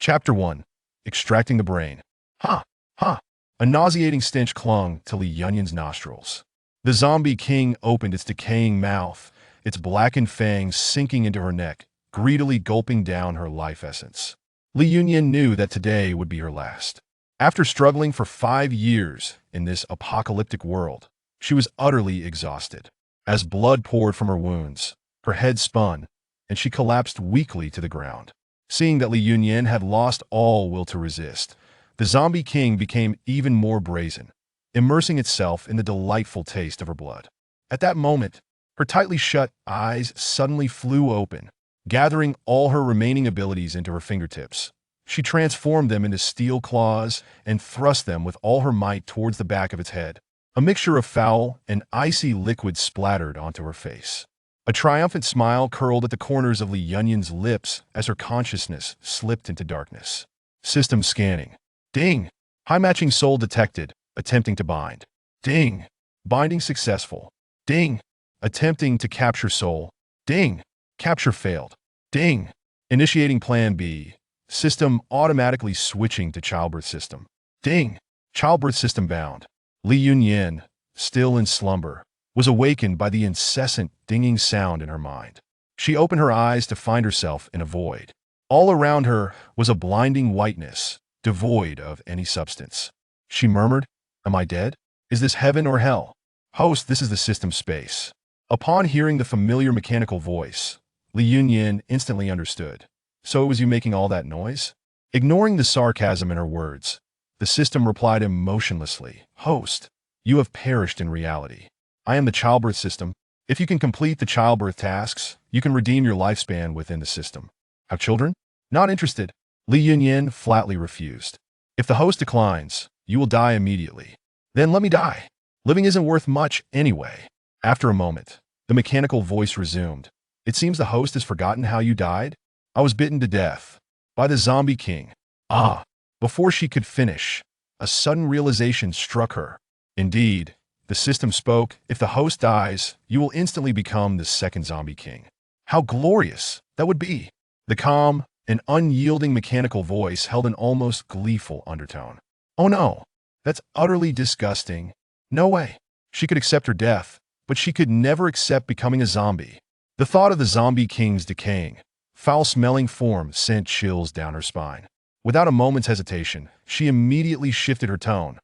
Chapter 1. Extracting the Brain. Huh, huh. A nauseating stench clung to Li Yunyin's nostrils. The zombie king opened its decaying mouth, its blackened fangs sinking into her neck, greedily gulping down her life essence. Li Yunyin knew that today would be her last. After struggling for 5 years in this apocalyptic world, she was utterly exhausted. As blood poured from her wounds, her head spun, and she collapsed weakly to the ground. Seeing that Li Yunyin had lost all will to resist, the zombie king became even more brazen, immersing itself in the delightful taste of her blood. At that moment, her tightly shut eyes suddenly flew open, gathering all her remaining abilities into her fingertips. She transformed them into steel claws and thrust them with all her might towards the back of its head. A mixture of foul and icy liquid splattered onto her face. A triumphant smile curled at the corners of Li Yunyin's lips as her consciousness slipped into darkness. System scanning. Ding! High-matching soul detected, attempting to bind. Ding! Binding successful. Ding! Attempting to capture soul. Ding! Capture failed. Ding! Initiating Plan B. System automatically switching to childbirth system. Ding! Childbirth system bound. Li Yunyin, still in slumber, was awakened by the incessant dinging sound in her mind. She opened her eyes to find herself in a void. All around her was a blinding whiteness, devoid of any substance. She murmured, "Am I dead? Is this heaven or hell?" "Host, this is the system space." Upon hearing the familiar mechanical voice, Li Yunyin instantly understood. "So it was you making all that noise?" Ignoring the sarcasm in her words, the system replied emotionlessly, "Host, you have perished in reality. I am the childbirth system. If you can complete the childbirth tasks, you can redeem your lifespan within the system." "Have children?" "Not interested." Li Yunyin flatly refused. "If the host declines, you will die immediately." "Then let me die. Living isn't worth much anyway." After a moment, the mechanical voice resumed. "It seems the host has forgotten how you died. I was bitten to death by the zombie king." Ah! Before she could finish, a sudden realization struck her. Indeed, the system spoke, "If the host dies, you will instantly become the second zombie king." How glorious that would be! The calm and unyielding mechanical voice held an almost gleeful undertone. "Oh no, that's utterly disgusting. No way." She could accept her death, but she could never accept becoming a zombie. The thought of the zombie king's decaying, foul-smelling form sent chills down her spine. Without a moment's hesitation, she immediately shifted her tone.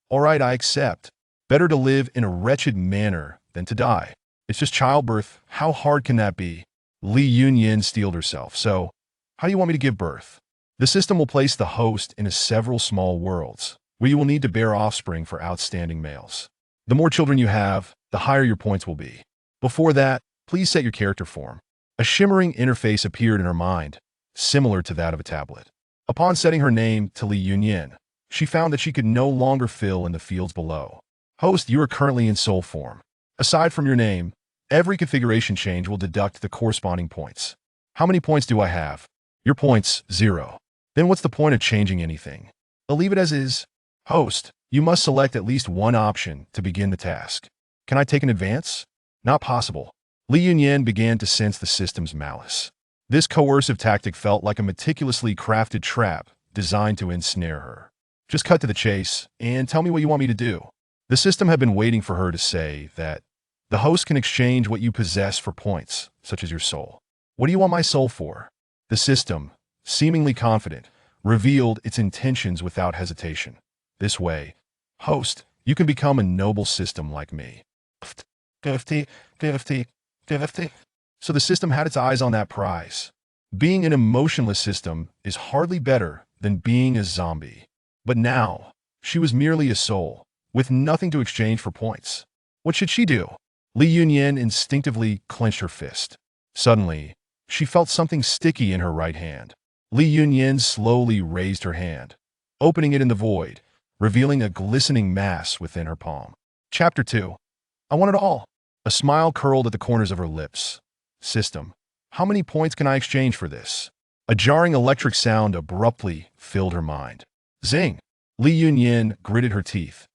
"All right, I accept. Better to live in a wretched manner than to die. It's just childbirth. How hard can that be?" Li Yunyin steeled herself. "So, how do you want me to give birth?" "The system will place the host into several small worlds, where you will need to bear offspring for outstanding males. The more children you have, the higher your points will be. Before that, please set your character form." A shimmering interface appeared in her mind, similar to that of a tablet. Upon setting her name to Li Yunyin, she found that she could no longer fill in the fields below. "Host, you are currently in soul form. Aside from your name, every configuration change will deduct the corresponding points." "How many points do I have?" "Your points, 0. "Then what's the point of changing anything? I'll leave it as is." "Host, you must select at least one option to begin the task." "Can I take an advance?" "Not possible." Li Yunyin began to sense the system's malice. This coercive tactic felt like a meticulously crafted trap designed to ensnare her. "Just cut to the chase and tell me what you want me to do." The system had been waiting for her to say that the host can exchange what you possess for points, such as your soul. "What do you want my soul for?" The system, seemingly confident, revealed its intentions without hesitation. "This way, host, you can become a noble system like me." 50, 50, 50. So the system had its eyes on that prize. Being an emotionless system is hardly better than being a zombie. But now, she was merely a soul, with nothing to exchange for points. What should she do? Li Yunyin instinctively clenched her fist. Suddenly, she felt something sticky in her right hand. Li Yunyin slowly raised her hand, opening it in the void, revealing a glistening mass within her palm. Chapter 2. "I want it all." A smile curled at the corners of her lips. "System, how many points can I exchange for this?" A jarring electric sound abruptly filled her mind. Zing! Li Yunyin gritted her teeth,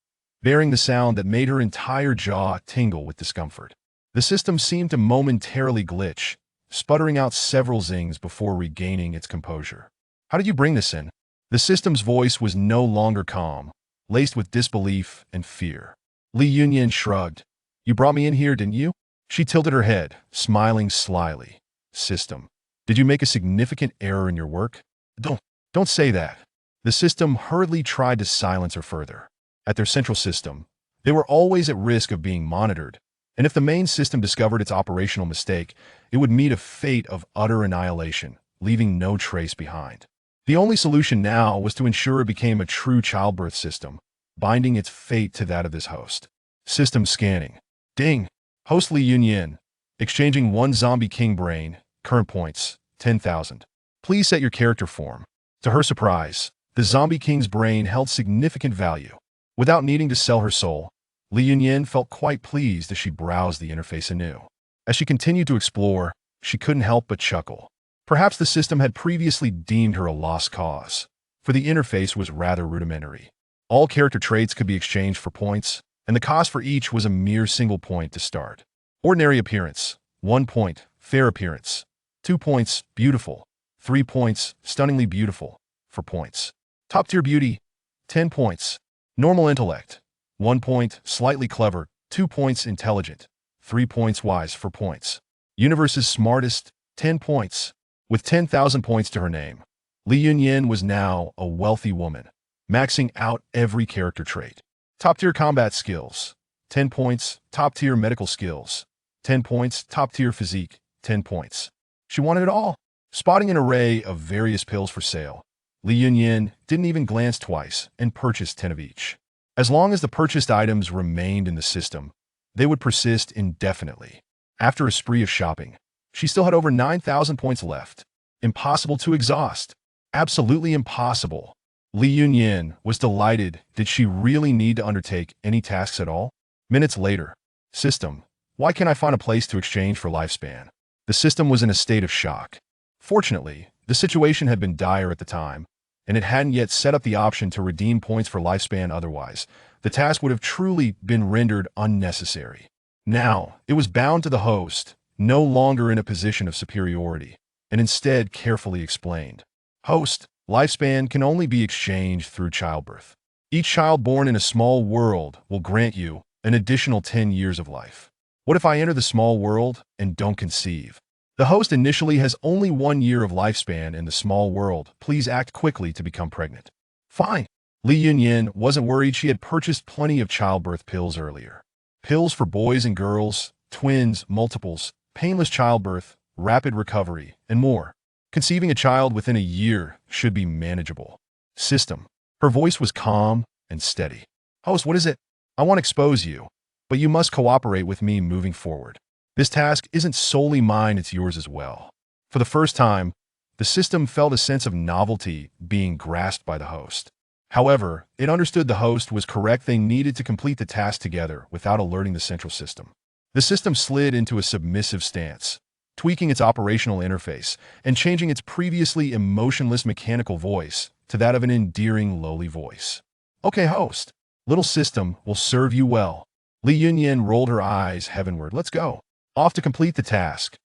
bearing the sound that made her entire jaw tingle with discomfort. The system seemed to momentarily glitch, sputtering out several zings before regaining its composure. How did you bring this in? The system's voice was no longer calm, laced with disbelief and fear. Li Yunyan shrugged. You brought me in here, didn't you? She tilted her head, smiling slyly. System. Did you make a significant error in your work? Don't say that. The system hurriedly tried to silence her further. At their central system, they were always at risk of being monitored, and if the main system discovered its operational mistake, it would meet a fate of utter annihilation, leaving no trace behind. The only solution now was to ensure it became a true childbirth system, binding its fate to that of this host. System scanning. Ding. Host Li Yunyan. Exchanging one zombie king brain. Current points, 10,000. Please set your character form. To her surprise, the zombie king's brain held significant value. Without needing to sell her soul, Li Yunyan felt quite pleased as she browsed the interface anew. As she continued to explore, she couldn't help but chuckle. Perhaps the system had previously deemed her a lost cause, for the interface was rather rudimentary. All character traits could be exchanged for points, and the cost for each was a mere single point to start. Ordinary appearance, 1 point. Fair appearance, 2 points. Beautiful, 3 points. Stunningly beautiful, for points. Top-tier beauty, 10 points. Normal intellect, 1 point. Slightly clever, 2 points. Intelligent, 3 points. Wise, for points. Universe's smartest, 10 points. With 10,000 points to her name, Li Yunyan was now a wealthy woman, maxing out every character trait. Top-tier combat skills, 10 points. Top-tier medical skills, 10 points. Top-tier physique, 10 points. She wanted it all. Spotting an array of various pills for sale, Li Yunyan didn't even glance twice and purchased 10 of each. As long as the purchased items remained in the system, they would persist indefinitely. After a spree of shopping, she still had over 9,000 points left. Impossible to exhaust. Absolutely impossible. Li Yunyan was delighted. Did she really need to undertake any tasks at all? Minutes later. System. Why can't I find a place to exchange for lifespan? The system was in a state of shock. Fortunately, the situation had been dire at the time, and it hadn't yet set up the option to redeem points for lifespan. Otherwise, the task would have truly been rendered unnecessary. Now, it was bound to the host, no longer in a position of superiority, and instead carefully explained. Host, lifespan can only be exchanged through childbirth. Each child born in a small world will grant you an additional 10 years of life. What if I enter the small world and don't conceive? The host initially has only 1 year of lifespan in the small world. Please act quickly to become pregnant. Fine. Li Yunyan wasn't worried. She had purchased plenty of childbirth pills earlier. Pills for boys and girls, twins, multiples, painless childbirth, rapid recovery, and more. Conceiving a child within a year should be manageable. System. Her voice was calm and steady. Host, what is it? I won't expose you, but you must cooperate with me moving forward. This task isn't solely mine, it's yours as well. For the first time, the system felt a sense of novelty being grasped by the host. However, it understood the host was correct. They needed to complete the task together without alerting the central system. The system slid into a submissive stance, tweaking its operational interface and changing its previously emotionless mechanical voice to that of an endearing lowly voice. Okay, host. Little system will serve you well. Li Yunyan rolled her eyes heavenward. Let's go. Off to complete the task.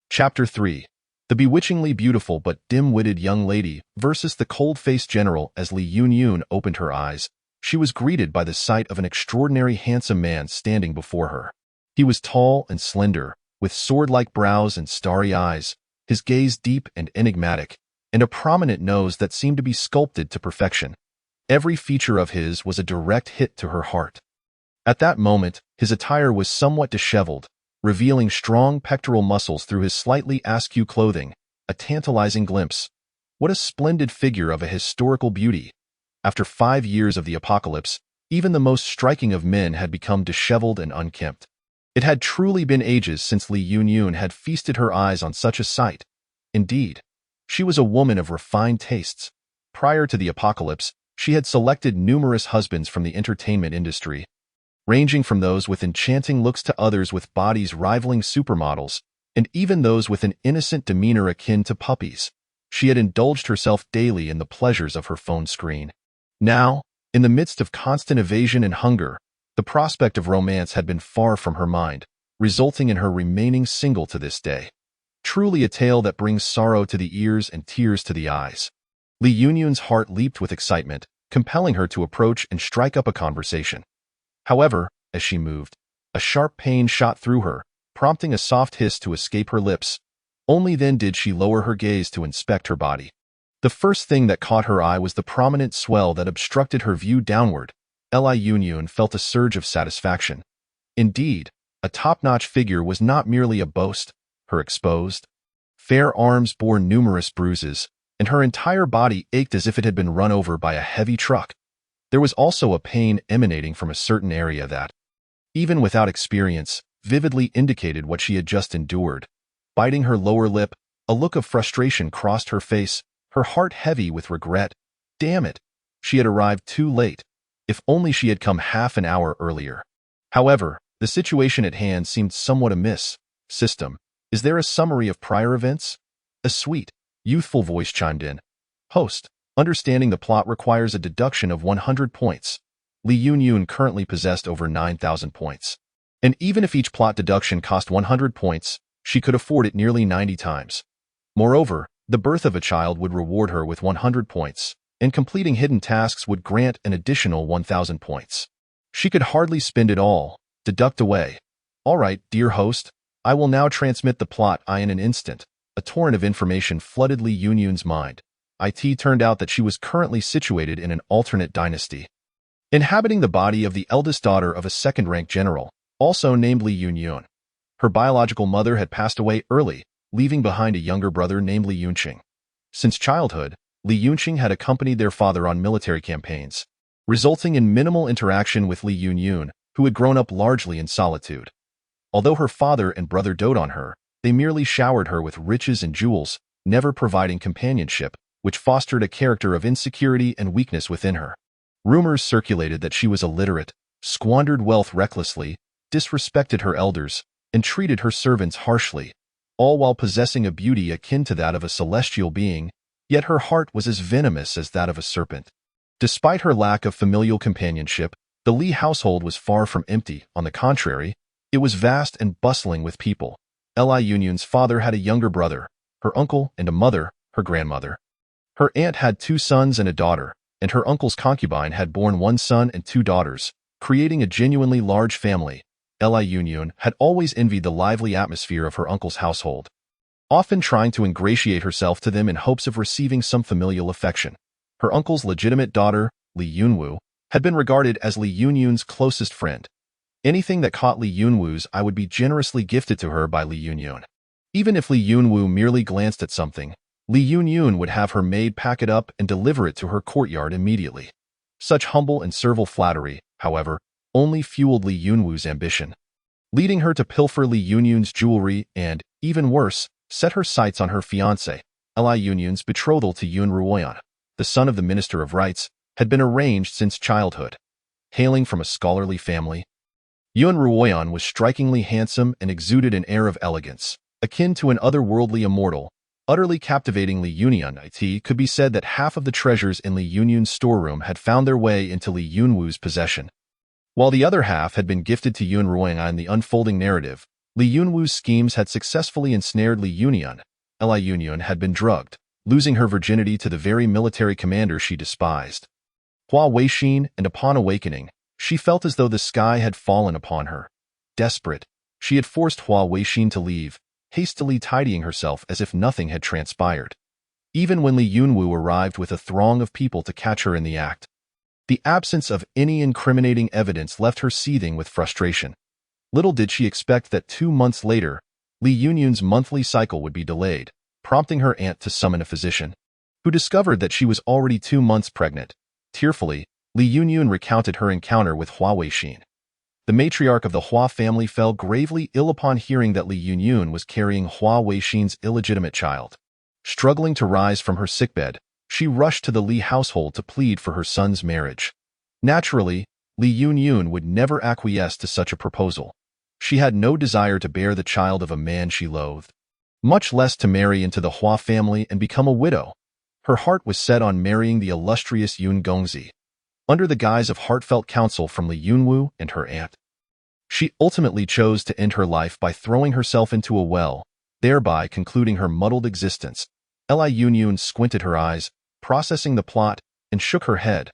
Chapter 3. The bewitchingly beautiful but dim-witted young lady versus the cold-faced general. As Li Yunyan opened her eyes, she was greeted by the sight of an extraordinary handsome man standing before her. He was tall and slender, with sword-like brows and starry eyes, his gaze deep and enigmatic, and a prominent nose that seemed to be sculpted to perfection. Every feature of his was a direct hit to her heart. At that moment, his attire was somewhat disheveled, revealing strong pectoral muscles through his slightly askew clothing, a tantalizing glimpse. What a splendid figure of a historical beauty! After 5 years of the apocalypse, even the most striking of men had become disheveled and unkempt. It had truly been ages since Li Yunyan had feasted her eyes on such a sight. Indeed, she was a woman of refined tastes. Prior to the apocalypse, she had selected numerous husbands from the entertainment industry, ranging from those with enchanting looks to others with bodies rivaling supermodels, and even those with an innocent demeanor akin to puppies. She had indulged herself daily in the pleasures of her phone screen. Now, in the midst of constant evasion and hunger, the prospect of romance had been far from her mind, resulting in her remaining single to this day. Truly a tale that brings sorrow to the ears and tears to the eyes. Li Yunyun's heart leaped with excitement, compelling her to approach and strike up a conversation. However, as she moved, a sharp pain shot through her, prompting a soft hiss to escape her lips. Only then did she lower her gaze to inspect her body. The first thing that caught her eye was the prominent swell that obstructed her view downward. Li Yunyun felt a surge of satisfaction. Indeed, a top-notch figure was not merely a boast. Her exposed, fair arms bore numerous bruises, and her entire body ached as if it had been run over by a heavy truck. There was also a pain emanating from a certain area that, even without experience, vividly indicated what she had just endured. Biting her lower lip, a look of frustration crossed her face, her heart heavy with regret. Damn it! She had arrived too late. If only she had come half an hour earlier. However, the situation at hand seemed somewhat amiss. System, is there a summary of prior events? A sweet, youthful voice chimed in. Host, understanding the plot requires a deduction of 100 points. Li Yunyun currently possessed over 9,000 points. And even if each plot deduction cost 100 points, she could afford it nearly 90 times. Moreover, the birth of a child would reward her with 100 points, and completing hidden tasks would grant an additional 1,000 points. She could hardly spend it all. Deduct away. All right, dear host, I will now transmit the plot in an instant. A torrent of information flooded Li Yunyun's mind. It turned out that she was currently situated in an alternate dynasty, inhabiting the body of the eldest daughter of a second-rank general, also named Li Yunyun. Her biological mother had passed away early, leaving behind a younger brother named Li Yunqing. Since childhood, Li Yunqing had accompanied their father on military campaigns, resulting in minimal interaction with Li Yunyun, who had grown up largely in solitude. Although her father and brother doted on her, they merely showered her with riches and jewels, never providing companionship, which fostered a character of insecurity and weakness within her. Rumors circulated that she was illiterate, squandered wealth recklessly, disrespected her elders, and treated her servants harshly, all while possessing a beauty akin to that of a celestial being, yet her heart was as venomous as that of a serpent. Despite her lack of familial companionship, the Li household was far from empty. On the contrary, it was vast and bustling with people. Li Yunyun's father had a younger brother, her uncle, and a mother, her grandmother. Her aunt had 2 sons and a daughter, and her uncle's concubine had borne 1 son and 2 daughters, creating a genuinely large family. Li Yunyun had always envied the lively atmosphere of her uncle's household, often trying to ingratiate herself to them in hopes of receiving some familial affection. Her uncle's legitimate daughter, Li Yunwu, had been regarded as Li Yunyun's closest friend. Anything that caught Li Yunwu's eye would be generously gifted to her by Li Yunyun. Even if Li Yunwu merely glanced at something, Li Yunyun would have her maid pack it up and deliver it to her courtyard immediately. Such humble and servile flattery, however, only fueled Li Yunwu's ambition, leading her to pilfer Li Yunyun's jewelry and, even worse, set her sights on her fiancé. Li Yunyun's betrothal to Yun Ruoyan, the son of the Minister of Rites, had been arranged since childhood. Hailing from a scholarly family, Yun Ruoyan was strikingly handsome and exuded an air of elegance, akin to an otherworldly immortal. Utterly captivating Li Yunyun, it could be said that half of the treasures in Li Yunyun's storeroom had found their way into Li Yunwu's possession, while the other half had been gifted to Yun Ruoyan. In the unfolding narrative, Li Yunwu's schemes had successfully ensnared Li Yunyun. Li Yunyun had been drugged, losing her virginity to the very military commander she despised, Hua Weixin, and upon awakening, she felt as though the sky had fallen upon her. Desperate, she had forced Hua Weixin to leave, hastily tidying herself as if nothing had transpired. Even when Li Yunwu arrived with a throng of people to catch her in the act, the absence of any incriminating evidence left her seething with frustration. Little did she expect that 2 months later, Li Yunyun's monthly cycle would be delayed, prompting her aunt to summon a physician, who discovered that she was already 2 months pregnant. Tearfully, Li Yunyun recounted her encounter with Hua Weixin. The matriarch of the Hua family fell gravely ill upon hearing that Li Yunyun was carrying Hua Weixin's illegitimate child. Struggling to rise from her sickbed, she rushed to the Li household to plead for her son's marriage. Naturally, Li Yunyun would never acquiesce to such a proposal. She had no desire to bear the child of a man she loathed, much less to marry into the Hua family and become a widow. Her heart was set on marrying the illustrious Yun Gongzi. Under the guise of heartfelt counsel from Li Yunwu and her aunt, she ultimately chose to end her life by throwing herself into a well, thereby concluding her muddled existence. Li Yunyun squinted her eyes, processing the plot, and shook her head.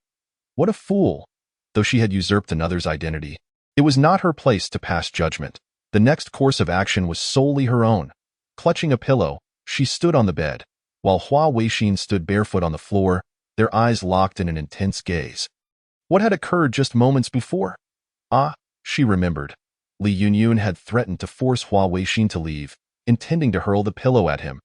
What a fool! Though she had usurped another's identity, it was not her place to pass judgment. The next course of action was solely her own. Clutching a pillow, she stood on the bed, while Hua Weixin stood barefoot on the floor, their eyes locked in an intense gaze. What had occurred just moments before? Ah, she remembered. Li Yunyun had threatened to force Hua Weixin to leave, intending to hurl the pillow at him.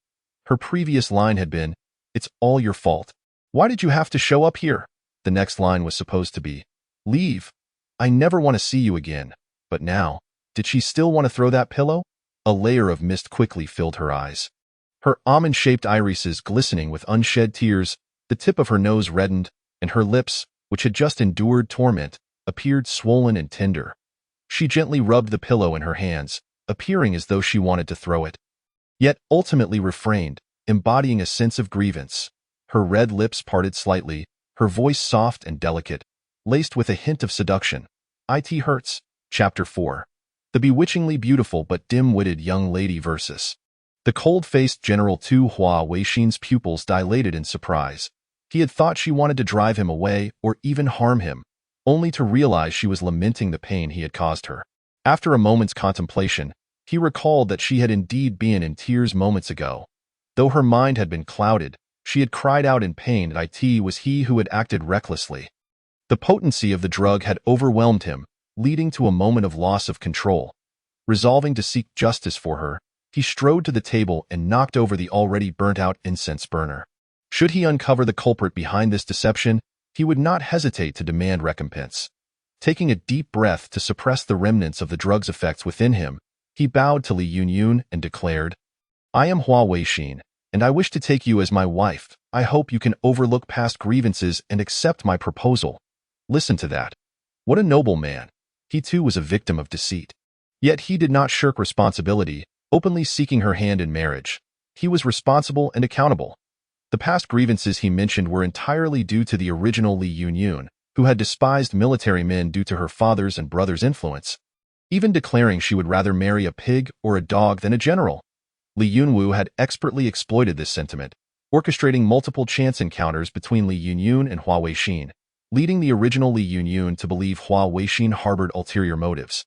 Her previous line had been, "It's all your fault. Why did you have to show up here?" The next line was supposed to be, "Leave. I never want to see you again." But now, did she still want to throw that pillow? A layer of mist quickly filled her eyes. Her almond-shaped irises glistening with unshed tears, the tip of her nose reddened, and her lips, which had just endured torment, appeared swollen and tender. She gently rubbed the pillow in her hands, appearing as though she wanted to throw it, yet ultimately refrained, embodying a sense of grievance. Her red lips parted slightly, her voice soft and delicate, laced with a hint of seduction. It hurts. Chapter 4. The bewitchingly beautiful but dim-witted young lady versus. The cold-faced General Tu Hua Weixin's pupils dilated in surprise. He had thought she wanted to drive him away or even harm him, only to realize she was lamenting the pain he had caused her. After a moment's contemplation, he recalled that she had indeed been in tears moments ago. Though her mind had been clouded, she had cried out in pain that it was he who had acted recklessly. The potency of the drug had overwhelmed him, leading to a moment of loss of control. Resolving to seek justice for her, he strode to the table and knocked over the already burnt-out incense burner. Should he uncover the culprit behind this deception, he would not hesitate to demand recompense. Taking a deep breath to suppress the remnants of the drug's effects within him, he bowed to Li Yunyun and declared, "I am Hua Weixin, and I wish to take you as my wife. I hope you can overlook past grievances and accept my proposal." Listen to that. What a noble man. He too was a victim of deceit. Yet he did not shirk responsibility, openly seeking her hand in marriage. He was responsible and accountable. The past grievances he mentioned were entirely due to the original Li Yunyun, who had despised military men due to her father's and brother's influence, even declaring she would rather marry a pig or a dog than a general. Li Yunwu had expertly exploited this sentiment, orchestrating multiple chance encounters between Li Yunyun and Hua Weixin, leading the original Li Yunyun to believe Hua Weixin harbored ulterior motives.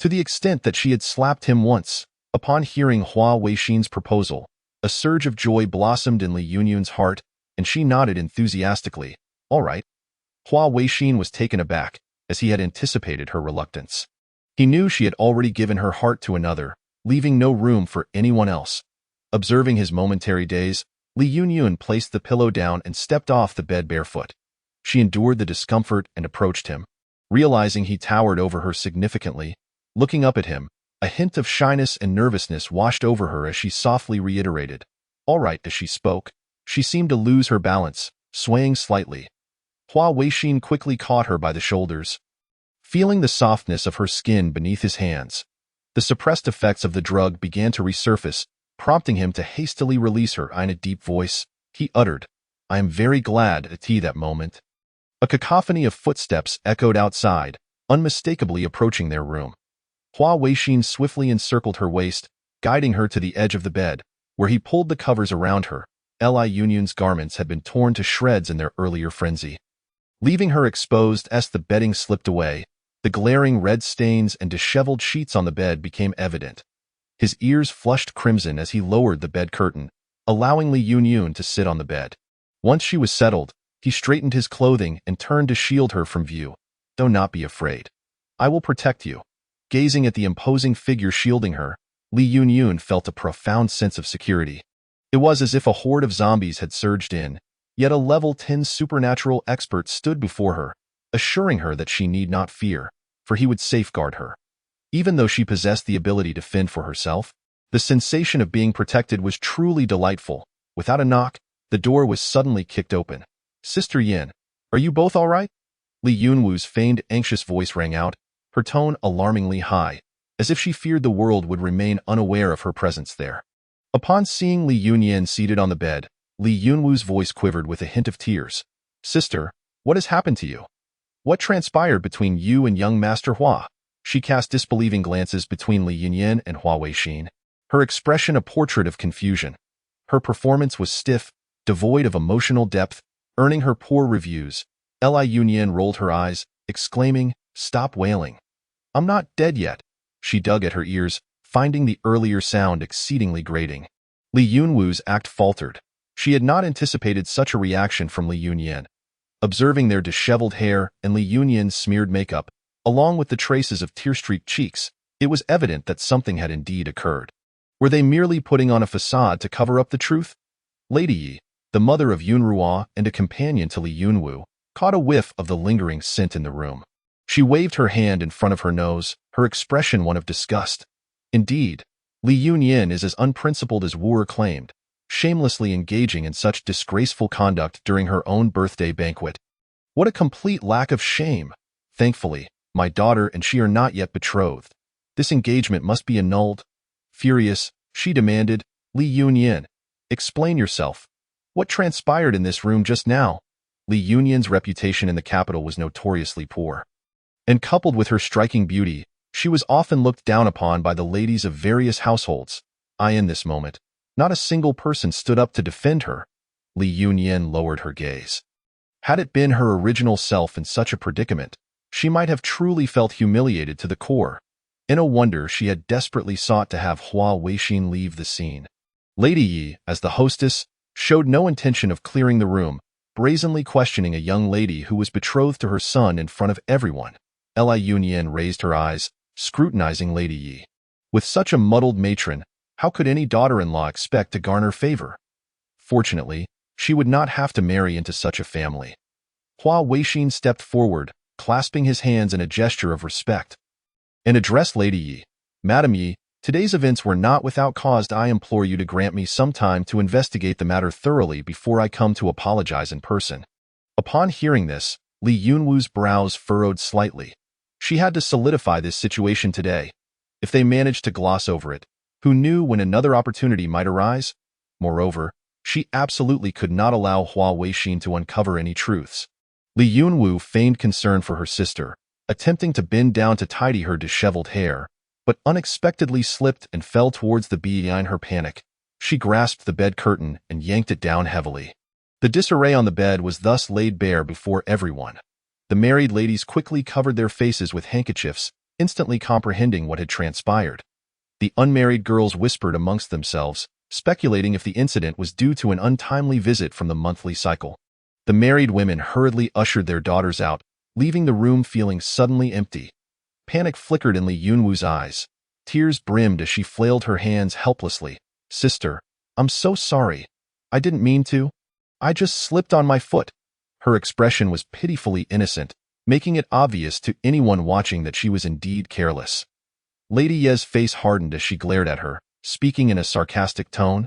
To the extent that she had slapped him once. Upon hearing Hua Weixin's proposal, a surge of joy blossomed in Li Yunyun's heart, and she nodded enthusiastically. All right. Hua Weixin was taken aback, as he had anticipated her reluctance. He knew she had already given her heart to another, leaving no room for anyone else. Observing his momentary daze, Li Yunyun placed the pillow down and stepped off the bed barefoot. She endured the discomfort and approached him. Realizing he towered over her significantly, looking up at him, a hint of shyness and nervousness washed over her as she softly reiterated, "All right." As she spoke, she seemed to lose her balance, swaying slightly. Hua Weixin quickly caught her by the shoulders, feeling the softness of her skin beneath his hands. The suppressed effects of the drug began to resurface, prompting him to hastily release her. In a deep voice, he uttered, "I am very glad at that moment." A cacophony of footsteps echoed outside, unmistakably approaching their room. Hua Weixin swiftly encircled her waist, guiding her to the edge of the bed, where he pulled the covers around her. Li Yunyun's garments had been torn to shreds in their earlier frenzy. Leaving her exposed as the bedding slipped away, the glaring red stains and disheveled sheets on the bed became evident. His ears flushed crimson as he lowered the bed curtain, allowing Li Yunyun to sit on the bed. Once she was settled, he straightened his clothing and turned to shield her from view. "Do not be afraid. I will protect you." Gazing at the imposing figure shielding her, Li Yunyun felt a profound sense of security. It was as if a horde of zombies had surged in, yet a level 10 supernatural expert stood before her, assuring her that she need not fear, for he would safeguard her. Even though she possessed the ability to fend for herself, the sensation of being protected was truly delightful. Without a knock, the door was suddenly kicked open. "Sister Yin, are you both all right?" Li Yunwu's feigned anxious voice rang out, her tone alarmingly high, as if she feared the world would remain unaware of her presence there. Upon seeing Li Yunyan seated on the bed, Li Yunwu's voice quivered with a hint of tears. "Sister, what has happened to you? What transpired between you and young Master Hua?" She cast disbelieving glances between Li Yunyan and Hua Weixin, her expression a portrait of confusion. Her performance was stiff, devoid of emotional depth, earning her poor reviews. Li Yunyan rolled her eyes, exclaiming, "Stop wailing. I'm not dead yet." She dug at her ears, finding the earlier sound exceedingly grating. Li Yunwu's act faltered. She had not anticipated such a reaction from Li Yunyan. Observing their disheveled hair and Li Yunyan's smeared makeup, along with the traces of tear-streaked cheeks, it was evident that something had indeed occurred. Were they merely putting on a facade to cover up the truth? Lady Yi, the mother of Yunruo and a companion to Li Yunwu, caught a whiff of the lingering scent in the room. She waved her hand in front of her nose, her expression one of disgust. Indeed, Li Yunyan is as unprincipled as Wu Er claimed, shamelessly engaging in such disgraceful conduct during her own birthday banquet. What a complete lack of shame! Thankfully, my daughter and she are not yet betrothed. This engagement must be annulled. Furious, she demanded, "Li Yunyan, explain yourself. What transpired in this room just now?" Li Yunyan's reputation in the capital was notoriously poor. And coupled with her striking beauty, she was often looked down upon by the ladies of various households. In this moment, not a single person stood up to defend her. Li Yunyan lowered her gaze. Had it been her original self in such a predicament, she might have truly felt humiliated to the core. And no wonder she had desperately sought to have Hua Weixin leave the scene. Lady Yi, as the hostess, showed no intention of clearing the room, brazenly questioning a young lady who was betrothed to her son in front of everyone. Li Yunyan raised her eyes, scrutinizing Lady Yi. With such a muddled matron, how could any daughter-in-law expect to garner favor? Fortunately, she would not have to marry into such a family. Hua Weixin stepped forward, clasping his hands in a gesture of respect, and addressed Lady Yi. "Madam Yi, today's events were not without cause. I implore you to grant me some time to investigate the matter thoroughly before I come to apologize in person." Upon hearing this, Li Yunwu's brows furrowed slightly. She had to solidify this situation today. If they managed to gloss over it, who knew when another opportunity might arise? Moreover, she absolutely could not allow Hua Weixin to uncover any truths. Li Yunwu feigned concern for her sister, attempting to bend down to tidy her disheveled hair, but unexpectedly slipped and fell towards the bed. In her panic, she grasped the bed curtain and yanked it down heavily. The disarray on the bed was thus laid bare before everyone. The married ladies quickly covered their faces with handkerchiefs, instantly comprehending what had transpired. The unmarried girls whispered amongst themselves, speculating if the incident was due to an untimely visit from the monthly cycle. The married women hurriedly ushered their daughters out, leaving the room feeling suddenly empty. Panic flickered in Li Yunwu's eyes. Tears brimmed as she flailed her hands helplessly. "Sister, I'm so sorry. I didn't mean to. I just slipped on my foot." Her expression was pitifully innocent, making it obvious to anyone watching that she was indeed careless. Lady Ye's face hardened as she glared at her, speaking in a sarcastic tone.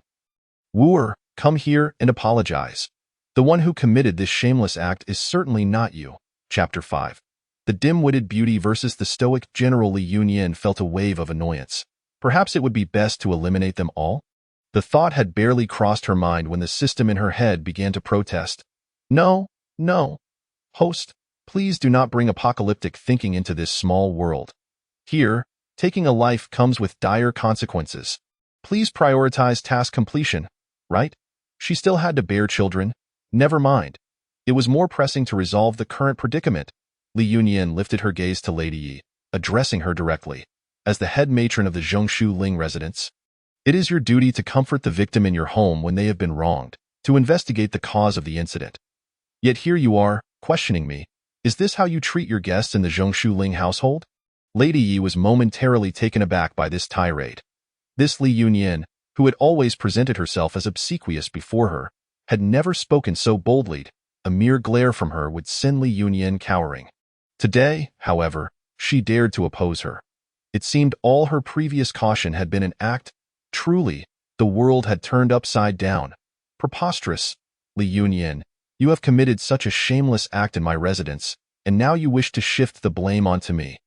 "Wooer, come here and apologize. The one who committed this shameless act is certainly not you." Chapter 5. The dim-witted beauty versus the stoic General Li Yunyan felt a wave of annoyance. Perhaps it would be best to eliminate them all? The thought had barely crossed her mind when the system in her head began to protest. "No, no. Host, please do not bring apocalyptic thinking into this small world. Here, taking a life comes with dire consequences. Please prioritize task completion, right?" She still had to bear children. Never mind. It was more pressing to resolve the current predicament. Li Yunyan lifted her gaze to Lady Yi, addressing her directly. "As the head matron of the Zhongshu Ling residence, it is your duty to comfort the victim in your home when they have been wronged, to investigate the cause of the incident. Yet here you are, questioning me. Is this how you treat your guests in the Zhongshu Ling household?" Lady Yi was momentarily taken aback by this tirade. This Li Yunyan, who had always presented herself as obsequious before her, had never spoken so boldly. A mere glare from her would send Li Yunyan cowering. Today, however, she dared to oppose her. It seemed all her previous caution had been an act. Truly, the world had turned upside down. Preposterous. "Li Yunyan, you have committed such a shameless act in my residence, and now you wish to shift the blame onto me.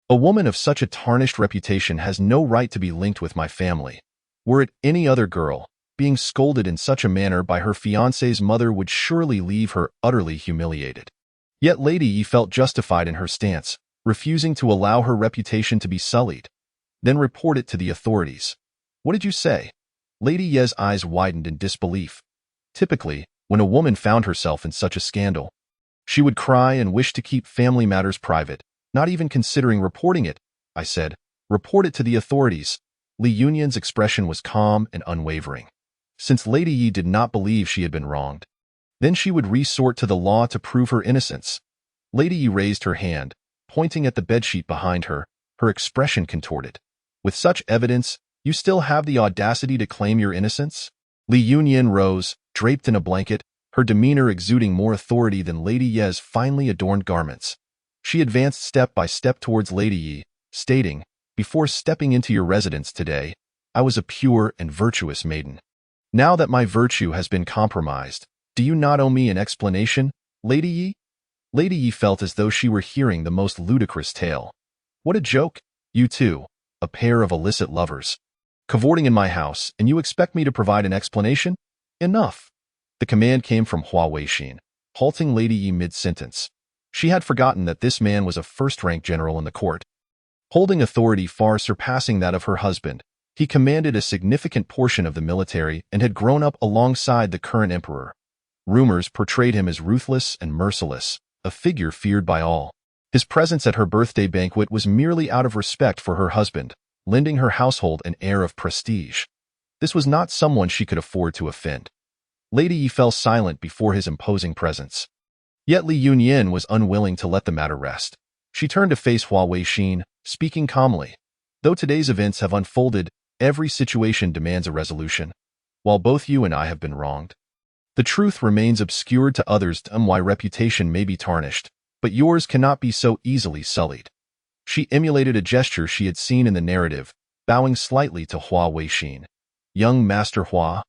A woman of such a tarnished reputation has no right to be linked with my family. Were it any other girl, being scolded in such a manner by her fiancé's mother would surely leave her utterly humiliated." Yet Lady Yi felt justified in her stance, refusing to allow her reputation to be sullied. "Then report it to the authorities." "What did you say?" Lady Ye's eyes widened in disbelief. Typically, when a woman found herself in such a scandal. She would cry and wish to keep family matters private, not even considering reporting it. I said, report it to the authorities. Li Yunyan's expression was calm and unwavering. Since Lady Yi did not believe she had been wronged, then she would resort to the law to prove her innocence. Lady Yi raised her hand, pointing at the bedsheet behind her, her expression contorted. With such evidence, you still have the audacity to claim your innocence? Li Yunyan rose, draped in a blanket, her demeanor exuding more authority than Lady Ye's finely adorned garments. She advanced step by step towards Lady Yi, stating, before stepping into your residence today, I was a pure and virtuous maiden. Now that my virtue has been compromised, do you not owe me an explanation, Lady Yi? Lady Yi felt as though she were hearing the most ludicrous tale. What a joke! You two, a pair of illicit lovers, cavorting in my house, and you expect me to provide an explanation? Enough! The command came from Hua Weixin, halting Lady Yi mid-sentence. She had forgotten that this man was a first-rank general in the court, holding authority far surpassing that of her husband. He commanded a significant portion of the military and had grown up alongside the current emperor. Rumors portrayed him as ruthless and merciless, a figure feared by all. His presence at her birthday banquet was merely out of respect for her husband, lending her household an air of prestige. This was not someone she could afford to offend. Lady Yi fell silent before his imposing presence. Yet Li Yunyan was unwilling to let the matter rest. She turned to face Hua Weixin, speaking calmly. Though today's events have unfolded, every situation demands a resolution. While both you and I have been wronged, the truth remains obscured to others and why reputation may be tarnished, but yours cannot be so easily sullied. She emulated a gesture she had seen in the narrative, bowing slightly to Hua Weixin. Young Master Hua,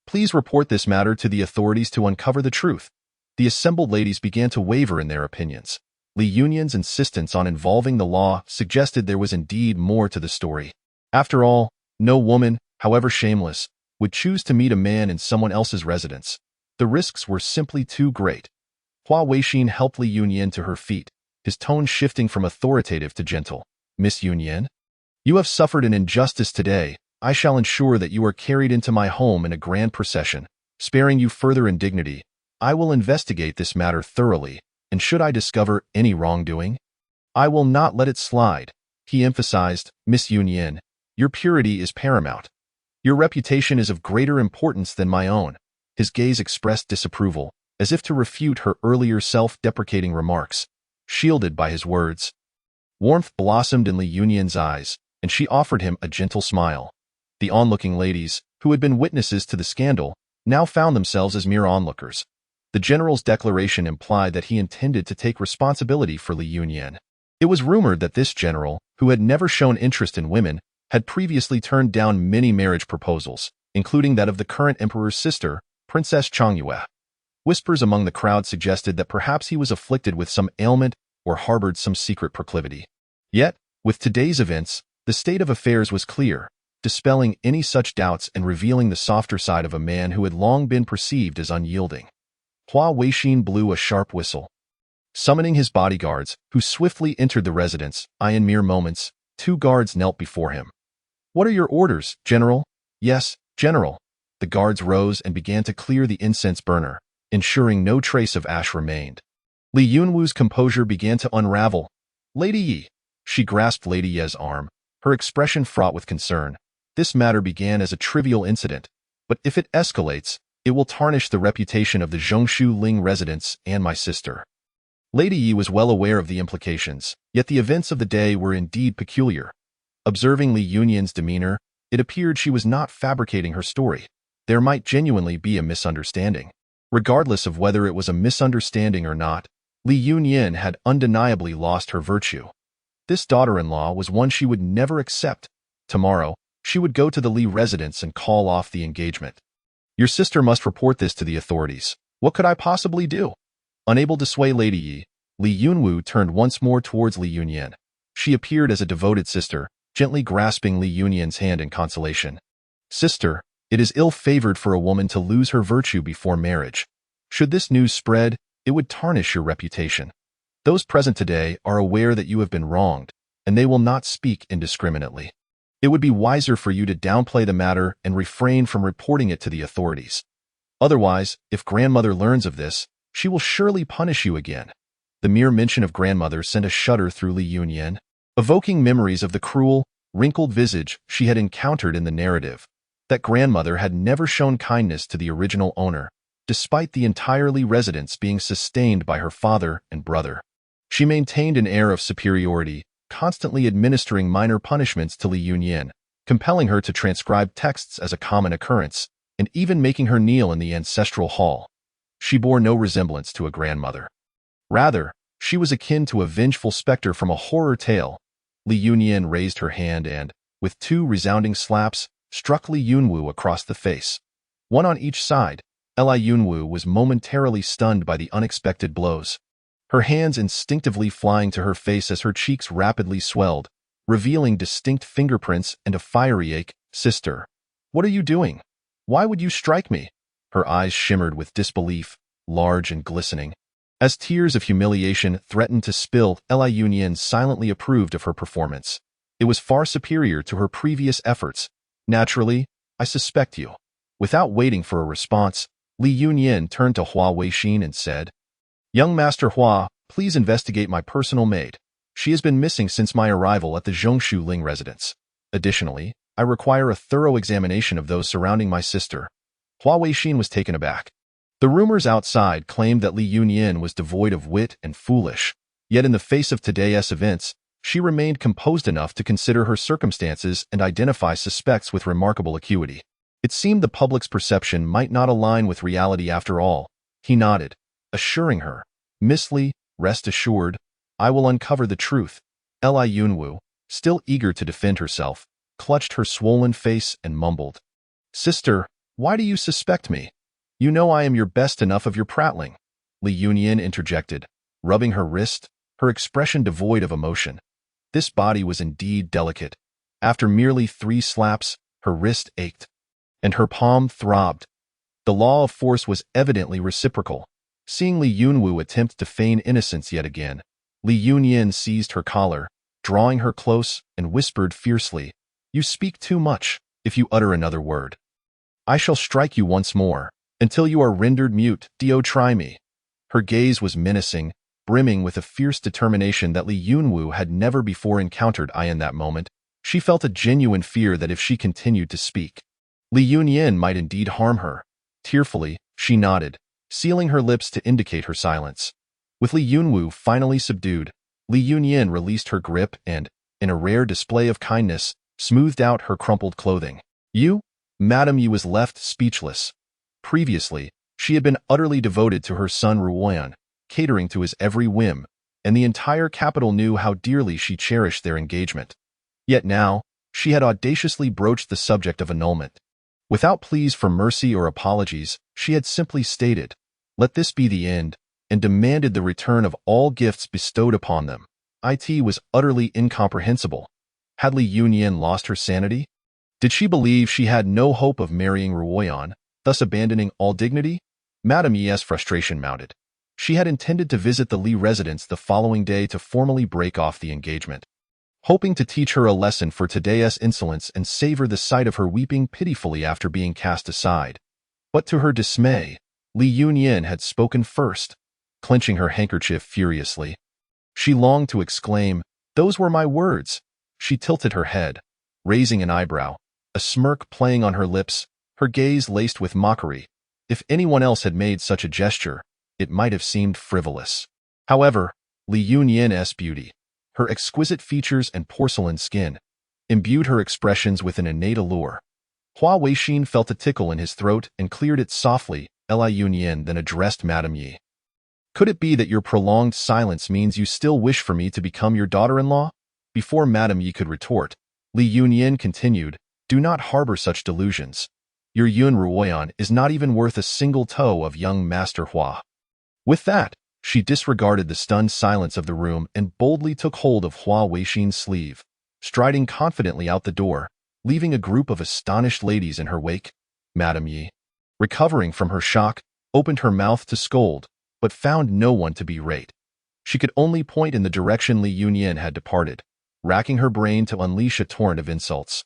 please report this matter to the authorities to uncover the truth. The assembled ladies began to waver in their opinions. Li Yunyan's insistence on involving the law suggested there was indeed more to the story. After all, no woman, however shameless, would choose to meet a man in someone else's residence. The risks were simply too great. Hua Weixin helped Li Yunyan to her feet, his tone shifting from authoritative to gentle. Miss Yunyan, you have suffered an injustice today. I shall ensure that you are carried into my home in a grand procession, sparing you further indignity. I will investigate this matter thoroughly, and should I discover any wrongdoing, I will not let it slide. He emphasized, Miss Yunyan, your purity is paramount. Your reputation is of greater importance than my own. His gaze expressed disapproval, as if to refute her earlier self-deprecating remarks. Shielded by his words, warmth blossomed in Li Yunyan's eyes, and she offered him a gentle smile. The onlooking ladies, who had been witnesses to the scandal, now found themselves as mere onlookers. The general's declaration implied that he intended to take responsibility for Li Yunyan. It was rumored that this general, who had never shown interest in women, had previously turned down many marriage proposals, including that of the current emperor's sister, Princess Changyue. Whispers among the crowd suggested that perhaps he was afflicted with some ailment or harbored some secret proclivity. Yet, with today's events, the state of affairs was clear, dispelling any such doubts and revealing the softer side of a man who had long been perceived as unyielding. Hua Weixin blew a sharp whistle. Summoning his bodyguards, who swiftly entered the residence, in mere moments, 2 guards knelt before him. What are your orders, General? Yes, General. The guards rose and began to clear the incense burner, ensuring no trace of ash remained. Li Yunwu's composure began to unravel. Lady Yi. She grasped Lady Ye's arm, her expression fraught with concern. This matter began as a trivial incident, but if it escalates, it will tarnish the reputation of the Zhongshu Ling residence and my sister. Lady Yi was well aware of the implications, yet the events of the day were indeed peculiar. Observing Li Yunyan's demeanor, it appeared she was not fabricating her story. There might genuinely be a misunderstanding. Regardless of whether it was a misunderstanding or not, Li Yunyan had undeniably lost her virtue. This daughter-in-law was one she would never accept. Tomorrow, she would go to the Li residence and call off the engagement. Your sister must report this to the authorities. What could I possibly do? Unable to sway Lady Yi, Li Yunwu turned once more towards Li Yunyan. She appeared as a devoted sister, gently grasping Li Yunyan's hand in consolation. Sister, it is ill-favored for a woman to lose her virtue before marriage. Should this news spread, it would tarnish your reputation. Those present today are aware that you have been wronged, and they will not speak indiscriminately. It would be wiser for you to downplay the matter and refrain from reporting it to the authorities. Otherwise, if grandmother learns of this, she will surely punish you again. The mere mention of grandmother sent a shudder through Li Yunyan, evoking memories of the cruel, wrinkled visage she had encountered in the narrative. That grandmother had never shown kindness to the original owner, despite the entirely residence being sustained by her father and brother. She maintained an air of superiority, constantly administering minor punishments to Li Yunyan, compelling her to transcribe texts as a common occurrence, and even making her kneel in the ancestral hall. She bore no resemblance to a grandmother. Rather, she was akin to a vengeful specter from a horror tale. Li Yunyan raised her hand and, with two resounding slaps, struck Li Yunwu across the face. One on each side, Li Yunwu was momentarily stunned by the unexpected blows, her hands instinctively flying to her face as her cheeks rapidly swelled, revealing distinct fingerprints and a fiery ache. "Sister, what are you doing? Why would you strike me?" Her eyes shimmered with disbelief, large and glistening. As tears of humiliation threatened to spill, Li Yunyan silently approved of her performance. It was far superior to her previous efforts. "Naturally, I suspect you." Without waiting for a response, Li Yunyan turned to Hua Weixin and said, "Young Master Hua, please investigate my personal maid. She has been missing since my arrival at the Zhongshu Ling residence. Additionally, I require a thorough examination of those surrounding my sister." Hua Weixin was taken aback. The rumors outside claimed that Li Yunyan was devoid of wit and foolish, yet in the face of today's events, she remained composed enough to consider her circumstances and identify suspects with remarkable acuity. It seemed the public's perception might not align with reality after all. He nodded, assuring her, "Miss Li, rest assured, I will uncover the truth." Li Yunwu, still eager to defend herself, clutched her swollen face and mumbled, "Sister, why do you suspect me? You know I am your best enough of your prattling." Li Yunyan interjected, rubbing her wrist, her expression devoid of emotion. This body was indeed delicate. After merely 3 slaps, her wrist ached, and her palm throbbed. The law of force was evidently reciprocal. Seeing Li Yunwu attempt to feign innocence yet again, Li Yunyan seized her collar, drawing her close, and whispered fiercely, "You speak too much. If you utter another word, I shall strike you once more, until you are rendered mute. Do try me." Her gaze was menacing, brimming with a fierce determination that Li Yunwu had never before encountered. In that moment, she felt a genuine fear that if she continued to speak, Li Yunyan might indeed harm her. Tearfully, she nodded, sealing her lips to indicate her silence. With Li Yunwu finally subdued, Li Yunyan released her grip and, in a rare display of kindness, smoothed out her crumpled clothing. Madame Yi was left speechless. Previously, she had been utterly devoted to her son Ruoyan, catering to his every whim, and the entire capital knew how dearly she cherished their engagement. Yet now, she had audaciously broached the subject of annulment. Without pleas for mercy or apologies, she had simply stated, "Let this be the end," and demanded the return of all gifts bestowed upon them. It was utterly incomprehensible. Had Li Yunyan lost her sanity? Did she believe she had no hope of marrying Ruoyan, thus abandoning all dignity? Madame Yi's frustration mounted. She had intended to visit the Li residence the following day to formally break off the engagement, hoping to teach her a lesson for today's insolence and savor the sight of her weeping pitifully after being cast aside. But to her dismay, Li Yunyan had spoken first, clenching her handkerchief furiously. She longed to exclaim, "Those were my words." She tilted her head, raising an eyebrow, a smirk playing on her lips, her gaze laced with mockery. If anyone else had made such a gesture, it might have seemed frivolous. However, Li Yunyan's beauty, her exquisite features and porcelain skin, imbued her expressions with an innate allure. Hua Weixin felt a tickle in his throat and cleared it softly. Li Yunyan then addressed Madame Yi. "Could it be that your prolonged silence means you still wish for me to become your daughter-in-law?" Before Madame Yi could retort, Li Yunyan continued, "Do not harbor such delusions. Your Yun Ruoyan is not even worth a single toe of young Master Hua." With that, she disregarded the stunned silence of the room and boldly took hold of Hua Weixin's sleeve, striding confidently out the door, leaving a group of astonished ladies in her wake. Madame Yi, recovering from her shock, opened her mouth to scold, but found no one to berate. She could only point in the direction Li Yunyan had departed, racking her brain to unleash a torrent of insults.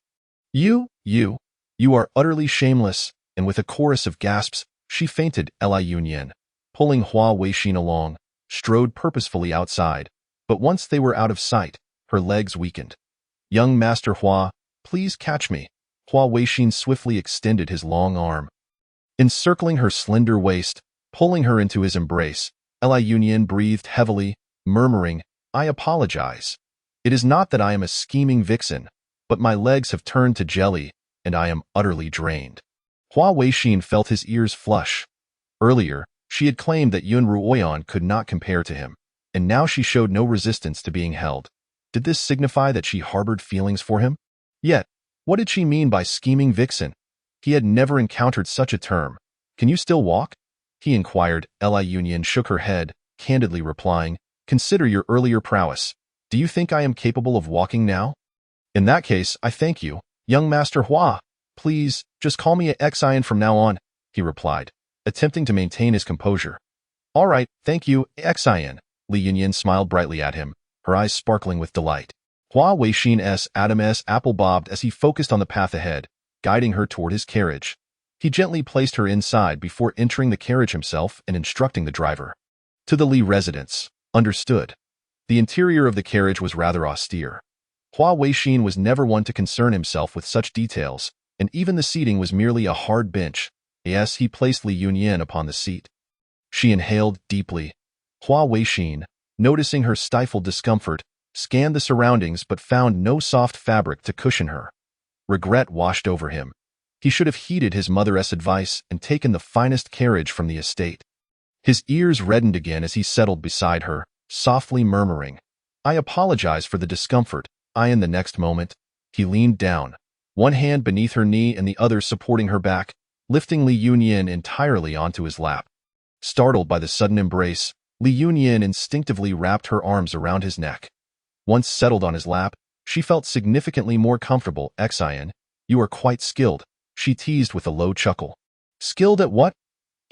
You are utterly shameless," and with a chorus of gasps, She feinted Li Yunyan, pulling Hua Weixin along, strode purposefully outside, but once they were out of sight, her legs weakened. Young Master Hua, please catch me. Hua Weixin swiftly extended his long arm. Encircling her slender waist, pulling her into his embrace, Li Yunyan breathed heavily, murmuring, I apologize. It is not that I am a scheming vixen, but my legs have turned to jelly, and I am utterly drained. Hua Weixin felt his ears flush. Earlier, she had claimed that Yun Ruoyan could not compare to him, and now she showed no resistance to being held. Did this signify that she harbored feelings for him? Yet, what did she mean by scheming vixen? He had never encountered such a term. Can you still walk? He inquired. Li Yunyan shook her head, candidly replying, Consider your earlier prowess. Do you think I am capable of walking now? In that case, I thank you, young Master Hua. Please, just call me Xian from now on, he replied, attempting to maintain his composure. All right, thank you, Xian. Li Yunyan smiled brightly at him, her eyes sparkling with delight. Hua Weixin's Adam's apple bobbed as he focused on the path ahead, guiding her toward his carriage. He gently placed her inside before entering the carriage himself and instructing the driver. To the Li residence. Understood. The interior of the carriage was rather austere. Hua Weixin was never one to concern himself with such details, and even the seating was merely a hard bench. Yes, he placed Li Yunyan upon the seat. She inhaled deeply. Hua Weixin, noticing her stifled discomfort, scanned the surroundings but found no soft fabric to cushion her. Regret washed over him. He should have heeded his mother's advice and taken the finest carriage from the estate. His ears reddened again as he settled beside her, softly murmuring, I apologize for the discomfort. In the next moment, he leaned down, one hand beneath her knee and the other supporting her back, lifting Li Yunyan entirely onto his lap. Startled by the sudden embrace, Li Yunyan instinctively wrapped her arms around his neck. Once settled on his lap, she felt significantly more comfortable. Xian, you are quite skilled, she teased with a low chuckle. Skilled at what?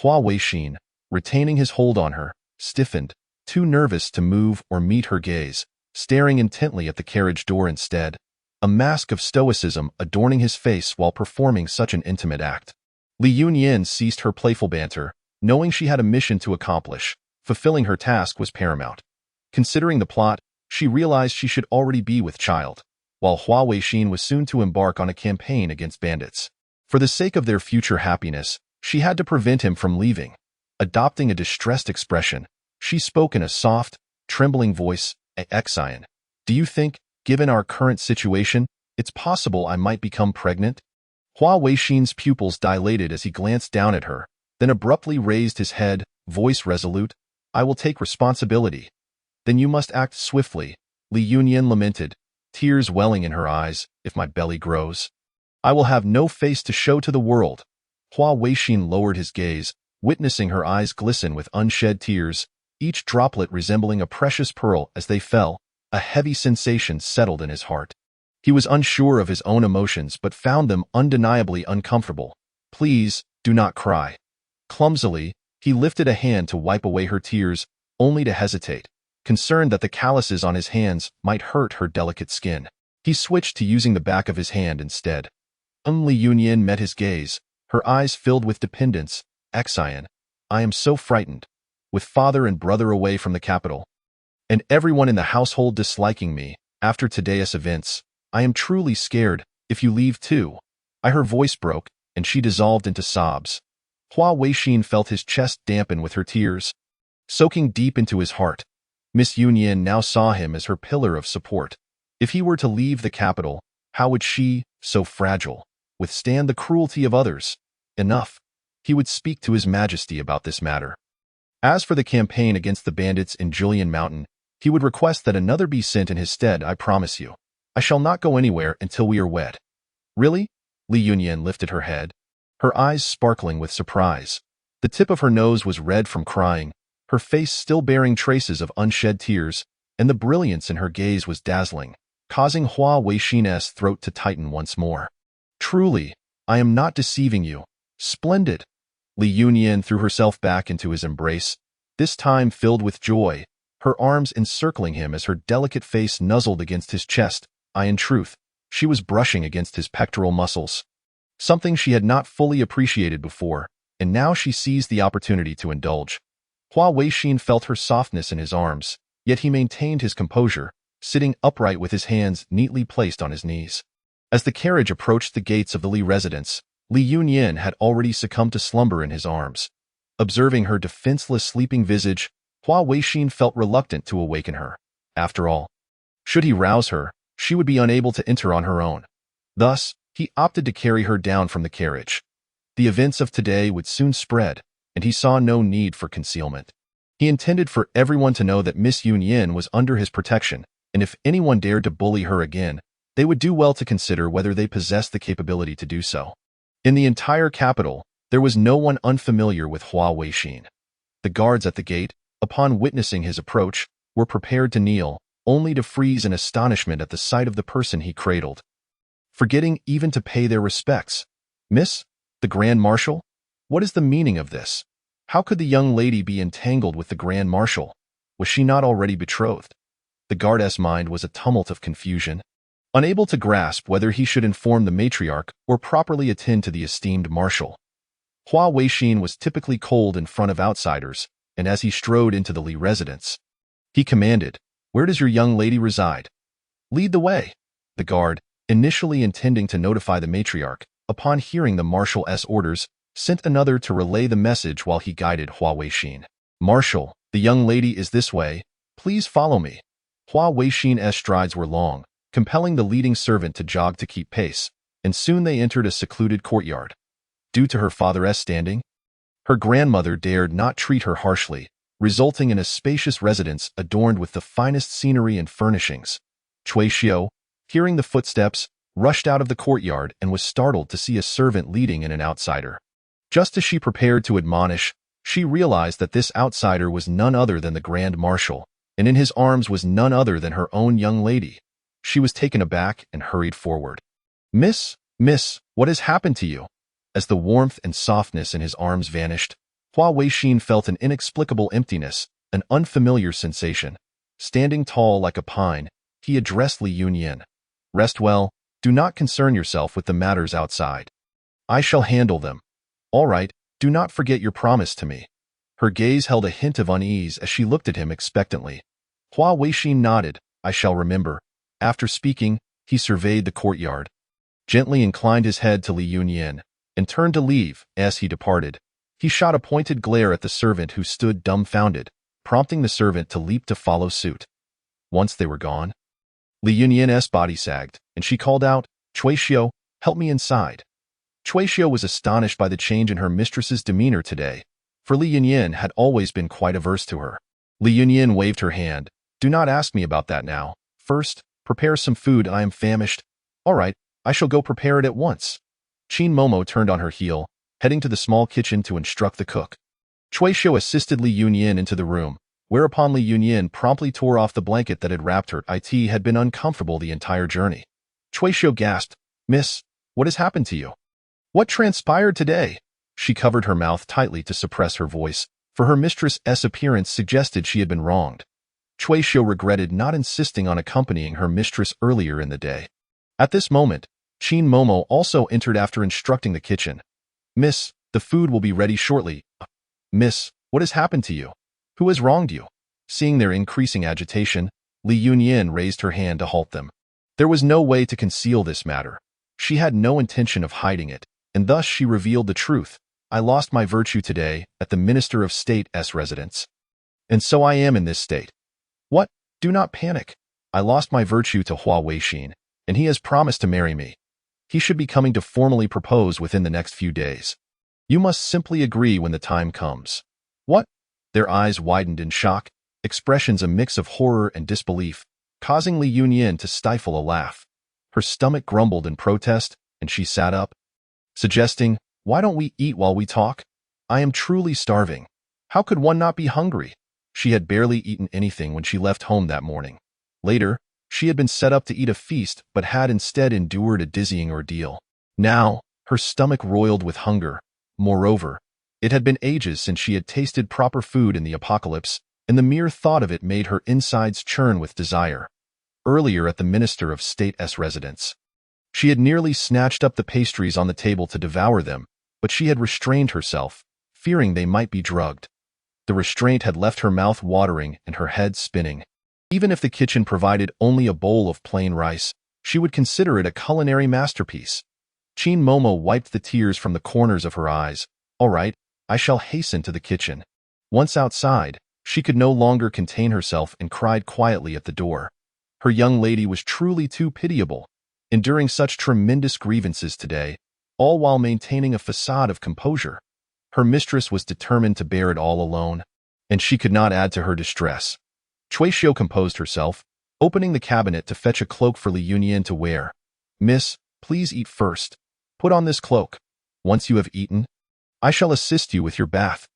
Hua Weixin, retaining his hold on her, stiffened, too nervous to move or meet her gaze, staring intently at the carriage door instead, a mask of stoicism adorning his face while performing such an intimate act. Li Yunyan ceased her playful banter, knowing she had a mission to accomplish. Fulfilling her task was paramount. Considering the plot, she realized she should already be with child, while Hua Weixin was soon to embark on a campaign against bandits. For the sake of their future happiness, she had to prevent him from leaving. Adopting a distressed expression, she spoke in a soft, trembling voice, Xian, do you think, given our current situation, it's possible I might become pregnant? Hua Weixin's pupils dilated as he glanced down at her, then abruptly raised his head, voice resolute, I will take responsibility. Then you must act swiftly, Li Yunyan lamented, tears welling in her eyes, if my belly grows. I will have no face to show to the world. Hua Weixin lowered his gaze, witnessing her eyes glisten with unshed tears, each droplet resembling a precious pearl as they fell. A heavy sensation settled in his heart. He was unsure of his own emotions but found them undeniably uncomfortable. Please, do not cry. Clumsily, he lifted a hand to wipe away her tears, only to hesitate, concerned that the calluses on his hands might hurt her delicate skin. He switched to using the back of his hand instead. Li Yunyan met his gaze, her eyes filled with dependence. Xian, I am so frightened. With father and brother away from the capital, and everyone in the household disliking me, after today's events, I am truly scared. If you leave too. Her voice broke, and she dissolved into sobs. Hua Weixin felt his chest dampen with her tears, soaking deep into his heart. Miss Yunyan now saw him as her pillar of support. If he were to leave the capital, how would she, so fragile, withstand the cruelty of others? Enough. He would speak to His Majesty about this matter. As for the campaign against the bandits in Julian Mountain, he would request that another be sent in his stead. I promise you. I shall not go anywhere until we are wed. Really? Li Yunyan lifted her head, her eyes sparkling with surprise. The tip of her nose was red from crying, her face still bearing traces of unshed tears, and the brilliance in her gaze was dazzling, causing Hua Weixin's throat to tighten once more. Truly, I am not deceiving you. Splendid. Li Yunyan threw herself back into his embrace, this time filled with joy, her arms encircling him as her delicate face nuzzled against his chest. In truth, she was brushing against his pectoral muscles, something she had not fully appreciated before. and now she seized the opportunity to indulge. Hua Weixin felt her softness in his arms, yet he maintained his composure, sitting upright with his hands neatly placed on his knees. As the carriage approached the gates of the Li residence, Li Yunyin had already succumbed to slumber in his arms. Observing her defenseless sleeping visage, Hua Weixin felt reluctant to awaken her. After all, should he rouse her, she would be unable to enter on her own. Thus, he opted to carry her down from the carriage. The events of today would soon spread, and he saw no need for concealment. He intended for everyone to know that Miss Yunyin was under his protection, and if anyone dared to bully her again, they would do well to consider whether they possessed the capability to do so. In the entire capital, there was no one unfamiliar with Hua Weixin. The guards at the gate, upon witnessing his approach, were prepared to kneel, only to freeze in astonishment at the sight of the person he cradled. Forgetting even to pay their respects. "Miss, the Grand Marshal? What is the meaning of this? How could the young lady be entangled with the Grand Marshal? Was she not already betrothed?" The guard's mind was a tumult of confusion. Unable to grasp whether he should inform the matriarch or properly attend to the esteemed marshal. Hua Weixin was typically cold in front of outsiders, and as he strode into the Li residence, he commanded, "Where does your young lady reside? Lead the way." The guard, initially intending to notify the matriarch, upon hearing the marshal's orders, sent another to relay the message while he guided Hua Weixin. "Marshal, the young lady is this way. Please follow me." Hua Weixin's strides were long, compelling the leading servant to jog to keep pace, and soon they entered a secluded courtyard. Due to her father's standing, her grandmother dared not treat her harshly, resulting in a spacious residence adorned with the finest scenery and furnishings. Cui Xiu, hearing the footsteps, rushed out of the courtyard and was startled to see a servant leading in an outsider. Just as she prepared to admonish, she realized that this outsider was none other than the Grand Marshal, and in his arms was none other than her own young lady. She was taken aback and hurried forward. Miss, what has happened to you?" As the warmth and softness in his arms vanished, Hua Weixin felt an inexplicable emptiness, an unfamiliar sensation. Standing tall like a pine, he addressed Li Yunyin. "Rest well, do not concern yourself with the matters outside. I shall handle them. All right, do not forget your promise to me." Her gaze held a hint of unease as she looked at him expectantly. Hua Weixin nodded, "I shall remember." After speaking, he surveyed the courtyard, gently inclined his head to Li Yunyin, and turned to leave. As he departed, he shot a pointed glare at the servant who stood dumbfounded, prompting the servant to leap to follow suit. Once they were gone, Li Yunyin's body sagged, and she called out, "Cui Xiu, help me inside." Cui Xiu was astonished by the change in her mistress's demeanor today, for Li Yunyin had always been quite averse to her. Li Yunyin waved her hand. "Do not ask me about that now. First, prepare some food. I am famished." "All right, I shall go prepare it at once." Qin Momo turned on her heel, heading to the small kitchen to instruct the cook. Cui Xiu assisted Li Yunyin into the room, whereupon Li Yunyin promptly tore off the blanket that had wrapped her. It had been uncomfortable the entire journey. Cui Xiu gasped, "Miss, what has happened to you? What transpired today?" She covered her mouth tightly to suppress her voice, for her mistress's appearance suggested she had been wronged. Cui Xiu regretted not insisting on accompanying her mistress earlier in the day. At this moment, Qin Momo also entered after instructing the kitchen. "Miss, the food will be ready shortly." "Miss, what has happened to you? Who has wronged you?" Seeing their increasing agitation, Li Yunyin raised her hand to halt them. There was no way to conceal this matter. She had no intention of hiding it, and thus she revealed the truth. "I lost my virtue today at the Minister of State's residence. And so I am in this state." "What? Do not panic. I lost my virtue to Hua Weixin, and he has promised to marry me. He should be coming to formally propose within the next few days. You must simply agree when the time comes." "What?" Their eyes widened in shock, expressions a mix of horror and disbelief, causing Li Yunyin to stifle a laugh. Her stomach grumbled in protest, and she sat up, suggesting, "Why don't we eat while we talk? I am truly starving. How could one not be hungry?" She had barely eaten anything when she left home that morning. Later, she had been set up to eat a feast but had instead endured a dizzying ordeal. Now, her stomach roiled with hunger. Moreover, it had been ages since she had tasted proper food in the apocalypse, and the mere thought of it made her insides churn with desire. Earlier at the Minister of State's residence, she had nearly snatched up the pastries on the table to devour them, but she had restrained herself, fearing they might be drugged. The restraint had left her mouth watering and her head spinning. Even if the kitchen provided only a bowl of plain rice, she would consider it a culinary masterpiece. Chin Momo wiped the tears from the corners of her eyes. All right, I shall hasten to the kitchen. Once outside, she could no longer contain herself and cried quietly at the door. Her young lady was truly too pitiable, enduring such tremendous grievances today, all while maintaining a facade of composure. Her mistress was determined to bear it all alone, and she could not add to her distress. Cui Xiu composed herself, opening the cabinet to fetch a cloak for Li Yunyan to wear. Miss, please eat first. Put on this cloak. Once you have eaten, I shall assist you with your bath.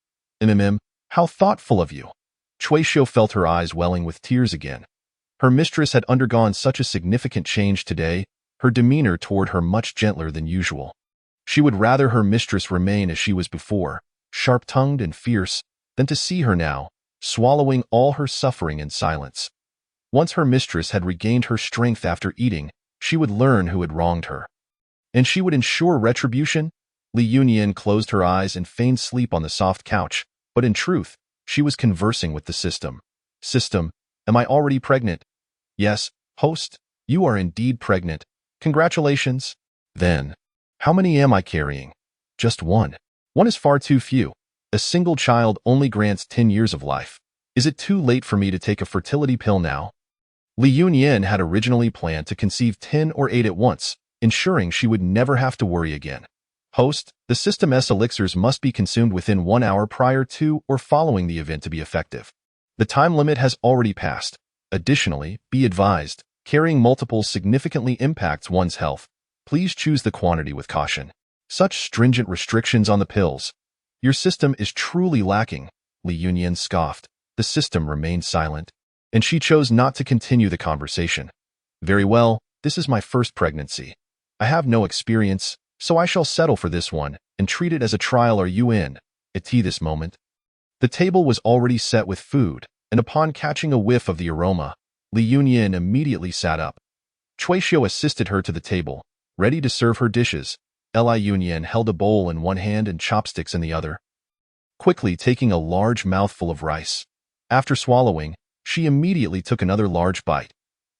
How thoughtful of you. Cui Xiu felt her eyes welling with tears again. Her mistress had undergone such a significant change today, her demeanor toward her much gentler than usual. She would rather her mistress remain as she was before, sharp-tongued and fierce, than to see her now, swallowing all her suffering in silence. Once her mistress had regained her strength after eating, she would learn who had wronged her. And she would ensure retribution? Li Yunyan closed her eyes and feigned sleep on the soft couch, but in truth, she was conversing with the system. System, am I already pregnant? Yes, host, you are indeed pregnant. Congratulations. Then, how many am I carrying? Just one. One is far too few. A single child only grants 10 years of life. Is it too late for me to take a fertility pill now? Li Yunyan had originally planned to conceive 10 or 8 at once, ensuring she would never have to worry again. Host, the system's elixirs must be consumed within 1 hour prior to or following the event to be effective. The time limit has already passed. Additionally, be advised, carrying multiples significantly impacts one's health. Please choose the quantity with caution. Such stringent restrictions on the pills. Your system is truly lacking, Li Yunyan scoffed. The system remained silent, and she chose not to continue the conversation. Very well, this is my first pregnancy. I have no experience, so I shall settle for this one and treat it as a trial. Are you in? At this moment. The table was already set with food, and upon catching a whiff of the aroma, Li Yunyan immediately sat up. Cui Xiu assisted her to the table, ready to serve her dishes. Li Yunyan held a bowl in one hand and chopsticks in the other, quickly taking a large mouthful of rice. After swallowing, she immediately took another large bite.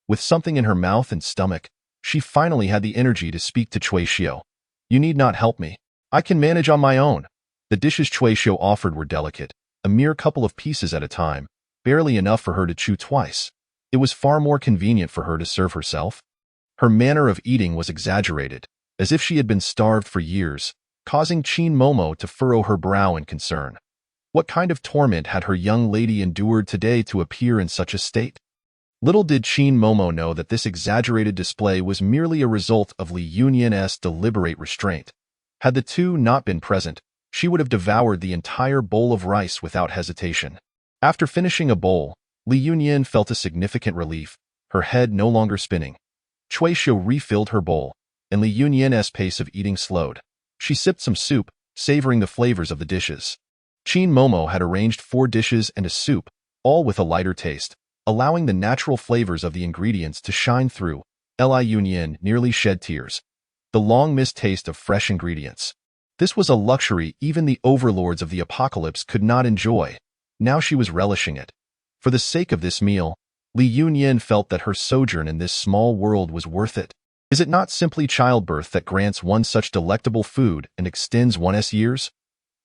With something in her mouth and stomach, she finally had the energy to speak to Cui Xiu. You need not help me. I can manage on my own. The dishes Cui Xiu offered were delicate, a mere couple of pieces at a time, barely enough for her to chew twice. It was far more convenient for her to serve herself. Her manner of eating was exaggerated, as if she had been starved for years, causing Chin Momo to furrow her brow in concern. What kind of torment had her young lady endured today to appear in such a state? Little did Chin Momo know that this exaggerated display was merely a result of Li Yunyan's deliberate restraint. Had the two not been present, she would have devoured the entire bowl of rice without hesitation. After finishing a bowl, Li Yunyan felt a significant relief, her head no longer spinning. Cui Xiu refilled her bowl, and Li Yunyan's pace of eating slowed. She sipped some soup, savoring the flavors of the dishes. Chin Momo had arranged 4 dishes and a soup, all with a lighter taste, allowing the natural flavors of the ingredients to shine through. Li Yunyan nearly shed tears. The long-missed taste of fresh ingredients. This was a luxury even the overlords of the apocalypse could not enjoy. Now she was relishing it. For the sake of this meal, Li Yunyan felt that her sojourn in this small world was worth it. Is it not simply childbirth that grants one such delectable food and extends one's years?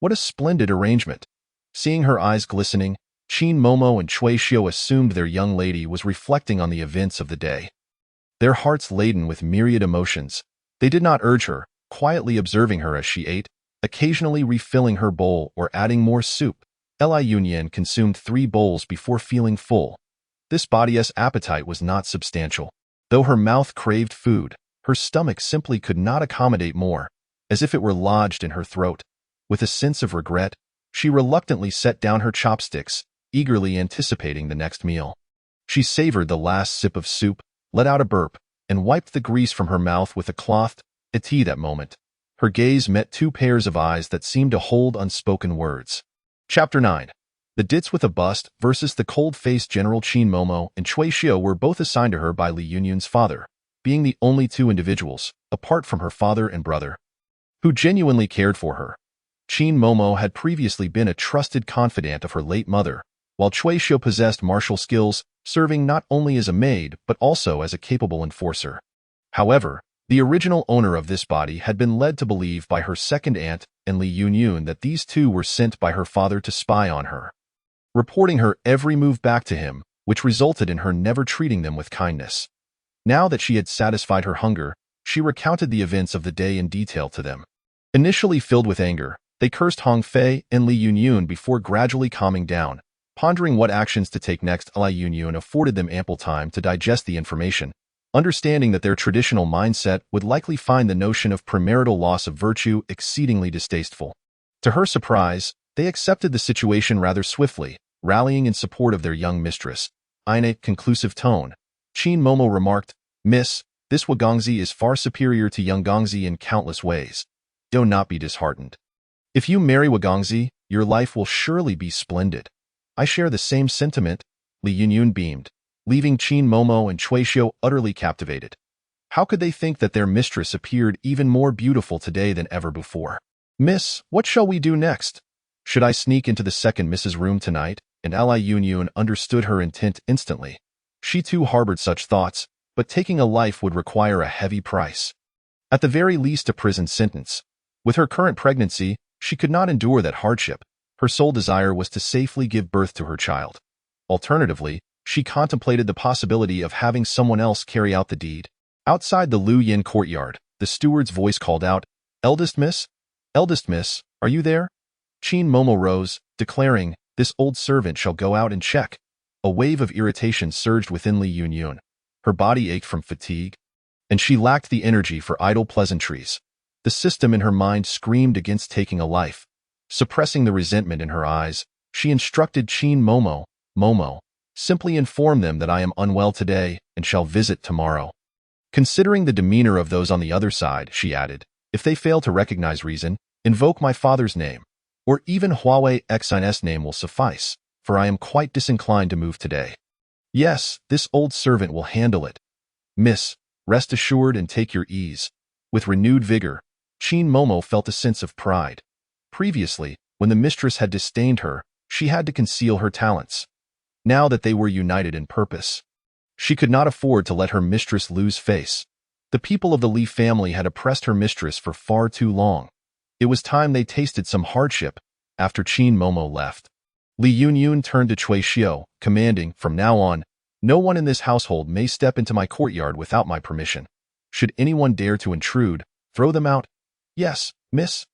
What a splendid arrangement. Seeing her eyes glistening, Chin Momo and Cui Xiu assumed their young lady was reflecting on the events of the day. Their hearts laden with myriad emotions, they did not urge her, quietly observing her as she ate, occasionally refilling her bowl or adding more soup. Li Yunyan consumed 3 bowls before feeling full. This body's appetite was not substantial. Though her mouth craved food, her stomach simply could not accommodate more, as if it were lodged in her throat. With a sense of regret, she reluctantly set down her chopsticks, eagerly anticipating the next meal. She savored the last sip of soup, let out a burp, and wiped the grease from her mouth with a cloth. At that moment, her gaze met 2 pairs of eyes that seemed to hold unspoken words. Chapter 9. The Dits with a Bust versus the cold-faced General Chin Momo and Cui Xiu were both assigned to her by Li Yunyan's father, being the only 2 individuals, apart from her father and brother, who genuinely cared for her. Qin Momo had previously been a trusted confidant of her late mother, while Cui Xiu possessed martial skills, serving not only as a maid but also as a capable enforcer. However, the original owner of this body had been led to believe by her second aunt and Li Yunyun that these two were sent by her father to spy on her, reporting her every move back to him, which resulted in her never treating them with kindness. Now that she had satisfied her hunger, she recounted the events of the day in detail to them. Initially filled with anger, they cursed Hong Fei and Li Yunyun before gradually calming down, pondering what actions to take next. Li Yunyun afforded them ample time to digest the information, understanding that their traditional mindset would likely find the notion of premarital loss of virtue exceedingly distasteful. To her surprise, they accepted the situation rather swiftly, rallying in support of their young mistress. In a conclusive tone, Qin Momo remarked, "Miss, this Wagongzi is far superior to young Gongzi in countless ways. Do not be disheartened. If you marry Wagongzi, your life will surely be splendid." "I share the same sentiment," Li Yunyun beamed, leaving Qin Momo and Cui Xiu utterly captivated. How could they think that their mistress appeared even more beautiful today than ever before? "Miss, what shall we do next? Should I sneak into the second Miss's room tonight?" And Li Yunyun understood her intent instantly. She too harbored such thoughts, but taking a life would require a heavy price. At the very least, a prison sentence. With her current pregnancy, she could not endure that hardship. Her sole desire was to safely give birth to her child. Alternatively, she contemplated the possibility of having someone else carry out the deed. Outside the Lu Yin courtyard, the steward's voice called out, "Eldest miss? Eldest miss, are you there?" Qin Momo rose, declaring, "This old servant shall go out and check." A wave of irritation surged within Li Yunyun. Her body ached from fatigue, and she lacked the energy for idle pleasantries. The system in her mind screamed against taking a life. Suppressing the resentment in her eyes, she instructed Qin Momo, "Momo, simply inform them that I am unwell today and shall visit tomorrow." Considering the demeanor of those on the other side, she added, "If they fail to recognize reason, invoke my father's name, or even Huawei Xin's name will suffice, for I am quite disinclined to move today." "Yes, this old servant will handle it. Miss, rest assured and take your ease." With renewed vigor, Qin Momo felt a sense of pride. Previously, when the mistress had disdained her, she had to conceal her talents. Now that they were united in purpose, she could not afford to let her mistress lose face. The people of the Li family had oppressed her mistress for far too long. It was time they tasted some hardship. After Qin Momo left, Li Yunyun turned to Cui Xiu, commanding, "From now on, no one in this household may step into my courtyard without my permission. Should anyone dare to intrude, throw them out." "Yes, miss."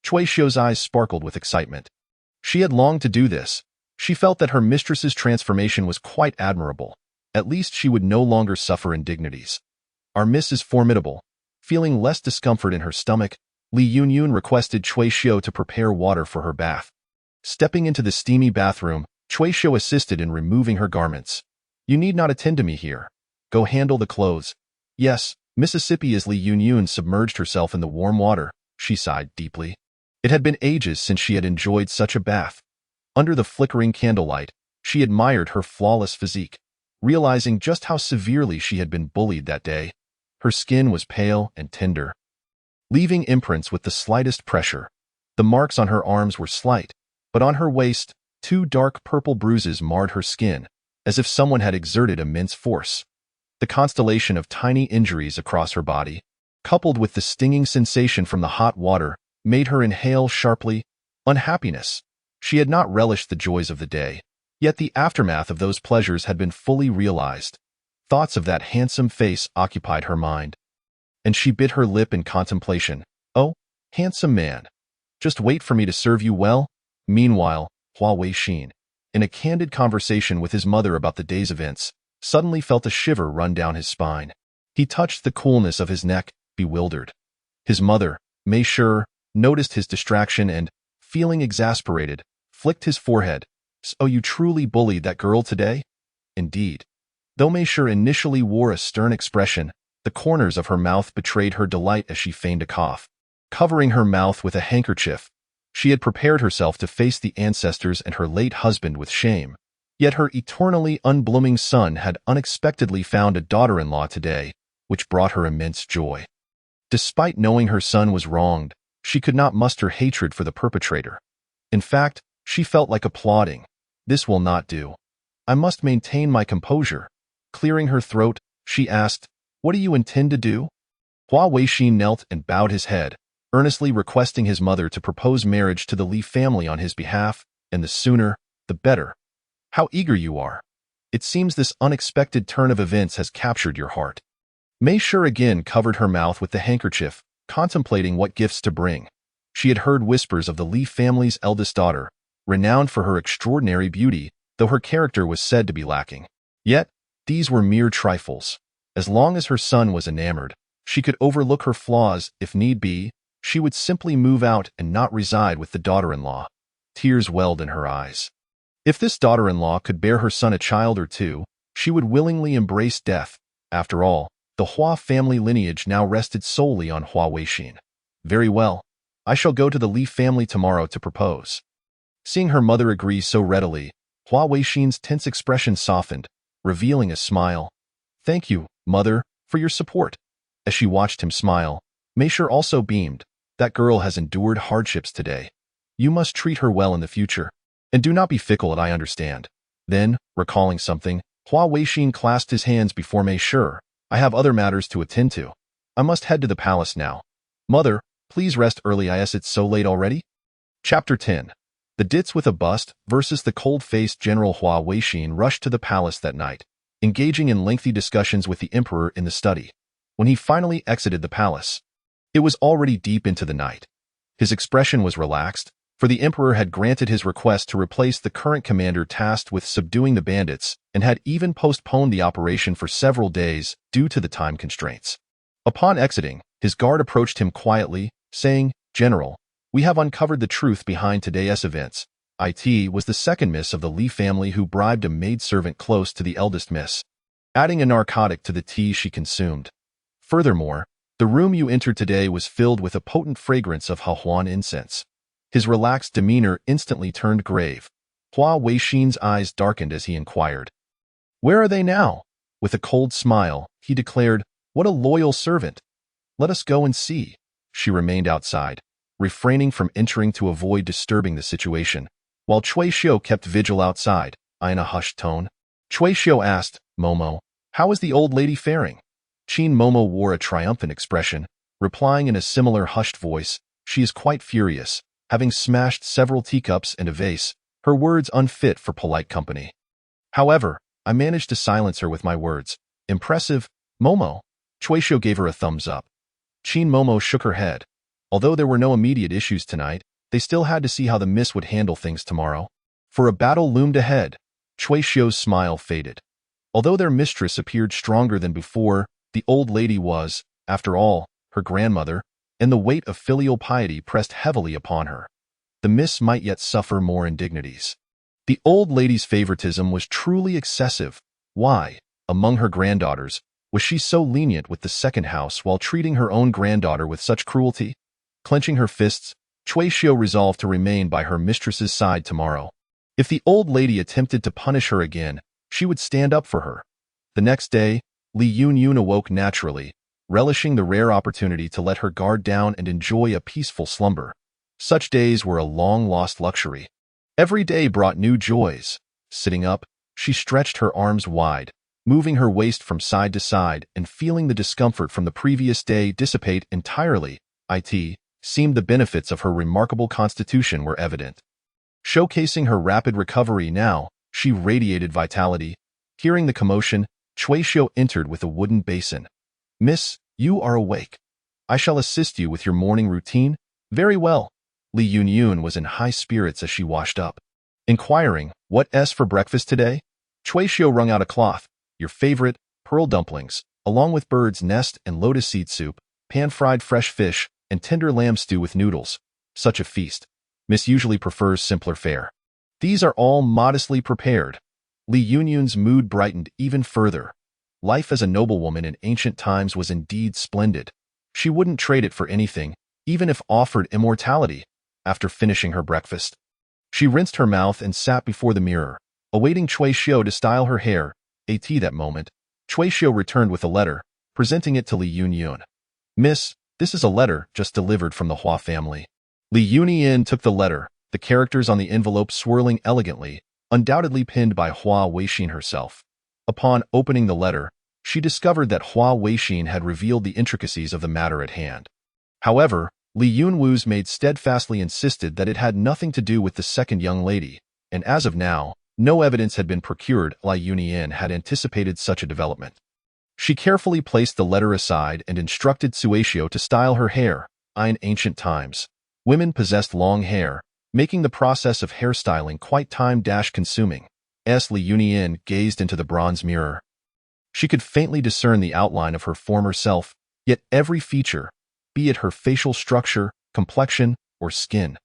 Cui Xiu's eyes sparkled with excitement. She had longed to do this. She felt that her mistress's transformation was quite admirable. At least she would no longer suffer indignities. "Our miss is formidable." Feeling less discomfort in her stomach, Li Yunyun requested Cui Xiu to prepare water for her bath. Stepping into the steamy bathroom, Cui Xiu assisted in removing her garments. "You need not attend to me here. Go handle the clothes." "Yes, Mississippi." As Li Yunyun submerged herself in the warm water, she sighed deeply. It had been ages since she had enjoyed such a bath. Under the flickering candlelight, she admired her flawless physique, realizing just how severely she had been bullied that day. Her skin was pale and tender, leaving imprints with the slightest pressure. The marks on her arms were slight, but on her waist, two dark purple bruises marred her skin, as if someone had exerted immense force. The constellation of tiny injuries across her body, coupled with the stinging sensation from the hot water, made her inhale sharply. Unhappiness. She had not relished the joys of the day, yet the aftermath of those pleasures had been fully realized. Thoughts of that handsome face occupied her mind, and she bit her lip in contemplation. "Oh, handsome man, just wait for me to serve you well." Meanwhile, Hua Weixin, in a candid conversation with his mother about the day's events, suddenly felt a shiver run down his spine. He touched the coolness of his neck, bewildered. His mother, Mei Shi, noticed his distraction and, feeling exasperated, flicked his forehead. "So you truly bullied that girl today?" Indeed. Though Mei Shi initially wore a stern expression, the corners of her mouth betrayed her delight as she feigned a cough. Covering her mouth with a handkerchief, she had prepared herself to face the ancestors and her late husband with shame. Yet her eternally unblooming son had unexpectedly found a daughter-in-law today, which brought her immense joy. Despite knowing her son was wronged, She could not muster hatred for the perpetrator. In fact, she felt like applauding. This will not do. I must maintain my composure. Clearing her throat, she asked, "What do you intend to do?" Hua Weixin knelt and bowed his head, earnestly requesting his mother to propose marriage to the Li family on his behalf, and the sooner, the better. How eager you are. It seems this unexpected turn of events has captured your heart. Mei Shi again covered her mouth with the handkerchief, contemplating what gifts to bring. She had heard whispers of the Li family's eldest daughter, renowned for her extraordinary beauty, though her character was said to be lacking. Yet, these were mere trifles. As long as her son was enamored, she could overlook her flaws if need be. She would simply move out and not reside with the daughter-in-law. Tears welled in her eyes. If this daughter-in-law could bear her son a child or two, she would willingly embrace death. After all, the Hua family lineage now rested solely on Hua Weixin. Very well. I shall go to the Li family tomorrow to propose. Seeing her mother agree so readily, Hua Weixin's tense expression softened, revealing a smile. Thank you, mother, for your support. As she watched him smile, Mei Shi also beamed. That girl has endured hardships today. You must treat her well in the future. And do not be fickle, I understand. Then, recalling something, Hua Weixin clasped his hands before Mei Shi. I have other matters to attend to. I must head to the palace now. Mother, please rest early. It's so late already? Chapter 10. The ditz with a bust versus the cold-faced General Hua Weixin rushed to the palace that night, engaging in lengthy discussions with the emperor in the study. When he finally exited the palace, it was already deep into the night. His expression was relaxed, for the emperor had granted his request to replace the current commander tasked with subduing the bandits and had even postponed the operation for several days due to the time constraints. Upon exiting, his guard approached him quietly, saying, "General, we have uncovered the truth behind today's events. It was the second miss of the Li family who bribed a maidservant close to the eldest miss, adding a narcotic to the tea she consumed. Furthermore, the room you entered today was filled with a potent fragrance of Hahuan incense." His relaxed demeanor instantly turned grave. Hua Weixin's eyes darkened as he inquired, "Where are they now?" With a cold smile, he declared, "What a loyal servant. Let us go and see." She remained outside, refraining from entering to avoid disturbing the situation, while Cui Xiu kept vigil outside, in a hushed tone. Cui Xiu asked, "Momo, how is the old lady faring?" Qin Momo wore a triumphant expression, replying in a similar hushed voice, "She is quite furious, having smashed several teacups and a vase, her words unfit for polite company. However, I managed to silence her with my words. Impressive, Momo." Cui Xiu gave her a thumbs up. Qin Momo shook her head. Although there were no immediate issues tonight, they still had to see how the miss would handle things tomorrow. For a battle loomed ahead. Cui Xiu's smile faded. Although their mistress appeared stronger than before, the old lady was, after all, her grandmother, and the weight of filial piety pressed heavily upon her. The miss might yet suffer more indignities. The old lady's favoritism was truly excessive. Why, among her granddaughters, was she so lenient with the second house while treating her own granddaughter with such cruelty? Clenching her fists, Cui Xiu resolved to remain by her mistress's side tomorrow. If the old lady attempted to punish her again, she would stand up for her. The next day, Li Yunyun awoke naturally, relishing the rare opportunity to let her guard down and enjoy a peaceful slumber. Such days were a long-lost luxury. Every day brought new joys. Sitting up, she stretched her arms wide, moving her waist from side to side and feeling the discomfort from the previous day dissipate entirely. It seemed the benefits of her remarkable constitution were evident. Showcasing her rapid recovery now, she radiated vitality. Hearing the commotion, Cui Xiu entered with a wooden basin. "Miss, you are awake. I shall assist you with your morning routine." "Very well." Li Yunyun was in high spirits as she washed up. Inquiring, "What's for breakfast today?" Cui Xiu wrung out a cloth. "Your favorite, pearl dumplings, along with bird's nest and lotus seed soup, pan-fried fresh fish, and tender lamb stew with noodles. Such a feast. Miss usually prefers simpler fare." "These are all modestly prepared." Li Yunyun's mood brightened even further. Life as a noblewoman in ancient times was indeed splendid. She wouldn't trade it for anything, even if offered immortality. After finishing her breakfast, she rinsed her mouth and sat before the mirror, awaiting Cui Xiu to style her hair. That moment, Cui Xiu returned with a letter, presenting it to Li Yunyun. "Miss, This is a letter just delivered from the Hua family. Li Yunyin took the letter, the characters on the envelope swirling elegantly, undoubtedly pinned by Hua Weixin herself. Upon opening the letter, she discovered that Hua Weixin had revealed the intricacies of the matter at hand. However, Li Yunwu's maid steadfastly insisted that it had nothing to do with the second young lady, and as of now, no evidence had been procured. Li Yunyin had anticipated such a development. She carefully placed the letter aside and instructed Suatio to style her hair. In ancient times, women possessed long hair, making the process of hairstyling quite time-consuming. As Li Yunyin gazed into the bronze mirror, she could faintly discern the outline of her former self, yet every feature, be it her facial structure, complexion, or skin,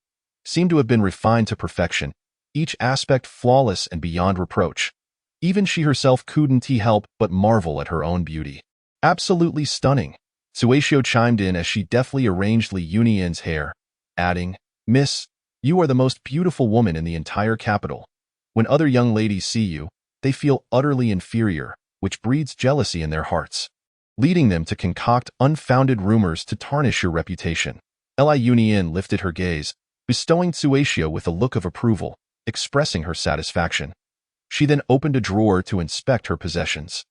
seemed to have been refined to perfection, each aspect flawless and beyond reproach. Even she herself couldn't help but marvel at her own beauty. Absolutely stunning. Suatio chimed in as she deftly arranged Li Yunyin's hair, adding, "Miss, you are the most beautiful woman in the entire capital. When other young ladies see you, they feel utterly inferior, which breeds jealousy in their hearts, leading them to concoct unfounded rumors to tarnish your reputation." Li Yunyin lifted her gaze, bestowing Suatio with a look of approval, expressing her satisfaction. She then opened a drawer to inspect her possessions.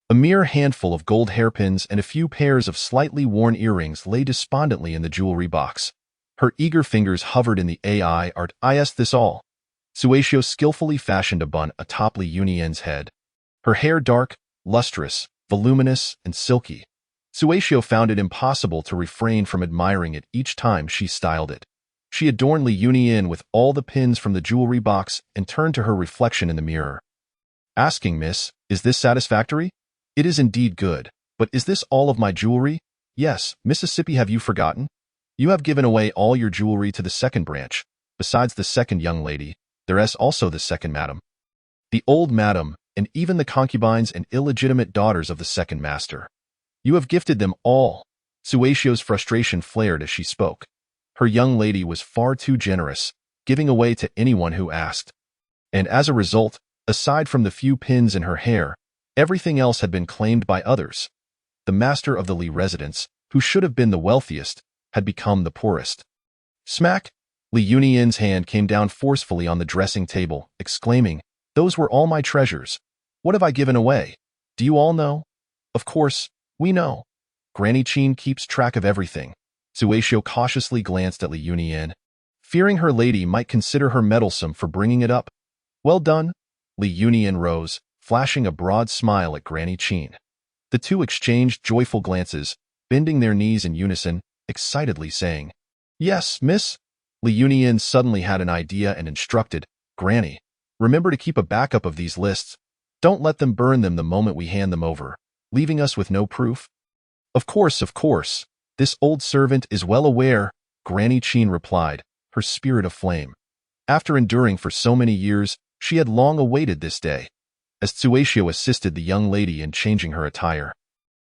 A mere handful of gold hairpins and a few pairs of slightly worn earrings lay despondently in the jewelry box. Her eager fingers hovered in the AI art. Is this all? Suatio skillfully fashioned a bun atop Li Yunyin's head. Her hair dark, lustrous, voluminous, and silky. Suatio found it impossible to refrain from admiring it each time she styled it. She adorned Li Yunyin with all the pins from the jewelry box and turned to her reflection in the mirror. Asking, "Miss, is this satisfactory?" "It is indeed good, but is this all of my jewelry?" "Yes, Mississippi, have you forgotten? You have given away all your jewelry to the second branch. Besides the second young lady, there is also the second madam. The old madam, and even the concubines and illegitimate daughters of the second master. You have gifted them all." Suatio's frustration flared as she spoke. Her young lady was far too generous, giving away to anyone who asked. And as a result, aside from the few pins in her hair, everything else had been claimed by others. The master of the Li residence, who should have been the wealthiest, had become the poorest. Smack! Li Yunyin's hand came down forcefully on the dressing table, exclaiming, "Those were all my treasures. What have I given away? Do you all know?" "Of course, we know. Granny Qin keeps track of everything." Suatio cautiously glanced at Li Yunyin, fearing her lady might consider her meddlesome for bringing it up. "Well done." Li Yunyin rose, flashing a broad smile at Granny Qin. The two exchanged joyful glances, bending their knees in unison, excitedly saying, "Yes, miss." Li Yunyin suddenly had an idea and instructed, "Granny, remember to keep a backup of these lists. Don't let them burn them the moment we hand them over, leaving us with no proof." Of course. This old servant is well aware," Granny Qin replied, her spirit aflame. After enduring for so many years, she had long awaited this day. As Suatio assisted the young lady in changing her attire,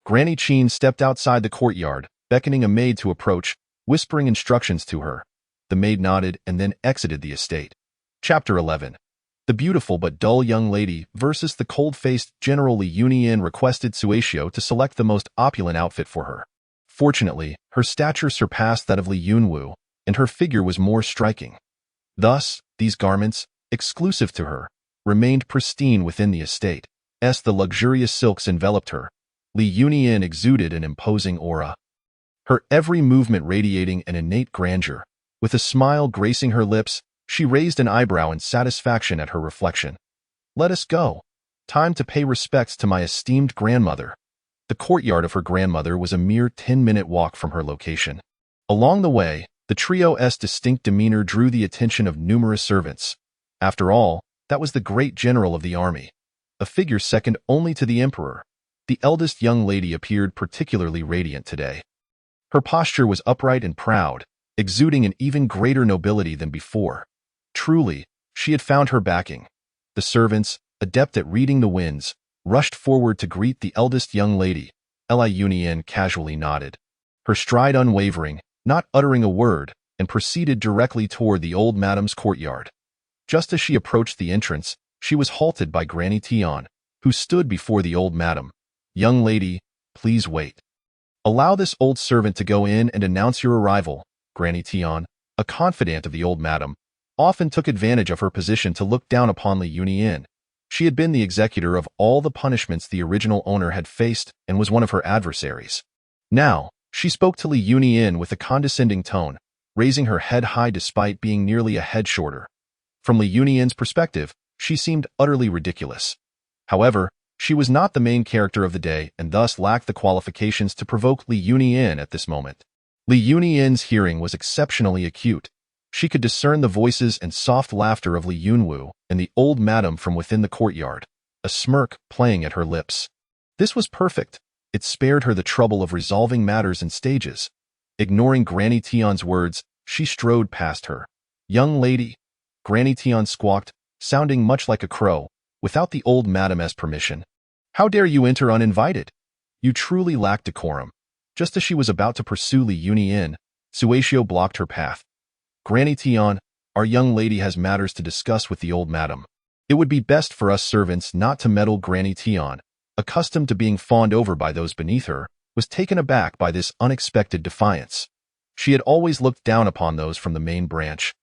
Granny Qin stepped outside the courtyard, beckoning a maid to approach, whispering instructions to her. The maid nodded and then exited the estate. Chapter 11. The beautiful but dull young lady versus the cold-faced General Li Yunyin requested Suatio to select the most opulent outfit for her. Fortunately, her stature surpassed that of Li Yunwu, and her figure was more striking. Thus, these garments, exclusive to her, remained pristine within the estate. As the luxurious silks enveloped her, Li Yunyin exuded an imposing aura. Her every movement radiating an innate grandeur. With a smile gracing her lips, she raised an eyebrow in satisfaction at her reflection. "Let us go. Time to pay respects to my esteemed grandmother." The courtyard of her grandmother was a mere 10-minute walk from her location. Along the way, the trio's distinct demeanor drew the attention of numerous servants. After all, that was the great general of the army, a figure second only to the emperor. The eldest young lady appeared particularly radiant today. Her posture was upright and proud, exuding an even greater nobility than before. Truly, she had found her backing. The servants, adept at reading the winds, rushed forward to greet the eldest young lady. Li Yunyin casually nodded, her stride unwavering, not uttering a word, and proceeded directly toward the old madam's courtyard. Just as she approached the entrance, she was halted by Granny Tian, who stood before the old madam. "Young lady, please wait." Allow this old servant to go in and announce your arrival. Granny Tian, a confidant of the old madam, often took advantage of her position to look down upon Li Yunyin. She had been the executor of all the punishments the original owner had faced and was one of her adversaries. Now, she spoke to Li Yunyin with a condescending tone, raising her head high despite being nearly a head shorter. From Li Yunyin's perspective, she seemed utterly ridiculous. However, she was not the main character of the day and thus lacked the qualifications to provoke Li Yunyin at this moment. Li Yunyin's hearing was exceptionally acute. She could discern the voices and soft laughter of Li Yunwu and the old madam from within the courtyard, a smirk playing at her lips. This was perfect. It spared her the trouble of resolving matters in stages. Ignoring Granny Tian's words, she strode past her. "Young lady," Granny Tian squawked, sounding much like a crow, without the old madam's permission. "How dare you enter uninvited? You truly lack decorum." Just as she was about to pursue Li Yunyin, Suatio blocked her path. "Granny Tian, our young lady has matters to discuss with the old madam. It would be best for us servants not to meddle." Granny Tian, accustomed to being fawned over by those beneath her, was taken aback by this unexpected defiance. She had always looked down upon those from the main branch,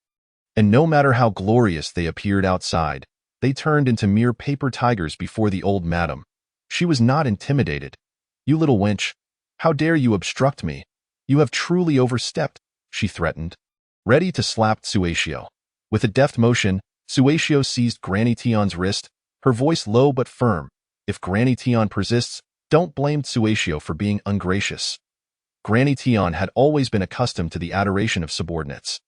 and no matter how glorious they appeared outside, they turned into mere paper tigers before the old madam. She was not intimidated. "You little wench, how dare you obstruct me? You have truly overstepped," she threatened, ready to slap Suatio. With a deft motion, Suatio seized Granny Tian's wrist, her voice low but firm. "If Granny Tian persists, don't blame Suatio for being ungracious." Granny Tian had always been accustomed to the adoration of subordinates.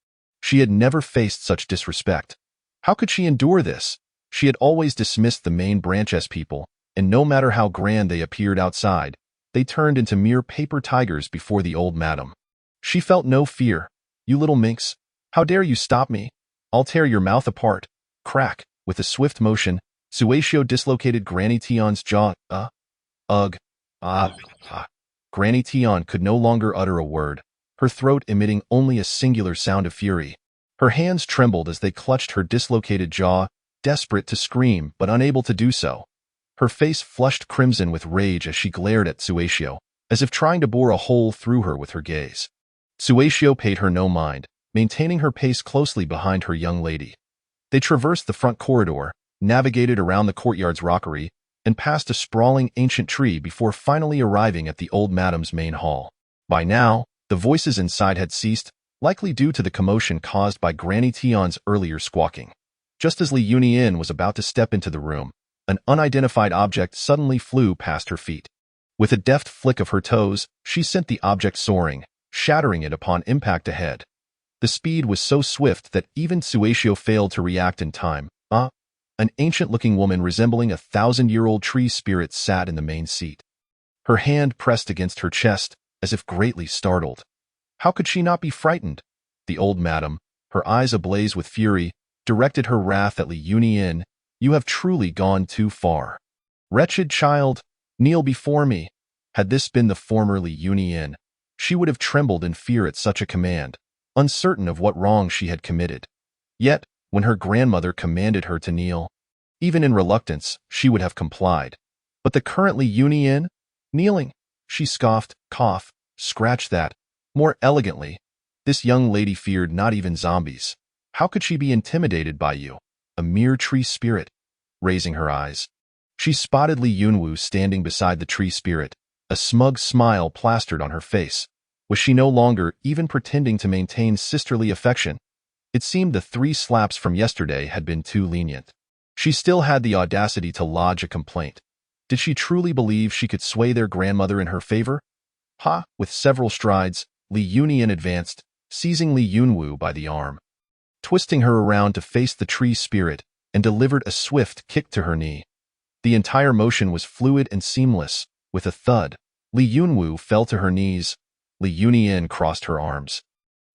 She had never faced such disrespect. How could she endure this? She had always dismissed the main branch's people, and no matter how grand they appeared outside, they turned into mere paper tigers before the old madam. She felt no fear. "You little minx, how dare you stop me? I'll tear your mouth apart." Crack! With a swift motion, Suatio dislocated Granny Tian's jaw. Ugh. Granny Tian could no longer utter a word, her throat emitting only a singular sound of fury. Her hands trembled as they clutched her dislocated jaw, desperate to scream but unable to do so. Her face flushed crimson with rage as she glared at Suatio, as if trying to bore a hole through her with her gaze. Suatio paid her no mind, maintaining her pace closely behind her young lady. They traversed the front corridor, navigated around the courtyard's rockery, and passed a sprawling ancient tree before finally arriving at the old madam's main hall. By now, the voices inside had ceased, likely due to the commotion caused by Granny Tian's earlier squawking. Just as Li Yunyin was about to step into the room, an unidentified object suddenly flew past her feet. With a deft flick of her toes, she sent the object soaring, shattering it upon impact ahead. The speed was so swift that even Suatio failed to react in time. An ancient-looking woman resembling a 1,000-year-old tree spirit sat in the main seat. Her hand pressed against her chest, as if greatly startled. How could she not be frightened? The old madam, her eyes ablaze with fury, directed her wrath at Li Yunyin. "You have truly gone too far. Wretched child, kneel before me." Had this been the former Li Yunyin, she would have trembled in fear at such a command, uncertain of what wrong she had committed. Yet, when her grandmother commanded her to kneel, even in reluctance, she would have complied. But the current Li Yunyin? Kneeling? She scoffed, coughed, scratched that. More elegantly, this young lady feared not even zombies. How could she be intimidated by you, a mere tree spirit? Raising her eyes, she spotted Li Yunwu standing beside the tree spirit, a smug smile plastered on her face. Was she no longer even pretending to maintain sisterly affection? It seemed the 3 slaps from yesterday had been too lenient. She still had the audacity to lodge a complaint. Did she truly believe she could sway their grandmother in her favor? With several strides, Li Yunyin advanced, seizing Li Yunwu by the arm, twisting her around to face the tree spirit, and delivered a swift kick to her knee. The entire motion was fluid and seamless. With a thud, Li Yunwu fell to her knees. Li Yunyin crossed her arms.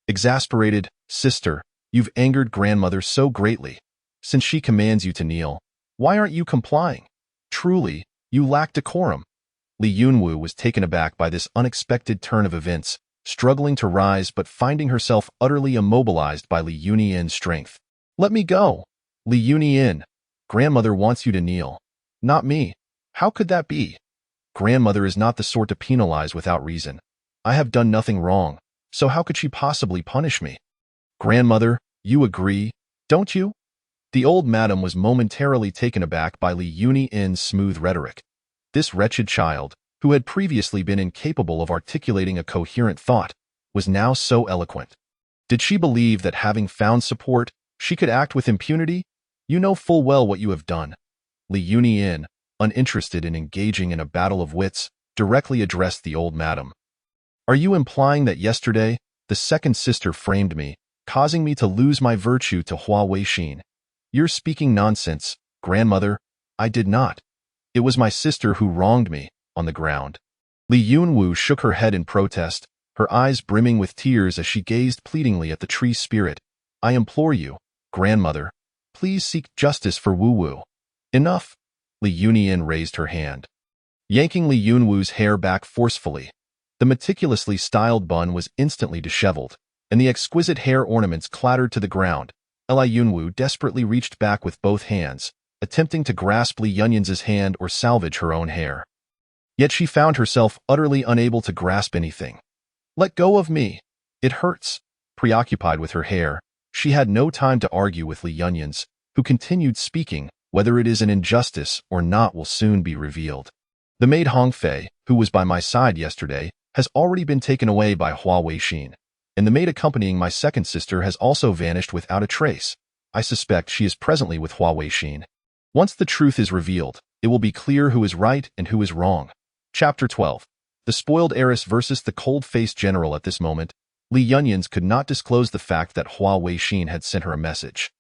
Exasperated, "Sister, you've angered grandmother so greatly. Since she commands you to kneel, why aren't you complying? Truly, you lack decorum." Li Yunwu was taken aback by this unexpected turn of events, struggling to rise but finding herself utterly immobilized by Li Yunyin's strength. "Let me go. Li Yunyin, grandmother wants you to kneel. Not me. How could that be? Grandmother is not the sort to penalize without reason." I have done nothing wrong, so how could she possibly punish me? Grandmother, you agree, don't you? The old madam was momentarily taken aback by Li Yunyi's smooth rhetoric. This wretched child, who had previously been incapable of articulating a coherent thought, was now so eloquent. Did she believe that having found support, she could act with impunity? You know full well what you have done. Li Yunyin, uninterested in engaging in a battle of wits, directly addressed the old madam. Are you implying that yesterday, the second sister framed me, causing me to lose my virtue to Hua Weixin? You're speaking nonsense, grandmother. I did not. It was my sister who wronged me, on the ground. Li Yunwu shook her head in protest, her eyes brimming with tears as she gazed pleadingly at the tree spirit. I implore you, grandmother, please seek justice for Wu Wu. Enough. Li Yunyin raised her hand, yanking Li Yunwu's hair back forcefully. The meticulously styled bun was instantly disheveled, and the exquisite hair ornaments clattered to the ground. Li Yunwu desperately reached back with both hands, attempting to grasp Li Yunyin's hand or salvage her own hair. Yet she found herself utterly unable to grasp anything. Let go of me. It hurts. Preoccupied with her hair, she had no time to argue with Li Yunyin's, who continued speaking. Whether it is an injustice or not will soon be revealed. The maid Hongfei, who was by my side yesterday, has already been taken away by Hua Weixin, and the maid accompanying my second sister has also vanished without a trace. I suspect she is presently with Hua Weixin. Once the truth is revealed, it will be clear who is right and who is wrong. Chapter 12. The spoiled heiress versus the cold-faced general. At this moment, Li Yunyin's could not disclose the fact that Hua Weixin had sent her a message.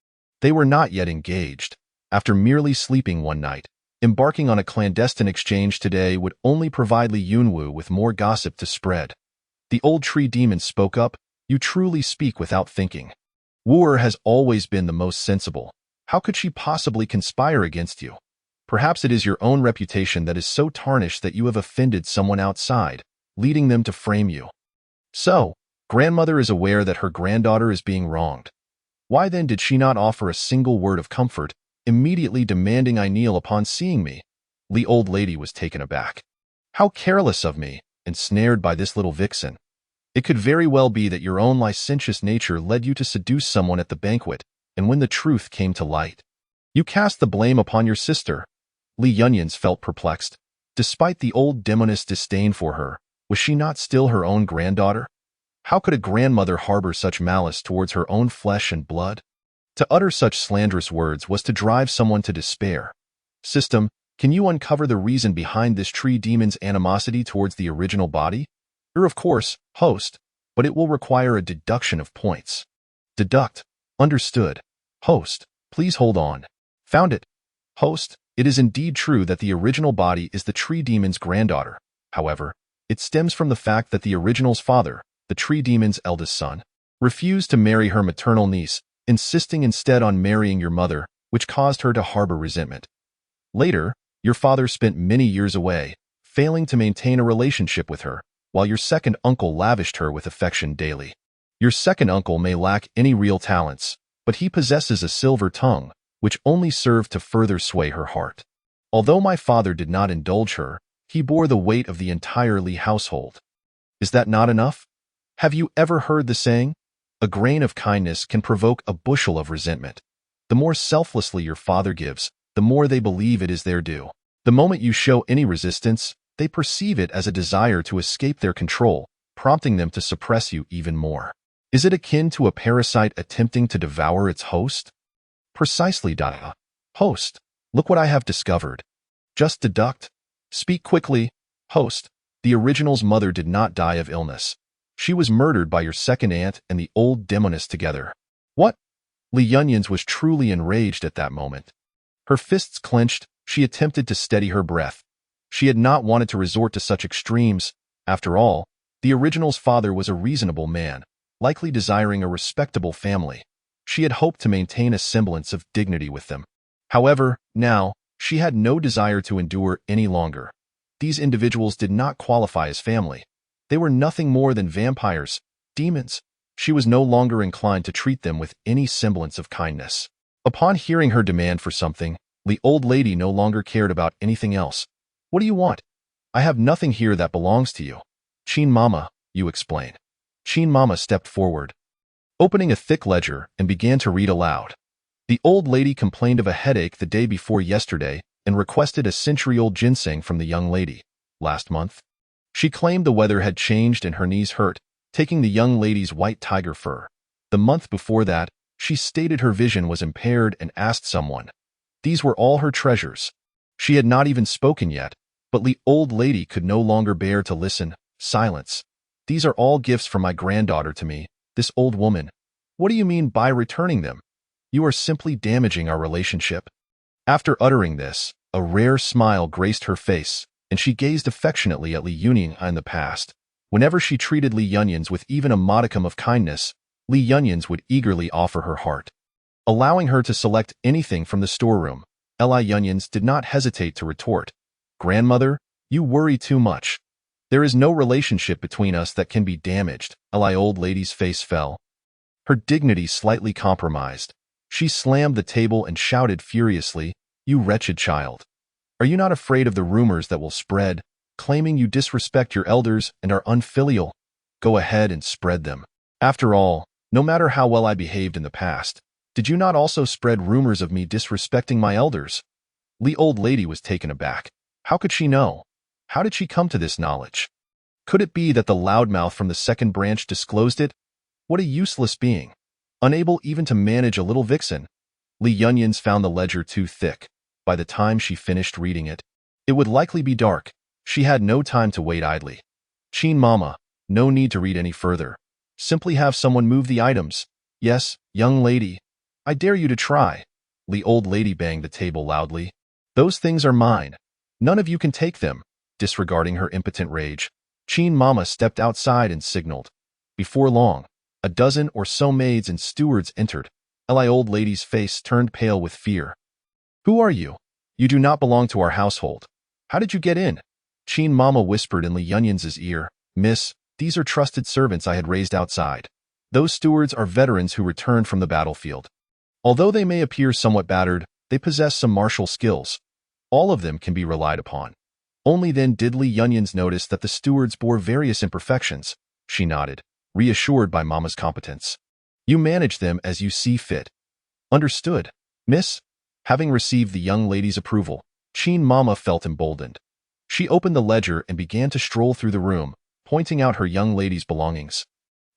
They were not yet engaged. After merely sleeping one night, embarking on a clandestine exchange today would only provide Li Yunwu with more gossip to spread. The old tree demon spoke up. You truly speak without thinking. Wu has always been the most sensible. How could she possibly conspire against you? Perhaps it is your own reputation that is so tarnished that you have offended someone outside, leading them to frame you. So, grandmother is aware that her granddaughter is being wronged. Why then did she not offer a single word of comfort, immediately demanding I kneel upon seeing me? The old lady was taken aback. How careless of me, ensnared by this little vixen. It could very well be that your own licentious nature led you to seduce someone at the banquet, and when the truth came to light, you cast the blame upon your sister. Li Yunyins felt perplexed. Despite the old demoness' disdain for her, was she not still her own granddaughter? How could a grandmother harbor such malice towards her own flesh and blood? To utter such slanderous words was to drive someone to despair. System, can you uncover the reason behind this tree demon's animosity towards the original body? Of course, host, but it will require a deduction of points. Deduct. Understood. Host, please hold on. Found it. Host, it is indeed true that the original body is the tree demon's granddaughter. However, it stems from the fact that the original's father, the tree demon's eldest son, refused to marry her maternal niece, insisting instead on marrying your mother, which caused her to harbor resentment. Later, your father spent many years away, failing to maintain a relationship with her, while your second uncle lavished her with affection daily. Your second uncle may lack any real talents, but he possesses a silver tongue, which only served to further sway her heart. Although my father did not indulge her, he bore the weight of the entire Li household. Is that not enough? Have you ever heard the saying, a grain of kindness can provoke a bushel of resentment? The more selflessly your father gives, the more they believe it is their due. The moment you show any resistance, they perceive it as a desire to escape their control, prompting them to suppress you even more. Is it akin to a parasite attempting to devour its host? Precisely, Dada. Host, look what I have discovered. Just deduct. Speak quickly. Host, the original's mother did not die of illness. She was murdered by your second aunt and the old demoness together. What? Li Yunyins was truly enraged at that moment. Her fists clenched, she attempted to steady her breath. She had not wanted to resort to such extremes. After all, the original's father was a reasonable man, likely desiring a respectable family. She had hoped to maintain a semblance of dignity with them. However, now, she had no desire to endure any longer. These individuals did not qualify as family. They were nothing more than vampires, demons. She was no longer inclined to treat them with any semblance of kindness. Upon hearing her demand for something, the old lady no longer cared about anything else. What do you want? I have nothing here that belongs to you. Chin Mama, you explain. Qin Mama stepped forward, opening a thick ledger and began to read aloud. The old lady complained of a headache the day before yesterday and requested a century-old ginseng from the young lady. Last month, she claimed the weather had changed and her knees hurt, taking the young lady's white tiger fur. The month before that, she stated her vision was impaired and asked someone. These were all her treasures. She had not even spoken yet, but the old lady could no longer bear to listen. Silence. These are all gifts from my granddaughter to me, this old woman. What do you mean by returning them? You are simply damaging our relationship. After uttering this, a rare smile graced her face, and she gazed affectionately at Li Yunying in the past. Whenever she treated Li Yunying with even a modicum of kindness, Li Yunying would eagerly offer her heart. Allowing her to select anything from the storeroom, Li Yunying did not hesitate to retort. Grandmother, you worry too much. There is no relationship between us that can be damaged. Li old lady's face fell, her dignity slightly compromised. She slammed the table and shouted furiously, "You wretched child! Are you not afraid of the rumors that will spread, claiming you disrespect your elders and are unfilial? Go ahead and spread them. After all, no matter how well I behaved in the past, did you not also spread rumors of me disrespecting my elders?" The old lady was taken aback. How could she know? How did she come to this knowledge? Could it be that the loudmouth from the second branch disclosed it? What a useless being. Unable even to manage a little vixen. Li Yunying found the ledger too thick. By the time she finished reading it, it would likely be dark. She had no time to wait idly. Qin Mama, no need to read any further. Simply have someone move the items. Yes, young lady. I dare you to try. The old lady banged the table loudly. Those things are mine. None of you can take them. Disregarding her impotent rage, Qin Mama stepped outside and signaled. Before long, a dozen or so maids and stewards entered. Li old lady's face turned pale with fear. Who are you? You do not belong to our household. How did you get in? Qin Mama whispered in Li Yunying's ear. Miss, these are trusted servants I had raised outside. Those stewards are veterans who returned from the battlefield. Although they may appear somewhat battered, they possess some martial skills. All of them can be relied upon. Only then did Li Yunying notice that the stewards bore various imperfections. She nodded, reassured by Mama's competence. You manage them as you see fit. Understood, miss? Having received the young lady's approval, Qin Mama felt emboldened. She opened the ledger and began to stroll through the room, pointing out her young lady's belongings.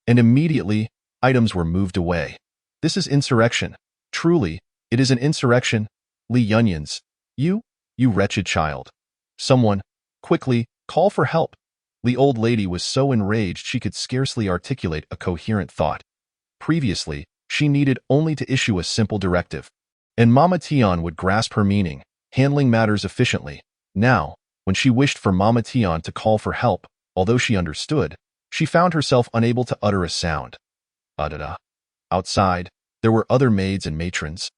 And immediately, items were moved away. This is insurrection. Truly, it is an insurrection. Li Yunying, you wretched child. Someone, quickly, call for help. The old lady was so enraged she could scarcely articulate a coherent thought. Previously, she needed only to issue a simple directive, and Mama Tian would grasp her meaning, handling matters efficiently. Now, when she wished for Mama Tian to call for help, although she understood, she found herself unable to utter a sound. Outside, there were other maids and matrons.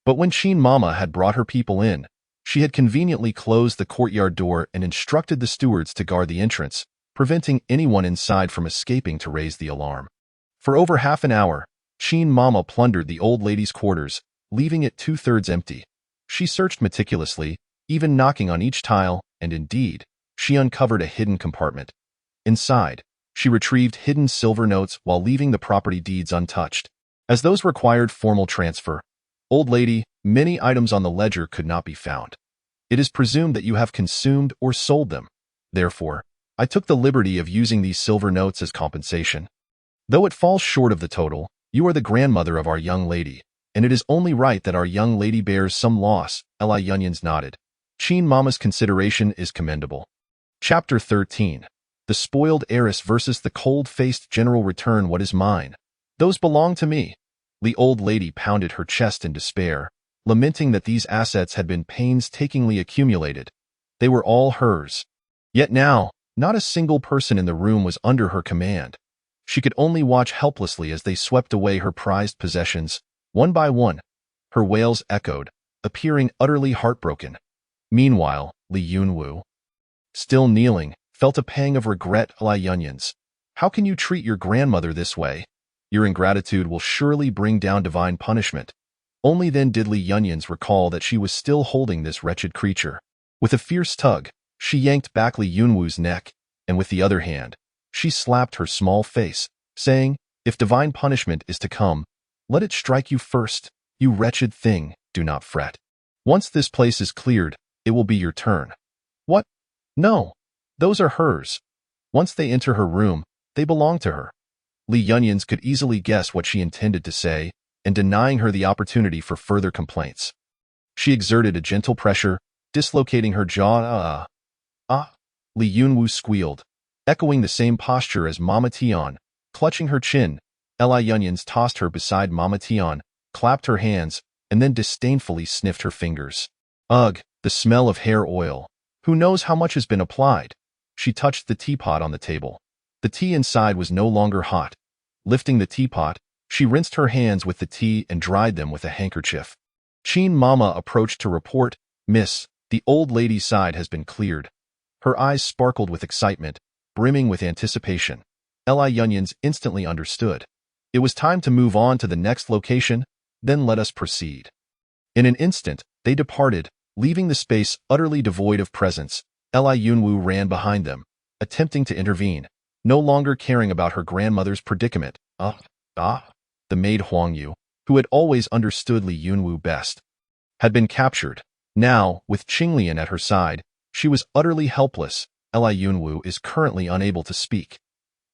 But when Qin Mama had brought her people in, she had conveniently closed the courtyard door and instructed the stewards to guard the entrance, preventing anyone inside from escaping to raise the alarm. For over half an hour, Qin Mama plundered the old lady's quarters, leaving it two-thirds empty. She searched meticulously, even knocking on each tile, and indeed, she uncovered a hidden compartment. Inside, she retrieved hidden silver notes while leaving the property deeds untouched. As those required formal transfer, old lady, many items on the ledger could not be found. It is presumed that you have consumed or sold them. Therefore, I took the liberty of using these silver notes as compensation. Though it falls short of the total, you are the grandmother of our young lady, and it is only right that our young lady bears some loss. Li Yunying nodded. Qin Mama's consideration is commendable. Chapter 13. The spoiled heiress versus the cold-faced general. Return what is mine. Those belong to me. The old lady pounded her chest in despair, lamenting that these assets had been painstakingly accumulated. They were all hers. Yet now, not a single person in the room was under her command. She could only watch helplessly as they swept away her prized possessions, one by one. Her wails echoed, appearing utterly heartbroken. Meanwhile, Li Yunwu, still kneeling, felt a pang of regret. Li Yunying, how can you treat your grandmother this way? Your ingratitude will surely bring down divine punishment. Only then did Li Yunying recall that she was still holding this wretched creature. With a fierce tug, she yanked back Li Yunwu's neck, and with the other hand, She slapped her small face, saying, "If divine punishment is to come, let it strike you first. You wretched thing, do not fret. Once this place is cleared, it will be your turn." "What? No. Those are hers. Once they enter her room, they belong to her." Li Yunyans could easily guess what she intended to say, and denying her the opportunity for further complaints. She exerted a gentle pressure, dislocating her jaw. Li Yunwu squealed, echoing the same posture as Mama Tian, clutching her chin. Li Yunyans tossed her beside Mama Tian, clapped her hands, and then disdainfully sniffed her fingers. Ugh, the smell of hair oil. Who knows how much has been applied? She touched the teapot on the table. The tea inside was no longer hot. Lifting the teapot, she rinsed her hands with the tea and dried them with a handkerchief. Qin Mama approached to report, "Miss, the old lady's side has been cleared." Her eyes sparkled with excitement, brimming with anticipation. Li Yunyans instantly understood. It was time to move on to the next location, then let us proceed. In an instant, they departed, leaving the space utterly devoid of presence. Li Yunwu ran behind them, attempting to intervene, no longer caring about her grandmother's predicament. The maid Huang Yu, who had always understood Li Yunwu best, had been captured. Now, with Qinglian at her side, she was utterly helpless. Li Yunwu is currently unable to speak.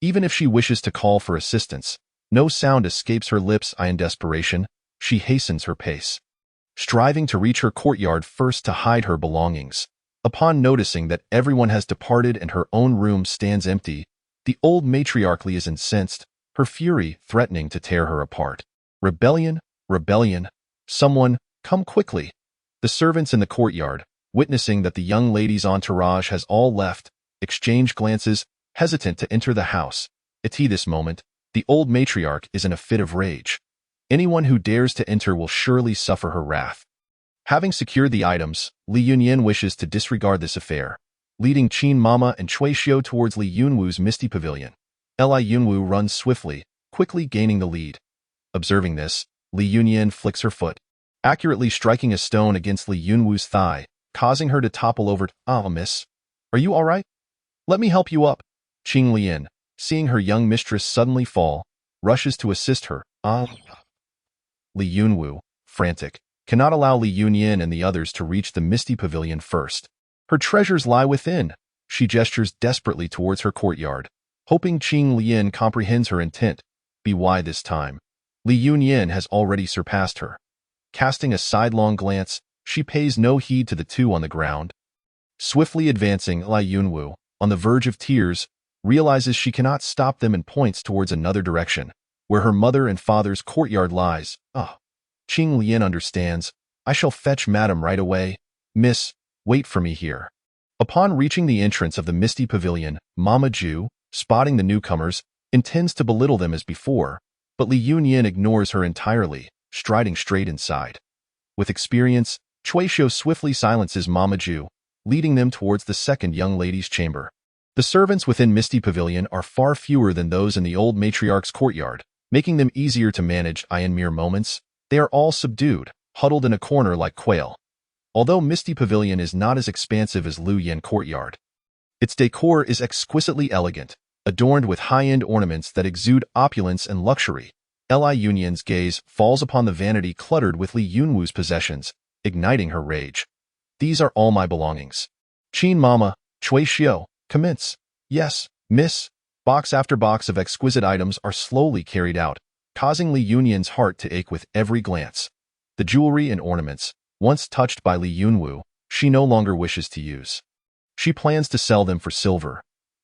Even if she wishes to call for assistance, no sound escapes her lips. In desperation, she hastens her pace, striving to reach her courtyard first to hide her belongings. Upon noticing that everyone has departed and her own room stands empty, the old matriarch is incensed, her fury threatening to tear her apart. Rebellion, rebellion. Someone, come quickly. The servants in the courtyard, witnessing that the young lady's entourage has all left, exchange glances, hesitant to enter the house. At this moment, the old matriarch is in a fit of rage. Anyone who dares to enter will surely suffer her wrath. Having secured the items, Li Yunyan wishes to disregard this affair, leading Qin Mama and Cui Xiu towards Li Yunwu's misty pavilion. Li Yunwu runs swiftly, quickly gaining the lead. Observing this, Li Yunyan flicks her foot, accurately striking a stone against Li Yunwu's thigh, causing her to topple over. Miss, are you all right? Let me help you up." Qing Lian, seeing her young mistress suddenly fall, rushes to assist her. Li Yunwu, frantic, cannot allow Li Yunyan and the others to reach the misty pavilion first. Her treasures lie within. She gestures desperately towards her courtyard, hoping Qing Lian comprehends her intent. Why this time? Li Yunyan has already surpassed her. Casting a sidelong glance, she pays no heed to the two on the ground. Swiftly advancing, Li Yunwu, on the verge of tears, realizes she cannot stop them and points towards another direction, where her mother and father's courtyard lies. Qing Lian understands. "I shall fetch madam right away. Miss, wait for me here." Upon reaching the entrance of the misty pavilion, Mama Ju, spotting the newcomers, intends to belittle them as before, but Li Yunyan ignores her entirely, striding straight inside. With experience, Cui Xiu swiftly silences Mama Ju, leading them towards the second young lady's chamber. The servants within Misty Pavilion are far fewer than those in the old matriarch's courtyard, making them easier to manage. In mere moments, they are all subdued, huddled in a corner like quail. Although Misty Pavilion is not as expansive as Lu Yan Courtyard, its decor is exquisitely elegant, adorned with high-end ornaments that exude opulence and luxury. Li Yunyan's gaze falls upon the vanity cluttered with Li Yunwu's possessions, igniting her rage. "These are all my belongings." Qin Mama, Cui Xiu, commence. "Yes, miss." Box after box of exquisite items are slowly carried out, causing Li Yunyan's heart to ache with every glance. The jewelry and ornaments, once touched by Li Yunwu, she no longer wishes to use. She plans to sell them for silver.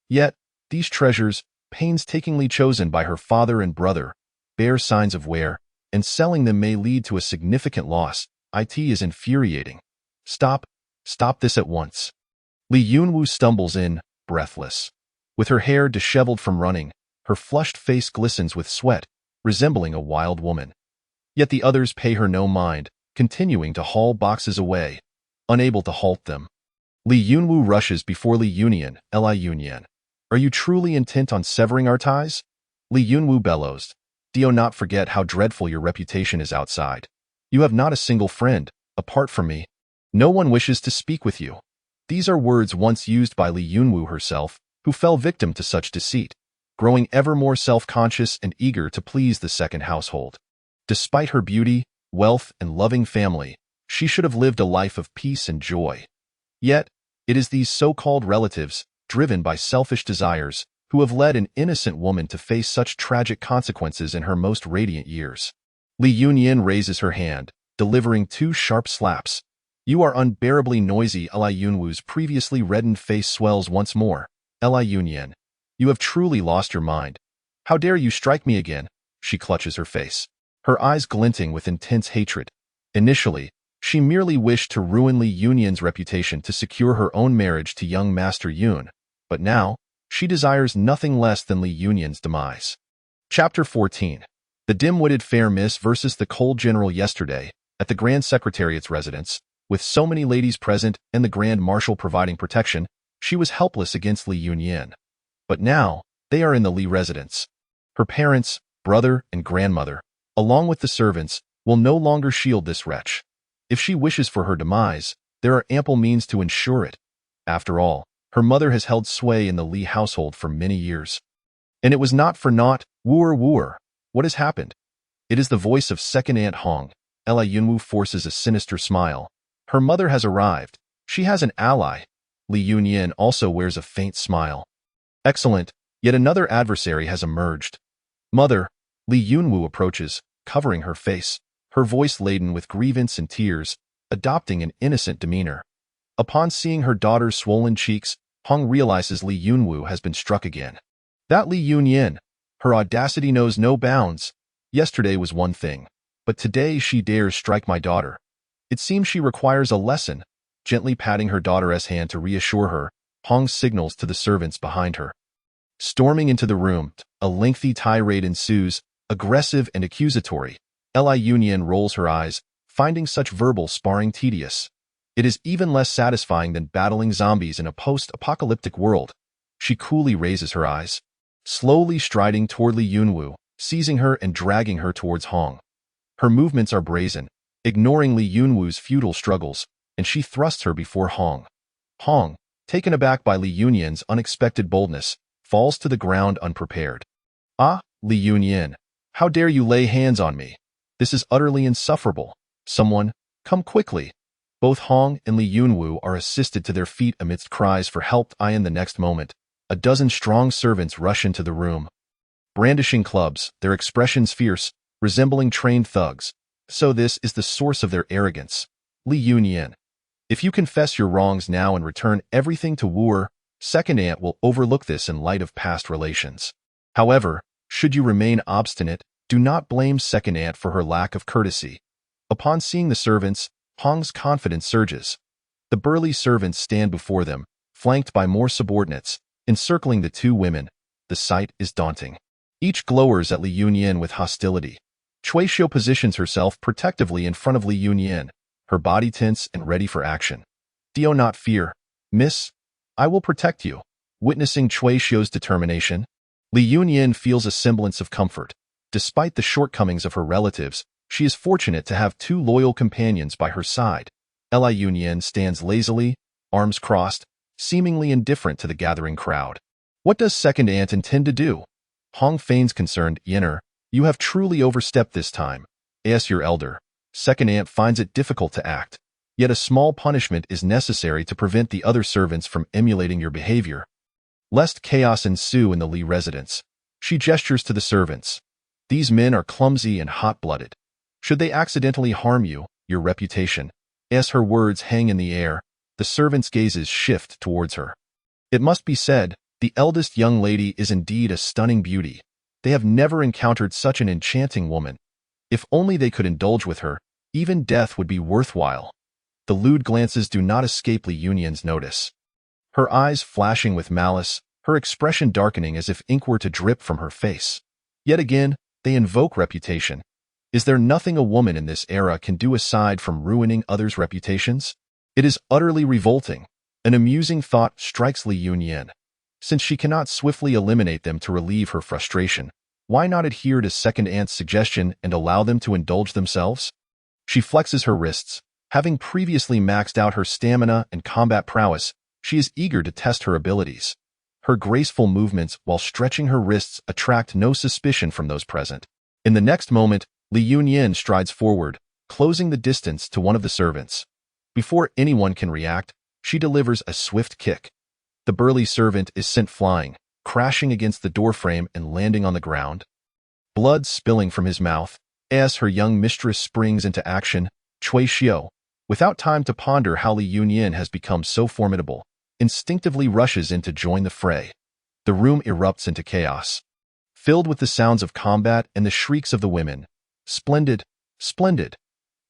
Yet, these treasures, painstakingly chosen by her father and brother, bear signs of wear, and selling them may lead to a significant loss. It is infuriating. Stop this at once." Li Yunwu stumbles in, breathless. With her hair disheveled from running, her flushed face glistens with sweat, resembling a wild woman. Yet the others pay her no mind, continuing to haul boxes away, unable to halt them. Li Yunwu rushes before Li Yunyan. "Li Yunyan, are you truly intent on severing our ties?" Li Yunwu bellows. "Do not forget how dreadful your reputation is outside. You have not a single friend, apart from me. No one wishes to speak with you." These are words once used by Li Yunwu herself, who fell victim to such deceit. growing ever more self-conscious and eager to please the second household. Despite her beauty, wealth, and loving family, she should have lived a life of peace and joy. Yet, it is these so-called relatives, driven by selfish desires, who have led an innocent woman to face such tragic consequences in her most radiant years. Li Yunyin raises her hand, delivering 2 sharp slaps. You are unbearably noisy. Li Yunwu's previously reddened face swells once more. Li Yunyin, you have truly lost your mind. How dare you strike me again? She clutches her face, her eyes glinting with intense hatred. Initially, she merely wished to ruin Li Yunyin's reputation to secure her own marriage to young Master Yun, but now, she desires nothing less than Li Yunyin's demise. Chapter 14. The dim-witted fair miss versus the cold general. Yesterday, at the Grand Secretariat's residence, with so many ladies present and the Grand Marshal providing protection, she was helpless against Li Yunyin. But now, they are in the Li residence. Her parents, brother, and grandmother, along with the servants, will no longer shield this wretch. If she wishes for her demise, there are ample means to ensure it. After all, her mother has held sway in the Li household for many years. And it was not for naught. Wooer, wooer. What has happened? It is the voice of second Aunt Hong. Li Yunwu forces a sinister smile. Her mother has arrived. She has an ally. Li Yunyin also wears a faint smile. Excellent. Yet another adversary has emerged. Mother. Li Yunwu approaches, covering her face, her voice laden with grievance and tears, adopting an innocent demeanor. Upon seeing her daughter's swollen cheeks, Hong realizes Li Yunwu has been struck again. That Li Yunyin, her audacity knows no bounds. Yesterday was one thing, but today she dares strike my daughter. It seems she requires a lesson. Gently patting her daughter's hand to reassure her, Hong signals to the servants behind her. Storming into the room, a lengthy tirade ensues, aggressive and accusatory. Li Yunyin rolls her eyes, finding such verbal sparring tedious. It is even less satisfying than battling zombies in a post-apocalyptic world. She coolly raises her eyes, slowly striding toward Li Yunwu, seizing her and dragging her towards Hong. Her movements are brazen, ignoring Li Yunwu's futile struggles, and she thrusts her before Hong. Hong, taken aback by Li Yunyin's unexpected boldness, falls to the ground unprepared. Ah, Li Yunyin, how dare you lay hands on me? This is utterly insufferable. Someone, come quickly. Both Hong and Li Yunwu are assisted to their feet amidst cries for help. In the next moment, a dozen strong servants rush into the room. Brandishing clubs, their expressions fierce, resembling trained thugs. So this is the source of their arrogance. Li Yunyin, if you confess your wrongs now and return everything to Wooer, second aunt will overlook this in light of past relations. However, should you remain obstinate, do not blame second aunt for her lack of courtesy. Upon seeing the servants, Hong's confidence surges. The burly servants stand before them, flanked by more subordinates, encircling the 2 women. The sight is daunting. Each glowers at Li Yunyin with hostility. Cui Xiu positions herself protectively in front of Li Yunyin, her body tense and ready for action. Do not fear, miss. I will protect you. Witnessing Cui Xiu's determination, Li Yunyin feels a semblance of comfort. Despite the shortcomings of her relatives, she is fortunate to have 2 loyal companions by her side. Li Yunyin stands lazily, arms crossed, seemingly indifferent to the gathering crowd. What does second aunt intend to do? Hong feigns concerned. Yinner, you have truly overstepped this time. As your elder, second aunt finds it difficult to act. Yet a small punishment is necessary to prevent the other servants from emulating your behavior. Lest chaos ensue in the Li residence, she gestures to the servants. These men are clumsy and hot-blooded. Should they accidentally harm you, your reputation, as her words hang in the air, the servants' gazes shift towards her. It must be said, the eldest young lady is indeed a stunning beauty. They have never encountered such an enchanting woman. If only they could indulge with her, even death would be worthwhile. The lewd glances do not escape Li Yunyin's notice. Her eyes flashing with malice, her expression darkening as if ink were to drip from her face. Yet again, they invoke reputation. Is there nothing a woman in this era can do aside from ruining others' reputations? It is utterly revolting. An amusing thought strikes Li Yunyin. Since she cannot swiftly eliminate them to relieve her frustration, why not adhere to second aunt's suggestion and allow them to indulge themselves? She flexes her wrists. Having previously maxed out her stamina and combat prowess, she is eager to test her abilities. Her graceful movements while stretching her wrists attract no suspicion from those present. In the next moment, Li Yunyin strides forward, closing the distance to one of the servants. Before anyone can react, she delivers a swift kick. The burly servant is sent flying, crashing against the doorframe and landing on the ground. Blood spilling from his mouth, as her young mistress springs into action, Cui Xiu, without time to ponder how Li Yunyin has become so formidable, instinctively rushes in to join the fray. The room erupts into chaos, filled with the sounds of combat and the shrieks of the women. Splendid, splendid.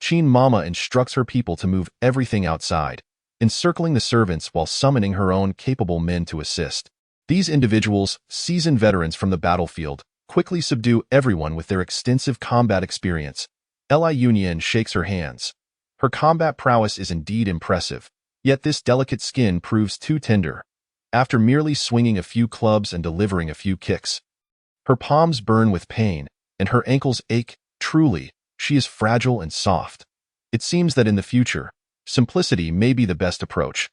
Qin Mama instructs her people to move everything outside, encircling the servants while summoning her own capable men to assist. These individuals, seasoned veterans from the battlefield, quickly subdue everyone with their extensive combat experience. Li Yunyin shakes her hands. Her combat prowess is indeed impressive, yet this delicate skin proves too tender. After merely swinging a few clubs and delivering a few kicks, her palms burn with pain, and her ankles ache. Truly, she is fragile and soft. It seems that in the future, simplicity may be the best approach.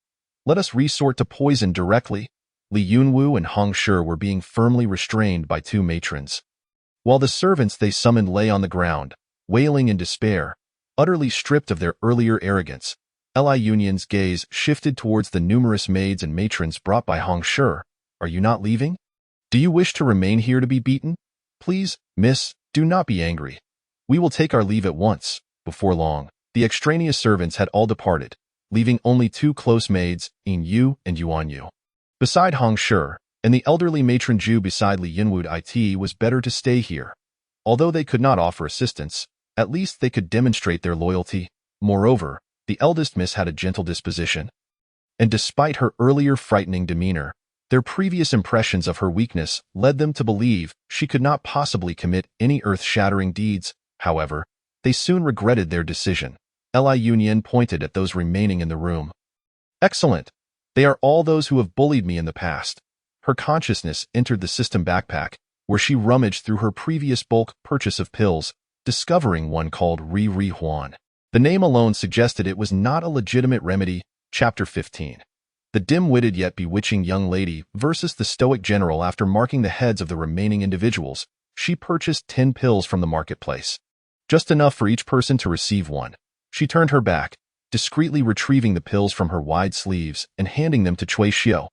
Let us resort to poison directly. Li Yunwu and Hong Shi were being firmly restrained by two matrons, while the servants they summoned lay on the ground, wailing in despair, utterly stripped of their earlier arrogance. Li Yunyin's gaze shifted towards the numerous maids and matrons brought by Hong Shi. Are you not leaving? Do you wish to remain here to be beaten? Please, miss, do not be angry. We will take our leave at once. Before long, the extraneous servants had all departed, leaving only two close maids, Yin Yu and Yuan Yu. Beside Hong Shi, and the elderly matron Zhu beside Li Yunwu, it was better to stay here. Although they could not offer assistance, at least they could demonstrate their loyalty. Moreover, the eldest miss had a gentle disposition, and despite her earlier frightening demeanor, their previous impressions of her weakness led them to believe she could not possibly commit any earth-shattering deeds. However, they soon regretted their decision. Li Yunyin pointed at those remaining in the room. Excellent. They are all those who have bullied me in the past. Her consciousness entered the system backpack, where she rummaged through her previous bulk purchase of pills, discovering one called Ri Ri Huan. The name alone suggested it was not a legitimate remedy. Chapter 15. The dim-witted yet bewitching young lady versus the stoic general. After marking the heads of the remaining individuals, she purchased 10 pills from the marketplace. Just enough for each person to receive one. She turned her back, discreetly retrieving the pills from her wide sleeves and handing them to Cui Xiu.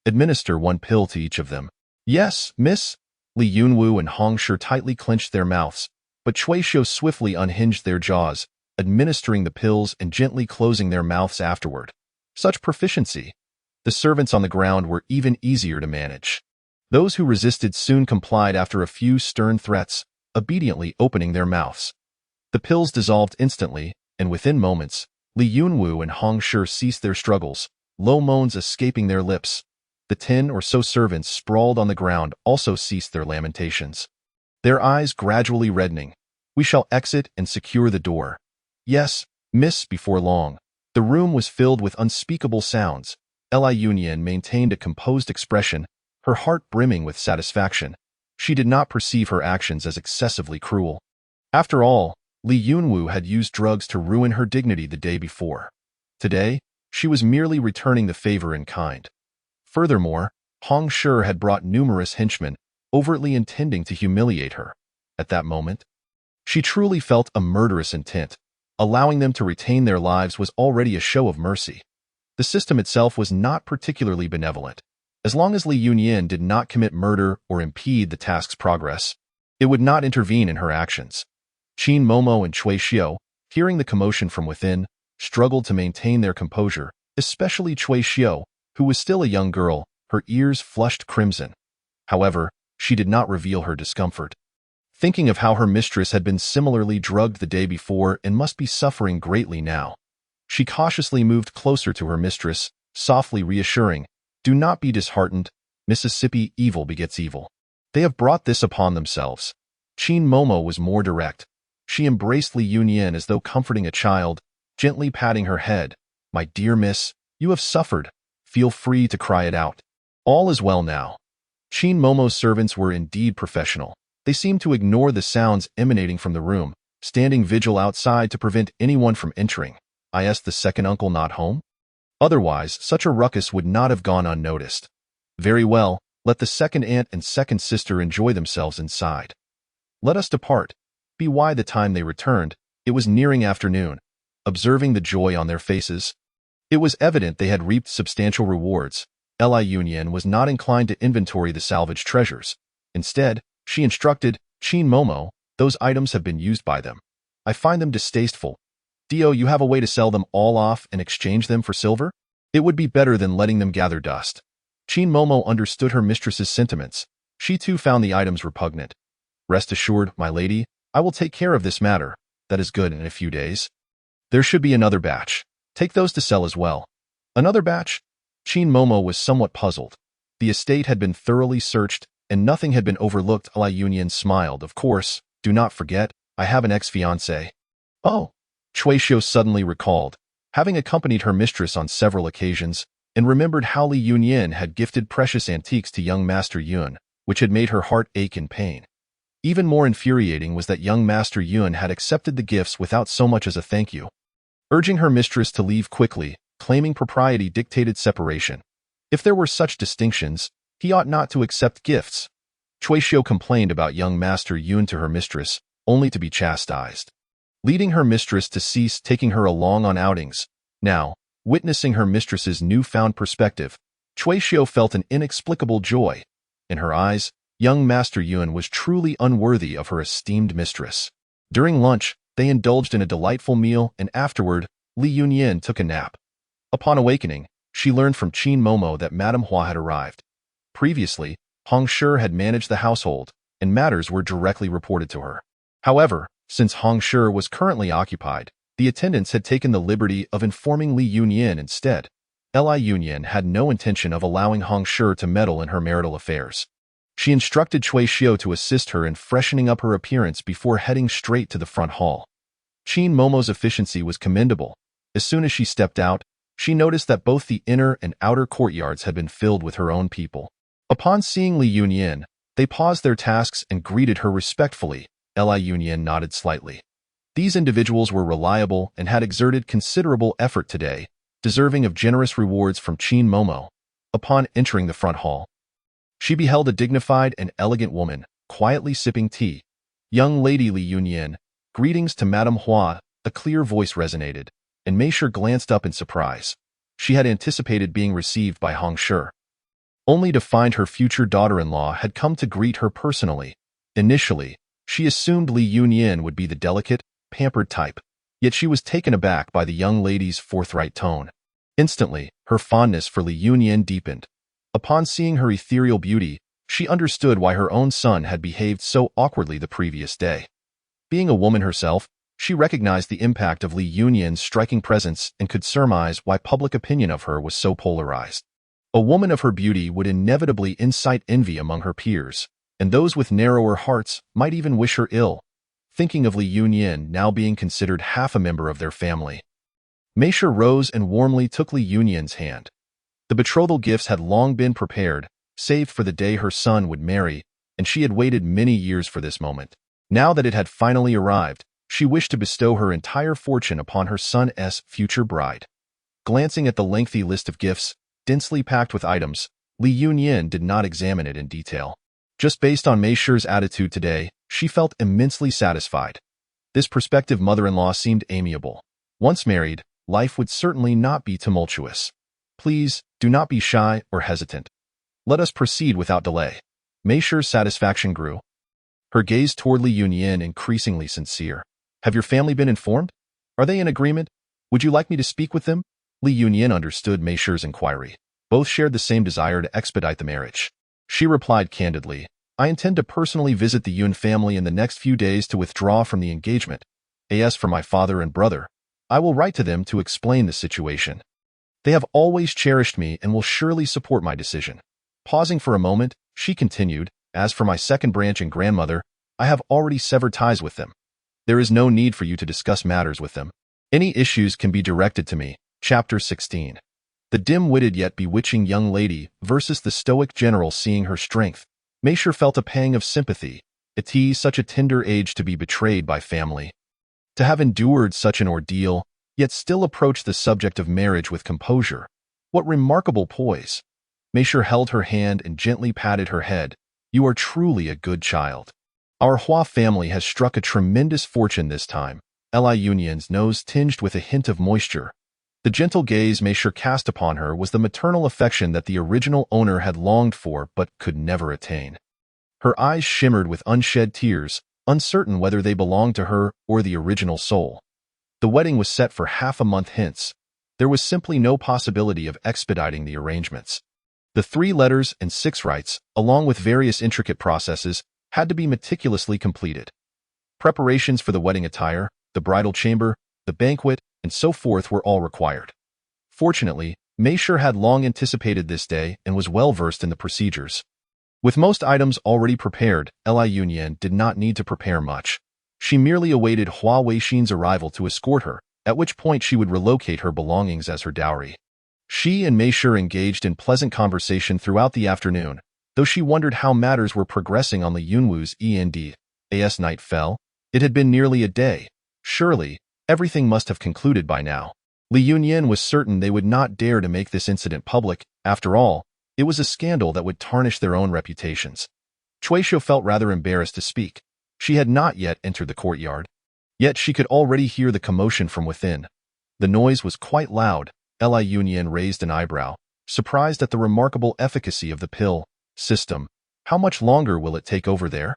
Administer 1 pill to each of them. Yes, miss. Li Yunwu and Hong Shi tightly clenched their mouths, but Cui Xiu swiftly unhinged their jaws, administering the pills and gently closing their mouths afterward. Such proficiency. The servants on the ground were even easier to manage. Those who resisted soon complied after a few stern threats, obediently opening their mouths. The pills dissolved instantly, and within moments, Li Yunwu and Hong Shi ceased their struggles, low moans escaping their lips. The 10 or so servants sprawled on the ground also ceased their lamentations, their eyes gradually reddening. We shall exit and secure the door. Yes, miss. Before long, the room was filled with unspeakable sounds. Li Yunyin maintained a composed expression, her heart brimming with satisfaction. She did not perceive her actions as excessively cruel. After all, Li Yunwu had used drugs to ruin her dignity the day before. Today, she was merely returning the favor in kind. Furthermore, Hong Shi had brought numerous henchmen, overtly intending to humiliate her. At that moment, she truly felt a murderous intent. Allowing them to retain their lives was already a show of mercy. The system itself was not particularly benevolent. As long as Li Yunyin did not commit murder or impede the task's progress, it would not intervene in her actions. Qin Momo and Cui Xiu, hearing the commotion from within, struggled to maintain their composure, especially Cui Xiu, who was still a young girl, her ears flushed crimson. However, she did not reveal her discomfort. Thinking of how her mistress had been similarly drugged the day before and must be suffering greatly now, she cautiously moved closer to her mistress, softly reassuring, "Do not be disheartened. Mississippi, evil begets evil. They have brought this upon themselves." Qin Momo was more direct. She embraced Li Yunyin as though comforting a child, gently patting her head. "My dear miss, you have suffered. Feel free to cry it out. All is well now." Qin Momo's servants were indeed professional. They seemed to ignore the sounds emanating from the room, standing vigil outside to prevent anyone from entering. Is the second uncle not home? Otherwise, such a ruckus would not have gone unnoticed. Very well, let the second aunt and second sister enjoy themselves inside. Let us depart. By the time they returned, it was nearing afternoon. Observing the joy on their faces, it was evident they had reaped substantial rewards. Li Yunyan was not inclined to inventory the salvaged treasures. Instead, she instructed, Qin Momo, those items have been used by them. I find them distasteful. Dio, you have a way to sell them all off and exchange them for silver? It would be better than letting them gather dust. Qin Momo understood her mistress's sentiments. She too found the items repugnant. Rest assured, my lady, I will take care of this matter. That is good in a few days. There should be another batch. Take those to sell as well. Another batch? Qin Momo was somewhat puzzled. The estate had been thoroughly searched, and nothing had been overlooked. Li Yunyan smiled. Of course, do not forget, I have an ex-fiancé. Oh, Cui Xiu suddenly recalled, having accompanied her mistress on several occasions, and remembered how Li Yunyan had gifted precious antiques to young Master Yun, which had made her heart ache in pain. Even more infuriating was that young Master Yun had accepted the gifts without so much as a thank you. Urging her mistress to leave quickly, claiming propriety dictated separation. If there were such distinctions, he ought not to accept gifts. Cui Xiu complained about young Master Yun to her mistress, only to be chastised. Leading her mistress to cease taking her along on outings. Now, witnessing her mistress's newfound perspective, Cui Xiu felt an inexplicable joy. In her eyes, young Master Yun was truly unworthy of her esteemed mistress. During lunch, they indulged in a delightful meal, and afterward, Li Yunyan took a nap. Upon awakening, she learned from Qin Momo that Madame Hua had arrived. Previously, Hong Shi had managed the household, and matters were directly reported to her. However, since Hong Shi was currently occupied, the attendants had taken the liberty of informing Li Yunyan instead. Li Yunyan had no intention of allowing Hong Shi to meddle in her marital affairs. She instructed Cui Xiu to assist her in freshening up her appearance before heading straight to the front hall. Qin Momo's efficiency was commendable. As soon as she stepped out, she noticed that both the inner and outer courtyards had been filled with her own people. Upon seeing Li Yunyan, they paused their tasks and greeted her respectfully. Li Yunyan nodded slightly. These individuals were reliable and had exerted considerable effort today, deserving of generous rewards from Qin Momo. Upon entering the front hall, she beheld a dignified and elegant woman, quietly sipping tea. Young lady Li Yunyan, greetings to Madame Hua, a clear voice resonated, and Mei Shi glanced up in surprise. She had anticipated being received by Hong Shi, only to find her future daughter-in-law had come to greet her personally. Initially, she assumed Li Yunyan would be the delicate, pampered type, yet she was taken aback by the young lady's forthright tone. Instantly, her fondness for Li Yunyan deepened. Upon seeing her ethereal beauty, she understood why her own son had behaved so awkwardly the previous day. Being a woman herself, she recognized the impact of Li Yunyan's striking presence and could surmise why public opinion of her was so polarized. A woman of her beauty would inevitably incite envy among her peers, and those with narrower hearts might even wish her ill, thinking of Li Yunyan now being considered half a member of their family. Mei Shi rose and warmly took Li Yunyan's hand. The betrothal gifts had long been prepared, saved for the day her son would marry, and she had waited many years for this moment. Now that it had finally arrived, she wished to bestow her entire fortune upon her son's future bride. Glancing at the lengthy list of gifts, densely packed with items, Li Yunyan did not examine it in detail. Just based on Mei Shi's attitude today, she felt immensely satisfied. This prospective mother-in-law seemed amiable. Once married, life would certainly not be tumultuous. Please, do not be shy or hesitant. Let us proceed without delay. Mei Shi's satisfaction grew. Her gaze toward Li Yunyan increasingly sincere. Have your family been informed? Are they in agreement? Would you like me to speak with them? Li Yunyan understood Mei Shi's inquiry. Both shared the same desire to expedite the marriage. She replied candidly, I intend to personally visit the Yun family in the next few days to withdraw from the engagement. As for my father and brother, I will write to them to explain the situation. They have always cherished me and will surely support my decision. Pausing for a moment, she continued, as for my second branch and grandmother, I have already severed ties with them. There is no need for you to discuss matters with them. Any issues can be directed to me. Chapter 16. The dim-witted yet bewitching young lady versus the stoic general. Seeing her strength, Mei Shi felt a pang of sympathy. At such a tender age to be betrayed by family. To have endured such an ordeal, yet still approach the subject of marriage with composure. What remarkable poise! Meisher held her hand and gently patted her head. You are truly a good child. Our Hua family has struck a tremendous fortune this time. Li Yunyan's nose tinged with a hint of moisture. The gentle gaze Meisher cast upon her was the maternal affection that the original owner had longed for but could never attain. Her eyes shimmered with unshed tears, uncertain whether they belonged to her or the original soul. The wedding was set for half a month hence. There was simply no possibility of expediting the arrangements. The 3 letters and 6 rites, along with various intricate processes, had to be meticulously completed. Preparations for the wedding attire, the bridal chamber, the banquet, and so forth were all required. Fortunately, Meisher had long anticipated this day and was well versed in the procedures. With most items already prepared, Li Yunyan did not need to prepare much. She merely awaited Hua Weishin's arrival to escort her, at which point she would relocate her belongings as her dowry. She and Meisher engaged in pleasant conversation throughout the afternoon, though she wondered how matters were progressing on Li Yunwu's As night fell, it had been nearly a day. Surely, everything must have concluded by now. Li Yunyan was certain they would not dare to make this incident public. After all, it was a scandal that would tarnish their own reputations. Chuisho felt rather embarrassed to speak. She had not yet entered the courtyard. Yet she could already hear the commotion from within. The noise was quite loud. Li Yunyan raised an eyebrow, surprised at the remarkable efficacy of the pill. System, how much longer will it take over there?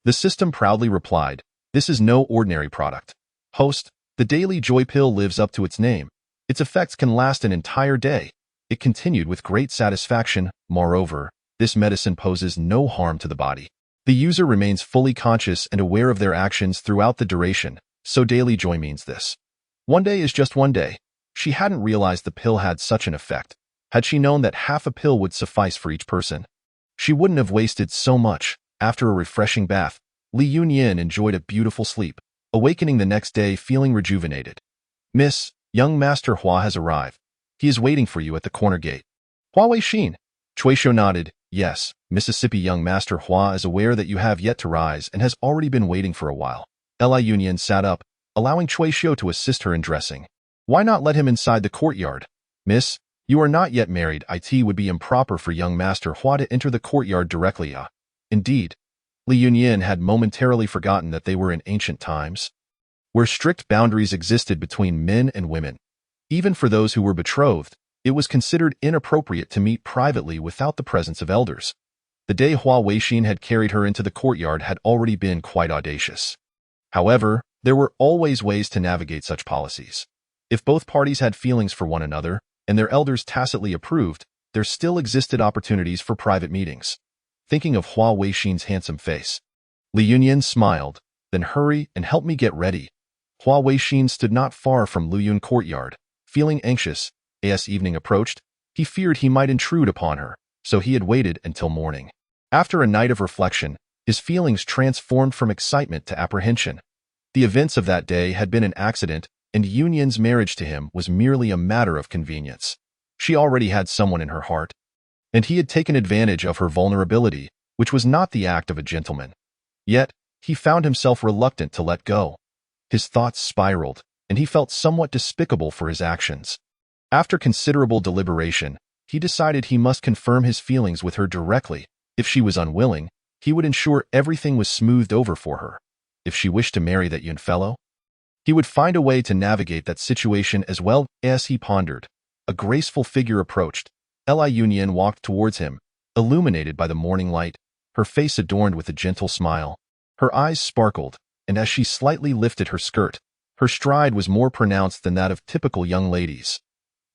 The system proudly replied, this is no ordinary product. Host, the daily joy pill lives up to its name. Its effects can last an entire day. It continued with great satisfaction. Moreover, this medicine poses no harm to the body. The user remains fully conscious and aware of their actions throughout the duration, so daily joy means this. One day is just one day. She hadn't realized the pill had such an effect. Had she known that half a pill would suffice for each person, she wouldn't have wasted so much. After a refreshing bath, Li Yunyan enjoyed a beautiful sleep, awakening the next day feeling rejuvenated. Miss, young Master Hua has arrived. He is waiting for you at the corner gate. Hua Weishin. Chuisho nodded. Yes, Mississippi young Master Hua is aware that you have yet to rise and has already been waiting for a while. Li Yunyan sat up, allowing Chuisho to assist her in dressing. Why not let him inside the courtyard? Miss, you are not yet married. It would be improper for young Master Hua to enter the courtyard directly. Indeed. Li Yunyan had momentarily forgotten that they were in ancient times, where strict boundaries existed between men and women. Even for those who were betrothed, it was considered inappropriate to meet privately without the presence of elders. The day Hua Weishin had carried her into the courtyard had already been quite audacious. However, there were always ways to navigate such policies. If both parties had feelings for one another, and their elders tacitly approved, there still existed opportunities for private meetings. Thinking of Hua Weishin's handsome face, Li Yunyan smiled, then hurry and help me get ready. Hua Weishin stood not far from Luyun courtyard, feeling anxious. As evening approached, he feared he might intrude upon her, so he had waited until morning. After a night of reflection, his feelings transformed from excitement to apprehension. The events of that day had been an accident, and Yunyan's marriage to him was merely a matter of convenience. She already had someone in her heart, and he had taken advantage of her vulnerability, which was not the act of a gentleman. Yet, he found himself reluctant to let go. His thoughts spiraled, and he felt somewhat despicable for his actions. After considerable deliberation, he decided he must confirm his feelings with her directly. If she was unwilling, he would ensure everything was smoothed over for her. If she wished to marry that young fellow, he would find a way to navigate that situation as well. As he pondered, a graceful figure approached. Li Yunyan walked towards him, illuminated by the morning light, her face adorned with a gentle smile. Her eyes sparkled, and as she slightly lifted her skirt, her stride was more pronounced than that of typical young ladies.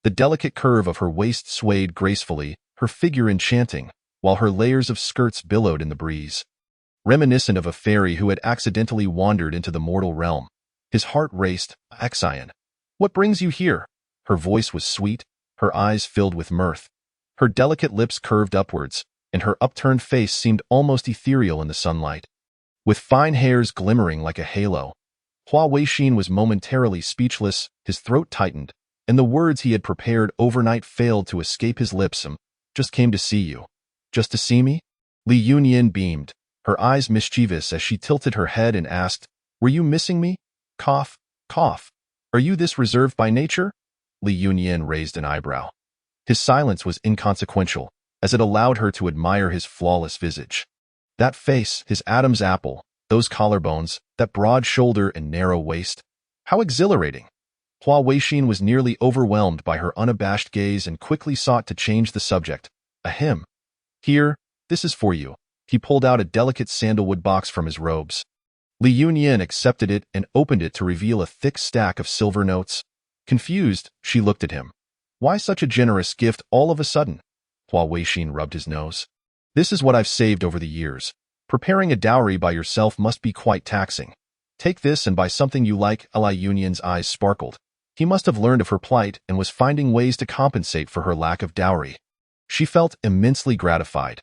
The delicate curve of her waist swayed gracefully, her figure enchanting, while her layers of skirts billowed in the breeze. Reminiscent of a fairy who had accidentally wandered into the mortal realm, his heart raced. Axion, what brings you here? Her voice was sweet, her eyes filled with mirth. Her delicate lips curved upwards, and her upturned face seemed almost ethereal in the sunlight, with fine hairs glimmering like a halo. Hua Weishin was momentarily speechless, his throat tightened, and the words he had prepared overnight failed to escape his lips. Just came to see you. Just to see me? Li Yunyan beamed, her eyes mischievous as she tilted her head and asked, were you missing me? Cough, cough. Are you this reserved by nature? Li Yunyan raised an eyebrow. His silence was inconsequential. as it allowed her to admire his flawless visage. That face, his Adam's apple, those collarbones, that broad shoulder and narrow waist. How exhilarating! Hua Weishin was nearly overwhelmed by her unabashed gaze and quickly sought to change the subject. A hymn. Here, this is for you. He pulled out a delicate sandalwood box from his robes. Li Yunyin accepted it and opened it to reveal a thick stack of silver notes. Confused, she looked at him. Why such a generous gift all of a sudden? Hua Weishin rubbed his nose. This is what I've saved over the years. Preparing a dowry by yourself must be quite taxing. Take this and buy something you like. Li Yunyin's eyes sparkled. He must have learned of her plight and was finding ways to compensate for her lack of dowry. She felt immensely gratified.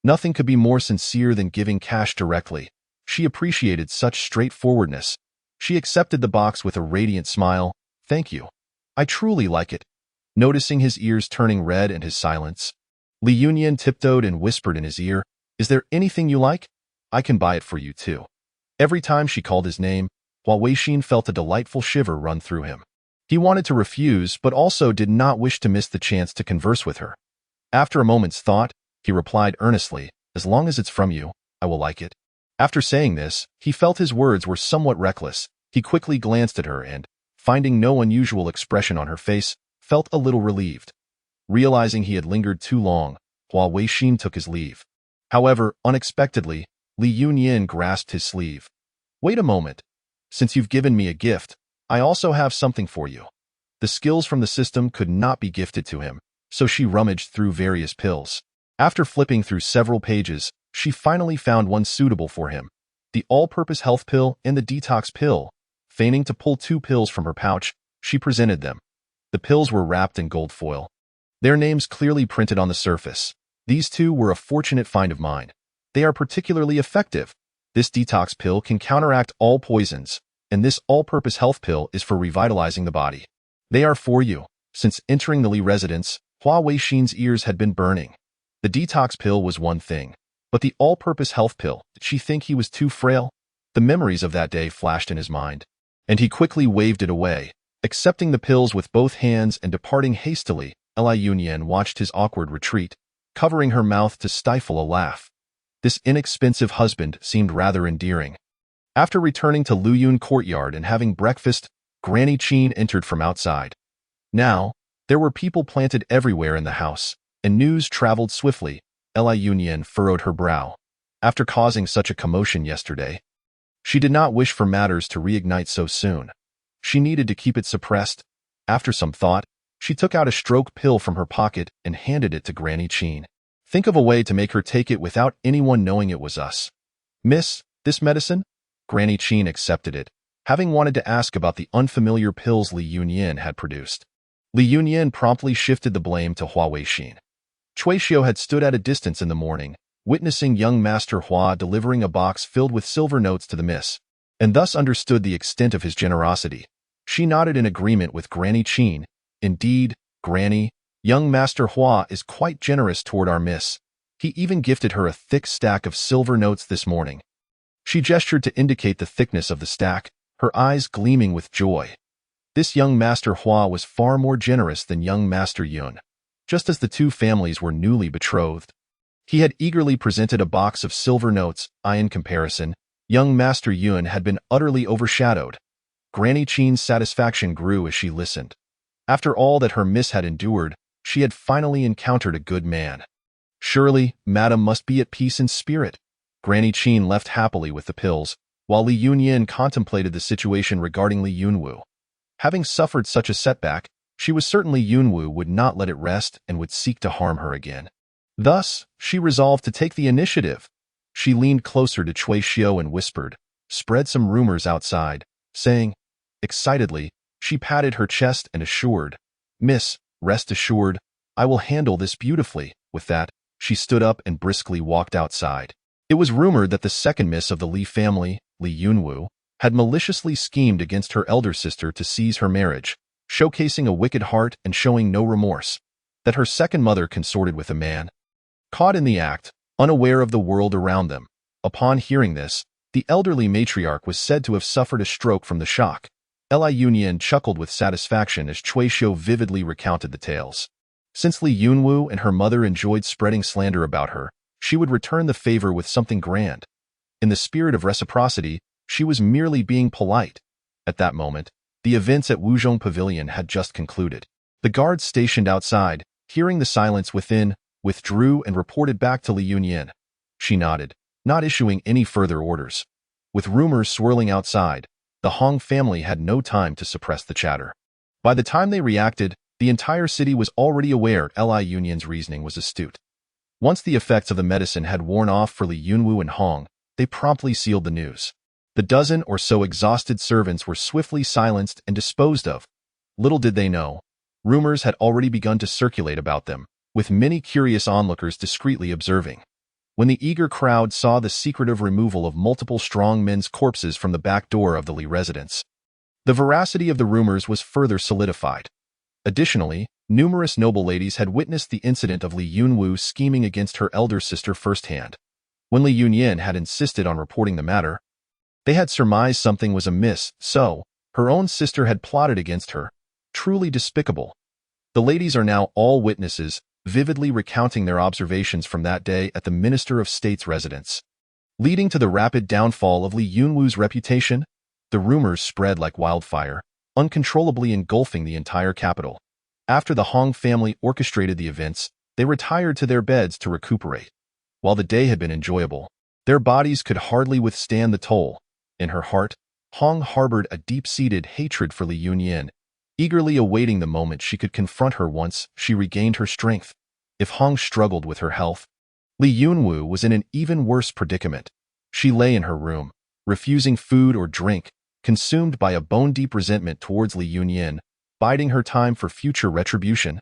Nothing could be more sincere than giving cash directly. She appreciated such straightforwardness. She accepted the box with a radiant smile. Thank you. I truly like it. Noticing his ears turning red and his silence, Li Yunyin tiptoed and whispered in his ear, Is there anything you like? I can buy it for you too. Every time she called his name, Hua Weishin felt a delightful shiver run through him. He wanted to refuse, but also did not wish to miss the chance to converse with her. After a moment's thought, he replied earnestly, As long as it's from you, I will like it. After saying this, he felt his words were somewhat reckless. He quickly glanced at her and, finding no unusual expression on her face, felt a little relieved. Realizing he had lingered too long, Hua Weishin took his leave. However, unexpectedly, Li Yunyin grasped his sleeve. Wait a moment. Since you've given me a gift, I also have something for you. The skills from the system could not be gifted to him, so she rummaged through various pills. After flipping through several pages, she finally found one suitable for him. The all-purpose health pill and the detox pill. Feigning to pull 2 pills from her pouch, she presented them. The pills were wrapped in gold foil. Their names clearly printed on the surface. These 2 were a fortunate find of mine. They are particularly effective. This detox pill can counteract all poisons, and this all-purpose health pill is for revitalizing the body. They are for you. Since entering the Li residence, Hua Weishin's ears had been burning. The detox pill was one thing, but the all-purpose health pill, did she think he was too frail? The memories of that day flashed in his mind, and he quickly waved it away. Accepting the pills with both hands and departing hastily, Li Yunyin watched his awkward retreat, covering her mouth to stifle a laugh. This inexpensive husband seemed rather endearing. After returning to Luyun courtyard and having breakfast, Granny Qin entered from outside. Now, there were people planted everywhere in the house, and news traveled swiftly. Li Yunyin furrowed her brow. After causing such a commotion yesterday, she did not wish for matters to reignite so soon. She needed to keep it suppressed. After some thought, she took out a stroke pill from her pocket and handed it to Granny Qin. Think of a way to make her take it without anyone knowing it was us. Miss, this medicine? Granny Qin accepted it, having wanted to ask about the unfamiliar pills Li Yunyin had produced. Li Yunyin promptly shifted the blame to Hua Weishin. Cui Xiu had stood at a distance in the morning, witnessing young Master Hua delivering a box filled with silver notes to the miss, and thus understood the extent of his generosity. She nodded in agreement with Granny Qin. Indeed, Granny, young Master Hua is quite generous toward our miss. He even gifted her a thick stack of silver notes this morning. She gestured to indicate the thickness of the stack, her eyes gleaming with joy. This young Master Hua was far more generous than young Master Yun. Just as the 2 families were newly betrothed, he had eagerly presented a box of silver notes. In comparison, young Master Yun had been utterly overshadowed. Granny Qin's satisfaction grew as she listened. After all that her miss had endured, she had finally encountered a good man. Surely, Madam must be at peace in spirit. Granny Qin left happily with the pills, while Li Yunyin contemplated the situation regarding Li Yunwu. Having suffered such a setback, she was certain Li Yunwu would not let it rest and would seek to harm her again. Thus, she resolved to take the initiative. She leaned closer to Cui Xiu and whispered, spread some rumors outside, saying, excitedly, she patted her chest and assured, Miss, rest assured, I will handle this beautifully. With that, she stood up and briskly walked outside. It was rumored that the second miss of the Li family, Li Yunwu, had maliciously schemed against her elder sister to seize her marriage, showcasing a wicked heart and showing no remorse. That her second mother consorted with a man. Caught in the act, unaware of the world around them. Upon hearing this, the elderly matriarch was said to have suffered a stroke from the shock. Li Yunyin chuckled with satisfaction as Cui Xiu vividly recounted the tales. Since Li Yunwu and her mother enjoyed spreading slander about her, she would return the favor with something grand. In the spirit of reciprocity, she was merely being polite. At that moment, the events at Wuzhong Pavilion had just concluded. The guards stationed outside, hearing the silence within, withdrew and reported back to Li Yunyan. She nodded, not issuing any further orders. With rumors swirling outside, the Hong family had no time to suppress the chatter. By the time they reacted, the entire city was already aware Li Yunyan's reasoning was astute. Once the effects of the medicine had worn off for Li Yunwu and Hong, they promptly sealed the news. The dozen or so exhausted servants were swiftly silenced and disposed of. Little did they know, rumors had already begun to circulate about them, with many curious onlookers discreetly observing. When the eager crowd saw the secretive removal of multiple strong men's corpses from the back door of the Li residence, the veracity of the rumors was further solidified. Additionally, numerous noble ladies had witnessed the incident of Li Yunwu scheming against her elder sister firsthand. When Li Yunyan had insisted on reporting the matter, they had surmised something was amiss, so her own sister had plotted against her. Truly despicable. The ladies are now all witnesses, vividly recounting their observations from that day at the Minister of State's residence. Leading to the rapid downfall of Li Yunwu's reputation, the rumors spread like wildfire, uncontrollably engulfing the entire capital. After the Hong family orchestrated the events, they retired to their beds to recuperate. While the day had been enjoyable, their bodies could hardly withstand the toll. In her heart, Hong harbored a deep-seated hatred for Li Yunyan, eagerly awaiting the moment she could confront her once she regained her strength. If Hong struggled with her health, Li Yunwu was in an even worse predicament. She lay in her room, refusing food or drink, consumed by a bone-deep resentment towards Li Yunyan, biding her time for future retribution.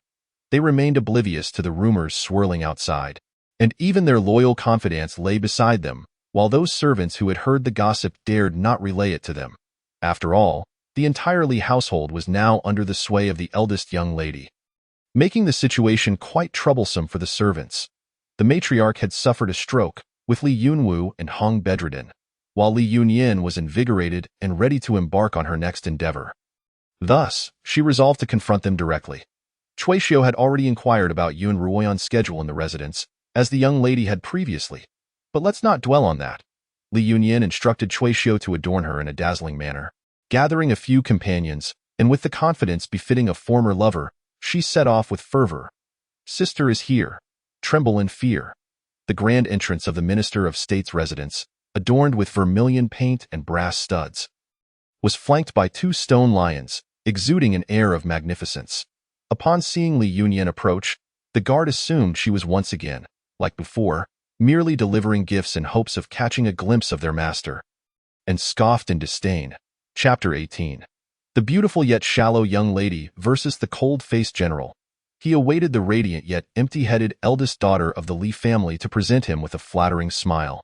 They remained oblivious to the rumors swirling outside, and even their loyal confidants lay beside them, while those servants who had heard the gossip dared not relay it to them. After all, the entire Li household was now under the sway of the eldest young lady, making the situation quite troublesome for the servants. The matriarch had suffered a stroke, with Li Yunwu and Hong bedridden, while Li Yunyan was invigorated and ready to embark on her next endeavor. Thus, she resolved to confront them directly. Cui Xiu had already inquired about Yun Ruoyan's schedule in the residence, as the young lady had previously. But let's not dwell on that. Li Yunyan instructed Cui Xiu to adorn her in a dazzling manner. Gathering a few companions, and with the confidence befitting a former lover, she set off with fervor. Sister is here. Tremble in fear. The grand entrance of the Minister of State's residence, adorned with vermilion paint and brass studs, was flanked by 2 stone lions, exuding an air of magnificence. Upon seeing Li Yunyan approach, the guard assumed she was once again, like before, merely delivering gifts in hopes of catching a glimpse of their master, and scoffed in disdain. Chapter 18. The beautiful yet shallow young lady versus the cold-faced general. He awaited the radiant yet empty-headed eldest daughter of the Li family to present him with a flattering smile.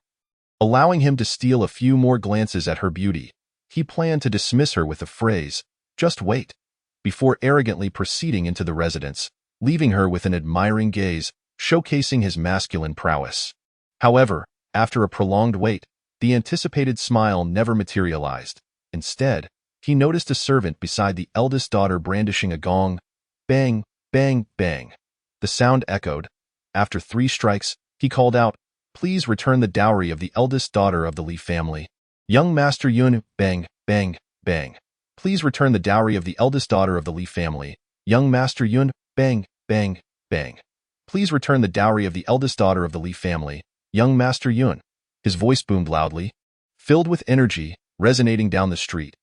Allowing him to steal a few more glances at her beauty, he planned to dismiss her with the phrase, "Just wait," before arrogantly proceeding into the residence, leaving her with an admiring gaze, showcasing his masculine prowess. However, after a prolonged wait, the anticipated smile never materialized. Instead, he noticed a servant beside the eldest daughter brandishing a gong. Bang, bang, bang. The sound echoed. After 3 strikes, he called out, "Please return the dowry of the eldest daughter of the Li family. Young Master Yun." Bang, bang, bang. "Please return the dowry of the eldest daughter of the Li family. Young Master Yun." Bang, bang, bang. "Please return the dowry of the eldest daughter of the Li family. Young Master Yun." His voice boomed loudly, filled with energy, resonating down the street.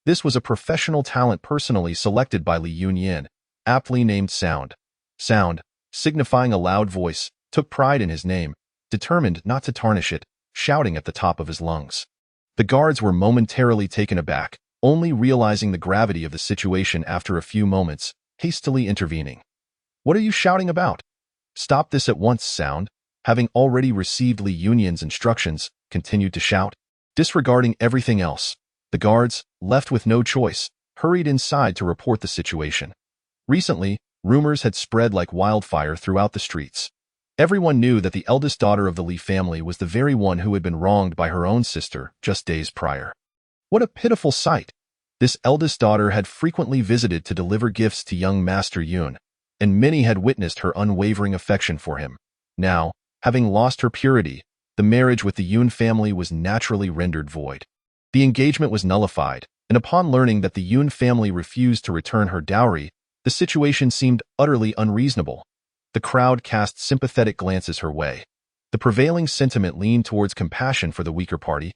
This was a professional talent personally selected by Li Yunyan, aptly named Sound. Sound, signifying a loud voice, took pride in his name, determined not to tarnish it, shouting at the top of his lungs. The guards were momentarily taken aback, only realizing the gravity of the situation after a few moments, hastily intervening. "What are you shouting about? Stop this at once." Sound, having already received Li Yunyan's instructions, continued to shout. Disregarding everything else, the guards, left with no choice, hurried inside to report the situation. Recently, rumors had spread like wildfire throughout the streets. Everyone knew that the eldest daughter of the Li family was the very one who had been wronged by her own sister just days prior. What a pitiful sight! This eldest daughter had frequently visited to deliver gifts to young Master Yun, and many had witnessed her unwavering affection for him. Now, having lost her purity, the marriage with the Yun family was naturally rendered void. The engagement was nullified, and upon learning that the Yun family refused to return her dowry, the situation seemed utterly unreasonable. The crowd cast sympathetic glances her way. The prevailing sentiment leaned towards compassion for the weaker party,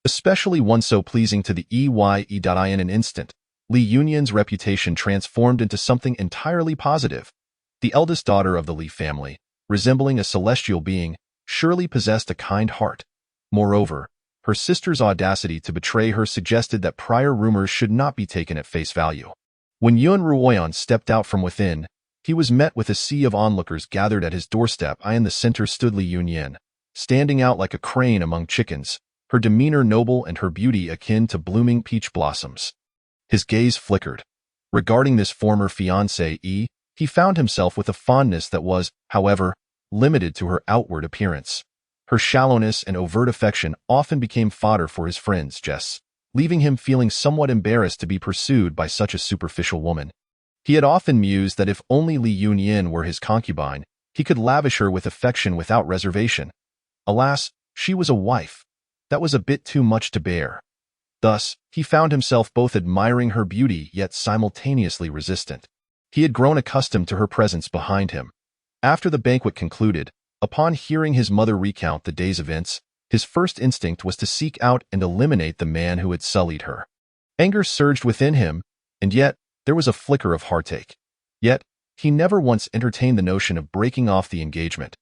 especially one so pleasing to the EYE. In an instant, Li Yunyan's reputation transformed into something entirely positive. The eldest daughter of the Li family, resembling a celestial being, surely possessed a kind heart. Moreover, her sister's audacity to betray her suggested that prior rumors should not be taken at face value. When Yun Ruoyan stepped out from within, he was met with a sea of onlookers gathered at his doorstep. In the center stood Li Yunyan, standing out like a crane among chickens, her demeanor noble and her beauty akin to blooming peach blossoms. His gaze flickered. Regarding this former fiancée, he found himself with a fondness that was, however, limited to her outward appearance. Her shallowness and overt affection often became fodder for his friends' jests, leaving him feeling somewhat embarrassed to be pursued by such a superficial woman. He had often mused that if only Li Yunyan were his concubine, he could lavish her with affection without reservation. Alas, she was a wife. That was a bit too much to bear. Thus, he found himself both admiring her beauty yet simultaneously resistant. He had grown accustomed to her presence behind him. After the banquet concluded, upon hearing his mother recount the day's events, his first instinct was to seek out and eliminate the man who had sullied her. Anger surged within him, and yet there was a flicker of heartache. Yet, he never once entertained the notion of breaking off the engagement.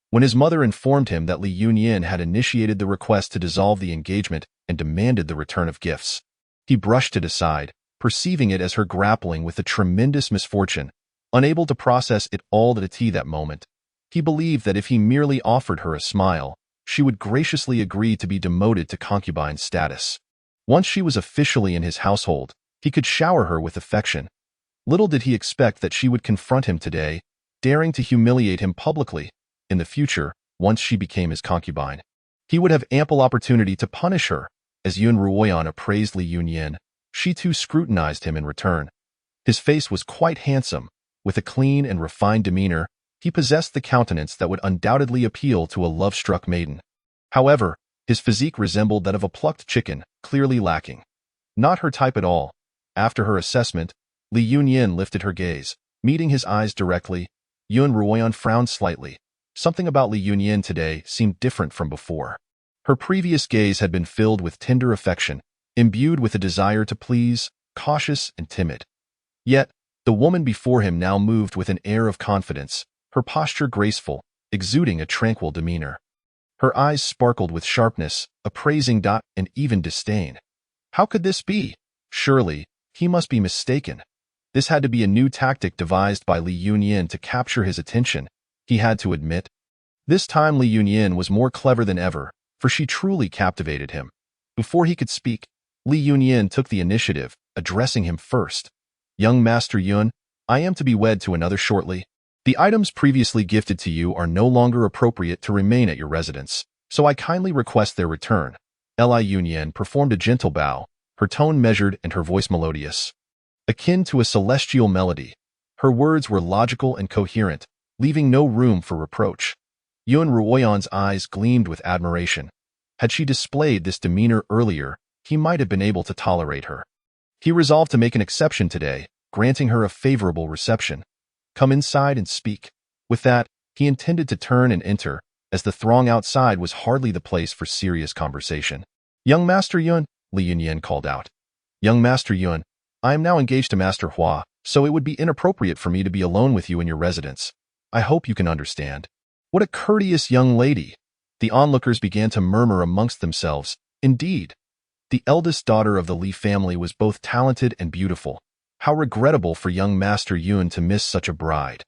When his mother informed him that Li Yunyan had initiated the request to dissolve the engagement and demanded the return of gifts, he brushed it aside, perceiving it as her grappling with a tremendous misfortune, unable to process it all at that moment. He believed that if he merely offered her a smile, she would graciously agree to be demoted to concubine status. Once she was officially in his household, he could shower her with affection. Little did he expect that she would confront him today, daring to humiliate him publicly. In the future, once she became his concubine, he would have ample opportunity to punish her. As Yun Ruoyan appraised Li Yunyan, she too scrutinized him in return. His face was quite handsome. With a clean and refined demeanor, he possessed the countenance that would undoubtedly appeal to a love-struck maiden. However, his physique resembled that of a plucked chicken, clearly lacking. Not her type at all. After her assessment, Li Yunyan lifted her gaze. Meeting his eyes directly, Yun Ruoyan frowned slightly. Something about Li Yunyan today seemed different from before. Her previous gaze had been filled with tender affection, imbued with a desire to please, cautious and timid. Yet, the woman before him now moved with an air of confidence, her posture graceful, exuding a tranquil demeanor. Her eyes sparkled with sharpness, appraising and even disdain. How could this be? Surely, he must be mistaken. This had to be a new tactic devised by Li Yunyan to capture his attention, he had to admit. This time Li Yunyan was more clever than ever, for she truly captivated him. Before he could speak, Li Yunyan took the initiative, addressing him first. "Young Master Yun, I am to be wed to another shortly. The items previously gifted to you are no longer appropriate to remain at your residence, so I kindly request their return." Li Yunyan performed a gentle bow, her tone measured and her voice melodious, akin to a celestial melody. Her words were logical and coherent, leaving no room for reproach. Yun Ruoyan's eyes gleamed with admiration. Had she displayed this demeanor earlier, he might have been able to tolerate her. He resolved to make an exception today, granting her a favorable reception. "Come inside and speak." With that, he intended to turn and enter, as the throng outside was hardly the place for serious conversation. "Young Master Yun," Li Yunyan called out. "Young Master Yun, I am now engaged to Master Hua, so it would be inappropriate for me to be alone with you in your residence. I hope you can understand." "What a courteous young lady!" The onlookers began to murmur amongst themselves. Indeed, the eldest daughter of the Li family was both talented and beautiful. How regrettable for young Master Yun to miss such a bride.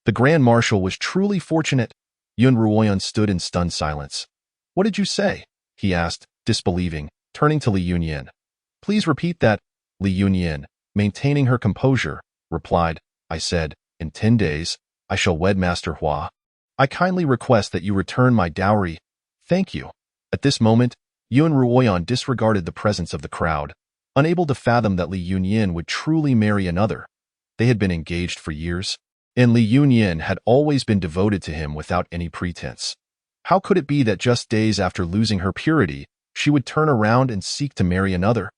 The Grand Marshal was truly fortunate. Yun Ruoyan stood in stunned silence. "What did you say?" he asked, disbelieving, turning to Li Yunyan. "Please repeat that." Li Yunyan, maintaining her composure, replied, "I said, in 10 days, I shall wed Master Hua. I kindly request that you return my dowry." "Thank you." At this moment, Yun Ruoyan disregarded the presence of the crowd, unable to fathom that Li Yunyan would truly marry another. They had been engaged for years. and Li Yunyin had always been devoted to him without any pretense. How could it be that just days after losing her purity, she would turn around and seek to marry another?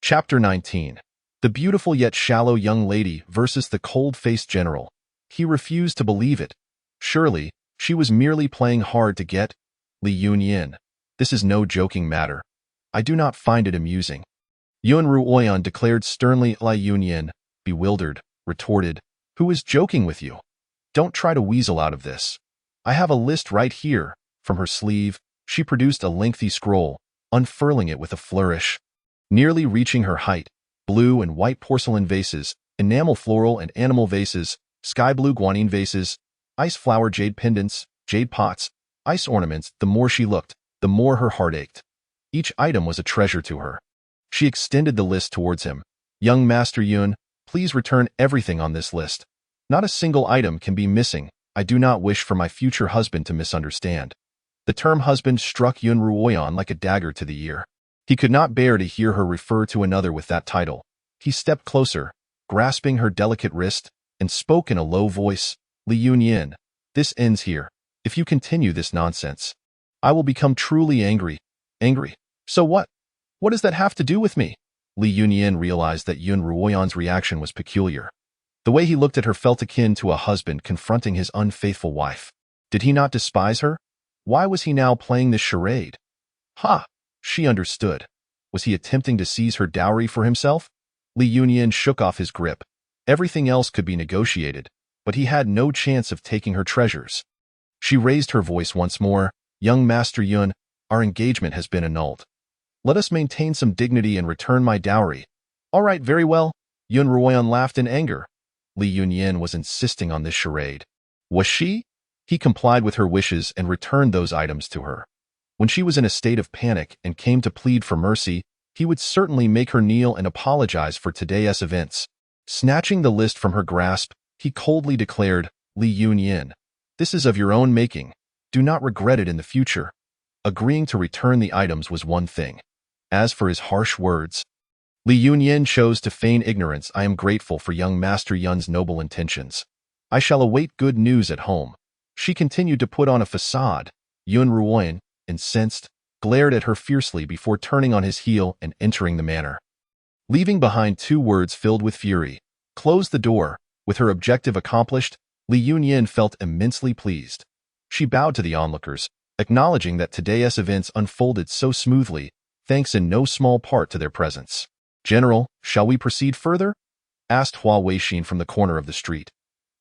Chapter 19. The beautiful yet shallow young lady versus the cold-faced general. He refused to believe it. Surely, she was merely playing hard to get Li Yunyin. This is no joking matter. I do not find it amusing. Yun Ruoyan declared sternly. Li Yunyin, bewildered, retorted, "Who is joking with you? Don't try to weasel out of this. I have a list right here." From her sleeve, she produced a lengthy scroll, unfurling it with a flourish. Nearly reaching her height, blue and white porcelain vases, enamel floral and animal vases, sky blue guanine vases, ice flower jade pendants, jade pots, ice ornaments. The more she looked, the more her heart ached. Each item was a treasure to her. She extended the list towards him. "Young Master Yun, please return everything on this list. Not a single item can be missing. I do not wish for my future husband to misunderstand." The term husband struck Yun Ruoyan like a dagger to the ear. He could not bear to hear her refer to another with that title. He stepped closer, grasping her delicate wrist, and spoke in a low voice. "Li Yunyin, this ends here. If you continue this nonsense, I will become truly angry." "Angry? So what? What does that have to do with me?" Li Yunyin realized that Yun Ruoyan's reaction was peculiar. The way he looked at her felt akin to a husband confronting his unfaithful wife. Did he not despise her? Why was he now playing this charade? Ha! She understood. Was he attempting to seize her dowry for himself? Li Yunyin shook off his grip. Everything else could be negotiated, but he had no chance of taking her treasures. She raised her voice once more. "Young Master Yun, our engagement has been annulled. Let us maintain some dignity and return my dowry." "All right, very well." Yun Ruoyan laughed in anger. Li Yunyin was insisting on this charade. Was she? He complied with her wishes and returned those items to her. When she was in a state of panic and came to plead for mercy, he would certainly make her kneel and apologize for today's events. Snatching the list from her grasp, he coldly declared, "Li Yunyin, this is of your own making. Do not regret it in the future." Agreeing to return the items was one thing. As for his harsh words, Li Yunyin chose to feign ignorance. "I am grateful for young Master Yun's noble intentions. I shall await good news at home." She continued to put on a facade. Yun Ruoyan, incensed, glared at her fiercely before turning on his heel and entering the manor. Leaving behind 2 words filled with fury, "Close the door." With her objective accomplished, Li Yunyin felt immensely pleased. She bowed to the onlookers, acknowledging that today's events unfolded so smoothly, thanks in no small part to their presence. "General, shall we proceed further?" asked Hua Weixin from the corner of the street.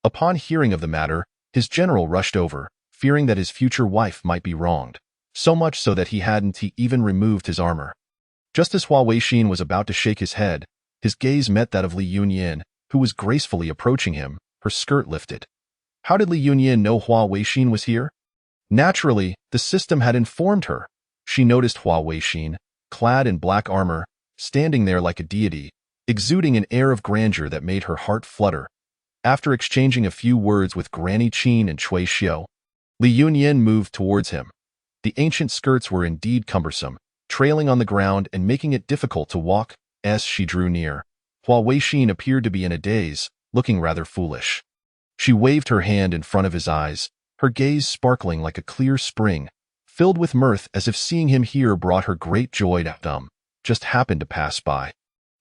Upon hearing of the matter, his general rushed over, fearing that his future wife might be wronged, so much so that he hadn't even removed his armor. Just as Hua Weixin was about to shake his head, his gaze met that of Li Yunyin, who was gracefully approaching him, her skirt lifted. How did Li Yunyin know Hua Weixin was here? Naturally, the system had informed her. She noticed Hua Weixin, clad in black armor, standing there like a deity, exuding an air of grandeur that made her heart flutter. After exchanging a few words with Granny Qin and Cui Xiu, Li Yunyin moved towards him. The ancient skirts were indeed cumbersome, trailing on the ground and making it difficult to walk. As she drew near, Hua Weixin appeared to be in a daze, looking rather foolish. She waved her hand in front of his eyes, her gaze sparkling like a clear spring, filled with mirth as if seeing him here brought her great joy. Just happened to pass by.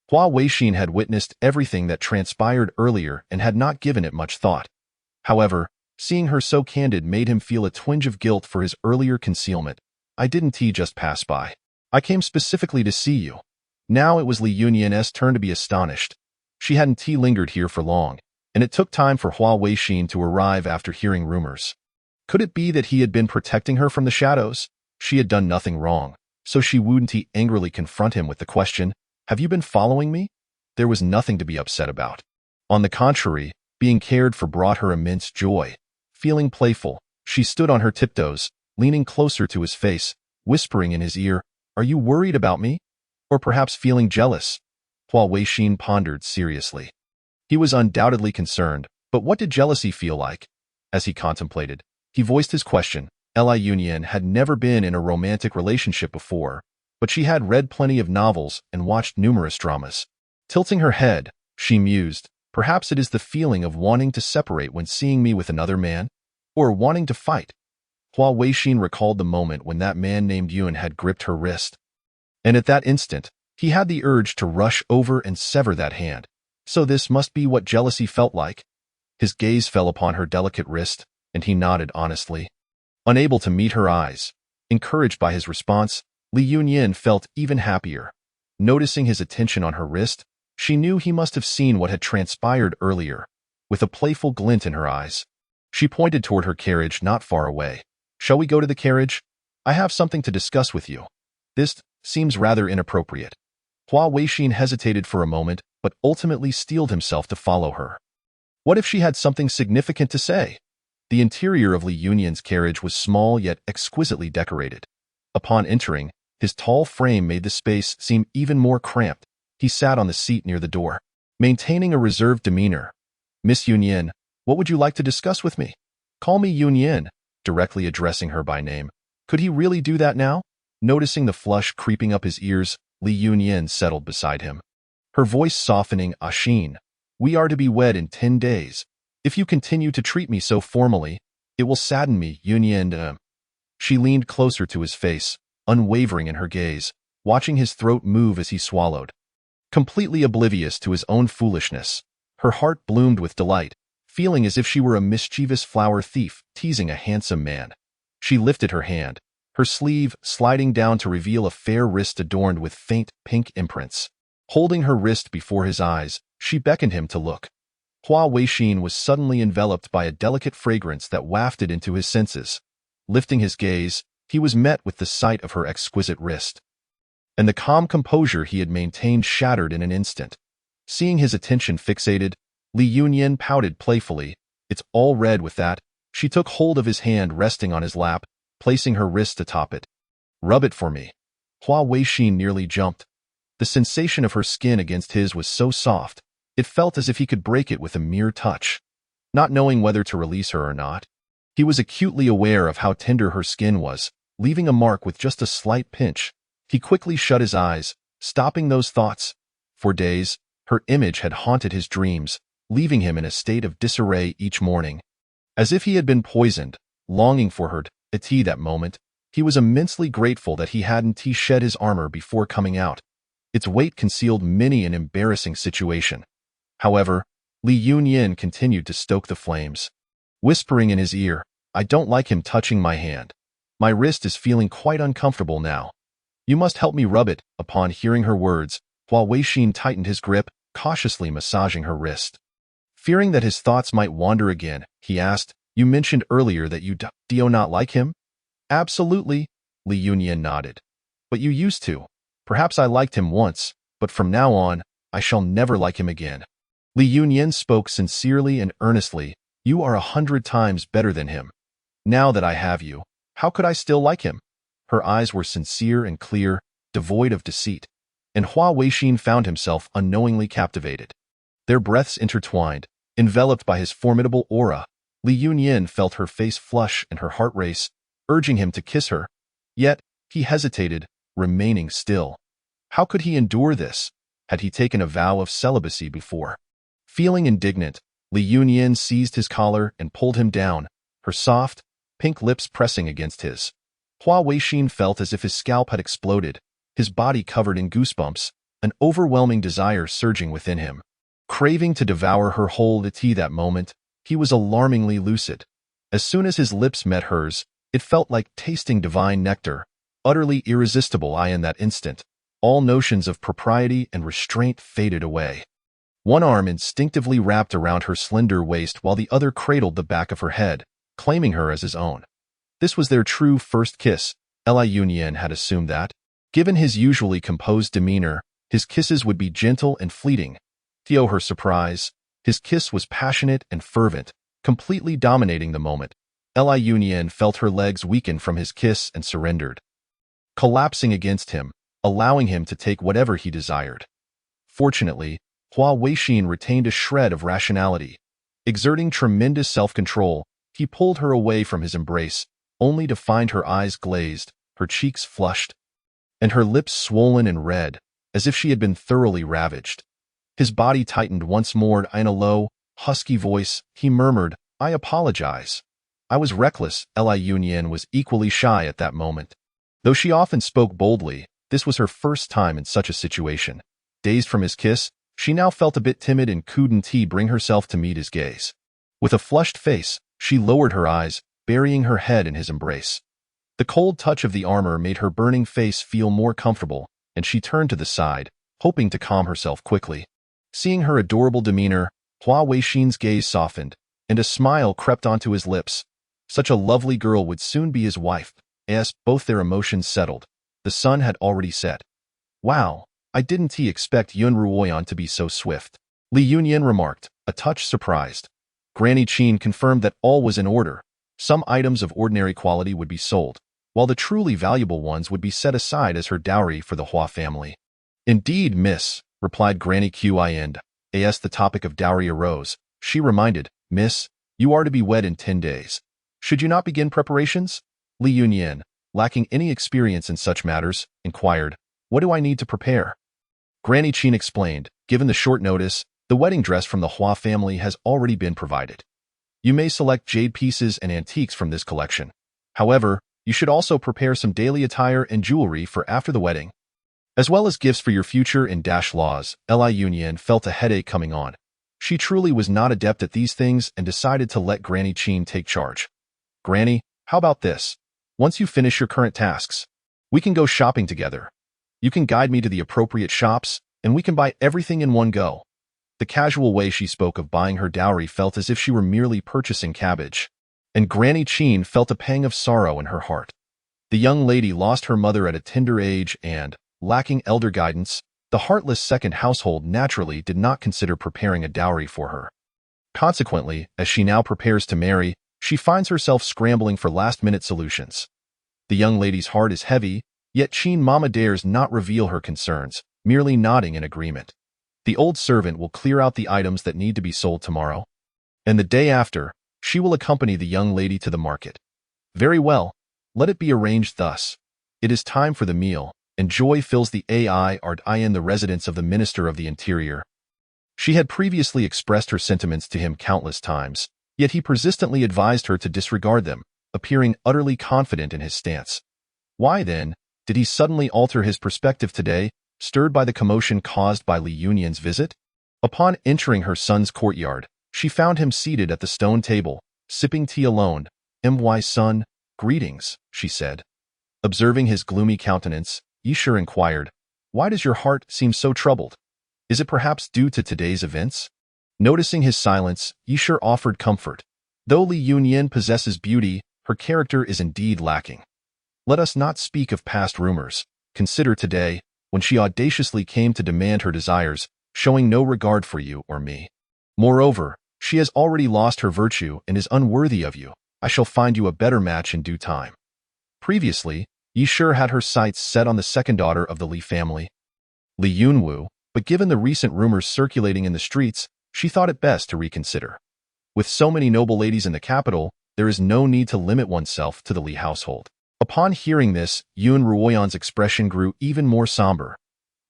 Hua Weixin had witnessed everything that transpired earlier and had not given it much thought. However, seeing her so candid made him feel a twinge of guilt for his earlier concealment. "I didn't just pass by. I came specifically to see you." Now it was Li Yunyin's turn to be astonished. She hadn't lingered here for long, and it took time for Hua Weixin to arrive after hearing rumors. Could it be that he had been protecting her from the shadows? She had done nothing wrong, so she wouldn't angrily confront him with the question, "Have you been following me?" There was nothing to be upset about. On the contrary, being cared for brought her immense joy. Feeling playful, she stood on her tiptoes, leaning closer to his face, whispering in his ear, "Are you worried about me? Or perhaps feeling jealous?" Hua Weixin pondered seriously. He was undoubtedly concerned, but what did jealousy feel like? As he contemplated, he voiced his question. Li Yunyin had never been in a romantic relationship before, but she had read plenty of novels and watched numerous dramas. Tilting her head, she mused, Perhaps it is the feeling of wanting to separate when seeing me with another man, or wanting to fight. Hua Weixin recalled the moment when that man named Yun had gripped her wrist. And at that instant, he had the urge to rush over and sever that hand. So this must be what jealousy felt like. His gaze fell upon her delicate wrist, and he nodded honestly. Unable to meet her eyes, encouraged by his response, Li Yunyin felt even happier. Noticing his attention on her wrist, she knew he must have seen what had transpired earlier. With a playful glint in her eyes, she pointed toward her carriage not far away. "Shall we go to the carriage? I have something to discuss with you." This seems rather inappropriate. Hua Weixin hesitated for a moment, but ultimately steeled himself to follow her. What if she had something significant to say? The interior of Li Yunyin's carriage was small yet exquisitely decorated. Upon entering, his tall frame made the space seem even more cramped. He sat on the seat near the door, maintaining a reserved demeanor. "Miss Yunyin, what would you like to discuss with me?" "Call me Yunyin," directly addressing her by name. Could he really do that now? Noticing the flush creeping up his ears, Li Yunyin settled beside him. Her voice softening, "Ashin, we are to be wed in 10 days. If you continue to treat me so formally, it will sadden me, Yunyin." She leaned closer to his face, unwavering in her gaze, watching his throat move as he swallowed. Completely oblivious to his own foolishness, her heart bloomed with delight, feeling as if she were a mischievous flower thief teasing a handsome man. She lifted her hand, her sleeve sliding down to reveal a fair wrist adorned with faint pink imprints. Holding her wrist before his eyes, she beckoned him to look. Hua Weixin was suddenly enveloped by a delicate fragrance that wafted into his senses. Lifting his gaze, he was met with the sight of her exquisite wrist. And the calm composure he had maintained shattered in an instant. Seeing his attention fixated, Li Yunyin pouted playfully. "It's all red with that." She took hold of his hand resting on his lap, placing her wrist atop it. "Rub it for me." Hua Weixin nearly jumped. The sensation of her skin against his was so soft, it felt as if he could break it with a mere touch. Not knowing whether to release her or not, he was acutely aware of how tender her skin was, leaving a mark with just a slight pinch. He quickly shut his eyes, stopping those thoughts. For days, her image had haunted his dreams, leaving him in a state of disarray each morning. As if he had been poisoned, longing for her at that moment, he was immensely grateful that he hadn't shed his armor before coming out. Its weight concealed many an embarrassing situation. However, Li Yunyin continued to stoke the flames, whispering in his ear, "I don't like him touching my hand. My wrist is feeling quite uncomfortable now. You must help me rub it." Upon hearing her words, Hua Weixin tightened his grip, cautiously massaging her wrist. Fearing that his thoughts might wander again, he asked, "You mentioned earlier that you do not like him?" "Absolutely," Li Yunyin nodded. "But you used to. Perhaps I liked him once, but from now on, I shall never like him again." Li Yunyin spoke sincerely and earnestly. "You are 100 times better than him. Now that I have you, how could I still like him?" Her eyes were sincere and clear, devoid of deceit, and Hua Weixin found himself unknowingly captivated. Their breaths intertwined, enveloped by his formidable aura. Li Yunyin felt her face flush and her heart race, urging him to kiss her. Yet, he hesitated, remaining still. How could he endure this? Had he taken a vow of celibacy before? Feeling indignant, Li Yunyin seized his collar and pulled him down, her soft, pink lips pressing against his. Hua Weixin felt as if his scalp had exploded, his body covered in goosebumps, an overwhelming desire surging within him. Craving to devour her whole at that moment, he was alarmingly lucid. As soon as his lips met hers, it felt like tasting divine nectar, utterly irresistible. In that instant, all notions of propriety and restraint faded away. One arm instinctively wrapped around her slender waist while the other cradled the back of her head, claiming her as his own. This was their true first kiss. Li Yunyin had assumed that, given his usually composed demeanor, his kisses would be gentle and fleeting. To her surprise, his kiss was passionate and fervent, completely dominating the moment. Li Yunyin felt her legs weaken from his kiss and surrendered, collapsing against him, allowing him to take whatever he desired. Fortunately, Hua Weixin retained a shred of rationality. Exerting tremendous self-control, he pulled her away from his embrace, only to find her eyes glazed, her cheeks flushed, and her lips swollen and red, as if she had been thoroughly ravaged. His body tightened once more, and in a low, husky voice, he murmured, "I apologize. I was reckless." Li Yunyan was equally shy at that moment. Though she often spoke boldly, this was her first time in such a situation. Dazed from his kiss, she now felt a bit timid and couldn't bring herself to meet his gaze. With a flushed face, she lowered her eyes, burying her head in his embrace. The cold touch of the armor made her burning face feel more comfortable, and she turned to the side, hoping to calm herself quickly. Seeing her adorable demeanor, Hua Weixin's gaze softened, and a smile crept onto his lips. Such a lovely girl would soon be his wife. As both their emotions settled, the sun had already set. "Wow, I didn't expect Yun Ruoyan to be so swift," Li Yunyan remarked, a touch surprised. Granny Qin confirmed that all was in order. Some items of ordinary quality would be sold, while the truly valuable ones would be set aside as her dowry for the Hua family. "Indeed, miss," replied Granny Qin. As the topic of dowry arose, she reminded, "Miss, you are to be wed in 10 days. Should you not begin preparations?" Li Yunyan, lacking any experience in such matters, inquired, "What do I need to prepare?" Granny Qin explained, "Given the short notice, the wedding dress from the Hua family has already been provided. You may select jade pieces and antiques from this collection. However, you should also prepare some daily attire and jewelry for after the wedding, as well as gifts for your future in laws." Li Yunyan felt a headache coming on. She truly was not adept at these things and decided to let Granny Qin take charge. "Granny, how about this? Once you finish your current tasks, we can go shopping together. You can guide me to the appropriate shops, and we can buy everything in one go." The casual way she spoke of buying her dowry felt as if she were merely purchasing cabbage, and Granny Qin felt a pang of sorrow in her heart. The young lady lost her mother at a tender age and, lacking elder guidance, the heartless second household naturally did not consider preparing a dowry for her. Consequently, as she now prepares to marry, she finds herself scrambling for last-minute solutions. The young lady's heart is heavy, yet Qin Mama dares not reveal her concerns, merely nodding in agreement. The old servant will clear out the items that need to be sold tomorrow, and the day after, she will accompany the young lady to the market. "Very well, let it be arranged thus. It is time for the meal," and joy fills the in the residence of the Minister of the Interior. She had previously expressed her sentiments to him countless times, yet he persistently advised her to disregard them, appearing utterly confident in his stance. Why, then, did he suddenly alter his perspective today, stirred by the commotion caused by Li Yunyan's visit? Upon entering her son's courtyard, she found him seated at the stone table, sipping tea alone. "My son, greetings," she said. Observing his gloomy countenance, Yishur inquired, "Why does your heart seem so troubled? Is it perhaps due to today's events?" Noticing his silence, Yishur offered comfort. "Though Li Yunyan possesses beauty, her character is indeed lacking. Let us not speak of past rumors. Consider today, when she audaciously came to demand her desires, showing no regard for you or me. Moreover, she has already lost her virtue and is unworthy of you. I shall find you a better match in due time." Previously, Yishur had her sights set on the second daughter of the Li family, Li Yunwu, but given the recent rumors circulating in the streets, she thought it best to reconsider. With so many noble ladies in the capital, there is no need to limit oneself to the Li household. Upon hearing this, Yun Ruoyan's expression grew even more somber.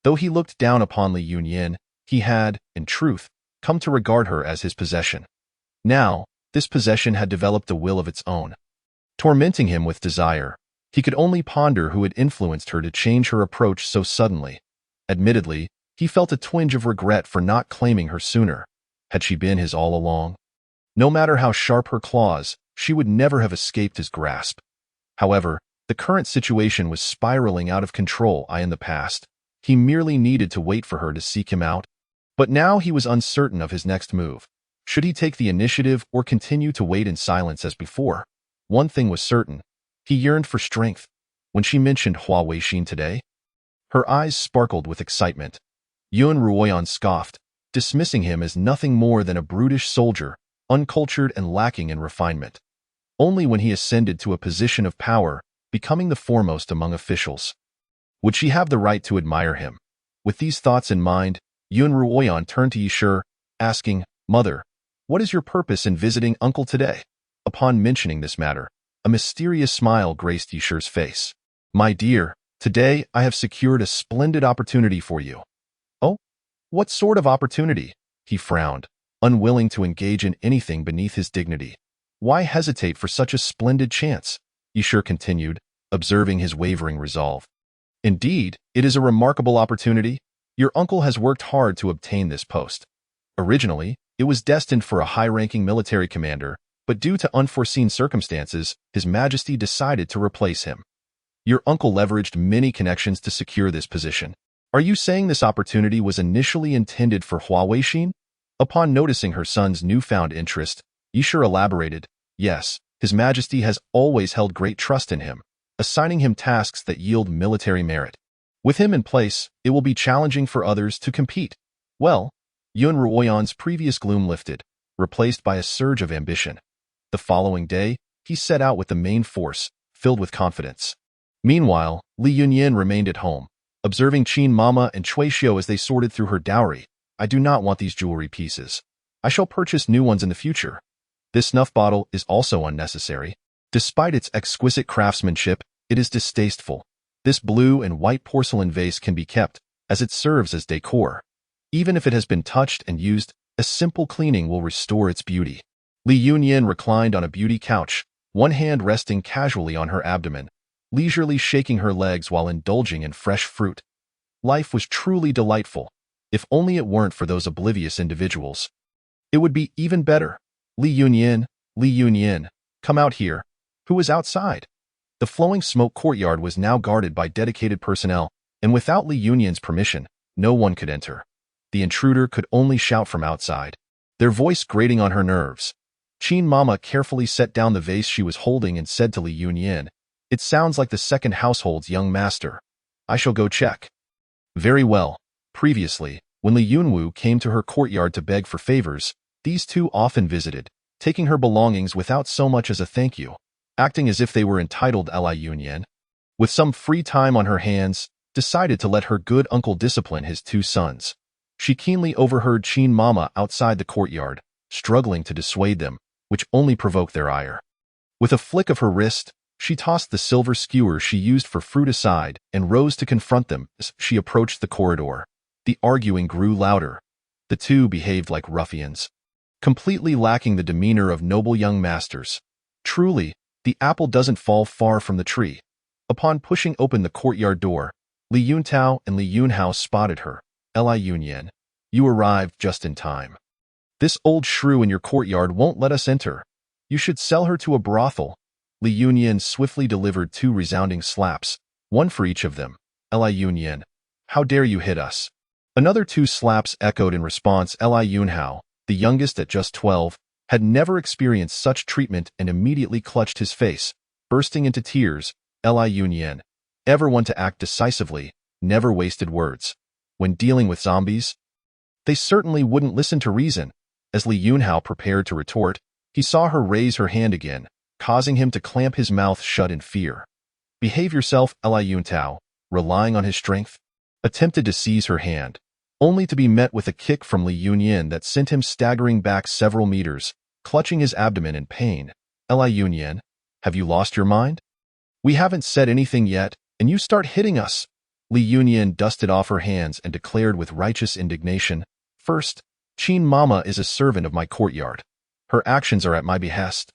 Though he looked down upon Li Yunyan, he had, in truth, come to regard her as his possession. Now, this possession had developed a will of its own, tormenting him with desire. He could only ponder who had influenced her to change her approach so suddenly. Admittedly, he felt a twinge of regret for not claiming her sooner. Had she been his all along? No matter how sharp her claws, she would never have escaped his grasp. However, the current situation was spiraling out of control. In the past, he merely needed to wait for her to seek him out. But now he was uncertain of his next move. Should he take the initiative or continue to wait in silence as before? One thing was certain. He yearned for strength. When she mentioned Hua Weixin today, her eyes sparkled with excitement. Yun Ruoyan scoffed, dismissing him as nothing more than a brutish soldier, uncultured and lacking in refinement. Only when he ascended to a position of power, becoming the foremost among officials, would she have the right to admire him. With these thoughts in mind, Yun Ruoyan turned to Yishur, asking, "Mother, what is your purpose in visiting uncle today?" Upon mentioning this matter, a mysterious smile graced Yishur's face. "My dear, today I have secured a splendid opportunity for you." "Oh? What sort of opportunity? He frowned, unwilling to engage in anything beneath his dignity. Why hesitate for such a splendid chance? Yishur continued, observing his wavering resolve. Indeed, it is a remarkable opportunity. Your uncle has worked hard to obtain this post. Originally, it was destined for a high-ranking military commander, but due to unforeseen circumstances, His Majesty decided to replace him. Your uncle leveraged many connections to secure this position. Are you saying this opportunity was initially intended for Hua Weixin? Upon noticing her son's newfound interest, Yishur elaborated, yes, His Majesty has always held great trust in him, assigning him tasks that yield military merit. With him in place, it will be challenging for others to compete. Well, Yun Ruoyan's previous gloom lifted, replaced by a surge of ambition. The following day, he set out with the main force, filled with confidence. Meanwhile, Li Yunyin remained at home, observing Qin Mama and Cui Xiu as they sorted through her dowry. I do not want these jewelry pieces. I shall purchase new ones in the future. This snuff bottle is also unnecessary. Despite its exquisite craftsmanship, it is distasteful. This blue and white porcelain vase can be kept, as it serves as decor. Even if it has been touched and used, a simple cleaning will restore its beauty. Li Yunyin reclined on a beauty couch, one hand resting casually on her abdomen, leisurely shaking her legs while indulging in fresh fruit. Life was truly delightful, if only it weren't for those oblivious individuals. It would be even better. Li Yunyin, come out here. Who is outside? The flowing smoke courtyard was now guarded by dedicated personnel, and without Li Yunyin's permission, no one could enter. The intruder could only shout from outside, their voice grating on her nerves. Qin Mama carefully set down the vase she was holding and said to Li Yunyin, it sounds like the second household's young master. I shall go check. Very well. Previously, when Li Yunwu came to her courtyard to beg for favors, these two often visited, taking her belongings without so much as a thank you, acting as if they were entitled. Li Yunyin, with some free time on her hands, decided to let her good uncle discipline his two sons. She keenly overheard Qin Mama outside the courtyard, struggling to dissuade them, which only provoked their ire. With a flick of her wrist, she tossed the silver skewer she used for fruit aside and rose to confront them as she approached the corridor. The arguing grew louder. The two behaved like ruffians, completely lacking the demeanor of noble young masters. Truly, the apple doesn't fall far from the tree. Upon pushing open the courtyard door, Li Yuntao and Li Yunhao spotted her. Li Yunyin, you arrived just in time. This old shrew in your courtyard won't let us enter. You should sell her to a brothel. Li Yunyin swiftly delivered two resounding slaps, one for each of them. Li Yunyin, how dare you hit us? Another two slaps echoed in response. Li Yunhao, the youngest at just 12, had never experienced such treatment and immediately clutched his face, bursting into tears. Li Yunyin, ever one to act decisively, never wasted words. When dealing with zombies, they certainly wouldn't listen to reason. As Li Yunhao prepared to retort, he saw her raise her hand again, causing him to clamp his mouth shut in fear. Behave yourself. Li Yuntao, relying on his strength, attempted to seize her hand, only to be met with a kick from Li Yunyin that sent him staggering back several meters, clutching his abdomen in pain. Li Yunyin, have you lost your mind? We haven't said anything yet, and you start hitting us. Li Yunyin dusted off her hands and declared with righteous indignation, first, Qin Mama is a servant of my courtyard. Her actions are at my behest,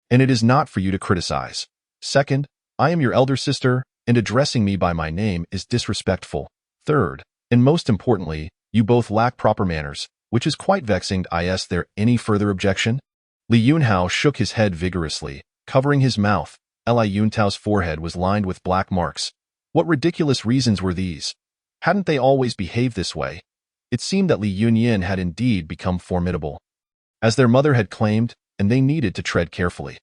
and it is not for you to criticize. Second, I am your elder sister, and addressing me by my name is disrespectful. Third, and most importantly, you both lack proper manners, which is quite vexing. Is there any further objection? Li Yunhao shook his head vigorously, covering his mouth. Li Yuntao's forehead was lined with black marks. What ridiculous reasons were these? Hadn't they always behaved this way? It seemed that Li Yunyin had indeed become formidable, as their mother had claimed, and they needed to tread carefully.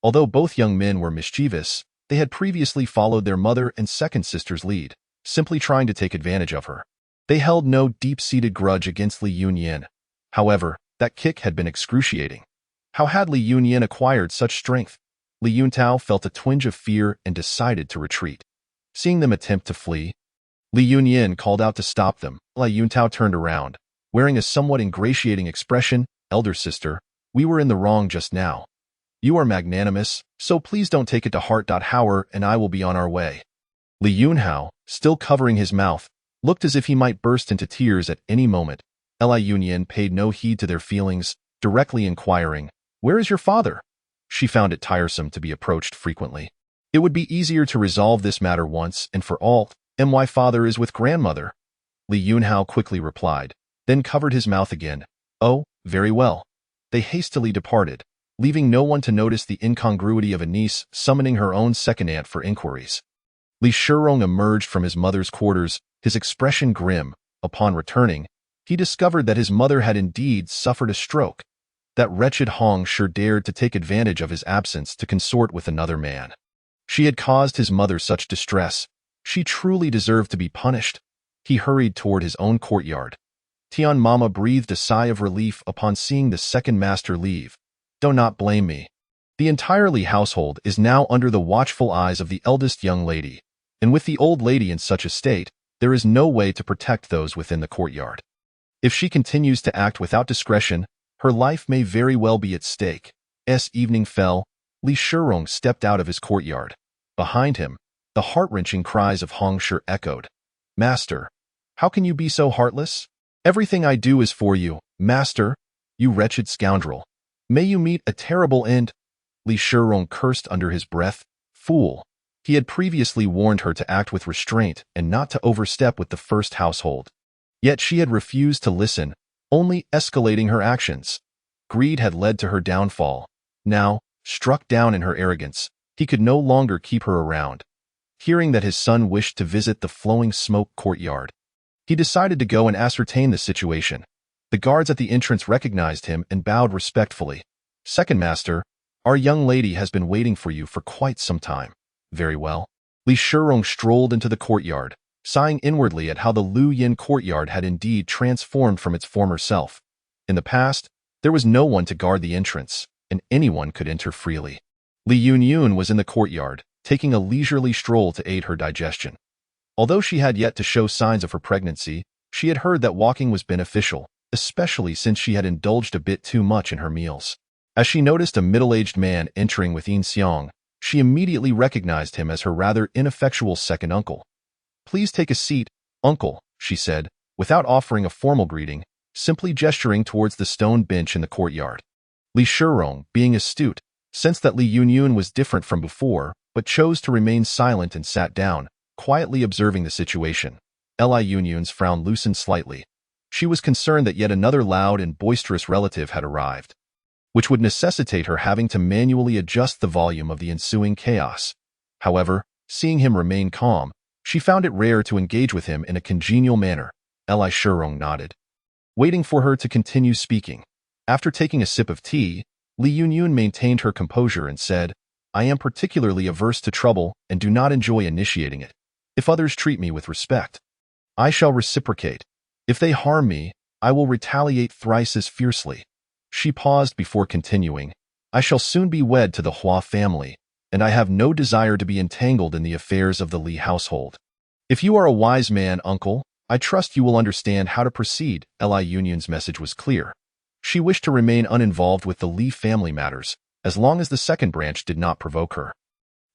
Although both young men were mischievous, they had previously followed their mother and second sister's lead, simply trying to take advantage of her. They held no deep-seated grudge against Li Yunyin. However, that kick had been excruciating. How had Li Yunyin acquired such strength? Li Yuntao felt a twinge of fear and decided to retreat. Seeing them attempt to flee, Li Yunyin called out to stop them. Li Yuntao turned around, wearing a somewhat ingratiating expression. Elder sister, we were in the wrong just now. You are magnanimous, so please don't take it to heart. Howard and I will be on our way. Li Yunhao, still covering his mouth, looked as if he might burst into tears at any moment. Li Yunyan paid no heed to their feelings, directly inquiring, "Where is your father?" She found it tiresome to be approached frequently. It would be easier to resolve this matter once and for all. My father is with grandmother. Li Yunhao quickly replied, then covered his mouth again. Oh, very well. They hastily departed, leaving no one to notice the incongruity of a niece summoning her own second aunt for inquiries. Li Shirong emerged from his mother's quarters, his expression grim. Upon returning, he discovered that his mother had indeed suffered a stroke. That wretched Hong sure dared to take advantage of his absence to consort with another man. She had caused his mother such distress. She truly deserved to be punished. He hurried toward his own courtyard. Tian Mama breathed a sigh of relief upon seeing the second master leave. Do not blame me. The entire Li household is now under the watchful eyes of the eldest young lady, and with the old lady in such a state, there is no way to protect those within the courtyard. If she continues to act without discretion, her life may very well be at stake. As evening fell, Li Shirong stepped out of his courtyard. Behind him, the heart-wrenching cries of Hong Shi echoed. Master, how can you be so heartless? Everything I do is for you, Master, you wretched scoundrel. May you meet a terrible end. Li Shirong cursed under his breath. Fool. He had previously warned her to act with restraint and not to overstep with the first household. Yet she had refused to listen, only escalating her actions. Greed had led to her downfall. Now, struck down in her arrogance, he could no longer keep her around. Hearing that his son wished to visit the flowing smoke courtyard, he decided to go and ascertain the situation. The guards at the entrance recognized him and bowed respectfully. Second master, our young lady has been waiting for you for quite some time. Very well. Li Shirong strolled into the courtyard, sighing inwardly at how the Lu Yin courtyard had indeed transformed from its former self. In the past, there was no one to guard the entrance, and anyone could enter freely. Li Yunyun was in the courtyard, taking a leisurely stroll to aid her digestion. Although she had yet to show signs of her pregnancy, she had heard that walking was beneficial, especially since she had indulged a bit too much in her meals. As she noticed a middle-aged man entering with Yin Xiang, she immediately recognized him as her rather ineffectual second uncle. Please take a seat, uncle, she said, without offering a formal greeting, simply gesturing towards the stone bench in the courtyard. Li Shirong, being astute, sensed that Li Yunyun was different from before, but chose to remain silent and sat down, quietly observing the situation. Li Yunyun's frown loosened slightly. She was concerned that yet another loud and boisterous relative had arrived, which would necessitate her having to manually adjust the volume of the ensuing chaos. However, seeing him remain calm, she found it rare to engage with him in a congenial manner. Li Shirong nodded, waiting for her to continue speaking. After taking a sip of tea, Li Yunyun maintained her composure and said, I am particularly averse to trouble and do not enjoy initiating it. If others treat me with respect, I shall reciprocate. If they harm me, I will retaliate thrice as fiercely. She paused before continuing, I shall soon be wed to the Hua family, and I have no desire to be entangled in the affairs of the Li household. If you are a wise man, uncle, I trust you will understand how to proceed. Li Yunyun's message was clear. She wished to remain uninvolved with the Li family matters, as long as the second branch did not provoke her.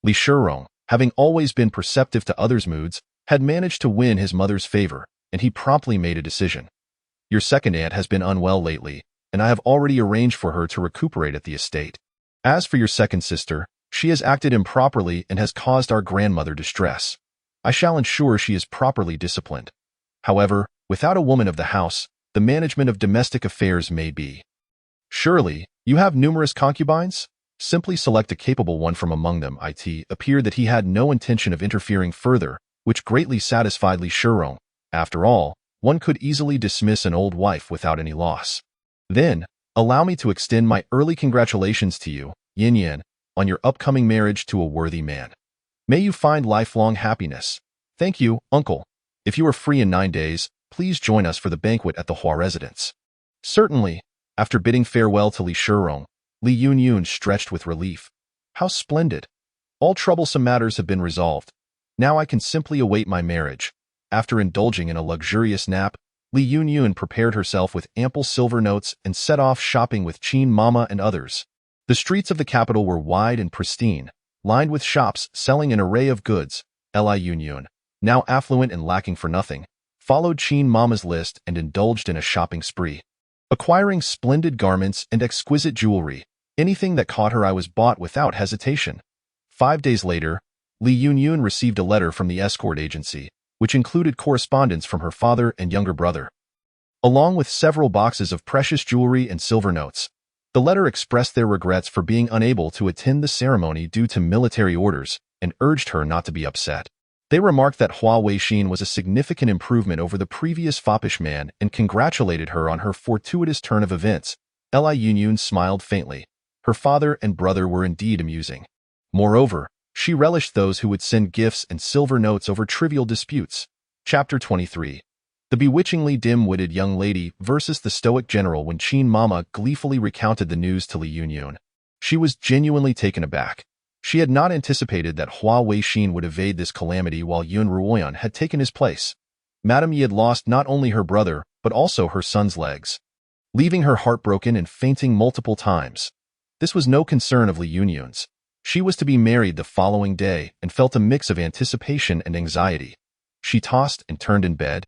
Li Shirong, having always been perceptive to others' moods, had managed to win his mother's favor, and he promptly made a decision. Your second aunt has been unwell lately, and I have already arranged for her to recuperate at the estate. As for your second sister, she has acted improperly and has caused our grandmother distress. I shall ensure she is properly disciplined. However, without a woman of the house, the management of domestic affairs may be. Surely, you have numerous concubines? Simply select a capable one from among them. It appeared that he had no intention of interfering further, which greatly satisfied Li Shirong. After all, one could easily dismiss an old wife without any loss. Then, allow me to extend my early congratulations to you, Yin Yan, on your upcoming marriage to a worthy man. May you find lifelong happiness. Thank you, uncle. If you are free in 9 days, please join us for the banquet at the Hua residence. Certainly. After bidding farewell to Li Shirong, Li Yunyun stretched with relief. How splendid. All troublesome matters have been resolved. Now I can simply await my marriage. After indulging in a luxurious nap, Li Yunyun prepared herself with ample silver notes and set off shopping with Qin Mama and others. The streets of the capital were wide and pristine, lined with shops selling an array of goods. Li Yunyun, now affluent and lacking for nothing, followed Qin Mama's list and indulged in a shopping spree. Acquiring splendid garments and exquisite jewelry, anything that caught her eye was bought without hesitation. 5 days later, Li Yunyun received a letter from the escort agency, which included correspondence from her father and younger brother, along with several boxes of precious jewelry and silver notes. The letter expressed their regrets for being unable to attend the ceremony due to military orders and urged her not to be upset. They remarked that Hua Weixin was a significant improvement over the previous foppish man and congratulated her on her fortuitous turn of events. Li Yunyun smiled faintly. Her father and brother were indeed amusing. Moreover, she relished those who would send gifts and silver notes over trivial disputes. Chapter 23. The bewitchingly dim-witted young lady versus the stoic general. When Qin Mama gleefully recounted the news to Li Yunyun, she was genuinely taken aback. She had not anticipated that Hua Weixin would evade this calamity while Yun Ruoyan had taken his place. Madame Yi had lost not only her brother, but also her son's legs, leaving her heartbroken and fainting multiple times. This was no concern of Li Yunyun's. She was to be married the following day and felt a mix of anticipation and anxiety. She tossed and turned in bed,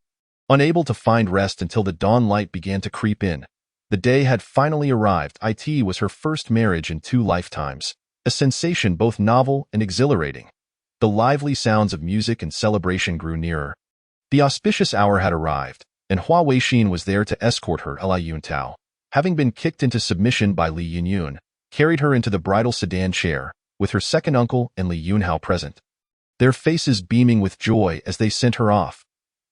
unable to find rest until the dawn light began to creep in. The day had finally arrived. It was her first marriage in 2 lifetimes, a sensation both novel and exhilarating. The lively sounds of music and celebration grew nearer. The auspicious hour had arrived, and Hua Weixin was there to escort her. Li Yuntao, having been kicked into submission by Li Yunyun, carried her into the bridal sedan chair, with her second uncle and Li Yunhao present, their faces beaming with joy as they sent her off.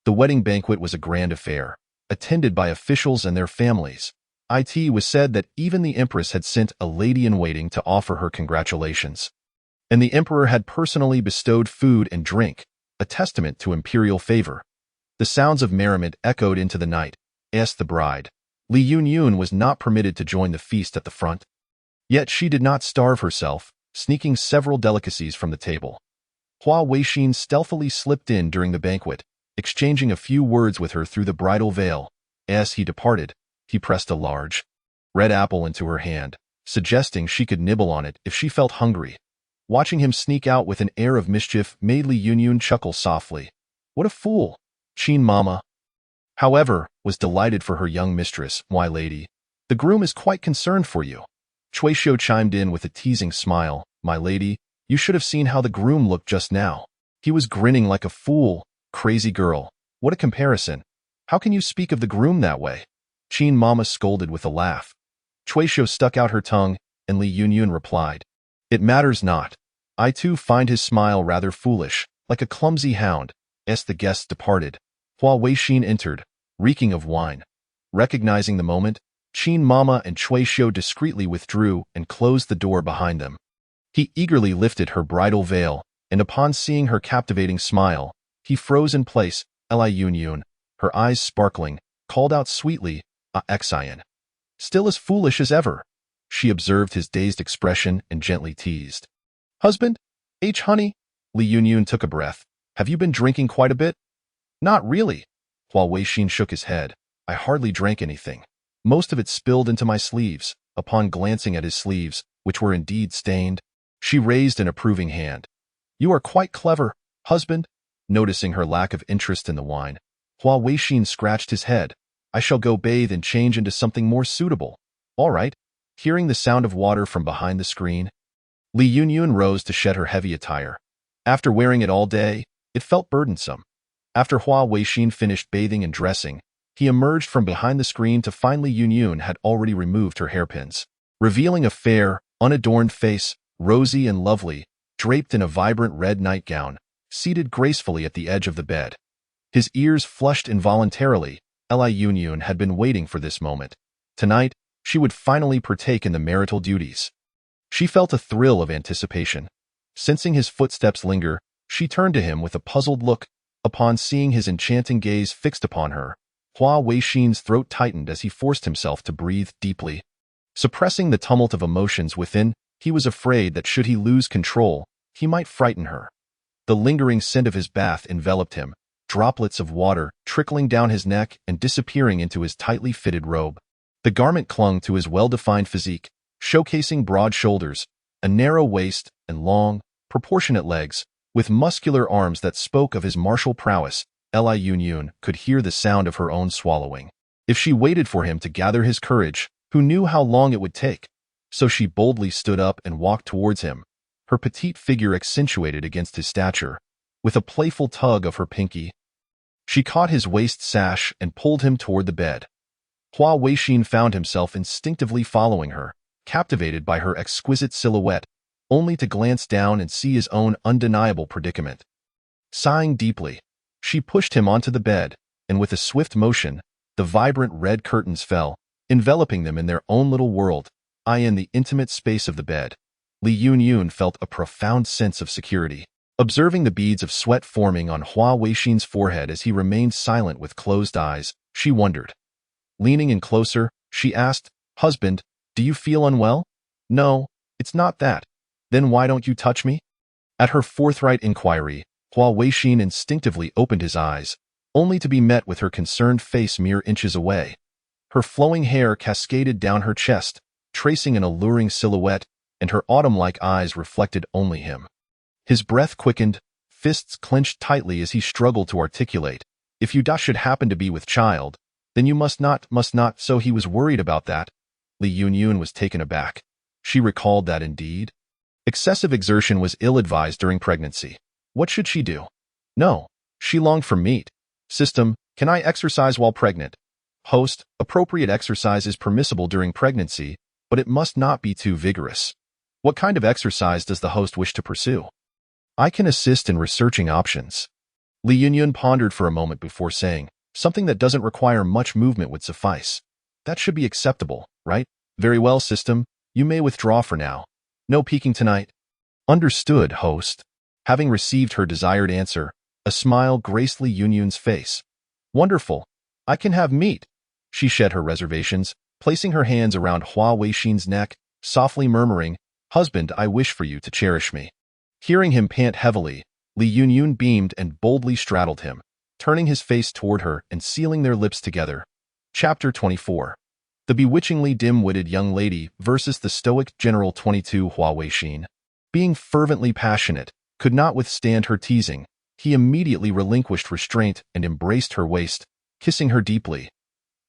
The wedding banquet was a grand affair, attended by officials and their families. It was said that even the empress had sent a lady-in-waiting to offer her congratulations, and the emperor had personally bestowed food and drink, a testament to imperial favor. The sounds of merriment echoed into the night. As the bride, Li Yunyun was not permitted to join the feast at the front. Yet she did not starve herself, sneaking several delicacies from the table. Hua Weixin stealthily slipped in during the banquet, exchanging a few words with her through the bridal veil. As he departed, he pressed a large, red apple into her hand, suggesting she could nibble on it if she felt hungry. Watching him sneak out with an air of mischief made Li Yunyun chuckle softly. What a fool! Qin Mama, however, was delighted for her young mistress. Why, lady, the groom is quite concerned for you. Cui Shou chimed in with a teasing smile. My lady, you should have seen how the groom looked just now. He was grinning like a fool. Crazy girl. What a comparison. How can you speak of the groom that way? Qin Mama scolded with a laugh. Cui Shou stuck out her tongue, and Li Yunyun replied, It matters not. I too find his smile rather foolish, like a clumsy hound. As the guests departed, Hua Weixin entered, reeking of wine. Recognizing the moment, Qin Mama and Cui Shou discreetly withdrew and closed the door behind them. He eagerly lifted her bridal veil, and upon seeing her captivating smile, he froze in place. Li Yunyun, her eyes sparkling, called out sweetly, Xian. Still as foolish as ever. She observed his dazed expression and gently teased. Husband? Honey? Li Yunyun took a breath. Have you been drinking quite a bit? Not really. Hua Weixin shook his head. I hardly drank anything. Most of it spilled into my sleeves. Upon glancing at his sleeves, which were indeed stained, she raised an approving hand. You are quite clever, husband. Noticing her lack of interest in the wine, Hua Weixin scratched his head. I shall go bathe and change into something more suitable. All right. Hearing the sound of water from behind the screen, Li Yunyun rose to shed her heavy attire. After wearing it all day, it felt burdensome. After Hua Weixin finished bathing and dressing, he emerged from behind the screen to find Li Yunyun had already removed her hairpins, revealing a fair, unadorned face, rosy and lovely, draped in a vibrant red nightgown, seated gracefully at the edge of the bed. His ears flushed involuntarily. Li Yunyun had been waiting for this moment. Tonight, she would finally partake in the marital duties. She felt a thrill of anticipation. Sensing his footsteps linger, she turned to him with a puzzled look. Upon seeing his enchanting gaze fixed upon her, Hua Weixin's throat tightened as he forced himself to breathe deeply. Suppressing the tumult of emotions within, he was afraid that should he lose control, he might frighten her. The lingering scent of his bath enveloped him, droplets of water trickling down his neck and disappearing into his tightly fitted robe. The garment clung to his well-defined physique, showcasing broad shoulders, a narrow waist, and long, proportionate legs, with muscular arms that spoke of his martial prowess. Li Yunyun could hear the sound of her own swallowing. If she waited for him to gather his courage, who knew how long it would take? So she boldly stood up and walked towards him, her petite figure accentuated against his stature. With a playful tug of her pinky, she caught his waist sash and pulled him toward the bed. Hua Weixin found himself instinctively following her, captivated by her exquisite silhouette, only to glance down and see his own undeniable predicament. Sighing deeply, she pushed him onto the bed, and with a swift motion, the vibrant red curtains fell, enveloping them in their own little world. In the intimate space of the bed, Li Yunyun felt a profound sense of security. Observing the beads of sweat forming on Hua Weixin's forehead as he remained silent with closed eyes, she wondered. Leaning in closer, she asked, "Husband, do you feel unwell?" "No, it's not that." "Then why don't you touch me?" At her forthright inquiry, Hua Weixin instinctively opened his eyes, only to be met with her concerned face mere inches away. Her flowing hair cascaded down her chest, tracing an alluring silhouette, and her autumn-like eyes reflected only him. His breath quickened, fists clenched tightly as he struggled to articulate, "If you should happen to be with child, then you must not, so he was worried about that." Li Yunyun was taken aback. She recalled that indeed. Excessive exertion was ill-advised during pregnancy. What should she do? No, she longed for meat. System, can I exercise while pregnant? Host, appropriate exercise is permissible during pregnancy, but it must not be too vigorous. What kind of exercise does the host wish to pursue? I can assist in researching options. Li Yunyun pondered for a moment before saying, something that doesn't require much movement would suffice. That should be acceptable, right? Very well, system. You may withdraw for now. No peeking tonight. Understood, host. Having received her desired answer, a smile graced Li Yunyun's face. Wonderful. I can have meat. She shed her reservations, placing her hands around Hua Weixin's neck, softly murmuring, "Husband, I wish for you to cherish me." Hearing him pant heavily, Li Yunyun beamed and boldly straddled him, turning his face toward her and sealing their lips together. Chapter 24. The bewitchingly dim-witted young lady versus the stoic General 22 Hua Weixin. Being fervently passionate, could not withstand her teasing, he immediately relinquished restraint and embraced her waist, kissing her deeply.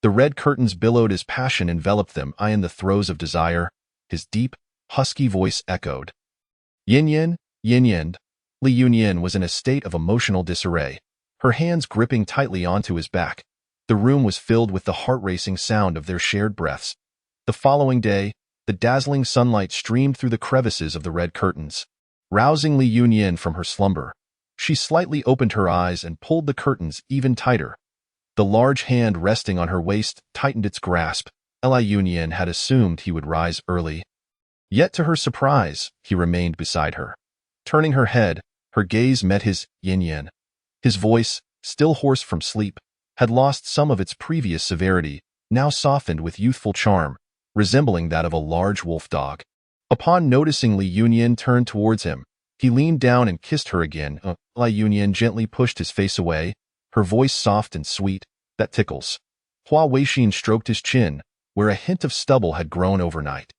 The red curtains billowed as passion enveloped them. In the throes of desire, his deep, husky voice echoed. Yin yin, yin yin. Li Yunyun was in a state of emotional disarray, her hands gripping tightly onto his back. The room was filled with the heart-racing sound of their shared breaths. The following day, the dazzling sunlight streamed through the crevices of the red curtains, rousing Li Yunyun from her slumber. She slightly opened her eyes and pulled the curtains even tighter. The large hand resting on her waist tightened its grasp. Li Yunyun had assumed he would rise early. Yet to her surprise, he remained beside her. Turning her head, her gaze met his yin-yin. His voice, still hoarse from sleep, had lost some of its previous severity, now softened with youthful charm, resembling that of a large wolf dog. Upon noticing Li Yunyun turn towards him, he leaned down and kissed her again. Li Yunyun gently pushed his face away, her voice soft and sweet. "That tickles." Hua Weixin stroked his chin, where a hint of stubble had grown overnight.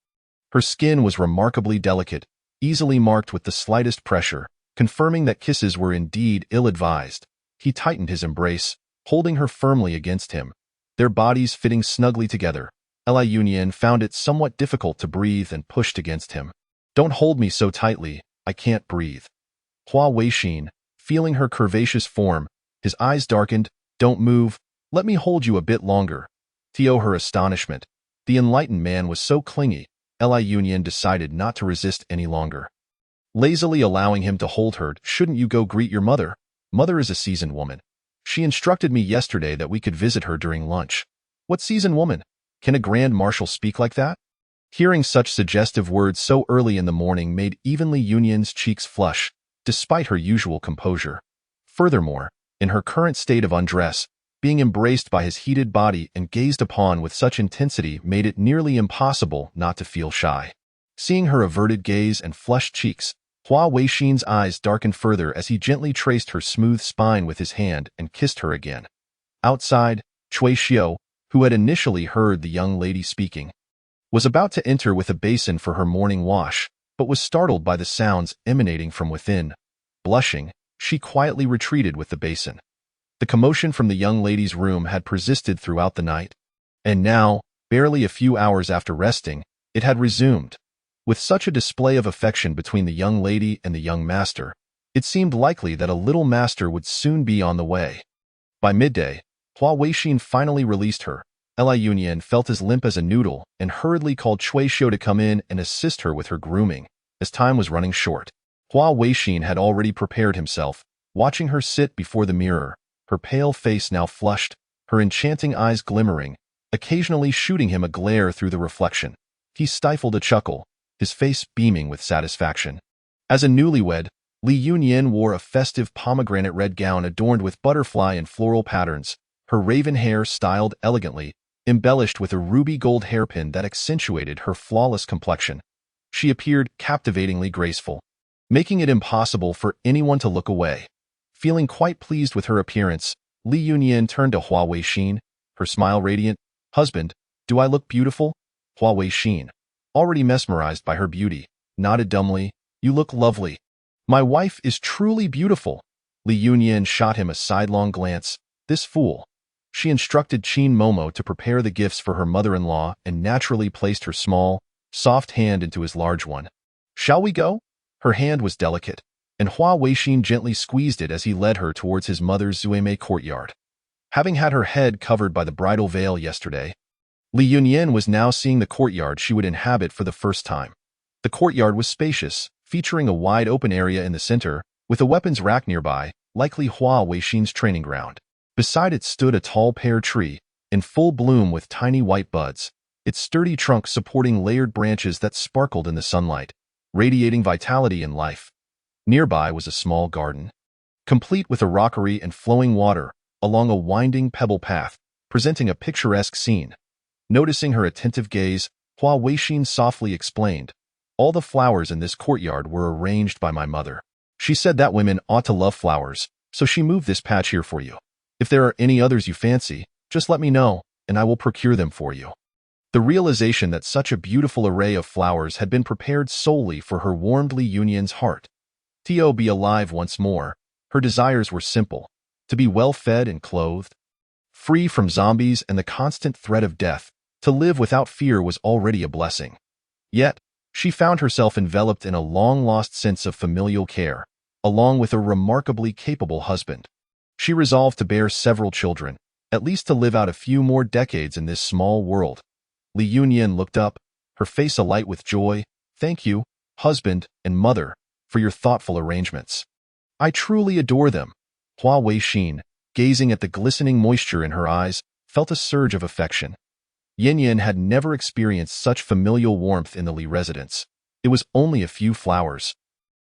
Her skin was remarkably delicate, easily marked with the slightest pressure, confirming that kisses were indeed ill-advised. He tightened his embrace, holding her firmly against him, their bodies fitting snugly together. Li Yunyun found it somewhat difficult to breathe and pushed against him. "Don't hold me so tightly, I can't breathe." Hua Weixin, feeling her curvaceous form, his eyes darkened. "Don't move, let me hold you a bit longer." To her astonishment, the enlightened man was so clingy, Li Yunyun decided not to resist any longer. Lazily allowing him to hold her, "Shouldn't you go greet your mother? Mother is a seasoned woman. She instructed me yesterday that we could visit her during lunch." "What seasoned woman? Can a grand marshal speak like that?" Hearing such suggestive words so early in the morning made even Li Yunyun's cheeks flush, despite her usual composure. Furthermore, in her current state of undress, being embraced by his heated body and gazed upon with such intensity made it nearly impossible not to feel shy. Seeing her averted gaze and flushed cheeks, Hua Weixin's eyes darkened further as he gently traced her smooth spine with his hand and kissed her again. Outside, Cui Xiao, who had initially heard the young lady speaking, was about to enter with a basin for her morning wash, but was startled by the sounds emanating from within. Blushing, she quietly retreated with the basin. The commotion from the young lady's room had persisted throughout the night, and now, barely a few hours after resting, it had resumed. With such a display of affection between the young lady and the young master, it seemed likely that a little master would soon be on the way. By midday, Hua Weixin finally released her. Li Yunyan felt as limp as a noodle and hurriedly called Cui Xiu to come in and assist her with her grooming, as time was running short. Hua Weixin had already prepared himself, watching her sit before the mirror, her pale face now flushed, her enchanting eyes glimmering, occasionally shooting him a glare through the reflection. He stifled a chuckle, his face beaming with satisfaction. As a newlywed, Li Yunyan wore a festive pomegranate red gown adorned with butterfly and floral patterns, her raven hair styled elegantly, embellished with a ruby gold hairpin that accentuated her flawless complexion. She appeared captivatingly graceful, making it impossible for anyone to look away. Feeling quite pleased with her appearance, Li Yunyan turned to Hua Weixin, her smile radiant. "Husband, do I look beautiful?" Hua Weixin, already mesmerized by her beauty, nodded dumbly. "You look lovely." "My wife is truly beautiful." Li Yunyan shot him a sidelong glance. This fool. She instructed Qin Momo to prepare the gifts for her mother-in-law and naturally placed her small, soft hand into his large one. "Shall we go?" Her hand was delicate, and Hua Weixin gently squeezed it as he led her towards his mother's Zuemei courtyard. Having had her head covered by the bridal veil yesterday, Li Yunyan was now seeing the courtyard she would inhabit for the first time. The courtyard was spacious, featuring a wide open area in the center, with a weapons rack nearby, likely Hua Weixin's training ground. Beside it stood a tall pear tree, in full bloom with tiny white buds, its sturdy trunk supporting layered branches that sparkled in the sunlight, radiating vitality and life. Nearby was a small garden, complete with a rockery and flowing water, along a winding pebble path, presenting a picturesque scene. Noticing her attentive gaze, Hua Weixin softly explained, "All the flowers in this courtyard were arranged by my mother. She said that women ought to love flowers, so she moved this patch here for you. If there are any others you fancy, just let me know, and I will procure them for you." The realization that such a beautiful array of flowers had been prepared solely for her warmed Li Yunyan's heart. To be alive once more, her desires were simple: to be well fed and clothed, free from zombies and the constant threat of death. To live without fear was already a blessing. Yet, she found herself enveloped in a long-lost sense of familial care, along with a remarkably capable husband. She resolved to bear several children, at least to live out a few more decades in this small world. Li Yunyan looked up, her face alight with joy. "Thank you, husband and mother, for your thoughtful arrangements. I truly adore them." Hua Weixin, gazing at the glistening moisture in her eyes, felt a surge of affection. Yin had never experienced such familial warmth in the Li residence. It was only a few flowers.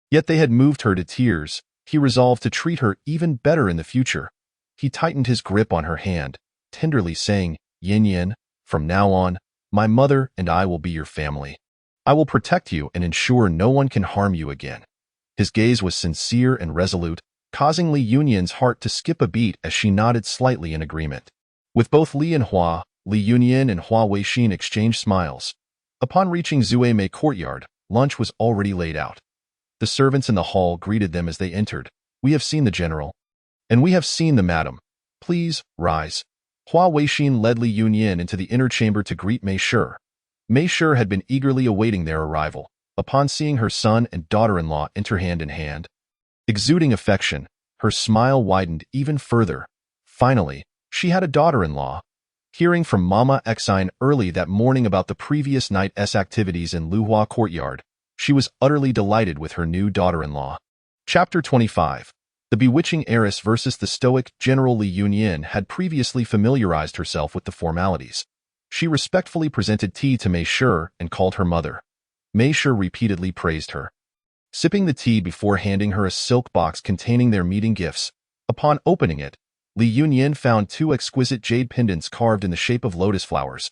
Yet they had moved her to tears. He resolved to treat her even better in the future. He tightened his grip on her hand, tenderly saying, "Yin, from now on, my mother and I will be your family. I will protect you and ensure no one can harm you again." His gaze was sincere and resolute, causing Li Yunyan's heart to skip a beat as she nodded slightly in agreement. With both Li and Hua, Li Yunyan and Hua Weixin exchanged smiles. Upon reaching Zuemei courtyard, lunch was already laid out. The servants in the hall greeted them as they entered. "We have seen the general." "And we have seen the madam. Please, rise." Hua Weixin led Li Yunyan into the inner chamber to greet Mei Shi. Mei Shi had been eagerly awaiting their arrival. Upon seeing her son and daughter-in-law enter hand in hand, exuding affection, her smile widened even further. Finally, she had a daughter-in-law. Hearing from Mama Exine early that morning about the previous night's activities in Luhua courtyard, she was utterly delighted with her new daughter-in-law. Chapter 25. The bewitching heiress versus the stoic General Li Yunyan had previously familiarized herself with the formalities. She respectfully presented tea to Mei Shi and called her mother. Mei Shi repeatedly praised her, sipping the tea before handing her a silk box containing their meeting gifts. Upon opening it, Li Yunyan found 2 exquisite jade pendants carved in the shape of lotus flowers.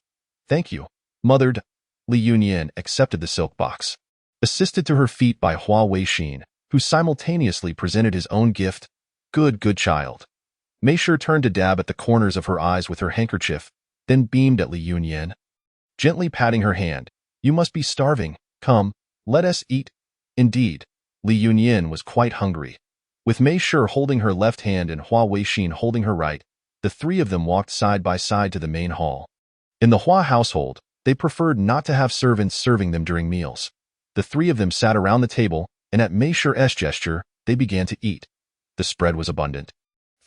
"Thank you, mothered." Li Yunyan accepted the silk box, assisted to her feet by Hua Weixin, who simultaneously presented his own gift. Good child." Mei Shi turned to dab at the corners of her eyes with her handkerchief, then beamed at Li Yunyan, gently patting her hand. "You must be starving. Come, let us eat." Indeed, Li Yunyan was quite hungry. With Mei Shi holding her left hand and Hua Weixin holding her right, the three of them walked side by side to the main hall. In the Hua household, they preferred not to have servants serving them during meals. The three of them sat around the table, and at Mei Shi's gesture, they began to eat. The spread was abundant.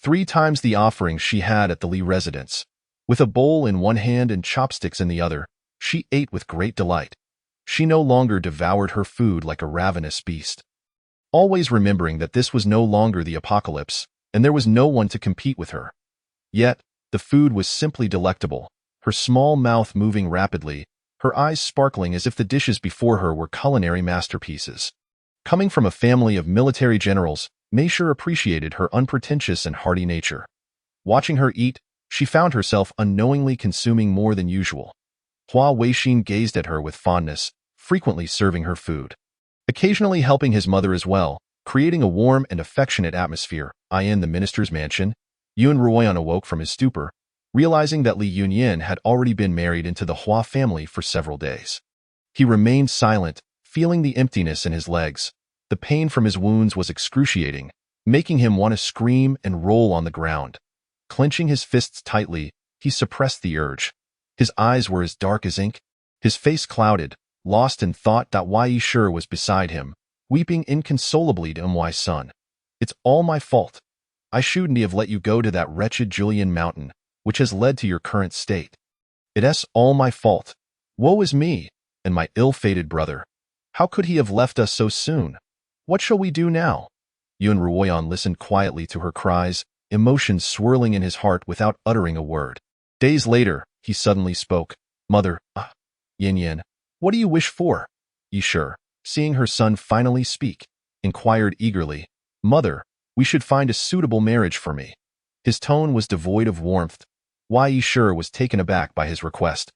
3 times the offerings she had at the Li residence. With a bowl in one hand and chopsticks in the other, she ate with great delight. She no longer devoured her food like a ravenous beast. Always remembering that this was no longer the apocalypse, and there was no one to compete with her. Yet, the food was simply delectable, her small mouth moving rapidly, her eyes sparkling as if the dishes before her were culinary masterpieces. Coming from a family of military generals, Mei Shi appreciated her unpretentious and hearty nature. Watching her eat, she found herself unknowingly consuming more than usual. Hua Weixin gazed at her with fondness, frequently serving her food. Occasionally helping his mother as well, creating a warm and affectionate atmosphere. In the minister's mansion, Yun Ruoyan awoke from his stupor, realizing that Li Yunyin had already been married into the Hua family for several days. He remained silent, feeling the emptiness in his legs. The pain from his wounds was excruciating, making him want to scream and roll on the ground. Clenching his fists tightly, he suppressed the urge. His eyes were as dark as ink, his face clouded, lost in thought. Yi Shi was beside him, weeping inconsolably to Myi's son. It's all my fault. I shouldn't have let you go to that wretched Julian mountain, which has led to your current state. It's all my fault. Woe is me, and my ill-fated brother. How could he have left us so soon? What shall we do now? Yun Ruoyan listened quietly to her cries, emotions swirling in his heart without uttering a word. Days later, he suddenly spoke. Mother, Yin Yin, what do you wish for? Yi Shi, seeing her son finally speak, inquired eagerly. Mother, we should find a suitable marriage for me. His tone was devoid of warmth. Yi Shi was taken aback by his request.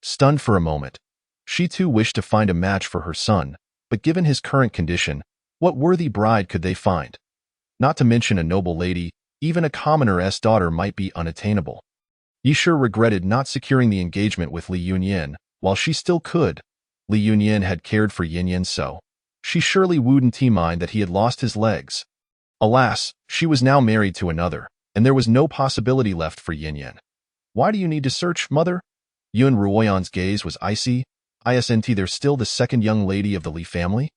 Stunned for a moment, she too wished to find a match for her son, but given his current condition, what worthy bride could they find? Not to mention a noble lady, even a commoner's daughter might be unattainable. Yi Shi regretted not securing the engagement with Li Yunyin, while she still could. Li Yunyin had cared for Yin Yin so. She surely wouldn't mind that he had lost his legs. Alas, she was now married to another, and there was no possibility left for Yin Yin. Why do you need to search, mother? Yun Ruoyan's gaze was icy. Isn't there still the second young lady of the Li family?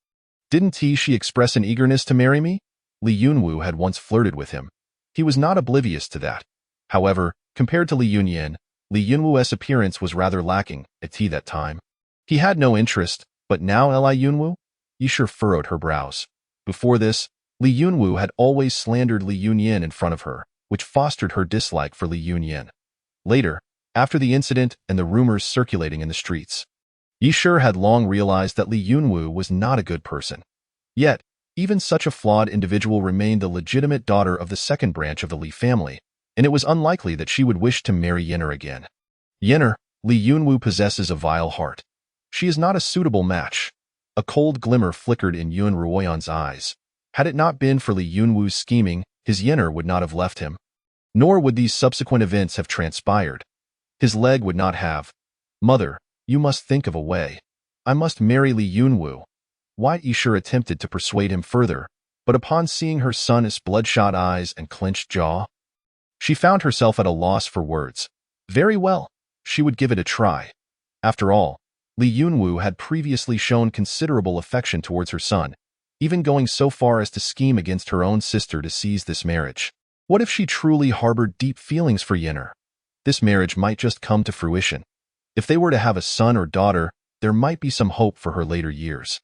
Didn't she express an eagerness to marry me? Li Yunwu had once flirted with him. He was not oblivious to that. However, compared to Li Yunyin, Li Yunwu's appearance was rather lacking at that time. He had no interest, but now Li Yunwu? Yi Shi furrowed her brows. Before this, Li Yunwu had always slandered Li Yunyin in front of her, which fostered her dislike for Li Yunyin. Later, after the incident and the rumors circulating in the streets, Yi Shi had long realized that Li Yunwu was not a good person. Yet, even such a flawed individual remained the legitimate daughter of the second branch of the Li family, and it was unlikely that she would wish to marry Yin'er again. Yin'er, Li Yunwu possesses a vile heart. She is not a suitable match. A cold glimmer flickered in Yun Ruoyan's eyes. Had it not been for Li Yunwu's scheming, his Yin'er would not have left him. Nor would these subsequent events have transpired. His leg would not have. Mother, you must think of a way. I must marry Li Yunwu. Yi Shi attempted to persuade him further, but upon seeing her son's bloodshot eyes and clenched jaw, she found herself at a loss for words. Very well, she would give it a try. After all, Li Yunwu had previously shown considerable affection towards her son, even going so far as to scheme against her own sister to seize this marriage. What if she truly harbored deep feelings for Yin'er? This marriage might just come to fruition. If they were to have a son or daughter, there might be some hope for her later years.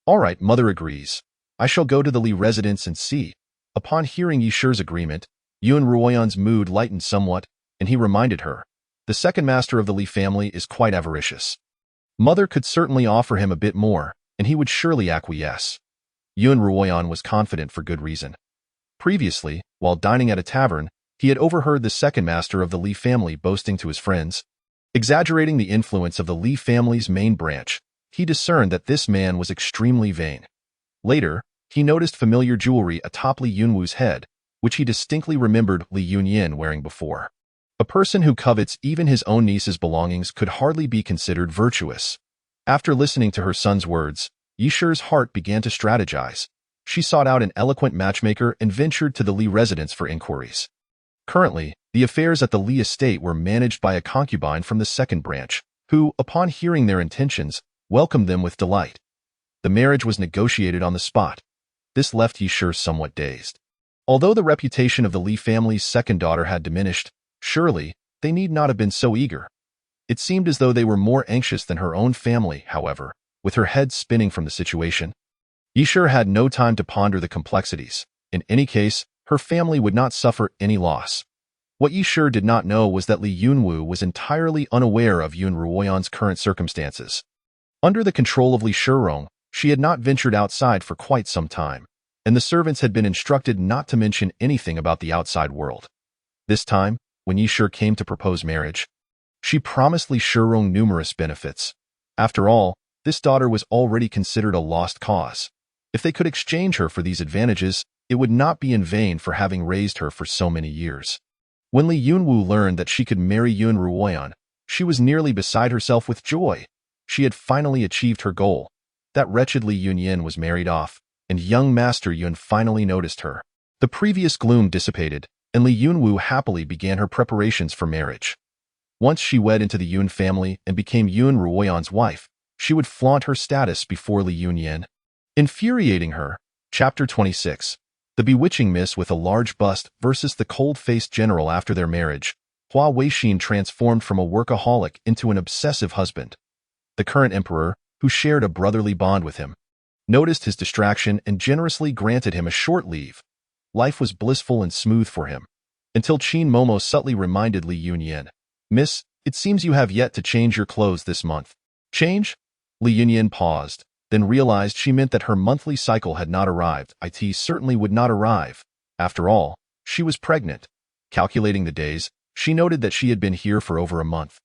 All right, mother agrees. I shall go to the Li residence and see. Upon hearing Yi Shi's agreement, Yun Ruoyan's mood lightened somewhat, and he reminded her, the second master of the Li family is quite avaricious. Mother could certainly offer him a bit more, and he would surely acquiesce. Yun Ruoyan was confident for good reason. Previously, while dining at a tavern, he had overheard the second master of the Li family boasting to his friends. Exaggerating the influence of the Li family's main branch, he discerned that this man was extremely vain. Later, he noticed familiar jewelry atop Li Yunwu's head, which he distinctly remembered Li Yunyin wearing before. A person who covets even his own niece's belongings could hardly be considered virtuous. After listening to her son's words, Yi Shi's heart began to strategize. She sought out an eloquent matchmaker and ventured to the Li residence for inquiries. Currently, the affairs at the Li estate were managed by a concubine from the second branch, who, upon hearing their intentions, welcomed them with delight. The marriage was negotiated on the spot. This left Yi Shi somewhat dazed. Although the reputation of the Li family's second daughter had diminished, surely, they need not have been so eager. It seemed as though they were more anxious than her own family, however, with her head spinning from the situation. Yi Shi had no time to ponder the complexities. In any case, her family would not suffer any loss. What Yi Shi did not know was that Li Yunwu was entirely unaware of Yun Ruoyan's current circumstances. Under the control of Li Shirong, she had not ventured outside for quite some time, and the servants had been instructed not to mention anything about the outside world. This time, when Yi Shi came to propose marriage, she promised Li Shirong numerous benefits. After all, this daughter was already considered a lost cause. If they could exchange her for these advantages, it would not be in vain for having raised her for so many years. When Li Yunwu learned that she could marry Yun Ruoyan, she was nearly beside herself with joy. She had finally achieved her goal. That wretched Li Yunyin was married off, and young Master Yun finally noticed her. The previous gloom dissipated, and Li Yunwu happily began her preparations for marriage. Once she wed into the Yun family and became Yun Ruoyan's wife, she would flaunt her status before Li Yunyin. Infuriating her. Chapter 26. The bewitching miss with a large bust versus the cold-faced general after their marriage. Hua Weixin transformed from a workaholic into an obsessive husband. The current emperor, who shared a brotherly bond with him, noticed his distraction and generously granted him a short leave. Life was blissful and smooth for him, until Qin Momo subtly reminded Li Yunyin, "Miss, it seems you have yet to change your clothes this month." "Change?" Li Yunyin paused, then realized she meant that her monthly cycle had not arrived. It certainly would not arrive. After all, she was pregnant. Calculating the days, she noted that she had been here for over a month.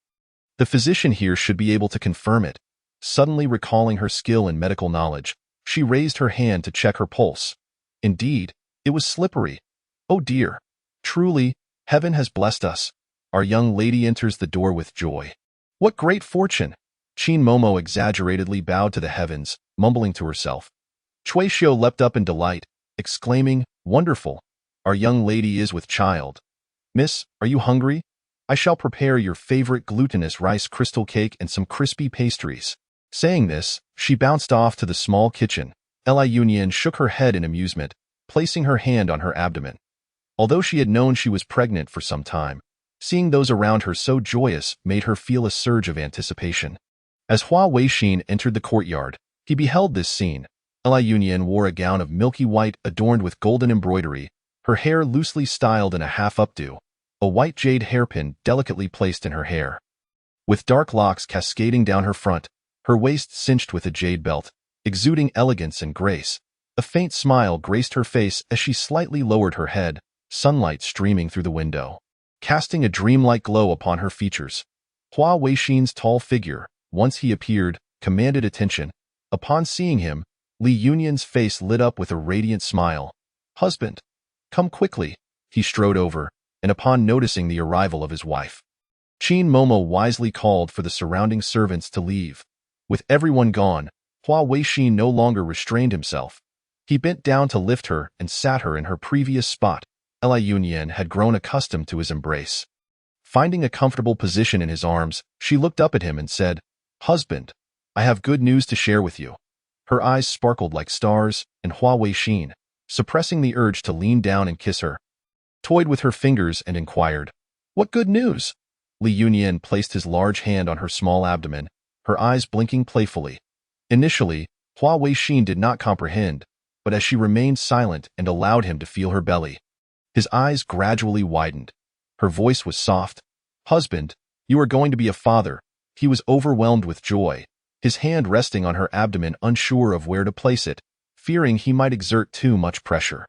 The physician here should be able to confirm it. Suddenly recalling her skill in medical knowledge, she raised her hand to check her pulse. Indeed, it was slippery. Oh dear. Truly, heaven has blessed us. Our young lady enters the door with joy. What great fortune! Qin Momo exaggeratedly bowed to the heavens, mumbling to herself. Cui Xiu leapt up in delight, exclaiming, "Wonderful! Our young lady is with child. Miss, are you hungry? I shall prepare your favorite glutinous rice crystal cake and some crispy pastries." Saying this, she bounced off to the small kitchen. Li Yunyin shook her head in amusement, placing her hand on her abdomen. Although she had known she was pregnant for some time, seeing those around her so joyous made her feel a surge of anticipation. As Hua Weixin entered the courtyard, he beheld this scene. Li Yunyin wore a gown of milky white adorned with golden embroidery, her hair loosely styled in a half-updo, a white jade hairpin delicately placed in her hair. With dark locks cascading down her front, her waist cinched with a jade belt, exuding elegance and grace, a faint smile graced her face as she slightly lowered her head, sunlight streaming through the window, casting a dreamlike glow upon her features. Hua Weixin's tall figure, once he appeared, commanded attention. Upon seeing him, Li Yunyin's face lit up with a radiant smile. "Husband, come quickly." He strode over, and upon noticing the arrival of his wife, Qin Momo wisely called for the surrounding servants to leave. With everyone gone, Hua Weixin no longer restrained himself. He bent down to lift her and sat her in her previous spot. Li Yunyin had grown accustomed to his embrace. Finding a comfortable position in his arms, she looked up at him and said, "Husband, I have good news to share with you." Her eyes sparkled like stars, and Hua Weixin, suppressing the urge to lean down and kiss her, toyed with her fingers and inquired, "What good news?" Li Yunyin placed his large hand on her small abdomen, her eyes blinking playfully. Initially, Hua Weixin did not comprehend, but as she remained silent and allowed him to feel her belly, his eyes gradually widened. Her voice was soft. "Husband, you are going to be a father." He was overwhelmed with joy, his hand resting on her abdomen, unsure of where to place it, fearing he might exert too much pressure.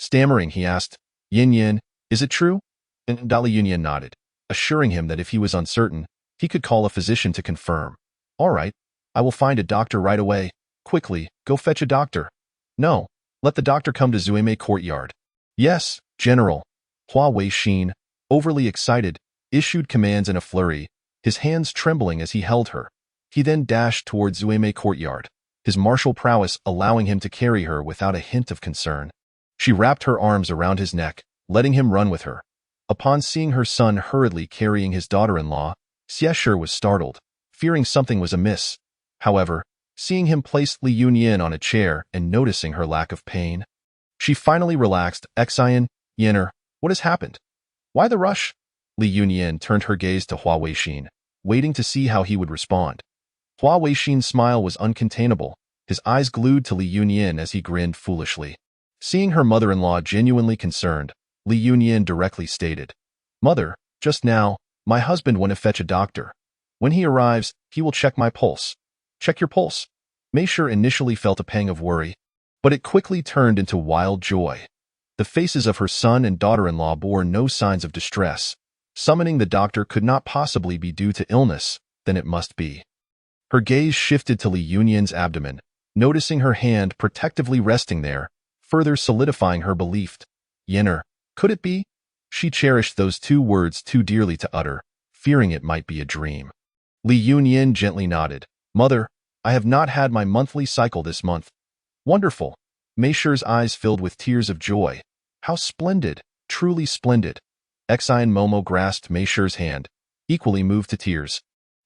Stammering, he asked, "Yin Yin, is it true?" And Li Yunyin nodded, assuring him that if he was uncertain, he could call a physician to confirm. "All right, I will find a doctor right away. Quickly, go fetch a doctor." "No, let the doctor come to Zuime courtyard." "Yes, General." Hua Weixin, overly excited, issued commands in a flurry, his hands trembling as he held her. He then dashed toward Zuime courtyard. his martial prowess allowing him to carry her without a hint of concern. She wrapped her arms around his neck, letting him run with her. Upon seeing her son hurriedly carrying his daughter-in-law, Xieshur was startled, fearing something was amiss. However, seeing him place Li Yunyin on a chair and noticing her lack of pain, she finally relaxed. Xian, Yinner, what has happened? Why the rush? Li Yunyin turned her gaze to Hua Weixin, waiting to see how he would respond. Hua Weixin's smile was uncontainable, his eyes glued to Li Yunyin as he grinned foolishly. Seeing her mother-in-law genuinely concerned, Li Yunyin directly stated, "Mother, just now, my husband went to fetch a doctor. When he arrives, he will check my pulse." "Check your pulse." Meisher initially felt a pang of worry, but it quickly turned into wild joy. The faces of her son and daughter-in-law bore no signs of distress. Summoning the doctor could not possibly be due to illness, then it must be. Her gaze shifted to Li Yunyin's abdomen, noticing her hand protectively resting there, further solidifying her belief. Yinner, could it be? She cherished those two words too dearly to utter, fearing it might be a dream. Li Yunyin gently nodded. "Mother, I have not had my monthly cycle this month." "Wonderful." Meisher's eyes filled with tears of joy. "How splendid, truly splendid." Xian Momo grasped Meisher's hand, equally moved to tears.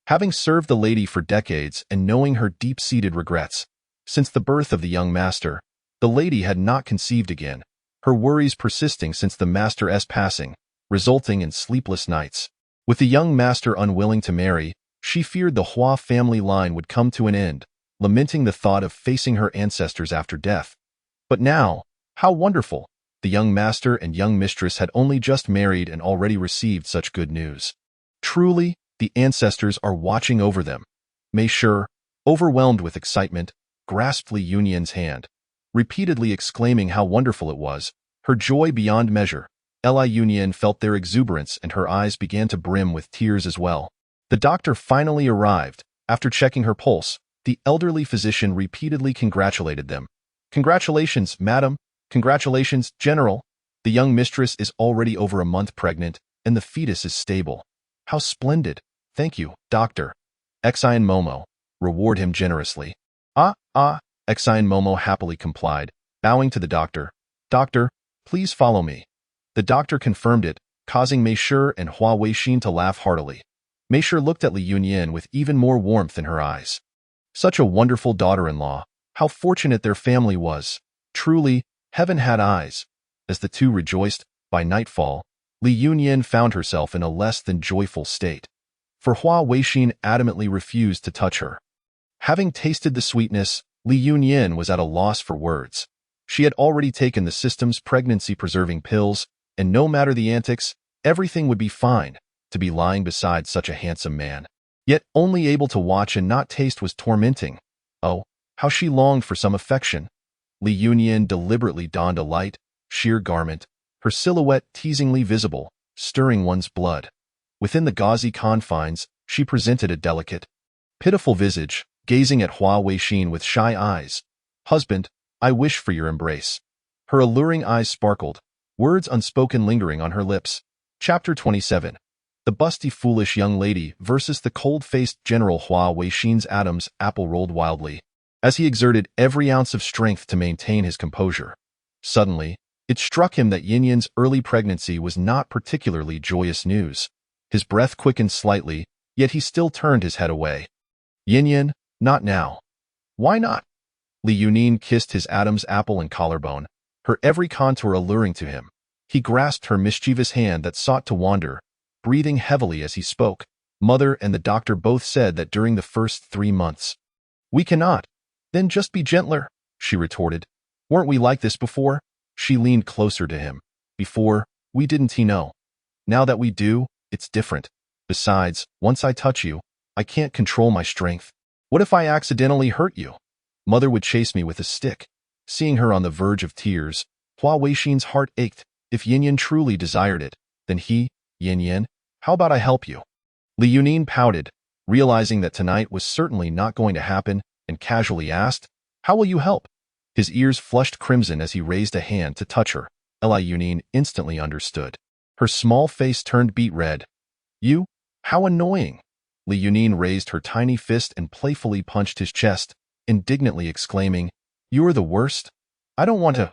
Having served the lady for decades and knowing her deep-seated regrets, since the birth of the young master, the lady had not conceived again, her worries persisting since the master's passing, resulting in sleepless nights. With the young master unwilling to marry, she feared the Hua family line would come to an end, lamenting the thought of facing her ancestors after death. But now, how wonderful! The young master and young mistress had only just married and already received such good news. Truly, the ancestors are watching over them. Meisher, overwhelmed with excitement, grasped Li Yunyin's hand, repeatedly exclaiming how wonderful it was, her joy beyond measure. Li Yunyin felt their exuberance and her eyes began to brim with tears as well. The doctor finally arrived. After checking her pulse, the elderly physician repeatedly congratulated them. "Congratulations, madam. Congratulations, general. The young mistress is already over a month pregnant, and the fetus is stable." "How splendid. Thank you, doctor." Xian Momo, reward him generously. Xian Momo happily complied, bowing to the doctor. "Doctor, please follow me." The doctor confirmed it, causing Meisher and Hua Weixin to laugh heartily. Meisher looked at Li Yunyin with even more warmth in her eyes. Such a wonderful daughter-in-law. How fortunate their family was. Truly, heaven had eyes. As the two rejoiced, by nightfall, Li Yunyin found herself in a less than joyful state. For Hua Weixin adamantly refused to touch her. Having tasted the sweetness, Li Yunyin was at a loss for words. She had already taken the system's pregnancy-preserving pills, and no matter the antics, everything would be fine. To be lying beside such a handsome man, yet only able to watch and not taste, was tormenting. Oh, how she longed for some affection. Li Yunyin deliberately donned a light, sheer garment, her silhouette teasingly visible, stirring one's blood. Within the gauzy confines, she presented a delicate, pitiful visage, gazing at Hua Weixin with shy eyes. "Husband, I wish for your embrace." Her alluring eyes sparkled, words unspoken lingering on her lips. Chapter 27. The busty foolish young lady versus the cold-faced General. Hua Weixin's Adam's apple rolled wildly, as he exerted every ounce of strength to maintain his composure. Suddenly, it struck him that Yinyan's early pregnancy was not particularly joyous news. His breath quickened slightly, yet he still turned his head away. "Yinyan, not now." "Why not?" Li Yunyin kissed his Adam's apple and collarbone, her every contour alluring to him. He grasped her mischievous hand that sought to wander, breathing heavily as he spoke. "Mother and the doctor both said that during the first 3 months." "We cannot." "Then just be gentler," she retorted. "Weren't we like this before?" She leaned closer to him. "Before, we didn't know. Now that we do, it's different. Besides, once I touch you, I can't control my strength. What if I accidentally hurt you? Mother would chase me with a stick." Seeing her on the verge of tears, Hua Weixin's heart ached. If Yinyan truly desired it, then Yinyan, how about I help you? Li Yunyin pouted, realizing that tonight was certainly not going to happen, and casually asked, "How will you help?" His ears flushed crimson as he raised a hand to touch her. Li Yunyin instantly understood. Her small face turned beet red. "You? How annoying!" Li Yunyin raised her tiny fist and playfully punched his chest, indignantly exclaiming, "You're the worst? I don't want to,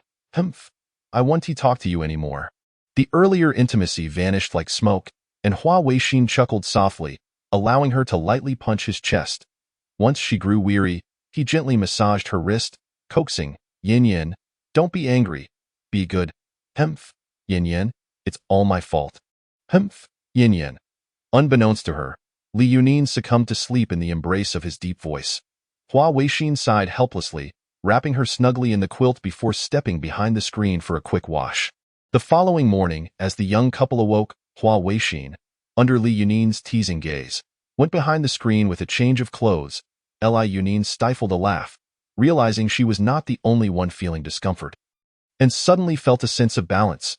I want to talk to you anymore." The earlier intimacy vanished like smoke, and Hua Weixin chuckled softly, allowing her to lightly punch his chest. Once she grew weary, he gently massaged her wrist, coaxing, "Yin Yin, don't be angry. Be good. Yin Yin, it's all my fault. Yin Yin." Unbeknownst to her, Li Yunin succumbed to sleep in the embrace of his deep voice. Hua Weixin sighed helplessly, wrapping her snugly in the quilt before stepping behind the screen for a quick wash. The following morning, as the young couple awoke, Hua Weixin, under Li Yunin's teasing gaze, went behind the screen with a change of clothes. Li Yunin stifled a laugh, realizing she was not the only one feeling discomfort, and suddenly felt a sense of balance.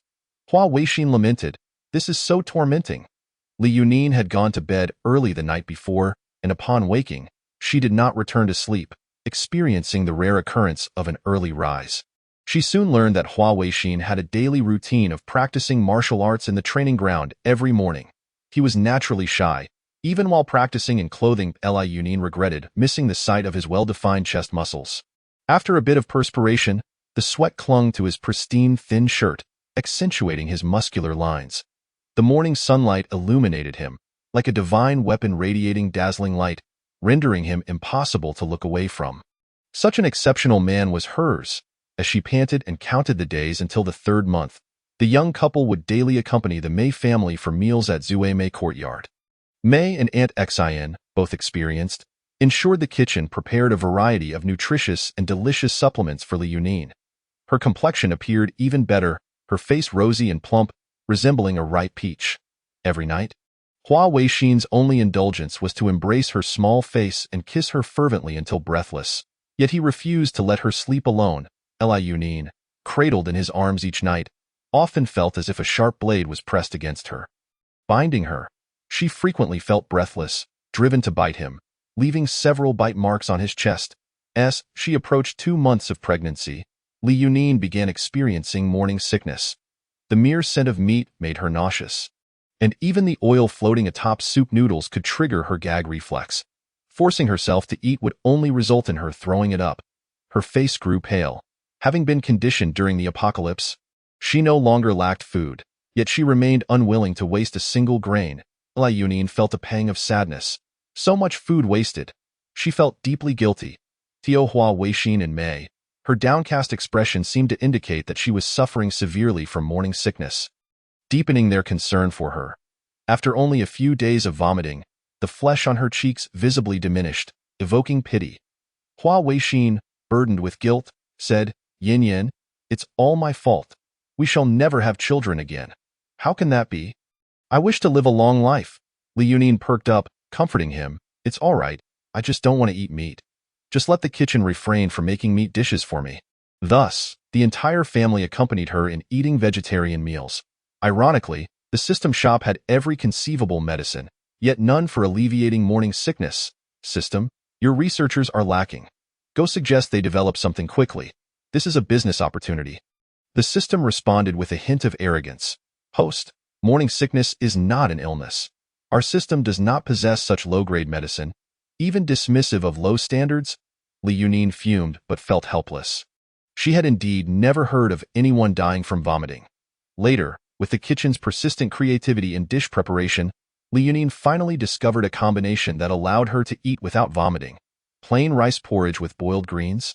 Hua Weixin lamented, "This is so tormenting." Li Yunin had gone to bed early the night before, and upon waking, she did not return to sleep, experiencing the rare occurrence of an early rise. She soon learned that Hua Weixin had a daily routine of practicing martial arts in the training ground every morning. He was naturally shy. Even while practicing in clothing, Li Yunin regretted missing the sight of his well-defined chest muscles. After a bit of perspiration, the sweat clung to his pristine thin shirt, accentuating his muscular lines. The morning sunlight illuminated him, like a divine weapon radiating dazzling light, rendering him impossible to look away from. Such an exceptional man was hers. As she panted and counted the days until the 3rd month, the young couple would daily accompany the Mei family for meals at Zue Mei courtyard. Mei and Aunt Xin, both experienced, ensured the kitchen prepared a variety of nutritious and delicious supplements for Li Yunin. Her complexion appeared even better, her face rosy and plump, resembling a ripe peach. Every night, Hua Weixin's only indulgence was to embrace her small face and kiss her fervently until breathless. Yet he refused to let her sleep alone. Li Yunin, cradled in his arms each night, often felt as if a sharp blade was pressed against her. Binding her, she frequently felt breathless, driven to bite him, leaving several bite marks on his chest. As she approached 2 months of pregnancy, Li Yunin began experiencing morning sickness. The mere scent of meat made her nauseous, and even the oil floating atop soup noodles could trigger her gag reflex. Forcing herself to eat would only result in her throwing it up. Her face grew pale. Having been conditioned during the apocalypse, she no longer lacked food, yet she remained unwilling to waste a single grain. Li Yunin felt a pang of sadness. So much food wasted. She felt deeply guilty. Tio Hua Weixin and Mei, her downcast expression seemed to indicate that she was suffering severely from morning sickness, deepening their concern for her. After only a few days of vomiting, the flesh on her cheeks visibly diminished, evoking pity. Hua Weixin, burdened with guilt, said, "Yin Yin, it's all my fault. We shall never have children again. How can that be? I wish to live a long life." Li Yunin perked up, comforting him. "It's all right. I just don't want to eat meat. Just let the kitchen refrain from making meat dishes for me." Thus, the entire family accompanied her in eating vegetarian meals. Ironically, the system shop had every conceivable medicine, yet none for alleviating morning sickness. "System, your researchers are lacking. Go suggest they develop something quickly. This is a business opportunity." The system responded with a hint of arrogance. "Host, morning sickness is not an illness. Our system does not possess such low-grade medicine." Even dismissive of low standards, Li Yunin fumed but felt helpless. She had indeed never heard of anyone dying from vomiting. Later, with the kitchen's persistent creativity in dish preparation, Li Yunin finally discovered a combination that allowed her to eat without vomiting. Plain rice porridge with boiled greens,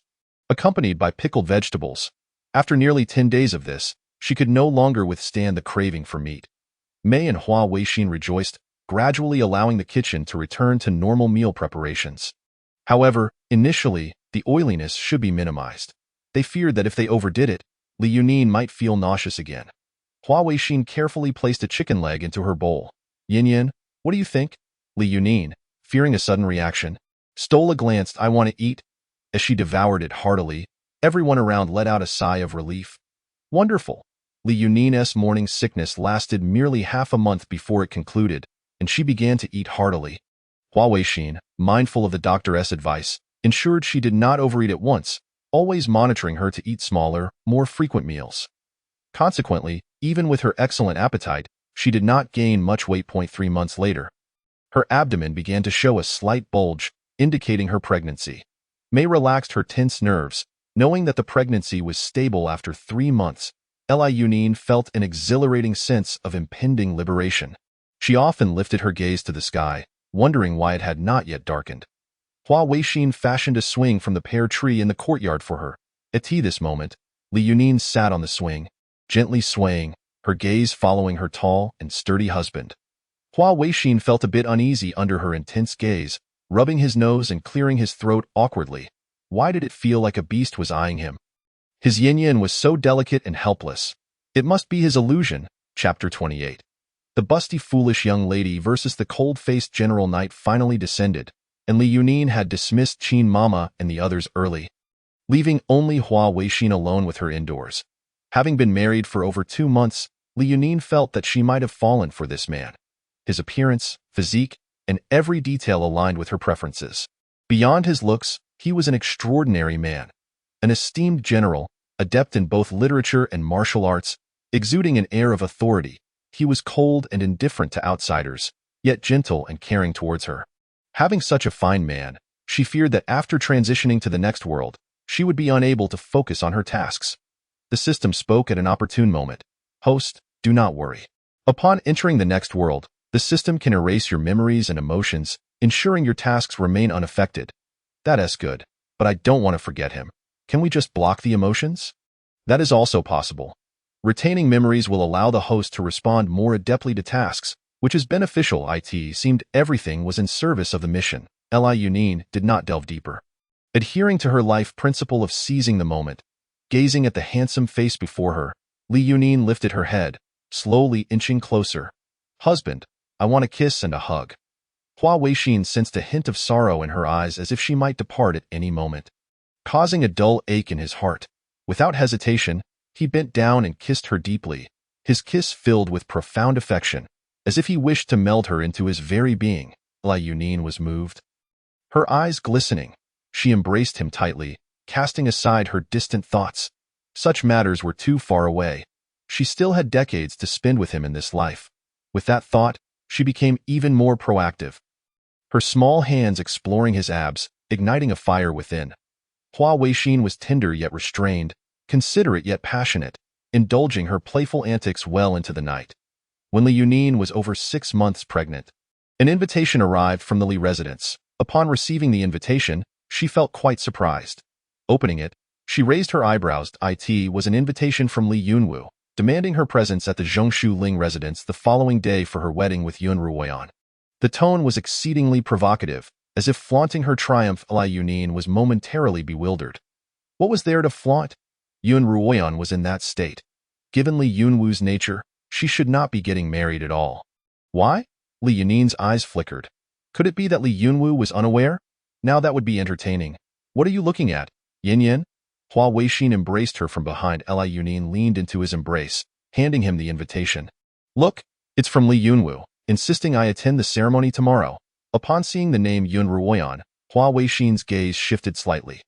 accompanied by pickled vegetables. After nearly 10 days of this, she could no longer withstand the craving for meat. Mei and Hua Weixin rejoiced, gradually allowing the kitchen to return to normal meal preparations. However, initially, the oiliness should be minimized. They feared that if they overdid it, Li Yunin might feel nauseous again. Hua Weixin carefully placed a chicken leg into her bowl. "Yin Yin, what do you think?" Li Yunin, fearing a sudden reaction, stole a glance. "I want to eat." As she devoured it heartily, everyone around let out a sigh of relief. Wonderful. Li Yunin's morning sickness lasted merely half a month before it concluded, and she began to eat heartily. Hua Weixin, mindful of the doctor's advice, ensured she did not overeat at once, always monitoring her to eat smaller, more frequent meals. Consequently, even with her excellent appetite, she did not gain much weight. 3 months later, her abdomen began to show a slight bulge, indicating her pregnancy. May relaxed her tense nerves, knowing that the pregnancy was stable after 3 months. Li Yunin felt an exhilarating sense of impending liberation. She often lifted her gaze to the sky, wondering why it had not yet darkened. Hua Weixin fashioned a swing from the pear tree in the courtyard for her. At this moment, Li Yunin sat on the swing, gently swaying, her gaze following her tall and sturdy husband. Hua Weixin felt a bit uneasy under her intense gaze, rubbing his nose and clearing his throat awkwardly. Why did it feel like a beast was eyeing him? His yin-yin was so delicate and helpless. It must be his illusion. Chapter 28. The busty foolish young lady versus the cold-faced general knight finally descended, and Li Yunin had dismissed Qin Mama and the others early, leaving only Hua Weixin alone with her indoors. Having been married for over 2 months, Li Yunin felt that she might have fallen for this man. His appearance, physique, and every detail aligned with her preferences. Beyond his looks, he was an extraordinary man, an esteemed general, adept in both literature and martial arts, exuding an air of authority. He was cold and indifferent to outsiders, yet gentle and caring towards her. Having such a fine man, she feared that after transitioning to the next world, she would be unable to focus on her tasks. The system spoke at an opportune moment. Host, do not worry. Upon entering the next world, the system can erase your memories and emotions, ensuring your tasks remain unaffected. That is good, but I don't want to forget him. Can we just block the emotions? That is also possible. Retaining memories will allow the host to respond more adeptly to tasks, which is beneficial. It seemed everything was in service of the mission. Li Yunin did not delve deeper. Adhering to her life principle of seizing the moment, gazing at the handsome face before her, Li Yunin lifted her head, slowly inching closer. Husband, I want a kiss and a hug. Hua Weixin sensed a hint of sorrow in her eyes as if she might depart at any moment, causing a dull ache in his heart. Without hesitation, he bent down and kissed her deeply, his kiss filled with profound affection, as if he wished to meld her into his very being. Li Yunin was moved. Her eyes glistening, she embraced him tightly, casting aside her distant thoughts. Such matters were too far away. She still had decades to spend with him in this life. With that thought, she became even more proactive, her small hands exploring his abs, igniting a fire within. Hua Weixin was tender yet restrained, considerate yet passionate, indulging her playful antics well into the night. When Li Yunin was over 6 months pregnant, an invitation arrived from the Li residence. Upon receiving the invitation, she felt quite surprised. Opening it, she raised her eyebrows. It was an invitation from Li Yunwu, demanding her presence at the Zhongshu Ling residence the following day for her wedding with Yun Ruoyan. The tone was exceedingly provocative, as if flaunting her triumph. Li Yunin was momentarily bewildered. What was there to flaunt? Yun Ruoyan was in that state. Given Li Yunwu's nature, she should not be getting married at all. Why? Li Yunin's eyes flickered. Could it be that Li Yunwu was unaware? Now that would be entertaining. What are you looking at, Yin Yin? Hua Weixin embraced her from behind. Li Yunin leaned into his embrace, handing him the invitation. Look, it's from Li Yunwu, insisting I attend the ceremony tomorrow. Upon seeing the name Yun Ruoyan, Hua Weixin's gaze shifted slightly.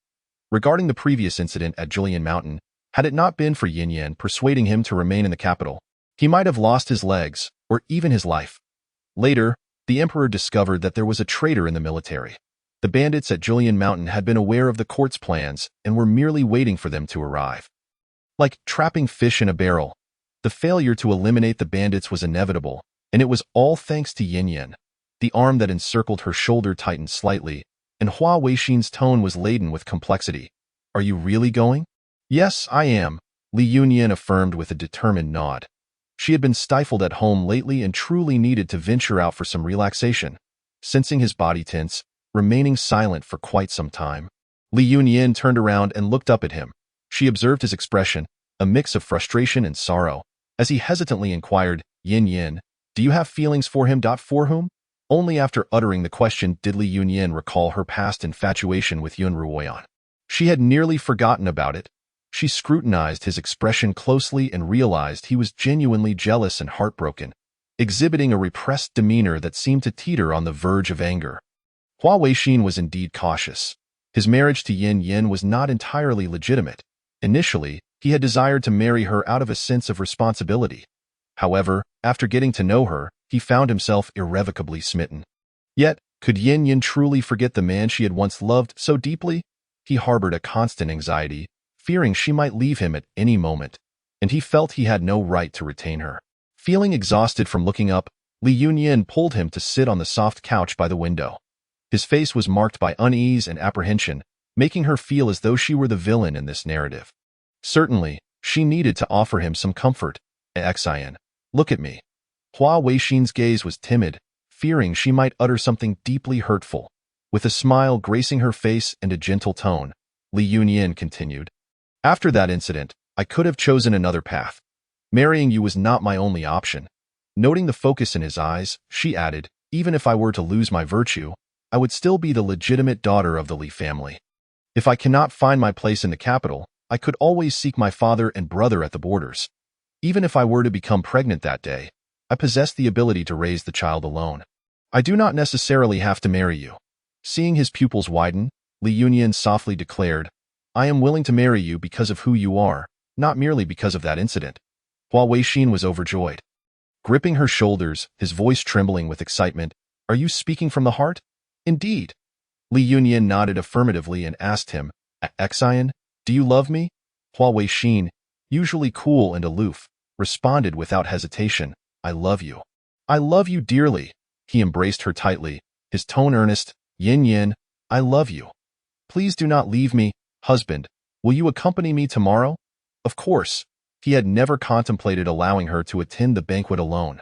Regarding the previous incident at Julian Mountain, had it not been for Yin Yin persuading him to remain in the capital, he might have lost his legs, or even his life. Later, the emperor discovered that there was a traitor in the military. The bandits at Julian Mountain had been aware of the court's plans and were merely waiting for them to arrive. Like trapping fish in a barrel, the failure to eliminate the bandits was inevitable, and it was all thanks to Yin Yin. The arm that encircled her shoulder tightened slightly, and Hua Weixin's tone was laden with complexity. Are you really going? Yes, I am, Li Yunyin affirmed with a determined nod. She had been stifled at home lately and truly needed to venture out for some relaxation. Sensing his body tense, remaining silent for quite some time, Li Yunyin turned around and looked up at him. She observed his expression, a mix of frustration and sorrow, as he hesitantly inquired, Yin Yin, do you have feelings for him? For whom? Only after uttering the question did Li Yunyin recall her past infatuation with Yun Ruoyan. She had nearly forgotten about it. She scrutinized his expression closely and realized he was genuinely jealous and heartbroken, exhibiting a repressed demeanor that seemed to teeter on the verge of anger. Hua Weixin was indeed cautious. His marriage to Yin Yin was not entirely legitimate. Initially, he had desired to marry her out of a sense of responsibility. However, after getting to know her, he found himself irrevocably smitten. Yet, could Yin Yin truly forget the man she had once loved so deeply? He harbored a constant anxiety, fearing she might leave him at any moment, and he felt he had no right to retain her. Feeling exhausted from looking up, Li Yunyin pulled him to sit on the soft couch by the window. His face was marked by unease and apprehension, making her feel as though she were the villain in this narrative. Certainly, she needed to offer him some comfort. Xian, look at me. Hua Weixin's gaze was timid, fearing she might utter something deeply hurtful. With a smile gracing her face and a gentle tone, Li Yunyin continued. After that incident, I could have chosen another path. Marrying you was not my only option. Noting the focus in his eyes, she added, even if I were to lose my virtue, I would still be the legitimate daughter of the Li family. If I cannot find my place in the capital, I could always seek my father and brother at the borders. Even if I were to become pregnant that day, I possess the ability to raise the child alone. I do not necessarily have to marry you. Seeing his pupils widen, Li Yunyin softly declared, I am willing to marry you because of who you are, not merely because of that incident. Hua Weixin was overjoyed. Gripping her shoulders, his voice trembling with excitement, Are you speaking from the heart? Indeed. Li Yunyin nodded affirmatively and asked him, Xian, do you love me? Hua Weixin, usually cool and aloof, responded without hesitation, I love you. I love you dearly. He embraced her tightly, his tone earnest, Yin Yin, I love you. Please do not leave me, husband. Will you accompany me tomorrow? Of course. He had never contemplated allowing her to attend the banquet alone.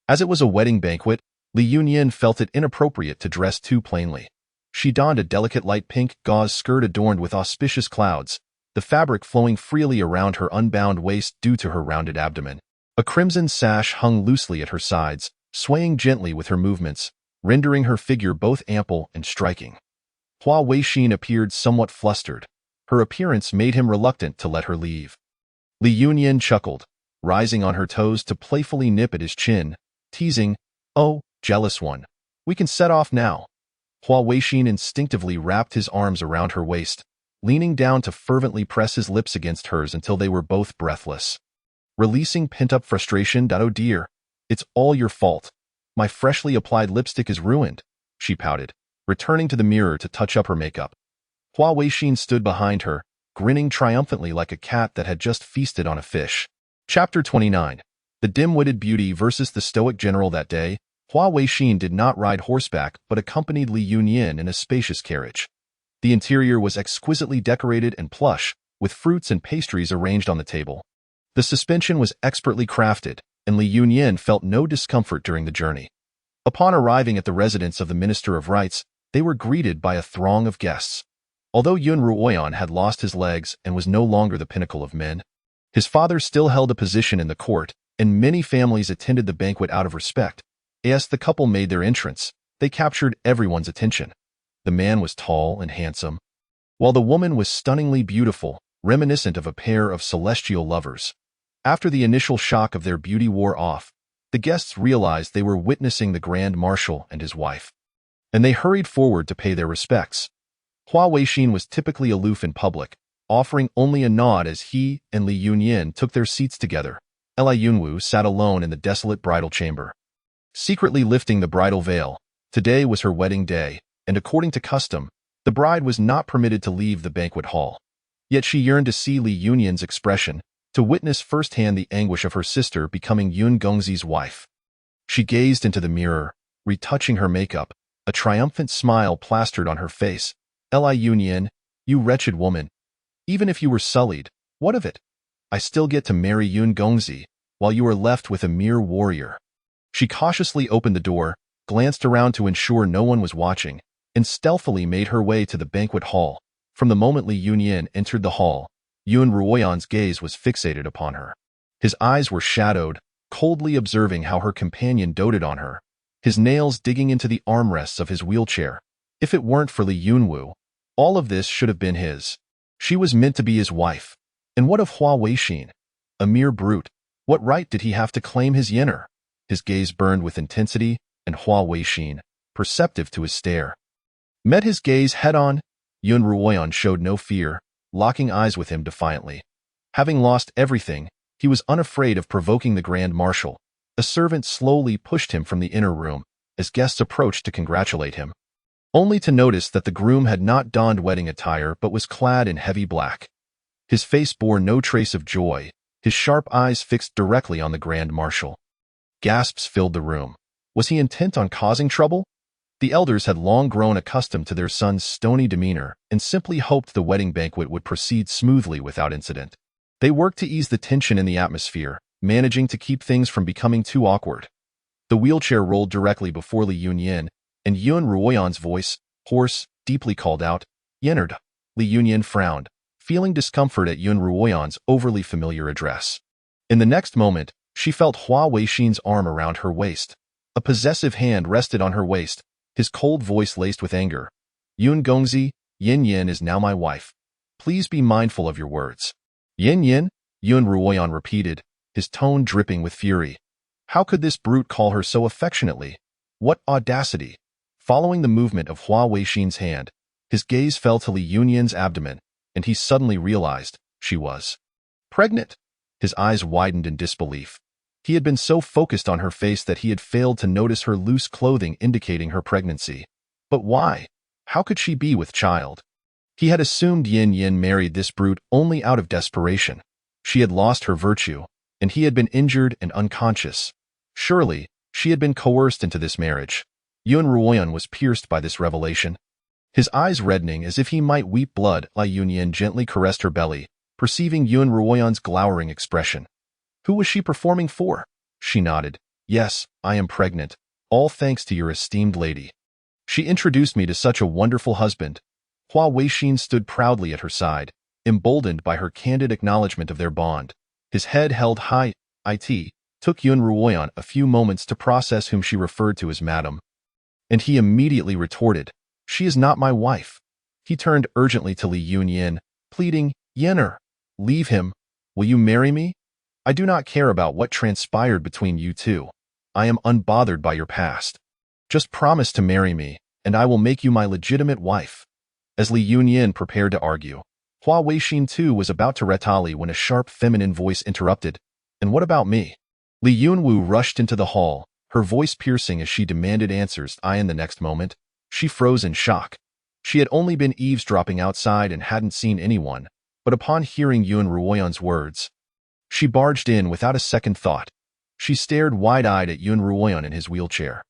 As it was a wedding banquet, Li Yunyin felt it inappropriate to dress too plainly. She donned a delicate light pink gauze skirt adorned with auspicious clouds, the fabric flowing freely around her unbound waist due to her rounded abdomen. A crimson sash hung loosely at her sides, swaying gently with her movements, rendering her figure both ample and striking. Hua Weixin appeared somewhat flustered. Her appearance made him reluctant to let her leave. Li Yunyin chuckled, rising on her toes to playfully nip at his chin, teasing, Oh, jealous one. We can set off now. Hua Weixin instinctively wrapped his arms around her waist, leaning down to fervently press his lips against hers until they were both breathless. Releasing pent-up frustration, Oh dear, it's all your fault. My freshly applied lipstick is ruined, she pouted, returning to the mirror to touch up her makeup. Hua Weixin stood behind her, grinning triumphantly like a cat that had just feasted on a fish. Chapter 29. The dim-witted beauty versus the stoic general. That day, Hua Weixin did not ride horseback but accompanied Li Yunyin in a spacious carriage. The interior was exquisitely decorated and plush, with fruits and pastries arranged on the table. The suspension was expertly crafted, and Li Yunyin felt no discomfort during the journey. Upon arriving at the residence of the Minister of Rites, they were greeted by a throng of guests. Although Yun Ruoyan had lost his legs and was no longer the pinnacle of men, his father still held a position in the court, and many families attended the banquet out of respect. As the couple made their entrance, they captured everyone's attention. The man was tall and handsome, while the woman was stunningly beautiful, reminiscent of a pair of celestial lovers. After the initial shock of their beauty wore off, the guests realized they were witnessing the Grand Marshal and his wife, and they hurried forward to pay their respects. Hua Weixin was typically aloof in public, offering only a nod as he and Li Yunyin took their seats together. Li Yunwu sat alone in the desolate bridal chamber, secretly lifting the bridal veil. Today was her wedding day, and according to custom, the bride was not permitted to leave the banquet hall. Yet she yearned to see Li Yunyin's expression, to witness firsthand the anguish of her sister becoming Yun Gongzi's wife. She gazed into the mirror, retouching her makeup, a triumphant smile plastered on her face. Li Yunyin, you wretched woman. Even if you were sullied, what of it? I still get to marry Yun Gongzi, while you are left with a mere warrior. She cautiously opened the door, glanced around to ensure no one was watching, and stealthily made her way to the banquet hall. From the moment Li Yunyin entered the hall, Yun Ruoyan's gaze was fixated upon her. His eyes were shadowed, coldly observing how her companion doted on her, his nails digging into the armrests of his wheelchair. If it weren't for Li Yunwu, all of this should have been his. She was meant to be his wife. And what of Hua Weixin? A mere brute. What right did he have to claim his yinner? His gaze burned with intensity, and Hua Weixin, perceptive to his stare, met his gaze head-on. Yun Ruoyan showed no fear, locking eyes with him defiantly. Having lost everything, he was unafraid of provoking the Grand Marshal. A servant slowly pushed him from the inner room, as guests approached to congratulate him. only to notice that the groom had not donned wedding attire but was clad in heavy black. His face bore no trace of joy, his sharp eyes fixed directly on the Grand Marshal. Gasps filled the room. Was he intent on causing trouble? The elders had long grown accustomed to their son's stony demeanor and simply hoped the wedding banquet would proceed smoothly without incident. They worked to ease the tension in the atmosphere, managing to keep things from becoming too awkward. The wheelchair rolled directly before Li Yunyin, and Yun Ruoyan's voice, hoarse, deeply called out, "Yenerd." Li Yunyin frowned, feeling discomfort at Yun Ruoyan's overly familiar address. In the next moment, she felt Hua Weixin's arm around her waist. A possessive hand rested on her waist, his cold voice laced with anger. "Yun Gongzi, Yin Yin is now my wife. Please be mindful of your words." "Yin Yin?" Yun Ruoyan repeated, his tone dripping with fury. How could this brute call her so affectionately? What audacity! Following the movement of Hua Weixin's hand, his gaze fell to Li Yunyin's abdomen, and he suddenly realized she was pregnant. His eyes widened in disbelief. He had been so focused on her face that he had failed to notice her loose clothing indicating her pregnancy. But why? How could she be with child? He had assumed Yin Yin married this brute only out of desperation. She had lost her virtue, and he had been injured and unconscious. Surely, she had been coerced into this marriage. Yun Ruoyan was pierced by this revelation. His eyes reddening as if he might weep blood, Li Yunyin gently caressed her belly, perceiving Yun Ruoyan's glowering expression. Who was she performing for? She nodded. "Yes, I am pregnant, all thanks to your esteemed lady. She introduced me to such a wonderful husband." Hua Weixin stood proudly at her side, emboldened by her candid acknowledgement of their bond. His head held high. It took Yun Ruoyan a few moments to process whom she referred to as madam. And he immediately retorted, "She is not my wife." He turned urgently to Li Yunyin, pleading, "Yenner, leave him. Will you marry me? I do not care about what transpired between you two. I am unbothered by your past. Just promise to marry me, and I will make you my legitimate wife." As Li Yunyin prepared to argue, Hua Weixin too was about to retaliate when a sharp feminine voice interrupted. "And what about me?" Li Yunwu rushed into the hall, her voice piercing as she demanded answers. In the next moment, she froze in shock. She had only been eavesdropping outside and hadn't seen anyone, but upon hearing Yun Ruoyan's words, she barged in without a second thought. She stared wide-eyed at Yun Ruoyan in his wheelchair.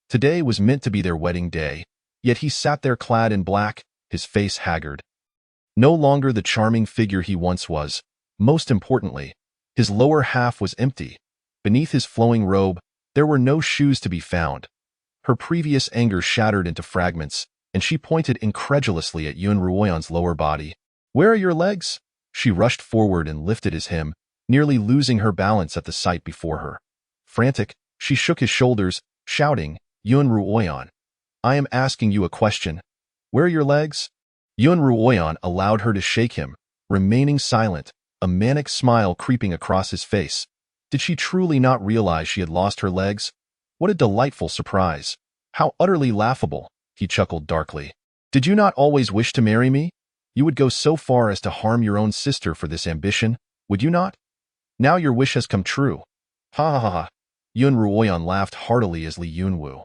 Today was meant to be their wedding day, yet he sat there clad in black, his face haggard. No longer the charming figure he once was. Most importantly, his lower half was empty. Beneath his flowing robe, there were no shoes to be found. Her previous anger shattered into fragments, and she pointed incredulously at Yun Ruoyan's lower body. "Where are your legs?" She rushed forward and lifted his hem, nearly losing her balance at the sight before her. Frantic, she shook his shoulders, shouting, "Yun Ruoyan, I am asking you a question. Where are your legs?" Yun Ruoyan allowed her to shake him, remaining silent, a manic smile creeping across his face. Did she truly not realize she had lost her legs? What a delightful surprise. How utterly laughable, he chuckled darkly. "Did you not always wish to marry me? You would go so far as to harm your own sister for this ambition, would you not? Now your wish has come true." "Ha ha ha ha." Yun Ruoyan laughed heartily as Li Yunwu,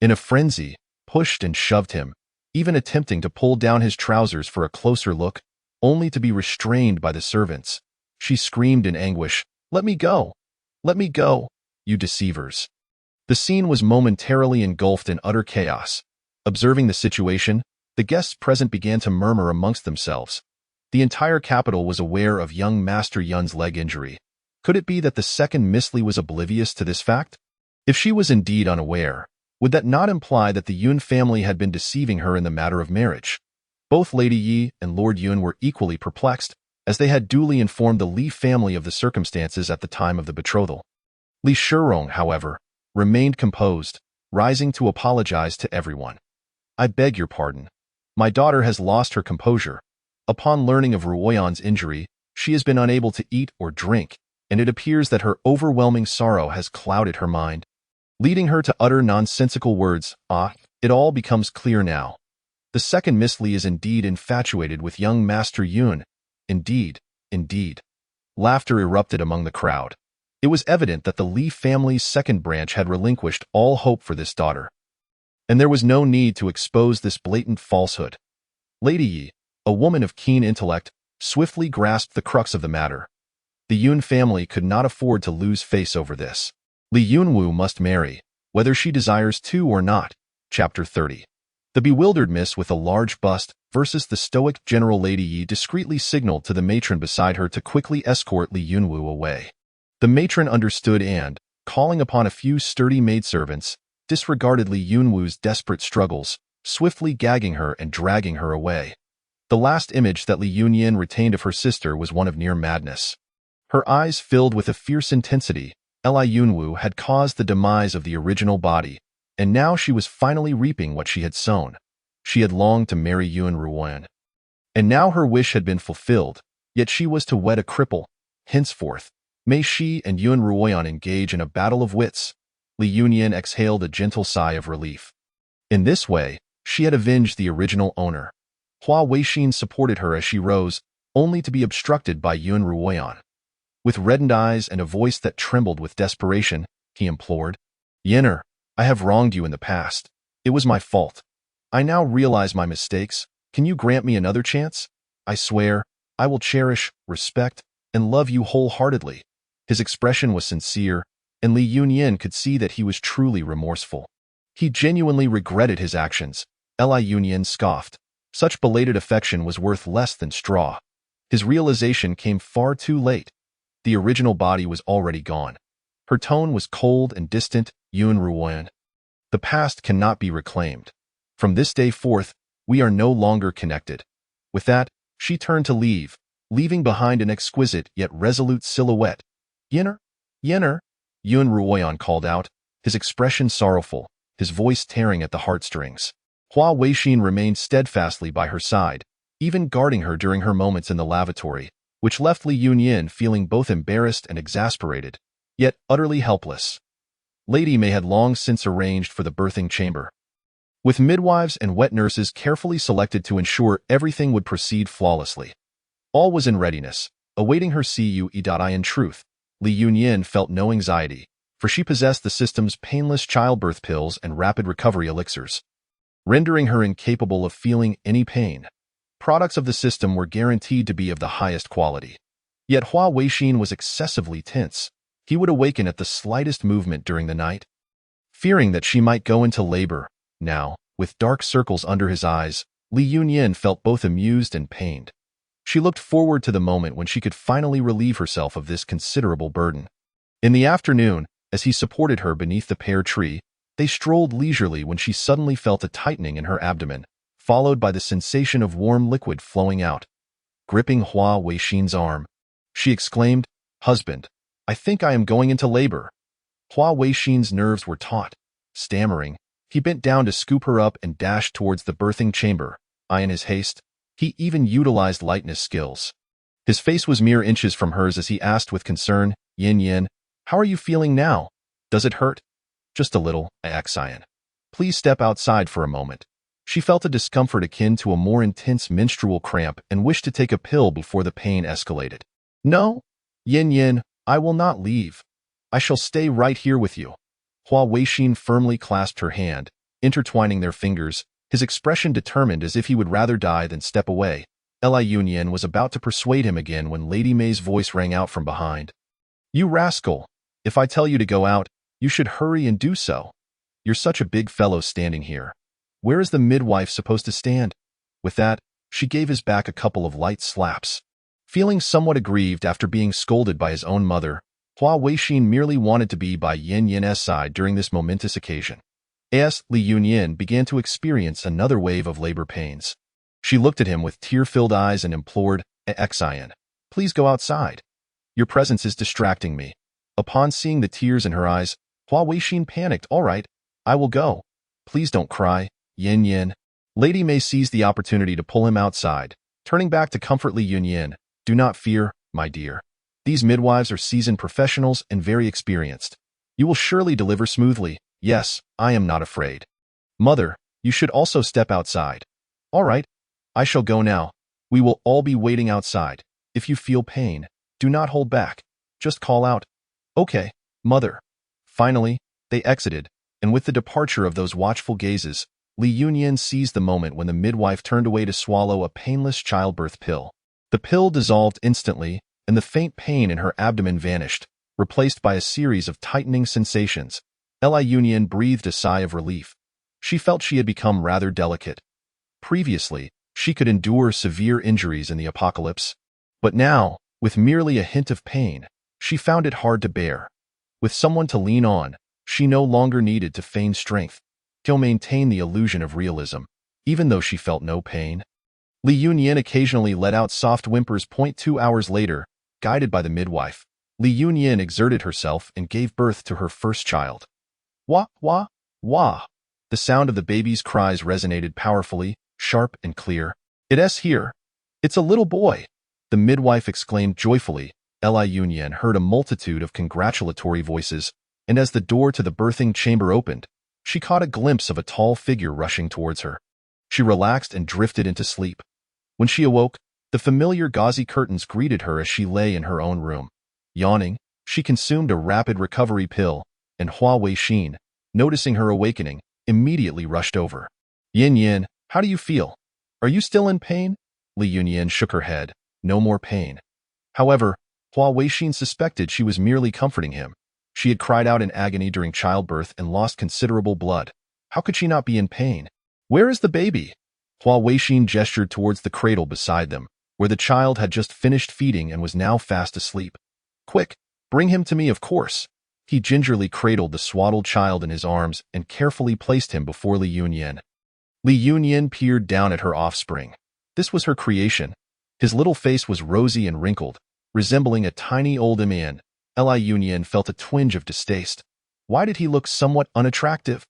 in a frenzy, pushed and shoved him, even attempting to pull down his trousers for a closer look, only to be restrained by the servants. She screamed in anguish, "Let me go! Let me go, you deceivers!" The scene was momentarily engulfed in utter chaos. Observing the situation, the guests present began to murmur amongst themselves. The entire capital was aware of young Master Yun's leg injury. Could it be that the second Miss Li was oblivious to this fact? If she was indeed unaware, would that not imply that the Yun family had been deceiving her in the matter of marriage? Both Lady Yi and Lord Yun were equally perplexed, as they had duly informed the Li family of the circumstances at the time of the betrothal. Li Shirong, however, remained composed, rising to apologize to everyone. "I beg your pardon. My daughter has lost her composure. Upon learning of Ruoyan's injury, she has been unable to eat or drink, and it appears that her overwhelming sorrow has clouded her mind, leading her to utter nonsensical words. It all becomes clear now. The second Miss Li is indeed infatuated with young Master Yun. Indeed, indeed." Laughter erupted among the crowd. It was evident that the Li family's second branch had relinquished all hope for this daughter. and there was no need to expose this blatant falsehood. Lady Yi, a woman of keen intellect, swiftly grasped the crux of the matter. The Yun family could not afford to lose face over this. Li Yunwu must marry, whether she desires to or not. Chapter 30. The bewildered miss with a large bust versus the stoic General Lady Yi discreetly signaled to the matron beside her to quickly escort Li Yunwu away. The matron understood and, calling upon a few sturdy maidservants, disregarded Li Yunwu's desperate struggles, swiftly gagging her and dragging her away. The last image that Li Yunyin retained of her sister was one of near madness. Her eyes filled with a fierce intensity. Li Yunwu had caused the demise of the original body, and now she was finally reaping what she had sown. She had longed to marry Yun Ruoyan. And now her wish had been fulfilled, yet she was to wed a cripple. Henceforth, may she and Yun Ruoyan engage in a battle of wits. Li Yunyin exhaled a gentle sigh of relief. In this way, she had avenged the original owner. Hua Weixin supported her as she rose, only to be obstructed by Yun Ruoyan. With reddened eyes and a voice that trembled with desperation, he implored, "Yinner, I have wronged you in the past. It was my fault. I now realize my mistakes. Can you grant me another chance? I swear, I will cherish, respect, and love you wholeheartedly." His expression was sincere, and Li Yunyin could see that he was truly remorseful. He genuinely regretted his actions. Li Yunyin scoffed. Such belated affection was worth less than straw. His realization came far too late. The original body was already gone. Her tone was cold and distant. Yun Ruoyan. The past cannot be reclaimed. From this day forth, we are no longer connected. With that, she turned to leave, leaving behind an exquisite yet resolute silhouette. "Yinner? Yinner?" Yun Ruoyan called out, his expression sorrowful, his voice tearing at the heartstrings. Hua Weixin remained steadfastly by her side, even guarding her during her moments in the lavatory, which left Li Yunyin feeling both embarrassed and exasperated, yet utterly helpless. Lady May had long since arranged for the birthing chamber, with midwives and wet nurses carefully selected to ensure everything would proceed flawlessly. All was in readiness, awaiting her CUE. In truth, Li Yunyin felt no anxiety, for she possessed the system's painless childbirth pills and rapid recovery elixirs, rendering her incapable of feeling any pain. Products of the system were guaranteed to be of the highest quality. Yet Hua Weixin was excessively tense. He would awaken at the slightest movement during the night. Fearing that she might go into labor, now, with dark circles under his eyes, Li Yunyin felt both amused and pained. She looked forward to the moment when she could finally relieve herself of this considerable burden. In the afternoon, as he supported her beneath the pear tree, they strolled leisurely when she suddenly felt a tightening in her abdomen, followed by the sensation of warm liquid flowing out. Gripping Hua Weixin's arm, she exclaimed, "Husband, I think I am going into labor." Hua Weixin's nerves were taut. Stammering, he bent down to scoop her up and dashed towards the birthing chamber. In his haste, he even utilized lightness skills. His face was mere inches from hers as he asked with concern, "Yin Yin, how are you feeling now? Does it hurt?" "Just a little, Xian. Please step outside for a moment." She felt a discomfort akin to a more intense menstrual cramp and wished to take a pill before the pain escalated. "No, Yin Yin, I will not leave. I shall stay right here with you." Hua Weixin firmly clasped her hand, intertwining their fingers, his expression determined as if he would rather die than step away. Li Yunyin was about to persuade him again when Lady May's voice rang out from behind. "You rascal! If I tell you to go out, you should hurry and do so. You're such a big fellow standing here. Where is the midwife supposed to stand?" With that, she gave his back a couple of light slaps. Feeling somewhat aggrieved after being scolded by his own mother, Hua Weixin merely wanted to be by Yin Yin's side during this momentous occasion. As Li Yunyin began to experience another wave of labor pains, she looked at him with tear-filled eyes and implored, "Xian, please go outside. Your presence is distracting me." Upon seeing the tears in her eyes, Hua Weixin panicked. "All right, I will go. Please don't cry, Yin Yin." Lady May seized the opportunity to pull him outside, turning back to comfort Li Yunyin. "Do not fear, my dear. These midwives are seasoned professionals and very experienced. You will surely deliver smoothly. Yes, I am not afraid. Mother, you should also step outside." "All right, I shall go now. We will all be waiting outside. If you feel pain, do not hold back. Just call out." "Okay, Mother." Finally, they exited, And with the departure of those watchful gazes, Li Yunyan seized the moment when the midwife turned away to swallow a painless childbirth pill. The pill dissolved instantly, and the faint pain in her abdomen vanished, replaced by a series of tightening sensations. Li Yunyan breathed a sigh of relief. She felt she had become rather delicate. Previously, she could endure severe injuries in the apocalypse, but now, with merely a hint of pain, she found it hard to bear. With someone to lean on, she no longer needed to feign strength, to maintain the illusion of realism, even though she felt no pain. Li Yunyan occasionally let out soft whimpers. 2 hours later, guided by the midwife, Li Yunyan exerted herself and gave birth to her first child. Wah, wah, wah. The sound of the baby's cries resonated powerfully, sharp and clear. "It's here. It's a little boy," the midwife exclaimed joyfully. Li Yunyan heard a multitude of congratulatory voices, and as the door to the birthing chamber opened, she caught a glimpse of a tall figure rushing towards her. She relaxed and drifted into sleep. When she awoke, the familiar gauzy curtains greeted her as she lay in her own room. Yawning, she consumed a rapid recovery pill, and Hua Weixin, noticing her awakening, immediately rushed over. "Yin Yin, how do you feel? Are you still in pain?" Li Yunyan shook her head. No more pain. However, Hua Weixin suspected she was merely comforting him. She had cried out in agony during childbirth and lost considerable blood. How could she not be in pain? "Where is the baby?" Hua Weixin gestured towards the cradle beside them, where the child had just finished feeding and was now fast asleep. "Quick, bring him to me, of course." He gingerly cradled the swaddled child in his arms and carefully placed him before Li Yunyan. Li Yunyan peered down at her offspring. This was her creation. His little face was rosy and wrinkled, resembling a tiny old man. Li Yunyan felt a twinge of distaste. Why did he look somewhat unattractive?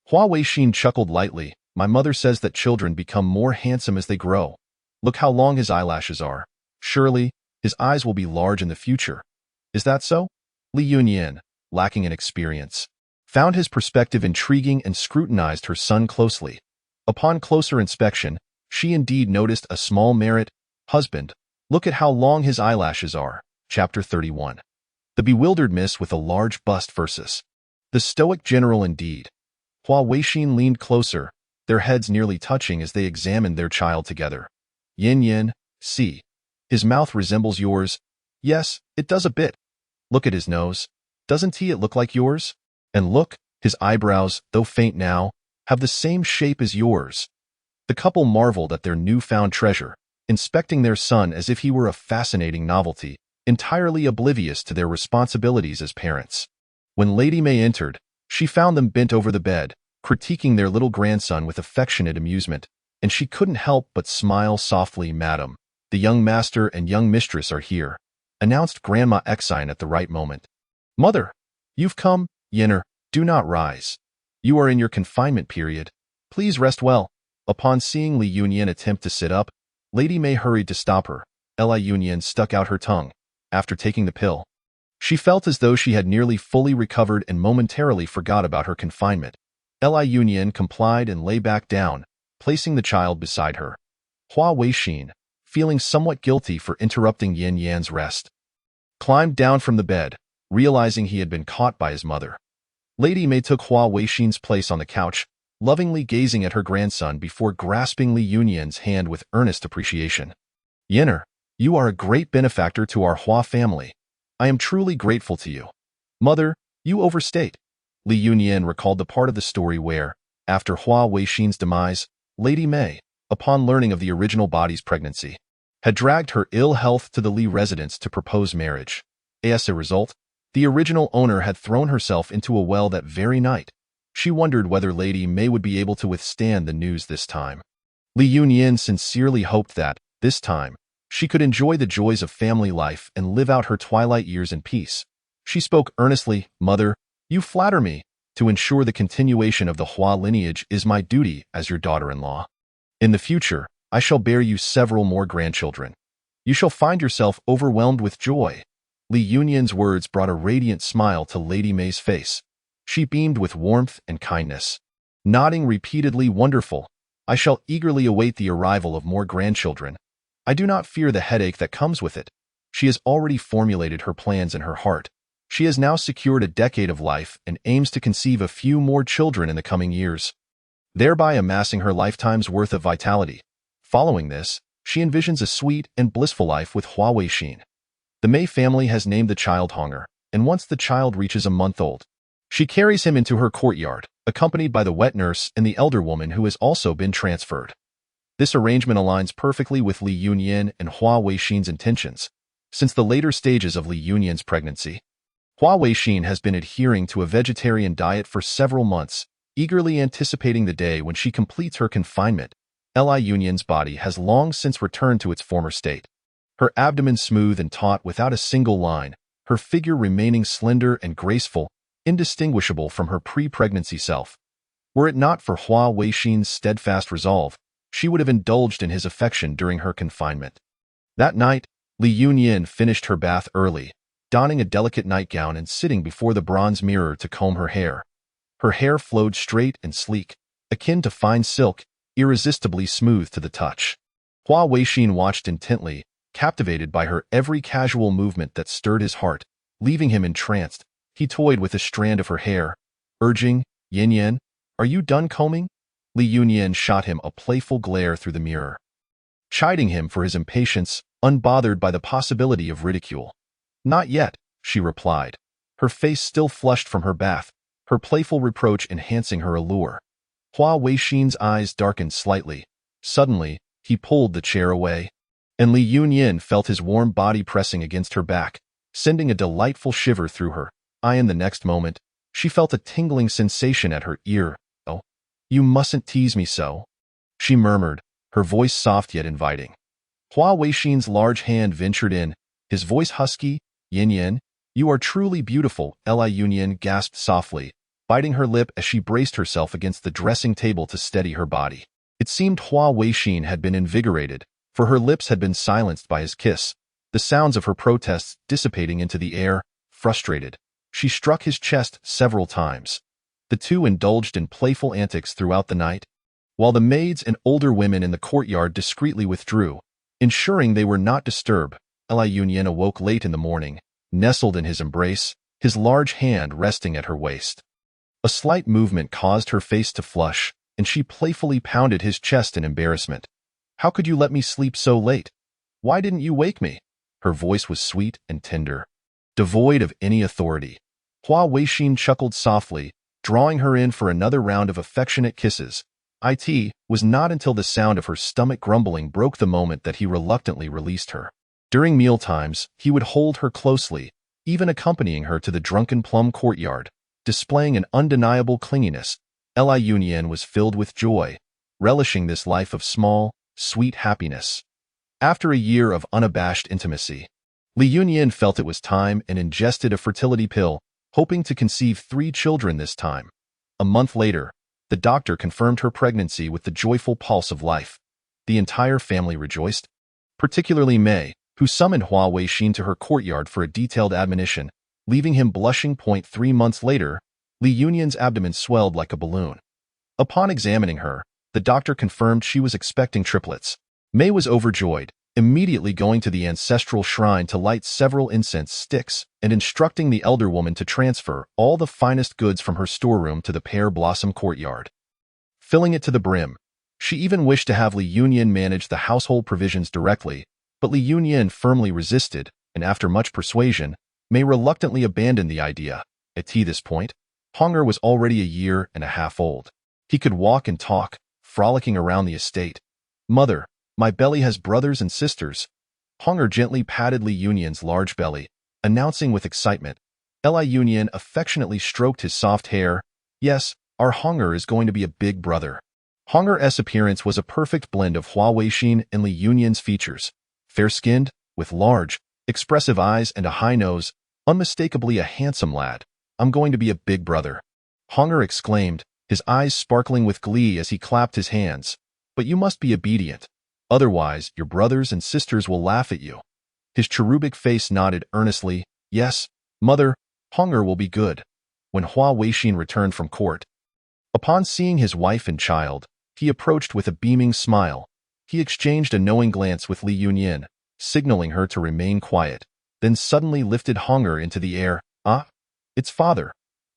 Hua Weixin chuckled lightly. "My mother says that children become more handsome as they grow. Look how long his eyelashes are. Surely, his eyes will be large in the future. Is that so?" Li Yunyan, lacking in experience, found his perspective intriguing and scrutinized her son closely. Upon closer inspection, she indeed noticed a small merit. "Husband, look at how long his eyelashes are." Chapter 31. The bewildered miss with a large bust versus the stoic general indeed. Hua Weixin leaned closer, their heads nearly touching as they examined their child together. "Yin Yin, see. His mouth resembles yours." "Yes, it does a bit. Look at his nose. Doesn't he it look like yours? And look, his eyebrows, though faint now, have the same shape as yours." The couple marveled at their newfound treasure, inspecting their son as if he were a fascinating novelty, entirely oblivious to their responsibilities as parents. When Lady May entered, she found them bent over the bed, critiquing their little grandson with affectionate amusement, and she couldn't help but smile softly. "Madam, the young master and young mistress are here," announced Grandma Exine at the right moment. "Mother, you've come. Yinner, do not rise. You are in your confinement period. Please rest well." Upon seeing Li Yunyan attempt to sit up, Lady May hurried to stop her. Li Yunyan stuck out her tongue. After taking the pill, she felt as though she had nearly fully recovered and momentarily forgot about her confinement. Li Yunyan complied and lay back down, placing the child beside her. Hua Weixin, feeling somewhat guilty for interrupting Yin Yan's rest, climbed down from the bed, realizing he had been caught by his mother. Lady May took Hua Weixin's place on the couch, lovingly gazing at her grandson before grasping Li Yunyan's hand with earnest appreciation. "Yinner, you are a great benefactor to our Hua family. I am truly grateful to you." "Mother, you overstate." Li Yunyan recalled the part of the story where, after Hua Weixin's demise, Lady May, upon learning of the original body's pregnancy, had dragged her ill health to the Li residence to propose marriage. As a result, the original owner had thrown herself into a well that very night. She wondered whether Lady May would be able to withstand the news this time. Li Yunyan sincerely hoped that, this time, she could enjoy the joys of family life and live out her twilight years in peace. She spoke earnestly. "Mother, you flatter me. To ensure the continuation of the Hua lineage is my duty as your daughter-in-law. In the future, I shall bear you several more grandchildren. You shall find yourself overwhelmed with joy." Li Yunyan's words brought a radiant smile to Lady May's face. She beamed with warmth and kindness, nodding repeatedly. "Wonderful. I shall eagerly await the arrival of more grandchildren. I do not fear the headache that comes with it." She has already formulated her plans in her heart, She has now secured a decade of life and aims to conceive a few more children in the coming years, thereby amassing her lifetime's worth of vitality. Following this, she envisions a sweet and blissful life with Hua Weixin. The Mei family has named the child Honger, and once the child reaches a month old, she carries him into her courtyard, accompanied by the wet nurse and the elder woman who has also been transferred. This arrangement aligns perfectly with Li Yunyan and Hua Weixin's intentions. Since the later stages of Li Yunyan's pregnancy, Hua Weixin has been adhering to a vegetarian diet for several months, eagerly anticipating the day when she completes her confinement. Li Yunyan's body has long since returned to its former state. Her abdomen smooth and taut without a single line, her figure remaining slender and graceful, indistinguishable from her pre-pregnancy self. Were it not for Hua Weixin's steadfast resolve, she would have indulged in his affection during her confinement. That night, Li Yunyan finished her bath early, donning a delicate nightgown and sitting before the bronze mirror to comb her hair. Her hair flowed straight and sleek, akin to fine silk, irresistibly smooth to the touch. Hua Weixin watched intently, captivated by her every casual movement that stirred his heart. Leaving him entranced, he toyed with a strand of her hair, urging, "Yin Yan, are you done combing?" Li Yunyan shot him a playful glare through the mirror, chiding him for his impatience, unbothered by the possibility of ridicule. "Not yet," she replied, her face still flushed from her bath, her playful reproach enhancing her allure. Hua Weixin's eyes darkened slightly. Suddenly, he pulled the chair away, and Li Yunyan felt his warm body pressing against her back, sending a delightful shiver through her. In the next moment, she felt a tingling sensation at her ear. "Oh, you mustn't tease me so," she murmured, her voice soft yet inviting. Hua Weixin's large hand ventured in, his voice husky. "Yin Yan, you are truly beautiful," Li Yunyan gasped softly, biting her lip as she braced herself against the dressing table to steady her body. It seemed Hua Weixin had been invigorated, for her lips had been silenced by his kiss, the sounds of her protests dissipating into the air. Frustrated, she struck his chest several times. The two indulged in playful antics throughout the night, while the maids and older women in the courtyard discreetly withdrew, ensuring they were not disturbed. Li Yunyan awoke late in the morning, nestled in his embrace, his large hand resting at her waist. A slight movement caused her face to flush, and she playfully pounded his chest in embarrassment. "How could you let me sleep so late? Why didn't you wake me?" Her voice was sweet and tender, devoid of any authority. Hua Weixin chuckled softly, drawing her in for another round of affectionate kisses. It was not until the sound of her stomach grumbling broke the moment that he reluctantly released her. During mealtimes, he would hold her closely, even accompanying her to the Drunken Plum courtyard, displaying an undeniable clinginess. Li Yunyan was filled with joy, relishing this life of small, sweet happiness. After a year of unabashed intimacy, Li Yunyan felt it was time and ingested a fertility pill, hoping to conceive 3 children this time. A month later, the doctor confirmed her pregnancy with the joyful pulse of life. The entire family rejoiced, particularly Mei, who summoned Hua Weixin to her courtyard for a detailed admonition, leaving him blushing. 3 months later, Li Yunyan's abdomen swelled like a balloon. Upon examining her, the doctor confirmed she was expecting triplets. Mei was overjoyed, immediately going to the ancestral shrine to light several incense sticks and instructing the elder woman to transfer all the finest goods from her storeroom to the pear blossom courtyard, filling it to the brim. She even wished to have Li Yunyan manage the household provisions directly, but Li Yunyan firmly resisted, and after much persuasion, Mei reluctantly abandoned the idea. At this point, Honger was already a year and a half old. He could walk and talk, frolicking around the estate. "Mother, my belly has brothers and sisters." Honger gently patted Li Yunyan's large belly, announcing with excitement. Li Yunyan affectionately stroked his soft hair. "Yes, our Honger is going to be a big brother." Honger's appearance was a perfect blend of Hua Weixin and Li Yunyan's features. Fair-skinned, with large, expressive eyes and a high nose, unmistakably a handsome lad. "I'm going to be a big brother," Honger exclaimed, his eyes sparkling with glee as he clapped his hands. "But you must be obedient. Otherwise, your brothers and sisters will laugh at you." His cherubic face nodded earnestly. "Yes, mother, Honger will be good." When Hua Weixin returned from court, upon seeing his wife and child, he approached with a beaming smile. He exchanged a knowing glance with Li Yunyan, signaling her to remain quiet, then suddenly lifted Honger into the air. Ah, its father.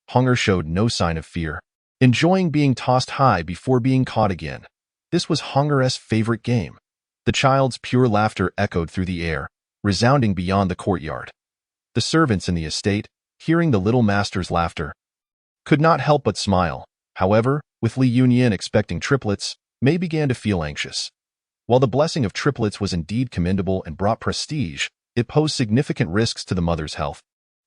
Hunger showed no sign of fear, enjoying being tossed high before being caught again. This was Hunger's favorite game. The child's pure laughter echoed through the air, resounding beyond the courtyard. The servants in the estate, hearing the little master's laughter, could not help but smile. However, with Li Yunyan expecting triplets, Mei began to feel anxious. While the blessing of triplets was indeed commendable and brought prestige, it posed significant risks to the mother's health.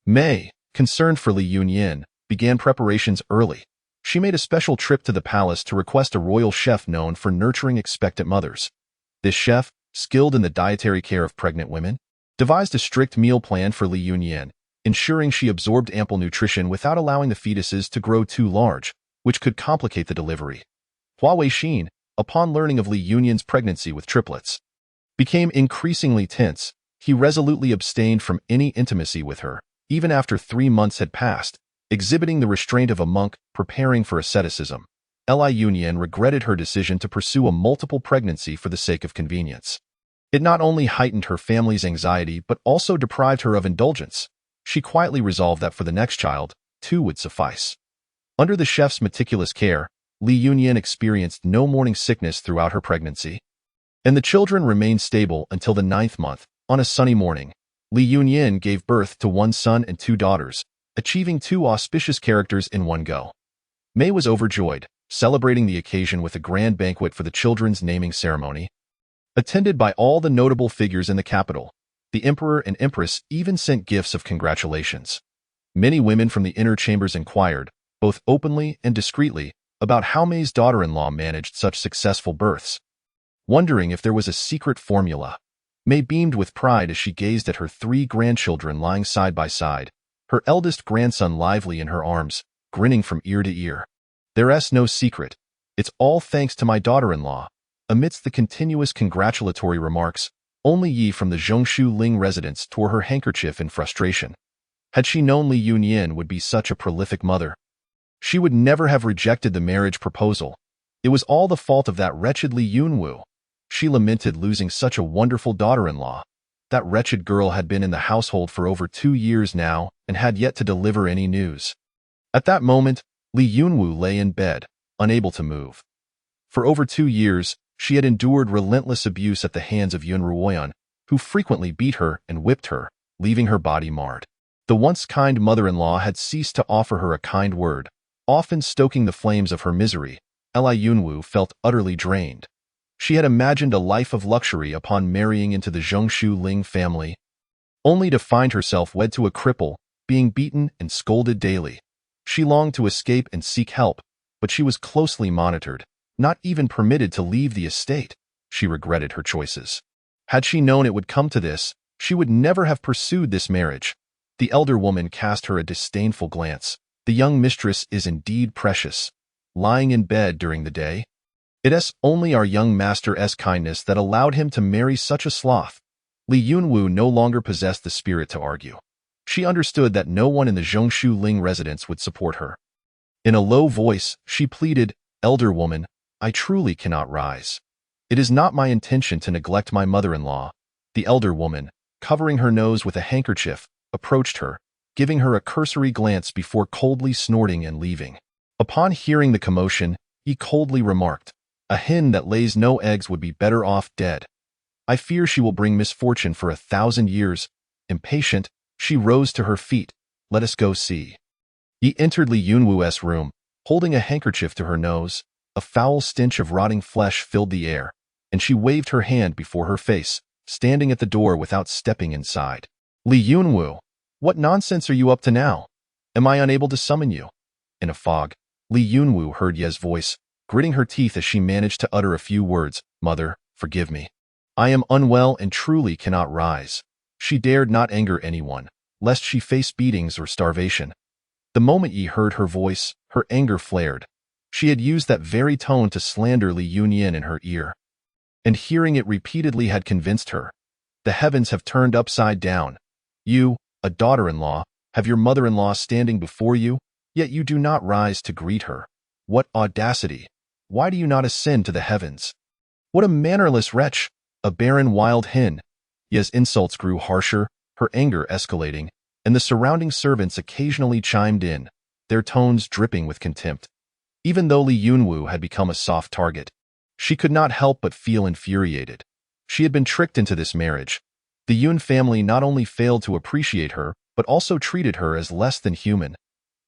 Mei, concerned for Li Yunyan, began preparations early. She made a special trip to the palace to request a royal chef known for nurturing expectant mothers. This chef, skilled in the dietary care of pregnant women, devised a strict meal plan for Li Yunyan, ensuring she absorbed ample nutrition without allowing the fetuses to grow too large, which could complicate the delivery. Hua Weixin, upon learning of Li Yunyan's pregnancy with triplets, became increasingly tense. He resolutely abstained from any intimacy with her, even after 3 months had passed, exhibiting the restraint of a monk preparing for asceticism. Li Yunyan regretted her decision to pursue a multiple pregnancy for the sake of convenience. It not only heightened her family's anxiety but also deprived her of indulgence. She quietly resolved that for the next child, 2 would suffice. Under the chef's meticulous care, Li Yunyan experienced no morning sickness throughout her pregnancy, and the children remained stable until the 9th month. On a sunny morning, Li Yunyan gave birth to 1 son and 2 daughters, achieving 2 auspicious characters in one go. Mei was overjoyed, celebrating the occasion with a grand banquet for the children's naming ceremony. Attended by all the notable figures in the capital, the emperor and empress even sent gifts of congratulations. Many women from the inner chambers inquired, both openly and discreetly, about how Mei's daughter-in-law managed such successful births. Wondering if there was a secret formula, Mei beamed with pride as she gazed at her 3 grandchildren lying side by side, her eldest grandson lively in her arms, grinning from ear to ear. There's no secret. It's all thanks to my daughter-in-law. Amidst the continuous congratulatory remarks, only Yi from the Zhongshu Ling residence tore her handkerchief in frustration. Had she known Li Yunyan would be such a prolific mother, she would never have rejected the marriage proposal. It was all the fault of that wretched Li Yunwu. She lamented losing such a wonderful daughter-in-law. That wretched girl had been in the household for over 2 years now and had yet to deliver any news. At that moment, Li Yunwu lay in bed, unable to move. For over 2 years, she had endured relentless abuse at the hands of Yun Ruoyan, who frequently beat her and whipped her, leaving her body marred. The once kind mother-in-law had ceased to offer her a kind word, often stoking the flames of her misery. Li Yunwu felt utterly drained. She had imagined a life of luxury upon marrying into the Zhongshu Ling family, only to find herself wed to a cripple, being beaten and scolded daily. She longed to escape and seek help, but she was closely monitored, not even permitted to leave the estate. She regretted her choices. Had she known it would come to this, she would never have pursued this marriage. The elder woman cast her a disdainful glance. The young mistress is indeed precious. Lying in bed during the day, it's only our young master's kindness that allowed him to marry such a sloth. Li Yunwu no longer possessed the spirit to argue. She understood that no one in the Zhongshu Ling residence would support her. In a low voice, she pleaded, "Elder woman, I truly cannot rise. It is not my intention to neglect my mother-in-law." The elder woman, covering her nose with a handkerchief, approached her, giving her a cursory glance before coldly snorting and leaving. Upon hearing the commotion, he coldly remarked, "A hen that lays no eggs would be better off dead. I fear she will bring misfortune for 1,000 years." Impatient, she rose to her feet. "Let us go see." He entered Li Yunwu's room, holding a handkerchief to her nose. A foul stench of rotting flesh filled the air, and she waved her hand before her face, standing at the door without stepping inside. "Li Yunwu, what nonsense are you up to now? Am I unable to summon you?" In a fog, Li Yunwu heard Ye's voice, gritting her teeth as she managed to utter a few words. "Mother, forgive me. I am unwell and truly cannot rise." She dared not anger anyone, lest she face beatings or starvation. The moment Yi heard her voice, her anger flared. She had used that very tone to slander Li Yunyan in her ear, and hearing it repeatedly had convinced her. The heavens have turned upside down. You, a daughter-in-law, have your mother-in-law standing before you, yet you do not rise to greet her. What audacity! Why do you not ascend to the heavens? What a mannerless wretch! A barren wild hen! Ye's insults grew harsher, her anger escalating, and the surrounding servants occasionally chimed in, their tones dripping with contempt. Even though Li Yunwu had become a soft target, she could not help but feel infuriated. She had been tricked into this marriage. The Yun family not only failed to appreciate her, but also treated her as less than human.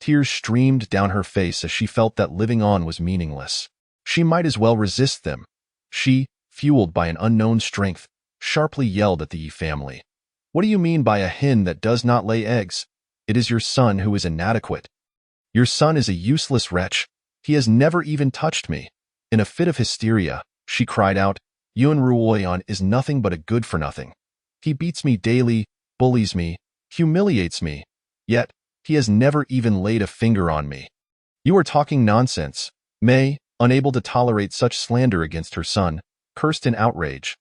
Tears streamed down her face as she felt that living on was meaningless. She might as well resist them. She, fueled by an unknown strength, sharply yelled at the Yi family. What do you mean by a hen that does not lay eggs? It is your son who is inadequate. Your son is a useless wretch. He has never even touched me. In a fit of hysteria, she cried out, Yun Ruoyan is nothing but a good-for-nothing. He beats me daily, bullies me, humiliates me, yet he has never even laid a finger on me. You are talking nonsense. Mei, unable to tolerate such slander against her son, cursed in outrage.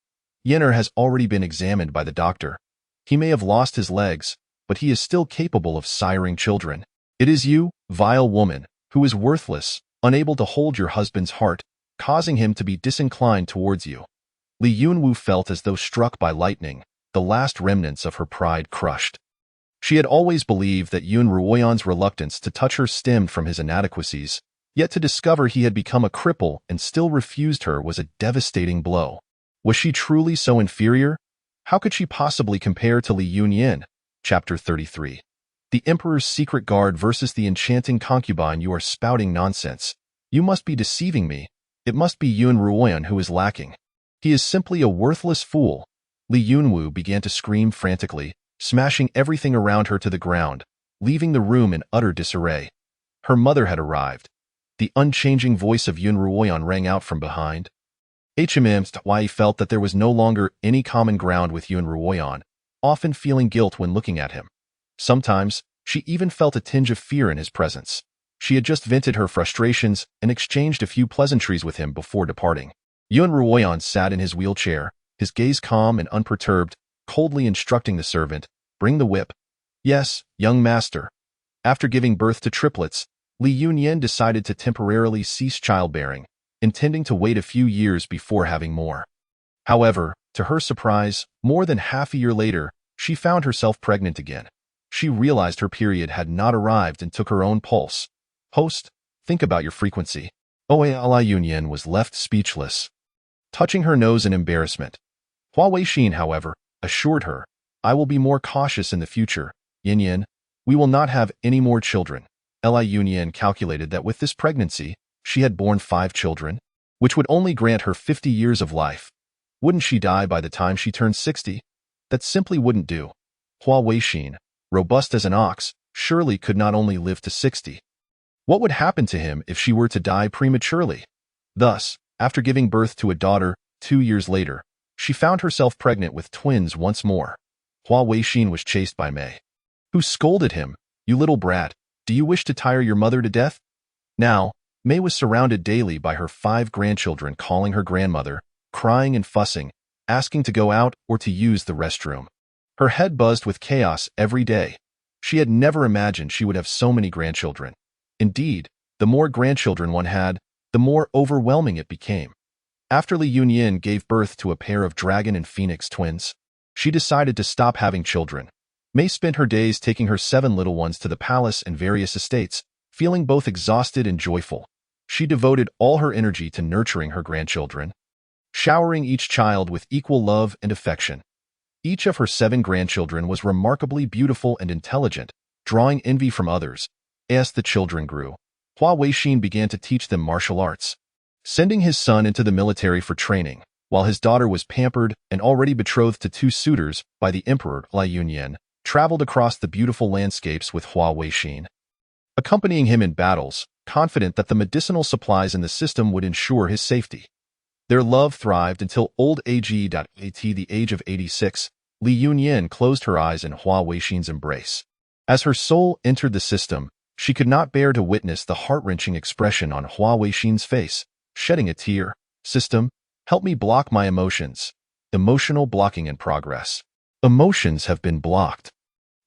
Yenner has already been examined by the doctor. He may have lost his legs, but he is still capable of siring children. It is you, vile woman, who is worthless, unable to hold your husband's heart, causing him to be disinclined towards you. Li Yunwu felt as though struck by lightning, the last remnants of her pride crushed. She had always believed that Yun Ruoyan's reluctance to touch her stemmed from his inadequacies, yet to discover he had become a cripple and still refused her was a devastating blow. Was she truly so inferior? How could she possibly compare to Li Yunyan? Chapter 33. The Emperor's secret guard versus the enchanting concubine. You are spouting nonsense. You must be deceiving me. It must be Yun Ruoyan who is lacking. He is simply a worthless fool. Li Yunwu began to scream frantically, smashing everything around her to the ground, leaving the room in utter disarray. Her mother had arrived. The unchanging voice of Yun Ruoyan rang out from behind. Why felt that there was no longer any common ground with Yun Ruoyan, often feeling guilt when looking at him. Sometimes, she even felt a tinge of fear in his presence. She had just vented her frustrations and exchanged a few pleasantries with him before departing. Yun Ruoyan sat in his wheelchair, his gaze calm and unperturbed, coldly instructing the servant, bring the whip. Yes, young master. After giving birth to triplets, Li Yunyan decided to temporarily cease childbearing, intending to wait a few years before having more. However, to her surprise, more than half a year later, she found herself pregnant again. She realized her period had not arrived and took her own pulse. Host, think about your frequency. Li Yunyan was left speechless, touching her nose in embarrassment. Hua Weixin, however, assured her, I will be more cautious in the future. Yin, we will not have any more children. Li Yunyan calculated that with this pregnancy, she had borne 5 children, which would only grant her 50 years of life. Wouldn't she die by the time she turned 60? That simply wouldn't do. Hua Weixin, robust as an ox, surely could not only live to 60. What would happen to him if she were to die prematurely? Thus, after giving birth to a daughter 2 years later, she found herself pregnant with twins once more. Hua Weixin was chased by Mei, who scolded him, You little brat, do you wish to tire your mother to death? Now, Mei was surrounded daily by her 5 grandchildren calling her grandmother, crying and fussing, asking to go out or to use the restroom. Her head buzzed with chaos every day. She had never imagined she would have so many grandchildren. Indeed, the more grandchildren one had, the more overwhelming it became. After Li Yunyan gave birth to a pair of dragon and phoenix twins, she decided to stop having children. Mei spent her days taking her 7 little ones to the palace and various estates, feeling both exhausted and joyful. She devoted all her energy to nurturing her grandchildren, showering each child with equal love and affection. Each of her 7 grandchildren was remarkably beautiful and intelligent, drawing envy from others. As the children grew, Hua Weixin began to teach them martial arts, sending his son into the military for training, while his daughter was pampered and already betrothed to 2 suitors by the Emperor. Li Yunyan traveled across the beautiful landscapes with Hua Weixin, accompanying him in battles, confident that the medicinal supplies in the system would ensure his safety. Their love thrived until old age. At the age of 86, Li Yunyan closed her eyes in Hua Weixin's embrace. As her soul entered the system, she could not bear to witness the heart-wrenching expression on Hua Weixin's face, shedding a tear. System, help me block my emotions. Emotional blocking in progress. Emotions have been blocked.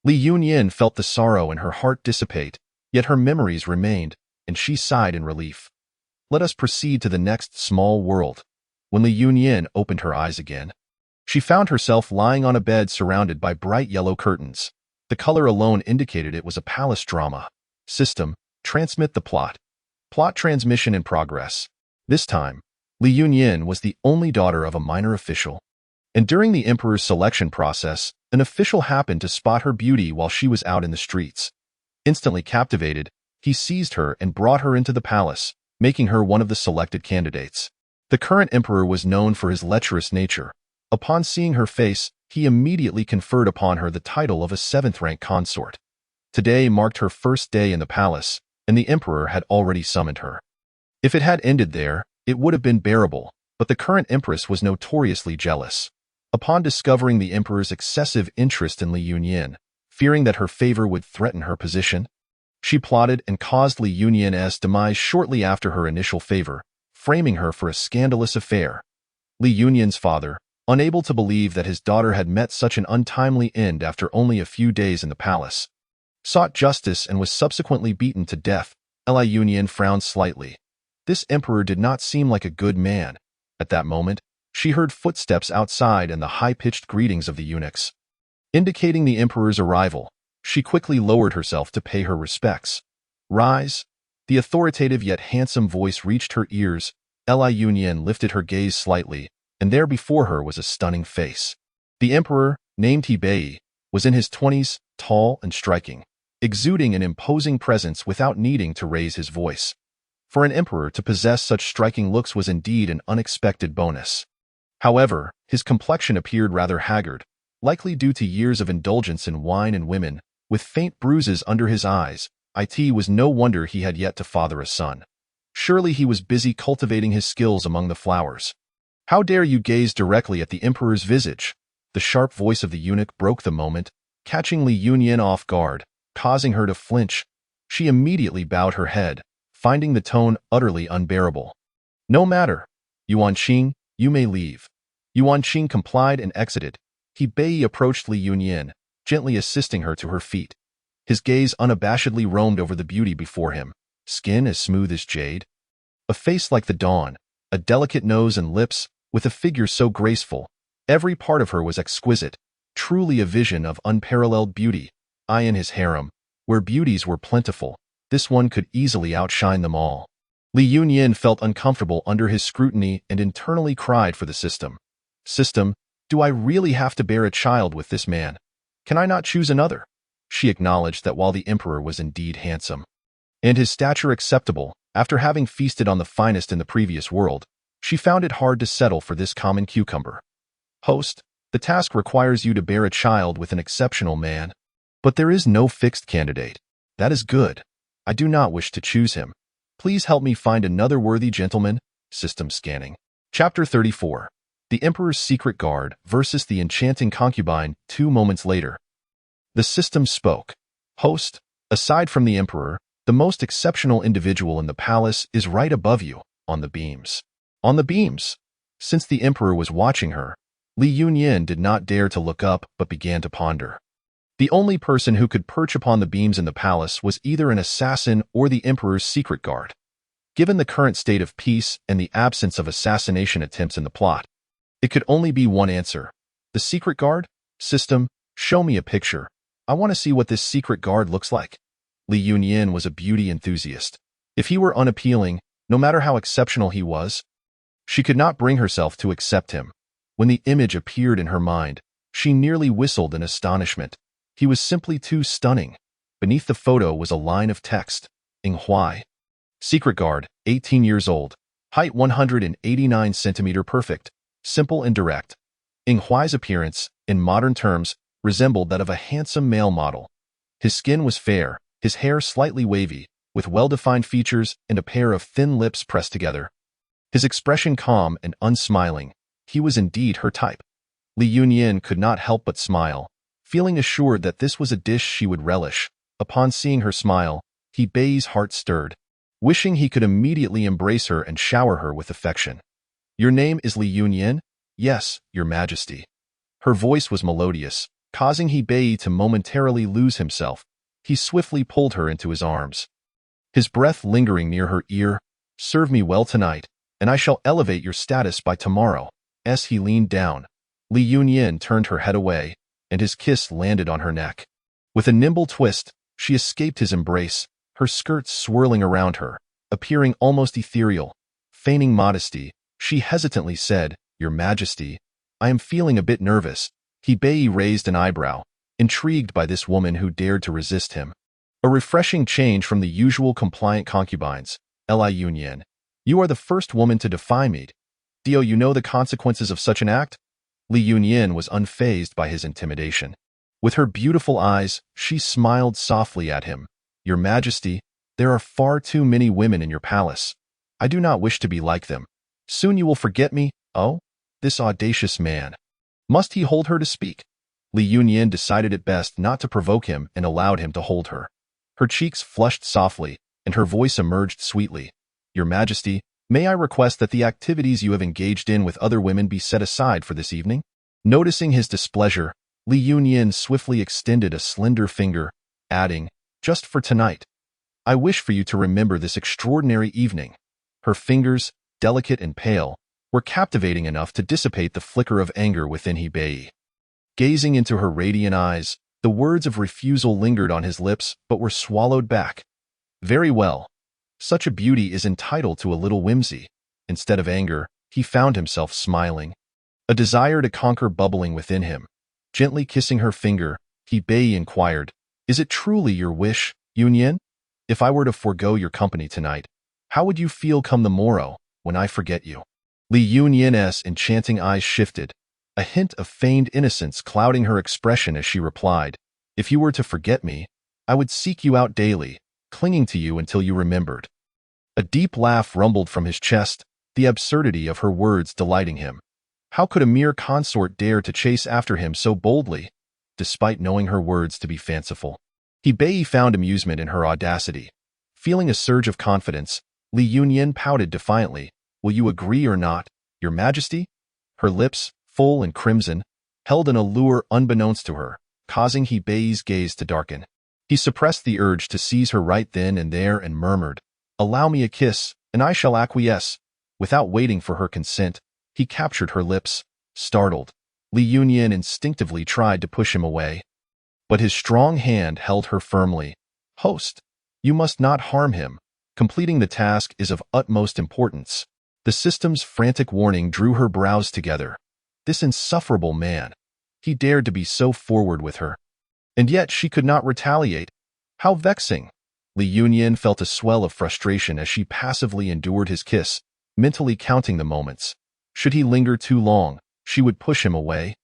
Li Yunyan felt the sorrow in her heart dissipate, yet her memories remained, and she sighed in relief. Let us proceed to the next small world. When Li Yunyan opened her eyes again, she found herself lying on a bed surrounded by bright yellow curtains. The color alone indicated it was a palace drama. System, transmit the plot. Plot transmission in progress. This time, Li Yunyin was the only daughter of a minor official. And during the emperor's selection process, an official happened to spot her beauty while she was out in the streets. Instantly captivated, he seized her and brought her into the palace, making her one of the selected candidates. The current emperor was known for his lecherous nature. Upon seeing her face, he immediately conferred upon her the title of a seventh-rank consort. Today marked her first day in the palace, and the emperor had already summoned her. If it had ended there, it would have been bearable, but the current empress was notoriously jealous. Upon discovering the emperor's excessive interest in Li Yunyin, fearing that her favor would threaten her position, she plotted and caused Li Yunyin's demise shortly after her initial favor, framing her for a scandalous affair. Li Yunyin's father, unable to believe that his daughter had met such an untimely end after only a few days in the palace, sought justice and was subsequently beaten to death. Li Yunyin frowned slightly. This emperor did not seem like a good man. At that moment, she heard footsteps outside and the high-pitched greetings of the eunuchs. Indicating the emperor's arrival, she quickly lowered herself to pay her respects. Rise. The authoritative yet handsome voice reached her ears. Li Yunyin lifted her gaze slightly, and there before her was a stunning face. The emperor, named Hebei, was in his 20s, tall and striking, exuding an imposing presence without needing to raise his voice. For an emperor to possess such striking looks was indeed an unexpected bonus. However, his complexion appeared rather haggard, likely due to years of indulgence in wine and women, with faint bruises under his eyes. It was no wonder he had yet to father a son. Surely he was busy cultivating his skills among the flowers. How dare you gaze directly at the emperor's visage? The sharp voice of the eunuch broke the moment, catching Li Yunyin off guard, causing her to flinch. She immediately bowed her head, finding the tone utterly unbearable. No matter. Yuan Qing, you may leave. Yuan Qing complied and exited. Hebei approached Li Yunyin, gently assisting her to her feet. His gaze unabashedly roamed over the beauty before him, skin as smooth as jade, a face like the dawn, a delicate nose and lips, with a figure so graceful. Every part of her was exquisite, truly a vision of unparalleled beauty. In his harem, where beauties were plentiful, this one could easily outshine them all. Li Yunyin felt uncomfortable under his scrutiny and internally cried for the system. System, do I really have to bear a child with this man? Can I not choose another? She acknowledged that while the emperor was indeed handsome, and his stature acceptable, after having feasted on the finest in the previous world, she found it hard to settle for this common cucumber. Host, the task requires you to bear a child with an exceptional man. But there is no fixed candidate. That is good. I do not wish to choose him. Please help me find another worthy gentleman. System scanning. Chapter 34. The Emperor's Secret Guard versus the Enchanting Concubine. 2 moments later. The system spoke. Host, aside from the Emperor, the most exceptional individual in the palace is right above you, on the beams. On the beams. Since the Emperor was watching her, Li Yunyin did not dare to look up but began to ponder. The only person who could perch upon the beams in the palace was either an assassin or the Emperor's secret guard. Given the current state of peace and the absence of assassination attempts in the plot, it could only be one answer. The secret guard? System, show me a picture. I want to see what this secret guard looks like. Li Yunyin was a beauty enthusiast. If he were unappealing, no matter how exceptional he was, she could not bring herself to accept him. When the image appeared in her mind, she nearly whistled in astonishment. He was simply too stunning. Beneath the photo was a line of text. Ing Huai. Secret guard, 18 years old. Height 189 cm perfect. Simple and direct. Ing Huai's appearance, in modern terms, resembled that of a handsome male model. His skin was fair, his hair slightly wavy, with well-defined features and a pair of thin lips pressed together. His expression calm and unsmiling. He was indeed her type. Li Yunyin could not help but smile, feeling assured that this was a dish she would relish. Upon seeing her smile, Hebei's heart stirred, wishing he could immediately embrace her and shower her with affection. Your name is Li Yunyin? Yes, Your Majesty. Her voice was melodious, causing Hebei to momentarily lose himself. He swiftly pulled her into his arms. His breath lingering near her ear. Serve me well tonight, and I shall elevate your status by tomorrow. As he leaned down, Li Yunyin turned her head away, and his kiss landed on her neck. With a nimble twist, she escaped his embrace, her skirts swirling around her, appearing almost ethereal. Feigning modesty, she hesitantly said, "Your Majesty, I am feeling a bit nervous." Hebei raised an eyebrow, intrigued by this woman who dared to resist him. A refreshing change from the usual compliant concubines. Li Yunyan, you are the first woman to defy me. Do you know the consequences of such an act? Li Yunyan was unfazed by his intimidation. With her beautiful eyes, she smiled softly at him. Your Majesty, there are far too many women in your palace. I do not wish to be like them. Soon you will forget me. Oh, this audacious man. Must he hold her to speak? Li Yunyan decided it best not to provoke him and allowed him to hold her. Her cheeks flushed softly, and her voice emerged sweetly. Your Majesty, may I request that the activities you have engaged in with other women be set aside for this evening? Noticing his displeasure, Li Yunyan swiftly extended a slender finger, adding, just for tonight. I wish for you to remember this extraordinary evening. Her fingers, delicate and pale, were captivating enough to dissipate the flicker of anger within Hebei. Gazing into her radiant eyes, the words of refusal lingered on his lips but were swallowed back. Very well. Such a beauty is entitled to a little whimsy. Instead of anger, he found himself smiling. A desire to conquer bubbling within him. Gently kissing her finger, Hebei inquired, Is it truly your wish, Yunyan? If I were to forego your company tonight, how would you feel come the morrow, when I forget you? Li Yunyan's enchanting eyes shifted, a hint of feigned innocence clouding her expression as she replied, If you were to forget me, I would seek you out daily, clinging to you until you remembered. A deep laugh rumbled from his chest, the absurdity of her words delighting him. How could a mere consort dare to chase after him so boldly, despite knowing her words to be fanciful? Hebei found amusement in her audacity. Feeling a surge of confidence, Li Yunyan pouted defiantly, Will you agree or not, Your Majesty? Her lips, full and crimson, held an allure unbeknownst to her, causing Hebei's gaze to darken. He suppressed the urge to seize her right then and there and murmured, Allow me a kiss, and I shall acquiesce. Without waiting for her consent, he captured her lips. Startled, Li Yunyan instinctively tried to push him away. But his strong hand held her firmly. Host, you must not harm him. Completing the task is of utmost importance. The system's frantic warning drew her brows together. This insufferable man. He dared to be so forward with her. And yet she could not retaliate. How vexing. Li Yunyan felt a swell of frustration as she passively endured his kiss, mentally counting the moments. Should he linger too long, she would push him away.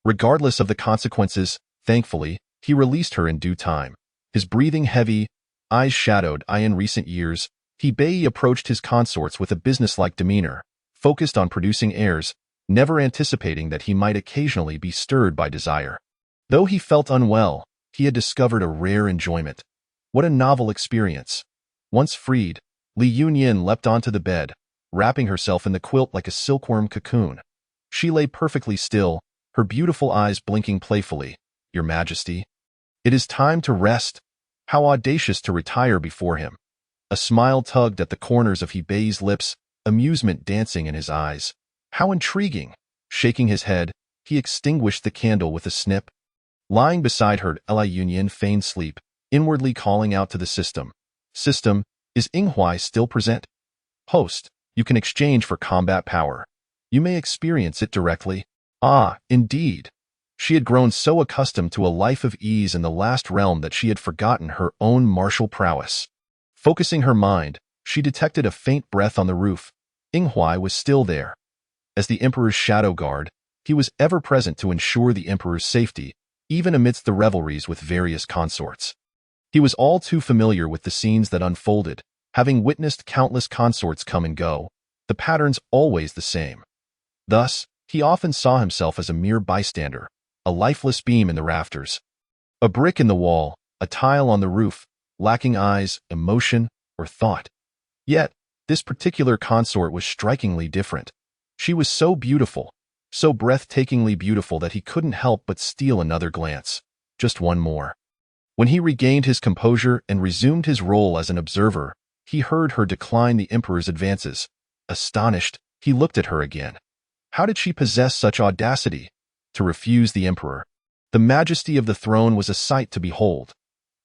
Regardless of the consequences, thankfully, he released her in due time. His breathing heavy, eyes shadowed in recent years, Hebei approached his consorts with a businesslike demeanor, focused on producing heirs, never anticipating that he might occasionally be stirred by desire. Though he felt unwell, he had discovered a rare enjoyment. What a novel experience. Once freed, Li Yunyan leapt onto the bed, wrapping herself in the quilt like a silkworm cocoon. She lay perfectly still, her beautiful eyes blinking playfully. Your Majesty, it is time to rest. How audacious to retire before him. A smile tugged at the corners of Hebei's lips, amusement dancing in his eyes. How intriguing. Shaking his head, he extinguished the candle with a snip. Lying beside her, Li Yunyan feigned sleep, inwardly calling out to the system. System, is Inghuai still present? Host, you can exchange for combat power. You may experience it directly. Ah, indeed. She had grown so accustomed to a life of ease in the last realm that she had forgotten her own martial prowess. Focusing her mind, she detected a faint breath on the roof. Inghuai was still there. As the Emperor's shadow guard, he was ever present to ensure the Emperor's safety, even amidst the revelries with various consorts. He was all too familiar with the scenes that unfolded, having witnessed countless consorts come and go, the patterns always the same. Thus, he often saw himself as a mere bystander, a lifeless beam in the rafters. A brick in the wall, a tile on the roof, lacking eyes, emotion, or thought. Yet, this particular consort was strikingly different. She was so beautiful, so breathtakingly beautiful that he couldn't help but steal another glance. Just one more. When he regained his composure and resumed his role as an observer, he heard her decline the Emperor's advances. Astonished, he looked at her again. How did she possess such audacity to refuse the Emperor? The majesty of the throne was a sight to behold.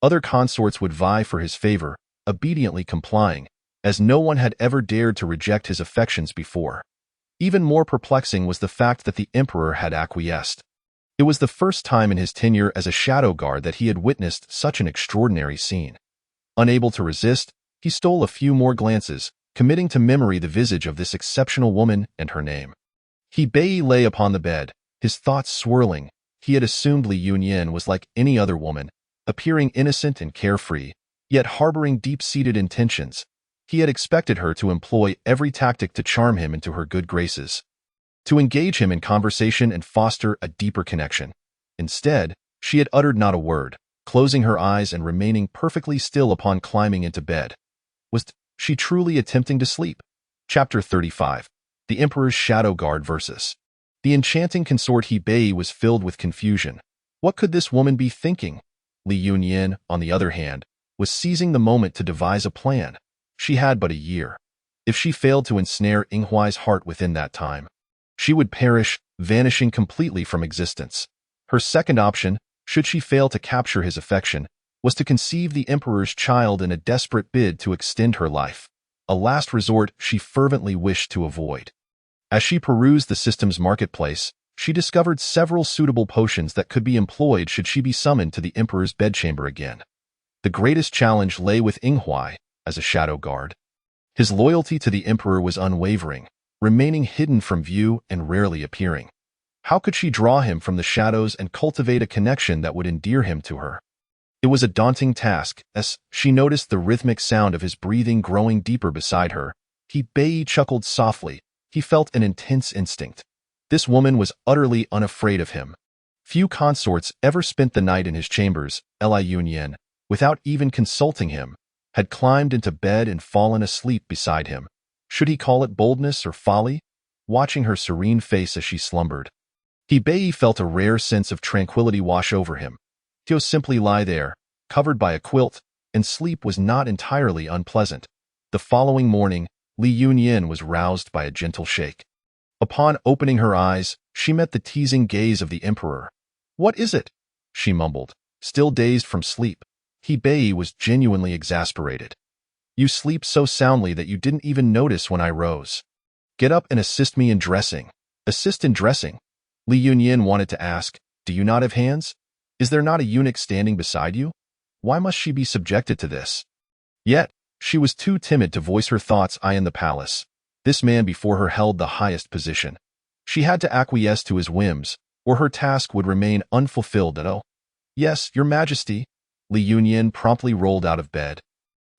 Other consorts would vie for his favor, obediently complying, as no one had ever dared to reject his affections before. Even more perplexing was the fact that the emperor had acquiesced. It was the first time in his tenure as a shadow guard that he had witnessed such an extraordinary scene. Unable to resist, he stole a few more glances, committing to memory the visage of this exceptional woman and her name. He Bei lay upon the bed, his thoughts swirling. He had assumed Li Yunyan was like any other woman, appearing innocent and carefree, yet harboring deep-seated intentions. He had expected her to employ every tactic to charm him into her good graces, to engage him in conversation and foster a deeper connection. Instead, she had uttered not a word, closing her eyes and remaining perfectly still upon climbing into bed. Was she truly attempting to sleep? Chapter 35. The Emperor's Shadow Guard versus. The enchanting consort He Bei was filled with confusion. What could this woman be thinking? Li Yunyan, on the other hand, was seizing the moment to devise a plan. She had but a year. If she failed to ensnare Inghuai's heart within that time, she would perish, vanishing completely from existence. Her second option, should she fail to capture his affection, was to conceive the emperor's child in a desperate bid to extend her life, a last resort she fervently wished to avoid. As she perused the system's marketplace, she discovered several suitable potions that could be employed should she be summoned to the emperor's bedchamber again. The greatest challenge lay with Inghuai, as a shadow guard. His loyalty to the emperor was unwavering, remaining hidden from view and rarely appearing. How could she draw him from the shadows and cultivate a connection that would endear him to her? It was a daunting task, as she noticed the rhythmic sound of his breathing growing deeper beside her. He Bei chuckled softly. He felt an intense instinct. This woman was utterly unafraid of him. Few consorts ever spent the night in his chambers. Li Yunyan, without even consulting him, had climbed into bed and fallen asleep beside him. Should he call it boldness or folly? Watching her serene face as she slumbered, He Bei felt a rare sense of tranquility wash over him. To simply lie there, covered by a quilt, and sleep was not entirely unpleasant. The following morning, Li Yunyan was roused by a gentle shake. Upon opening her eyes, she met the teasing gaze of the emperor. "What is it?" she mumbled, still dazed from sleep. He Bei was genuinely exasperated. "You sleep so soundly that you didn't even notice when I rose. Get up and assist me in dressing." "Assist in dressing?" Li Yunyan wanted to ask. "Do you not have hands? Is there not a eunuch standing beside you? Why must she be subjected to this?" Yet, she was too timid to voice her thoughts. In the palace, this man before her held the highest position. She had to acquiesce to his whims, or her task would remain unfulfilled. "Oh, yes, your majesty." Li Yunyan promptly rolled out of bed,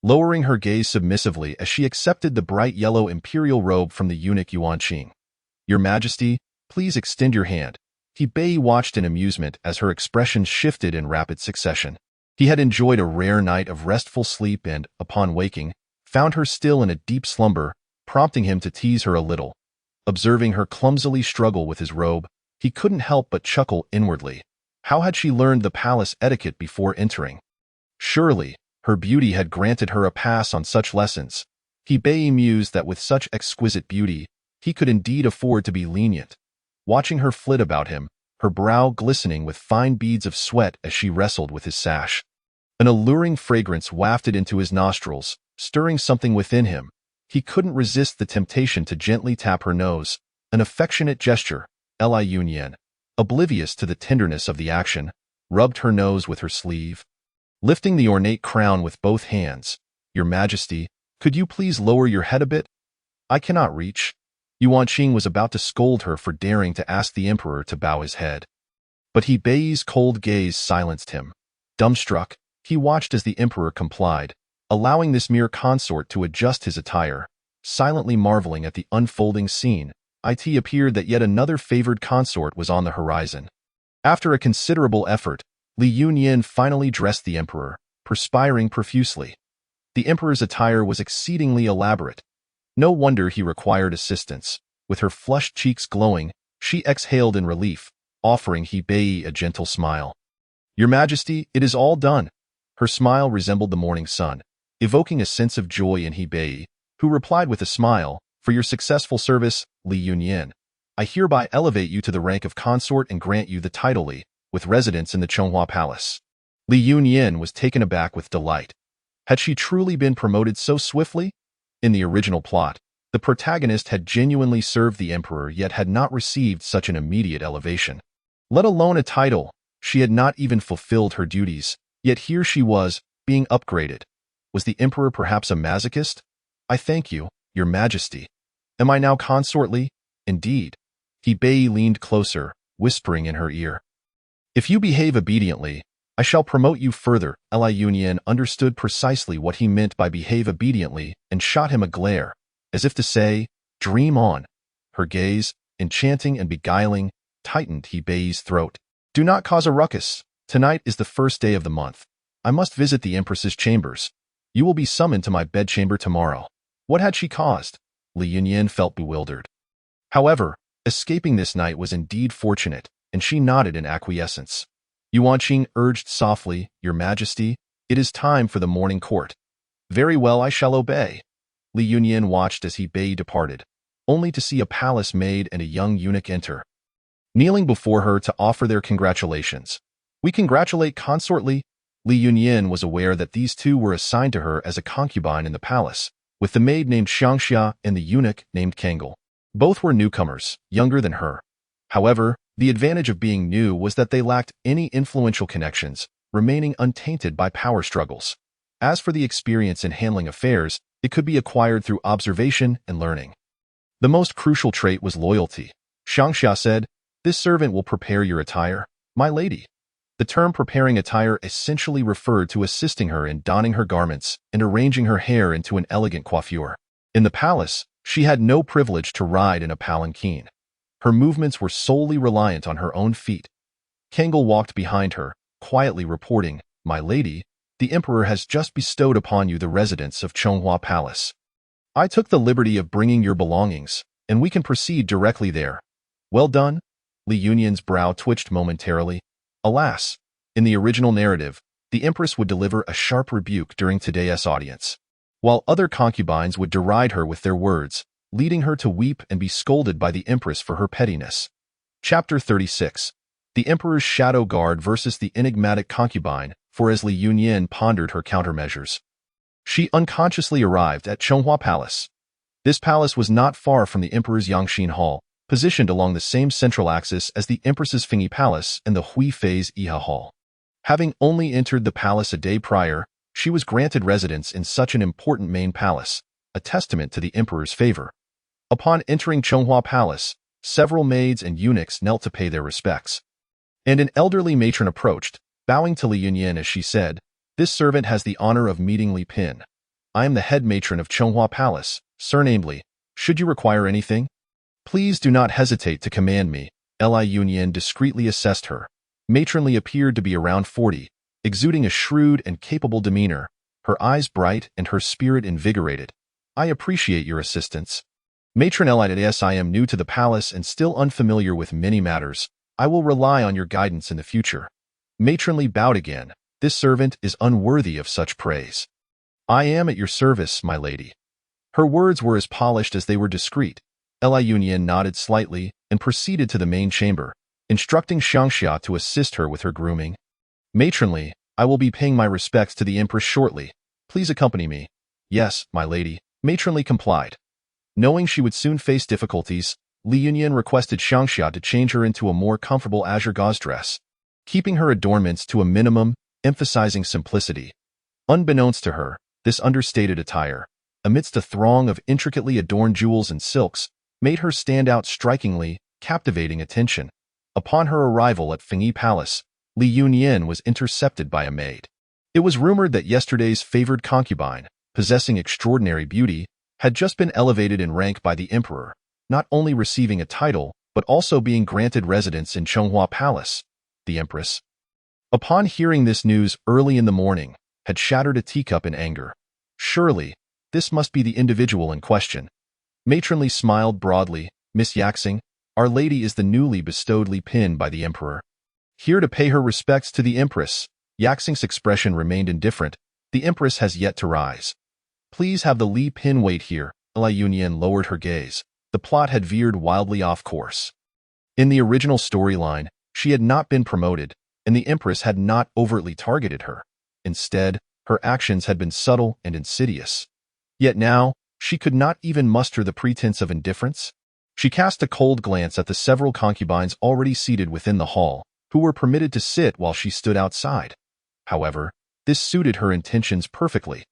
lowering her gaze submissively as she accepted the bright yellow imperial robe from the eunuch Yuanqing. "Your majesty, please extend your hand." He Bei watched in amusement as her expressions shifted in rapid succession. He had enjoyed a rare night of restful sleep and, upon waking, found her still in a deep slumber, prompting him to tease her a little. Observing her clumsily struggle with his robe, he couldn't help but chuckle inwardly. How had she learned the palace etiquette before entering? Surely, her beauty had granted her a pass on such lessons. He Bei mused that with such exquisite beauty, he could indeed afford to be lenient. Watching her flit about him, her brow glistening with fine beads of sweat as she wrestled with his sash. An alluring fragrance wafted into his nostrils, stirring something within him. He couldn't resist the temptation to gently tap her nose, an affectionate gesture. Li Yunyan, oblivious to the tenderness of the action, rubbed her nose with her sleeve. Lifting the ornate crown with both hands, "Your Majesty, could you please lower your head a bit? I cannot reach." Yuanqing was about to scold her for daring to ask the emperor to bow his head. But He Bei's cold gaze silenced him. Dumbstruck, he watched as the emperor complied, allowing this mere consort to adjust his attire. Silently marveling at the unfolding scene, it appeared that yet another favored consort was on the horizon. After a considerable effort, Li Yunyan finally dressed the emperor, perspiring profusely. The emperor's attire was exceedingly elaborate. No wonder he required assistance. With her flushed cheeks glowing, she exhaled in relief, offering He Bei a gentle smile. "Your Majesty, it is all done." Her smile resembled the morning sun, evoking a sense of joy in He Bei, who replied with a smile, "For your successful service, Li Yunyan, I hereby elevate you to the rank of consort and grant you the title Li." with residence in the Chonghua Palace. Li Yunyan was taken aback with delight. Had she truly been promoted so swiftly? In the original plot, the protagonist had genuinely served the emperor yet had not received such an immediate elevation. Let alone a title, she had not even fulfilled her duties, yet here she was, being upgraded. Was the emperor perhaps a masochist? I thank you, your majesty. Am I now consortly? Indeed. Bei leaned closer, whispering in her ear. If you behave obediently, I shall promote you further. Li Yunyan understood precisely what he meant by behave obediently and shot him a glare, as if to say, dream on. Her gaze, enchanting and beguiling, tightened Bei's throat. Do not cause a ruckus. Tonight is the first day of the month. I must visit the empress's chambers. You will be summoned to my bedchamber tomorrow. What had she caused? Li Yunyan felt bewildered. However, escaping this night was indeed fortunate, and she nodded in acquiescence. Yuanqing urged softly, Your Majesty, it is time for the morning court. Very well, I shall obey. Li Yunyan watched as Bei departed, only to see a palace maid and a young eunuch enter. Kneeling before her to offer their congratulations. We congratulate consort Li. Li Yunyan was aware that these two were assigned to her as a concubine in the palace, with the maid named Xiangxia and the eunuch named Kangle. Both were newcomers, younger than her. However, the advantage of being new was that they lacked any influential connections, remaining untainted by power struggles. As for the experience in handling affairs, it could be acquired through observation and learning. The most crucial trait was loyalty. Xiangxia said, This servant will prepare your attire, my lady. The term preparing attire essentially referred to assisting her in donning her garments and arranging her hair into an elegant coiffure. In the palace, she had no privilege to ride in a palanquin. Her movements were solely reliant on her own feet. Kangle walked behind her, quietly reporting, My lady, the emperor has just bestowed upon you the residence of Chonghua Palace. I took the liberty of bringing your belongings, and we can proceed directly there. Well done? Li Yunyan's brow twitched momentarily. Alas, in the original narrative, the empress would deliver a sharp rebuke during today's audience, while other concubines would deride her with their words, leading her to weep and be scolded by the empress for her pettiness. Chapter 36. The Emperor's Shadow Guard versus the enigmatic concubine, for as Li Yunyan pondered her countermeasures. She unconsciously arrived at Chonghua Palace. This palace was not far from the Emperor's Yangxin Hall, positioned along the same central axis as the Empress's Fengyi Palace and the Hui Fei's Iha Hall. Having only entered the palace a day prior, she was granted residence in such an important main palace, a testament to the Emperor's favor. Upon entering Chonghua Palace, several maids and eunuchs knelt to pay their respects. And an elderly matron approached, bowing to Li Yunyan as she said, This servant has the honor of meeting Li Pin. I am the head matron of Chonghua Palace, surnamed Li. Should you require anything? Please do not hesitate to command me. Li Yunyan discreetly assessed her. Matron Li appeared to be around 40, exuding a shrewd and capable demeanor, her eyes bright and her spirit invigorated. I appreciate your assistance. Matron Li, as I am new to the palace and still unfamiliar with many matters, I will rely on your guidance in the future. Matron Li bowed again. This servant is unworthy of such praise. I am at your service, my lady. Her words were as polished as they were discreet. Li Yunyan nodded slightly and proceeded to the main chamber, instructing Xiangxia to assist her with her grooming. Matron Li, I will be paying my respects to the Empress shortly. Please accompany me. Yes, my lady. Matron Li complied. Knowing she would soon face difficulties, Li Yunyan requested Xiangxia to change her into a more comfortable azure gauze dress, keeping her adornments to a minimum, emphasizing simplicity. Unbeknownst to her, this understated attire, amidst a throng of intricately adorned jewels and silks, made her stand out strikingly, captivating attention. Upon her arrival at Fengyi Palace, Li Yunyan was intercepted by a maid. It was rumored that yesterday's favored concubine, possessing extraordinary beauty, had just been elevated in rank by the emperor, not only receiving a title, but also being granted residence in Chonghua Palace. The empress, upon hearing this news early in the morning, had shattered a teacup in anger. Surely, this must be the individual in question. Matron Li smiled broadly. Miss Yaxing, Our Lady is the newly bestowed Li Pin by the emperor. Here to pay her respects to the empress. Yaxing's expression remained indifferent. The empress has yet to rise. Please have the Li Pin wait here. Li Yunyan lowered her gaze. The plot had veered wildly off course. In the original storyline, she had not been promoted, and the Empress had not overtly targeted her. Instead, her actions had been subtle and insidious. Yet now, she could not even muster the pretense of indifference. She cast a cold glance at the several concubines already seated within the hall, who were permitted to sit while she stood outside. However, this suited her intentions perfectly.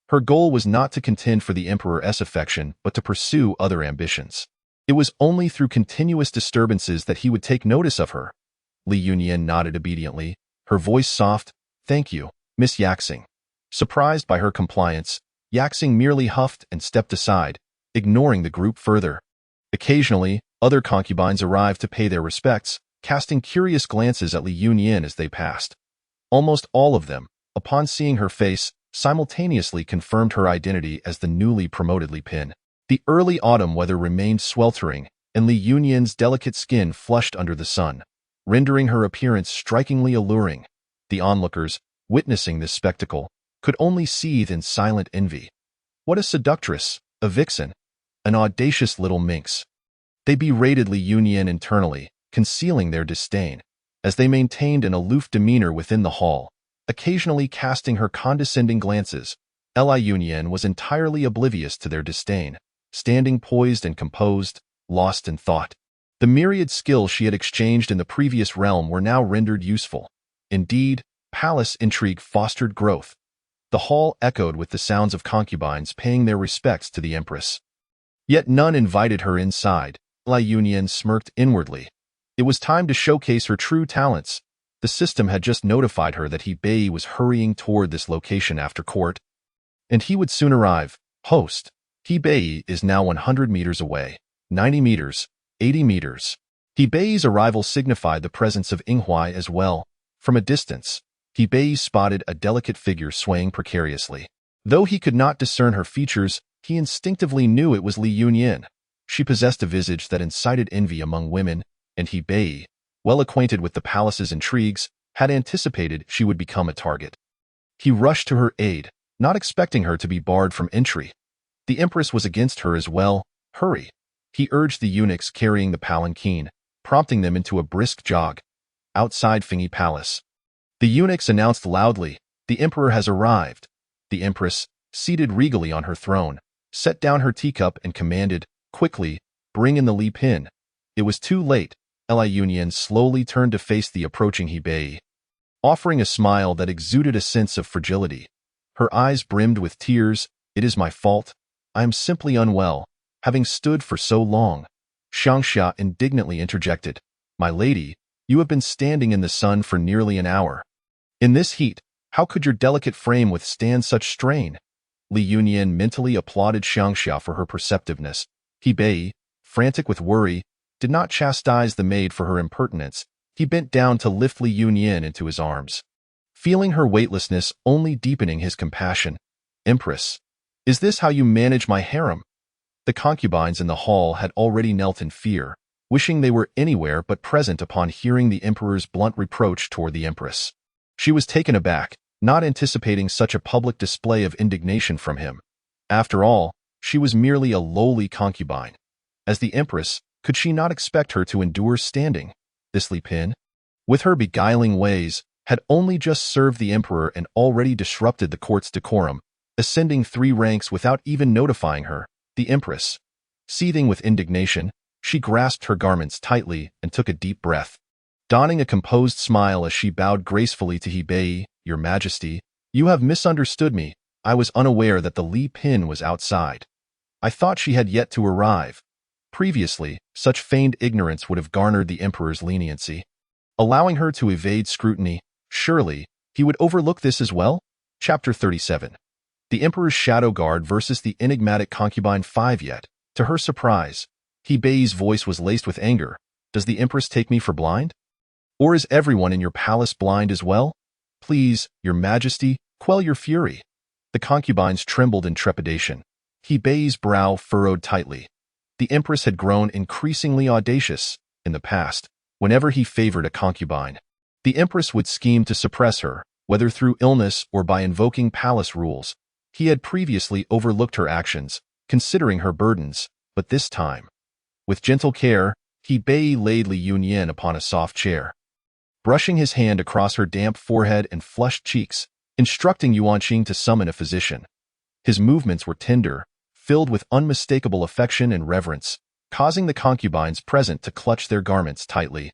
Her goal was not to contend for the Emperor's affection, but to pursue other ambitions. It was only through continuous disturbances that he would take notice of her. Li Yunyan nodded obediently, her voice soft. "Thank you, Miss Yaxing." Surprised by her compliance, Yaxing merely huffed and stepped aside, ignoring the group further. Occasionally, other concubines arrived to pay their respects, casting curious glances at Li Yunyan as they passed. Almost all of them, upon seeing her face, simultaneously confirmed her identity as the newly promoted Li Pin. The early autumn weather remained sweltering, and Li Yunyan's delicate skin flushed under the sun, rendering her appearance strikingly alluring. The onlookers, witnessing this spectacle, could only seethe in silent envy. What a seductress, a vixen, an audacious little minx. They berated Li Yunyan internally, concealing their disdain, as they maintained an aloof demeanor within the hall, occasionally casting her condescending glances. Li Yunyan was entirely oblivious to their disdain, standing poised and composed, lost in thought. The myriad skills she had exchanged in the previous realm were now rendered useful. Indeed, palace intrigue fostered growth. The hall echoed with the sounds of concubines paying their respects to the Empress. Yet none invited her inside. Li Yunyan smirked inwardly. It was time to showcase her true talents. The system had just notified her that Hebei was hurrying toward this location after court, and he would soon arrive. Host, Hebei is now 100 meters away, 90 meters, 80 meters. Hebei's arrival signified the presence of Yinghuai as well. From a distance, Hebei spotted a delicate figure swaying precariously. Though he could not discern her features, he instinctively knew it was Li Yunyan. She possessed a visage that incited envy among women, and Hebei, well acquainted with the palace's intrigues, had anticipated she would become a target. He rushed to her aid, not expecting her to be barred from entry. The Empress was against her as well. Hurry. He urged the eunuchs carrying the palanquin, prompting them into a brisk jog. Outside Fengyi Palace, the eunuchs announced loudly, "The Emperor has arrived." The Empress, seated regally on her throne, set down her teacup and commanded, "Quickly, bring in the Li Pin." It was too late. Li Yunyan slowly turned to face the approaching Hebei, offering a smile that exuded a sense of fragility. Her eyes brimmed with tears. "It is my fault. I am simply unwell, having stood for so long." Xiangxia indignantly interjected, "My lady, you have been standing in the sun for nearly an hour. In this heat, how could your delicate frame withstand such strain?" Li Yunyan mentally applauded Xiangxia for her perceptiveness. Hebei, frantic with worry, did not chastise the maid for her impertinence. He bent down to lift Li Yunyan into his arms, feeling her weightlessness only deepening his compassion. "Empress, is this how you manage my harem?" The concubines in the hall had already knelt in fear, wishing they were anywhere but present upon hearing the Emperor's blunt reproach toward the Empress. She was taken aback, not anticipating such a public display of indignation from him. After all, she was merely a lowly concubine. As the Empress, could she not expect her to endure standing? This Li Pin, with her beguiling ways, had only just served the Emperor and already disrupted the court's decorum, ascending 3 ranks without even notifying her. The Empress, seething with indignation, she grasped her garments tightly and took a deep breath, donning a composed smile as she bowed gracefully to Hebei. "Your Majesty, you have misunderstood me. I was unaware that the Li Pin was outside. I thought she had yet to arrive." Previously, such feigned ignorance would have garnered the Emperor's leniency, allowing her to evade scrutiny. Surely, he would overlook this as well? Chapter 37. The Emperor's Shadow Guard versus the enigmatic concubine 5. Yet, to her surprise, Hebei's voice was laced with anger. "Does the Empress take me for blind? Or is everyone in your palace blind as well? Please, your Majesty, quell your fury." The concubines trembled in trepidation. Hebei's brow furrowed tightly. The Empress had grown increasingly audacious. In the past, whenever he favored a concubine, the Empress would scheme to suppress her, whether through illness or by invoking palace rules. He had previously overlooked her actions, considering her burdens, but this time, with gentle care, Hebei laid Li Yunyan upon a soft chair. brushing his hand across her damp forehead and flushed cheeks, instructing Yuanqing to summon a physician. His movements were tender, filled with unmistakable affection and reverence, causing the concubines present to clutch their garments tightly,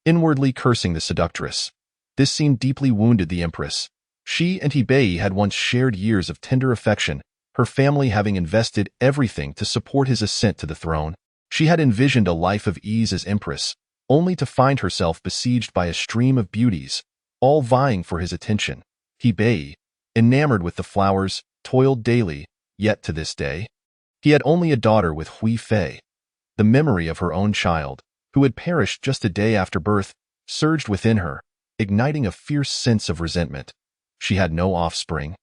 inwardly cursing the seductress. This scene deeply wounded the empress. She and Hebei had once shared years of tender affection, her family having invested everything to support his ascent to the throne. She had envisioned a life of ease as empress, only to find herself besieged by a stream of beauties, all vying for his attention. Hebei, enamored with the flowers, toiled daily, yet to this day, he had only a daughter with Hui Fei. The memory of her own child, who had perished just a day after birth, surged within her, igniting a fierce sense of resentment. She had no offspring,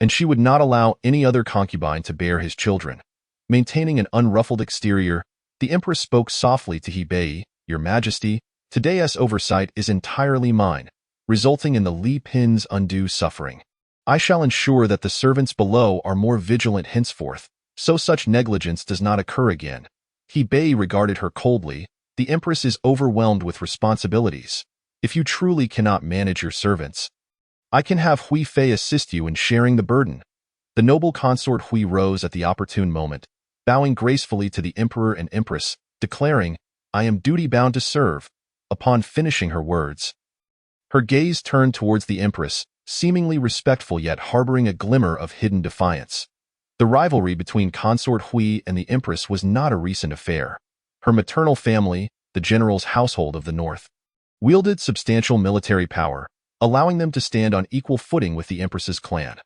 and she would not allow any other concubine to bear his children. Maintaining an unruffled exterior, the empress spoke softly to Hebei, "Your Majesty, today's oversight is entirely mine, resulting in the Li Pin's undue suffering. I shall ensure that the servants below are more vigilant henceforth, so such negligence does not occur again." Hebei regarded her coldly. "The empress is overwhelmed with responsibilities. If you truly cannot manage your servants, I can have Hui Fei assist you in sharing the burden." The noble consort Hui rose at the opportune moment, bowing gracefully to the emperor and empress, declaring, "I am duty-bound to serve." Upon finishing her words, her gaze turned towards the empress, seemingly respectful yet harboring a glimmer of hidden defiance. The rivalry between consort Hui and the empress was not a recent affair. Her maternal family, the general's household of the north, wielded substantial military power, allowing them to stand on equal footing with the empress's clan.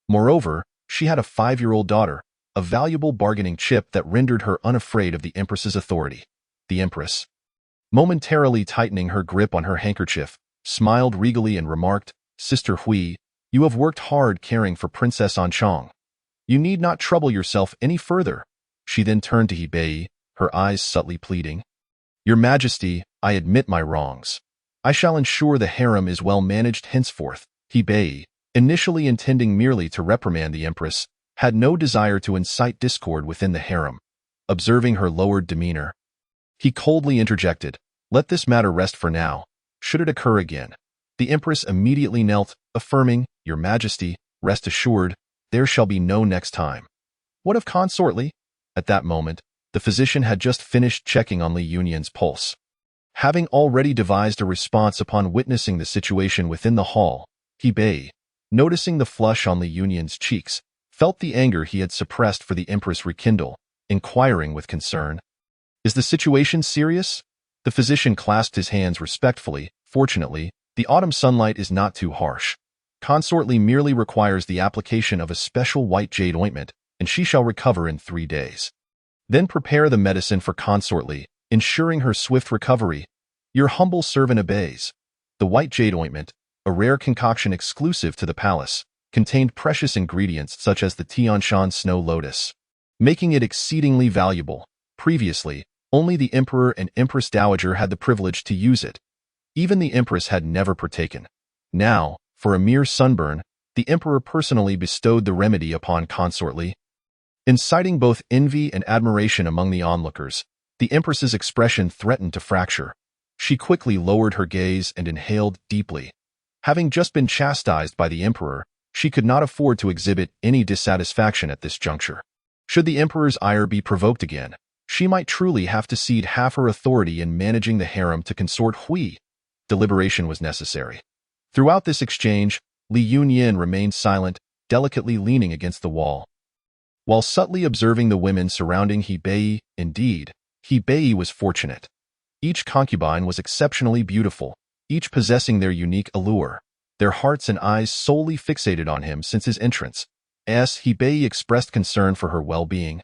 Moreover, she had a 5-year-old daughter, a valuable bargaining chip that rendered her unafraid of the empress's authority. The empress, momentarily tightening her grip on her handkerchief, smiled regally and remarked, "Sister Hui, you have worked hard caring for Princess Anchang. You need not trouble yourself any further." She then turned to Hebei, her eyes subtly pleading, "Your Majesty, I admit my wrongs. I shall ensure the harem is well managed henceforth." Hebei, initially intending merely to reprimand the empress, had no desire to incite discord within the harem. Observing her lowered demeanor, he coldly interjected, "Let this matter rest for now. Should it occur again." The empress immediately knelt, affirming, "Your Majesty, rest assured, there shall be no next time." What of consort Li? At that moment, the physician had just finished checking on Li Yunyan's pulse. Having already devised a response upon witnessing the situation within the hall, Hebei, noticing the flush on Li Yunyan's cheeks, felt the anger he had suppressed for the empress rekindle, inquiring with concern, "Is the situation serious?" The physician clasped his hands respectfully. "Fortunately, the autumn sunlight is not too harsh. Consort Li merely requires the application of a special white jade ointment, and she shall recover in 3 days. Then prepare the medicine for consort Li, ensuring her swift recovery. Your humble servant obeys." The white jade ointment, a rare concoction exclusive to the palace, contained precious ingredients such as the Tianshan snow lotus, making it exceedingly valuable. Previously, only the emperor and empress dowager had the privilege to use it. Even the empress had never partaken. Now, for a mere sunburn, the emperor personally bestowed the remedy upon consort Li. Inciting both envy and admiration among the onlookers, the empress's expression threatened to fracture. She quickly lowered her gaze and inhaled deeply. Having just been chastised by the emperor, she could not afford to exhibit any dissatisfaction at this juncture. Should the emperor's ire be provoked again, she might truly have to cede half her authority in managing the harem to consort Hui. Deliberation was necessary. Throughout this exchange, Li Yunyan remained silent, delicately leaning against the wall, while subtly observing the women surrounding Hebei. Indeed, Hebei was fortunate. Each concubine was exceptionally beautiful, each possessing their unique allure, their hearts and eyes solely fixated on him since his entrance. As Hebei expressed concern for her well-being,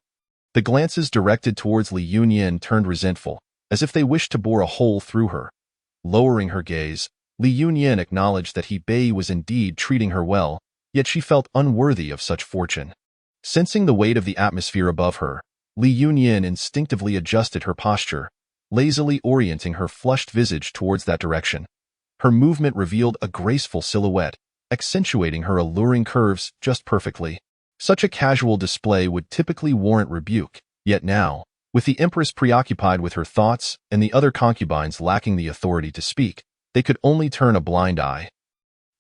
the glances directed towards Li Yunyan turned resentful, as if they wished to bore a hole through her. Lowering her gaze, Li Yunyan acknowledged that Hebei was indeed treating her well, yet she felt unworthy of such fortune. Sensing the weight of the atmosphere above her, Li Yunyan instinctively adjusted her posture, lazily orienting her flushed visage towards that direction. Her movement revealed a graceful silhouette, accentuating her alluring curves just perfectly. Such a casual display would typically warrant rebuke, yet now, with the empress preoccupied with her thoughts and the other concubines lacking the authority to speak, they could only turn a blind eye,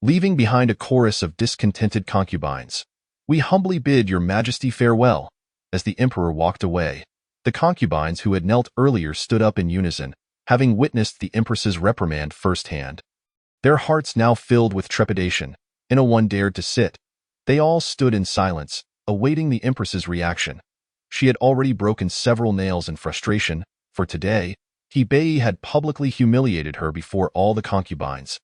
leaving behind a chorus of discontented concubines. "We humbly bid your majesty farewell." As the emperor walked away, the concubines who had knelt earlier stood up in unison, having witnessed the empress's reprimand firsthand. Their hearts now filled with trepidation, and no one dared to sit. They all stood in silence, awaiting the empress's reaction. She had already broken several nails in frustration, for today, Hebei had publicly humiliated her before all the concubines,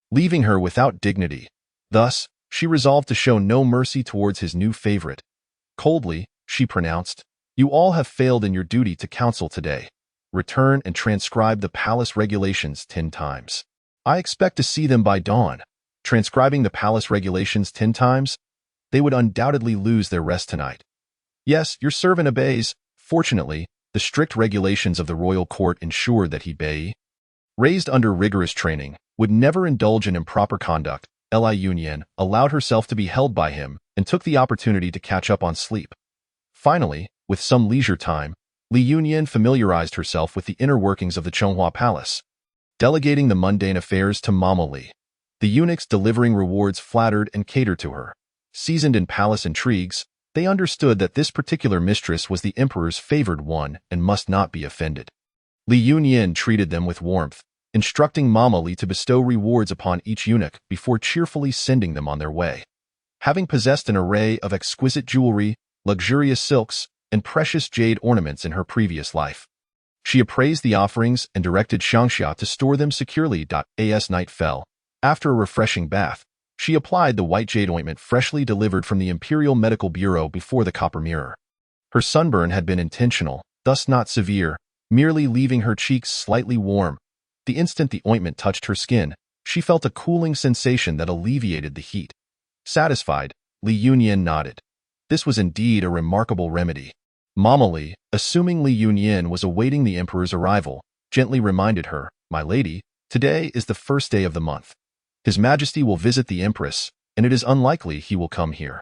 leaving her without dignity. Thus, she resolved to show no mercy towards his new favorite. Coldly, she pronounced, "You all have failed in your duty to council today. Return and transcribe the palace regulations 10 times. I expect to see them by dawn." Transcribing the palace regulations 10 times? They would undoubtedly lose their rest tonight. "Yes, your servant obeys." Fortunately, the strict regulations of the royal court ensured that Hebei, raised under rigorous training, would never indulge in improper conduct. Li Yunyan allowed herself to be held by him and took the opportunity to catch up on sleep. Finally, with some leisure time, Li Yunyan familiarized herself with the inner workings of the Chonghua Palace, delegating the mundane affairs to Mama Li. The eunuchs delivering rewards flattered and catered to her. Seasoned in palace intrigues, they understood that this particular mistress was the emperor's favored one and must not be offended. Li Yunyan treated them with warmth, instructing Mama Li to bestow rewards upon each eunuch before cheerfully sending them on their way. Having possessed an array of exquisite jewelry, luxurious silks, and precious jade ornaments in her previous life, she appraised the offerings and directed Xiangxia to store them securely. As night fell, after a refreshing bath, she applied the white jade ointment freshly delivered from the Imperial Medical Bureau before the copper mirror. Her sunburn had been intentional, thus not severe, merely leaving her cheeks slightly warm. The instant the ointment touched her skin, she felt a cooling sensation that alleviated the heat. Satisfied, Li Yunyan nodded. This was indeed a remarkable remedy. Mama Li, assuming Li Yunyan was awaiting the emperor's arrival, gently reminded her, "My lady, today is the first day of the month. His Majesty will visit the Empress, and it is unlikely he will come here."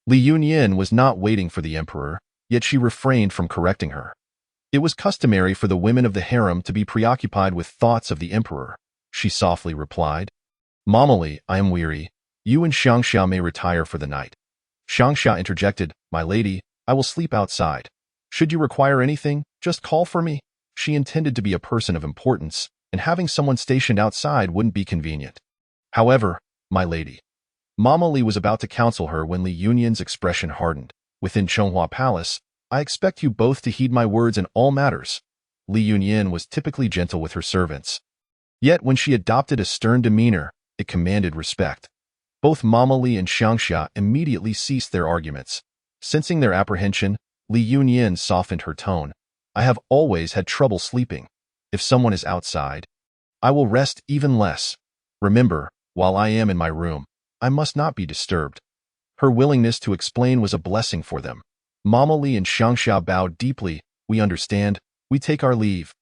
Li Yunyan was not waiting for the emperor, yet she refrained from correcting her. It was customary for the women of the harem to be preoccupied with thoughts of the emperor, she softly replied. "Mama Li, I am weary. You and Xiangxia may retire for the night." Xiangxia interjected, "My lady, I will sleep outside. Should you require anything, just call for me." She intended to be a person of importance, and having someone stationed outside wouldn't be convenient. "However, my lady." Mama Li was about to counsel her when Li Yunyan's expression hardened. "Within Chonghua Palace, I expect you both to heed my words in all matters." Li Yunyan was typically gentle with her servants. Yet when she adopted a stern demeanor, it commanded respect. Both Mama Li and Xiangxia immediately ceased their arguments. Sensing their apprehension, Li Yunyan softened her tone. "I have always had trouble sleeping. If someone is outside, I will rest even less. Remember, while I am in my room, I must not be disturbed." Her willingness to explain was a blessing for them. Mama Li and Xiangxia bowed deeply. "We understand. We take our leave."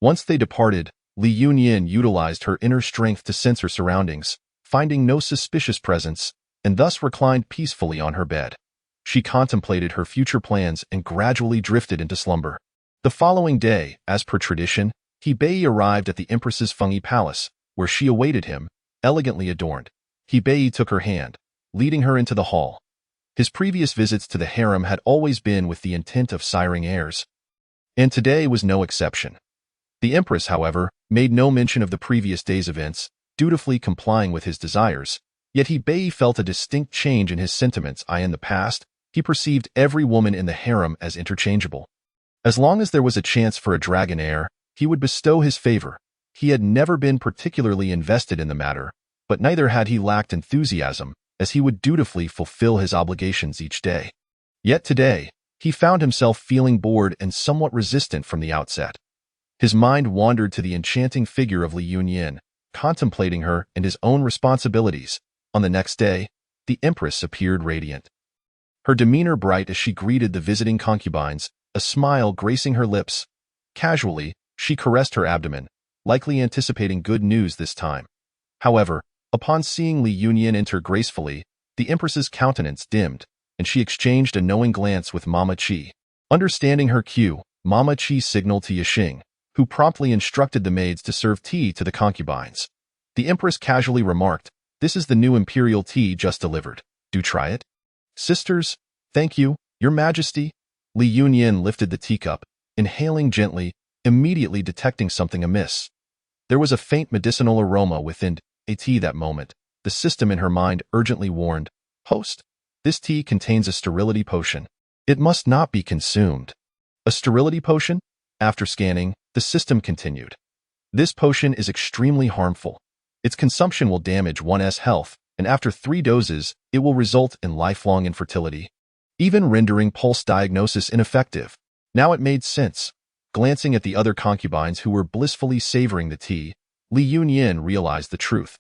Once they departed, Li Yunyan utilized her inner strength to sense her surroundings, finding no suspicious presence, and thus reclined peacefully on her bed. She contemplated her future plans and gradually drifted into slumber. The following day, as per tradition, Hebei arrived at the Empress's Fengyi Palace, where she awaited him, elegantly adorned. Hebei took her hand, leading her into the hall. His previous visits to the harem had always been with the intent of siring heirs, and today was no exception. The Empress, however, made no mention of the previous day's events, dutifully complying with his desires, yet Hebei felt a distinct change in his sentiments. In the past, he perceived every woman in the harem as interchangeable. As long as there was a chance for a dragon heir, he would bestow his favor. He had never been particularly invested in the matter, but neither had he lacked enthusiasm, as he would dutifully fulfill his obligations each day. Yet today, he found himself feeling bored and somewhat resistant from the outset. His mind wandered to the enchanting figure of Li Yunyan, contemplating her and his own responsibilities. On the next day, the Empress appeared radiant. Her demeanor bright as she greeted the visiting concubines, a smile gracing her lips. Casually, she caressed her abdomen, likely anticipating good news this time. However, upon seeing Li Yunyan enter gracefully, the Empress's countenance dimmed, and she exchanged a knowing glance with Mama Qi. Understanding her cue, Mama Qi signaled to Yixing, who promptly instructed the maids to serve tea to the concubines. The Empress casually remarked, "This is the new Imperial tea just delivered. Do try it." "Sisters, thank you, Your Majesty." Li Yunyin lifted the teacup, inhaling gently, immediately detecting something amiss. There was a faint medicinal aroma within a tea that moment. The system in her mind urgently warned, "Host, this tea contains a sterility potion. It must not be consumed." A sterility potion? After scanning, the system continued. "This potion is extremely harmful. Its consumption will damage one's health, and after 3 doses, it will result in lifelong infertility, even rendering pulse diagnosis ineffective." Now it made sense. Glancing at the other concubines who were blissfully savoring the tea, Li Yunyin realized the truth.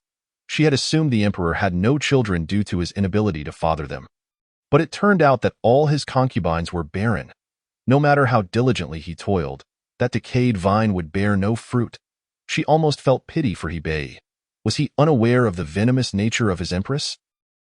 She had assumed the emperor had no children due to his inability to father them. But it turned out that all his concubines were barren. No matter how diligently he toiled, that decayed vine would bear no fruit. She almost felt pity for Hebei. Was he unaware of the venomous nature of his empress?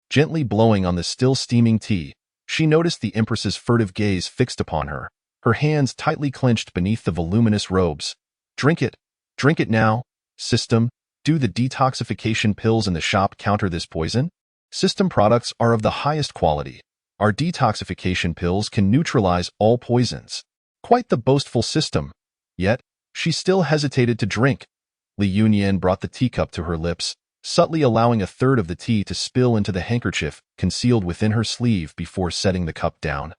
Gently blowing on the still steaming tea, she noticed the empress's furtive gaze fixed upon her, her hands tightly clenched beneath the voluminous robes. Drink it now. System, do the detoxification pills in the shop counter this poison? System products are of the highest quality. Our detoxification pills can neutralize all poisons. Quite the boastful system. Yet, she still hesitated to drink. Li Yunyin brought the teacup to her lips, subtly allowing a third of the tea to spill into the handkerchief concealed within her sleeve before setting the cup down.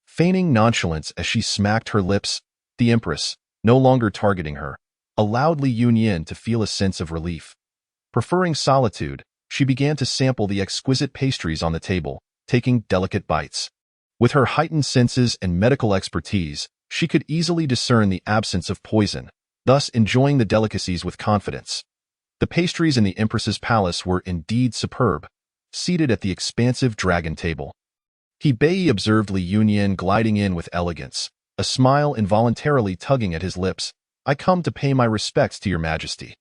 Feigning nonchalance as she smacked her lips, the empress, no longer targeting her, allowed Li Yunyin to feel a sense of relief. Preferring solitude, she began to sample the exquisite pastries on the table, taking delicate bites. With her heightened senses and medical expertise, she could easily discern the absence of poison, thus enjoying the delicacies with confidence. The pastries in the empress's palace were indeed superb, seated at the expansive dragon table. Hebei observed Li Yunyin gliding in with elegance, a smile involuntarily tugging at his lips. "I come to pay my respects to Your Majesty."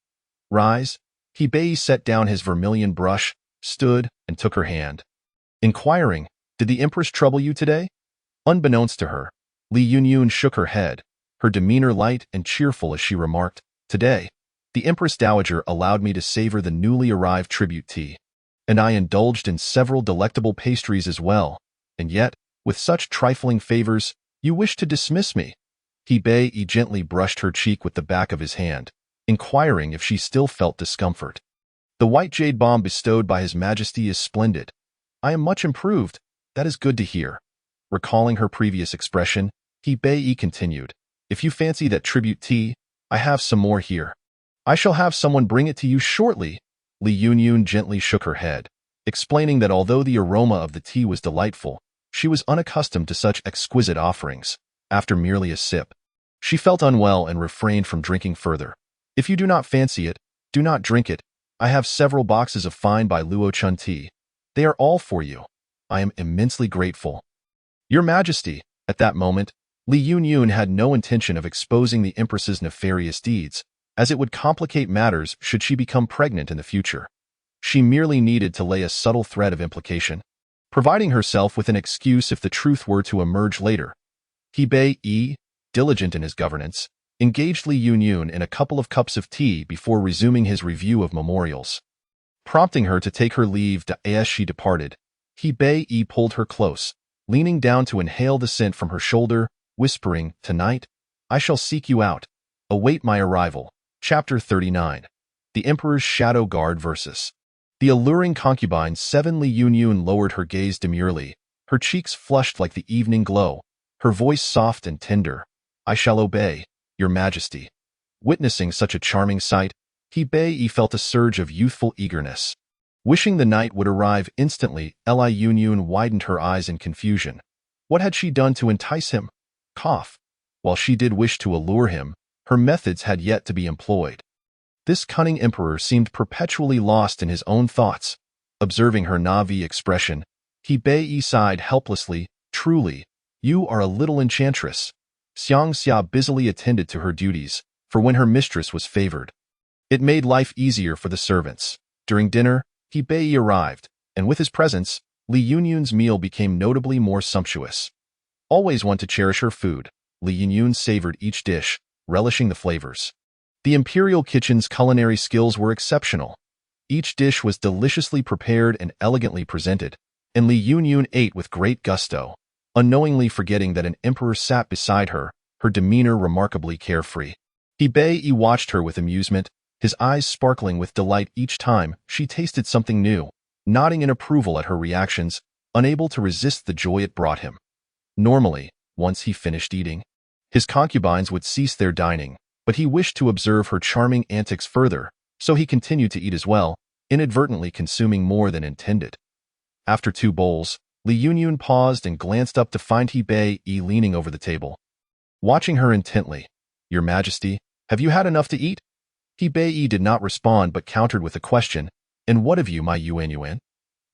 "Rise." Hebei set down his vermilion brush, stood, and took her hand. Inquiring, "Did the empress trouble you today?" Unbeknownst to her, Li Yunyin shook her head, her demeanor light and cheerful as she remarked, "Today, the Empress Dowager allowed me to savor the newly arrived tribute tea, and I indulged in several delectable pastries as well. And yet, with such trifling favors, you wish to dismiss me." Hebei gently brushed her cheek with the back of his hand, inquiring if she still felt discomfort. "The white jade bomb bestowed by His Majesty is splendid. I am much improved. That is good to hear." Recalling her previous expression, Hebei continued, "If you fancy that tribute tea, I have some more here. I shall have someone bring it to you shortly." Li Yunyin gently shook her head, explaining that although the aroma of the tea was delightful, she was unaccustomed to such exquisite offerings. After merely a sip, she felt unwell and refrained from drinking further. "If you do not fancy it, do not drink it. I have several boxes of fine by Luochun tea. They are all for you. I am immensely grateful." "Your Majesty." At that moment, Li Yunyin had no intention of exposing the empress's nefarious deeds, as it would complicate matters should she become pregnant in the future. She merely needed to lay a subtle thread of implication, providing herself with an excuse if the truth were to emerge later. Hebei, diligent in his governance, engaged Li Yunyin in a couple of cups of tea before resuming his review of memorials. Prompting her to take her leave as she departed, Hebei pulled her close, leaning down to inhale the scent from her shoulder, whispering, "Tonight, I shall seek you out. Await my arrival." Chapter 39. The Emperor's Shadow Guard versus the alluring concubine 7. Li Yunyin lowered her gaze demurely, her cheeks flushed like the evening glow, her voice soft and tender. "I shall obey, Your Majesty." Witnessing such a charming sight, Hebei felt a surge of youthful eagerness. Wishing the night would arrive instantly, Li Yunyin widened her eyes in confusion. What had she done to entice him? Cough. While she did wish to allure him, her methods had yet to be employed. This cunning emperor seemed perpetually lost in his own thoughts. Observing her Navi expression, Hebei sighed helplessly. "Truly, you are a little enchantress." Xiang Xia busily attended to her duties, for when her mistress was favored, it made life easier for the servants. During dinner, Hebei arrived, and with his presence, Li Yunyin's meal became notably more sumptuous. Always one to cherish her food, Li Yunyin savored each dish, relishing the flavors. The Imperial kitchen's culinary skills were exceptional. Each dish was deliciously prepared and elegantly presented, and Li Yunyun ate with great gusto, unknowingly forgetting that an emperor sat beside her, her demeanor remarkably carefree. He Bei watched her with amusement, his eyes sparkling with delight each time she tasted something new, nodding in approval at her reactions, unable to resist the joy it brought him. Normally, once he finished eating, his concubines would cease their dining, but he wished to observe her charming antics further, so he continued to eat as well, inadvertently consuming more than intended. After 2 bowls, Li Yunyun paused and glanced up to find He Bei leaning over the table, watching her intently. "Your Majesty, have you had enough to eat?" He Bei did not respond but countered with a question, "And what of you, my Yuan?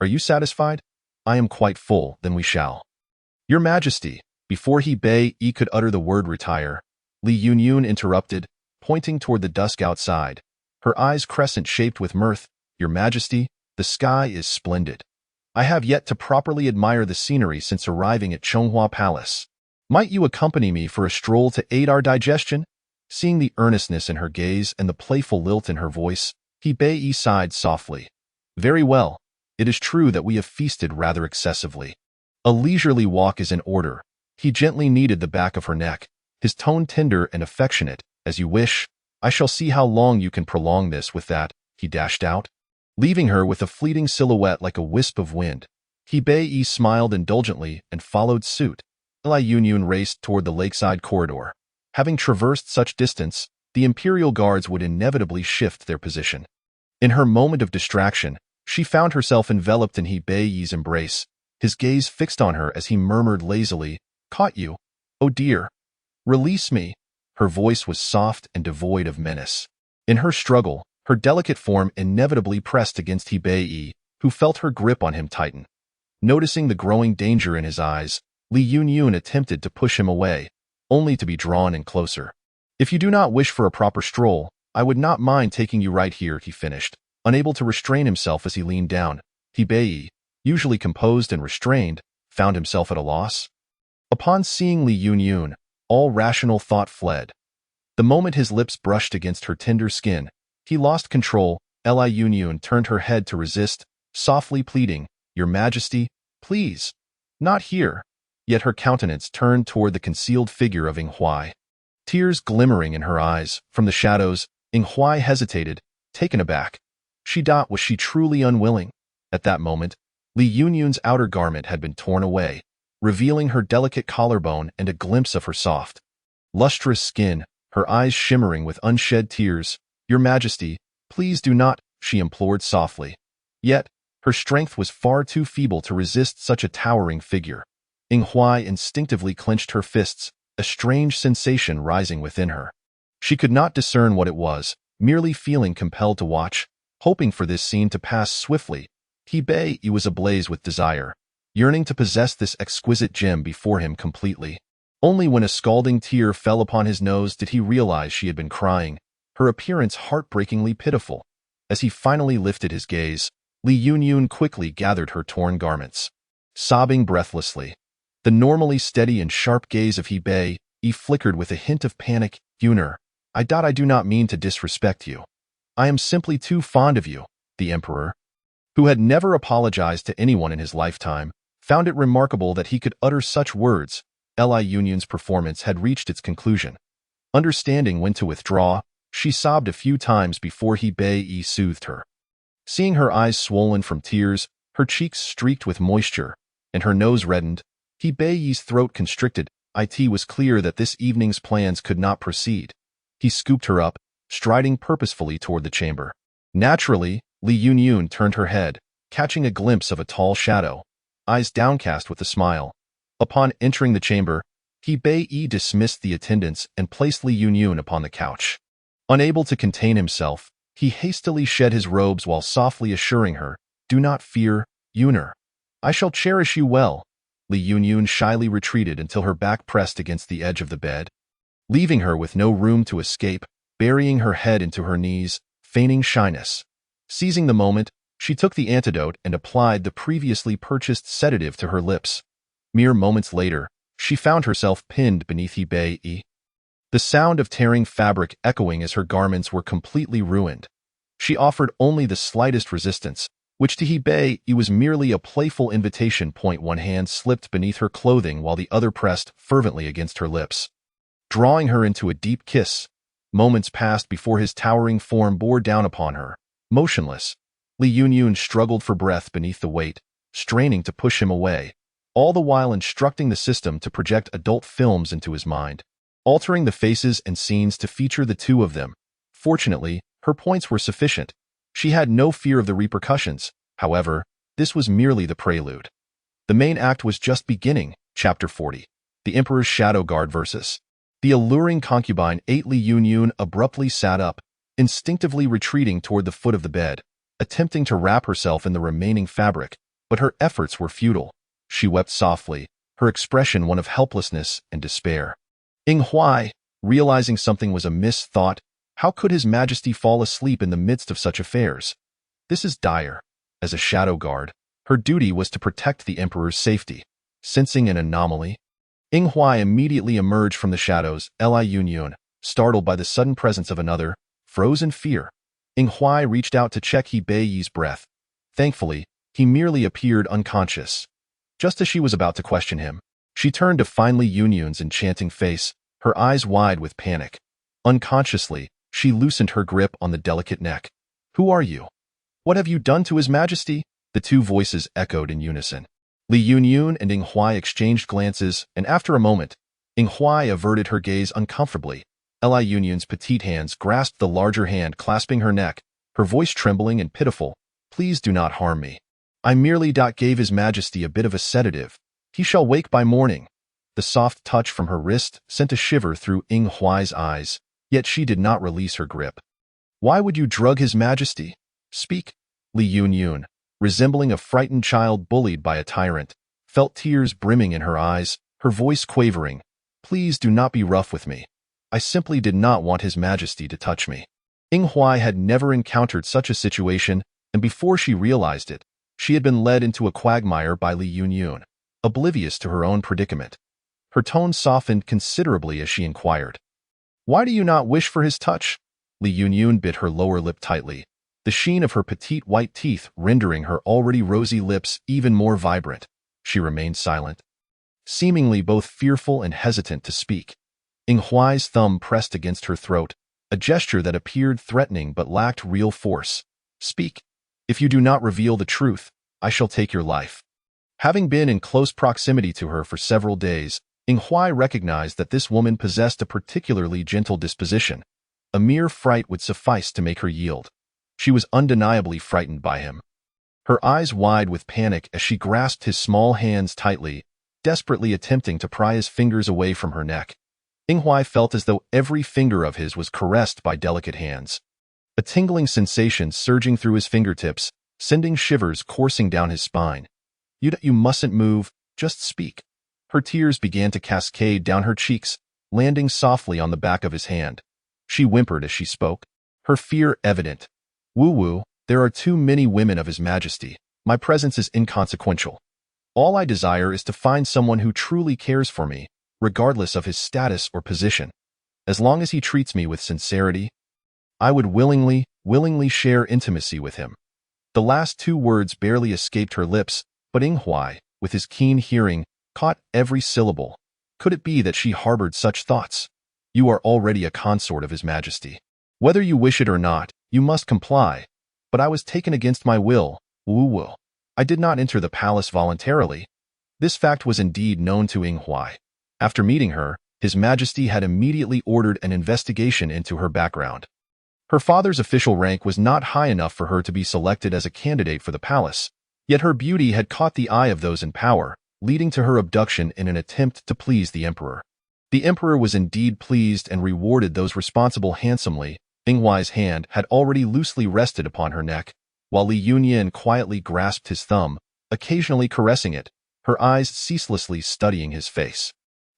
Are you satisfied?" "I am quite full, then we shall." "Your Majesty," before He Bei could utter the word retire, Li Yunyun interrupted, pointing toward the dusk outside, her eyes crescent-shaped with mirth. "Your Majesty, the sky is splendid. I have yet to properly admire the scenery since arriving at Chonghua Palace. Might you accompany me for a stroll to aid our digestion?" Seeing the earnestness in her gaze and the playful lilt in her voice, He Bei sighed softly. "Very well. It is true that we have feasted rather excessively. A leisurely walk is in order." He gently kneaded the back of her neck, his tone tender and affectionate. "As you wish. I shall see how long you can prolong this." With that, he dashed out, leaving her with a fleeting silhouette like a wisp of wind. He Bei smiled indulgently and followed suit. Li Yunyun raced toward the lakeside corridor. Having traversed such distance, the Imperial guards would inevitably shift their position. In her moment of distraction, she found herself enveloped in He Bei's embrace, his gaze fixed on her as he murmured lazily, "Caught you? Oh dear. Release me." Her voice was soft and devoid of menace. In her struggle, her delicate form inevitably pressed against He Bei, who felt her grip on him tighten. Noticing the growing danger in his eyes, Li Yunyun attempted to push him away, only to be drawn in closer. "If you do not wish for a proper stroll, I would not mind taking you right here," he finished, unable to restrain himself as he leaned down. He Bei, usually composed and restrained, found himself at a loss. Upon seeing Li Yunyun, all rational thought fled. The moment his lips brushed against her tender skin, he lost control. Li Yunyun turned her head to resist, softly pleading, "Your Majesty, please, not here." Yet her countenance turned toward the concealed figure of Ing Huai. Tears glimmering in her eyes, from the shadows, Ing Huai hesitated, taken aback. Was she truly unwilling? At that moment, Li Yunyun's outer garment had been torn away, revealing her delicate collarbone and a glimpse of her soft, lustrous skin, her eyes shimmering with unshed tears. "Your Majesty, please do not," she implored softly. Yet, her strength was far too feeble to resist such a towering figure. Ing Huai instinctively clenched her fists, a strange sensation rising within her. She could not discern what it was, merely feeling compelled to watch, hoping for this scene to pass swiftly. He Bei was ablaze with desire, yearning to possess this exquisite gem before him completely. Only when a scalding tear fell upon his nose did he realize she had been crying, her appearance heartbreakingly pitiful. As he finally lifted his gaze, Li Yunyun quickly gathered her torn garments. Sobbing breathlessly, the normally steady and sharp gaze of He Bei flickered with a hint of panic. "Yuner, I do not mean to disrespect you. I am simply too fond of you." The Emperor, who had never apologized to anyone in his lifetime, found it remarkable that he could utter such words. Li Yunyun's performance had reached its conclusion. Understanding when to withdraw, she sobbed a few times before He Bei soothed her. Seeing her eyes swollen from tears, her cheeks streaked with moisture, and her nose reddened, He Bei's throat constricted. It was clear that this evening's plans could not proceed. He scooped her up, striding purposefully toward the chamber. Naturally, Li Yunyun turned her head, catching a glimpse of a tall shadow, eyes downcast with a smile. Upon entering the chamber, He Bei dismissed the attendants and placed Li Yunyun upon the couch. Unable to contain himself, he hastily shed his robes while softly assuring her, "Do not fear, Yuner. I shall cherish you well." Li Yunyun shyly retreated until her back pressed against the edge of the bed, leaving her with no room to escape, burying her head into her knees, feigning shyness. Seizing the moment, she took the antidote and applied the previously purchased sedative to her lips. Mere moments later, she found herself pinned beneath He Bei, the sound of tearing fabric echoing as her garments were completely ruined. She offered only the slightest resistance, which to Hebei was merely a playful invitation. One hand slipped beneath her clothing while the other pressed fervently against her lips, drawing her into a deep kiss. Moments passed before his towering form bore down upon her, motionless. Li Yunyun struggled for breath beneath the weight, straining to push him away, all the while instructing the system to project adult films into his mind, altering the faces and scenes to feature the two of them. Fortunately, her points were sufficient. She had no fear of the repercussions. However, this was merely the prelude. The main act was just beginning. Chapter 40. The Emperor's Shadow Guard versus the alluring concubine. Li Yunyun abruptly sat up, instinctively retreating toward the foot of the bed, attempting to wrap herself in the remaining fabric, but her efforts were futile. She wept softly, her expression one of helplessness and despair. Huai, realizing something was amiss, thought, how could His Majesty fall asleep in the midst of such affairs? This is dire. As a shadow guard, her duty was to protect the Emperor's safety. Sensing an anomaly, Huai immediately emerged from the shadows. Li Yunyun, startled by the sudden presence of another, froze in fear. Huai reached out to check Hebei's breath. Thankfully, he merely appeared unconscious. Just as she was about to question him, she turned to find Li Yunyun's enchanting face, her eyes wide with panic. Unconsciously, she loosened her grip on the delicate neck. Who are you? What have you done to His Majesty? The two voices echoed in unison. Li Yunyun and Huai exchanged glances, and after a moment, Huai averted her gaze uncomfortably. Li Yunyun's petite hands grasped the larger hand clasping her neck, her voice trembling and pitiful. Please do not harm me. I merely gave His Majesty a bit of a sedative. He shall wake by morning. The soft touch from her wrist sent a shiver through Huai's eyes, yet she did not release her grip. Why would you drug His Majesty? Speak. Li Yunyun, resembling a frightened child bullied by a tyrant, felt tears brimming in her eyes, her voice quavering. Please do not be rough with me. I simply did not want His Majesty to touch me. Huai had never encountered such a situation, and before she realized it, she had been led into a quagmire by Li Yunyun, oblivious to her own predicament. Her tone softened considerably as she inquired, why do you not wish for his touch? Li Yunyun bit her lower lip tightly, the sheen of her petite white teeth rendering her already rosy lips even more vibrant. She remained silent, seemingly both fearful and hesitant to speak. Huai's thumb pressed against her throat, a gesture that appeared threatening but lacked real force. Speak. If you do not reveal the truth, I shall take your life. Having been in close proximity to her for several days, Huai recognized that this woman possessed a particularly gentle disposition. A mere fright would suffice to make her yield. She was undeniably frightened by him. Her eyes wide with panic as she grasped his small hands tightly, desperately attempting to pry his fingers away from her neck. Huai felt as though every finger of his was caressed by delicate hands. A tingling sensation surging through his fingertips, sending shivers coursing down his spine. You mustn't move, just speak. Her tears began to cascade down her cheeks, landing softly on the back of his hand. She whimpered as she spoke, her fear evident. Woo-woo, there are too many women of His Majesty. My presence is inconsequential. All I desire is to find someone who truly cares for me, regardless of his status or position. As long as he treats me with sincerity, I would willingly share intimacy with him. The last two words barely escaped her lips, but Huai, with his keen hearing, caught every syllable. Could it be that she harbored such thoughts? You are already a consort of His Majesty. Whether you wish it or not, you must comply. But I was taken against my will. Woo-woo. I did not enter the palace voluntarily. This fact was indeed known to Huai. After meeting her, His Majesty had immediately ordered an investigation into her background. Her father's official rank was not high enough for her to be selected as a candidate for the palace, yet her beauty had caught the eye of those in power, leading to her abduction in an attempt to please the Emperor. The Emperor was indeed pleased and rewarded those responsible handsomely. Huai's hand had already loosely rested upon her neck, while Li Yunyun quietly grasped his thumb, occasionally caressing it, her eyes ceaselessly studying his face.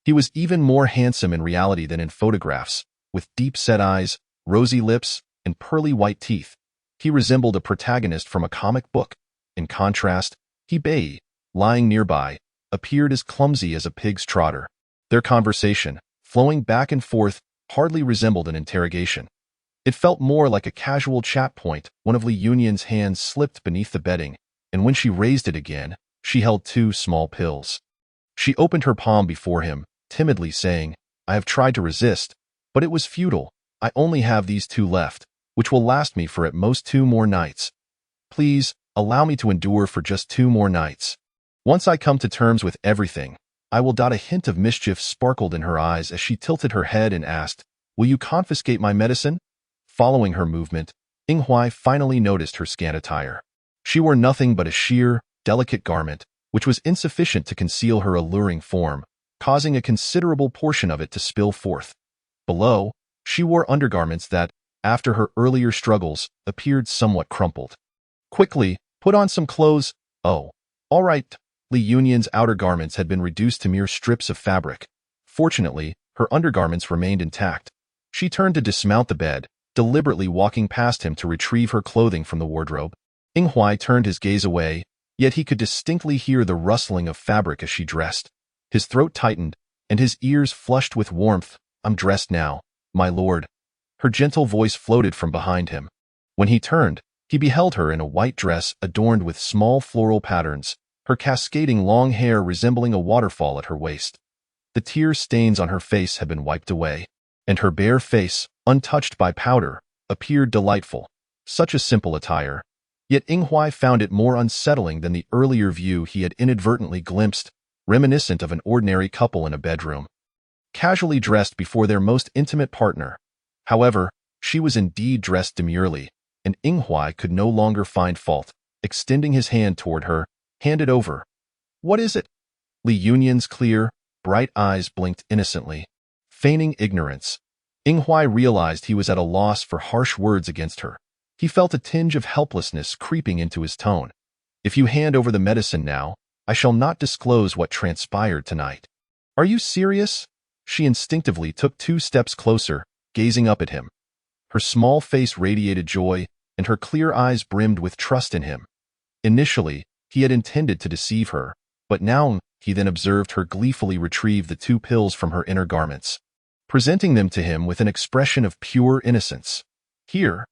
He was even more handsome in reality than in photographs, with deep-set eyes, rosy lips, and pearly white teeth. He resembled a protagonist from a comic book. In contrast, Hebei, lying nearby, appeared as clumsy as a pig's trotter. Their conversation, flowing back and forth, hardly resembled an interrogation. It felt more like a casual chat point. One of Li Yunyan's hands slipped beneath the bedding, and when she raised it again, she held 2 small pills. She opened her palm before him, timidly saying, "I have tried to resist, but it was futile. I only have these 2 left, which will last me for at most 2 more nights. Please, allow me to endure for just 2 more nights. Once I come to terms with everything, I will." A hint of mischief sparkled in her eyes as she tilted her head and asked, "Will you confiscate my medicine?" Following her movement, Yinghuai finally noticed her scant attire. She wore nothing but a sheer, delicate garment, which was insufficient to conceal her alluring form, causing a considerable portion of it to spill forth. Below, she wore undergarments that, after her earlier struggles, appeared somewhat crumpled. "Quickly, put on some clothes." "Oh, all right." Li Yunyan's outer garments had been reduced to mere strips of fabric. Fortunately, her undergarments remained intact. She turned to dismount the bed, deliberately walking past him to retrieve her clothing from the wardrobe. Yinghuai turned his gaze away, yet he could distinctly hear the rustling of fabric as she dressed. His throat tightened, and his ears flushed with warmth. "I'm dressed now, my lord." Her gentle voice floated from behind him. When he turned, he beheld her in a white dress adorned with small floral patterns, her cascading long hair resembling a waterfall at her waist. The tear stains on her face had been wiped away, and her bare face, untouched by powder, appeared delightful. Such a simple attire. Yet Yinghuai found it more unsettling than the earlier view he had inadvertently glimpsed, reminiscent of an ordinary couple in a bedroom, casually dressed before their most intimate partner. However, she was indeed dressed demurely, and Yinghuai could no longer find fault. Extending his hand toward her, "Hand it over." "What is it?" Li Yunyan's clear, bright eyes blinked innocently. Feigning ignorance, Yinghuai realized he was at a loss for harsh words against her. He felt a tinge of helplessness creeping into his tone. "If you hand over the medicine now, I shall not disclose what transpired tonight." "Are you serious?" She instinctively took 2 steps closer, gazing up at him. Her small face radiated joy, and her clear eyes brimmed with trust in him. Initially, he had intended to deceive her, but now he then observed her gleefully retrieve the 2 pills from her inner garments, presenting them to him with an expression of pure innocence. "Here."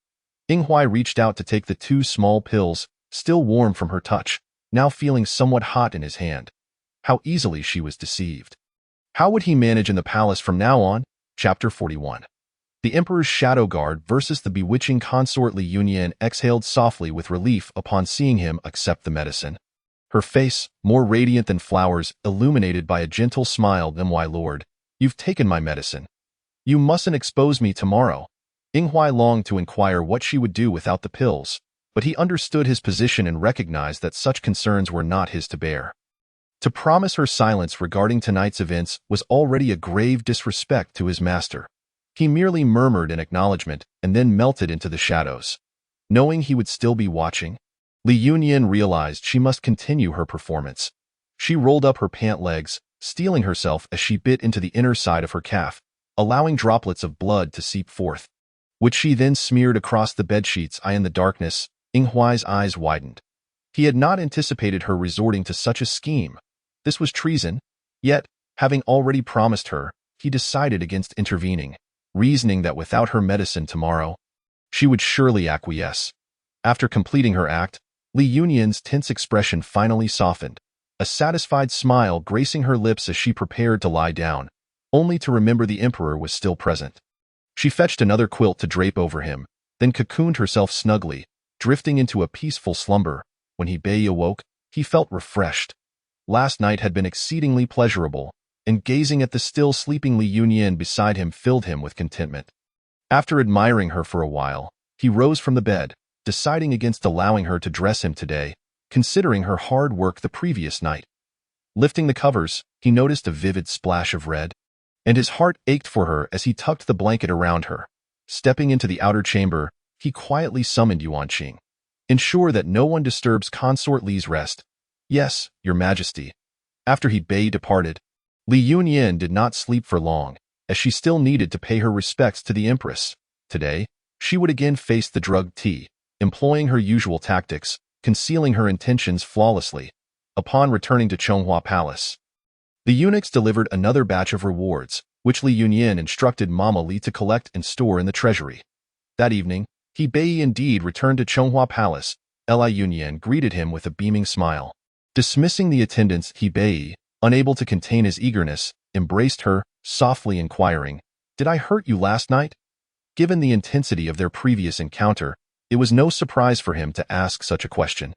Yinghuai reached out to take the 2 small pills, still warm from her touch, now feeling somewhat hot in his hand. How easily she was deceived. How would he manage in the palace from now on? Chapter 41. The Emperor's shadow guard versus the bewitching consort. Li Yunyan exhaled softly with relief upon seeing him accept the medicine. Her face, more radiant than flowers, illuminated by a gentle smile. "My lord, you've taken my medicine. You mustn't expose me tomorrow." Yinghuai longed to inquire what she would do without the pills, but he understood his position and recognized that such concerns were not his to bear. To promise her silence regarding tonight's events was already a grave disrespect to his master. He merely murmured in acknowledgement and then melted into the shadows. Knowing he would still be watching, Li Yunyan realized she must continue her performance. She rolled up her pant legs, steeling herself as she bit into the inner side of her calf, allowing droplets of blood to seep forth, which she then smeared across the bedsheets. In the darkness, Yinghuai's eyes widened. He had not anticipated her resorting to such a scheme. This was treason, yet, having already promised her, he decided against intervening, reasoning that without her medicine tomorrow, she would surely acquiesce. After completing her act, Li Yunyan's tense expression finally softened, a satisfied smile gracing her lips as she prepared to lie down, only to remember the Emperor was still present. She fetched another quilt to drape over him, then cocooned herself snugly, drifting into a peaceful slumber. When he awoke, he felt refreshed. Last night had been exceedingly pleasurable, and gazing at the still sleeping Li Yunyan beside him filled him with contentment. After admiring her for a while, he rose from the bed, deciding against allowing her to dress him today, considering her hard work the previous night. Lifting the covers, he noticed a vivid splash of red, and his heart ached for her as he tucked the blanket around her. Stepping into the outer chamber, he quietly summoned Yuanqing. "Ensure that no one disturbs Consort Li's rest." "Yes, your majesty." After he departed, Li Yunyan did not sleep for long, as she still needed to pay her respects to the Empress. Today, she would again face the drugged tea, employing her usual tactics, concealing her intentions flawlessly. Upon returning to Chonghua Palace, the eunuchs delivered another batch of rewards, which Li Yunyan instructed Mama Li to collect and store in the treasury. That evening, He Bei indeed returned to Chonghua Palace. Li Yunyan greeted him with a beaming smile. Dismissing the attendants, He Bei, unable to contain his eagerness, embraced her, softly inquiring, "Did I hurt you last night?" Given the intensity of their previous encounter, it was no surprise for him to ask such a question.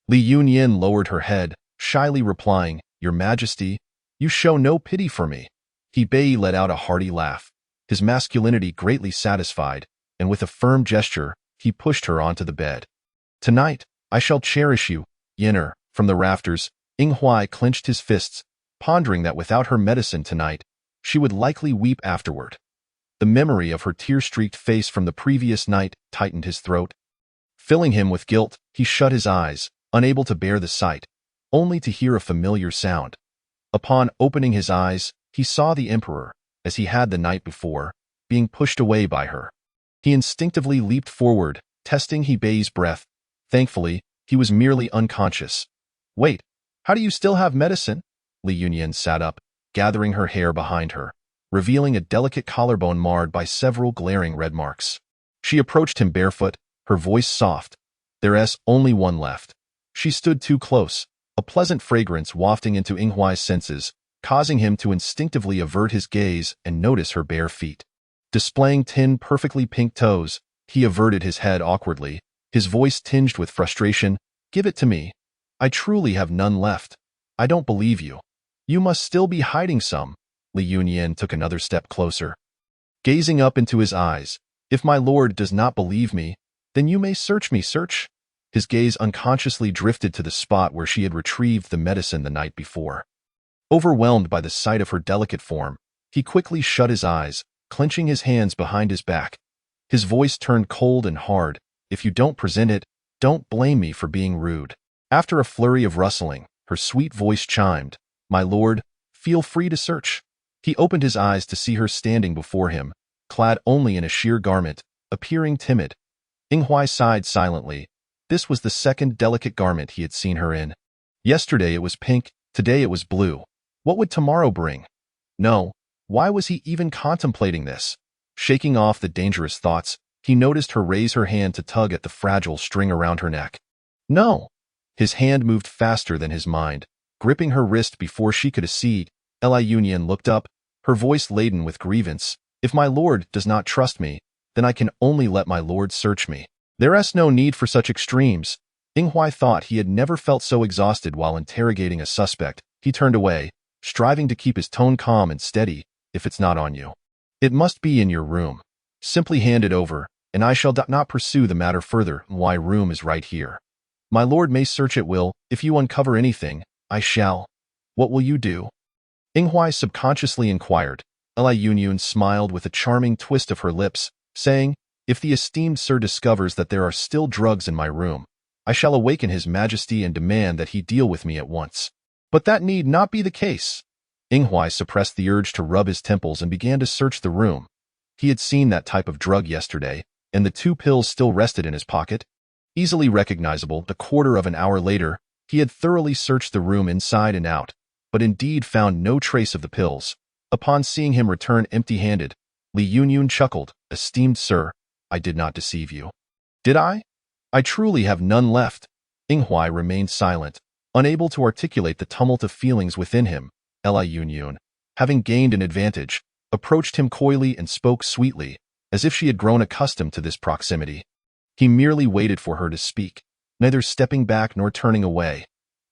Li Yunyan lowered her head, shyly replying, "Your Majesty, you show no pity for me." He Bei let out a hearty laugh, his masculinity greatly satisfied, and with a firm gesture, he pushed her onto the bed. "Tonight, I shall cherish you, Yinner." From the rafters, Ing Huai clenched his fists, pondering that without her medicine tonight, she would likely weep afterward. The memory of her tear-streaked face from the previous night tightened his throat. Filling him with guilt, he shut his eyes, unable to bear the sight, only to hear a familiar sound. Upon opening his eyes, he saw the Emperor, as he had the night before, being pushed away by her. He instinctively leaped forward, testing He Bei's breath. Thankfully, he was merely unconscious. "Wait, how do you still have medicine?" Li Yunyan sat up, gathering her hair behind her, revealing a delicate collarbone marred by several glaring red marks. She approached him barefoot, her voice soft. "There's only one left." She stood too close, a pleasant fragrance wafting into Ing Huai's senses, causing him to instinctively avert his gaze and notice her bare feet. Displaying 10 perfectly pink toes, he averted his head awkwardly, his voice tinged with frustration. "Give it to me. I truly have none left. I don't believe you. You must still be hiding some." Li Yunyan took another step closer. Gazing up into his eyes, "If my lord does not believe me, then you may search me, search." His gaze unconsciously drifted to the spot where she had retrieved the medicine the night before. Overwhelmed by the sight of her delicate form, he quickly shut his eyes, clenching his hands behind his back. His voice turned cold and hard. "If you don't present it, don't blame me for being rude." After a flurry of rustling, her sweet voice chimed, "My lord, feel free to search." He opened his eyes to see her standing before him, clad only in a sheer garment, appearing timid. Ing Huai sighed silently. This was the second delicate garment he had seen her in. Yesterday it was pink, today it was blue. What would tomorrow bring? No, why was he even contemplating this? Shaking off the dangerous thoughts, he noticed her raise her hand to tug at the fragile string around her neck. No! His hand moved faster than his mind, gripping her wrist before she could accede. Li Yunyan looked up, her voice laden with grievance. "If my lord does not trust me, then I can only let my lord search me." There is no need for such extremes. Ing Huai thought he had never felt so exhausted while interrogating a suspect. He turned away, striving to keep his tone calm and steady. "If it's not on you, it must be in your room. Simply hand it over, and I shall not pursue the matter further. My room is right here. My lord may search at will. If you uncover anything, I shall." "What will you do?" Ing Huai subconsciously inquired. Li Yunyan smiled with a charming twist of her lips, saying, "If the esteemed sir discovers that there are still drugs in my room, I shall awaken his majesty and demand that he deal with me at once." "But that need not be the case." Ing Huai suppressed the urge to rub his temples and began to search the room. He had seen that type of drug yesterday, and the 2 pills still rested in his pocket. Easily recognizable, a quarter of an hour later, he had thoroughly searched the room inside and out, but indeed found no trace of the pills. Upon seeing him return empty-handed, Li Yunyan chuckled. "Esteemed sir, I did not deceive you." "Did I? I truly have none left." Ing Huai remained silent, unable to articulate the tumult of feelings within him. Li Yunyan, having gained an advantage, approached him coyly and spoke sweetly, as if she had grown accustomed to this proximity. He merely waited for her to speak, neither stepping back nor turning away.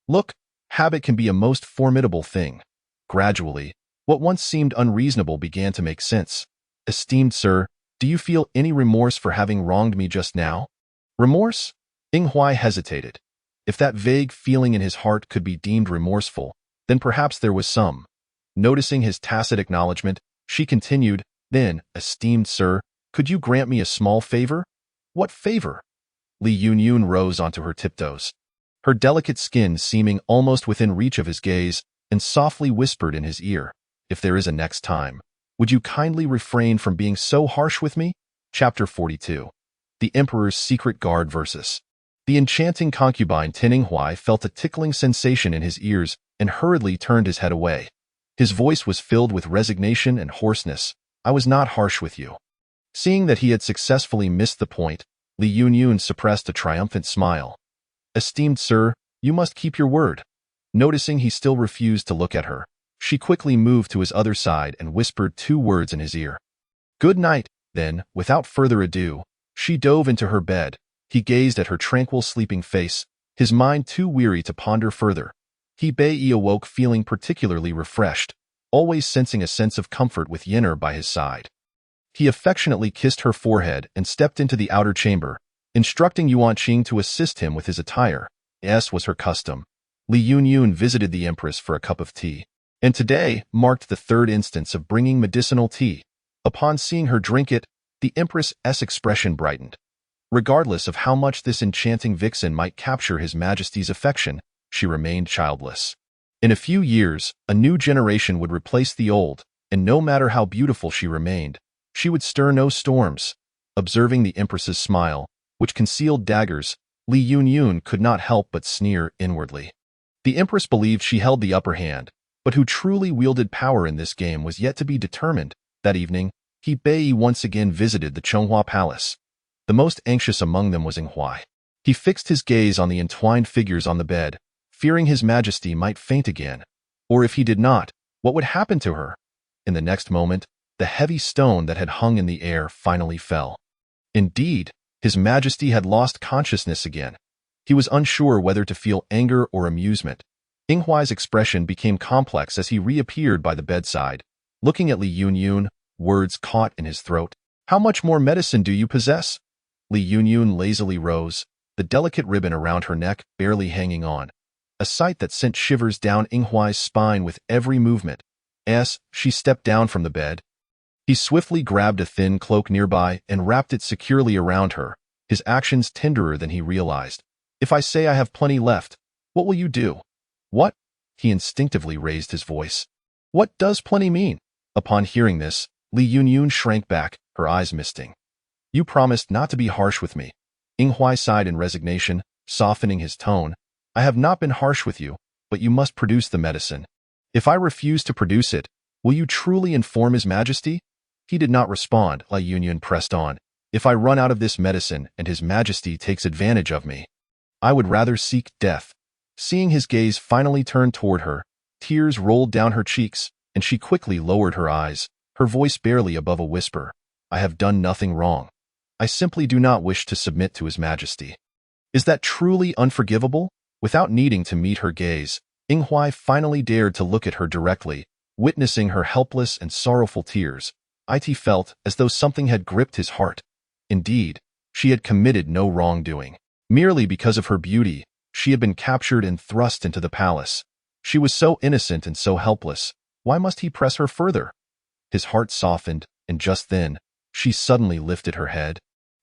Look, habit can be a most formidable thing. Gradually, what once seemed unreasonable began to make sense. "Esteemed sir, do you feel any remorse for having wronged me just now?" Remorse? Ing Huai hesitated. If that vague feeling in his heart could be deemed remorseful, then perhaps there was some. Noticing his tacit acknowledgement, she continued, "Then, esteemed sir, could you grant me a small favor?" "What favor?" Li Yunyan rose onto her tiptoes, her delicate skin seeming almost within reach of his gaze, and softly whispered in his ear, "If there is a next time, would you kindly refrain from being so harsh with me?" Chapter 42. The Emperor's Secret Guard Versus. The enchanting concubine Ing Huai felt a tickling sensation in his ears and hurriedly turned his head away. His voice was filled with resignation and hoarseness. "I was not harsh with you." Seeing that he had successfully missed the point, Li Yunyun suppressed a triumphant smile. "Esteemed sir, you must keep your word." Noticing he still refused to look at her, she quickly moved to his other side and whispered 2 words in his ear. "Good night." Then, without further ado, she dove into her bed. He gazed at her tranquil sleeping face, his mind too weary to ponder further. He Bei awoke feeling particularly refreshed, always sensing a sense of comfort with Yenner by his side. He affectionately kissed her forehead and stepped into the outer chamber, instructing Yuan Qing to assist him with his attire, as was her custom. Li Yunyun visited the empress for a cup of tea, and today marked the 3rd instance of bringing medicinal tea. Upon seeing her drink it, the empress's expression brightened. Regardless of how much this enchanting vixen might capture His Majesty's affection, she remained childless. In a few years, a new generation would replace the old, and no matter how beautiful she remained, she would stir no storms. Observing the empress's smile, which concealed daggers, Li Yunyun could not help but sneer inwardly. The empress believed she held the upper hand, but who truly wielded power in this game was yet to be determined. That evening, He Bei once again visited the Chonghua Palace. The most anxious among them was Inghuai. He fixed his gaze on the entwined figures on the bed, fearing His Majesty might faint again. Or if he did not, what would happen to her? In the next moment, the heavy stone that had hung in the air finally fell. Indeed, His Majesty had lost consciousness again. He was unsure whether to feel anger or amusement. Inghuai's expression became complex as he reappeared by the bedside. Looking at Li Yunyun, words caught in his throat. "How much more medicine do you possess?" Li Yunyun lazily rose, the delicate ribbon around her neck barely hanging on, a sight that sent shivers down Inghuai's spine with every movement. As she stepped down from the bed, he swiftly grabbed a thin cloak nearby and wrapped it securely around her, his actions tenderer than he realized. "If I say I have plenty left, what will you do?" "What?" He instinctively raised his voice. "What does plenty mean?" Upon hearing this, Li Yunyun shrank back, her eyes misting. "You promised not to be harsh with me." Inghuai sighed in resignation, softening his tone. "I have not been harsh with you, but you must produce the medicine. If I refuse to produce it, will you truly inform His Majesty?" He did not respond. Li Yunyun pressed on. "If I run out of this medicine and His Majesty takes advantage of me, I would rather seek death." Seeing his gaze finally turn toward her, tears rolled down her cheeks, and she quickly lowered her eyes, her voice barely above a whisper. "I have done nothing wrong. I simply do not wish to submit to His Majesty." Is that truly unforgivable? Without needing to meet her gaze, Inghuai finally dared to look at her directly. Witnessing her helpless and sorrowful tears, It felt as though something had gripped his heart. Indeed, she had committed no wrongdoing. Merely because of her beauty, she had been captured and thrust into the palace. She was so innocent and so helpless. Why must he press her further? His heart softened, and just then, she suddenly lifted her head.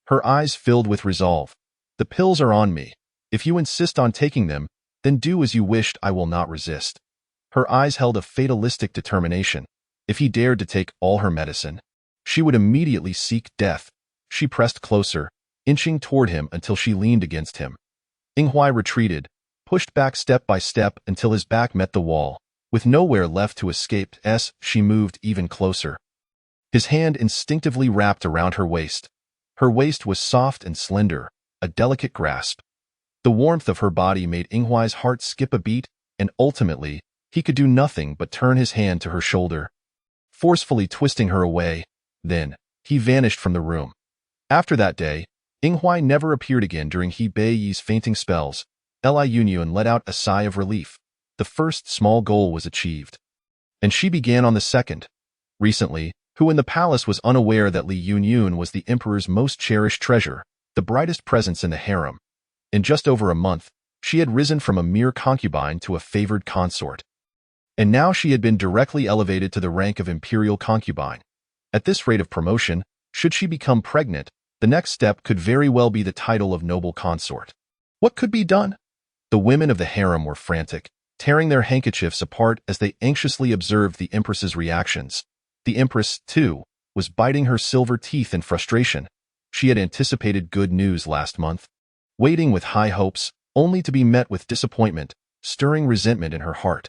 Her eyes filled with resolve. "The pills are on me. If you insist on taking them, then do as you wished. I will not resist." Her eyes held a fatalistic determination. If he dared to take all her medicine, she would immediately seek death. She pressed closer, inching toward him until she leaned against him. Inghuai retreated, pushed back step by step until his back met the wall. With nowhere left to escape, she moved even closer. His hand instinctively wrapped around her waist. Her waist was soft and slender, a delicate grasp. The warmth of her body made Inghuai's heart skip a beat, and ultimately, he could do nothing but turn his hand to her shoulder, forcefully twisting her away. Then, he vanished from the room. After that day, Inghuai never appeared again during He Bei's fainting spells. Li Yunyun let out a sigh of relief. The first small goal was achieved. And she began on the second. Recently, who in the palace was unaware that Li Yunyun was the emperor's most cherished treasure, the brightest presence in the harem. In just over a month, she had risen from a mere concubine to a favored consort. And now she had been directly elevated to the rank of imperial concubine. At this rate of promotion, should she become pregnant, the next step could very well be the title of noble consort. What could be done? The women of the harem were frantic, tearing their handkerchiefs apart as they anxiously observed the empress's reactions. The empress, too, was biting her silver teeth in frustration. She had anticipated good news last month, waiting with high hopes, only to be met with disappointment, stirring resentment in her heart.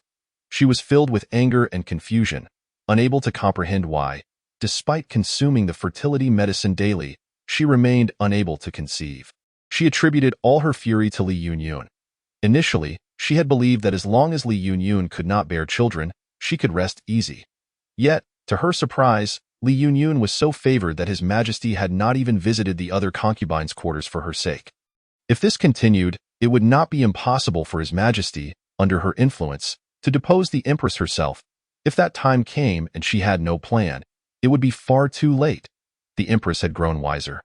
She was filled with anger and confusion, unable to comprehend why, despite consuming the fertility medicine daily, she remained unable to conceive. She attributed all her fury to Li Yunyun. Initially, she had believed that as long as Li Yunyun could not bear children, she could rest easy. Yet, to her surprise, Li Yunyun was so favored that His Majesty had not even visited the other concubines' quarters for her sake. If this continued, it would not be impossible for His Majesty, under her influence, to depose the Empress herself. If that time came and she had no plan, it would be far too late. The Empress had grown wiser.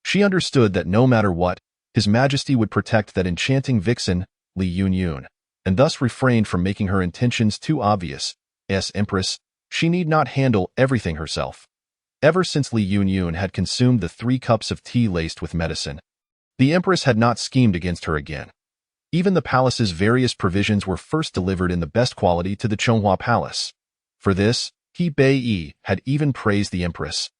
She understood that no matter what, His Majesty would protect that enchanting vixen, Li Yunyun, and thus refrained from making her intentions too obvious. As Empress, she need not handle everything herself. Ever since Li Yunyun had consumed the 3 cups of tea laced with medicine, the Empress had not schemed against her again. Even the palace's various provisions were first delivered in the best quality to the Chonghua Palace. For this, He Bei had even praised the Empress,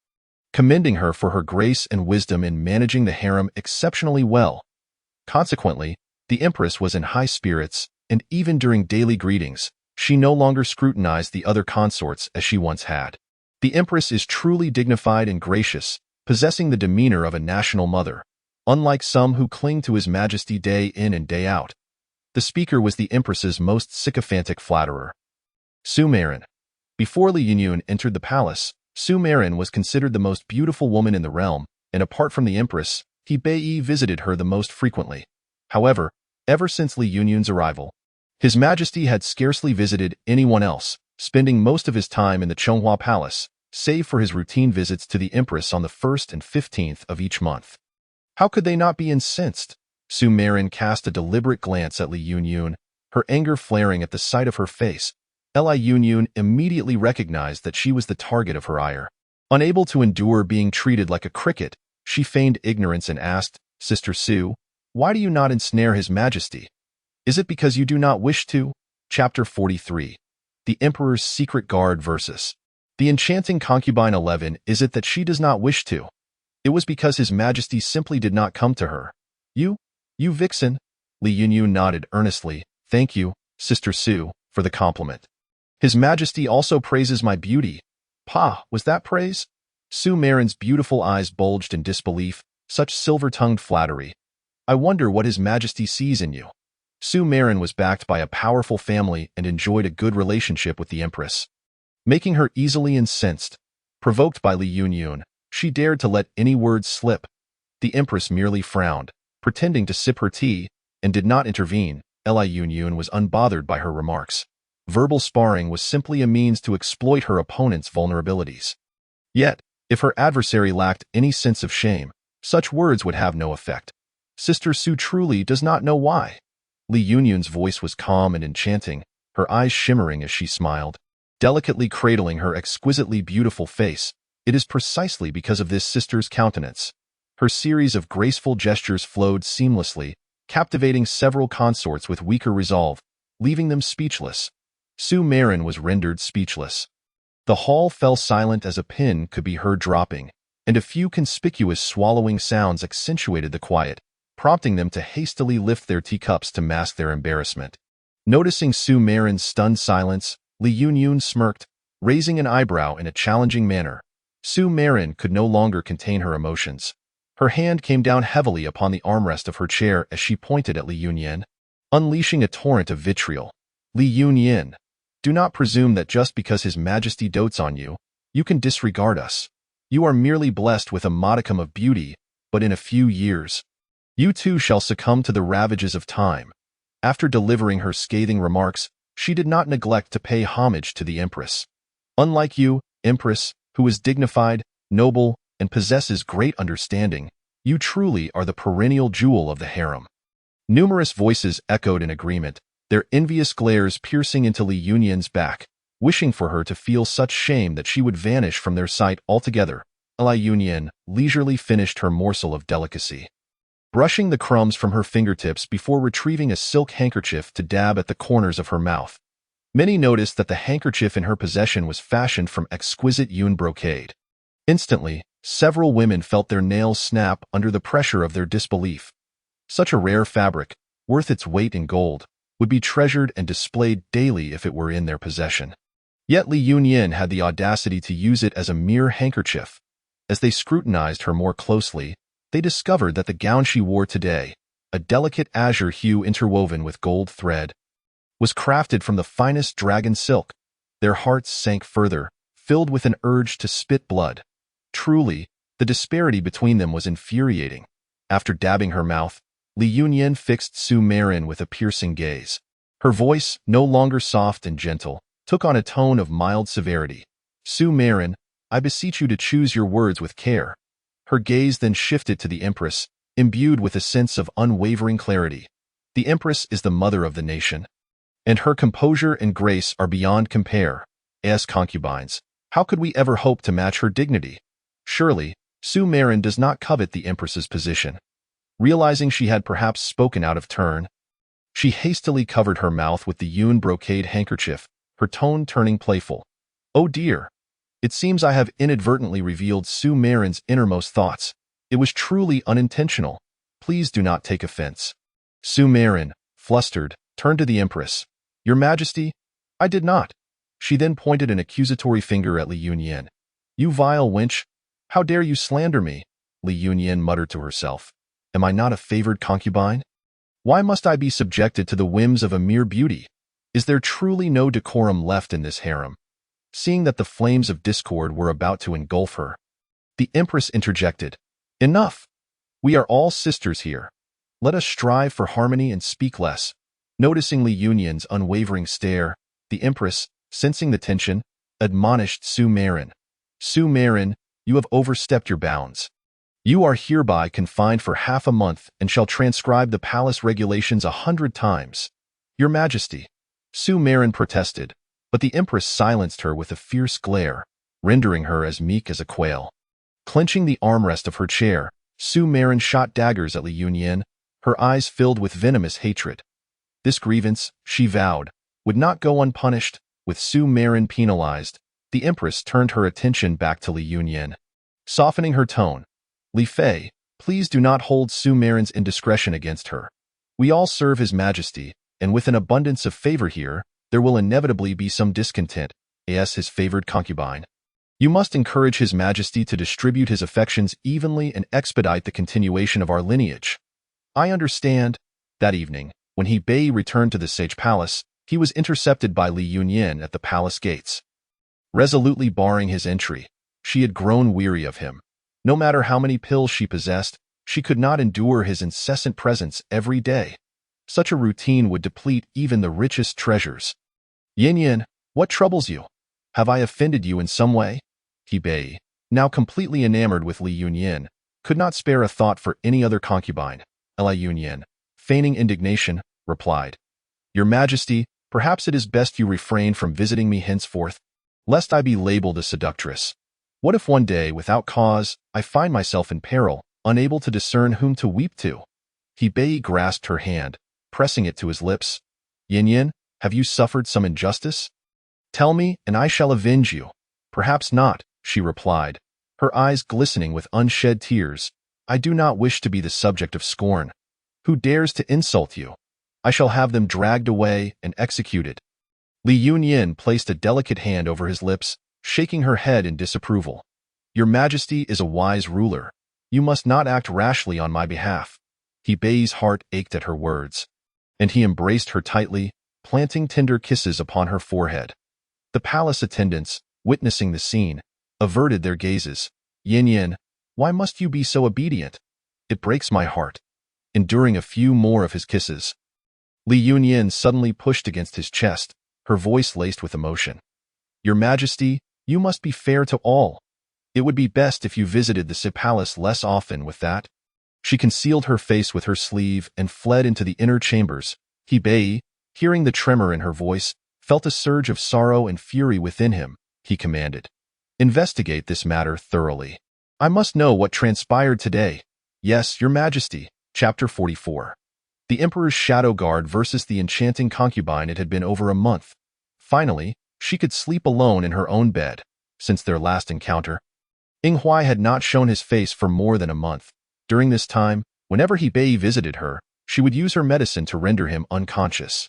commending her for her grace and wisdom in managing the harem exceptionally well. Consequently, the Empress was in high spirits, and even during daily greetings, she no longer scrutinized the other consorts as she once had. The Empress is truly dignified and gracious, possessing the demeanor of a national mother, unlike some who cling to His Majesty day in and day out. The speaker was the Empress's most sycophantic flatterer, Su Marin. Before Li Yunyun entered the palace, Su Marin was considered the most beautiful woman in the realm, and apart from the Empress, He Bei visited her the most frequently. However, ever since Li Yunyun's arrival, His Majesty had scarcely visited anyone else, spending most of his time in the Chonghua Palace, save for his routine visits to the Empress on the 1st and 15th of each month. How could they not be incensed? Su Marin cast a deliberate glance at Li Yunyun, her anger flaring at the sight of her face. Li Yunyun immediately recognized that she was the target of her ire. Unable to endure being treated like a cricket, she feigned ignorance and asked, "Sister Su, why do you not ensnare His Majesty? Is it because you do not wish to?" Chapter 43. The Emperor's Secret Guard versus the Enchanting Concubine 11. Is it that she does not wish to? It was because His Majesty simply did not come to her. You vixen." Li Yunyun nodded earnestly. "Thank you, Sister Su, for the compliment. His Majesty also praises my beauty." "Pa, was that praise?" Su Marin's beautiful eyes bulged in disbelief. Such silver-tongued flattery. "I wonder what His Majesty sees in you." Su Marin was backed by a powerful family and enjoyed a good relationship with the Empress, making her easily incensed. Provoked by Li Yunyun, she dared to let any words slip. The Empress merely frowned, pretending to sip her tea, and did not intervene. Li Yunyun was unbothered by her remarks. Verbal sparring was simply a means to exploit her opponent's vulnerabilities. Yet, if her adversary lacked any sense of shame, such words would have no effect. Sister Su truly does not know why. Li Yunyun's voice was calm and enchanting, her eyes shimmering as she smiled, delicately cradling her exquisitely beautiful face. It is precisely because of this sister's countenance. Her series of graceful gestures flowed seamlessly, captivating several consorts with weaker resolve, leaving them speechless. Su Marin was rendered speechless. The hall fell silent as a pin could be heard dropping, and a few conspicuous swallowing sounds accentuated the quiet, prompting them to hastily lift their teacups to mask their embarrassment. Noticing Su Marin's stunned silence, Li Yunyun smirked, raising an eyebrow in a challenging manner. Su Marin could no longer contain her emotions. Her hand came down heavily upon the armrest of her chair as she pointed at Li Yunyun, unleashing a torrent of vitriol. "Li Yunyun, do not presume that just because His Majesty dotes on you, you can disregard us. You are merely blessed with a modicum of beauty, but in a few years, you too shall succumb to the ravages of time." After delivering her scathing remarks, she did not neglect to pay homage to the Empress. "Unlike you, Empress, who is dignified, noble, and possesses great understanding, you truly are the perennial jewel of the harem." Numerous voices echoed in agreement, their envious glares piercing into Li Yunyun's back, wishing for her to feel such shame that she would vanish from their sight altogether. Li Yunyun leisurely finished her morsel of delicacy, brushing the crumbs from her fingertips before retrieving a silk handkerchief to dab at the corners of her mouth. Many noticed that the handkerchief in her possession was fashioned from exquisite yun brocade. Instantly, several women felt their nails snap under the pressure of their disbelief. Such a rare fabric, worth its weight in gold, would be treasured and displayed daily if it were in their possession. Yet Li Yunyin had the audacity to use it as a mere handkerchief. As they scrutinized her more closely, they discovered that the gown she wore today, a delicate azure hue interwoven with gold thread, was crafted from the finest dragon silk. Their hearts sank further, filled with an urge to spit blood. Truly, the disparity between them was infuriating. After dabbing her mouth, Li Yunyin fixed Su Marin with a piercing gaze. Her voice, no longer soft and gentle, took on a tone of mild severity. Su Marin, I beseech you to choose your words with care. Her gaze then shifted to the Empress, imbued with a sense of unwavering clarity. The Empress is the mother of the nation, and her composure and grace are beyond compare. As concubines, how could we ever hope to match her dignity? Surely, Su Marin does not covet the Empress's position. Realizing she had perhaps spoken out of turn, she hastily covered her mouth with the yun brocade handkerchief, her tone turning playful. Oh dear! It seems I have inadvertently revealed Su Marin's innermost thoughts. It was truly unintentional. Please do not take offense. Su Marin, flustered, turned to the Empress. Your Majesty, I did not. She then pointed an accusatory finger at Li Yunyin. You vile wench! How dare you slander me? Li Yunyin muttered to herself. Am I not a favored concubine? Why must I be subjected to the whims of a mere beauty? Is there truly no decorum left in this harem? Seeing that the flames of discord were about to engulf her, the Empress interjected. Enough! We are all sisters here. Let us strive for harmony and speak less. Noticing Li Yunyin's unwavering stare, the Empress, sensing the tension, admonished Su Marin. Su Marin, you have overstepped your bounds. You are hereby confined for half a month and shall transcribe the palace regulations 100 times. Your Majesty. Su Marin protested, but the Empress silenced her with a fierce glare, rendering her as meek as a quail. Clenching the armrest of her chair, Su Marin shot daggers at Li Yunyin, her eyes filled with venomous hatred. This grievance, she vowed, would not go unpunished. With Su Marin penalized, the Empress turned her attention back to Li Yunyin. Softening her tone, Li Fei, please do not hold Su Marin's indiscretion against her. We all serve His Majesty, and with an abundance of favor here, there will inevitably be some discontent, as his favored concubine. You must encourage His Majesty to distribute his affections evenly and expedite the continuation of our lineage. I understand. That evening, when Bei returned to the Sage Palace, he was intercepted by Li Yunyin at the palace gates. Resolutely barring his entry, she had grown weary of him. No matter how many pills she possessed, she could not endure his incessant presence every day. Such a routine would deplete even the richest treasures. Yin, what troubles you? Have I offended you in some way? Bei, now completely enamored with Li Yunyin, could not spare a thought for any other concubine. Li Yunyin, feigning indignation, replied, Your Majesty, perhaps it is best you refrain from visiting me henceforth, lest I be labeled a seductress. What if one day, without cause, I find myself in peril, unable to discern whom to weep to? Bei grasped her hand, pressing it to his lips. Yin, have you suffered some injustice? Tell me, and I shall avenge you. Perhaps not, she replied, her eyes glistening with unshed tears. I do not wish to be the subject of scorn. Who dares to insult you? I shall have them dragged away and executed. Li Yunyin placed a delicate hand over his lips, shaking her head in disapproval. Your Majesty is a wise ruler. You must not act rashly on my behalf. Bei's heart ached at her words, and he embraced her tightly, planting tender kisses upon her forehead. The palace attendants, witnessing the scene, averted their gazes. Yin, why must you be so obedient? It breaks my heart. Enduring a few more of his kisses, Li Yunyin suddenly pushed against his chest, her voice laced with emotion. Your Majesty, you must be fair to all. It would be best if you visited the palace less often with that. She concealed her face with her sleeve and fled into the inner chambers. Bei, hearing the tremor in her voice, felt a surge of sorrow and fury within him. He commanded, Investigate this matter thoroughly. I must know what transpired today. Yes, Your Majesty. Chapter 44. The Emperor's Shadow Guard versus the enchanting concubine. It had been over a month. Finally, she could sleep alone in her own bed. Since their last encounter, Huai had not shown his face for more than a month. During this time, whenever Bei visited her, she would use her medicine to render him unconscious.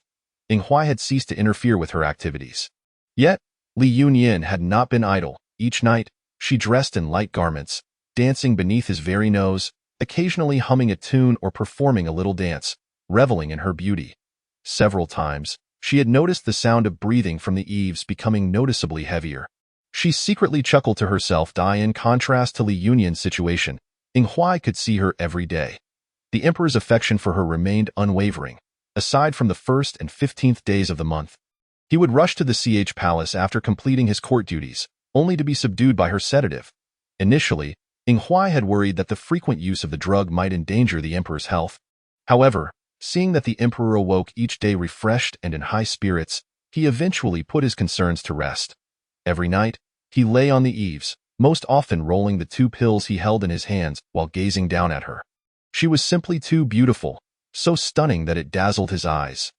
Huai had ceased to interfere with her activities. Yet, Li Yunyin had not been idle. Each night, she dressed in light garments, dancing beneath his very nose, occasionally humming a tune or performing a little dance, reveling in her beauty. Several times, she had noticed the sound of breathing from the eaves becoming noticeably heavier. She secretly chuckled to herself. In contrast to Li Yunyin's situation, Ing Huai could see her every day. The emperor's affection for her remained unwavering, aside from the 1st and 15th days of the month. He would rush to the palace after completing his court duties, only to be subdued by her sedative. Initially, Ing Huai had worried that the frequent use of the drug might endanger the emperor's health. However, seeing that the emperor awoke each day refreshed and in high spirits, he eventually put his concerns to rest. Every night, he lay on the eaves, most often rolling the 2 pills he held in his hands while gazing down at her. She was simply too beautiful, so stunning that it dazzled his eyes.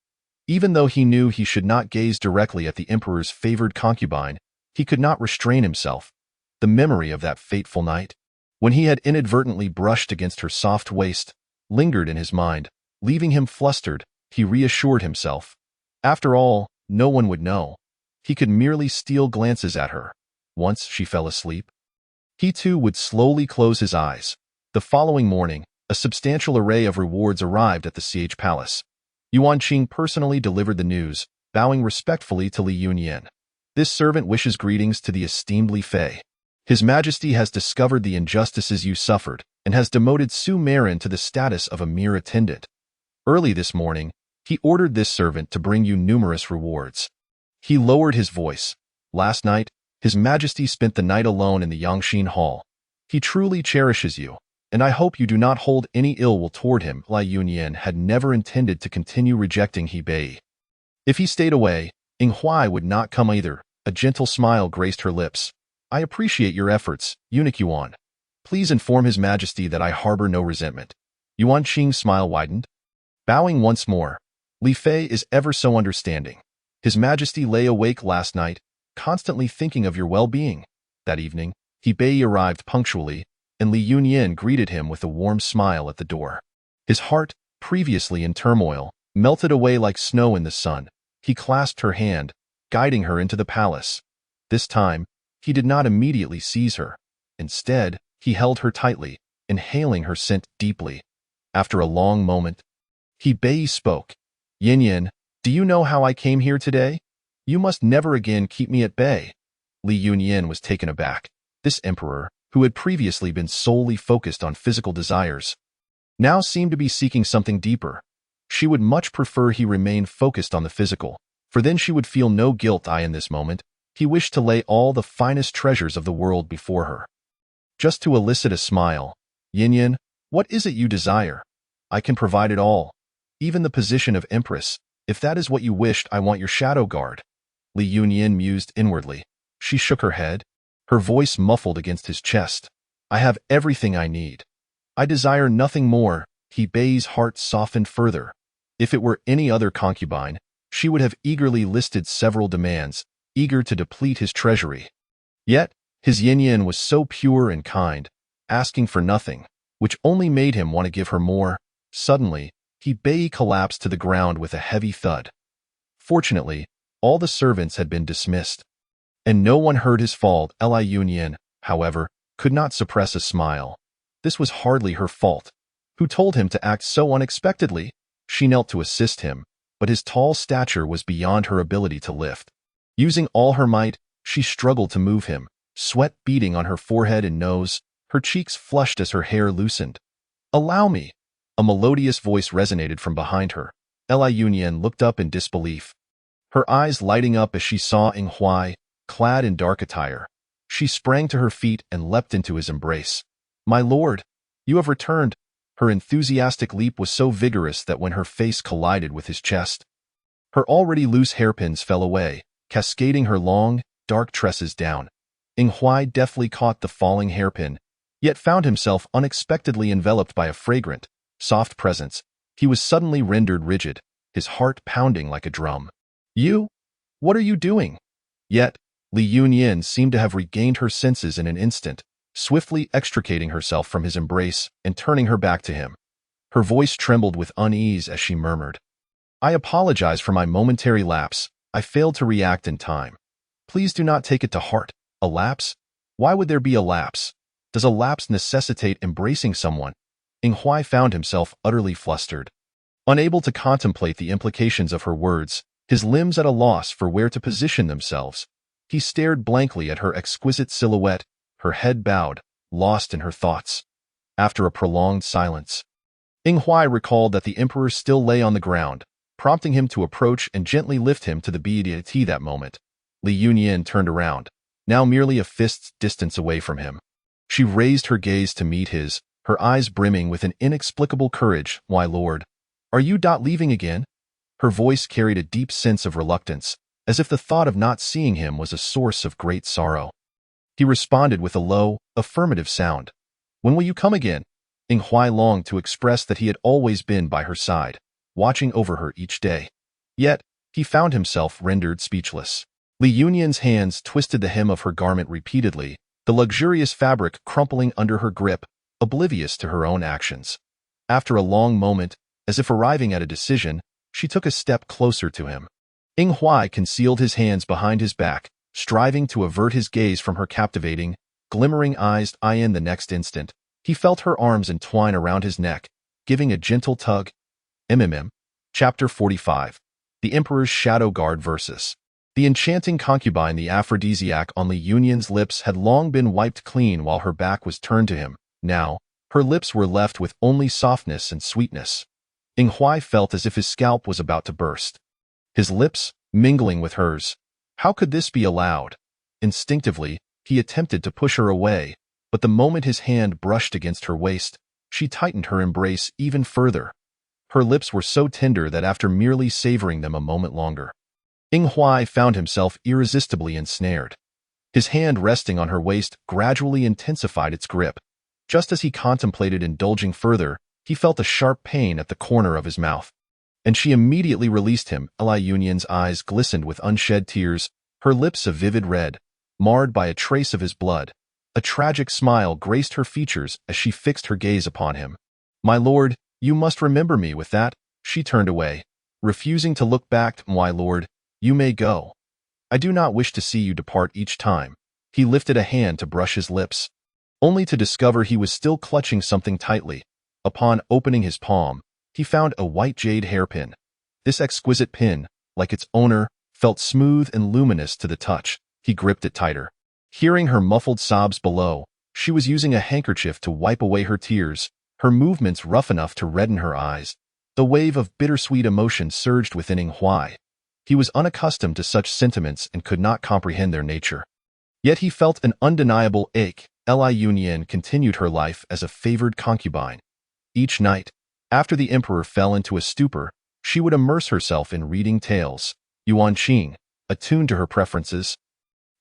Even though he knew he should not gaze directly at the emperor's favored concubine, he could not restrain himself. The memory of that fateful night, when he had inadvertently brushed against her soft waist, lingered in his mind, leaving him flustered. He reassured himself. After all, no one would know. He could merely steal glances at her. Once she fell asleep, he too would slowly close his eyes. The following morning, a substantial array of rewards arrived at the palace. Yuan Qing personally delivered the news, bowing respectfully to Li Yunyin. This servant wishes greetings to the esteemed Li Fei. His Majesty has discovered the injustices you suffered and has demoted Su Marin to the status of a mere attendant. Early this morning, he ordered this servant to bring you numerous rewards. He lowered his voice. Last night, His Majesty spent the night alone in the Yangxin Hall. He truly cherishes you, and I hope you do not hold any ill will toward him. Li Yunyin had never intended to continue rejecting He Bei. If he stayed away, Ing Huai would not come either. A gentle smile graced her lips. I appreciate your efforts, Eunuch Yuan. Please inform His Majesty that I harbor no resentment. Yuan Qing's smile widened. Bowing once more, Li Fei is ever so understanding. His Majesty lay awake last night, constantly thinking of your well-being. That evening, He Bei arrived punctually, and Li Yunyin greeted him with a warm smile at the door. His heart, previously in turmoil, melted away like snow in the sun. He clasped her hand, guiding her into the palace. This time, he did not immediately seize her. Instead, he held her tightly, inhaling her scent deeply. After a long moment, He Bei spoke. Yin Yin, do you know how I came here today? You must never again keep me at bay. Li Yunyin was taken aback. This emperor, who had previously been solely focused on physical desires, now seemed to be seeking something deeper. She would much prefer he remain focused on the physical, for then she would feel no guilt. In this moment, he wished to lay all the finest treasures of the world before her. Just to elicit a smile, Yin Yin, what is it you desire? I can provide it all. Even the position of empress. If that is what you wished, I want your shadow guard. Li Yunyin mused inwardly. She shook her head, her voice muffled against his chest. I have everything I need. I desire nothing more. He Bei's heart softened further. If it were any other concubine, she would have eagerly listed several demands, eager to deplete his treasury. Yet, his Yin Yin was so pure and kind, asking for nothing, which only made him want to give her more. Suddenly, He Bei collapsed to the ground with a heavy thud. Fortunately, all the servants had been dismissed, and no one heard his fall. Li Yunyin, however, could not suppress a smile. This was hardly her fault. Who told him to act so unexpectedly? She knelt to assist him, but his tall stature was beyond her ability to lift. Using all her might, she struggled to move him, sweat beading on her forehead and nose, her cheeks flushed as her hair loosened. Allow me! A melodious voice resonated from behind her. Li Yunyin looked up in disbelief, her eyes lighting up as she saw Ing Huai, clad in dark attire. She sprang to her feet and leapt into his embrace. My lord, you have returned. Her enthusiastic leap was so vigorous that when her face collided with his chest, her already loose hairpins fell away, cascading her long, dark tresses down. Ing Huai deftly caught the falling hairpin, yet found himself unexpectedly enveloped by a fragrant, soft presence. He was suddenly rendered rigid, his heart pounding like a drum. You? What are you doing? Yet, Li Yunyin seemed to have regained her senses in an instant, swiftly extricating herself from his embrace and turning her back to him. Her voice trembled with unease as she murmured, I apologize for my momentary lapse. I failed to react in time. Please do not take it to heart. A lapse? Why would there be a lapse? Does a lapse necessitate embracing someone? Ing Huai found himself utterly flustered. Unable to contemplate the implications of her words, his limbs at a loss for where to position themselves, he stared blankly at her exquisite silhouette, her head bowed, lost in her thoughts. After a prolonged silence, Ing Huai recalled that the emperor still lay on the ground, prompting him to approach and gently lift him to the BDT that moment. Li Yunyin turned around, now merely a fist's distance away from him. She raised her gaze to meet his, her eyes brimming with an inexplicable courage. Why, Lord? Are you leaving again? Her voice carried a deep sense of reluctance, as if the thought of not seeing him was a source of great sorrow. He responded with a low, affirmative sound. When will you come again? Ing Huai longed to express that he had always been by her side, watching over her each day. Yet, he found himself rendered speechless. Li Yunyin's hands twisted the hem of her garment repeatedly, the luxurious fabric crumpling under her grip, oblivious to her own actions. After a long moment, as if arriving at a decision, she took a step closer to him. Ing Huai concealed his hands behind his back, striving to avert his gaze from her captivating, glimmering eyes. In the next instant, he felt her arms entwine around his neck, giving a gentle tug. Chapter 45. The Emperor's Shadow Guard Versus. The enchanting concubine, the aphrodisiac on Li Yunyin's lips, had long been wiped clean while her back was turned to him. Now, her lips were left with only softness and sweetness. Ing Huai felt as if his scalp was about to burst. His lips, mingling with hers. How could this be allowed? Instinctively, he attempted to push her away, but the moment his hand brushed against her waist, she tightened her embrace even further. Her lips were so tender that after merely savoring them a moment longer, Ing Huai found himself irresistibly ensnared. His hand resting on her waist gradually intensified its grip. Just as he contemplated indulging further, he felt a sharp pain at the corner of his mouth. And she immediately released him. Li Yunyin's eyes glistened with unshed tears, her lips a vivid red, marred by a trace of his blood. A tragic smile graced her features as she fixed her gaze upon him. My lord, you must remember me. With that, she turned away, refusing to look back. My lord, you may go. I do not wish to see you depart each time. He lifted a hand to brush his lips, only to discover he was still clutching something tightly. Upon opening his palm, he found a white jade hairpin. This exquisite pin, like its owner, felt smooth and luminous to the touch. He gripped it tighter. Hearing her muffled sobs below, she was using a handkerchief to wipe away her tears, her movements rough enough to redden her eyes. The wave of bittersweet emotion surged within Ing Huai. He was unaccustomed to such sentiments and could not comprehend their nature. Yet he felt an undeniable ache. Li Yunyin continued her life as a favored concubine. Each night, after the emperor fell into a stupor, she would immerse herself in reading tales. Yuan Qing, attuned to her preferences,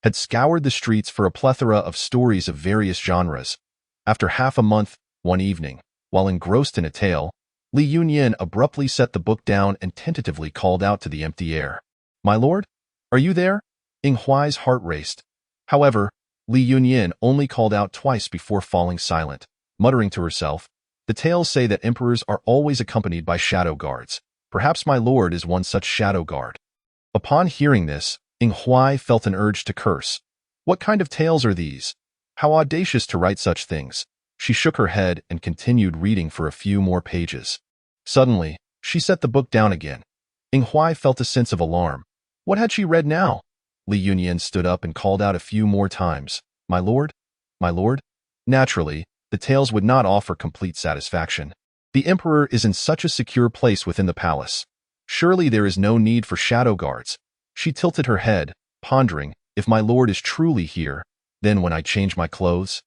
had scoured the streets for a plethora of stories of various genres. After half a month, one evening, while engrossed in a tale, Li Yunyin abruptly set the book down and tentatively called out to the empty air. My lord? Are you there? Ing Huai's heart raced. However, Li Yunyin only called out twice before falling silent, muttering to herself, the tales say that emperors are always accompanied by shadow guards. Perhaps my lord is one such shadow guard. Upon hearing this, Ing Huai felt an urge to curse. What kind of tales are these? How audacious to write such things. She shook her head and continued reading for a few more pages. Suddenly, she set the book down again. Ing Huai felt a sense of alarm. What had she read now? Li Yunyin stood up and called out a few more times. My lord? My lord? Naturally, the tales would not offer complete satisfaction. The emperor is in such a secure place within the palace. Surely there is no need for shadow guards. She tilted her head, pondering, if my lord is truly here, then when I change my clothes,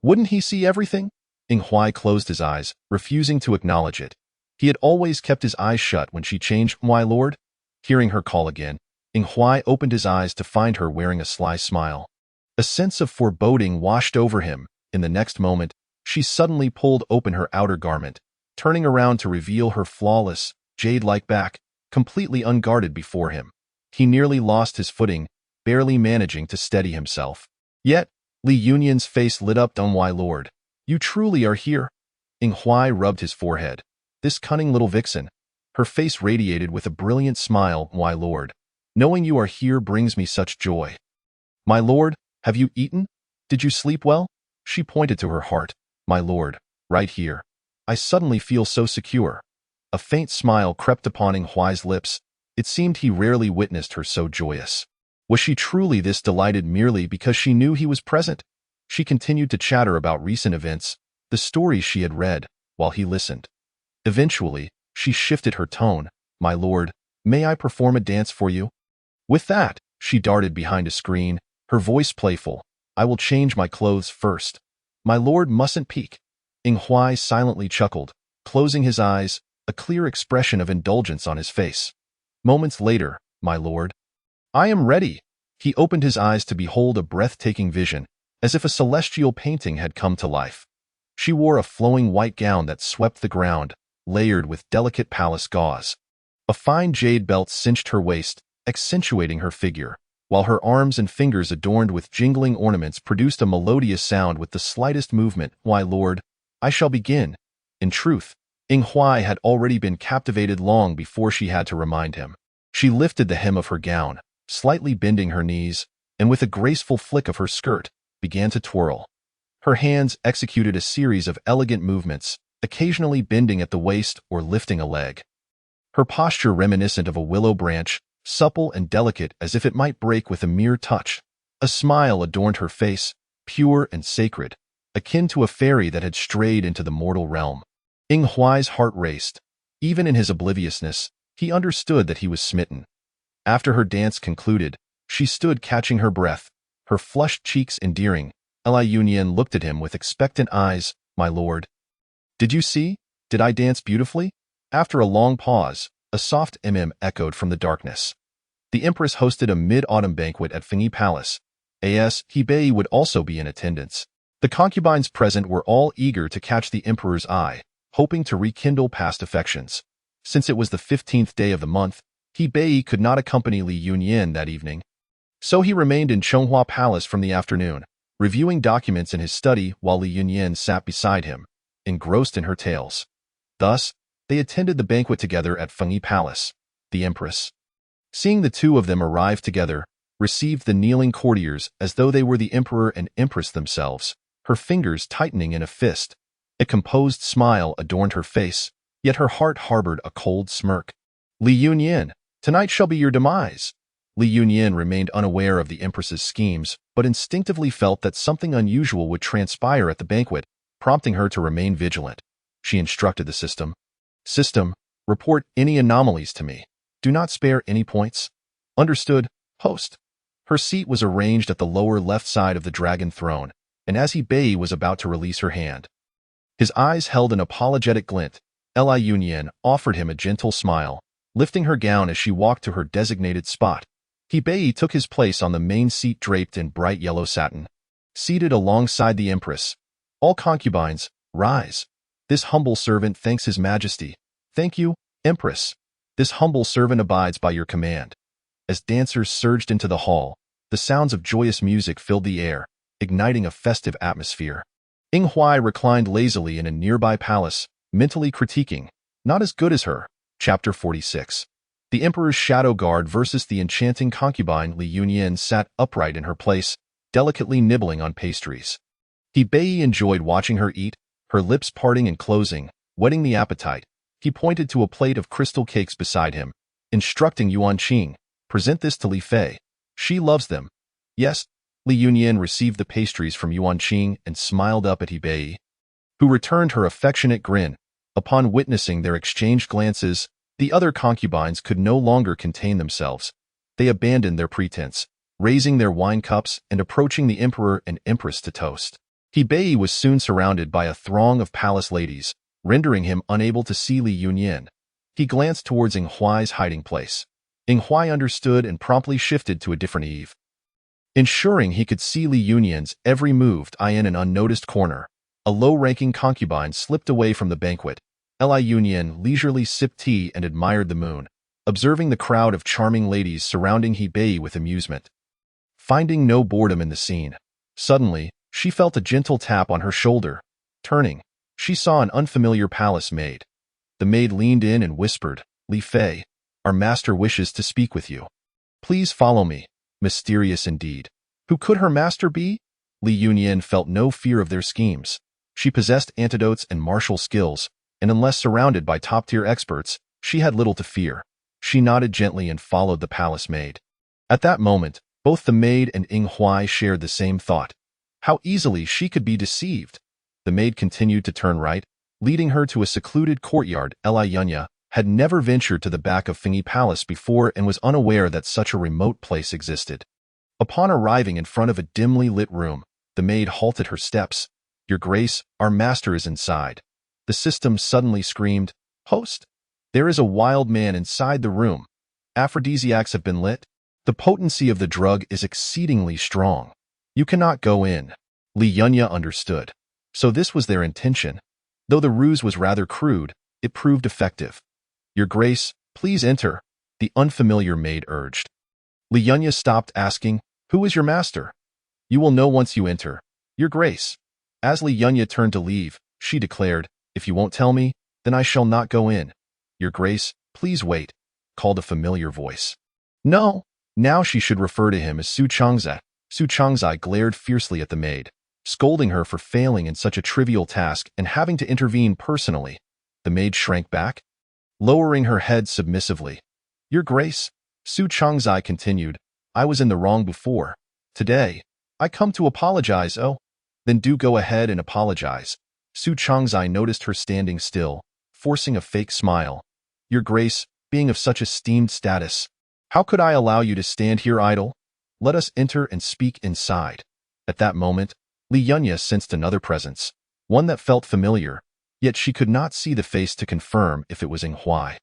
wouldn't he see everything? Ing Huai closed his eyes, refusing to acknowledge it. He had always kept his eyes shut when she changed. My lord? Hearing her call again, Ing Huai opened his eyes to find her wearing a sly smile. A sense of foreboding washed over him. In the next moment, she suddenly pulled open her outer garment, turning around to reveal her flawless, jade-like back, completely unguarded before him. He nearly lost his footing, barely managing to steady himself. Yet, Li Yunyin's face lit up. My lord, you truly are here. Ing Huai rubbed his forehead. This cunning little vixen. Her face radiated with a brilliant smile. My lord, knowing you are here brings me such joy. "My lord, have you eaten? Did you sleep well?" She pointed to her heart. "My lord, right here. I suddenly feel so secure." A faint smile crept upon Ing Huai's lips. It seemed he rarely witnessed her so joyous. Was she truly this delighted merely because she knew he was present? She continued to chatter about recent events, the stories she had read, while he listened. Eventually, she shifted her tone. "My lord, may I perform a dance for you?" With that, she darted behind a screen, her voice playful. "I will change my clothes first. My lord mustn't peek." Ing Huai silently chuckled, closing his eyes, a clear expression of indulgence on his face. Moments later, "My lord, I am ready." He opened his eyes to behold a breathtaking vision, as if a celestial painting had come to life. She wore a flowing white gown that swept the ground, layered with delicate palace gauze. A fine jade belt cinched her waist, accentuating her figure, while her arms and fingers adorned with jingling ornaments produced a melodious sound with the slightest movement. "My lord, I shall begin." In truth, Ing Huai had already been captivated long before she had to remind him. She lifted the hem of her gown, slightly bending her knees, and with a graceful flick of her skirt, began to twirl. Her hands executed a series of elegant movements, occasionally bending at the waist or lifting a leg. Her posture reminiscent of a willow branch, supple and delicate as if it might break with a mere touch. A smile adorned her face, pure and sacred, akin to a fairy that had strayed into the mortal realm. Ing Huai's heart raced. Even in his obliviousness, he understood that he was smitten. After her dance concluded, she stood catching her breath, her flushed cheeks endearing. Li Yunyan looked at him with expectant eyes. "My lord, did you see? Did I dance beautifully?" After a long pause, a soft echoed from the darkness. The empress hosted a mid-autumn banquet at Fengyi Palace. Hebei would also be in attendance. The concubines present were all eager to catch the emperor's eye, hoping to rekindle past affections. Since it was the 15th day of the month, Hebei could not accompany Li Yunyan that evening. So he remained in Chonghua Palace from the afternoon, reviewing documents in his study while Li Yunyan sat beside him, engrossed in her tales. Thus, they attended the banquet together at Fengyi Palace. The empress, seeing the two of them arrive together, received the kneeling courtiers as though they were the emperor and empress themselves, her fingers tightening in a fist. A composed smile adorned her face, yet her heart harbored a cold smirk. "Li Yunyan, tonight shall be your demise." Li Yunyan remained unaware of the empress's schemes, but instinctively felt that something unusual would transpire at the banquet, prompting her to remain vigilant. She instructed the System, report any anomalies to me. Do not spare any points. Understood, host. Her seat was arranged at the lower left side of the dragon throne, and as Hebei was about to release her hand, his eyes held an apologetic glint. Li Yunyan offered him a gentle smile, lifting her gown as she walked to her designated spot. Hebei took his place on the main seat draped in bright yellow satin. Seated alongside the empress, "All concubines, rise. This humble servant thanks his majesty." "Thank you, empress. This humble servant abides by your command." As dancers surged into the hall, the sounds of joyous music filled the air, igniting a festive atmosphere. Ing Huai reclined lazily in a nearby palace, mentally critiquing, "Not as good as her." Chapter 46. The emperor's shadow guard versus the enchanting concubine. Li Yunyan sat upright in her place, delicately nibbling on pastries. Hebei enjoyed watching her eat, her lips parting and closing, whetting the appetite. He pointed to a plate of crystal cakes beside him, instructing Yuan Qing, "Present this to Li Fei. She loves them." "Yes." Li Yunyan received the pastries from Yuan Qing and smiled up at Hebei, who returned her affectionate grin. Upon witnessing their exchanged glances, the other concubines could no longer contain themselves. They abandoned their pretense, raising their wine cups and approaching the emperor and empress to toast. Hebei was soon surrounded by a throng of palace ladies, rendering him unable to see Li Yunyan. He glanced towards Ing Huai's hiding place. Ing Huai understood and promptly shifted to a different eve, ensuring he could see Li Yunyan's every move in an unnoticed corner. A low-ranking concubine slipped away from the banquet. Li Yunyan leisurely sipped tea and admired the moon, observing the crowd of charming ladies surrounding Hebei with amusement. Finding no boredom in the scene, suddenly, she felt a gentle tap on her shoulder. Turning, she saw an unfamiliar palace maid. The maid leaned in and whispered, "Li Fei, our master wishes to speak with you. Please follow me." Mysterious indeed. Who could her master be? Li Yunyan felt no fear of their schemes. She possessed antidotes and martial skills, and unless surrounded by top-tier experts, she had little to fear. She nodded gently and followed the palace maid. At that moment, both the maid and Ying Huai shared the same thought. How easily she could be deceived. The maid continued to turn right, leading her to a secluded courtyard. Li Yunya had never ventured to the back of Fengyi Palace before and was unaware that such a remote place existed. Upon arriving in front of a dimly lit room, the maid halted her steps. "Your Grace, our master is inside." The system suddenly screamed, "Host! There is a wild man inside the room. Aphrodisiacs have been lit. The potency of the drug is exceedingly strong. You cannot go in." Li Yunya understood. So this was their intention. Though the ruse was rather crude, it proved effective. "Your Grace, please enter," the unfamiliar maid urged. Li Yunya stopped, asking, "Who is your master?" "You will know once you enter, Your Grace." As Li Yunya turned to leave, she declared, "If you won't tell me, then I shall not go in." "Your Grace, please wait," called a familiar voice. No, now she should refer to him as Su Changzai. Su Changzai glared fiercely at the maid, scolding her for failing in such a trivial task and having to intervene personally. The maid shrank back, lowering her head submissively. "Your Grace," Su Changzai continued, "I was in the wrong before. Today, I come to apologize." "Oh, then do go ahead and apologize." Su Changzai noticed her standing still, forcing a fake smile. "Your Grace, being of such esteemed status, how could I allow you to stand here idle? Let us enter and speak inside." At that moment, Li Yunya sensed another presence, one that felt familiar, yet she could not see the face to confirm if it was Ying Huai.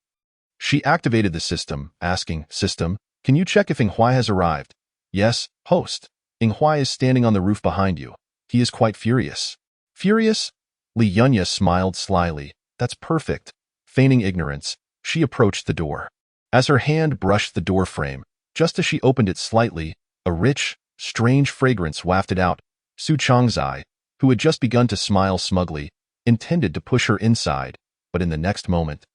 She activated the system, asking, "System, can you check if Ying Huai has arrived?" "Yes, host. Ying Huai is standing on the roof behind you. He is quite furious." "Furious?" Li Yunya smiled slyly. "That's perfect." Feigning ignorance, she approached the door. As her hand brushed the door frame, just as she opened it slightly, a rich, strange fragrance wafted out. Su Changzai, who had just begun to smile smugly, intended to push her inside, but in the next moment,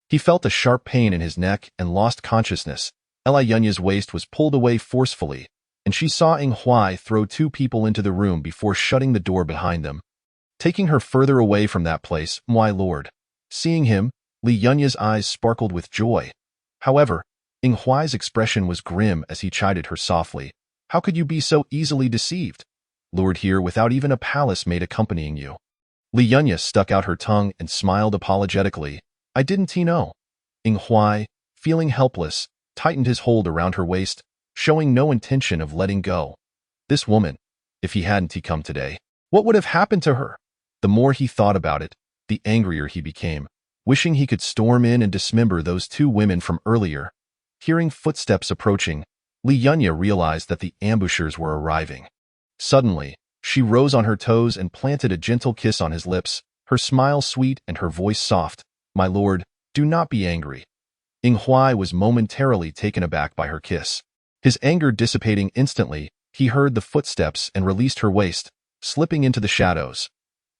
he felt a sharp pain in his neck and lost consciousness. Li Yunya's waist was pulled away forcefully, and she saw Ying Huai throw two people into the room before shutting the door behind them, taking her further away from that place. "My lord." Seeing him, Li Yunya's eyes sparkled with joy. However, Ying Huai's expression was grim as he chided her softly. "How could you be so easily deceived? Lured here without even a palace maid accompanying you." Li Yunya stuck out her tongue and smiled apologetically. "I didn't know." Ying Huai, feeling helpless, tightened his hold around her waist, showing no intention of letting go. This woman, if he hadn't come today, what would have happened to her? The more he thought about it, the angrier he became, wishing he could storm in and dismember those two women from earlier. Hearing footsteps approaching, Li Yunya realized that the ambushers were arriving. Suddenly, she rose on her toes and planted a gentle kiss on his lips, her smile sweet and her voice soft. "My lord, do not be angry." Ying Huai was momentarily taken aback by her kiss. His anger dissipating instantly, he heard the footsteps and released her waist, slipping into the shadows.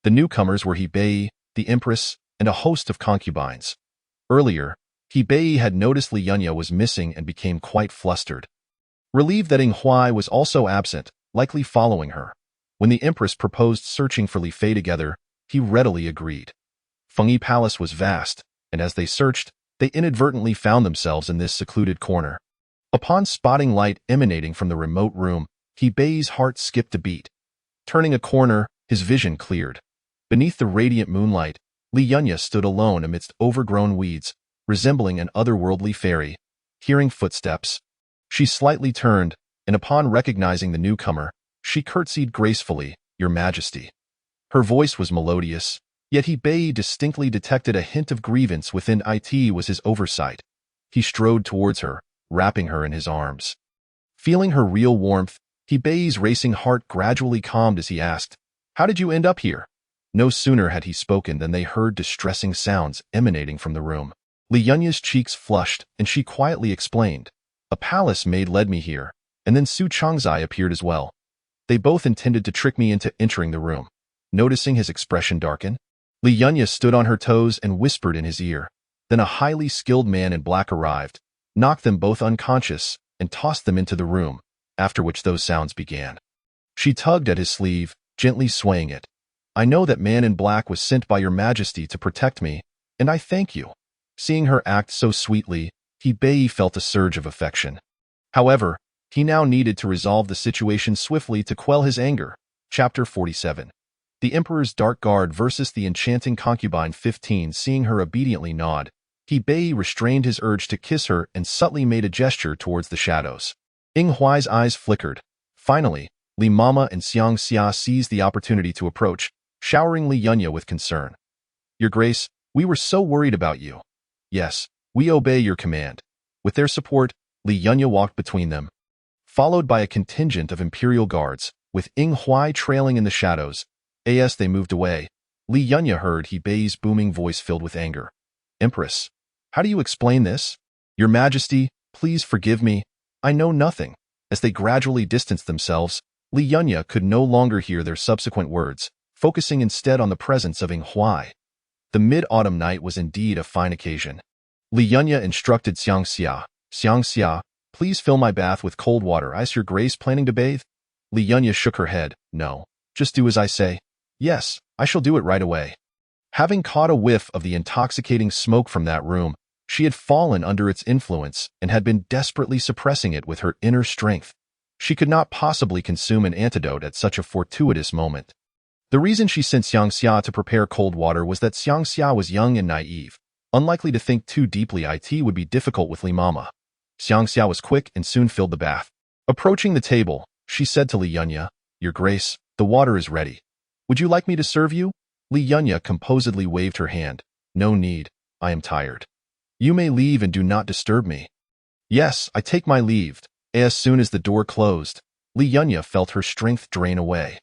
The newcomers were Hebei, the Empress, and a host of concubines. Earlier, Hebei had noticed Li Yunya was missing and became quite flustered. Relieved that Ying Huai was also absent, likely following her. When the Empress proposed searching for Li Fei together, he readily agreed. Fengyi Palace was vast, and as they searched, they inadvertently found themselves in this secluded corner. Upon spotting light emanating from the remote room, Hebei's heart skipped a beat. Turning a corner, his vision cleared. Beneath the radiant moonlight, Li Yunya stood alone amidst overgrown weeds, resembling an otherworldly fairy. Hearing footsteps, she slightly turned, and upon recognizing the newcomer, she curtsied gracefully, "Your Majesty." Her voice was melodious, yet Hebei distinctly detected a hint of grievance within it was his oversight. He strode towards her, wrapping her in his arms. Feeling her real warmth, Hebei's racing heart gradually calmed as he asked, "How did you end up here?" No sooner had he spoken than they heard distressing sounds emanating from the room. Li Yunya's cheeks flushed, and she quietly explained, "A palace maid led me here, and then Su Changzai appeared as well. They both intended to trick me into entering the room." Noticing his expression darken, Li Yunya stood on her toes and whispered in his ear. Then a highly skilled man in black arrived, knocked them both unconscious, and tossed them into the room. after which those sounds began. She tugged at his sleeve, gently swaying it. I know that man in black was sent by your majesty to protect me, and I thank you. Seeing her act so sweetly, Bei felt a surge of affection. However, he now needed to resolve the situation swiftly to quell his anger. Chapter 47. The Emperor's Dark Guard versus the Enchanting Concubine 15. Seeing her obediently nod, Bei restrained his urge to kiss her and subtly made a gesture towards the shadows. Huai's eyes flickered. Finally, Li Mama and Xiang Xia seized the opportunity to approach, showering Li Yunya with concern. Your Grace, we were so worried about you. Yes, we obey your command. With their support, Li Yunya walked between them, followed by a contingent of Imperial guards, with Huai trailing in the shadows. As they moved away, Li Yunya heard Bei's booming voice filled with anger. Empress, how do you explain this? Your Majesty, please forgive me. I know nothing. As they gradually distanced themselves, Li Yunya could no longer hear their subsequent words, focusing instead on the presence of Huai. The mid-autumn night was indeed a fine occasion. Li Yunya instructed Xiang Xia, please fill my bath with cold water. Is your Grace planning to bathe? Li Yunya shook her head. No, just do as I say. Yes, I shall do it right away. Having caught a whiff of the intoxicating smoke from that room, she had fallen under its influence and had been desperately suppressing it with her inner strength. She could not possibly consume an antidote at such a fortuitous moment. The reason she sent Xiang Xia to prepare cold water was that Xiang Xia was young and naive, unlikely to think too deeply. It would be difficult with Li Mama. Xiang Xia was quick and soon filled the bath. Approaching the table, she said to Li Yunya, Your Grace, the water is ready. Would you like me to serve you? Li Yunya composedly waved her hand. No need, I am tired. You may leave and do not disturb me. Yes, I take my leave. As soon as the door closed, Li Yunya felt her strength drain away.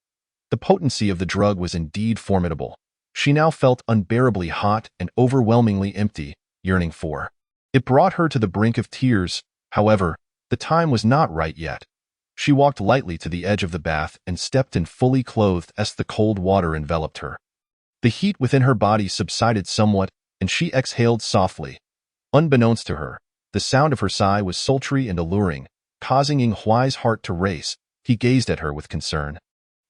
The potency of the drug was indeed formidable. She now felt unbearably hot and overwhelmingly empty, yearning for. It brought her to the brink of tears. However, the time was not right yet. She walked lightly to the edge of the bath and stepped in fully clothed as the cold water enveloped her. The heat within her body subsided somewhat, and she exhaled softly. Unbeknownst to her, the sound of her sigh was sultry and alluring, causing Huai's heart to race. He gazed at her with concern.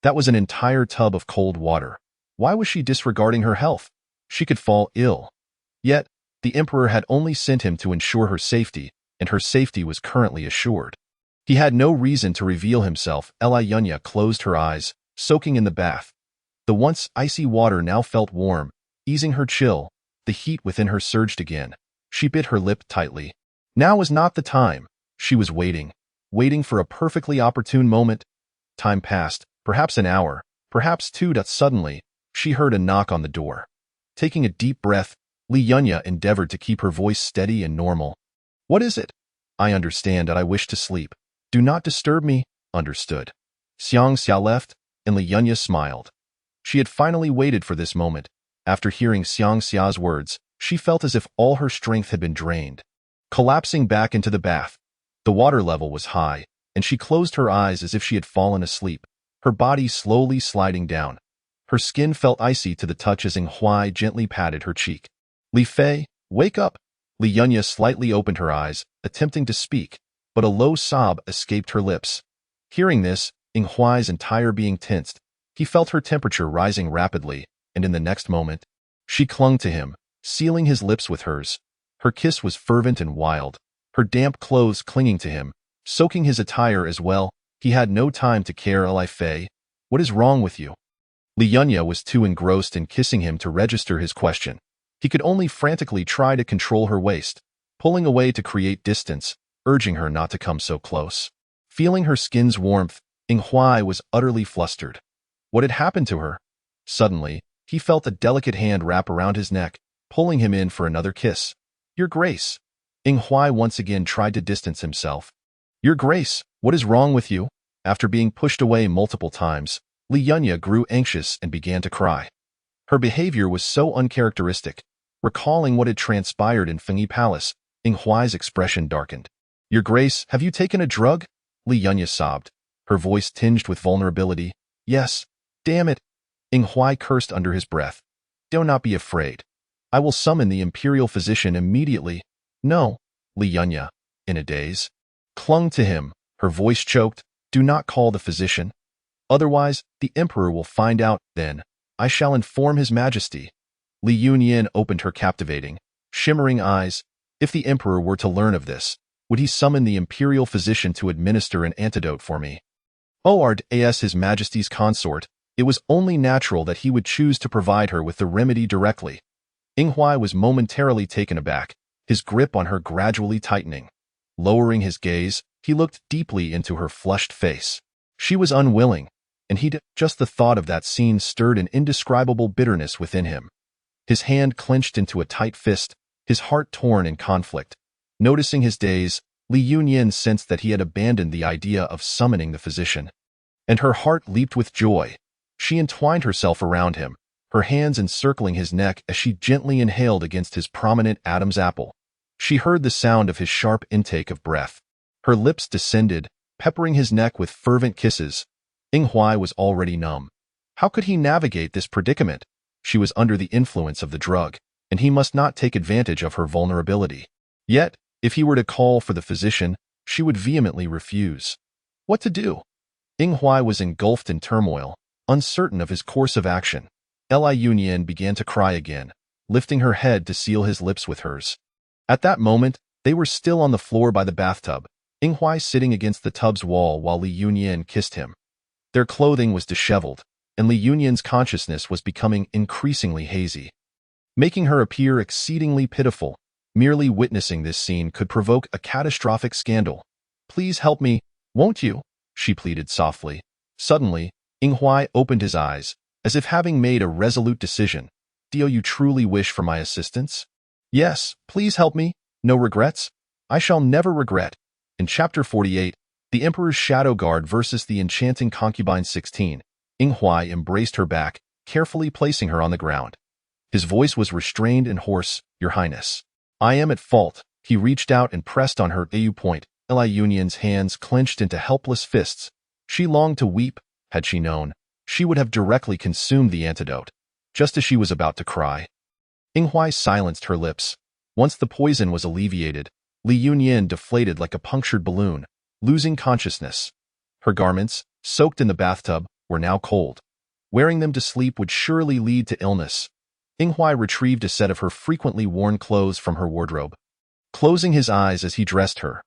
That was an entire tub of cold water. Why was she disregarding her health? She could fall ill. Yet, the Emperor had only sent him to ensure her safety, and her safety was currently assured. He had no reason to reveal himself. Li Yunya closed her eyes, soaking in the bath. The once icy water now felt warm, easing her chill. The heat within her surged again. She bit her lip tightly. Now was not the time. She was waiting for a perfectly opportune moment. Time passed, perhaps an hour, perhaps two. Suddenly, she heard a knock on the door. Taking a deep breath, Li Yunya endeavored to keep her voice steady and normal. What is it? I understand that I wish to sleep. Do not disturb me. Understood. Xiang Xia left, and Li Yunya smiled. She had finally waited for this moment. After hearing Xiang Xia's words, she felt as if all her strength had been drained. Collapsing back into the bath, the water level was high, and she closed her eyes as if she had fallen asleep, her body slowly sliding down. Her skin felt icy to the touch as Huai gently patted her cheek. Li Fei, wake up! Li Yunya slightly opened her eyes, attempting to speak, but a low sob escaped her lips. Hearing this, Huai's entire being tensed. He felt her temperature rising rapidly, and in the next moment, she clung to him, sealing his lips with hers. Her kiss was fervent and wild, her damp clothes clinging to him, soaking his attire as well. He had no time to care. Li Fei, what is wrong with you? Li Yunya was too engrossed in kissing him to register his question. He could only frantically try to control her waist, pulling away to create distance, urging her not to come so close. Feeling her skin's warmth, Huai was utterly flustered. What had happened to her? Suddenly, he felt a delicate hand wrap around his neck, pulling him in for another kiss. Your Grace. Huai once again tried to distance himself. Your Grace, what is wrong with you? After being pushed away multiple times, Li Yunya grew anxious and began to cry. Her behavior was so uncharacteristic. Recalling what had transpired in Fengyi Palace, Huai's expression darkened. Your Grace, have you taken a drug? Li Yunya sobbed, her voice tinged with vulnerability. Yes. Damn it. Huai cursed under his breath. Do not be afraid. I will summon the Imperial physician immediately. No. Li Yunya, in a daze, clung to him, her voice choked. Do not call the physician. Otherwise, the emperor will find out. Then I shall inform his majesty. Li Yunyan opened her captivating, shimmering eyes. If the emperor were to learn of this, would he summon the imperial physician to administer an antidote for me? Ard as his majesty's consort, it was only natural that he would choose to provide her with the remedy directly. Inghuai was momentarily taken aback, his grip on her gradually tightening. Lowering his gaze, he looked deeply into her flushed face. She was unwilling, and just the thought of that scene stirred an indescribable bitterness within him. His hand clenched into a tight fist, his heart torn in conflict. Noticing his daze, Li Yunyan sensed that he had abandoned the idea of summoning the physician. And her heart leaped with joy. She entwined herself around him, her hands encircling his neck as she gently inhaled against his prominent Adam's apple. She heard the sound of his sharp intake of breath. Her lips descended, peppering his neck with fervent kisses. Inghuai was already numb. How could he navigate this predicament? She was under the influence of the drug, and he must not take advantage of her vulnerability. Yet, if he were to call for the physician, she would vehemently refuse. What to do? Inghuai was engulfed in turmoil, uncertain of his course of action. Li Yunyan began to cry again, lifting her head to seal his lips with hers. At that moment, they were still on the floor by the bathtub, Inghuai sitting against the tub's wall while Li Yunyan kissed him. Their clothing was disheveled, and Li Yunyan's consciousness was becoming increasingly hazy, making her appear exceedingly pitiful. Merely witnessing this scene could provoke a catastrophic scandal. Please help me, won't you? She pleaded softly. Suddenly, Inghuai opened his eyes, as if having made a resolute decision. Do you truly wish for my assistance? Yes, please help me. No regrets? I shall never regret. In Chapter 48, The Emperor's Shadow Guard versus the Enchanting Concubine 16, Inghuai embraced her back, carefully placing her on the ground. His voice was restrained and hoarse. Your Highness, I am at fault. He reached out and pressed on her AU point. Li Yunyan's hands clenched into helpless fists. She longed to weep. Had she known, she would have directly consumed the antidote, just as she was about to cry. Inghuai silenced her lips. Once the poison was alleviated, Li Yunyan deflated like a punctured balloon, losing consciousness. Her garments, soaked in the bathtub, were now cold. Wearing them to sleep would surely lead to illness. Inghuai retrieved a set of her frequently worn clothes from her wardrobe, closing his eyes as he dressed her.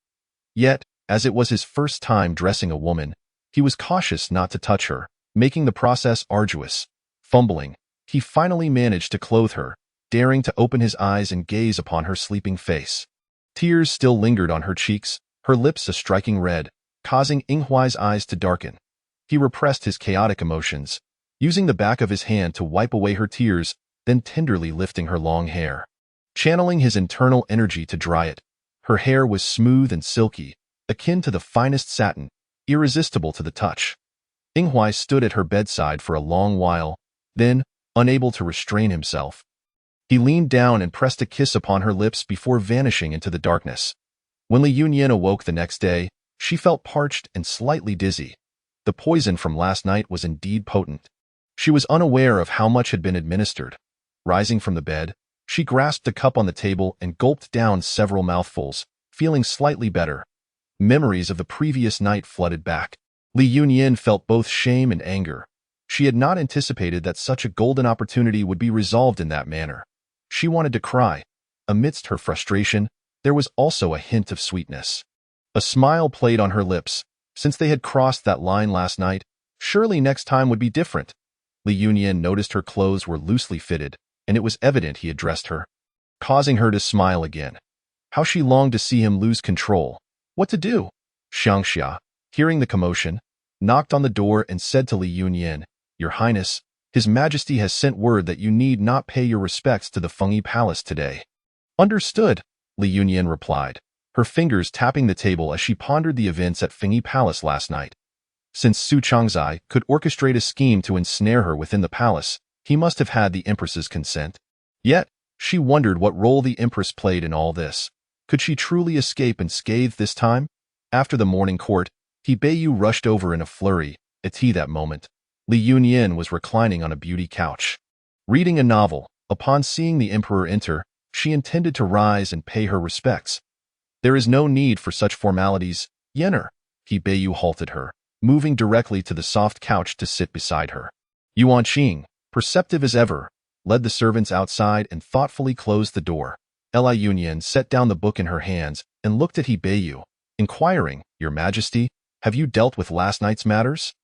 Yet, as it was his first time dressing a woman, he was cautious not to touch her, making the process arduous. Fumbling, he finally managed to clothe her, daring to open his eyes and gaze upon her sleeping face. Tears still lingered on her cheeks, her lips a striking red, causing Inghuai's eyes to darken. He repressed his chaotic emotions, using the back of his hand to wipe away her tears, then tenderly lifting her long hair, channeling his internal energy to dry it. Her hair was smooth and silky, akin to the finest satin, irresistible to the touch. Inghuai stood at her bedside for a long while, then, unable to restrain himself, he leaned down and pressed a kiss upon her lips before vanishing into the darkness. When Li Yunyan awoke the next day, she felt parched and slightly dizzy. The poison from last night was indeed potent. She was unaware of how much had been administered. Rising from the bed, she grasped a cup on the table and gulped down several mouthfuls, feeling slightly better. Memories of the previous night flooded back. Li Yunyan felt both shame and anger. She had not anticipated that such a golden opportunity would be resolved in that manner. She wanted to cry. Amidst her frustration, there was also a hint of sweetness. A smile played on her lips. Since they had crossed that line last night, surely next time would be different. Li Yunyan noticed her clothes were loosely fitted, and it was evident he had dressed her, causing her to smile again. How she longed to see him lose control. What to do? Xiangxia, hearing the commotion, knocked on the door and said to Li Yunyan, Your Highness, His Majesty has sent word that you need not pay your respects to the Fengyi Palace today. Understood, Li Yunyan replied, her fingers tapping the table as she pondered the events at Fengyi Palace last night. Since Su Changzai could orchestrate a scheme to ensnare her within the palace, he must have had the Empress's consent. Yet, she wondered what role the Empress played in all this. Could she truly escape unscathed this time? After the morning court, He Beiyu rushed over in a flurry. At that moment, Li Yunyan was reclining on a beauty couch, reading a novel. Upon seeing the Emperor enter, she intended to rise and pay her respects. There is no need for such formalities, Yenner. He Beiyu halted her, moving directly to the soft couch to sit beside her. Yuan Qing, perceptive as ever, led the servants outside and thoughtfully closed the door. Li Yunyan set down the book in her hands and looked at He Beiyu, inquiring, "Your Majesty, have you dealt with last night's matters?"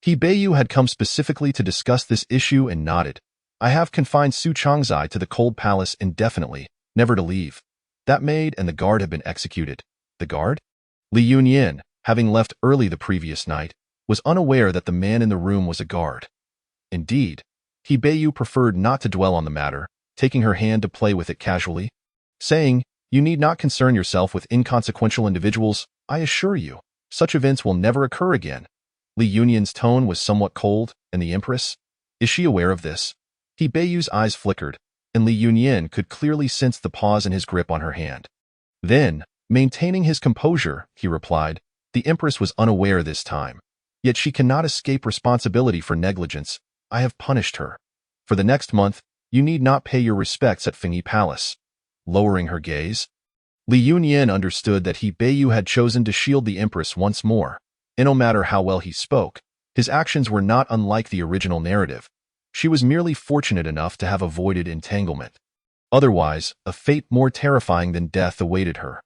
He Beiyu had come specifically to discuss this issue and nodded. "I have confined Su Changzai to the cold palace indefinitely, never to leave. That maid and the guard have been executed." The guard? Li Yunyan, having left early the previous night, was unaware that the man in the room was a guard. Indeed, He Beiyu preferred not to dwell on the matter, taking her hand to play with it casually, saying, "You need not concern yourself with inconsequential individuals. I assure you, such events will never occur again." Li Yunyan's tone was somewhat cold, and the Empress? Is she aware of this? He Beiyu's eyes flickered, and Li Yunyan could clearly sense the pause in his grip on her hand. Then, maintaining his composure, he replied, "The Empress was unaware this time. Yet she cannot escape responsibility for negligence. I have punished her. For the next month, you need not pay your respects at Fengyi Palace." Lowering her gaze, Li Yunyan understood that He Beiyu had chosen to shield the Empress once more, and no matter how well he spoke, his actions were not unlike the original narrative. She was merely fortunate enough to have avoided entanglement. Otherwise, a fate more terrifying than death awaited her.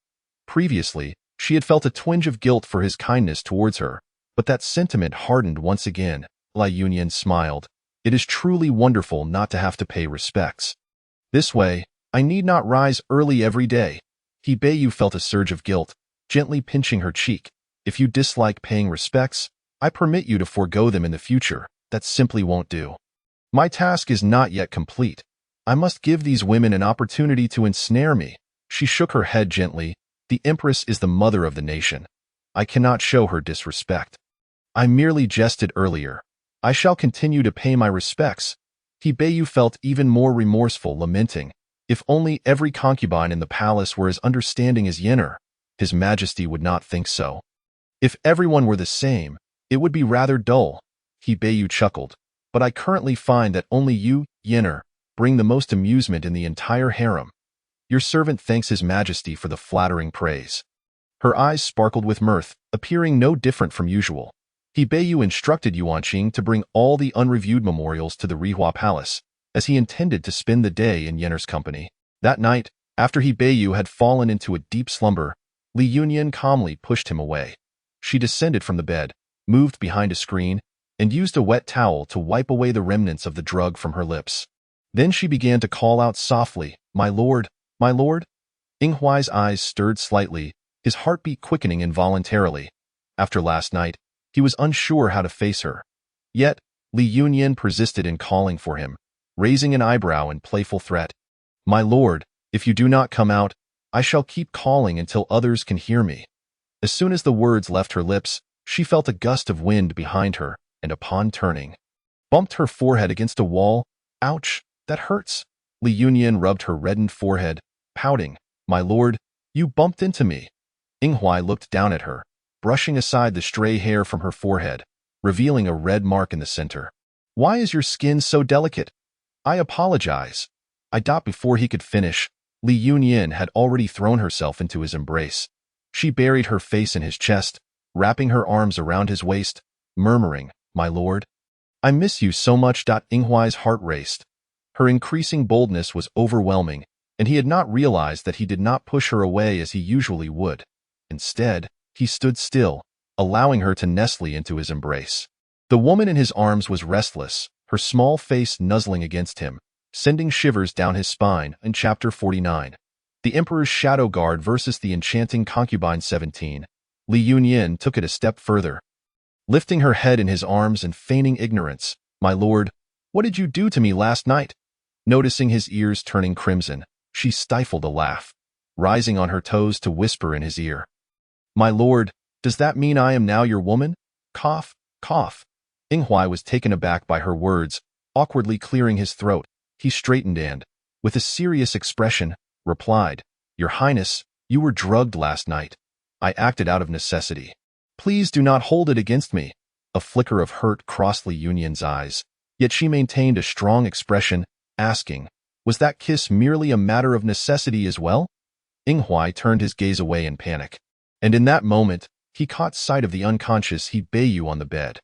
Previously, she had felt a twinge of guilt for his kindness towards her, but that sentiment hardened once again. Li Yunyan smiled. "It is truly wonderful not to have to pay respects. This way, I need not rise early every day." He Beiyu felt a surge of guilt, gently pinching her cheek. "If you dislike paying respects, I permit you to forego them in the future. That simply won't do. My task is not yet complete. I must give these women an opportunity to ensnare me." She shook her head gently. "The Empress is the mother of the nation. I cannot show her disrespect. I merely jested earlier. I shall continue to pay my respects." He Beiyu felt even more remorseful, lamenting, "If only every concubine in the palace were as understanding as Yenner." His Majesty would not think so. "If everyone were the same, it would be rather dull." He Beiyu chuckled. "But I currently find that only you, Yenner, bring the most amusement in the entire harem." Your servant thanks His Majesty for the flattering praise. Her eyes sparkled with mirth, appearing no different from usual. He Beiyu instructed Yuan Qing to bring all the unreviewed memorials to the Rihua Palace, as he intended to spend the day in Yenner's company. That night, after He Beiyu had fallen into a deep slumber, Li Yunyan calmly pushed him away. She descended from the bed, moved behind a screen, and used a wet towel to wipe away the remnants of the drug from her lips. Then she began to call out softly, "My lord, my lord." Inghuai's eyes stirred slightly, his heartbeat quickening involuntarily. After last night, he was unsure how to face her. Yet, Li Yunyan persisted in calling for him, raising an eyebrow in playful threat. "My lord, if you do not come out, I shall keep calling until others can hear me." As soon as the words left her lips, she felt a gust of wind behind her, and upon turning, bumped her forehead against a wall. "Ouch, that hurts." Li Yunyan rubbed her reddened forehead, pouting, "My lord, you bumped into me." Inghuai looked down at her, brushing aside the stray hair from her forehead, revealing a red mark in the center. "Why is your skin so delicate?" "I apologize." Before he could finish, Li Yunyan had already thrown herself into his embrace. She buried her face in his chest, wrapping her arms around his waist, murmuring, "My lord, I miss you so much." Inghuai's heart raced. Her increasing boldness was overwhelming, and he had not realized that he did not push her away as he usually would. Instead, he stood still, allowing her to nestle into his embrace. The woman in his arms was restless, her small face nuzzling against him, sending shivers down his spine. In Chapter 49, The Emperor's Shadow Guard versus the Enchanting Concubine 17, Li Yunyan took it a step further. Lifting her head in his arms and feigning ignorance, "My lord, what did you do to me last night?" Noticing his ears turning crimson, she stifled a laugh, rising on her toes to whisper in his ear, "My lord, does that mean I am now your woman?" Cough, cough. Inghuai was taken aback by her words, awkwardly clearing his throat. He straightened and, with a serious expression, replied, "Your Highness, you were drugged last night. I acted out of necessity. Please do not hold it against me." A flicker of hurt crossed Li Yunyan's eyes, yet she maintained a strong expression, asking, "Was that kiss merely a matter of necessity as well?" Inghuai turned his gaze away in panic. And in that moment, He caught sight of the unconscious He Beiyu on the bed.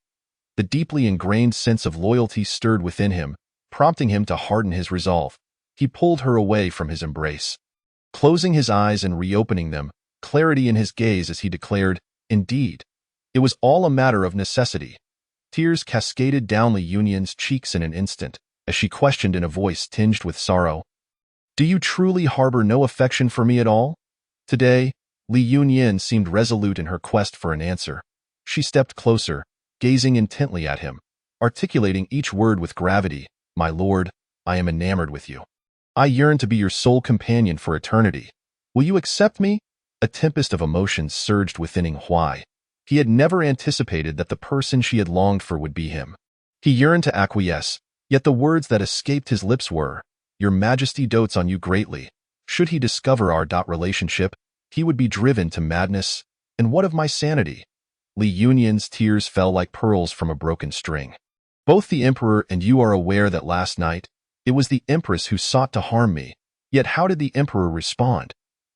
The deeply ingrained sense of loyalty stirred within him, prompting him to harden his resolve. He pulled her away from his embrace. Closing his eyes and reopening them, clarity in his gaze as he declared, "Indeed." It was all a matter of necessity. Tears cascaded down Li Yunyan's cheeks in an instant, as she questioned in a voice tinged with sorrow, "Do you truly harbor no affection for me at all?" Today, Li Yunyan seemed resolute in her quest for an answer. She stepped closer, gazing intently at him, articulating each word with gravity. "My lord, I am enamored with you. I yearn to be your sole companion for eternity. Will you accept me?" A tempest of emotions surged within Ing Huai. He had never anticipated that the person she had longed for would be him. He yearned to acquiesce, yet the words that escaped his lips were, "Your Majesty dotes on you greatly. Should he discover our relationship, he would be driven to madness. And what of my sanity?" Li Yunyan's tears fell like pearls from a broken string. "Both the Emperor and you are aware that last night, it was the Empress who sought to harm me. Yet how did the Emperor respond?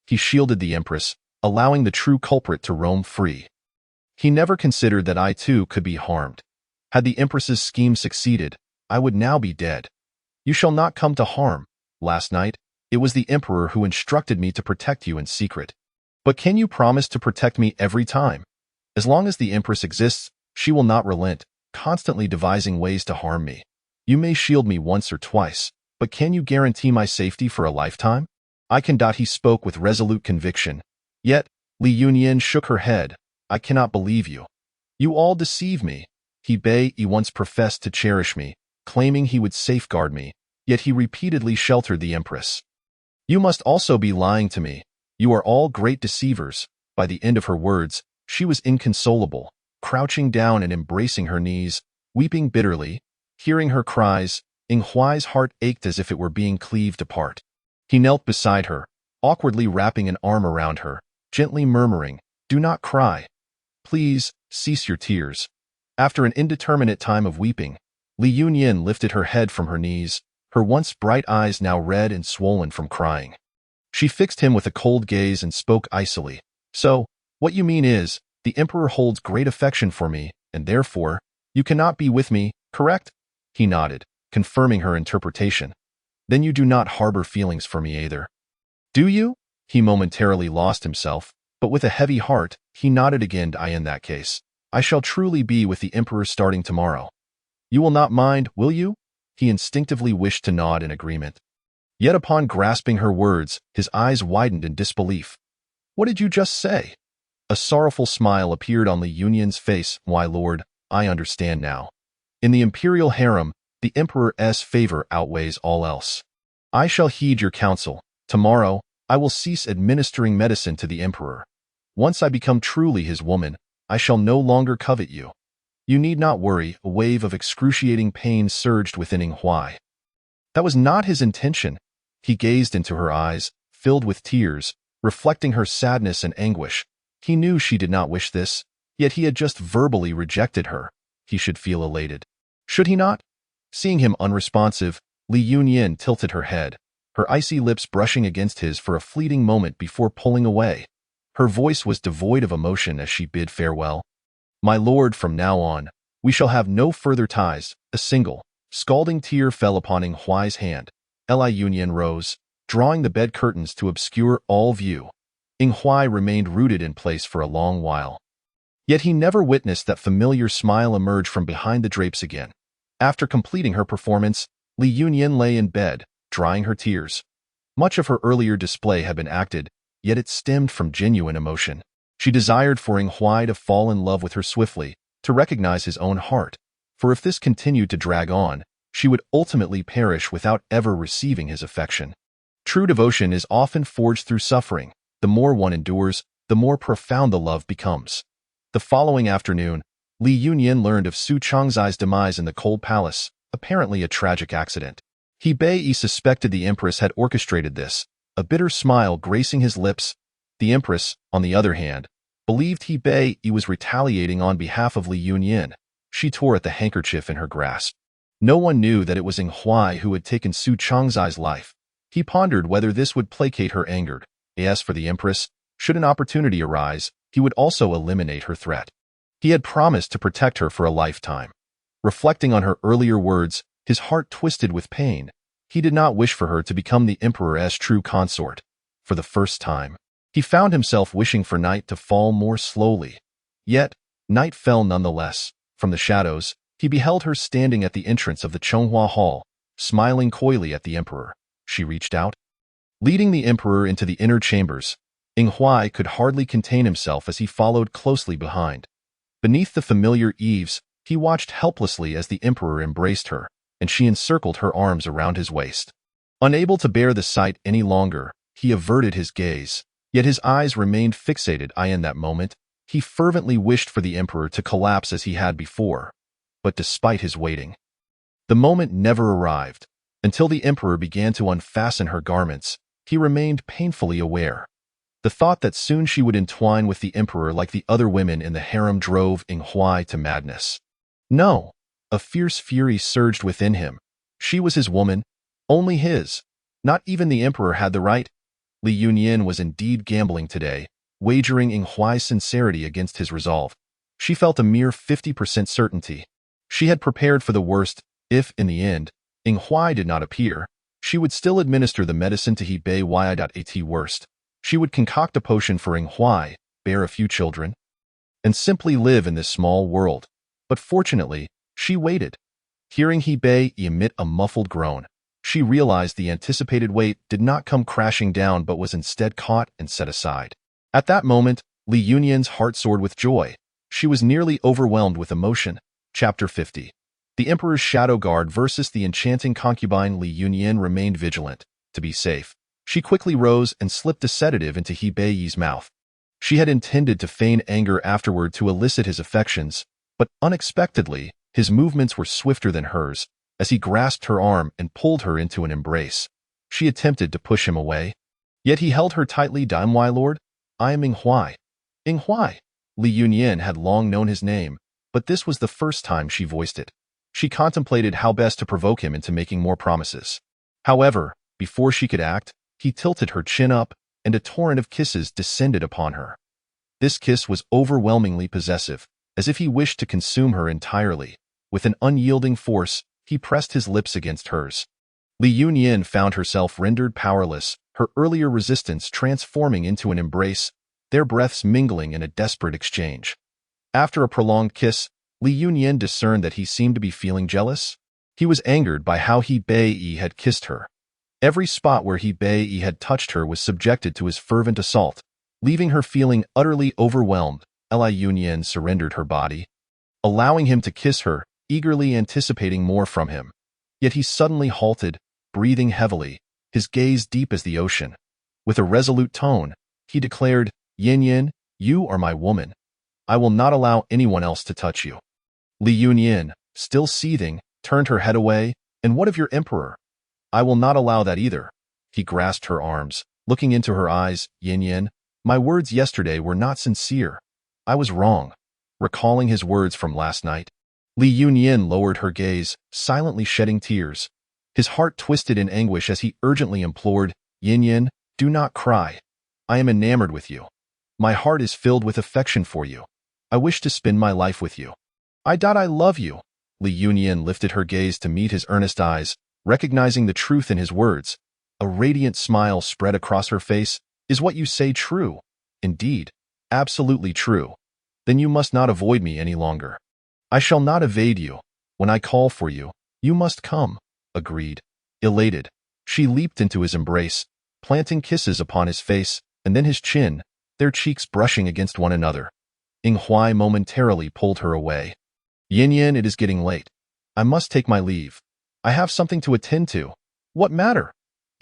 He shielded the Empress, allowing the true culprit to roam free. He never considered that I too could be harmed. Had the Empress's scheme succeeded, I would now be dead. You shall not come to harm. Last night, it was the Emperor who instructed me to protect you in secret. But can you promise to protect me every time? As long as the Empress exists, she will not relent, constantly devising ways to harm me. You may shield me once or twice, but can you guarantee my safety for a lifetime?" "I can." He spoke with resolute conviction. Yet, Li Yunyan shook her head. "I cannot believe you. You all deceive me. He Beiyu once professed to cherish me, claiming he would safeguard me, yet he repeatedly sheltered the Empress. You must also be lying to me. You are all great deceivers." By the end of her words, she was inconsolable, crouching down and embracing her knees, weeping bitterly. Hearing her cries, Ing Huai's heart ached as if it were being cleaved apart. He knelt beside her, awkwardly wrapping an arm around her, gently murmuring, "Do not cry. Please, cease your tears." After an indeterminate time of weeping, Li Yunyan lifted her head from her knees, her once bright eyes now red and swollen from crying. She fixed him with a cold gaze and spoke icily. "So, what you mean is, the Emperor holds great affection for me, and therefore, you cannot be with me, correct?" He nodded, confirming her interpretation. "Then you do not harbor feelings for me either. Do you?" He momentarily lost himself, but with a heavy heart, he nodded again. "In that case, I shall truly be with the Emperor starting tomorrow. You will not mind, will you?" He instinctively wished to nod in agreement. Yet upon grasping her words, his eyes widened in disbelief. "What did you just say?" A sorrowful smile appeared on Li Yunyan's face. "Why, lord, I understand now. In the Imperial harem, the Emperor's favor outweighs all else. I shall heed your counsel. Tomorrow, I will cease administering medicine to the Emperor. Once I become truly his woman, I shall no longer covet you. You need not worry." A wave of excruciating pain surged within Ing Huai. That was not his intention. He gazed into her eyes, filled with tears, reflecting her sadness and anguish. He knew she did not wish this, yet he had just verbally rejected her. He should feel elated. Should he not? Seeing him unresponsive, Li Yunyan tilted her head, her icy lips brushing against his for a fleeting moment before pulling away. Her voice was devoid of emotion as she bid farewell. "My lord, from now on, we shall have no further ties." A single, scalding tear fell upon Ing Huai's hand. Li Yunyan rose, drawing the bed curtains to obscure all view. Ing Huai remained rooted in place for a long while. Yet he never witnessed that familiar smile emerge from behind the drapes again. After completing her performance, Li Yunyan lay in bed, drying her tears. Much of her earlier display had been acted, yet it stemmed from genuine emotion. She desired for Ing Huai to fall in love with her swiftly, to recognize his own heart, for if this continued to drag on, she would ultimately perish without ever receiving his affection. True devotion is often forged through suffering. The more one endures, the more profound the love becomes. The following afternoon, Li Yunyan learned of Su Changzai's demise in the cold palace, apparently a tragic accident. He Beiyu suspected the Empress had orchestrated this, a bitter smile gracing his lips. The Empress, on the other hand, believed He Beiyu was retaliating on behalf of Li Yunyan. She tore at the handkerchief in her grasp. No one knew that it was Ing Huai who had taken Su Changzai's life. He pondered whether this would placate her anger. As for the Empress, should an opportunity arise, he would also eliminate her threat. He had promised to protect her for a lifetime. Reflecting on her earlier words, his heart twisted with pain. He did not wish for her to become the Emperor's true consort. For the first time, he found himself wishing for night to fall more slowly. Yet, night fell nonetheless. From the shadows, he beheld her standing at the entrance of the Chonghua Hall, smiling coyly at the Emperor. She reached out, leading the Emperor into the inner chambers. Yinghuai could hardly contain himself as he followed closely behind. Beneath the familiar eaves, he watched helplessly as the Emperor embraced her, and she encircled her arms around his waist. Unable to bear the sight any longer, he averted his gaze, yet his eyes remained fixated. In that moment, he fervently wished for the Emperor to collapse as he had before. But despite his waiting, the moment never arrived. Until the Emperor began to unfasten her garments, he remained painfully aware. The thought that soon she would entwine with the Emperor like the other women in the harem drove Yinghuai to madness. No! A fierce fury surged within him. She was his woman, only his. Not even the Emperor had the right. Li Yunyan was indeed gambling today, wagering Yinghuai's sincerity against his resolve. She felt a mere 50% certainty. She had prepared for the worst. If, in the end, Yinghuai did not appear, she would still administer the medicine to Hebei At worst. She would concoct a potion for Yinghuai, bear a few children, and simply live in this small world. But fortunately, she waited. Hearing Hebei emit a muffled groan, she realized the anticipated weight did not come crashing down but was instead caught and set aside. At that moment, Li Yunyan's heart soared with joy. She was nearly overwhelmed with emotion. Chapter 50. The Emperor's Shadow Guard versus the enchanting concubine. Li Yunyan remained vigilant. To be safe, she quickly rose and slipped a sedative into Hebei's mouth. She had intended to feign anger afterward to elicit his affections, but unexpectedly, his movements were swifter than hers, as he grasped her arm and pulled her into an embrace. She attempted to push him away, yet he held her tightly. My lord, I am Yinghuai. Yinghuai. Li Yunyan had long known his name, but this was the first time she voiced it. She contemplated how best to provoke him into making more promises. However, before she could act, he tilted her chin up, and a torrent of kisses descended upon her. This kiss was overwhelmingly possessive, as if he wished to consume her entirely. With an unyielding force, he pressed his lips against hers. Li Yunyan found herself rendered powerless, her earlier resistance transforming into an embrace, their breaths mingling in a desperate exchange. After a prolonged kiss, Li Yunyan discerned that he seemed to be feeling jealous. He was angered by how Hebei had kissed her. Every spot where Hebei had touched her was subjected to his fervent assault, leaving her feeling utterly overwhelmed. Li Yunyan surrendered her body, allowing him to kiss her, eagerly anticipating more from him. Yet he suddenly halted, breathing heavily, his gaze deep as the ocean. With a resolute tone, he declared, Yin, you are my woman. I will not allow anyone else to touch you. Li Yunyan, still seething, turned her head away. And what of your emperor? I will not allow that either. He grasped her arms, looking into her eyes. Yin, my words yesterday were not sincere. I was wrong. Recalling his words from last night, Li Yunyan lowered her gaze, silently shedding tears. His heart twisted in anguish as he urgently implored, Yin, do not cry. I am enamored with you. My heart is filled with affection for you. I wish to spend my life with you. I love you. Li Yunyan lifted her gaze to meet his earnest eyes, recognizing the truth in his words. A radiant smile spread across her face. Is what you say true? Indeed, absolutely true. Then you must not avoid me any longer. I shall not evade you. When I call for you, you must come. Agreed. Elated, she leaped into his embrace, planting kisses upon his face, and then his chin, their cheeks brushing against one another. Yinghuai momentarily pulled her away. Yin, it is getting late. I must take my leave. I have something to attend to. What matter?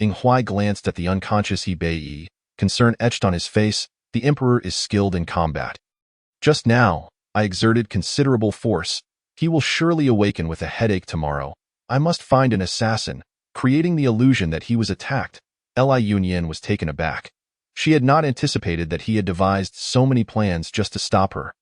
Yinghuai glanced at the unconscious Hebei, concern etched on his face. The emperor is skilled in combat. Just now, I exerted considerable force. He will surely awaken with a headache tomorrow. I must find an assassin, creating the illusion that he was attacked. Li Yunyan was taken aback. She had not anticipated that he had devised so many plans just to stop her.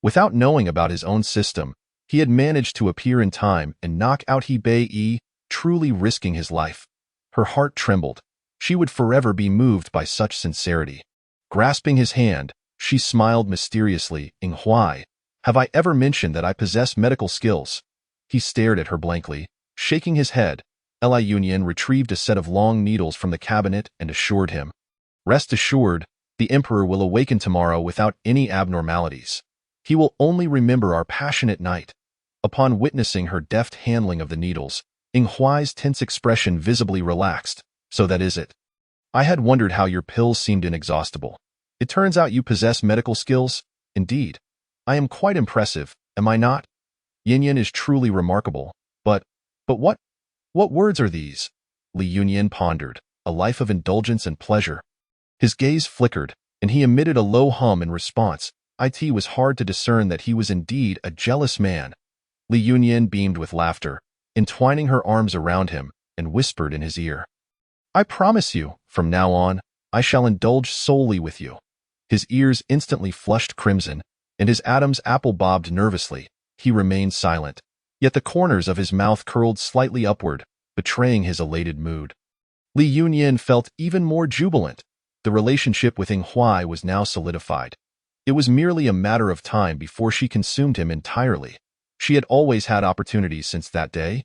Without knowing about his own system, he had managed to appear in time and knock out Hebei, truly risking his life. Her heart trembled. She would forever be moved by such sincerity. Grasping his hand, She smiled mysteriously. Why? Have I ever mentioned that I possess medical skills? He stared at her blankly, shaking his head. Li Yunyan retrieved a set of long needles from the cabinet and assured him, "Rest assured, the Emperor will awaken tomorrow without any abnormalities. He will only remember our passionate night." Upon witnessing her deft handling of the needles, Huai's tense expression visibly relaxed. "So that is it. I had wondered how your pills seemed inexhaustible. It turns out you possess medical skills? Indeed. I am quite impressive, am I not? Yinyan is truly remarkable. But what words are these?" Li Yunyan pondered. "A life of indulgence and pleasure." His gaze flickered, and he emitted a low hum in response. It was hard to discern that he was indeed a jealous man. Li Yunyan beamed with laughter, entwining her arms around him, and whispered in his ear, "I promise you, from now on, I shall indulge solely with you." His ears instantly flushed crimson, and his Adam's apple bobbed nervously. He remained silent, yet the corners of his mouth curled slightly upward, betraying his elated mood. Li Yunyan felt even more jubilant. The relationship with Huai was now solidified. It was merely a matter of time before she consumed him entirely. She had always had opportunities since that day,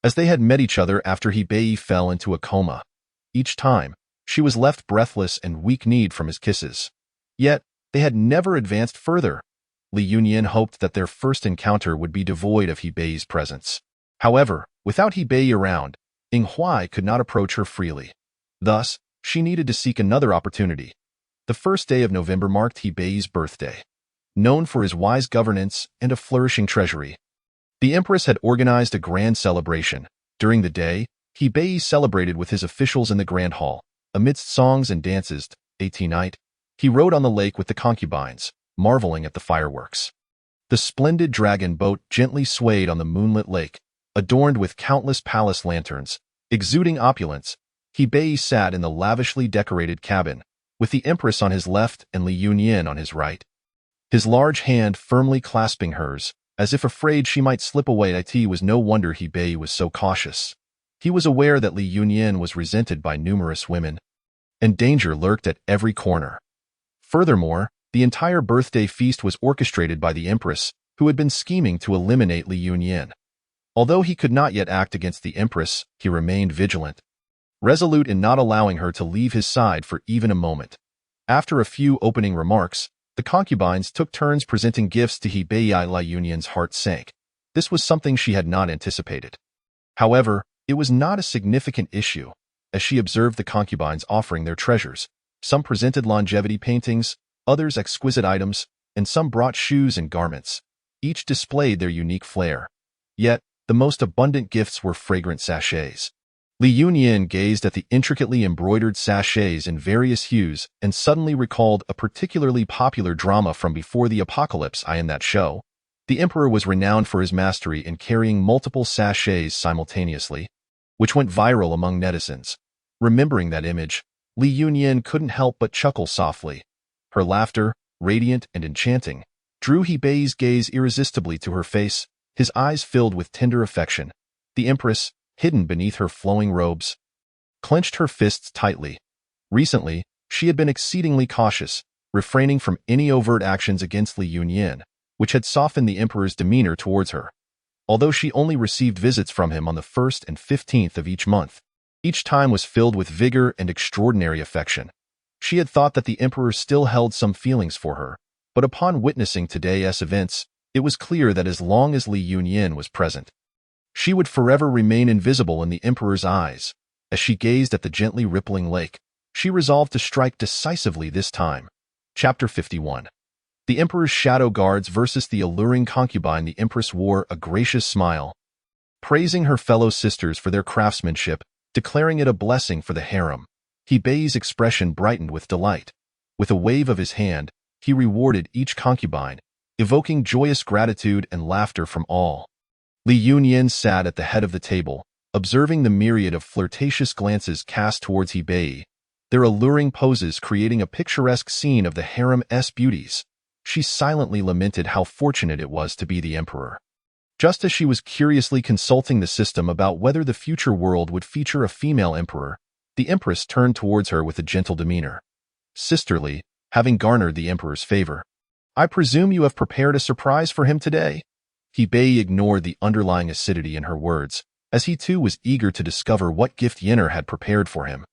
as they had met each other after Bei fell into a coma. Each time, she was left breathless and weak-kneed from his kisses. Yet, they had never advanced further. Li Yunyan hoped that their first encounter would be devoid of Bei's presence. However, without Bei around, Huai could not approach her freely. Thus, she needed to seek another opportunity. The first day of November marked Bei's birthday. Known for his wise governance and a flourishing treasury, the Empress had organized a grand celebration. During the day, Bei celebrated with his officials in the Grand Hall. Amidst songs and dances, night, he rode on the lake with the concubines, marveling at the fireworks. The splendid dragon boat gently swayed on the moonlit lake, adorned with countless palace lanterns. Exuding opulence, Bei sat in the lavishly decorated cabin, with the Empress on his left and Li Yunyan on his right, his large hand firmly clasping hers, as if afraid she might slip away. It was no wonder Bei was so cautious. He was aware that Li Yunyan was resented by numerous women, and danger lurked at every corner. Furthermore, the entire birthday feast was orchestrated by the Empress, who had been scheming to eliminate Li Yunyan. Although he could not yet act against the Empress, he remained vigilant, resolute in not allowing her to leave his side for even a moment. After a few opening remarks, the concubines took turns presenting gifts to Bei. Li Yunyan's heart sank. This was something she had not anticipated. However, it was not a significant issue, as she observed the concubines offering their treasures. Some presented longevity paintings, others exquisite items, and some brought shoes and garments. Each displayed their unique flair. Yet, the most abundant gifts were fragrant sachets. Li Yunyan gazed at the intricately embroidered sachets in various hues and suddenly recalled a particularly popular drama from before the apocalypse. In that show, the Emperor was renowned for his mastery in carrying multiple sachets simultaneously, which went viral among netizens. Remembering that image, Li Yunyan couldn't help but chuckle softly. Her laughter, radiant and enchanting, drew Bei's gaze irresistibly to her face, his eyes filled with tender affection. The Empress, hidden beneath her flowing robes, clenched her fists tightly. Recently, she had been exceedingly cautious, refraining from any overt actions against Li Yunyan, which had softened the Emperor's demeanor towards her. Although she only received visits from him on the 1st and 15th of each month, each time was filled with vigor and extraordinary affection. She had thought that the Emperor still held some feelings for her, but upon witnessing today's events, it was clear that as long as Li Yunyan was present, she would forever remain invisible in the Emperor's eyes. As she gazed at the gently rippling lake, she resolved to strike decisively this time. Chapter 51. The Emperor's shadow guards versus the alluring concubine. The Empress wore a gracious smile, praising her fellow sisters for their craftsmanship, declaring it a blessing for the harem. Bei's expression brightened with delight. With a wave of his hand, he rewarded each concubine, evoking joyous gratitude and laughter from all. Li Yunyan sat at the head of the table, observing the myriad of flirtatious glances cast towards Bei, their alluring poses creating a picturesque scene of the harem's beauties. She silently lamented how fortunate it was to be the Emperor. Just as she was curiously consulting the system about whether the future world would feature a female emperor, the Empress turned towards her with a gentle demeanor. Sisterly, having garnered the emperor's favor. I presume you have prepared a surprise for him today? He ignored the underlying acidity in her words, as he too was eager to discover what gift Yennefer had prepared for him.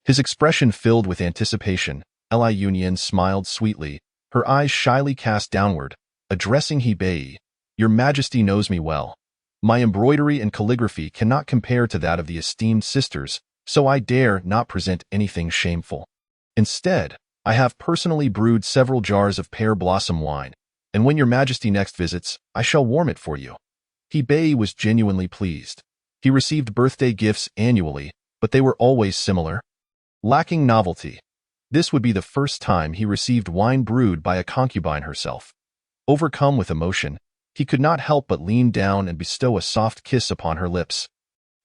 His expression filled with anticipation. Li Yunyan smiled sweetly, her eyes shyly cast downward, addressing Hebei. Your Majesty knows me well. My embroidery and calligraphy cannot compare to that of the esteemed sisters, so I dare not present anything shameful. Instead, I have personally brewed several jars of pear blossom wine, and when your Majesty next visits, I shall warm it for you. Hebei was genuinely pleased. He received birthday gifts annually, but they were always similar, lacking novelty. This would be the first time he received wine brewed by a concubine herself. Overcome with emotion, he could not help but lean down and bestow a soft kiss upon her lips.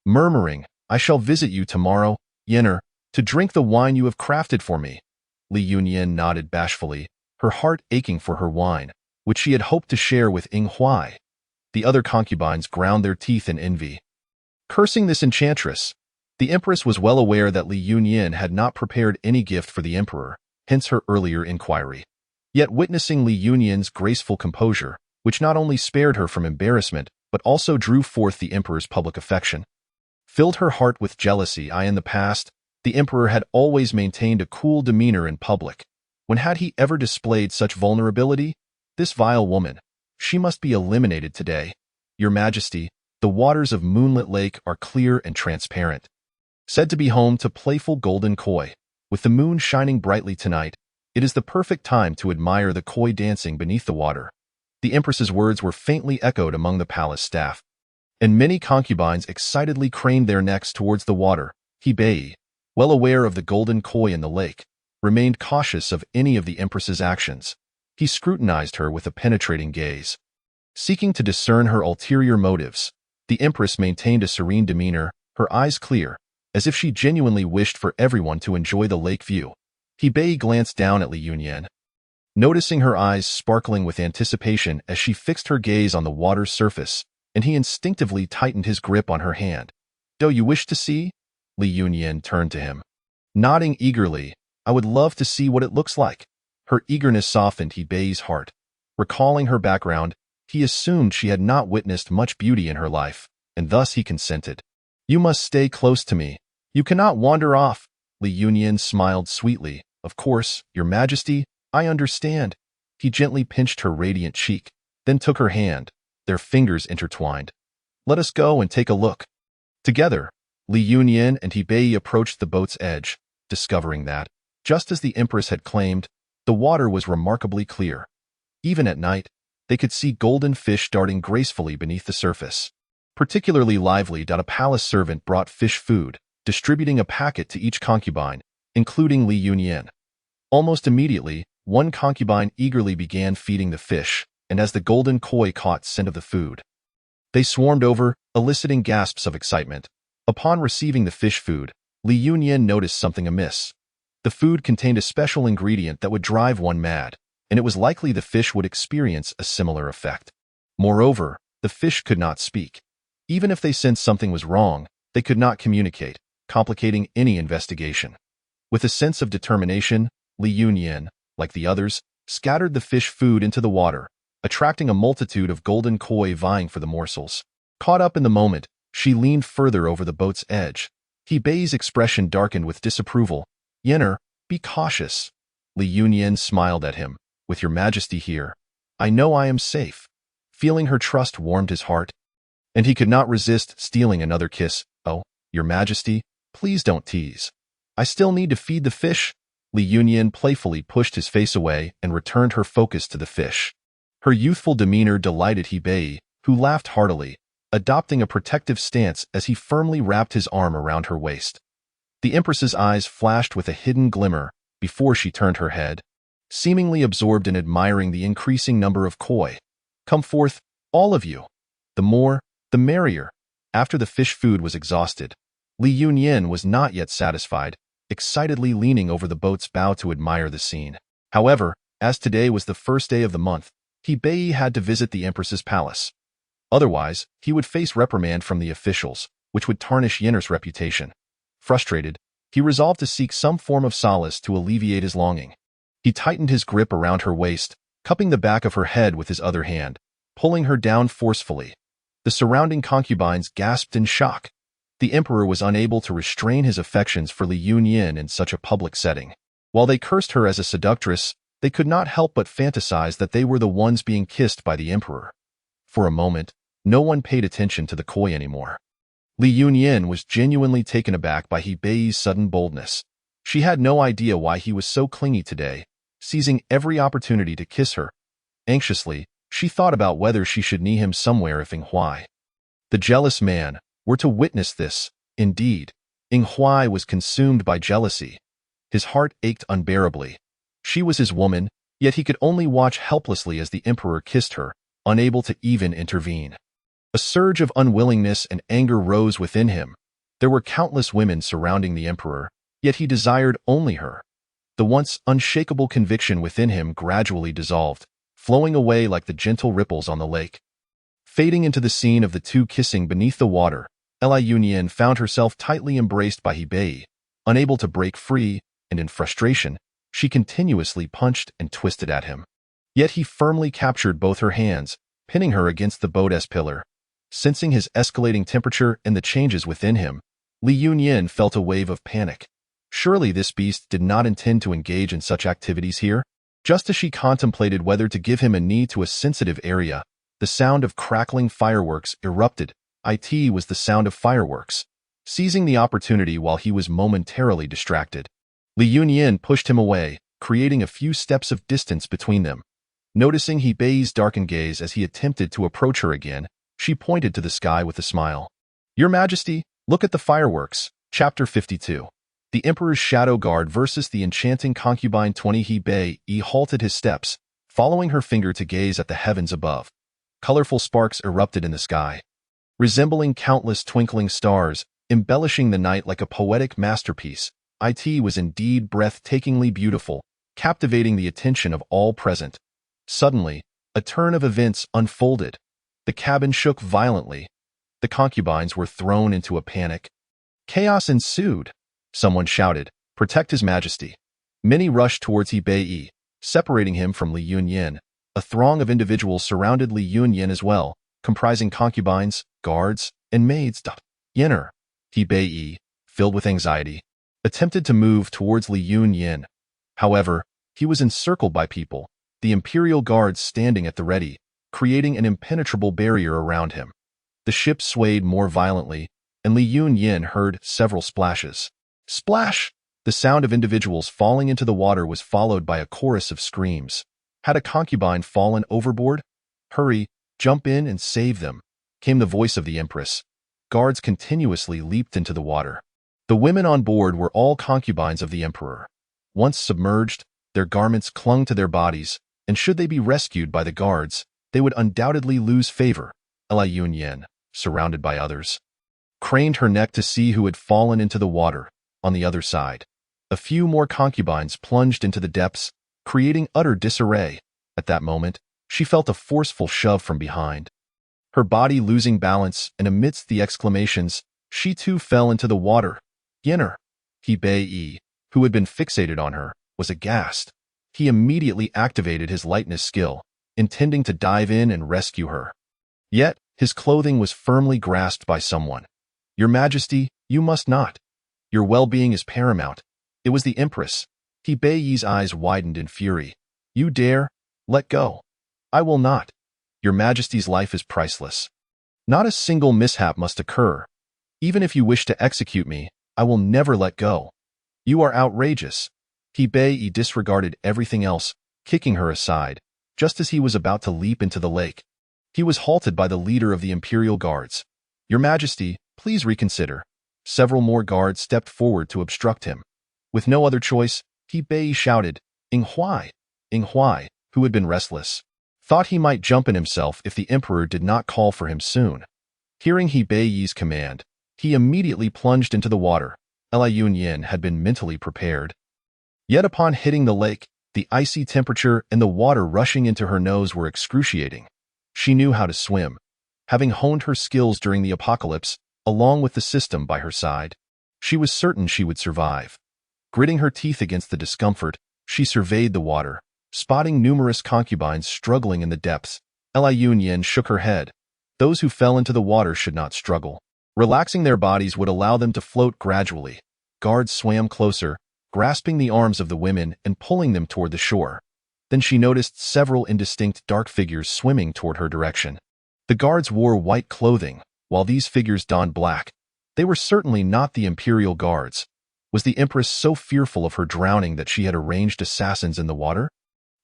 Murmuring, I shall visit you tomorrow, Yennefer, to drink the wine you have crafted for me. Li Yunyan nodded bashfully, her heart aching for her wine, which she had hoped to share with Ying Huai. The other concubines ground their teeth in envy. Cursing this enchantress, the empress was well aware that Li Yunyan had not prepared any gift for the emperor, hence her earlier inquiry. Yet witnessing Li Yunyan's graceful composure, which not only spared her from embarrassment, but also drew forth the emperor's public affection, filled her heart with jealousy. In the past, the emperor had always maintained a cool demeanor in public. When had he ever displayed such vulnerability? This vile woman, she must be eliminated today. Your Majesty, the waters of Moonlit Lake are clear and transparent, said to be home to playful golden koi. With the moon shining brightly tonight, it is the perfect time to admire the koi dancing beneath the water. The empress's words were faintly echoed among the palace staff, and many concubines excitedly craned their necks towards the water. Hebei, well aware of the golden koi in the lake, remained cautious of any of the empress's actions. He scrutinized her with a penetrating gaze. Seeking to discern her ulterior motives, the empress maintained a serene demeanor, her eyes clear, as if she genuinely wished for everyone to enjoy the lake view. Hebei glanced down at Li Yunyan, noticing her eyes sparkling with anticipation as she fixed her gaze on the water's surface, and he instinctively tightened his grip on her hand. Do you wish to see? Li Yunyan turned to him. Nodding eagerly, I would love to see what it looks like. Her eagerness softened Hebei's heart. Recalling her background, he assumed she had not witnessed much beauty in her life, and thus he consented. You must stay close to me. You cannot wander off. Li Yunyan smiled sweetly. Of course, your Majesty, I understand. He gently pinched her radiant cheek, then took her hand, their fingers intertwined. Let us go and take a look. Together, Li Yunyan and Hebei approached the boat's edge, discovering that, just as the empress had claimed, the water was remarkably clear. Even at night, they could see golden fish darting gracefully beneath the surface. Particularly lively, a palace servant brought fish food, distributing a packet to each concubine, including Li Yunyan. Almost immediately, one concubine eagerly began feeding the fish, and as the golden koi caught scent of the food, they swarmed over, eliciting gasps of excitement. Upon receiving the fish food, Li Yunyan noticed something amiss. The food contained a special ingredient that would drive one mad, and it was likely the fish would experience a similar effect. Moreover, the fish could not speak. Even if they sensed something was wrong, they could not communicate, complicating any investigation. With a sense of determination, Li Yunyan, like the others, scattered the fish food into the water, attracting a multitude of golden koi vying for the morsels. Caught up in the moment, she leaned further over the boat's edge. Hebei's expression darkened with disapproval. Yennefer, be cautious. Li Yunyan smiled at him. With your Majesty here, I know I am safe. Feeling her trust warmed his heart, and he could not resist stealing another kiss. Oh, your Majesty, please don't tease. I still need to feed the fish. Li Yunyan playfully pushed his face away and returned her focus to the fish. Her youthful demeanor delighted Hebei, who laughed heartily, adopting a protective stance as he firmly wrapped his arm around her waist. The empress's eyes flashed with a hidden glimmer before she turned her head, seemingly absorbed in admiring the increasing number of koi. Come forth, all of you. The more, the merrier. After the fish food was exhausted, Li Yunyan was not yet satisfied, excitedly leaning over the boat's bow to admire the scene. However, as today was the first day of the month, Hebei had to visit the empress's palace. Otherwise, he would face reprimand from the officials, which would tarnish Yennefer's reputation. Frustrated, he resolved to seek some form of solace to alleviate his longing. He tightened his grip around her waist, cupping the back of her head with his other hand, pulling her down forcefully. The surrounding concubines gasped in shock. The emperor was unable to restrain his affections for Li Yunyin in such a public setting. While they cursed her as a seductress, they could not help but fantasize that they were the ones being kissed by the emperor. For a moment, no one paid attention to the koi anymore. Li Yunyin was genuinely taken aback by He Bei's sudden boldness. She had no idea why he was so clingy today, seizing every opportunity to kiss her. Anxiously, she thought about whether she should knee him somewhere if Inghuai, the jealous man, were to witness this. Indeed, Inghuai was consumed by jealousy. His heart ached unbearably. She was his woman, yet he could only watch helplessly as the emperor kissed her, unable to even intervene. A surge of unwillingness and anger rose within him. There were countless women surrounding the emperor, yet he desired only her. The once unshakable conviction within him gradually dissolved, flowing away like the gentle ripples on the lake. Fading into the scene of the two kissing beneath the water, Li Yunyin found herself tightly embraced by He Bei. Unable to break free, and in frustration, she continuously punched and twisted at him. Yet he firmly captured both her hands, pinning her against the boat's pillar. Sensing his escalating temperature and the changes within him, Li Yunyin felt a wave of panic. Surely this beast did not intend to engage in such activities here? Just as she contemplated whether to give him a knee to a sensitive area, the sound of crackling fireworks erupted. It was the sound of fireworks. Seizing the opportunity while he was momentarily distracted, Li Yunyin pushed him away, creating a few steps of distance between them. Noticing He Bei's darkened gaze as he attempted to approach her again, she pointed to the sky with a smile. "Your Majesty, look at the fireworks." Chapter 52. The Emperor's Shadow Guard versus the Enchanting Concubine 20. He Bei halted his steps, following her finger to gaze at the heavens above. Colorful sparks erupted in the sky, resembling countless twinkling stars, embellishing the night like a poetic masterpiece. It was indeed breathtakingly beautiful, captivating the attention of all present. Suddenly, a turn of events unfolded. The cabin shook violently. The concubines were thrown into a panic. Chaos ensued. Someone shouted, "Protect His Majesty." Many rushed towards He Bei, separating him from Li Yunyin. A throng of individuals surrounded Li Yunyin as well, comprising concubines, guards, and maids. Yenner, He Bei, filled with anxiety, attempted to move towards Li Yunyin. However, he was encircled by people, the Imperial guards standing at the ready, creating an impenetrable barrier around him. The ship swayed more violently, and Li Yunyin heard several splashes. Splash! The sound of individuals falling into the water was followed by a chorus of screams. Had a concubine fallen overboard? "Hurry, jump in and save them," came the voice of the Empress. Guards continuously leaped into the water. The women on board were all concubines of the Emperor. Once submerged, their garments clung to their bodies, and should they be rescued by the guards, they would undoubtedly lose favor. Li Yunyin, surrounded by others, craned her neck to see who had fallen into the water. On the other side, a few more concubines plunged into the depths, creating utter disarray. At that moment, she felt a forceful shove from behind. Her body losing balance, and amidst the exclamations, she too fell into the water. Yenner, He Bei, who had been fixated on her, was aghast. He immediately activated his lightness skill, intending to dive in and rescue her. Yet, his clothing was firmly grasped by someone. "Your Majesty, you must not. Your well-being is paramount." It was the Empress. He Bei's eyes widened in fury. "You dare? Let go." "I will not. Your Majesty's life is priceless. Not a single mishap must occur. Even if you wish to execute me, I will never let go." "You are outrageous." He Bei disregarded everything else, kicking her aside, just as he was about to leap into the lake. He was halted by the leader of the Imperial Guards. "Your Majesty, please reconsider." Several more guards stepped forward to obstruct him. With no other choice, He Bei shouted, "Inghuai!" Inghuai, who had been restless, thought he might jump in himself if the Emperor did not call for him soon. Hearing He Bei's command, he immediately plunged into the water. Li Yunyin had been mentally prepared. Yet upon hitting the lake, the icy temperature and the water rushing into her nose were excruciating. She knew how to swim, having honed her skills during the apocalypse, along with the system by her side. She was certain she would survive. Gritting her teeth against the discomfort, She surveyed the water, spotting numerous concubines struggling in the depths. Li Yunyan shook her head. Those who fell into the water should not struggle. Relaxing their bodies would allow them to float gradually. Guards swam closer, grasping the arms of the women and pulling them toward the shore. Then she noticed several indistinct dark figures swimming toward her direction. The guards wore white clothing, while these figures donned black. They were certainly not the Imperial guards. Was the Empress so fearful of her drowning that she had arranged assassins in the water?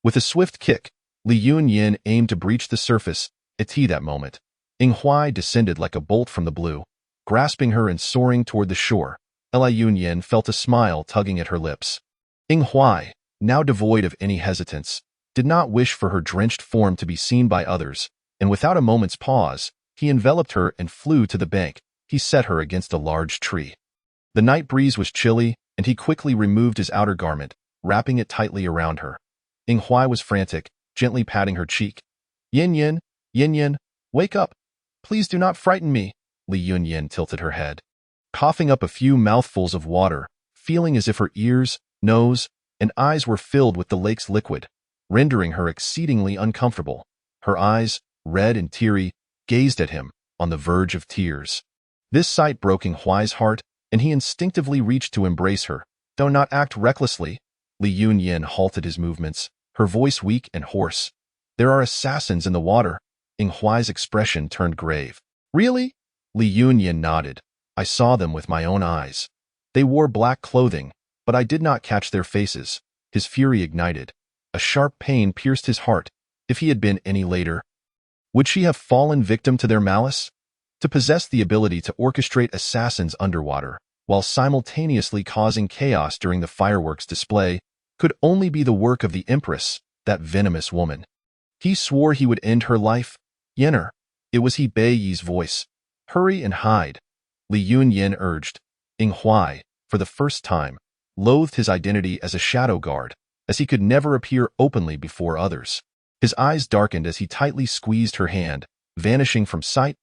With a swift kick, Li Yunyan aimed to breach the surface. At that moment, Ing Huai descended like a bolt from the blue, grasping her and soaring toward the shore. Li Yunyan felt a smile tugging at her lips. Ing Huai, now devoid of any hesitance, did not wish for her drenched form to be seen by others, and without a moment's pause, he enveloped her and flew to the bank. He set her against a large tree. The night breeze was chilly, and he quickly removed his outer garment, wrapping it tightly around her. Ing Huai was frantic, gently patting her cheek. Yin Yin, wake up. Please do not frighten me. Li Yunyan tilted her head, coughing up a few mouthfuls of water, feeling as if her ears, nose, and eyes were filled with the lake's liquid, rendering her exceedingly uncomfortable. Her eyes, red and teary, gazed at him, on the verge of tears. This sight broke Ing Huai's heart, and he instinctively reached to embrace her. Do not act recklessly. Li Yunyan halted his movements, her voice weak and hoarse. There are assassins in the water. Ing Huai's expression turned grave. Really? Li Yunyan nodded. I saw them with my own eyes. They wore black clothing, but I did not catch their faces. His fury ignited. A sharp pain pierced his heart. If he had been any later, would she have fallen victim to their malice? To possess the ability to orchestrate assassins underwater, while simultaneously causing chaos during the fireworks display, could only be the work of the Empress, that venomous woman. He swore he would end her life. Yenner. It was He Beiyi's voice. Hurry and hide. Li Yunyan urged. Ing Huai, for the first time, loathed his identity as a shadow guard, as he could never appear openly before others. His eyes darkened as he tightly squeezed her hand, vanishing from sight.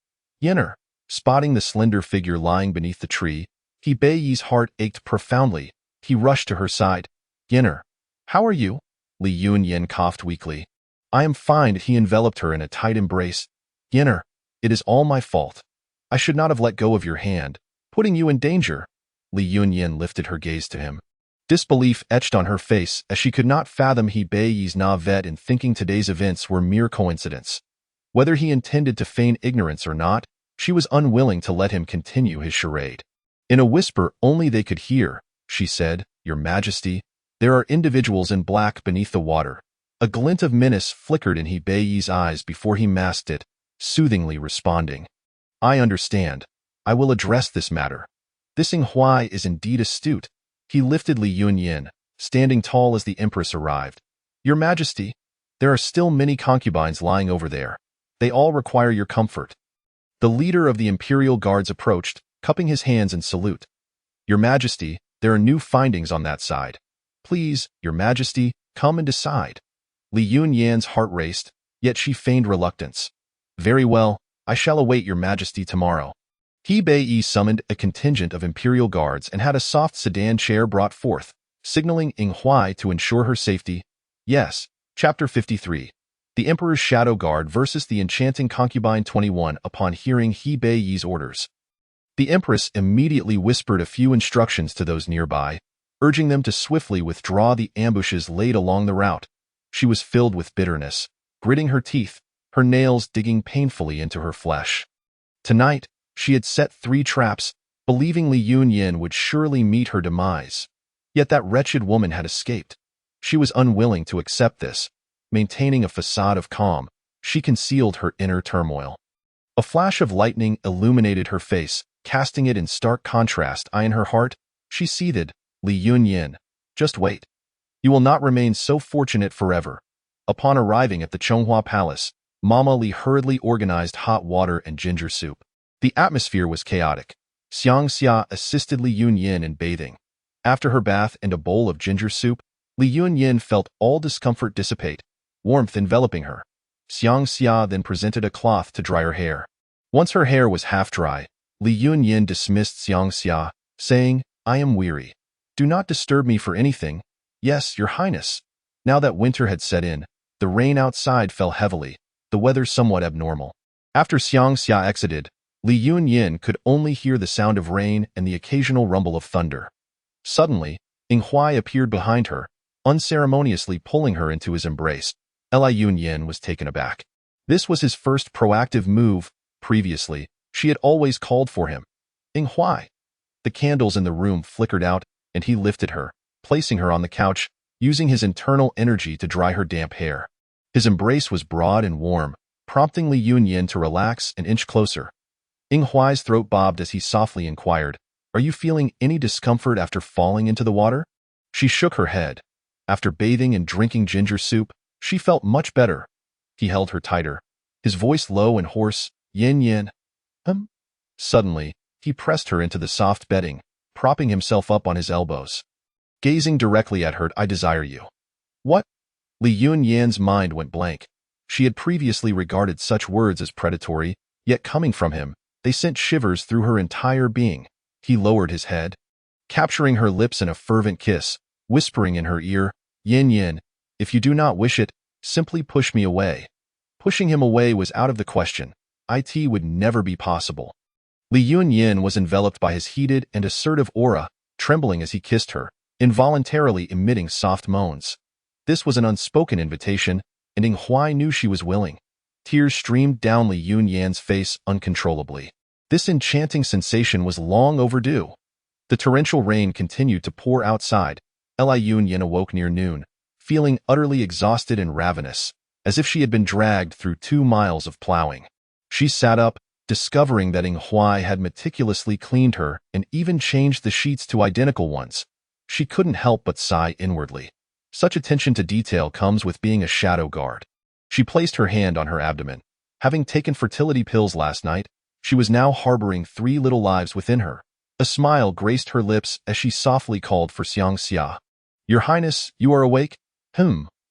Yenner. Spotting the slender figure lying beneath the tree, He Beiyi's heart ached profoundly. He rushed to her side. Yenner. How are you? Li Yunyan coughed weakly. I am fine. He enveloped her in a tight embrace. Yenner, it is all my fault. I should not have let go of your hand, putting you in danger. Li Yunyan lifted her gaze to him. Disbelief etched on her face as she could not fathom He Beiyi's navet in thinking today's events were mere coincidence. Whether he intended to feign ignorance or not, she was unwilling to let him continue his charade. In a whisper only they could hear, she said, Your Majesty, there are individuals in black beneath the water. A glint of menace flickered in He Beiyi's eyes before he masked it, soothingly responding. I understand. I will address this matter. This Ing Huai is indeed astute. He lifted Li Yunyan, standing tall as the Empress arrived. Your Majesty, there are still many concubines lying over there. They all require your comfort. The leader of the Imperial Guards approached, cupping his hands in salute. Your Majesty, there are new findings on that side. Please, Your Majesty, come and decide. Li Yunyan's heart raced, yet she feigned reluctance. Very well, I shall await Your Majesty tomorrow. He Beiyi summoned a contingent of Imperial Guards and had a soft sedan chair brought forth, signaling Ing Huai to ensure her safety. Yes, Chapter 53. The Emperor's Shadow Guard versus the Enchanting Concubine 21. Upon hearing He Beiyi's orders, the Empress immediately whispered a few instructions to those nearby, urging them to swiftly withdraw the ambushes laid along the route. She was filled with bitterness, gritting her teeth, her nails digging painfully into her flesh. Tonight, she had set 3 traps, believing Li Yunyan would surely meet her demise. Yet that wretched woman had escaped. She was unwilling to accept this. Maintaining a facade of calm, she concealed her inner turmoil. A flash of lightning illuminated her face, casting it in stark contrast. In her heart, she seethed. Li Yunyan, just wait. You will not remain so fortunate forever. Upon arriving at the Chonghua Palace, Mama Li hurriedly organized hot water and ginger soup. The atmosphere was chaotic. Xiang Xia assisted Li Yunyan in bathing. After her bath and a bowl of ginger soup, Li Yunyan felt all discomfort dissipate, warmth enveloping her. Xiang Xia then presented a cloth to dry her hair. Once her hair was half dry, Li Yunyan dismissed Xiang Xia, saying, I am weary. Do not disturb me for anything. Yes, Your Highness. Now that winter had set in, the rain outside fell heavily, the weather somewhat abnormal. After Xiang Xia exited, Li Yunyin could only hear the sound of rain and the occasional rumble of thunder. Suddenly, Ing Huai appeared behind her, unceremoniously pulling her into his embrace. Li Yunyin was taken aback. This was his first proactive move. Previously, she had always called for him. Ing Huai. The candles in the room flickered out, and he lifted her, placing her on the couch, using his internal energy to dry her damp hair. His embrace was broad and warm, prompting Li Yunyin to relax and inch closer. Ing Huai's throat bobbed as he softly inquired, "Are you feeling any discomfort after falling into the water?" She shook her head. After bathing and drinking ginger soup, she felt much better. He held her tighter, his voice low and hoarse, "Yin Yin." Suddenly, he pressed her into the soft bedding, propping himself up on his elbows. Gazing directly at her, "I desire you." What? Li Yunyan's mind went blank. She had previously regarded such words as predatory, yet coming from him, they sent shivers through her entire being. He lowered his head, capturing her lips in a fervent kiss, whispering in her ear, "Yin Yin, if you do not wish it, simply push me away." Pushing him away was out of the question. It would never be possible. Li Yunyin was enveloped by his heated and assertive aura, trembling as he kissed her, involuntarily emitting soft moans. This was an unspoken invitation, and Ing Huai knew she was willing. Tears streamed down Li Yunyan's face uncontrollably. This enchanting sensation was long overdue. The torrential rain continued to pour outside. Li Yunyin awoke near noon, feeling utterly exhausted and ravenous, as if she had been dragged through 2 miles of plowing. She sat up, discovering that Ing Huai had meticulously cleaned her and even changed the sheets to identical ones. She couldn't help but sigh inwardly. Such attention to detail comes with being a shadow guard. She placed her hand on her abdomen. Having taken fertility pills last night, she was now harboring 3 little lives within her. A smile graced her lips as she softly called for Xiang Xia. "Your Highness, you are awake?"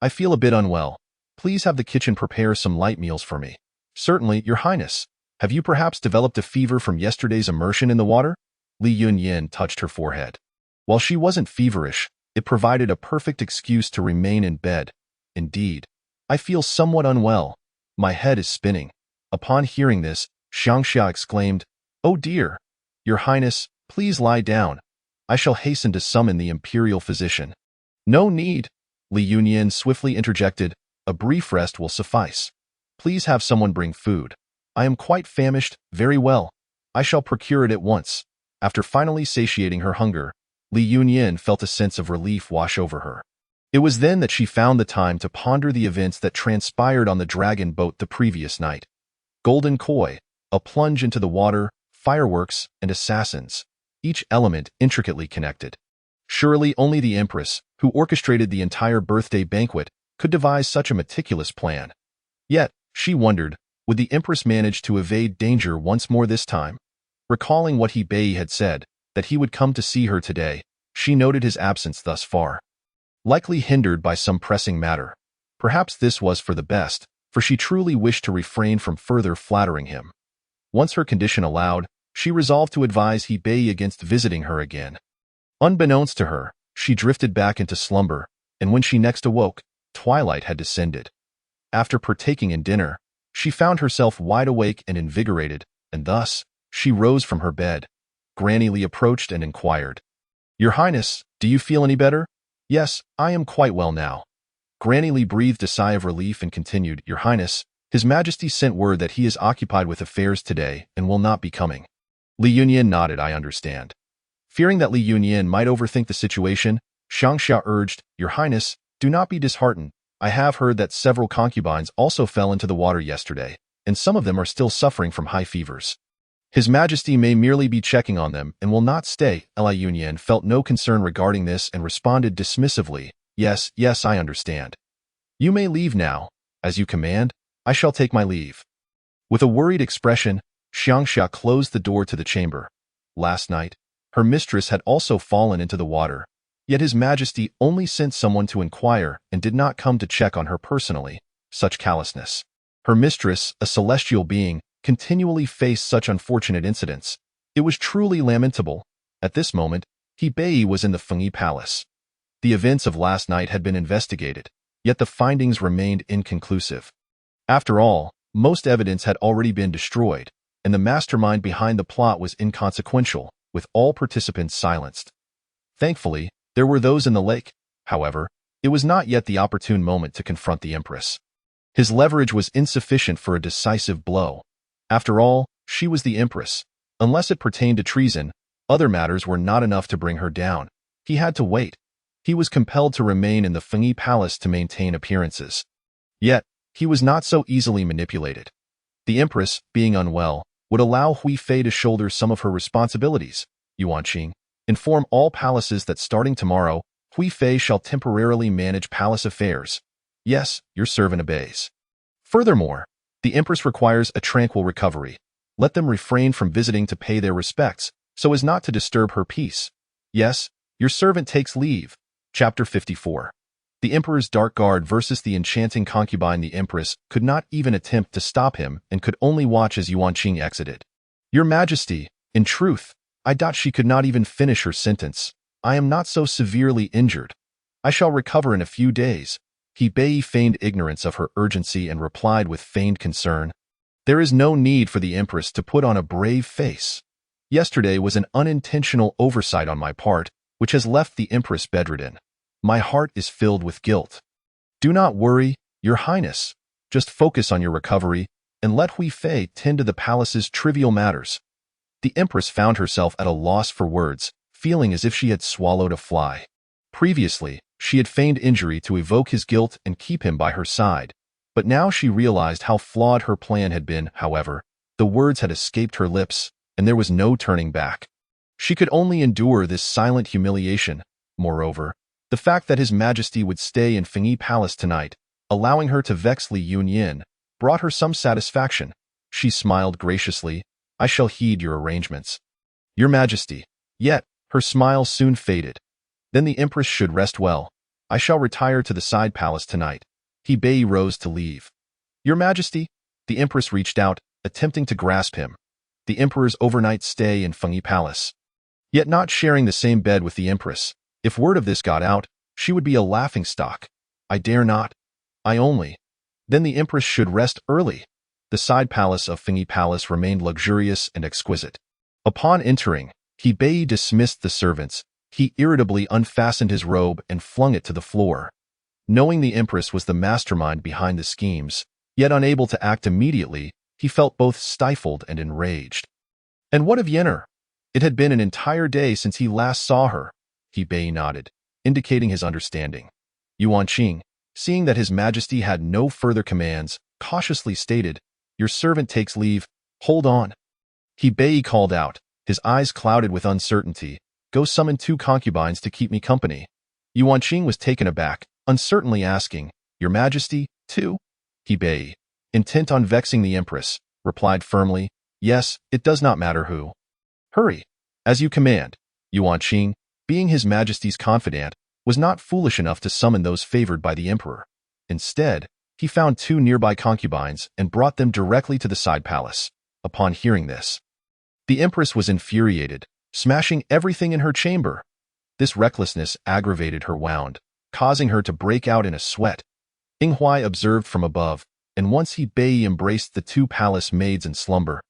I feel a bit unwell. Please have the kitchen prepare some light meals for me." "Certainly, Your Highness. Have you perhaps developed a fever from yesterday's immersion in the water?" Li Yunyin touched her forehead. While she wasn't feverish, it provided a perfect excuse to remain in bed. "Indeed. I feel somewhat unwell. My head is spinning." Upon hearing this, Xiang Xia exclaimed, "Oh dear! Your Highness, please lie down. I shall hasten to summon the Imperial physician." "No need," Li Yunyin swiftly interjected. "A brief rest will suffice. Please have someone bring food. I am quite famished." "Very well. I shall procure it at once." After finally satiating her hunger, Li Yunyin felt a sense of relief wash over her. It was then that she found the time to ponder the events that transpired on the dragon boat the previous night. Golden koi, a plunge into the water, fireworks, and assassins, each element intricately connected. Surely only the Empress, who orchestrated the entire birthday banquet, could devise such a meticulous plan. Yet, she wondered, would the Empress manage to evade danger once more this time? Recalling what He Bei had said, that he would come to see her today, she noted his absence thus far. Likely hindered by some pressing matter. Perhaps this was for the best, for she truly wished to refrain from further flattering him. Once her condition allowed, she resolved to advise He Bei against visiting her again. Unbeknownst to her, she drifted back into slumber, and when she next awoke, twilight had descended. After partaking in dinner, she found herself wide awake and invigorated, and thus, she rose from her bed. Granny Li approached and inquired, "Your Highness, do you feel any better?" "Yes, I am quite well now." Granny Li breathed a sigh of relief and continued, "Your Highness, His Majesty sent word that he is occupied with affairs today and will not be coming." Li Yunyin nodded, "I understand." Fearing that Li Yunyin might overthink the situation, Xiang Xia urged, "Your Highness, do not be disheartened. I have heard that several concubines also fell into the water yesterday, and some of them are still suffering from high fevers. His Majesty may merely be checking on them and will not stay." Li Yunyin felt no concern regarding this and responded dismissively, Yes, I understand. You may leave now. As you command, I shall take my leave." With a worried expression, Xiang Xia closed the door to the chamber. Last night, her mistress had also fallen into the water, yet His Majesty only sent someone to inquire and did not come to check on her personally. Such callousness. Her mistress, a celestial being, continually faced such unfortunate incidents. It was truly lamentable. At this moment, He Bei was in the Fengyi Palace. The events of last night had been investigated, yet the findings remained inconclusive. After all, most evidence had already been destroyed, and the mastermind behind the plot was inconsequential, with all participants silenced. Thankfully, there were those in the lake. However, it was not yet the opportune moment to confront the Empress. His leverage was insufficient for a decisive blow. After all, she was the Empress. Unless it pertained to treason, other matters were not enough to bring her down. He had to wait. He was compelled to remain in the Fengyi Palace to maintain appearances. Yet, he was not so easily manipulated. The Empress, being unwell, would allow Hui Fei to shoulder some of her responsibilities. Yuanqing, inform all palaces that starting tomorrow, Hui Fei shall temporarily manage palace affairs. Yes, your servant obeys. Furthermore, the Empress requires a tranquil recovery. Let them refrain from visiting to pay their respects, so as not to disturb her peace. Yes, your servant takes leave. Chapter 54. The Emperor's dark guard versus the enchanting concubine. The Empress could not even attempt to stop him and could only watch as Yuanqing exited. Your Majesty, in truth, I doubt she could not even finish her sentence. I am not so severely injured. I shall recover in a few days. He Bei feigned ignorance of her urgency and replied with feigned concern. There is no need for the Empress to put on a brave face. Yesterday was an unintentional oversight on my part, which has left the Empress bedridden. My heart is filled with guilt. Do not worry, Your Highness. Just focus on your recovery and let Hui Fei tend to the palace's trivial matters. The Empress found herself at a loss for words, feeling as if she had swallowed a fly. Previously, she had feigned injury to evoke his guilt and keep him by her side, but now she realized how flawed her plan had been. However, the words had escaped her lips, and there was no turning back. She could only endure this silent humiliation. Moreover, the fact that His Majesty would stay in Fengyi Palace tonight, allowing her to vex Li Yunyan, brought her some satisfaction. She smiled graciously. I shall heed your arrangements. Your Majesty. Yet, her smile soon faded. Then the Empress should rest well. I shall retire to the side palace tonight. He Bei rose to leave. Your Majesty. The Empress reached out, attempting to grasp him. The Emperor's overnight stay in Fengyi Palace. Yet not sharing the same bed with the Empress. If word of this got out, she would be a laughingstock. I dare not. I only. Then the Empress should rest early. The side palace of Fengyi Palace remained luxurious and exquisite. Upon entering, He Bei dismissed the servants. He irritably unfastened his robe and flung it to the floor. Knowing the Empress was the mastermind behind the schemes, yet unable to act immediately, he felt both stifled and enraged. And what of Yenner? It had been an entire day since he last saw her. He Bei nodded, indicating his understanding. Yuanqing, seeing that His Majesty had no further commands, cautiously stated, Your servant takes leave. Hold on. He Bei called out, his eyes clouded with uncertainty. Go summon 2 concubines to keep me company. Yuanqing was taken aback, uncertainly asking, Your Majesty, too? He Bei, intent on vexing the Empress, replied firmly, Yes, it does not matter who. Hurry. As you command. Yuanqing, being His Majesty's confidant, was not foolish enough to summon those favored by the Emperor. Instead, he found 2 nearby concubines and brought them directly to the side palace. Upon hearing this, the Empress was infuriated, smashing everything in her chamber. This recklessness aggravated her wound, causing her to break out in a sweat. Yinghuai observed from above, and once He Bei embraced the 2 palace maids in slumber.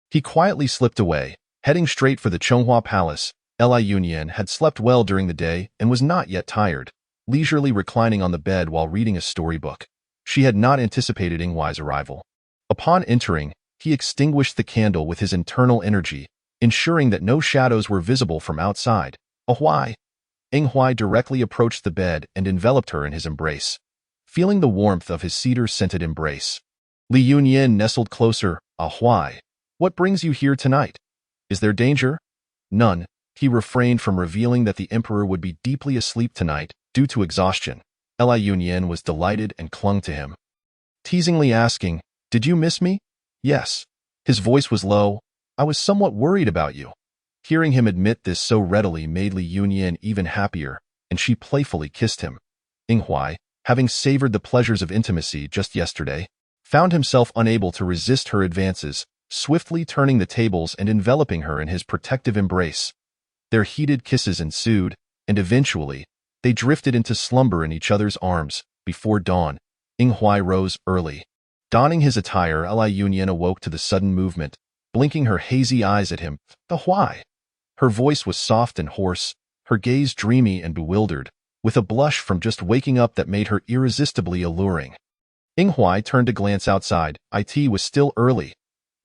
He quietly slipped away, heading straight for the Chonghua Palace. Li Yunyan had slept well during the day and was not yet tired, leisurely reclining on the bed while reading a storybook. She had not anticipated Yinghuai's arrival. Upon entering, he extinguished the candle with his internal energy, ensuring that no shadows were visible from outside. Ahuai! Yinghuai directly approached the bed and enveloped her in his embrace, feeling the warmth of his cedar-scented embrace. Li Yunyan nestled closer. Ahuai! What brings you here tonight? Is there danger? None. He refrained from revealing that the Emperor would be deeply asleep tonight due to exhaustion. Li Yunyan was delighted and clung to him, teasingly asking, Did you miss me? Yes. His voice was low. I was somewhat worried about you. Hearing him admit this so readily made Li Yunyan even happier, and she playfully kissed him. Yinghuai, having savored the pleasures of intimacy just yesterday, found himself unable to resist her advances, swiftly turning the tables and enveloping her in his protective embrace. Their heated kisses ensued, and eventually, They drifted into slumber in each other's arms. Before dawn, Inghuai rose early. Donning his attire, Li Yunyan awoke to the sudden movement, blinking her hazy eyes at him. The why? Her voice was soft and hoarse, her gaze dreamy and bewildered, with a blush from just waking up that made her irresistibly alluring. Inghuai turned to glance outside. It was still early.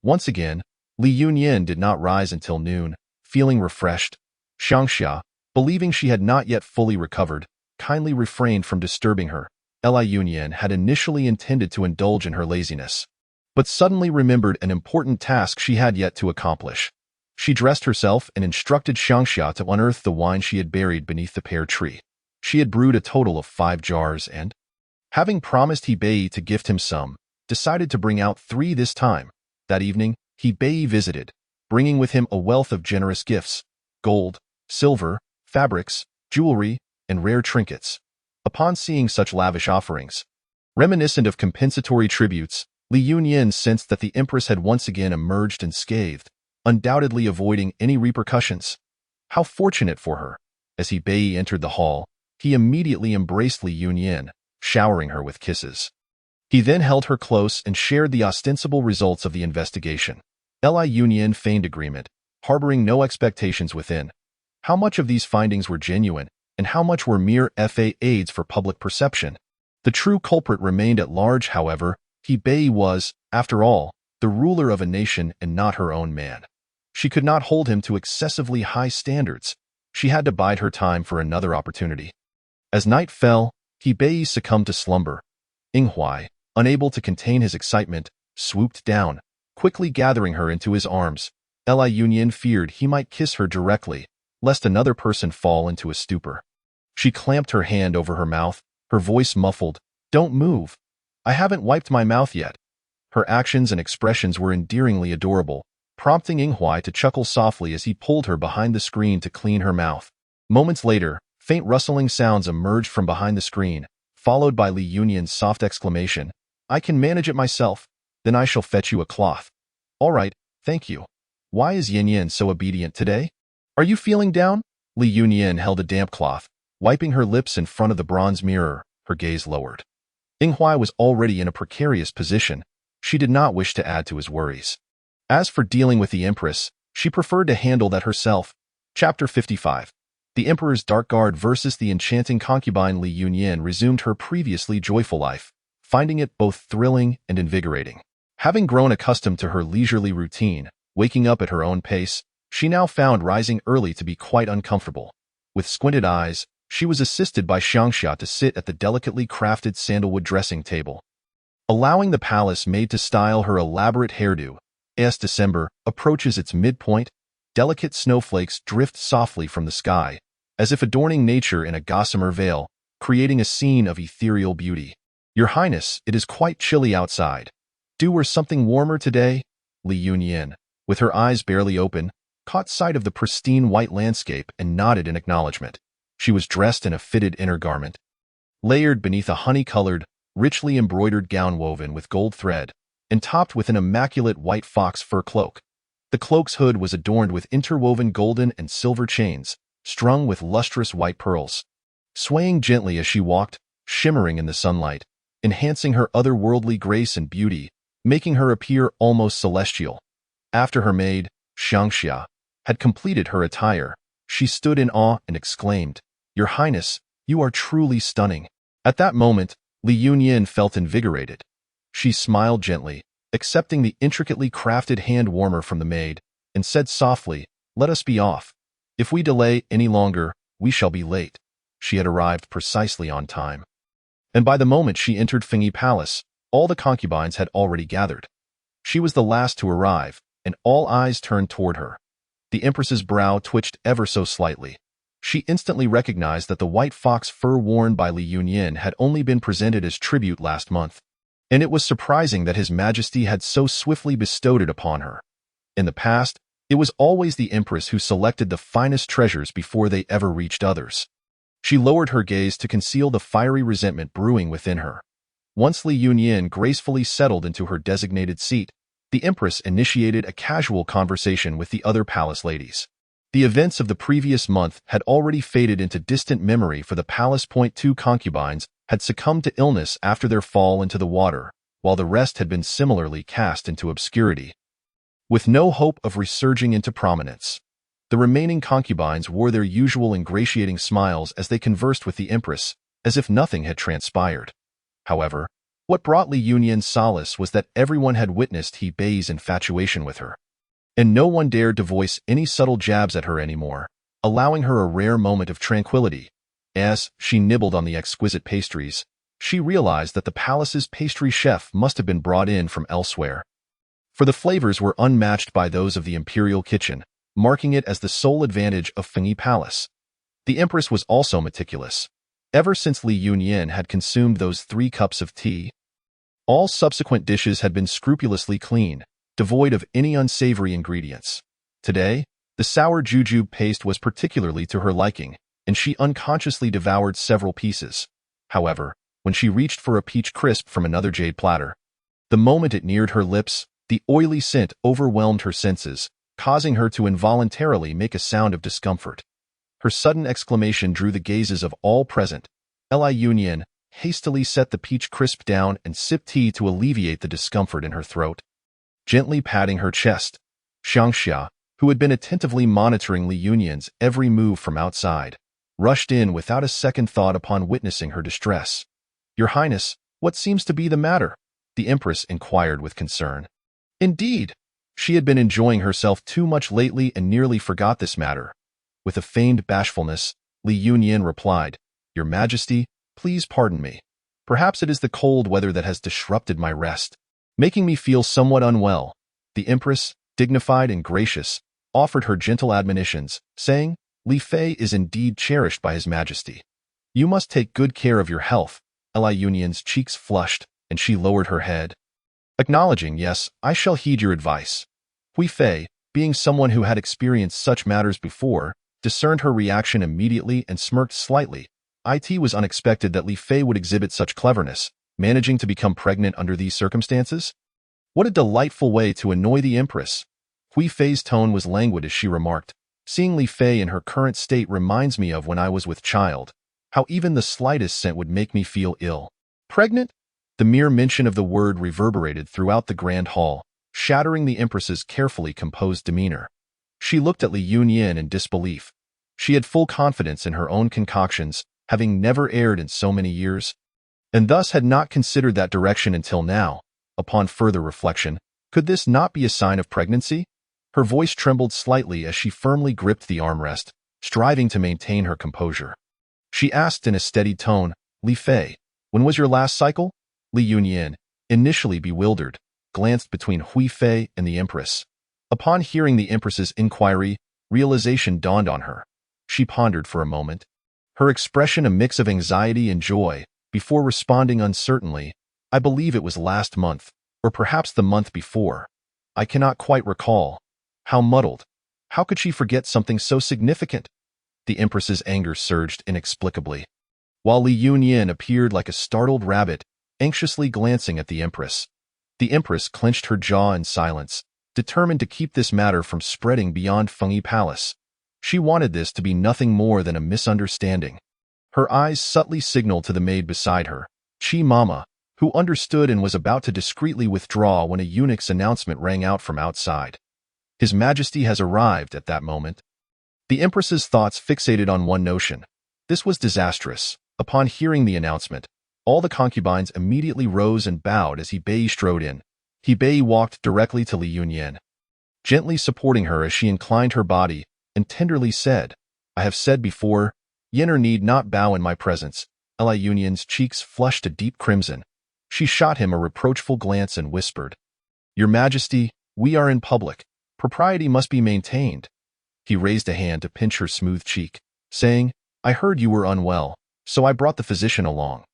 Once again, Li Yunyan did not rise until noon, feeling refreshed. Xiangxia, believing she had not yet fully recovered, kindly refrained from disturbing her. Li Yunyan had initially intended to indulge in her laziness, but suddenly remembered an important task she had yet to accomplish. She dressed herself and instructed Xiangxia to unearth the wine she had buried beneath the pear tree. She had brewed a total of 5 jars and, having promised Hebei to gift him some, decided to bring out 3 this time. That evening, Hebei visited, bringing with him a wealth of generous gifts: gold, silver, fabrics, jewelry, and rare trinkets. Upon seeing such lavish offerings, reminiscent of compensatory tributes, Li Yunyan sensed that the empress had once again emerged unscathed, undoubtedly avoiding any repercussions. How fortunate for her! As Hebei entered the hall, he immediately embraced Li Yunyan, showering her with kisses. He then held her close and shared the ostensible results of the investigation. Li Yunyan feigned agreement, harboring no expectations within. How much of these findings were genuine, and how much were mere aids for public perception? The true culprit remained at large, however. Hebei was, after all, the ruler of a nation and not her own man. She could not hold him to excessively high standards. She had to bide her time for another opportunity. As night fell, Hebei succumbed to slumber. Inghuai, unable to contain his excitement, swooped down, quickly gathering her into his arms. Li Yunyan feared he might kiss her directly, lest another person fall into a stupor. She clamped her hand over her mouth, her voice muffled. "Don't move. I haven't wiped my mouth yet." Her actions and expressions were endearingly adorable, prompting Inghuai to chuckle softly as he pulled her behind the screen to clean her mouth. Moments later, faint rustling sounds emerged from behind the screen, followed by Li Yunyan's soft exclamation, "I can manage it myself. Then I shall fetch you a cloth." "All right, thank you." "Why is Yin so obedient today? Are you feeling down?" Li Yunyan held a damp cloth, wiping her lips in front of the bronze mirror, her gaze lowered. Inghuai was already in a precarious position. She did not wish to add to his worries. As for dealing with the Empress, she preferred to handle that herself. Chapter 55. The Emperor's Dark Guard versus the enchanting concubine. Li Yunyan resumed her previously joyful life, finding it both thrilling and invigorating. Having grown accustomed to her leisurely routine, waking up at her own pace, she now found rising early to be quite uncomfortable. With squinted eyes, she was assisted by Xiangxia to sit at the delicately crafted sandalwood dressing table. Allowing the palace maid to style her elaborate hairdo, as December approaches its midpoint, delicate snowflakes drift softly from the sky, as if adorning nature in a gossamer veil, creating a scene of ethereal beauty. "Your Highness, it is quite chilly outside. Do wear something warmer today?" Li Yunyan, with her eyes barely open, caught sight of the pristine white landscape and nodded in acknowledgement. She was dressed in a fitted inner garment, layered beneath a honey-colored, richly embroidered gown woven with gold thread, and topped with an immaculate white fox fur cloak. The cloak's hood was adorned with interwoven golden and silver chains, strung with lustrous white pearls. Swaying gently as she walked, shimmering in the sunlight, enhancing her otherworldly grace and beauty, making her appear almost celestial. After her maid, Xiangxia, had completed her attire, she stood in awe and exclaimed, "Your Highness, you are truly stunning." At that moment, Li Yunyan felt invigorated. She smiled gently, accepting the intricately crafted hand warmer from the maid, and said softly, "Let us be off. If we delay any longer, we shall be late." She had arrived precisely on time. And by the moment she entered Fengyi Palace, all the concubines had already gathered. She was the last to arrive, and all eyes turned toward her. The Empress's brow twitched ever so slightly. She instantly recognized that the white fox fur worn by Li Yunyan had only been presented as tribute last month, and it was surprising that His Majesty had so swiftly bestowed it upon her. In the past, it was always the Empress who selected the finest treasures before they ever reached others. She lowered her gaze to conceal the fiery resentment brewing within her. Once Li Yunyan gracefully settled into her designated seat, the Empress initiated a casual conversation with the other palace ladies. The events of the previous month had already faded into distant memory, for the Palace Point 2 concubines had succumbed to illness after their fall into the water, while the rest had been similarly cast into obscurity. With no hope of resurging into prominence, the remaining concubines wore their usual ingratiating smiles as they conversed with the Empress, as if nothing had transpired. However, what brought Li Yunyan solace was that everyone had witnessed He Bei's infatuation with her, and no one dared to voice any subtle jabs at her anymore, allowing her a rare moment of tranquility. As she nibbled on the exquisite pastries, she realized that the palace's pastry chef must have been brought in from elsewhere, for the flavors were unmatched by those of the Imperial kitchen, marking it as the sole advantage of Fengyi Palace. The Empress was also meticulous. Ever since Li Yunyan had consumed those 3 cups of tea, all subsequent dishes had been scrupulously clean, devoid of any unsavory ingredients. Today, the sour jujube paste was particularly to her liking, and she unconsciously devoured several pieces. However, when she reached for a peach crisp from another jade platter, the moment it neared her lips, the oily scent overwhelmed her senses, causing her to involuntarily make a sound of discomfort. Her sudden exclamation drew the gazes of all present. Li Yunyan hastily set the peach crisp down and sipped tea to alleviate the discomfort in her throat. Gently patting her chest, Xiangxia, who had been attentively monitoring Li Yunyan's every move from outside, rushed in without a second thought upon witnessing her distress. "Your Highness, what seems to be the matter?" the Empress inquired with concern. Indeed, she had been enjoying herself too much lately and nearly forgot this matter. With a feigned bashfulness, Li Yunyan replied, "Your Majesty, please pardon me. Perhaps it is the cold weather that has disrupted my rest, making me feel somewhat unwell." The Empress, dignified and gracious, offered her gentle admonitions, saying, "Li Fei is indeed cherished by His Majesty. You must take good care of your health." Li Yunyan's cheeks flushed, and she lowered her head, acknowledging, "Yes, I shall heed your advice." Hui Fei, being someone who had experienced such matters before, discerned her reaction immediately and smirked slightly. It was unexpected that Li Fei would exhibit such cleverness, managing to become pregnant under these circumstances. What a delightful way to annoy the Empress. Hui Fei's tone was languid as she remarked, "Seeing Li Fei in her current state reminds me of when I was with child, how even the slightest scent would make me feel ill." Pregnant? The mere mention of the word reverberated throughout the grand hall, shattering the Empress's carefully composed demeanor. She looked at Li Yunyan in disbelief. She had full confidence in her own concoctions, having never erred in so many years, and thus had not considered that direction until now. Upon further reflection, could this not be a sign of pregnancy? Her voice trembled slightly as she firmly gripped the armrest, striving to maintain her composure. She asked in a steady tone, "Li Fei, when was your last cycle?" Li Yunyan, initially bewildered, glanced between Hui Fei and the Empress. Upon hearing the Empress's inquiry, realization dawned on her. She pondered for a moment, her expression a mix of anxiety and joy, before responding uncertainly, "I believe it was last month, or perhaps the month before. I cannot quite recall." How muddled. How could she forget something so significant? The Empress's anger surged inexplicably, while Li Yunyan appeared like a startled rabbit, anxiously glancing at the Empress. The Empress clenched her jaw in silence, determined to keep this matter from spreading beyond Fengyi Palace. She wanted this to be nothing more than a misunderstanding. Her eyes subtly signaled to the maid beside her, Chi Mama, who understood and was about to discreetly withdraw when a eunuch's announcement rang out from outside. "His Majesty has arrived." At that moment, the Empress's thoughts fixated on one notion. This was disastrous. Upon hearing the announcement, all the concubines immediately rose and bowed as He Bei strode in. He Bei walked directly to Li Yunyan, gently supporting her as she inclined her body, and tenderly said, "I have said before, Yenner need not bow in my presence." Li Yunyan's cheeks flushed a deep crimson. She shot him a reproachful glance and whispered, "Your Majesty, we are in public. Propriety must be maintained." He raised a hand to pinch her smooth cheek, saying, "I heard you were unwell, so I brought the physician along.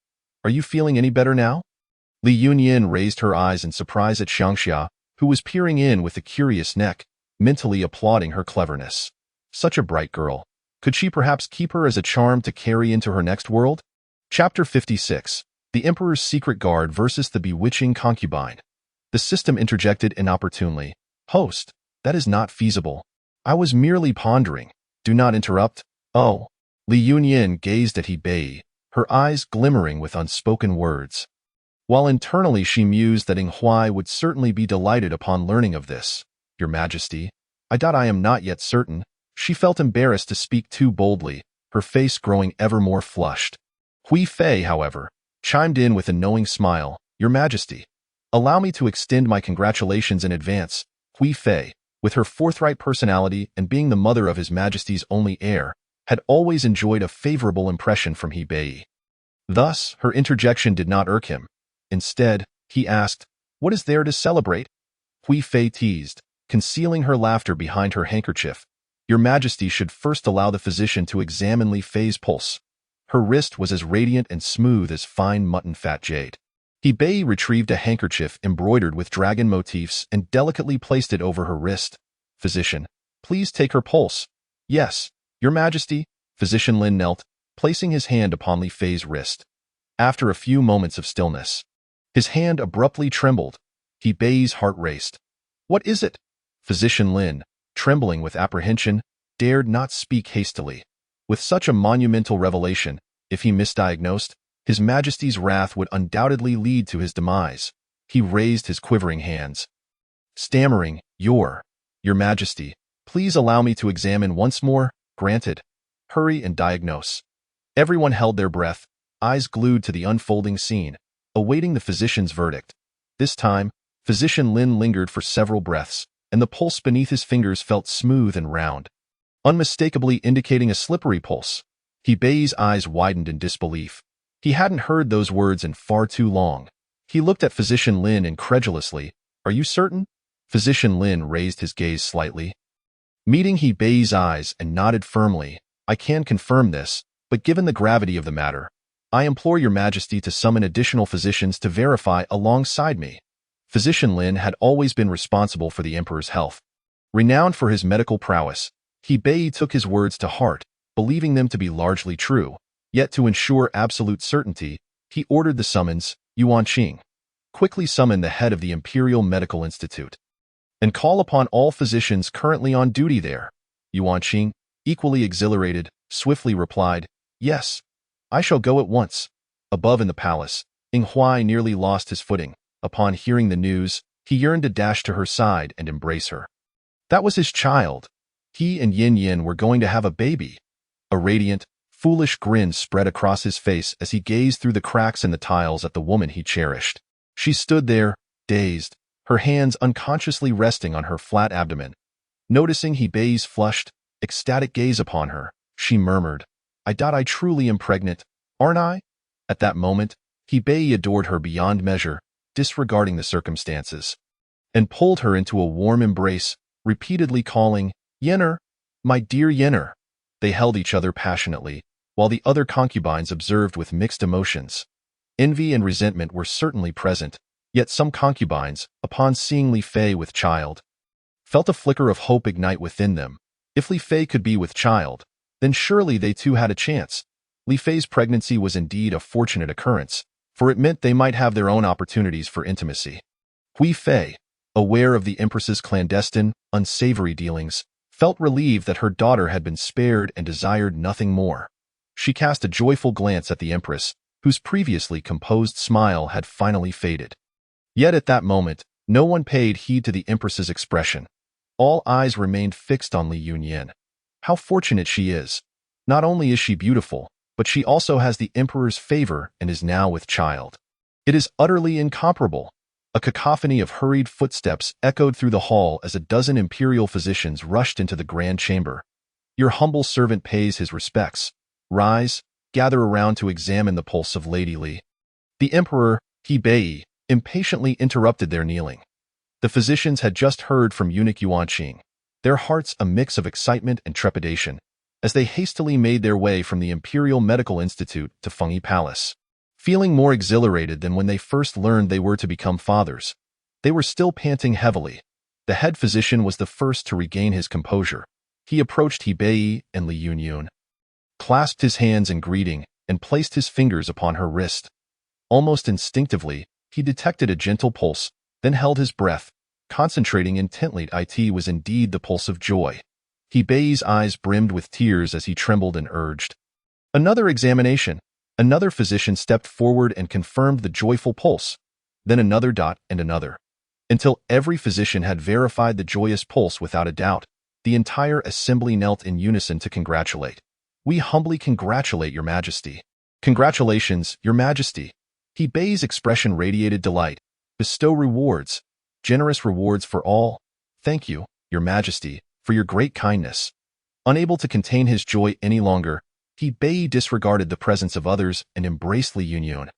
Are you feeling any better now?" Li Yunyan raised her eyes in surprise at Xiangxia, who was peering in with a curious neck, mentally applauding her cleverness. Such a bright girl. Could she perhaps keep her as a charm to carry into her next world? Chapter 56. The Emperor's Secret Guard versus the Bewitching Concubine. The system interjected inopportunely. "Host, that is not feasible. I was merely pondering. Do not interrupt. Oh. Li Yunyin gazed at He Bei, her eyes glimmering with unspoken words. While internally she mused that Ing Huai would certainly be delighted upon learning of this. Your Majesty, I am not yet certain. She felt embarrassed to speak too boldly, her face growing ever more flushed. Hui Fei, however, chimed in with a knowing smile. Your Majesty, allow me to extend my congratulations in advance. Hui Fei, with her forthright personality and being the mother of His Majesty's only heir, had always enjoyed a favorable impression from He Bei. Thus, her interjection did not irk him. Instead, he asked, what is there to celebrate? Hui Fei teased, concealing her laughter behind her handkerchief. Your Majesty should first allow the physician to examine Li Fei's pulse. Her wrist was as radiant and smooth as fine mutton fat jade. He Bei retrieved a handkerchief embroidered with dragon motifs and delicately placed it over her wrist. Physician, please take her pulse. Yes, Your Majesty. Physician Lin knelt, placing his hand upon Li Fei's wrist. After a few moments of stillness, his hand abruptly trembled. He Bei's heart raced. What is it? Physician Lin, trembling with apprehension, dared not speak hastily. With such a monumental revelation, if he misdiagnosed, His Majesty's wrath would undoubtedly lead to his demise. He raised his quivering hands, stammering, Your Majesty, please allow me to examine once more. Granted. Hurry and diagnose. Everyone held their breath, eyes glued to the unfolding scene, awaiting the physician's verdict. This time, Physician Lin lingered for several breaths, and the pulse beneath his fingers felt smooth and round, unmistakably indicating a slippery pulse. He Bei's eyes widened in disbelief. He hadn't heard those words in far too long. He looked at Physician Lin incredulously. Are you certain? Physician Lin raised his gaze slightly, meeting He Bei's eyes, and nodded firmly. I can confirm this, but given the gravity of the matter, I implore Your Majesty to summon additional physicians to verify alongside me. Physician Lin had always been responsible for the Emperor's health. Renowned for his medical prowess, He Bei took his words to heart, believing them to be largely true. Yet to ensure absolute certainty, he ordered the summons. Yuan Qing, quickly summon the head of the Imperial Medical Institute and call upon all physicians currently on duty there. Yuan Qing, equally exhilarated, swiftly replied, Yes, I shall go at once. Above in the palace, Ing Huai nearly lost his footing. Upon hearing the news, he yearned to dash to her side and embrace her. That was his child. He and Yin Yin were going to have a baby. A radiant, foolish grin spread across his face as he gazed through the cracks in the tiles at the woman he cherished. She stood there, dazed, her hands unconsciously resting on her flat abdomen. Noticing He Bei's flushed, ecstatic gaze upon her, she murmured, I truly am pregnant, aren't I? At that moment, He Bei adored her beyond measure, disregarding the circumstances, and pulled her into a warm embrace, repeatedly calling, Yenner, my dear Yenner. They held each other passionately, while the other concubines observed with mixed emotions. Envy and resentment were certainly present, yet some concubines, upon seeing Li Fei with child, felt a flicker of hope ignite within them. If Li Fei could be with child, then surely they too had a chance. Li Fei's pregnancy was indeed a fortunate occurrence, for it meant they might have their own opportunities for intimacy. Hui Fei, aware of the Empress's clandestine, unsavory dealings, felt relieved that her daughter had been spared and desired nothing more. She cast a joyful glance at the Empress, whose previously composed smile had finally faded. Yet at that moment, no one paid heed to the Empress's expression. All eyes remained fixed on Li Yunyin. How fortunate she is. Not only is she beautiful, but she also has the Emperor's favor and is now with child. It is utterly incomparable. A cacophony of hurried footsteps echoed through the hall as a dozen Imperial physicians rushed into the grand chamber. Your humble servant pays his respects. Rise, gather around to examine the pulse of Lady Li. The Emperor, He Bei, impatiently interrupted their kneeling. The physicians had just heard from eunuch Yuan Qing, their hearts a mix of excitement and trepidation, as they hastily made their way from the Imperial Medical Institute to Fengyi Palace. Feeling more exhilarated than when they first learned they were to become fathers, they were still panting heavily. The head physician was the first to regain his composure. He approached He Bei and Li Yunyin, clasped his hands in greeting, and placed his fingers upon her wrist. Almost instinctively, he detected a gentle pulse, then held his breath, concentrating intently. It was indeed the pulse of joy. He Bei's eyes brimmed with tears as he trembled and urged. Another examination. Another physician stepped forward and confirmed the joyful pulse. Then another dot and another. Until every physician had verified the joyous pulse without a doubt, the entire assembly knelt in unison to congratulate. We humbly congratulate your majesty. Congratulations, your majesty. He Bei's expression radiated delight. Bestow rewards. Generous rewards for all. Thank you, your majesty, for your great kindness. Unable to contain his joy any longer, He Bei disregarded the presence of others and embraced Li Yunyun.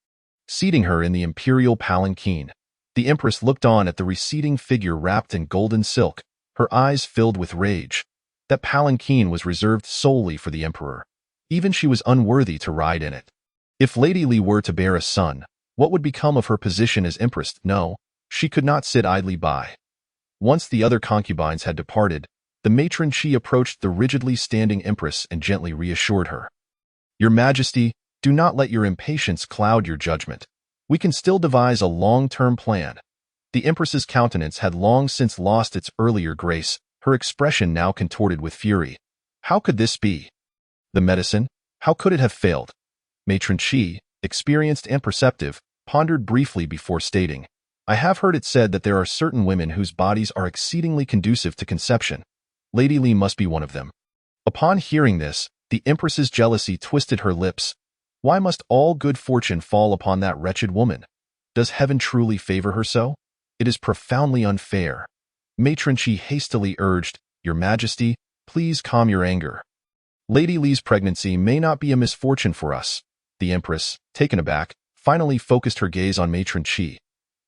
Seating her in the imperial palanquin, the empress looked on at the receding figure wrapped in golden silk, her eyes filled with rage. That palanquin was reserved solely for the emperor. Even she was unworthy to ride in it. If Lady Li were to bear a son, what would become of her position as empress? No, she could not sit idly by. Once the other concubines had departed, the matron Qi approached the rigidly standing empress and gently reassured her. Your Majesty, do not let your impatience cloud your judgment. We can still devise a long-term plan. The empress's countenance had long since lost its earlier grace, her expression now contorted with fury. How could this be? The medicine? How could it have failed? Matron Qi, experienced and perceptive, pondered briefly before stating, I have heard it said that there are certain women whose bodies are exceedingly conducive to conception. Lady Li must be one of them. Upon hearing this, the empress's jealousy twisted her lips. Why must all good fortune fall upon that wretched woman? Does heaven truly favor her so? It is profoundly unfair. Matron Qi hastily urged, Your Majesty, please calm your anger. Lady Li's pregnancy may not be a misfortune for us. The empress, taken aback, finally focused her gaze on Matron Qi.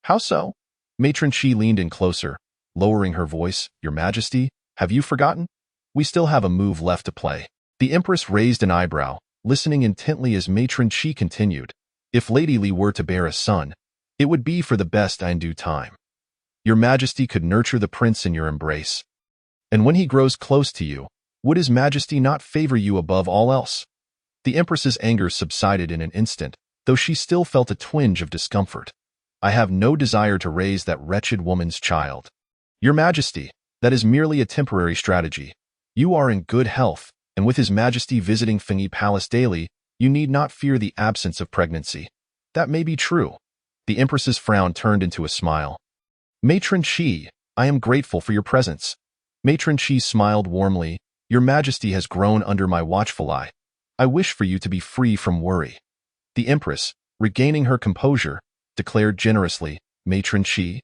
How so? Matron Qi leaned in closer, lowering her voice. Your Majesty, have you forgotten? We still have a move left to play. The empress raised an eyebrow, listening intently as Matron Qi continued. If Lady Li were to bear a son, it would be for the best in due time. Your Majesty could nurture the prince in your embrace. And when he grows close to you, would His Majesty not favor you above all else? The empress's anger subsided in an instant, though she still felt a twinge of discomfort. I have no desire to raise that wretched woman's child. Your Majesty, that is merely a temporary strategy. You are in good health, and with His Majesty visiting Fengyi Palace daily, you need not fear the absence of pregnancy. That may be true. The empress's frown turned into a smile. Matron Qi, I am grateful for your presence. Matron Qi smiled warmly. Your Majesty has grown under my watchful eye. I wish for you to be free from worry. The empress, regaining her composure, declared generously, Matron Qi,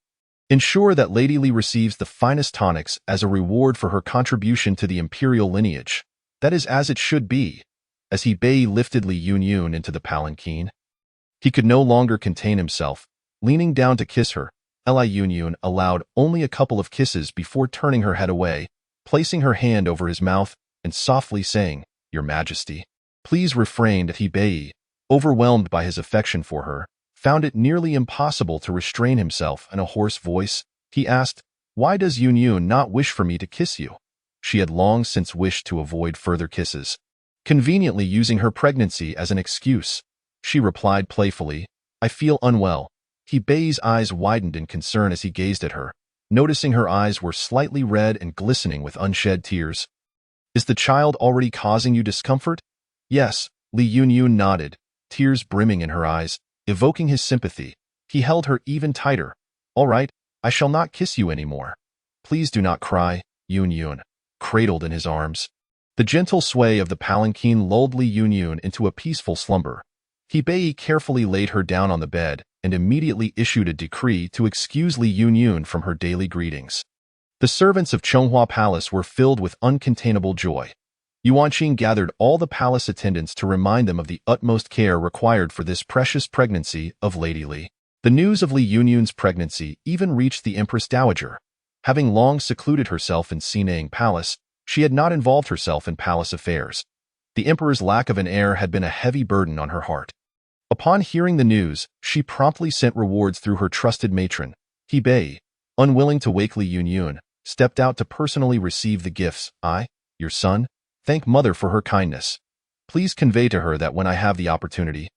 ensure that Lady Li receives the finest tonics as a reward for her contribution to the imperial lineage. That is as it should be. As He Bei lifted Li Yunyun into the palanquin, he could no longer contain himself. Leaning down to kiss her, Li Yunyun allowed only a couple of kisses before turning her head away, placing her hand over his mouth and softly saying, Your Majesty, please refrain. He Bei, overwhelmed by his affection for her, found it nearly impossible to restrain himself. In a hoarse voice, he asked, Why does Yunyun not wish for me to kiss you? She had long since wished to avoid further kisses, conveniently using her pregnancy as an excuse. She replied playfully, I feel unwell. He Bei's eyes widened in concern as he gazed at her, noticing her eyes were slightly red and glistening with unshed tears. Is the child already causing you discomfort? Yes, Li Yunyun nodded, tears brimming in her eyes, evoking his sympathy. He held her even tighter. All right, I shall not kiss you anymore. Please do not cry, Yunyun, cradled in his arms. The gentle sway of the palanquin lulled Li Yunyun into a peaceful slumber. He Bei carefully laid her down on the bed and immediately issued a decree to excuse Li Yunyun from her daily greetings. The servants of Chonghua Palace were filled with uncontainable joy. Yuanqing gathered all the palace attendants to remind them of the utmost care required for this precious pregnancy of Lady Li. The news of Li Yunyun's pregnancy even reached the Empress Dowager. Having long secluded herself in Xinang Palace, she had not involved herself in palace affairs. The emperor's lack of an heir had been a heavy burden on her heart. Upon hearing the news, she promptly sent rewards through her trusted matron. He Bei, unwilling to wake Li Yunyun, stepped out to personally receive the gifts. I, your son, thank mother for her kindness. Please convey to her that when I have the opportunity,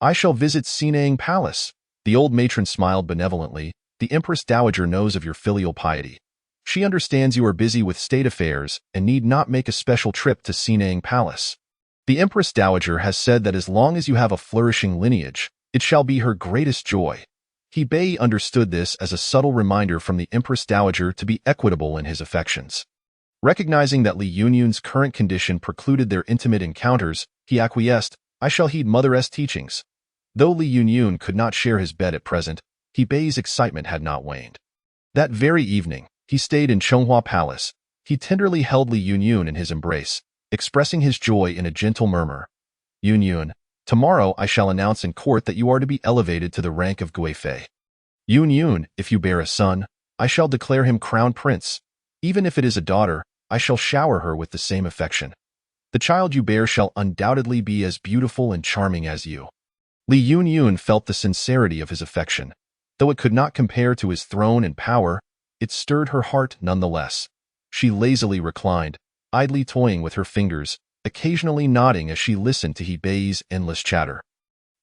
I shall visit Xinang Palace. The old matron smiled benevolently. The Empress Dowager knows of your filial piety. She understands you are busy with state affairs and need not make a special trip to Sinang Palace. The Empress Dowager has said that as long as you have a flourishing lineage, it shall be her greatest joy. He Bei understood this as a subtle reminder from the Empress Dowager to be equitable in his affections. Recognizing that Li Yunyun's current condition precluded their intimate encounters, he acquiesced, I shall heed Mother's teachings. Though Li Yunyun could not share his bed at present, He Bei's excitement had not waned. That very evening, he stayed in Chonghua Palace. He tenderly held Li Yunyun in his embrace, expressing his joy in a gentle murmur. Yunyun, tomorrow I shall announce in court that you are to be elevated to the rank of Guifei. Yunyun, if you bear a son, I shall declare him crown prince. Even if it is a daughter, I shall shower her with the same affection. The child you bear shall undoubtedly be as beautiful and charming as you. Li Yunyun felt the sincerity of his affection. Though it could not compare to his throne and power, it stirred her heart nonetheless. She lazily reclined, idly toying with her fingers, occasionally nodding as she listened to He Bei's endless chatter.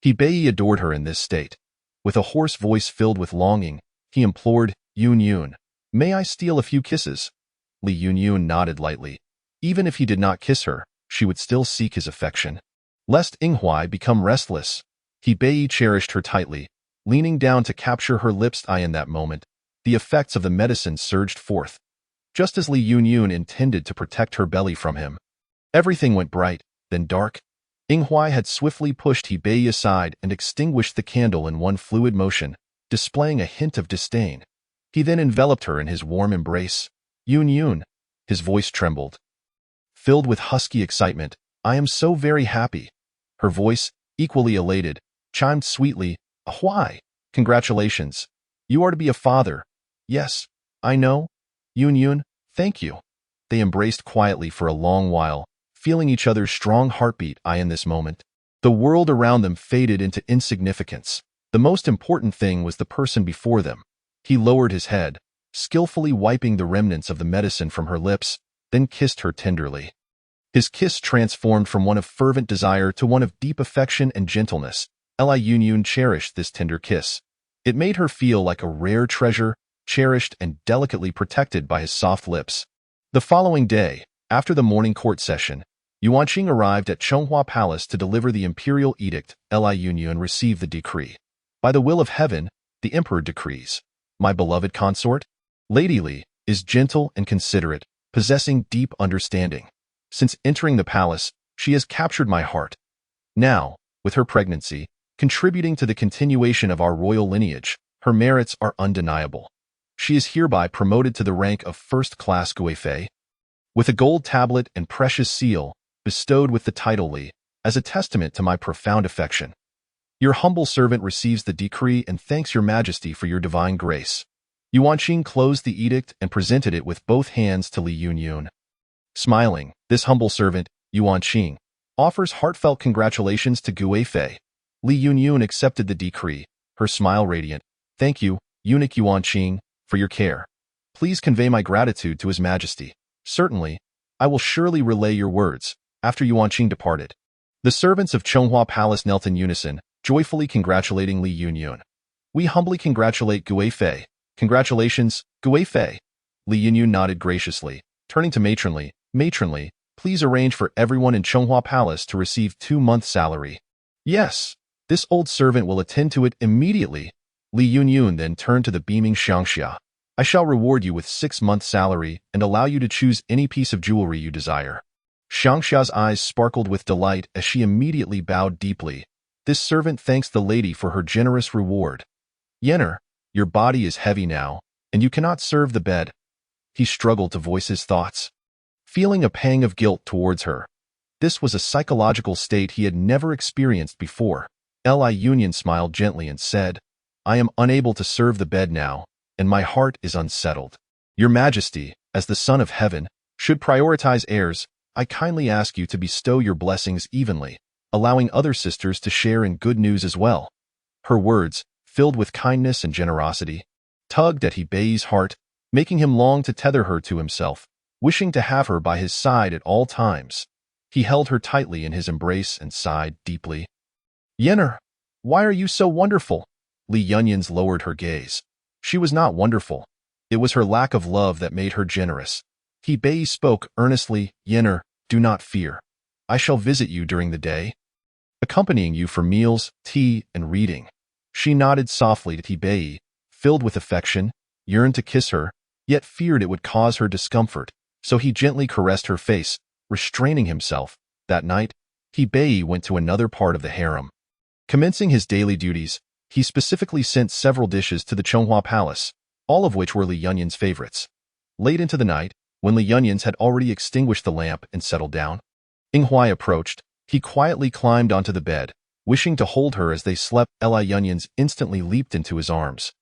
He Bei adored her in this state. With a hoarse voice filled with longing, he implored, Yunyun, may I steal a few kisses? Li Yunyun nodded lightly. Even if he did not kiss her, she would still seek his affection. Lest Inghuai become restless, He Bei cherished her tightly, leaning down to capture her lips' eye in that moment. The effects of the medicine surged forth. Just as Li Yunyun intended to protect her belly from him. Everything went bright, then dark. Inghuai had swiftly pushed He Bei aside and extinguished the candle in one fluid motion, displaying a hint of disdain. He then enveloped her in his warm embrace. Yunyun, his voice trembled. Filled with husky excitement, I am so very happy. Her voice, equally elated, chimed sweetly, Why? Congratulations. You are to be a father. Yes, I know. Yunyun, thank you. They embraced quietly for a long while, feeling each other's strong heartbeat in this moment. The world around them faded into insignificance. The most important thing was the person before them. He lowered his head, skillfully wiping the remnants of the medicine from her lips, then kissed her tenderly. His kiss transformed from one of fervent desire to one of deep affection and gentleness. Li Yunyun cherished this tender kiss. It made her feel like a rare treasure, cherished and delicately protected by his soft lips. The following day, after the morning court session, Yuanqing arrived at Chonghua Palace to deliver the imperial edict. Li Yunyun received the decree. By the will of heaven, the emperor decrees, my beloved consort, Lady Li, is gentle and considerate, possessing deep understanding. Since entering the palace, she has captured my heart. Now, with her pregnancy, contributing to the continuation of our royal lineage, her merits are undeniable. She is hereby promoted to the rank of first-class Guifei, with a gold tablet and precious seal, bestowed with the title Li, as a testament to my profound affection. Your humble servant receives the decree and thanks your majesty for your divine grace. Yuanqing closed the edict and presented it with both hands to Li Yunyun. Smiling, this humble servant, Yuanqing, offers heartfelt congratulations to Guifei. Li Yunyun accepted the decree, her smile radiant. Thank you, eunuch Yuanqing, for your care. Please convey my gratitude to His Majesty. Certainly, I will surely relay your words. After Yuanqing departed, the servants of Chonghua Palace knelt in unison, joyfully congratulating Li Yunyun. We humbly congratulate Guifei. Congratulations, Guifei. Li Yunyun nodded graciously, turning to Matronly, please arrange for everyone in Chonghua Palace to receive 2-month salary. Yes, this old servant will attend to it immediately. Li Yunyun then turned to the beaming Xiangxia. I shall reward you with 6-month salary and allow you to choose any piece of jewelry you desire. Xiangxia's eyes sparkled with delight as she immediately bowed deeply. This servant thanks the lady for her generous reward. Yenner, your body is heavy now, and you cannot serve the bed. He struggled to voice his thoughts, feeling a pang of guilt towards her. This was a psychological state he had never experienced before. Li Yunyun smiled gently and said, I am unable to serve the bed now, and my heart is unsettled. Your Majesty, as the Son of Heaven, should prioritize heirs. I kindly ask you to bestow your blessings evenly, allowing other sisters to share in good news as well. Her words, filled with kindness and generosity, tugged at He Bei's heart, making him long to tether her to himself, wishing to have her by his side at all times. He held her tightly in his embrace and sighed deeply. Yenner, why are you so wonderful? Li Yunyun lowered her gaze. She was not wonderful. It was her lack of love that made her generous. He Bei spoke earnestly, Yenner, do not fear. I shall visit you during the day, accompanying you for meals, tea, and reading. She nodded softly to Bei, filled with affection, yearned to kiss her, yet feared it would cause her discomfort, so he gently caressed her face, restraining himself. That night, Bei went to another part of the harem. Commencing his daily duties, he specifically sent several dishes to the Chonghua Palace, all of which were Li Yunyan's favorites. Late into the night, when Li Yunyans had already extinguished the lamp and settled down, Inghuai approached. He quietly climbed onto the bed, wishing to hold her as they slept. Li Yunyans instantly leaped into his arms.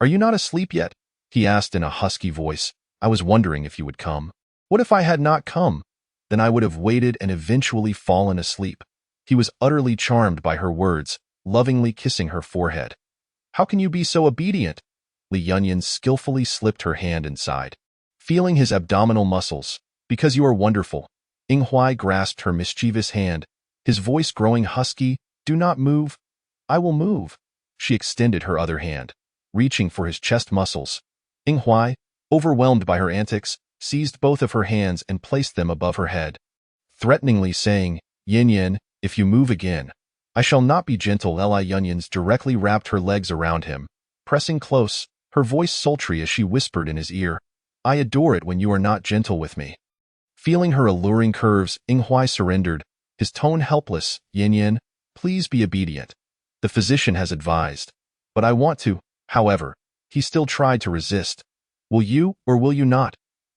Are you not asleep yet? He asked in a husky voice. I was wondering if you would come. What if I had not come? Then I would have waited and eventually fallen asleep. He was utterly charmed by her words, lovingly kissing her forehead. How can you be so obedient? Li Yunyan skillfully slipped her hand inside, feeling his abdominal muscles. Because you are wonderful. Inghuai grasped her mischievous hand, his voice growing husky. Do not move. I will move. She extended her other hand, reaching for his chest muscles. Inghuai, overwhelmed by her antics, seized both of her hands and placed them above her head, threateningly saying, Yin Yin, if you move again, I shall not be gentle. Li Yunyans directly wrapped her legs around him, pressing close, her voice sultry as she whispered in his ear, I adore it when you are not gentle with me. Feeling her alluring curves, Inghuai surrendered, his tone helpless. Yin Yin, please be obedient. The physician has advised. But I want to. However, he still tried to resist. Will you or will you not?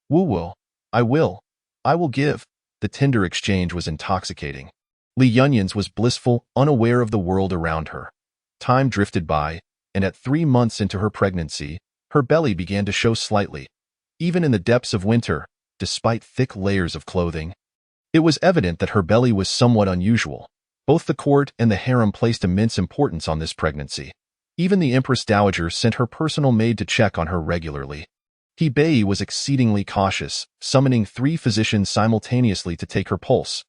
Wu will. I will. I will give. The tender exchange was intoxicating. Li Yunyans was blissful, unaware of the world around her. Time drifted by, and at 3 months into her pregnancy, her belly began to show slightly. Even in the depths of winter, despite thick layers of clothing, it was evident that her belly was somewhat unusual. Both the court and the harem placed immense importance on this pregnancy. Even the Empress Dowager sent her personal maid to check on her regularly. Bei was exceedingly cautious, summoning 3 physicians simultaneously to take her pulse.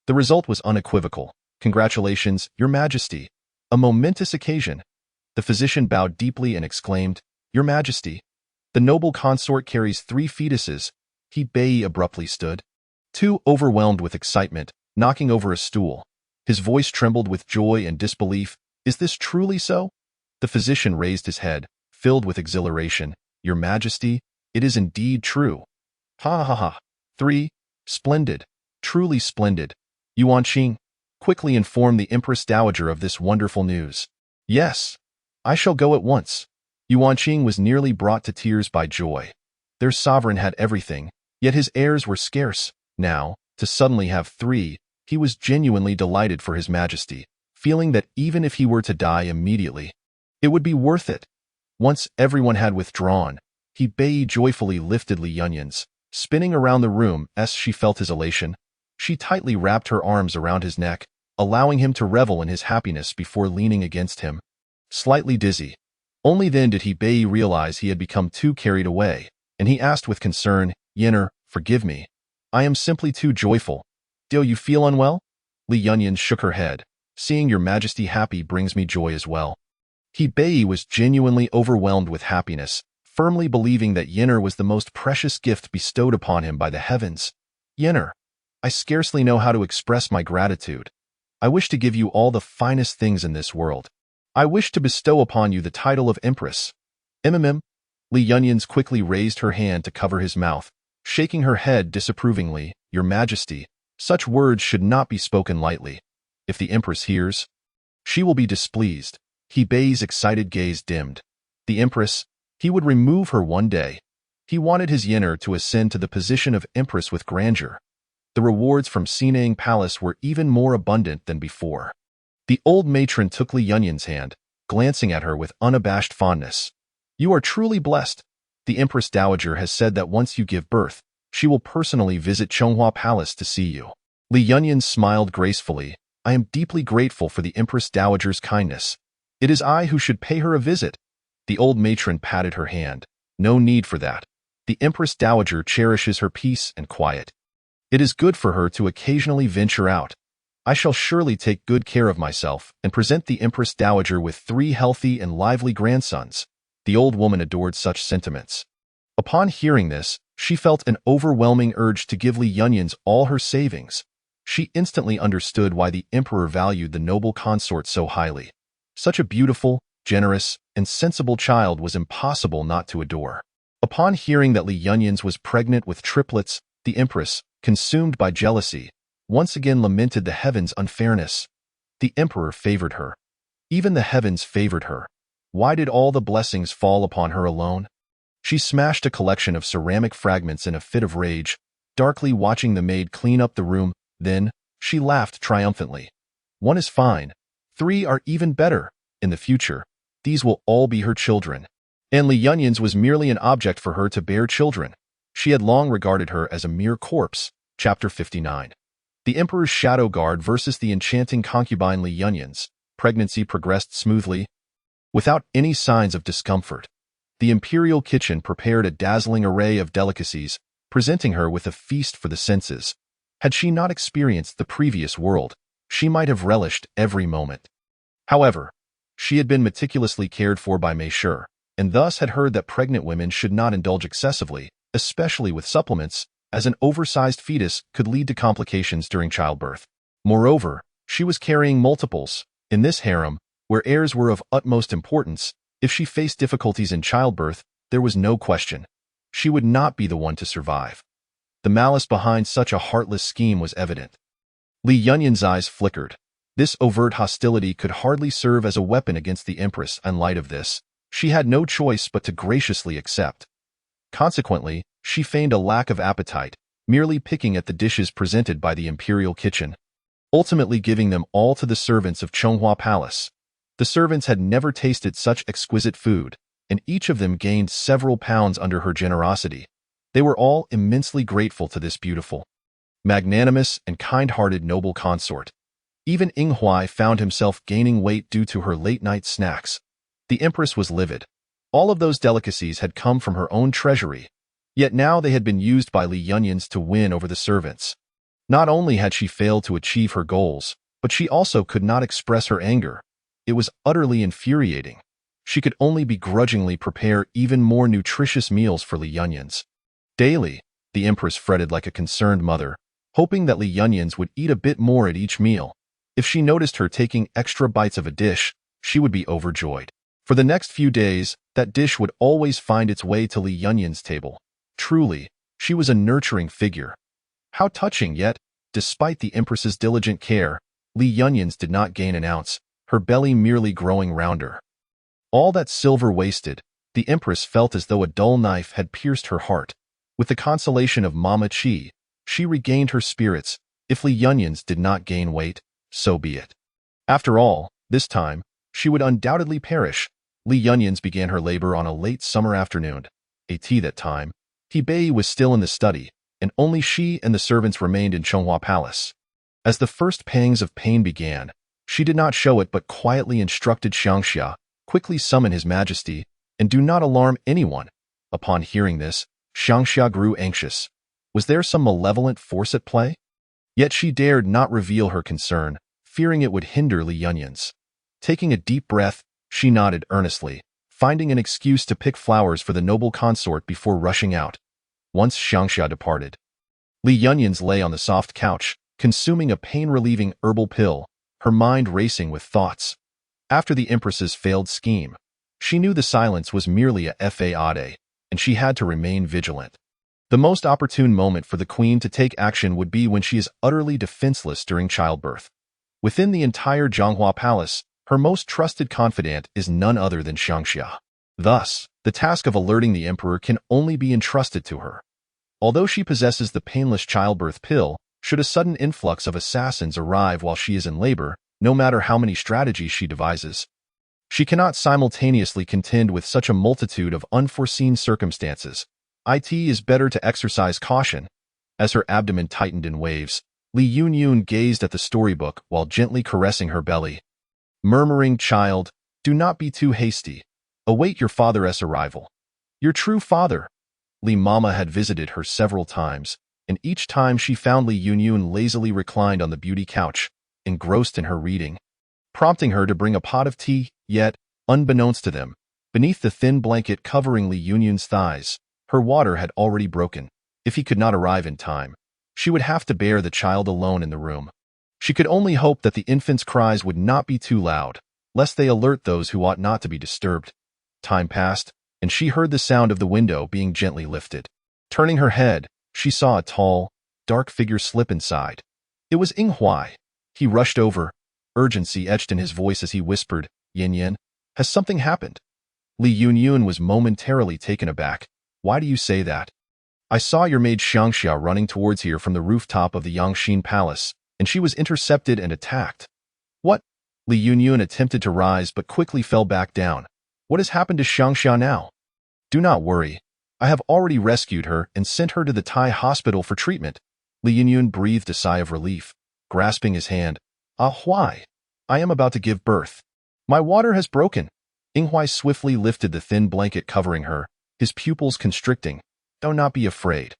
The result was unequivocal. Congratulations, Your Majesty. A momentous occasion. The physician bowed deeply and exclaimed, Your Majesty. The noble consort carries 3 fetuses. Bei abruptly stood, too overwhelmed with excitement, knocking over a stool. His voice trembled with joy and disbelief. Is this truly so? The physician raised his head, filled with exhilaration. Your Majesty, it is indeed true. Ha ha ha. 3. Splendid. Truly splendid. Yuan Qing, quickly inform the Empress Dowager of this wonderful news. Yes. I shall go at once. Yuan Qing was nearly brought to tears by joy. Their sovereign had everything, yet his heirs were scarce. Now, to suddenly have 3, he was genuinely delighted for His Majesty, feeling that even if he were to die immediately, it would be worth it. Once everyone had withdrawn, Bei joyfully lifted Li Yunyans, spinning around the room as she felt his elation. She tightly wrapped her arms around his neck, allowing him to revel in his happiness before leaning against him. Slightly dizzy. Only then did Bei realize he had become too carried away, and he asked with concern, Yenner, forgive me. I am simply too joyful. Do you feel unwell? Li Yunyan shook her head. Seeing Your Majesty happy brings me joy as well. Bei was genuinely overwhelmed with happiness, firmly believing that Yenner was the most precious gift bestowed upon him by the heavens. Yenner, I scarcely know how to express my gratitude. I wish to give you all the finest things in this world. I wish to bestow upon you the title of Empress. Li Yunyans quickly raised her hand to cover his mouth, shaking her head disapprovingly. Your Majesty, such words should not be spoken lightly. If the Empress hears, she will be displeased. Bei's excited gaze dimmed. The Empress, he would remove her one day. He wanted his Yenner to ascend to the position of Empress with grandeur. The rewards from Sinang Palace were even more abundant than before. The old matron took Li Yunyan's hand, glancing at her with unabashed fondness. You are truly blessed. The Empress Dowager has said that once you give birth, she will personally visit Chonghua Palace to see you. Li Yunyan smiled gracefully. I am deeply grateful for the Empress Dowager's kindness. It is I who should pay her a visit. The old matron patted her hand. No need for that. The Empress Dowager cherishes her peace and quiet. It is good for her to occasionally venture out. I shall surely take good care of myself and present the Empress Dowager with 3 healthy and lively grandsons. The old woman adored such sentiments. Upon hearing this, she felt an overwhelming urge to give Li Yunyans all her savings. She instantly understood why the emperor valued the noble consort so highly. Such a beautiful, generous, and sensible child was impossible not to adore. Upon hearing that Li Yunyans was pregnant with triplets, the empress, consumed by jealousy, once again lamented the heavens' unfairness. The emperor favored her. Even the heavens favored her. Why did all the blessings fall upon her alone? She smashed a collection of ceramic fragments in a fit of rage, darkly watching the maid clean up the room. Then, she laughed triumphantly. One is fine. 3 are even better. In the future, these will all be her children. And Li Yunyans was merely an object for her to bear children. She had long regarded her as a mere corpse. Chapter 59. The Emperor's Shadow Guard versus the enchanting concubine Li Yunyans. Pregnancy progressed smoothly, without any signs of discomfort. The Imperial kitchen prepared a dazzling array of delicacies, presenting her with a feast for the senses. Had she not experienced the previous world, she might have relished every moment. However, she had been meticulously cared for by Maid, and thus had heard that pregnant women should not indulge excessively, especially with supplements, as an oversized fetus could lead to complications during childbirth. Moreover, she was carrying multiples. In this harem, where heirs were of utmost importance, if she faced difficulties in childbirth, there was no question. She would not be the one to survive. The malice behind such a heartless scheme was evident. Li Yunyans' eyes flickered. This overt hostility could hardly serve as a weapon against the empress. In light of this, she had no choice but to graciously accept. Consequently, she feigned a lack of appetite, merely picking at the dishes presented by the imperial kitchen, ultimately giving them all to the servants of Chonghua Palace. The servants had never tasted such exquisite food, and each of them gained several pounds under her generosity. They were all immensely grateful to this beautiful, magnanimous, and kind-hearted noble consort. Even Ing Huai found himself gaining weight due to her late-night snacks. The empress was livid. All of those delicacies had come from her own treasury, yet now they had been used by Li Yunyans to win over the servants. Not only had she failed to achieve her goals, but she also could not express her anger. It was utterly infuriating. She could only begrudgingly prepare even more nutritious meals for Li Yunyans. Daily, the empress fretted like a concerned mother, hoping that Li Yunyans would eat a bit more at each meal. If she noticed her taking extra bites of a dish, she would be overjoyed. For the next few days, that dish would always find its way to Li Yunyans' table. Truly, she was a nurturing figure. How touching, yet, despite the empress's diligent care, Li Yunyans did not gain an ounce, her belly merely growing rounder. All that silver wasted, the empress felt as though a dull knife had pierced her heart. With the consolation of Mama Qi, she regained her spirits. If Li Yunyans did not gain weight, so be it. After all, this time, she would undoubtedly perish. Li Yunyans began her labor on a late summer afternoon. At that time, Hebei was still in the study, and only she and the servants remained in Chonghua Palace. As the first pangs of pain began, she did not show it but quietly instructed Xiangxia, quickly summon His Majesty, and do not alarm anyone. Upon hearing this, Xiangxia grew anxious. Was there some malevolent force at play? Yet she dared not reveal her concern, fearing it would hinder Li Yunyans. Taking a deep breath, she nodded earnestly, finding an excuse to pick flowers for the noble consort before rushing out. Once Xiangxia departed, Li Yunyans lay on the soft couch, consuming a pain-relieving herbal pill, her mind racing with thoughts. After the empress's failed scheme, she knew the silence was merely a fade, and she had to remain vigilant. The most opportune moment for the queen to take action would be when she is utterly defenseless during childbirth. Within the entire Zhonghua Palace, her most trusted confidant is none other than Xiangxia. Thus, the task of alerting the emperor can only be entrusted to her. Although she possesses the painless childbirth pill, should a sudden influx of assassins arrive while she is in labor, no matter how many strategies she devises, she cannot simultaneously contend with such a multitude of unforeseen circumstances. It is better to exercise caution. As her abdomen tightened in waves, Li Yunyun gazed at the storybook while gently caressing her belly, murmuring, "Child, do not be too hasty. Await your father's arrival." Your true father. Li Mama had visited her several times, and each time she found Li Yunyun lazily reclined on the beauty couch, engrossed in her reading, prompting her to bring a pot of tea. Yet, unbeknownst to them, beneath the thin blanket covering Li Yunyun's thighs, Her water had already broken. If he could not arrive in time, she would have to bear the child alone in the room. She could only hope that the infant's cries would not be too loud, lest they alert those who ought not to be disturbed. Time passed, and she heard the sound of the window being gently lifted. Turning her head, she saw a tall, dark figure slip inside. It was Ing Huai. He rushed over, urgency etched in his voice as he whispered, "Yin Yin, has something happened?" Li Yunyun was momentarily taken aback. "Why do you say that? I saw your maid Xiangxia running towards here from the rooftop of the Yangxin Palace, and she was intercepted and attacked." "What?" Li Yunyun attempted to rise but quickly fell back down. "What has happened to Xiangxia now?" "Do not worry. I have already rescued her and sent her to the Thai hospital for treatment." Li Yunyun breathed a sigh of relief, grasping his hand. "Ah Huai, I am about to give birth. My water has broken." Ing Huai swiftly lifted the thin blanket covering her, his pupils constricting. "Do not be afraid.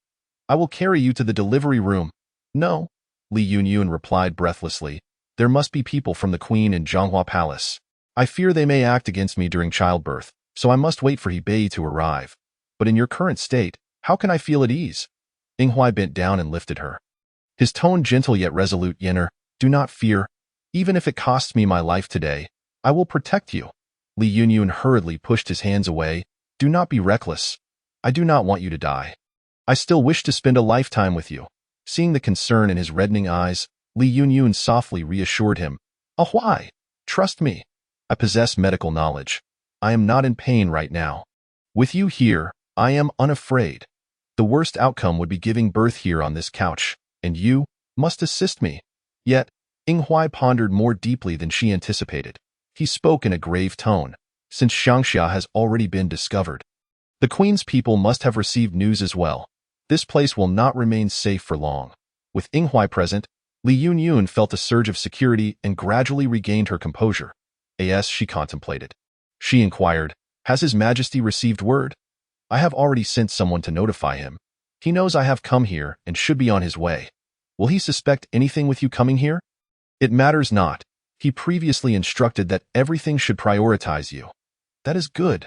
I will carry you to the delivery room." "No," Li Yunyun replied breathlessly. "There must be people from the Queen in Zhonghua Palace. I fear they may act against me during childbirth, so I must wait for Hebei to arrive. But in your current state, how can I feel at ease?" Ing Huai bent down and lifted her. His tone gentle yet resolute. "Yenner, do not fear. Even if it costs me my life today, I will protect you." Li Yunyun hurriedly pushed his hands away. "Do not be reckless. I do not want you to die. I still wish to spend a lifetime with you." Seeing the concern in his reddening eyes, Li Yunyun softly reassured him. "Ah Huai, trust me. I possess medical knowledge. I am not in pain right now. With you here, I am unafraid. The worst outcome would be giving birth here on this couch, and you must assist me." Yet, Ing Huai pondered more deeply than she anticipated. He spoke in a grave tone. "Since Xiangxia has already been discovered, the Queen's people must have received news as well. This place will not remain safe for long." With Ing Huai present, Li Yunyun felt a surge of security and gradually regained her composure. As she contemplated, she inquired, "Has His Majesty received word?" "I have already sent someone to notify him. He knows I have come here and should be on his way." "Will he suspect anything with you coming here?" "It matters not. He previously instructed that everything should prioritize you." "That is good."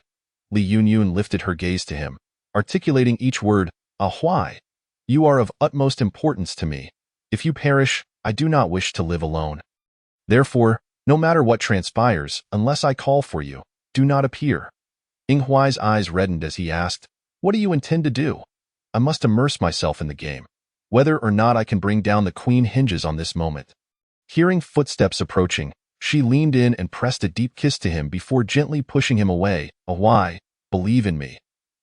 Li Yunyun lifted her gaze to him, articulating each word. "Ah Huai, you are of utmost importance to me. If you perish, I do not wish to live alone. Therefore, no matter what transpires, unless I call for you, do not appear." Ing Huai's eyes reddened as he asked, "What do you intend to do?" "I must immerse myself in the game. Whether or not I can bring down the Queen hinges on this moment." Hearing footsteps approaching, she leaned in and pressed a deep kiss to him before gently pushing him away. "Ah Huai, believe in me.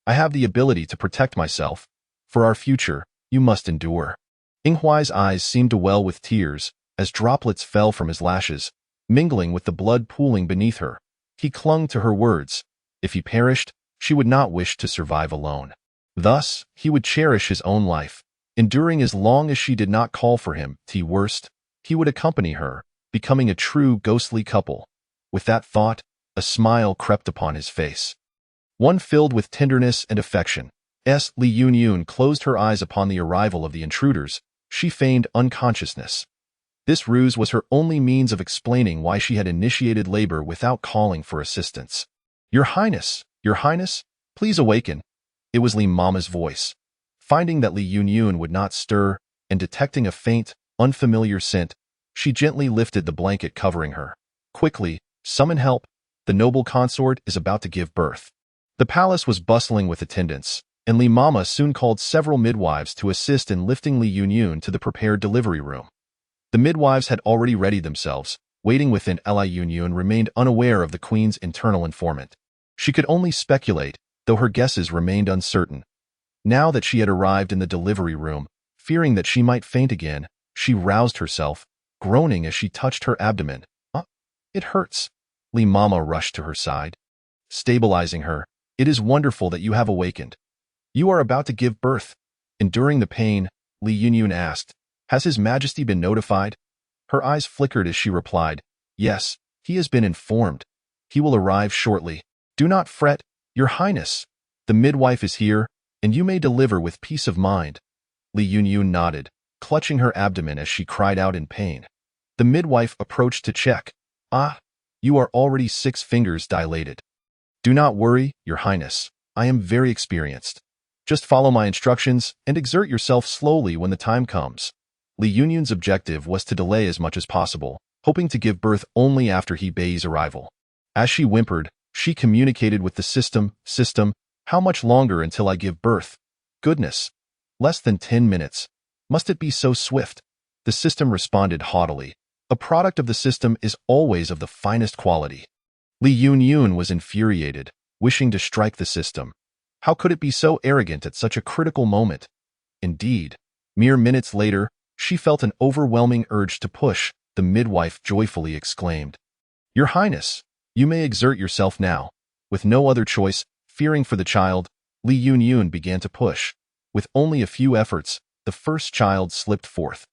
I have the ability to protect myself. For our future, you must endure." Ing Huai's eyes seemed to well with tears as droplets fell from his lashes, mingling with the blood pooling beneath her. He clung to her words. If he perished, she would not wish to survive alone. Thus, he would cherish his own life, enduring as long as she did not call for him. T worst, he would accompany her, becoming a true ghostly couple. With that thought, a smile crept upon his face, one filled with tenderness and affection. Li Yunyun closed her eyes upon the arrival of the intruders. She feigned unconsciousness. This ruse was her only means of explaining why she had initiated labor without calling for assistance. Your Highness, please awaken." It was Li Mama's voice. Finding that Li Yunyun would not stir, and detecting a faint, unfamiliar scent, she gently lifted the blanket covering her. "Quickly, summon help. The noble consort is about to give birth." The palace was bustling with attendants, and Li Mama soon called several midwives to assist in lifting Li Yunyun to the prepared delivery room. The midwives had already readied themselves, waiting within. Li Yunyun remained unaware of the Queen's internal informant. She could only speculate, though her guesses remained uncertain. Now that she had arrived in the delivery room, fearing that she might faint again, she roused herself, groaning as she touched her abdomen. It hurts." Li Mama rushed to her side, stabilizing her. "It is wonderful that you have awakened. You are about to give birth." Enduring the pain, Li Yunyun asked, "Has His Majesty been notified?" Her eyes flickered as she replied, "Yes, he has been informed. He will arrive shortly. Do not fret, Your Highness. The midwife is here, and you may deliver with peace of mind." Li Yunyun nodded, clutching her abdomen as she cried out in pain. The midwife approached to check. "Ah, you are already 6 fingers dilated." "Do not worry, Your Highness. I am very experienced." Just follow my instructions and exert yourself slowly when the time comes. Li Yunyun's objective was to delay as much as possible, hoping to give birth only after He Bei's arrival. As she whimpered, she communicated with the system, how much longer until I give birth? Goodness. Less than 10 minutes. Must it be so swift? The system responded haughtily. A product of the system is always of the finest quality. Li Yunyun was infuriated, wishing to strike the system. How could it be so arrogant at such a critical moment? Indeed, mere minutes later, she felt an overwhelming urge to push. The midwife joyfully exclaimed, "Your Highness, you may exert yourself now." With no other choice, fearing for the child, Li Yunyun began to push. With only a few efforts, the first child slipped forth.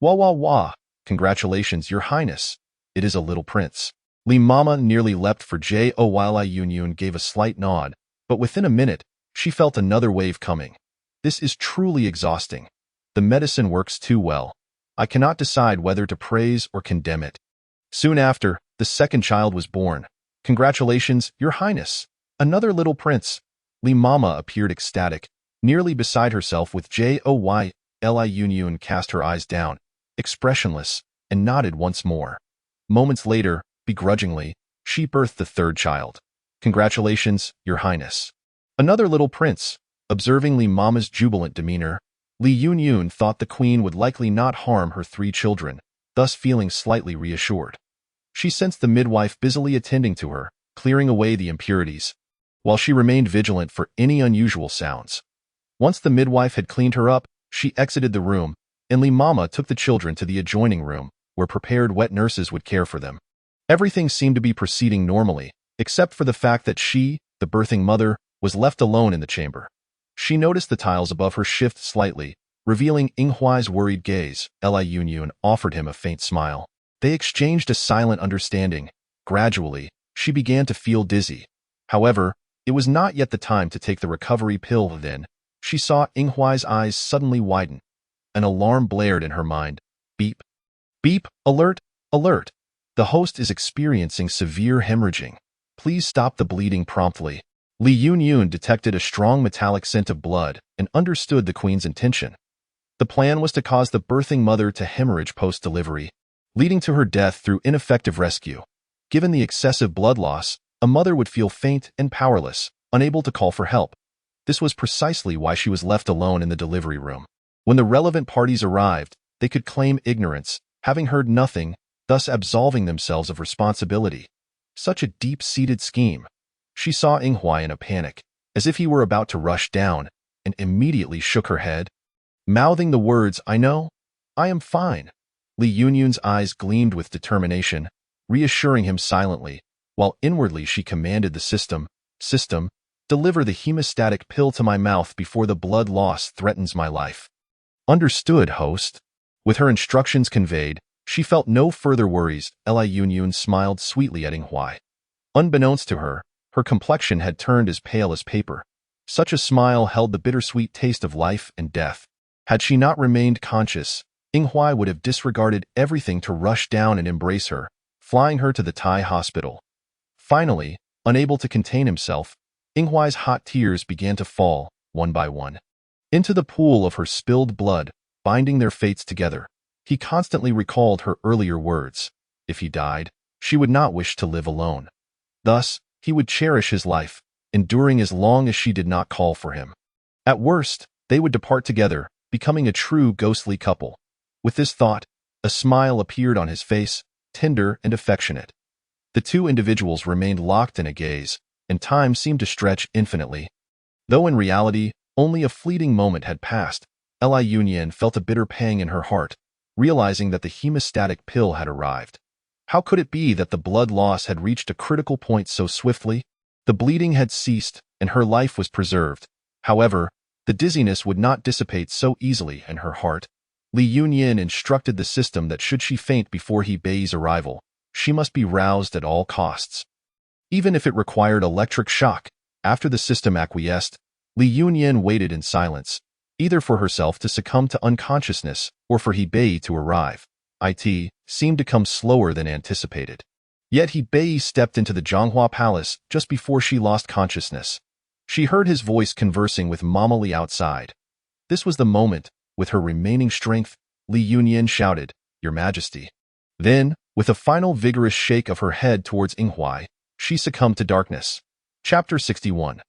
"Wah wah wah! Congratulations, Your Highness! It is a little prince." Li Mama nearly leapt for joy while Li Yunyun gave a slight nod, but within a minute, she felt another wave coming. This is truly exhausting. The medicine works too well. I cannot decide whether to praise or condemn it. Soon after, the second child was born. "Congratulations, Your Highness! Another little prince." Li Mama appeared ecstatic, nearly beside herself with joy. Li Yunyun cast her eyes down, expressionless, and nodded once more. Moments later, begrudgingly, she birthed the third child. "Congratulations, Your Highness! Another little prince." Observing Li Mama's jubilant demeanor, Li Yunyun thought the queen would likely not harm her 3 children, thus feeling slightly reassured. She sensed the midwife busily attending to her, clearing away the impurities, while she remained vigilant for any unusual sounds. Once the midwife had cleaned her up, she exited the room, and Li Mama took the children to the adjoining room, where prepared wet nurses would care for them. Everything seemed to be proceeding normally, except for the fact that she, the birthing mother, was left alone in the chamber. She noticed the tiles above her shift slightly, revealing Inghuai's worried gaze. Li Yunyun offered him a faint smile. They exchanged a silent understanding. Gradually, she began to feel dizzy. However, it was not yet the time to take the recovery pill. Then, she saw Inghuai's eyes suddenly widen. An alarm blared in her mind. Beep. Beep, alert, alert. The host is experiencing severe hemorrhaging. Please stop the bleeding promptly. Li Yunyun detected a strong metallic scent of blood and understood the queen's intention. The plan was to cause the birthing mother to hemorrhage post-delivery, leading to her death through ineffective rescue. Given the excessive blood loss, a mother would feel faint and powerless, unable to call for help. This was precisely why she was left alone in the delivery room. When the relevant parties arrived, they could claim ignorance, having heard nothing, thus absolving themselves of responsibility. Such a deep-seated scheme. She saw Inghuai in a panic, as if he were about to rush down, and immediately shook her head, mouthing the words, "I know. I am fine." Li Yunyun's eyes gleamed with determination, reassuring him silently, while inwardly she commanded the system, deliver the hemostatic pill to my mouth before the blood loss threatens my life. Understood, host. With her instructions conveyed, she felt no further worries. Li Yunyun smiled sweetly at Inghuai. Unbeknownst to her, her complexion had turned as pale as paper. Such a smile held the bittersweet taste of life and death. Had she not remained conscious, Inghuai would have disregarded everything to rush down and embrace her, flying her to the Thai hospital. Finally, unable to contain himself, Inghuai's hot tears began to fall, one by one, into the pool of her spilled blood, binding their fates together. He constantly recalled her earlier words. If he died, she would not wish to live alone. Thus, he would cherish his life, enduring as long as she did not call for him. At worst, they would depart together, becoming a true ghostly couple. With this thought, a smile appeared on his face, tender and affectionate. The two individuals remained locked in a gaze, and time seemed to stretch infinitely. Though in reality, only a fleeting moment had passed, Li Yunyun felt a bitter pang in her heart, realizing that the hemostatic pill had arrived. How could it be that the blood loss had reached a critical point so swiftly? The bleeding had ceased, and her life was preserved. However, the dizziness would not dissipate so easily in her heart. Li Yunyun instructed the system that should she faint before He Bei's arrival, she must be roused at all costs. Even if it required electric shock, after the system acquiesced, Li Yunyun waited in silence, either for herself to succumb to unconsciousness or for He Bei to arrive. It seemed to come slower than anticipated. Yet He Bei stepped into the Zhonghua Palace just before she lost consciousness. She heard his voice conversing with Mama Li outside. This was the moment, with her remaining strength, Li Yunyan shouted, "Your Majesty." Then, with a final vigorous shake of her head towards Yinghuai, she succumbed to darkness. Chapter 61.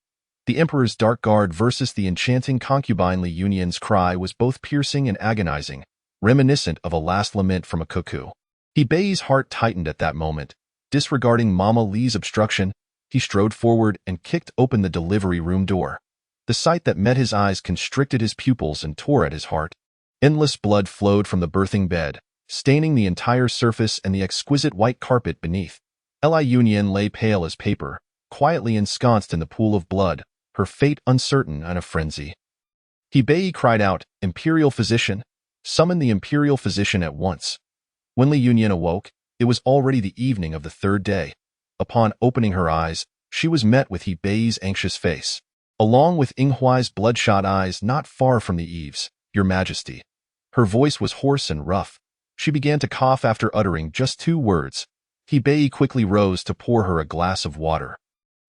The Emperor's Dark Guard versus the enchanting concubine. Li Yunyan's cry was both piercing and agonizing, reminiscent of a last lament from a cuckoo. He Bei's heart tightened at that moment. Disregarding Mama Li's obstruction, he strode forward and kicked open the delivery room door. The sight that met his eyes constricted his pupils and tore at his heart. Endless blood flowed from the birthing bed, staining the entire surface and the exquisite white carpet beneath. Li Yunyan lay pale as paper, quietly ensconced in the pool of blood, her fate uncertain and a frenzy. He Bei cried out, "Imperial physician! Summon the Imperial physician at once." When Li Yunyan awoke, it was already the evening of the third day. Upon opening her eyes, she was met with He Bei's anxious face, along with Yinghuai's bloodshot eyes not far from the eaves. "Your Majesty." Her voice was hoarse and rough. She began to cough after uttering just 2 words. He Bei quickly rose to pour her a glass of water.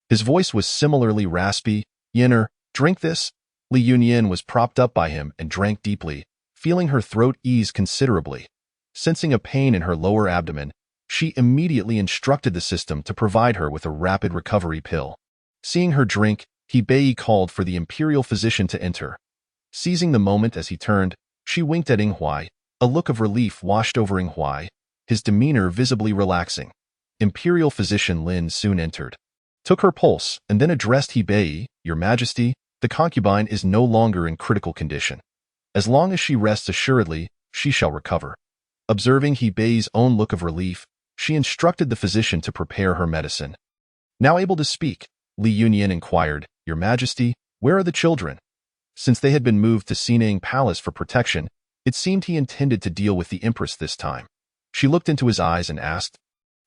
His voice was similarly raspy. "Yenner, drink this." Li Yunyan was propped up by him and drank deeply, feeling her throat ease considerably. Sensing a pain in her lower abdomen, she immediately instructed the system to provide her with a rapid recovery pill. Seeing her drink, He Bei called for the Imperial physician to enter. Seizing the moment as he turned, she winked at Yinghuai. A look of relief washed over Yinghuai, his demeanor visibly relaxing. Imperial physician Lin soon entered, took her pulse, and then addressed He Bei, "Your Majesty, the concubine is no longer in critical condition. As long as she rests assuredly, she shall recover." Observing He Bei's own look of relief, she instructed the physician to prepare her medicine. Now able to speak, Li Yunyan inquired, "Your Majesty, where are the children?" Since they had been moved to Sinang Palace for protection, it seemed he intended to deal with the Empress this time. She looked into his eyes and asked,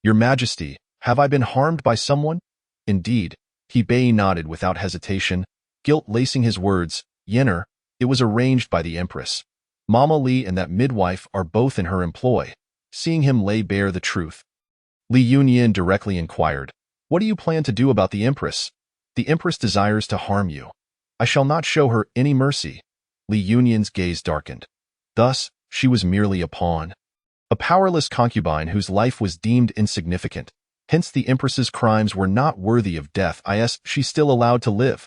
"Your Majesty, have I been harmed by someone?" "Indeed." He Bei nodded without hesitation, guilt lacing his words. "Yenner, it was arranged by the Empress. Mama Li and that midwife are both in her employ." Seeing him lay bare the truth, Li Yunyan directly inquired, "What do you plan to do about the Empress?" "The Empress desires to harm you. I shall not show her any mercy." Li Yunyan's gaze darkened. Thus, she was merely a pawn. A powerless concubine whose life was deemed insignificant. Hence the Empress's crimes were not worthy of death. She's still allowed to live.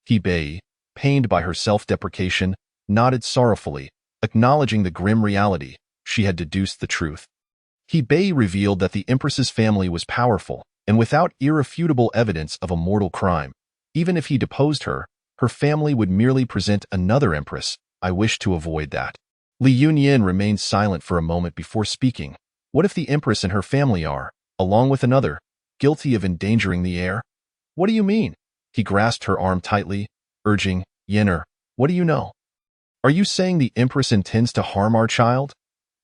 He Bei, pained by her self-deprecation, nodded sorrowfully, acknowledging the grim reality. She had deduced the truth. He Bei revealed that the Empress's family was powerful, and without irrefutable evidence of a mortal crime. Even if he deposed her, her family would merely present another Empress. I wish to avoid that. Li Yunyan remained silent for a moment before speaking. What if the Empress and her family are, along with another, guilty of endangering the heir? What do you mean? He grasped her arm tightly, urging, "Yenner, what do you know? Are you saying the Empress intends to harm our child?"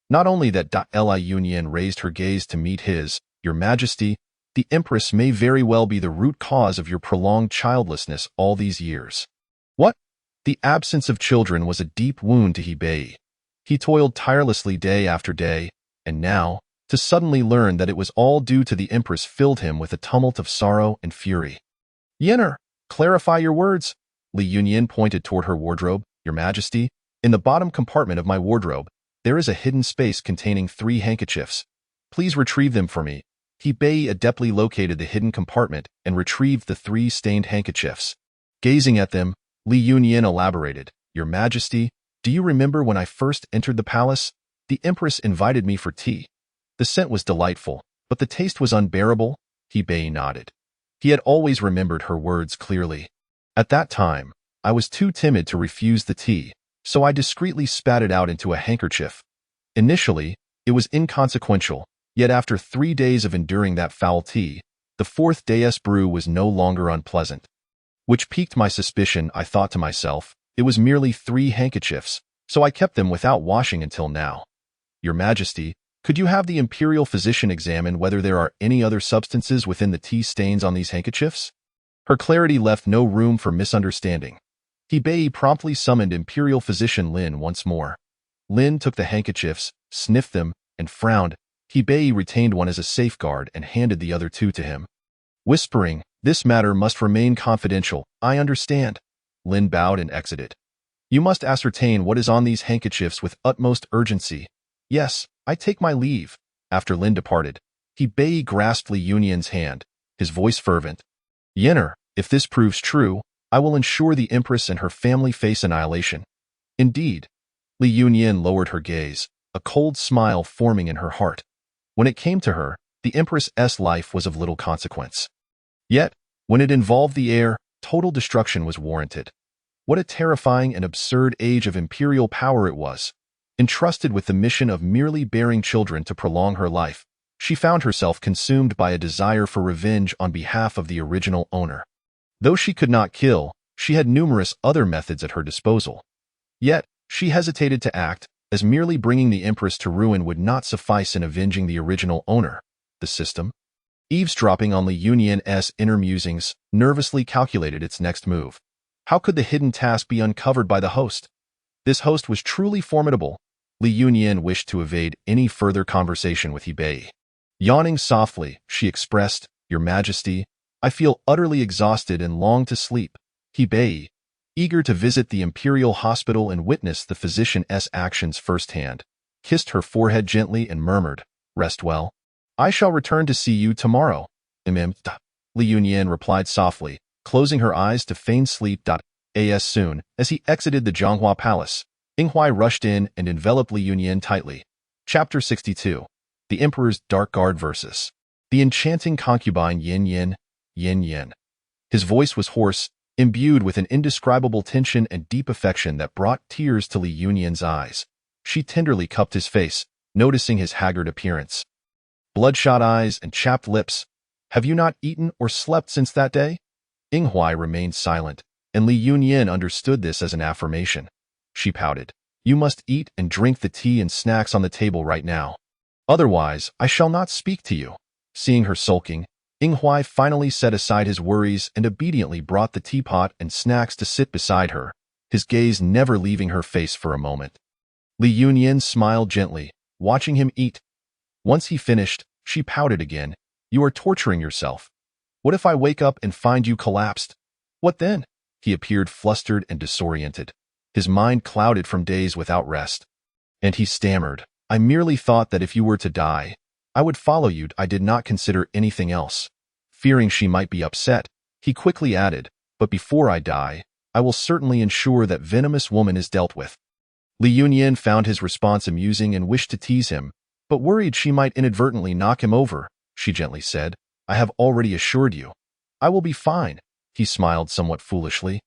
Not only that. Li Yunyan raised her gaze to meet his. "Your Majesty, the Empress may very well be the root cause of your prolonged childlessness all these years." What? The absence of children was a deep wound to He Bei. He toiled tirelessly day after day, and now, to suddenly learn that it was all due to the Empress filled him with a tumult of sorrow and fury. "Yenner, clarify your words." Li Yunyan pointed toward her wardrobe. "Your Majesty, in the bottom compartment of my wardrobe, there is a hidden space containing 3 handkerchiefs. Please retrieve them for me." He Bei adeptly located the hidden compartment and retrieved the 3 stained handkerchiefs. Gazing at them, Li Yunyan elaborated, "Your Majesty, do you remember when I first entered the palace? The Empress invited me for tea. The scent was delightful, but the taste was unbearable." He Bei nodded. He had always remembered her words clearly. "At that time, I was too timid to refuse the tea, so I discreetly spat it out into a handkerchief. Initially, it was inconsequential, yet after 3 days of enduring that foul tea, the 4th day's brew was no longer unpleasant. Which piqued my suspicion. I thought to myself, it was merely 3 handkerchiefs, so I kept them without washing until now. Your Majesty, could you have the Imperial physician examine whether there are any other substances within the tea stains on these handkerchiefs?" Her clarity left no room for misunderstanding. He Bei promptly summoned Imperial physician Lin once more. Lin took the handkerchiefs, sniffed them, and frowned. He Bei retained one as a safeguard and handed the other 2 to him. Whispering, This matter must remain confidential. I understand. Lin bowed and exited. You must ascertain what is on these handkerchiefs with utmost urgency. Yes, I take my leave. After Lin departed, He Bei grasped Li Yunyan's hand, his voice fervent. Yenner, if this proves true, I will ensure the Empress and her family face annihilation. Indeed. Li Yunyan lowered her gaze, a cold smile forming in her heart. When it came to her, the Empress's life was of little consequence. Yet, when it involved the heir, total destruction was warranted. What a terrifying and absurd age of imperial power it was. Entrusted with the mission of merely bearing children to prolong her life, she found herself consumed by a desire for revenge on behalf of the original owner. Though she could not kill, she had numerous other methods at her disposal. Yet, she hesitated to act, as merely bringing the Empress to ruin would not suffice in avenging the original owner, the system. Eavesdropping on Li Yunyan's inner musings, nervously calculated its next move. How could the hidden task be uncovered by the host? This host was truly formidable. Li Yunyan wished to evade any further conversation with He Bei. Yawning softly, she expressed, Your Majesty, I feel utterly exhausted and long to sleep. He Bei, eager to visit the Imperial hospital and witness the physician's actions firsthand, kissed her forehead gently and murmured, Rest well. I shall return to see you tomorrow. Li Yunyan replied softly, closing her eyes to feign sleep. As soon as he exited the Zhonghua Palace, Yinghuai rushed in and enveloped Li Yunyan tightly. Chapter 62. The Emperor's Dark Guard versus the enchanting concubine Yin Yin, Yin Yin. His voice was hoarse, imbued with an indescribable tension and deep affection that brought tears to Li Yunyan's eyes. She tenderly cupped his face, noticing his haggard appearance. Bloodshot eyes and chapped lips. Have you not eaten or slept since that day? Yinghuai remained silent, and Li Yunyan understood this as an affirmation. She pouted. You must eat and drink the tea and snacks on the table right now. Otherwise, I shall not speak to you. Seeing her sulking, Yinghuai finally set aside his worries and obediently brought the teapot and snacks to sit beside her, his gaze never leaving her face for a moment. Li Yunyan smiled gently, watching him eat. Once he finished, she pouted again. You are torturing yourself. What if I wake up and find you collapsed? What then? He appeared flustered and disoriented, his mind clouded from days without rest. And he stammered, I merely thought that if you were to die, I would follow you. I did not consider anything else. Fearing she might be upset, he quickly added, But before I die, I will certainly ensure that venomous woman is dealt with. Li Yunyan found his response amusing and wished to tease him, but worried she might inadvertently knock him over, she gently said, I have already assured you. I will be fine. He smiled somewhat foolishly,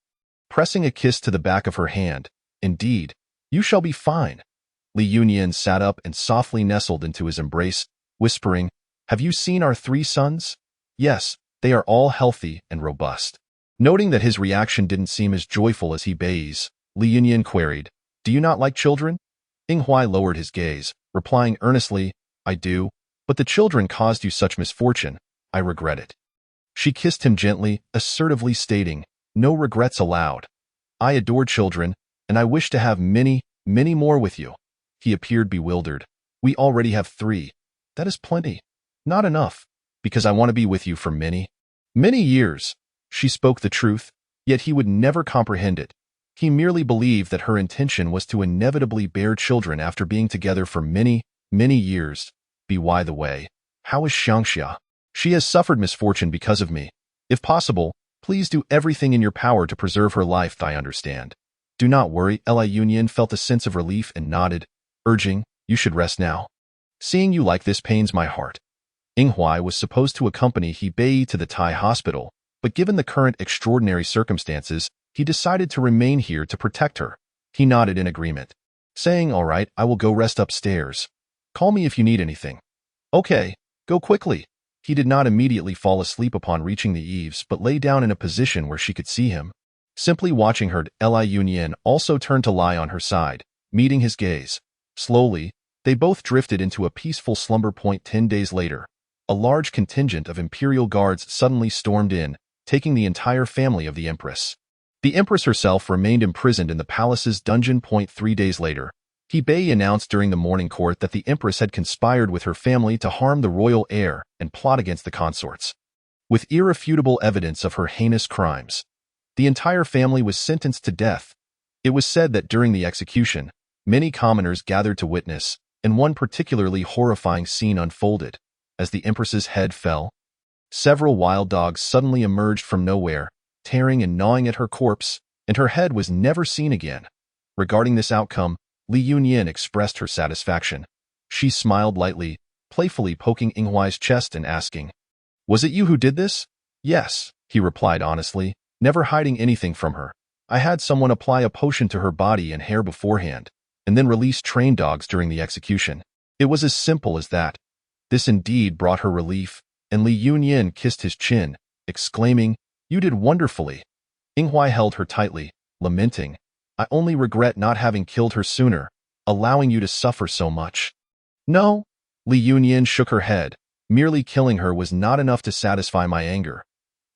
pressing a kiss to the back of her hand. Indeed, you shall be fine. Li Yunyan sat up and softly nestled into his embrace, whispering, Have you seen our 3 sons? Yes, they are all healthy and robust. Noting that his reaction didn't seem as joyful as He Bei's, Li Yunyan queried, Do you not like children? Yinghuai lowered his gaze, replying earnestly, I do, but the children caused you such misfortune. I regret it. She kissed him gently, assertively stating, No regrets allowed. I adore children, and I wish to have many, many more with you. He appeared bewildered. We already have 3. That is plenty. Not enough, because I want to be with you for many, many years. She spoke the truth, yet he would never comprehend it. He merely believed that her intention was to inevitably bear children after being together for many, many years. By the way, how is Xiangxia? She has suffered misfortune because of me. If possible, please do everything in your power to preserve her life. I understand. Do not worry. Li Yunyan felt a sense of relief and nodded, urging, You should rest now. Seeing you like this pains my heart. Yinghuai was supposed to accompany He Bei to the Thai hospital, but given the current extraordinary circumstances, he decided to remain here to protect her. He nodded in agreement, saying, All right, I will go rest upstairs. Call me if you need anything. Okay, go quickly. He did not immediately fall asleep upon reaching the eaves, but lay down in a position where she could see him. Simply watching her, Li Yunyan also turned to lie on her side, meeting his gaze. Slowly, they both drifted into a peaceful slumber. 10 days later, a large contingent of Imperial guards suddenly stormed in, taking the entire family of the Empress. The Empress herself remained imprisoned in the palace's dungeon. 3 days later, He Bei announced during the morning court that the Empress had conspired with her family to harm the royal heir and plot against the consorts. with irrefutable evidence of her heinous crimes. The entire family was sentenced to death. It was said that during the execution, many commoners gathered to witness, and one particularly horrifying scene unfolded. As the Empress's head fell, several wild dogs suddenly emerged from nowhere, tearing and gnawing at her corpse, and her head was never seen again. Regarding this outcome, Li Yunyin expressed her satisfaction. She smiled lightly, playfully poking Yinghuai's chest and asking, "Was it you who did this?" "Yes," he replied honestly, never hiding anything from her. "I had someone apply a potion to her body and hair beforehand, and then release trained dogs during the execution. It was as simple as that." This indeed brought her relief, and Li Yunyin kissed his chin, exclaiming, "You did wonderfully." Yinghuai held her tightly, lamenting, "I only regret not having killed her sooner, allowing you to suffer so much." "No," Li Yunyin shook her head, "merely killing her was not enough to satisfy my anger.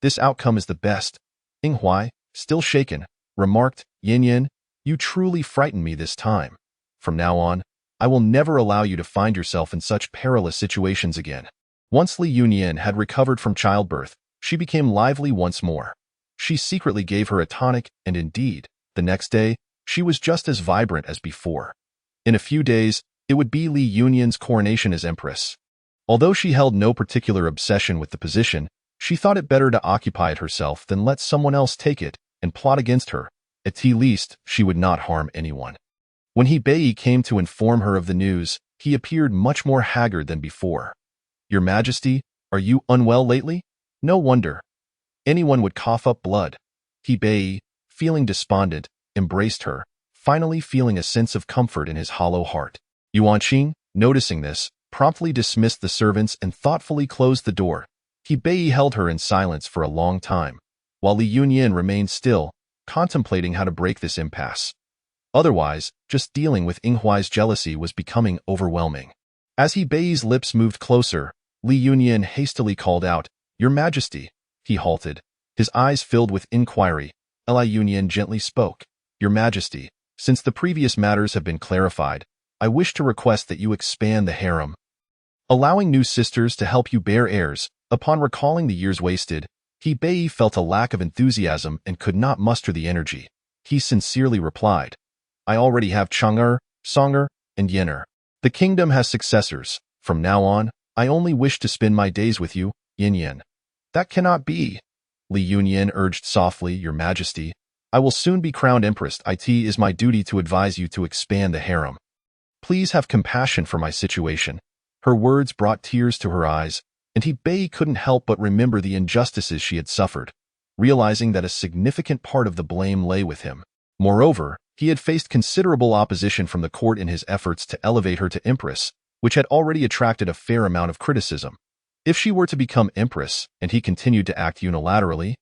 This outcome is the best." Yinghuai, still shaken, remarked, "Yin, you truly frightened me this time. From now on, I will never allow you to find yourself in such perilous situations again." Once Li Yunyin had recovered from childbirth, she became lively once more. She secretly gave her a tonic, and indeed, the next day, she was just as vibrant as before. In a few days, it would be Li Yunyin's coronation as empress. Although she held no particular obsession with the position, she thought it better to occupy it herself than let someone else take it and plot against her. At least, she would not harm anyone. When Bei came to inform her of the news, he appeared much more haggard than before. "Your Majesty, are you unwell lately?" "No wonder. Anyone would cough up blood." Bei, feeling despondent, embraced her, finally feeling a sense of comfort in his hollow heart. Yuanqing, noticing this, promptly dismissed the servants and thoughtfully closed the door. Bei held her in silence for a long time, while Li Yunyin remained still, contemplating how to break this impasse. Otherwise, just dealing with Yinghuai's jealousy was becoming overwhelming. As Bei's lips moved closer, Li Yunyin hastily called out, "Your Majesty." He halted, his eyes filled with inquiry. Li Yunyin gently spoke, "Your Majesty, since the previous matters have been clarified, I wish to request that you expand the harem, allowing new sisters to help you bear heirs." Upon recalling the years wasted, Bei felt a lack of enthusiasm and could not muster the energy. He sincerely replied, "I already have Chang'er, Song'er, and Yen'er. The kingdom has successors. From now on, I only wish to spend my days with you, Yin." "That cannot be," Li Yunyin urged softly, "Your Majesty. I will soon be crowned empress. It is my duty to advise you to expand the harem. Please have compassion for my situation." Her words brought tears to her eyes, and Bei couldn't help but remember the injustices she had suffered, realizing that a significant part of the blame lay with him. Moreover, he had faced considerable opposition from the court in his efforts to elevate her to empress, which had already attracted a fair amount of criticism. If she were to become empress, and he continued to act unilaterally,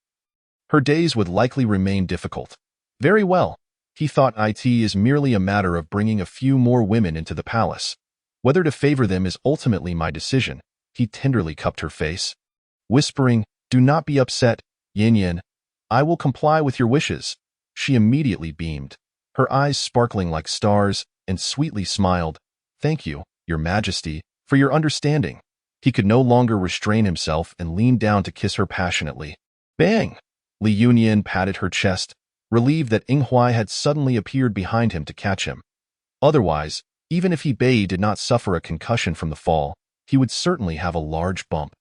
her days would likely remain difficult. Very well, he thought, it is merely a matter of bringing a few more women into the palace. Whether to favor them is ultimately my decision. He tenderly cupped her face, whispering, "Do not be upset, Yin. I will comply with your wishes." She immediately beamed, her eyes sparkling like stars, and sweetly smiled, "Thank you, Your Majesty, for your understanding." He could no longer restrain himself and leaned down to kiss her passionately. Bang! Li Yunyin patted her chest, relieved that Yinghuai had suddenly appeared behind him to catch him. Otherwise, even if Bei did not suffer a concussion from the fall, he would certainly have a large bump.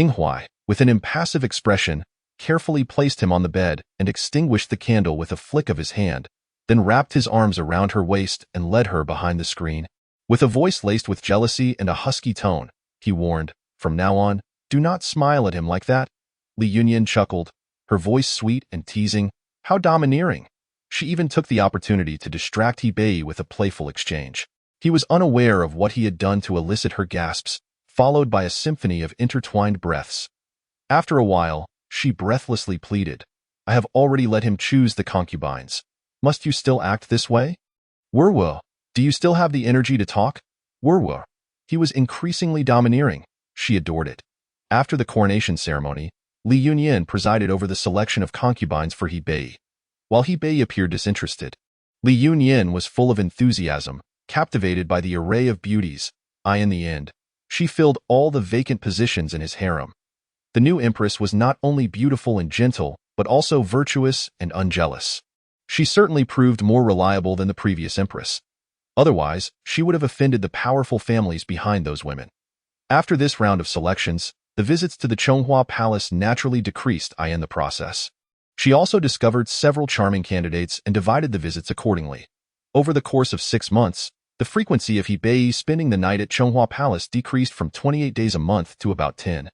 Yinghuai, with an impassive expression, carefully placed him on the bed and extinguished the candle with a flick of his hand, then wrapped his arms around her waist and led her behind the screen. With a voice laced with jealousy and a husky tone, he warned, "From now on, do not smile at him like that." Li Yunyin chuckled, her voice sweet and teasing. How domineering! She even took the opportunity to distract Bei with a playful exchange. He was unaware of what he had done to elicit her gasps, followed by a symphony of intertwined breaths. After a while, she breathlessly pleaded, "I have already let him choose the concubines. Must you still act this way? Werwo, do you still have the energy to talk?" Werwo. He was increasingly domineering. She adored it. After the coronation ceremony, Li Yunyin presided over the selection of concubines for Bei. While Bei appeared disinterested, Li Yunyin was full of enthusiasm, captivated by the array of beauties. In the end, she filled all the vacant positions in his harem. The new empress was not only beautiful and gentle, but also virtuous and unjealous. She certainly proved more reliable than the previous empress. Otherwise, she would have offended the powerful families behind those women. After this round of selections, the visits to the Chonghua Palace naturally decreased in the process. She also discovered several charming candidates and divided the visits accordingly. Over the course of 6 months, the frequency of Hebei spending the night at Chonghua Palace decreased from 28 days a month to about 10.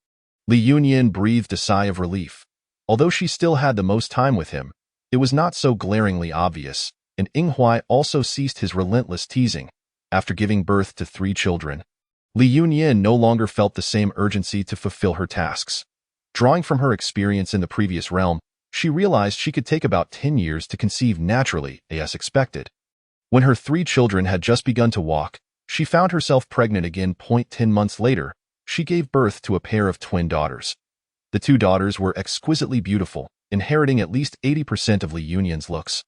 Li Yunyin breathed a sigh of relief. Although she still had the most time with him, it was not so glaringly obvious, and Ying Huai also ceased his relentless teasing. After giving birth to 3 children, Li Yunyin no longer felt the same urgency to fulfill her tasks. Drawing from her experience in the previous realm, she realized she could take about 10 years to conceive naturally, as expected. When her 3 children had just begun to walk, she found herself pregnant again. 10 months later, she gave birth to a pair of twin daughters. The 2 daughters were exquisitely beautiful, inheriting at least 80% of Li Yunyin's looks.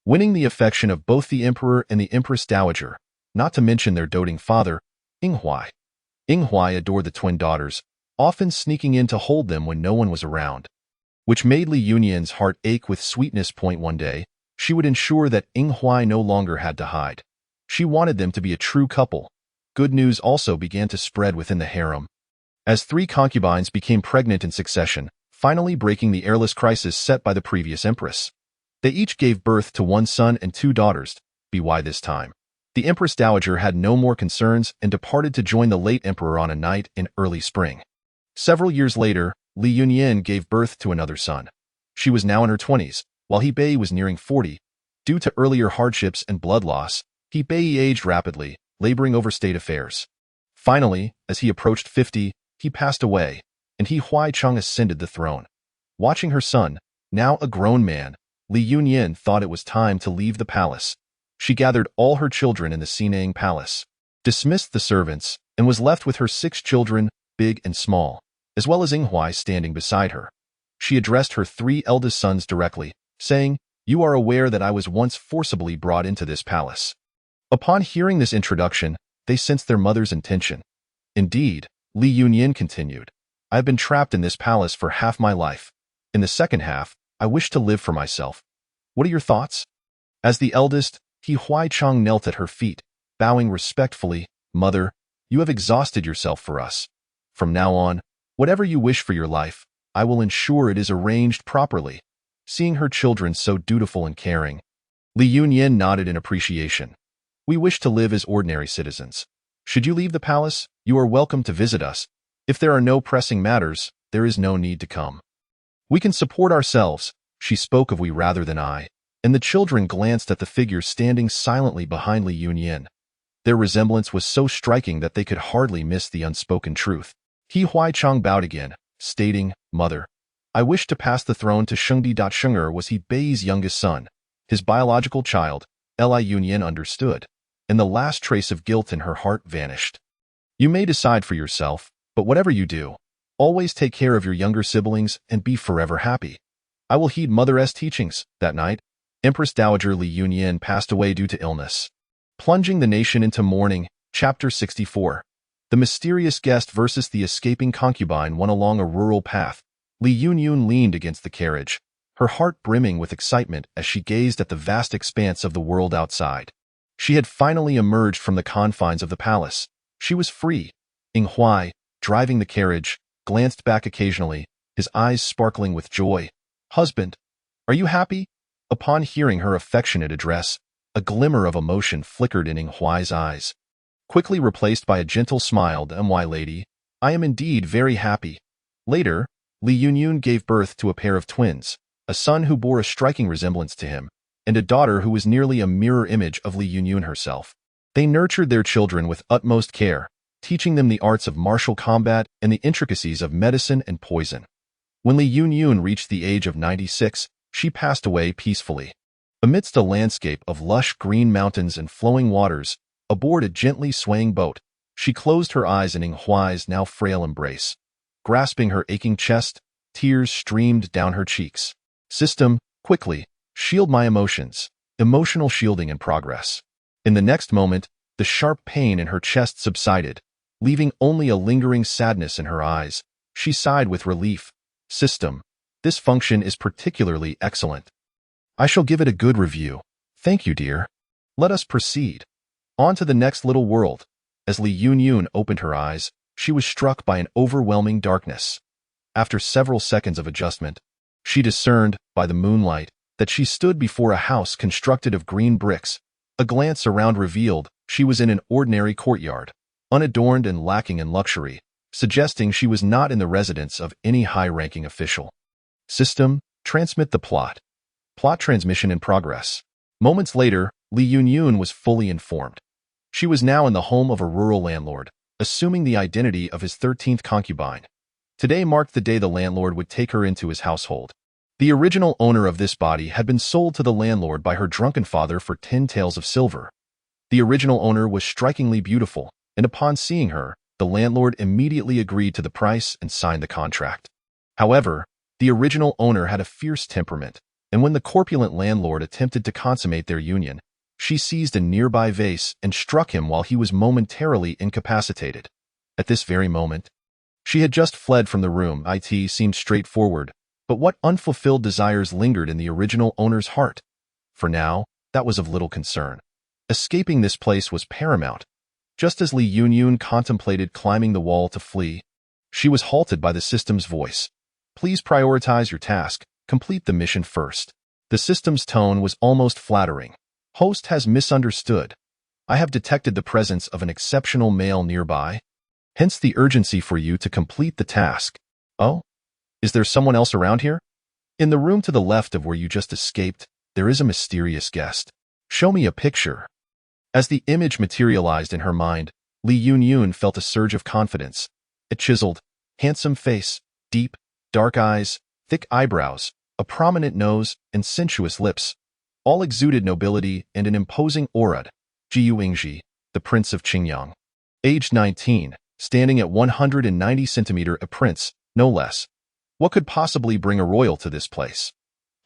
Winning the affection of both the emperor and the empress dowager, not to mention their doting father, Ying Huai. Ying Huai adored the twin daughters, often sneaking in to hold them when no one was around, which made Li Yunyin's heart ache with sweetness. One day, she would ensure that Ying Huai no longer had to hide. She wanted them to be a true couple. Good news also began to spread within the harem, as 3 concubines became pregnant in succession, finally breaking the heirless crisis set by the previous empress. They each gave birth to 1 son and 2 daughters. By this time, the empress dowager had no more concerns and departed to join the late emperor on a night in early spring. Several years later, Li Yunyin gave birth to another son. She was now in her 20s, while Hebei was nearing 40. Due to earlier hardships and blood loss, Hebei aged rapidly, laboring over state affairs. Finally, as he approached 50, he passed away, and He Huaicheng ascended the throne. Watching her son, now a grown man, Li Yunyin thought it was time to leave the palace. She gathered all her children in the Sinang Palace, dismissed the servants, and was left with her 6 children, big and small, as well as Ying Huai standing beside her. She addressed her 3 eldest sons directly, saying, "You are aware that I was once forcibly brought into this palace." Upon hearing this introduction, they sensed their mother's intention. Indeed, Li Yunyin continued, "I have been trapped in this palace for half my life. In the second half, I wish to live for myself. What are your thoughts?" As the eldest, He Huaicheng knelt at her feet, bowing respectfully, "Mother, you have exhausted yourself for us. From now on, whatever you wish for your life, I will ensure it is arranged properly." Seeing her children so dutiful and caring, Li Yunyin nodded in appreciation. "We wish to live as ordinary citizens. Should you leave the palace, you are welcome to visit us. If there are no pressing matters, there is no need to come. We can support ourselves." She spoke of we rather than I, and the children glanced at the figure standing silently behind Li Yunyin. Their resemblance was so striking that they could hardly miss the unspoken truth. He Huaicheng bowed again, stating, "Mother, I wish to pass the throne to Shengdi. Shenger was Hebei's youngest son, his biological child." Li Yunyin understood, and the last trace of guilt in her heart vanished. "You may decide for yourself, but whatever you do, always take care of your younger siblings and be forever happy. I will heed Mother's teachings." That night, Empress Dowager Li Yunyin passed away due to illness, plunging the nation into mourning. Chapter 64. The mysterious guest versus the escaping concubine. Went along a rural path. Li Yunyin leaned against the carriage, her heart brimming with excitement as she gazed at the vast expanse of the world outside. She had finally emerged from the confines of the palace. She was free. Ying Huai, driving the carriage, glanced back occasionally, his eyes sparkling with joy. "Husband, are you happy?" Upon hearing her affectionate address, a glimmer of emotion flickered in Ying Huai's eyes, quickly replaced by a gentle smile. "My lady, I am indeed very happy." Later, Li Yunyin gave birth to a pair of twins, a son who bore a striking resemblance to him, and a daughter who was nearly a mirror image of Li Yunyin herself. They nurtured their children with utmost care, teaching them the arts of martial combat and the intricacies of medicine and poison. When Li Yunyin reached the age of 96, she passed away peacefully. Amidst a landscape of lush green mountains and flowing waters, aboard a gently swaying boat, she closed her eyes in Ying Huai's now frail embrace. Grasping her aching chest, tears streamed down her cheeks. "System, quickly, shield my emotions." Emotional shielding in progress. In the next moment, the sharp pain in her chest subsided, leaving only a lingering sadness in her eyes. She sighed with relief. System. This function is particularly excellent. I shall give it a good review. Thank you, dear. Let us proceed. On to the next little world. As Li Yunyun opened her eyes, she was struck by an overwhelming darkness. After several seconds of adjustment, she discerned, by the moonlight, that she stood before a house constructed of green bricks. A glance around revealed she was in an ordinary courtyard, unadorned and lacking in luxury, suggesting she was not in the residence of any high-ranking official. System, transmit the plot. Plot transmission in progress. Moments later, Li Yunyun was fully informed. She was now in the home of a rural landlord, assuming the identity of his 13th concubine. Today marked the day the landlord would take her into his household. The original owner of this body had been sold to the landlord by her drunken father for 10 taels of silver. The original owner was strikingly beautiful, and upon seeing her, the landlord immediately agreed to the price and signed the contract. However, the original owner had a fierce temperament, and when the corpulent landlord attempted to consummate their union, she seized a nearby vase and struck him while he was momentarily incapacitated. At this very moment, she had just fled from the room. It seemed straightforward, but what unfulfilled desires lingered in the original owner's heart? For now, that was of little concern. Escaping this place was paramount. Just as Li Yunyun contemplated climbing the wall to flee, she was halted by the system's voice. Please prioritize your task. Complete the mission first. The system's tone was almost flattering. Host has misunderstood. I have detected the presence of an exceptional male nearby. Hence the urgency for you to complete the task. Oh? Is there someone else around here? In the room to the left of where you just escaped, there is a mysterious guest. Show me a picture. As the image materialized in her mind, Li Yunyun felt a surge of confidence. A chiseled, handsome face, deep, dark eyes, thick eyebrows, a prominent nose, and sensuous lips, all exuded nobility and an imposing aura. Jiu Yingji, the Prince of Qingyang. Aged 19, standing at 190 centimeter, a prince, no less. What could possibly bring a royal to this place?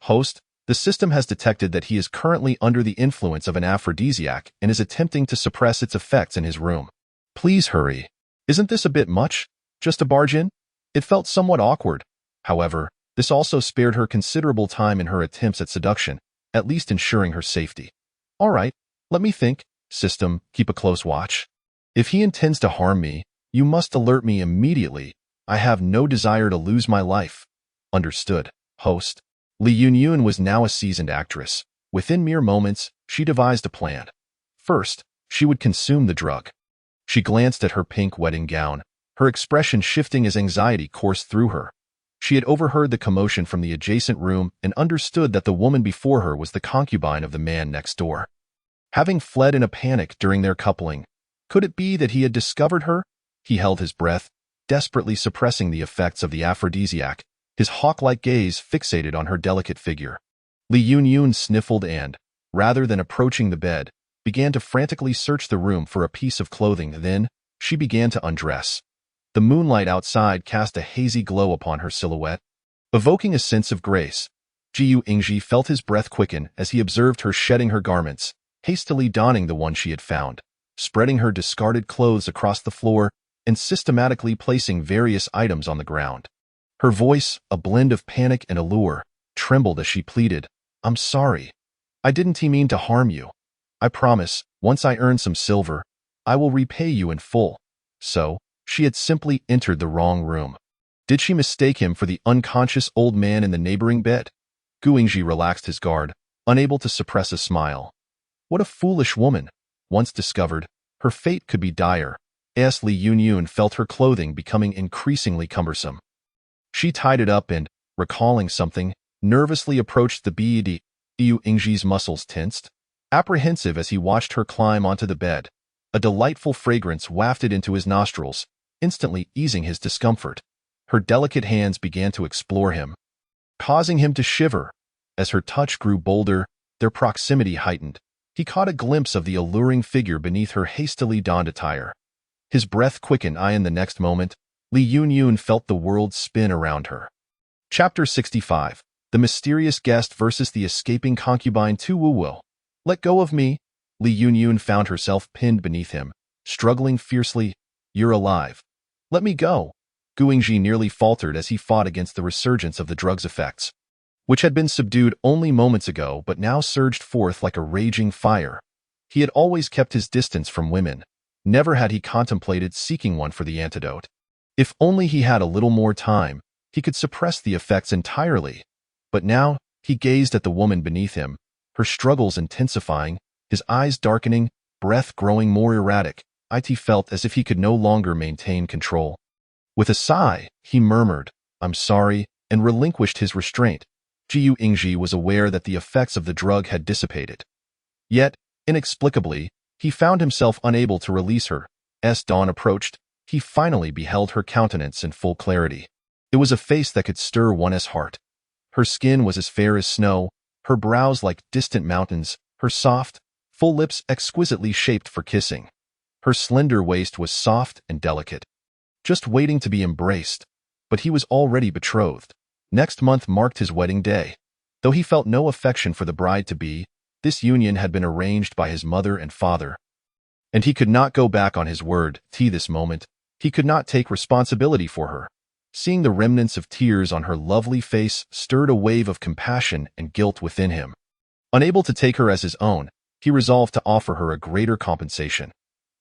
Host, the system has detected that he is currently under the influence of an aphrodisiac and is attempting to suppress its effects in his room. Please hurry. Isn't this a bit much? Just to barge in? It felt somewhat awkward. However, this also spared her considerable time in her attempts at seduction, at least ensuring her safety. All right, let me think. System, keep a close watch. If he intends to harm me, you must alert me immediately. I have no desire to lose my life. Understood, host. Li Yunyun was now a seasoned actress. Within mere moments, she devised a plan. First, she would consume the drug. She glanced at her pink wedding gown, her expression shifting as anxiety coursed through her. She had overheard the commotion from the adjacent room and understood that the woman before her was the concubine of the man next door. Having fled in a panic during their coupling, could it be that he had discovered her? He held his breath, desperately suppressing the effects of the aphrodisiac, his hawk-like gaze fixated on her delicate figure. Li Yunyun sniffled and, rather than approaching the bed, began to frantically search the room for a piece of clothing. Then, she began to undress. The moonlight outside cast a hazy glow upon her silhouette, evoking a sense of grace. Jiu Yingji felt his breath quicken as he observed her shedding her garments, hastily donning the one she had found, spreading her discarded clothes across the floor, and systematically placing various items on the ground. Her voice, a blend of panic and allure, trembled as she pleaded, I'm sorry. I didn't mean to harm you. I promise, once I earn some silver, I will repay you in full. So, she had simply entered the wrong room. Did she mistake him for the unconscious old man in the neighboring bed? Guingji relaxed his guard, unable to suppress a smile. What a foolish woman. Once discovered, her fate could be dire. As Li Yunyun felt her clothing becoming increasingly cumbersome. She tied it up and, recalling something, nervously approached the bed. Jiu Yingji's muscles tensed, apprehensive as he watched her climb onto the bed. A delightful fragrance wafted into his nostrils, instantly easing his discomfort. Her delicate hands began to explore him, causing him to shiver. As her touch grew bolder, their proximity heightened. He caught a glimpse of the alluring figure beneath her hastily donned attire. His breath quickened, and the next moment, Li Yunyun felt the world spin around her. Chapter 65. The Mysterious Guest versus the Escaping Concubine. 2 Wu. Let go of me. Li Yunyun found herself pinned beneath him, struggling fiercely. You're alive. Let me go. Guingji nearly faltered as he fought against the resurgence of the drug's effects, which had been subdued only moments ago but now surged forth like a raging fire. He had always kept his distance from women. Never had he contemplated seeking one for the antidote. If only he had a little more time, he could suppress the effects entirely. But now, he gazed at the woman beneath him, her struggles intensifying, his eyes darkening, breath growing more erratic. It felt as if he could no longer maintain control. With a sigh, he murmured, "I'm sorry," and relinquished his restraint. Jiu Ingji was aware that the effects of the drug had dissipated. Yet, inexplicably, he found himself unable to release her. As dawn approached, he finally beheld her countenance in full clarity. It was a face that could stir one's heart. Her skin was as fair as snow, her brows like distant mountains, her soft, full lips exquisitely shaped for kissing. Her slender waist was soft and delicate, just waiting to be embraced. But he was already betrothed. Next month marked his wedding day. Though he felt no affection for the bride-to-be, this union had been arranged by his mother and father. And he could not go back on his word. This moment, he could not take responsibility for her. Seeing the remnants of tears on her lovely face stirred a wave of compassion and guilt within him. Unable to take her as his own, he resolved to offer her a greater compensation.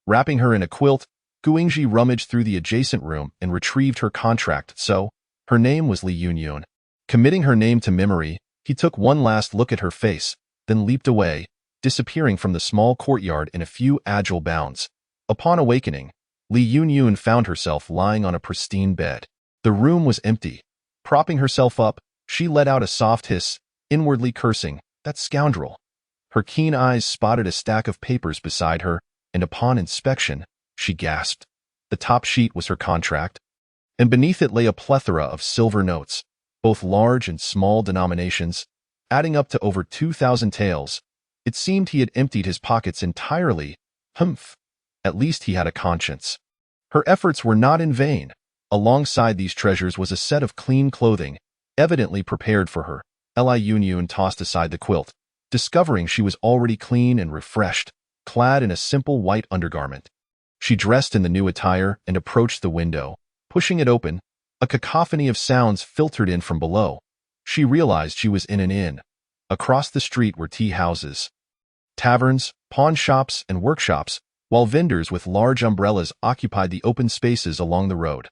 Wrapping her in a quilt, Guingji rummaged through the adjacent room and retrieved her contract. So, her name was Li Yunyun. Committing her name to memory, he took one last look at her face, then leaped away, disappearing from the small courtyard in a few agile bounds. Upon awakening, Li Yunyun found herself lying on a pristine bed. The room was empty. Propping herself up, she let out a soft hiss, inwardly cursing, "That scoundrel." Her keen eyes spotted a stack of papers beside her, and upon inspection, she gasped. The top sheet was her contract, and beneath it lay a plethora of silver notes, both large and small denominations, adding up to over 2,000 taels. It seemed he had emptied his pockets entirely. Humph! At least he had a conscience. Her efforts were not in vain. Alongside these treasures was a set of clean clothing, evidently prepared for her. Li Yunyun tossed aside the quilt, discovering she was already clean and refreshed, clad in a simple white undergarment. She dressed in the new attire and approached the window. Pushing it open, a cacophony of sounds filtered in from below. She realized she was in an inn. Across the street were tea houses, taverns, pawn shops, and workshops, while vendors with large umbrellas occupied the open spaces along the road.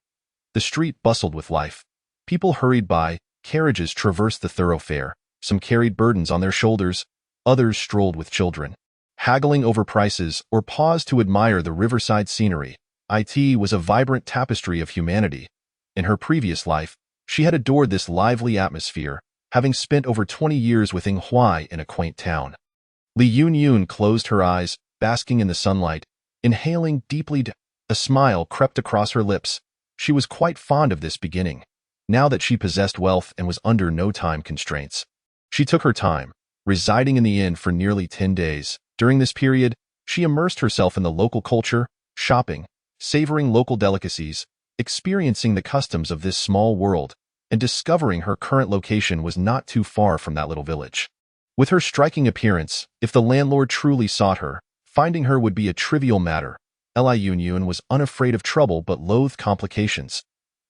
The street bustled with life. People hurried by, carriages traversed the thoroughfare, some carried burdens on their shoulders, others strolled with children, haggling over prices or paused to admire the riverside scenery. It was a vibrant tapestry of humanity. In her previous life, she had adored this lively atmosphere, having spent over 20 years with Ing Huai in a quaint town. Li Yunyun closed her eyes, basking in the sunlight, inhaling deeply. A smile crept across her lips. She was quite fond of this beginning, now that she possessed wealth and was under no time constraints. She took her time, residing in the inn for nearly 10 days. During this period, she immersed herself in the local culture, shopping, savoring local delicacies, experiencing the customs of this small world, and discovering her current location was not too far from that little village. With her striking appearance, if the landlord truly sought her, finding her would be a trivial matter. Li Yunyun was unafraid of trouble but loathed complications.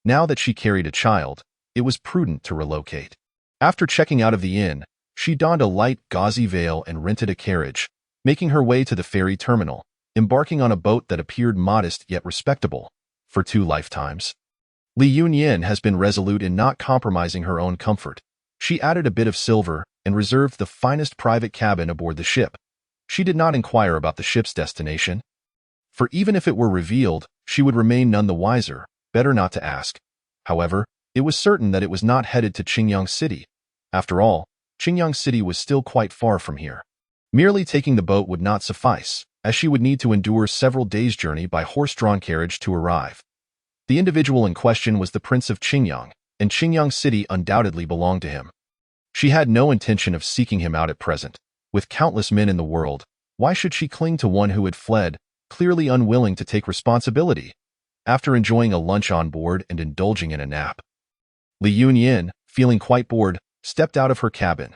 Now that she carried a child, it was prudent to relocate. After checking out of the inn, she donned a light gauzy veil and rented a carriage, making her way to the ferry terminal, embarking on a boat that appeared modest yet respectable. For 2 lifetimes, Li Yunyun has been resolute in not compromising her own comfort. She added a bit of silver and reserved the finest private cabin aboard the ship. She did not inquire about the ship's destination, for even if it were revealed, she would remain none the wiser. Better not to ask. However, it was certain that it was not headed to Qingyang City. After all, Qingyang City was still quite far from here. Merely taking the boat would not suffice, as she would need to endure several days' journey by horse-drawn carriage to arrive. The individual in question was the Prince of Qingyang, and Qingyang City undoubtedly belonged to him. She had no intention of seeking him out at present. With countless men in the world, why should she cling to one who had fled, clearly unwilling to take responsibility? After enjoying a lunch on board and indulging in a nap, Li Yunyun, feeling quite bored, stepped out of her cabin.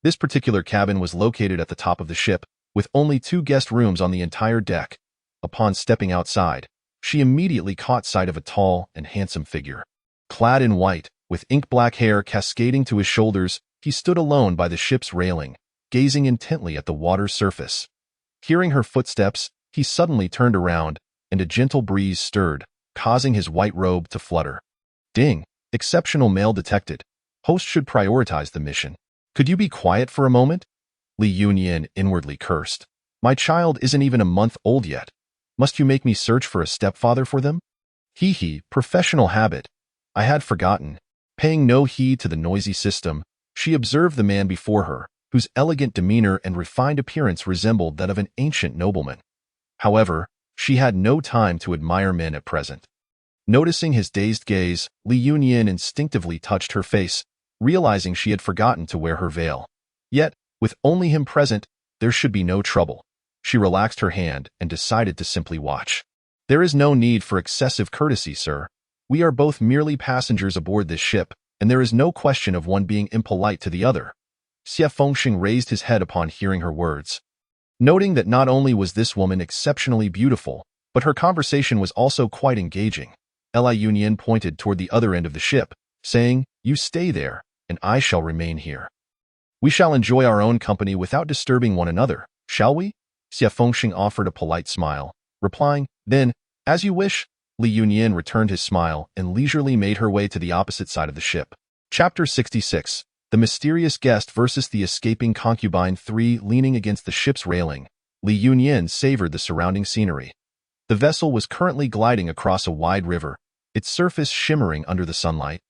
This particular cabin was located at the top of the ship, with only 2 guest rooms on the entire deck. Upon stepping outside, she immediately caught sight of a tall and handsome figure. Clad in white, with ink-black hair cascading to his shoulders, he stood alone by the ship's railing, gazing intently at the water's surface. Hearing her footsteps, he suddenly turned around, and a gentle breeze stirred, causing his white robe to flutter. Ding! Exceptional male detected. Host should prioritize the mission. Could you be quiet for a moment? Li Yunyan inwardly cursed. My child isn't even a month old yet. Must you make me search for a stepfather for them? Hee, professional habit. I had forgotten. Paying no heed to the noisy system, she observed the man before her, whose elegant demeanor and refined appearance resembled that of an ancient nobleman. However, she had no time to admire men at present. Noticing his dazed gaze, Li Yunyan instinctively touched her face, realizing she had forgotten to wear her veil. Yet, with only him present, there should be no trouble. She relaxed her hand and decided to simply watch. There is no need for excessive courtesy, sir. We are both merely passengers aboard this ship, and there is no question of one being impolite to the other. Xie Fengxing raised his head upon hearing her words. Noting that not only was this woman exceptionally beautiful, but her conversation was also quite engaging, Li Yunyan pointed toward the other end of the ship, saying, "You stay there, and I shall remain here. We shall enjoy our own company without disturbing one another, shall we?" Xie Fengxing offered a polite smile, replying, "Then, as you wish." Li Yunyan returned his smile and leisurely made her way to the opposite side of the ship. Chapter 66. The Mysterious Guest versus the Escaping Concubine 3. Leaning against the ship's railing, Li Yunyan savored the surrounding scenery. The vessel was currently gliding across a wide river, its surface shimmering under the sunlight.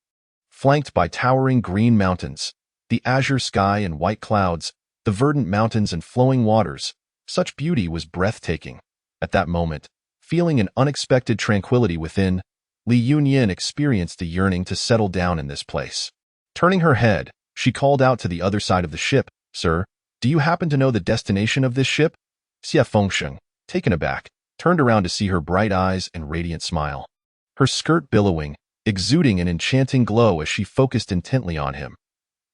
Flanked by towering green mountains, the azure sky and white clouds, the verdant mountains and flowing waters, such beauty was breathtaking. At that moment, feeling an unexpected tranquility within, Li Yunyan experienced a yearning to settle down in this place. Turning her head, she called out to the other side of the ship, "Sir, do you happen to know the destination of this ship?" Xie Fengxing, taken aback, turned around to see her bright eyes and radiant smile. Her skirt billowing, exuding an enchanting glow as she focused intently on him.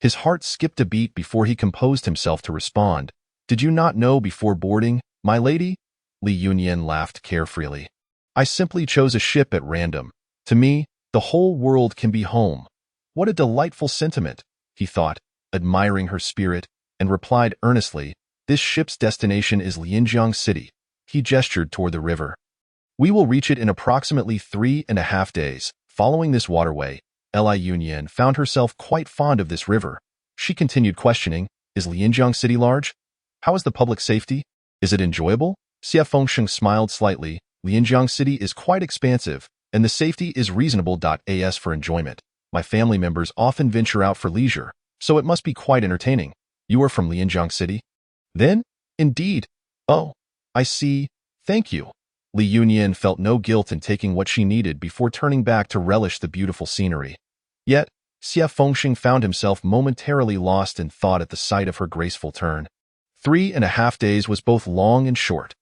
His heart skipped a beat before he composed himself to respond. "Did you not know before boarding, my lady?" Li Yunyan laughed carefreely. "I simply chose a ship at random. To me, the whole world can be home." What a delightful sentiment, he thought, admiring her spirit, and replied earnestly, "This ship's destination is Lianjiang City." He gestured toward the river. "We will reach it in approximately 3.5 days. Following this waterway, Li Yunyan found herself quite fond of this river. She continued questioning, "Is Lianjiang City large? How is the public safety? Is it enjoyable?" Xie Fengxing smiled slightly. "Lianjiang City is quite expansive, and the safety is reasonable. As for enjoyment, my family members often venture out for leisure, so it must be quite entertaining. You are from Lianjiang City? Then? Indeed. Oh, I see. Thank you." Li Yunyan felt no guilt in taking what she needed before turning back to relish the beautiful scenery. Yet, Xie Fengxing found himself momentarily lost in thought at the sight of her graceful turn. 3.5 days was both long and short.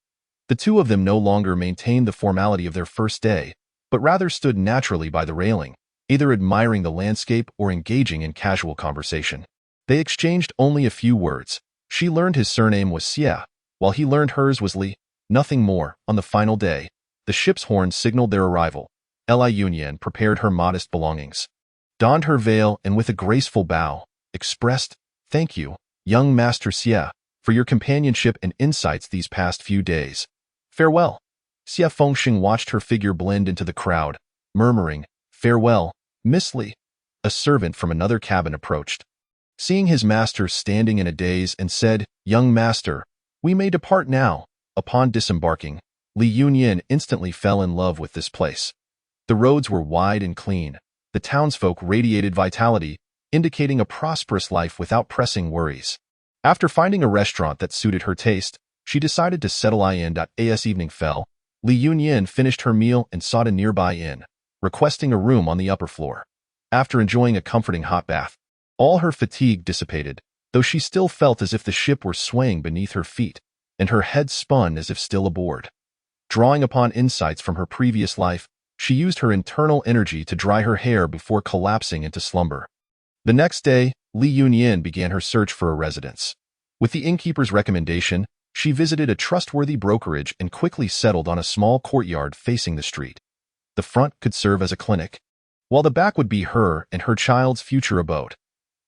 The two of them no longer maintained the formality of their first day, but rather stood naturally by the railing, either admiring the landscape or engaging in casual conversation. They exchanged only a few words. She learned his surname was Xie, while he learned hers was Li. Nothing more. On the final day, the ship's horn signaled their arrival. Li Yunyan prepared her modest belongings, donned her veil, and with a graceful bow, expressed, "Thank you, young Master Xie, for your companionship and insights these past few days. Farewell." Xie Fengxing watched her figure blend into the crowd, murmuring, "Farewell, Miss Li." A servant from another cabin approached, seeing his master standing in a daze, and said, "Young master, we may depart now." Upon disembarking, Li Yunyan instantly fell in love with this place. The roads were wide and clean. The townsfolk radiated vitality, indicating a prosperous life without pressing worries. After finding a restaurant that suited her taste, she decided to settle in. As evening fell, Li Yunyan finished her meal and sought a nearby inn, requesting a room on the upper floor. After enjoying a comforting hot bath, all her fatigue dissipated, though she still felt as if the ship were swaying beneath her feet, and her head spun as if still aboard. Drawing upon insights from her previous life, she used her internal energy to dry her hair before collapsing into slumber. The next day, Li Yunyan began her search for a residence. With the innkeeper's recommendation, She visited a trustworthy brokerage and quickly settled on a small courtyard facing the street. The front could serve as a clinic, while the back would be her and her child's future abode.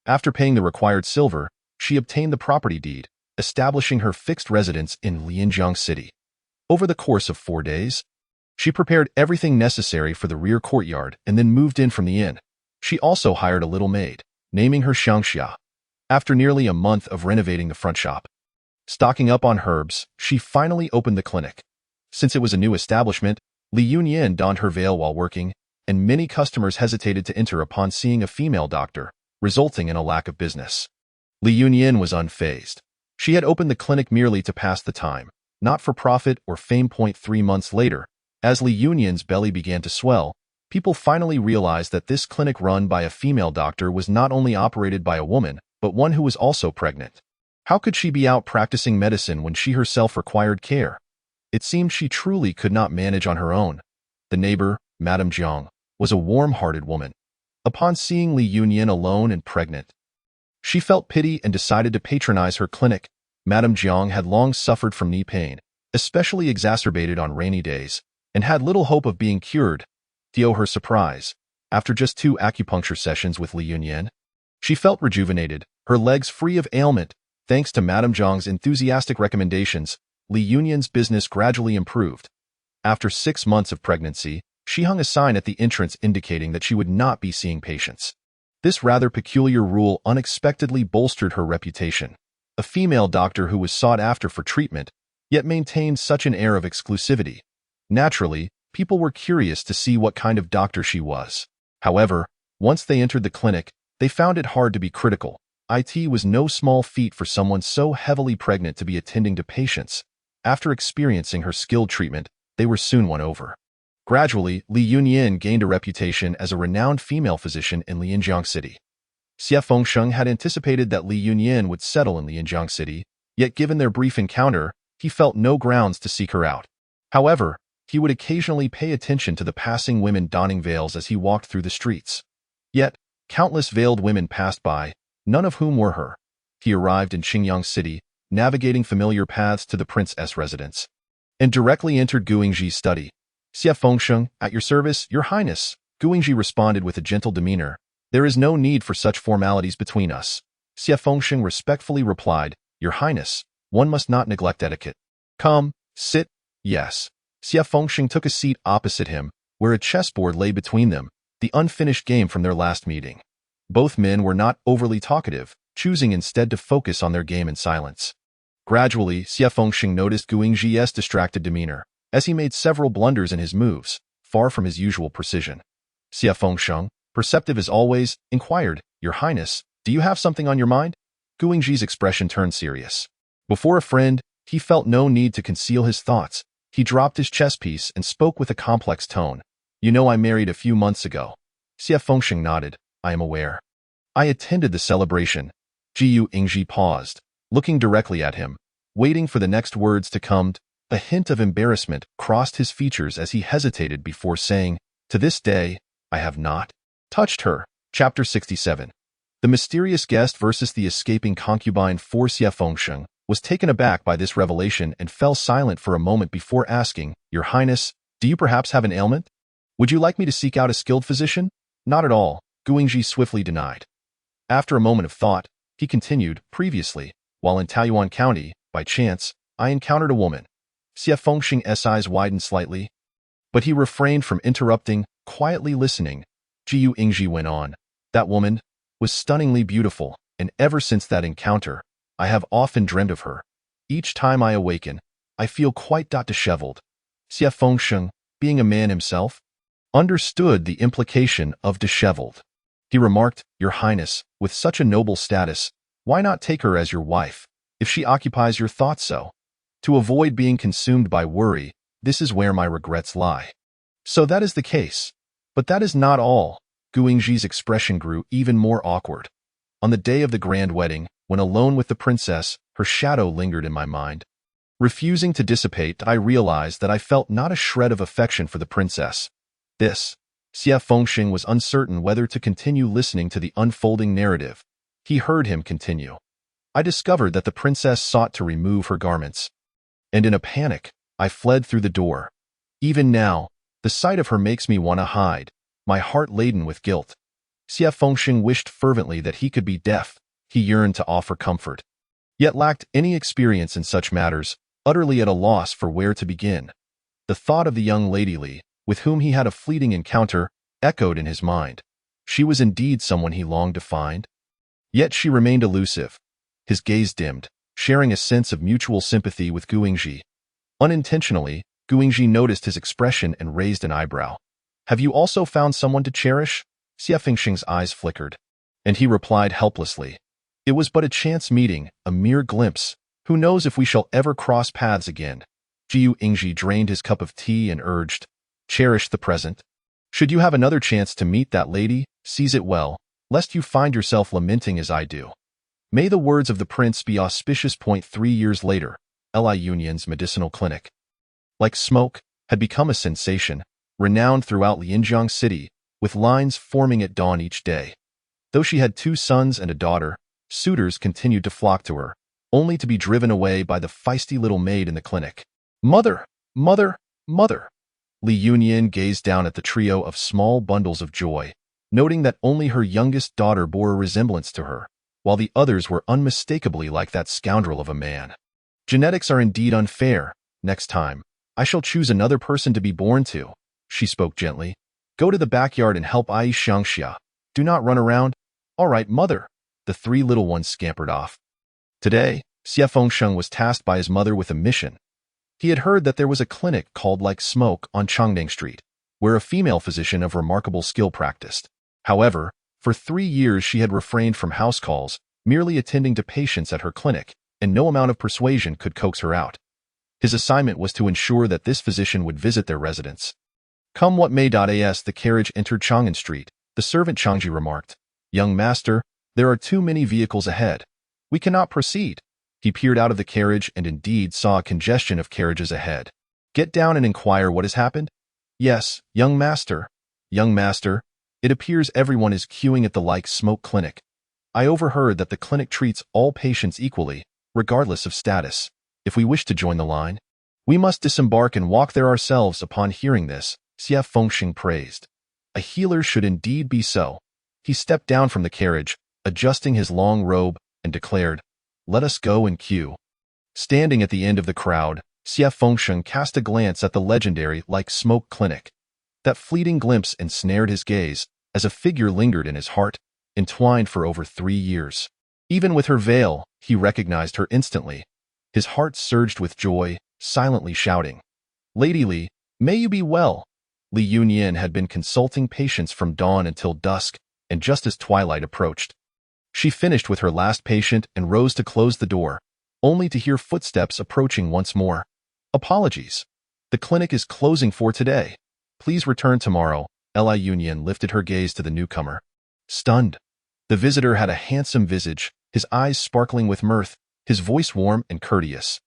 After paying the required silver, she obtained the property deed, establishing her fixed residence in Lianjiang City. Over the course of 4 days, she prepared everything necessary for the rear courtyard and then moved in from the inn. She also hired a little maid, naming her Xiangxia. After nearly a month of renovating the front shop, stocking up on herbs, she finally opened the clinic. Since it was a new establishment, Li Yunyan donned her veil while working, and many customers hesitated to enter upon seeing a female doctor, resulting in a lack of business. Li Yunyan was unfazed. She had opened the clinic merely to pass the time, not for profit or fame. 3 months later, as Li Yunyan's belly began to swell, people finally realized that this clinic run by a female doctor was not only operated by a woman, but one who was also pregnant. How could she be out practicing medicine when she herself required care? It seemed she truly could not manage on her own. The neighbor, Madame Jiang, was a warm-hearted woman. Upon seeing Li Yunyan alone and pregnant, she felt pity and decided to patronize her clinic. Madame Jiang had long suffered from knee pain, especially exacerbated on rainy days, and had little hope of being cured. To her surprise, after just 2 acupuncture sessions with Li Yunyan, she felt rejuvenated, her legs free of ailment. Thanks to Madame Jiang's enthusiastic recommendations, Li Yunyan's business gradually improved. After 6 months of pregnancy, she hung a sign at the entrance indicating that she would not be seeing patients. This rather peculiar rule unexpectedly bolstered her reputation. A female doctor who was sought after for treatment, yet maintained such an air of exclusivity. Naturally, people were curious to see what kind of doctor she was. However, once they entered the clinic, they found it hard to be critical. It was no small feat for someone so heavily pregnant to be attending to patients. After experiencing her skilled treatment, they were soon won over. Gradually, Li Yunyan gained a reputation as a renowned female physician in Lianjiang City. Xie Fengsheng had anticipated that Li Yunyan would settle in Lianjiang City, yet given their brief encounter, he felt no grounds to seek her out. However, he would occasionally pay attention to the passing women donning veils as he walked through the streets. Yet, countless veiled women passed by, none of whom were her. He arrived in Qingyang City, navigating familiar paths to the princess residence, and directly entered Guingji's study. Xie Fengsheng, at your service, your highness, Guingji responded with a gentle demeanor. There is no need for such formalities between us. Xie Fengsheng respectfully replied, your highness, one must not neglect etiquette. Come, sit. Yes. Xie Fengsheng took a seat opposite him, where a chessboard lay between them, the unfinished game from their last meeting. Both men were not overly talkative, choosing instead to focus on their game in silence. Gradually, Xie Fengsheng noticed Guingji's distracted demeanor, as he made several blunders in his moves, far from his usual precision. Xie Fengsheng, perceptive as always, inquired, your highness, do you have something on your mind? Guingji's expression turned serious. Before a friend, he felt no need to conceal his thoughts. He dropped his chess piece and spoke with a complex tone. You know I married a few months ago. Xie Fengsheng nodded. I am aware. I attended the celebration. Guingji paused, looking directly at him, waiting for the next words to come. A hint of embarrassment crossed his features as he hesitated before saying, to this day, I have not touched her. Chapter 67. The mysterious guest versus the escaping concubine. Xie Fengsheng was taken aback by this revelation and fell silent for a moment before asking, your highness, do you perhaps have an ailment? Would you like me to seek out a skilled physician? Not at all, Guingji swiftly denied. After a moment of thought, he continued, previously, while in Taoyuan County, by chance, I encountered a woman. Xie Fengsheng's eyes widened slightly, but he refrained from interrupting, quietly listening. Guingji went on. That woman was stunningly beautiful, and ever since that encounter, I have often dreamed of her. Each time I awaken, I feel quite disheveled. Xie Fengsheng, being a man himself, understood the implication of disheveled. He remarked, your highness, with such a noble status, why not take her as your wife, if she occupies your thoughts so? To avoid being consumed by worry, this is where my regrets lie. So that is the case. But that is not all. Guingji's expression grew even more awkward. On the day of the grand wedding, when alone with the princess, her shadow lingered in my mind. Refusing to dissipate, I realized that I felt not a shred of affection for the princess. Xie Fengsheng was uncertain whether to continue listening to the unfolding narrative. He heard him continue. I discovered that the princess sought to remove her garments. and in a panic, I fled through the door. Even now, the sight of her makes me want to hide, my heart laden with guilt. Xie Fengxing wished fervently that he could be deaf. He yearned to offer comfort, yet lacked any experience in such matters, utterly at a loss for where to begin. The thought of the young Lady Li, with whom he had a fleeting encounter, echoed in his mind. She was indeed someone he longed to find. Yet she remained elusive. His gaze dimmed, sharing a sense of mutual sympathy with Guingji. Unintentionally, Guingji noticed his expression and raised an eyebrow. Have you also found someone to cherish? Xie Fengxing's eyes flickered, and he replied helplessly. It was but a chance meeting, a mere glimpse. Who knows if we shall ever cross paths again? Jiu Ingji drained his cup of tea and urged, cherish the present. Should you have another chance to meet that lady, seize it well, lest you find yourself lamenting as I do. May the words of the prince be auspicious. 3 years later, Li Yunyan's medicinal clinic, like smoke, had become a sensation, renowned throughout Lianjiang City, with lines forming at dawn each day. Though she had 2 sons and a daughter, suitors continued to flock to her, only to be driven away by the feisty little maid in the clinic. Mother! Mother! Mother! Li Yunyan gazed down at the trio of small bundles of joy, noting that only her youngest daughter bore a resemblance to her, while the others were unmistakably like that scoundrel of a man. Genetics are indeed unfair. Next time, I shall choose another person to be born to. She spoke gently. Go to the backyard and help Ai Xiangxia. Do not run around. All right, mother. The 3 little ones scampered off. Today, Xie Fengxing was tasked by his mother with a mission. He had heard that there was a clinic called Like Smoke on Changdang Street, where a female physician of remarkable skill practiced. However, for 3 years she had refrained from house calls, merely attending to patients at her clinic, and no amount of persuasion could coax her out. His assignment was to ensure that this physician would visit their residence. Come what may. As the carriage entered Chang'an Street, the servant Changji remarked, Young master, there are too many vehicles ahead. We cannot proceed. He peered out of the carriage and indeed saw a congestion of carriages ahead. Get down and inquire what has happened? Yes, young master. Young master, it appears everyone is queuing at the Like Smoke clinic. I overheard that the clinic treats all patients equally, regardless of status. If we wish to join the line, we must disembark and walk there ourselves. Upon hearing this, Xie Fengxing praised. A healer should indeed be so. He stepped down from the carriage, adjusting his long robe, and declared, Let us go and queue. Standing at the end of the crowd, Xie Fengxing cast a glance at the legendary Like Smoke clinic. That fleeting glimpse ensnared his gaze, as a figure lingered in his heart, entwined for over 3 years. Even with her veil, he recognized her instantly. His heart surged with joy, silently shouting, Lady Li, may you be well. Li Yunyan had been consulting patients from dawn until dusk, and just as twilight approached, she finished with her last patient and rose to close the door, only to hear footsteps approaching once more. Apologies. The clinic is closing for today. Please return tomorrow. Li Yunyan lifted her gaze to the newcomer. Stunned. The visitor had a handsome visage, his eyes sparkling with mirth, his voice warm and courteous.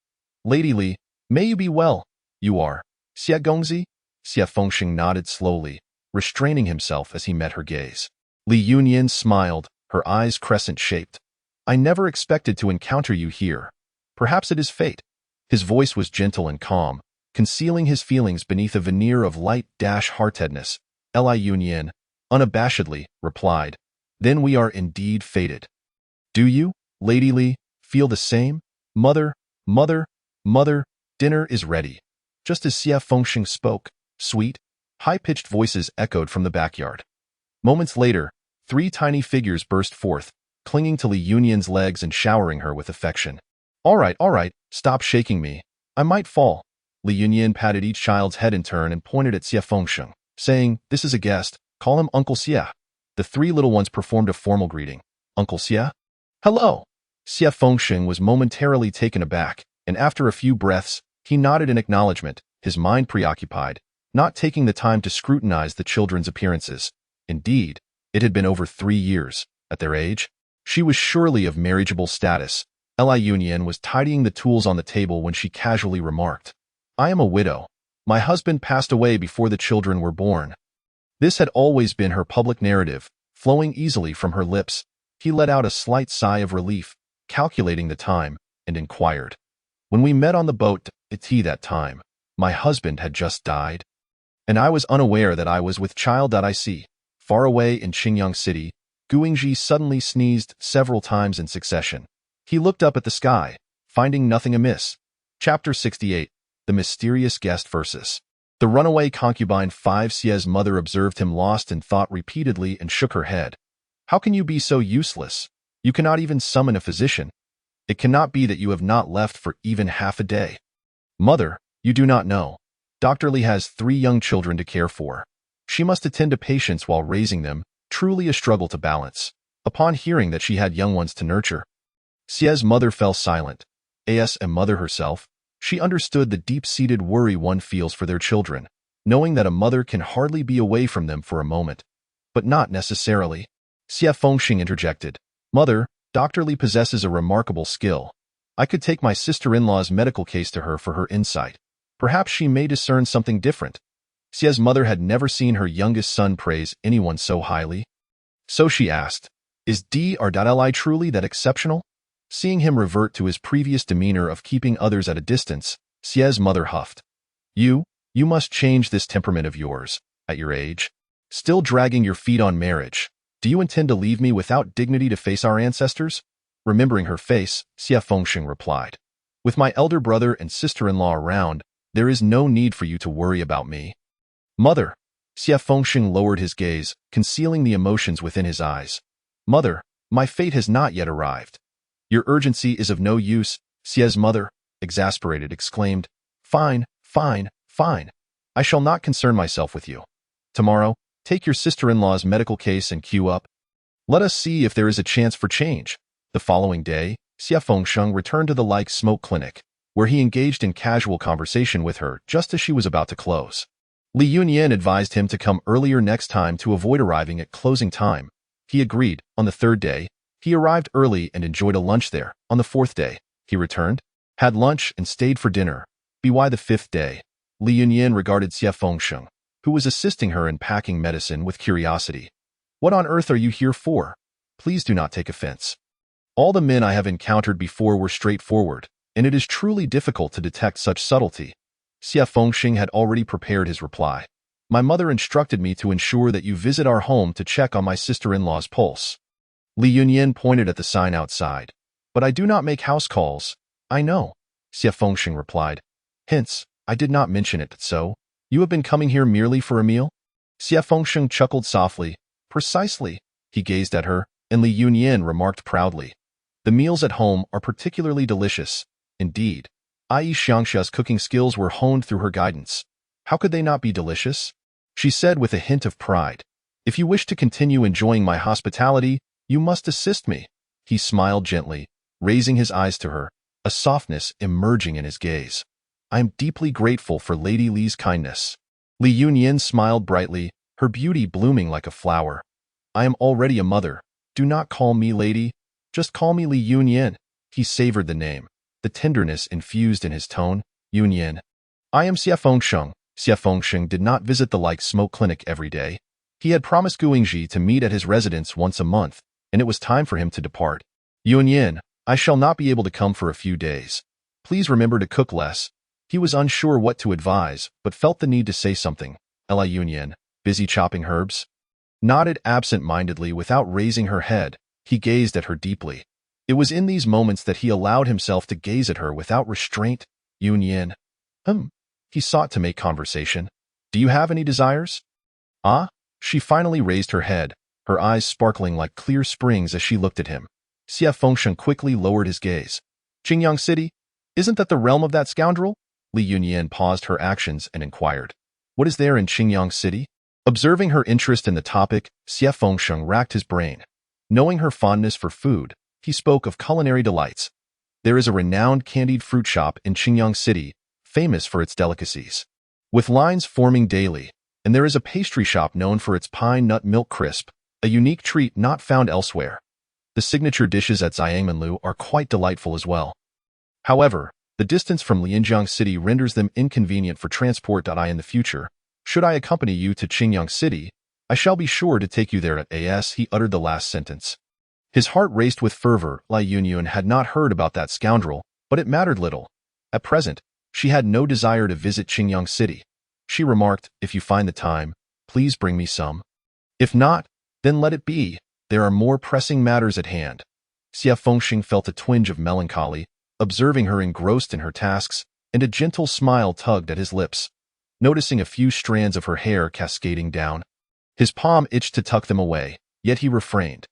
Lady Li, may you be well. You are. Xie Gongzi? Xie Fengxing nodded slowly, restraining himself as he met her gaze. Li Yunyan smiled, her eyes crescent-shaped. I never expected to encounter you here. Perhaps it is fate. His voice was gentle and calm, concealing his feelings beneath a veneer of light-heartedness. Li Yunyan, unabashedly, replied, Then we are indeed fated. Do you, Lady Li, feel the same? Mother, mother, mother, dinner is ready. Just as Xie Fengxing spoke, sweet, high-pitched voices echoed from the backyard. Moments later, 3 tiny figures burst forth, clinging to Li Yunyan's legs and showering her with affection. All right, stop shaking me. I might fall. Li Yunyan patted each child's head in turn and pointed at Xie Fengxing, saying, This is a guest. Call him Uncle Xie. The 3 little ones performed a formal greeting. Uncle Xie? Hello. Xie Fengxing was momentarily taken aback, and after a few breaths, he nodded in acknowledgement, his mind preoccupied, not taking the time to scrutinize the children's appearances. Indeed, it had been over 3 years. At their age, she was surely of marriageable status. Li Yunyan was tidying the tools on the table when she casually remarked, I am a widow. My husband passed away before the children were born. This had always been her public narrative, flowing easily from her lips. He let out a slight sigh of relief, calculating the time, and inquired, When we met on the boat at tea that time, my husband had just died, and I was unaware that I was with child. I see. Far away in Qingyang City, Guingji suddenly sneezed several times in succession. He looked up at the sky, finding nothing amiss. Chapter 68. The Mysterious Guest Versus. The runaway concubine 5 Xie's mother observed him lost in thought repeatedly and shook her head. How can you be so useless? You cannot even summon a physician. It cannot be that you have not left for even half a day. Mother, you do not know. Dr. Li has 3 young children to care for. She must attend to patients while raising them, truly a struggle to balance. Upon hearing that she had young ones to nurture, Xie's mother fell silent. As a mother herself, she understood the deep-seated worry one feels for their children, knowing that a mother can hardly be away from them for a moment. But not necessarily. Xie Fengxing interjected. Mother, Dr. Li possesses a remarkable skill. I could take my sister-in-law's medical case to her for her insight. Perhaps she may discern something different. Xie's mother had never seen her youngest son praise anyone so highly. So she asked, Is Dr. truly that exceptional? Seeing him revert to his previous demeanor of keeping others at a distance, Xie's mother huffed. You must change this temperament of yours, at your age. Still dragging your feet on marriage. Do you intend to leave me without dignity to face our ancestors? Remembering her face, Xie Fengxing replied. With my elder brother and sister-in-law around, there is no need for you to worry about me. Mother, Xie Fengxing lowered his gaze, concealing the emotions within his eyes. Mother, my fate has not yet arrived. Your urgency is of no use, Xie's mother, exasperated, exclaimed. Fine. I shall not concern myself with you. Tomorrow, take your sister-in-law's medical case and queue up. Let us see if there is a chance for change. The following day, Xie Fengxing returned to the smoke clinic, where he engaged in casual conversation with her just as she was about to close. Li Yunyan advised him to come earlier next time to avoid arriving at closing time. He agreed. On the 3rd day, he arrived early and enjoyed a lunch there. On the 4th day, he returned, had lunch, and stayed for dinner. By the 5th day, Li Yunyan regarded Xie Fengxing, who was assisting her in packing medicine, with curiosity. What on earth are you here for? Please do not take offense. All the men I have encountered before were straightforward, and it is truly difficult to detect such subtlety. Xie Fengxing had already prepared his reply. My mother instructed me to ensure that you visit our home to check on my sister-in-law's pulse. Li Yunyan pointed at the sign outside. But I do not make house calls. I know, Xie Fengxing replied. Hence, I did not mention it, so, you have been coming here merely for a meal? Xie Fengxing chuckled softly. Precisely. He gazed at her, and Li Yunyan remarked proudly. The meals at home are particularly delicious. Indeed, i.e. Xiangxia's cooking skills were honed through her guidance. How could they not be delicious? She said with a hint of pride. If you wish to continue enjoying my hospitality, you must assist me. He smiled gently, raising his eyes to her, a softness emerging in his gaze. I am deeply grateful for Lady Li's kindness. Li Yunyan smiled brightly, her beauty blooming like a flower. I am already a mother. Do not call me lady. Just call me Li Yunyan. He savored the name, the tenderness infused in his tone. Yunyan. I am Xie Fengxing. Xie Fengxing did not visit the smoke clinic every day. He had promised Guingji to meet at his residence once a month, and it was time for him to depart. Yunyan, I shall not be able to come for a few days. Please remember to cook less. He was unsure what to advise, but felt the need to say something. Li Yunyan, busy chopping herbs? Nodded absent-mindedly without raising her head. He gazed at her deeply. It was in these moments that he allowed himself to gaze at her without restraint. Yunyan. He sought to make conversation. Do you have any desires? Ah? She finally raised her head, her eyes sparkling like clear springs as she looked at him. Xie Fengxing quickly lowered his gaze. Qingyang City? Isn't that the realm of that scoundrel? Li Yunyan paused her actions and inquired. What is there in Qingyang City? Observing her interest in the topic, Xie Fengxing racked his brain. Knowing her fondness for food, he spoke of culinary delights. There is a renowned candied fruit shop in Qingyang City, famous for its delicacies, with lines forming daily, and there is a pastry shop known for its pine nut milk crisp, a unique treat not found elsewhere. The signature dishes at Xiangmenlu are quite delightful as well. However, the distance from Lianjiang City renders them inconvenient for transport. In the future, should I accompany you to Qingyang City, I shall be sure to take you there. As he uttered the last sentence, his heart raced with fervor. Li Yunyan had not heard about that scoundrel, but it mattered little. At present, she had no desire to visit Qingyang City. She remarked, "If you find the time, please bring me some. If not, then let it be. There are more pressing matters at hand." Xie Fengxing felt a twinge of melancholy, observing her engrossed in her tasks, and a gentle smile tugged at his lips. Noticing a few strands of her hair cascading down, his palm itched to tuck them away, yet he refrained.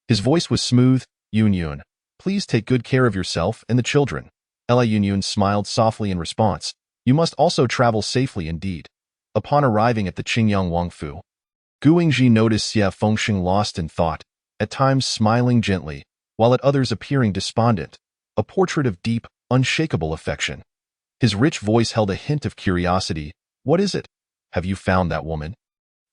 His voice was smooth. "Yun, please take good care of yourself and the children." Yun smiled softly in response. "You must also travel safely indeed." Upon arriving at the Qingyang Wangfu, Gu Yingji noticed Xie Fengxing lost in thought, at times smiling gently, while at others appearing despondent, a portrait of deep, unshakable affection. His rich voice held a hint of curiosity. "What is it? Have you found that woman?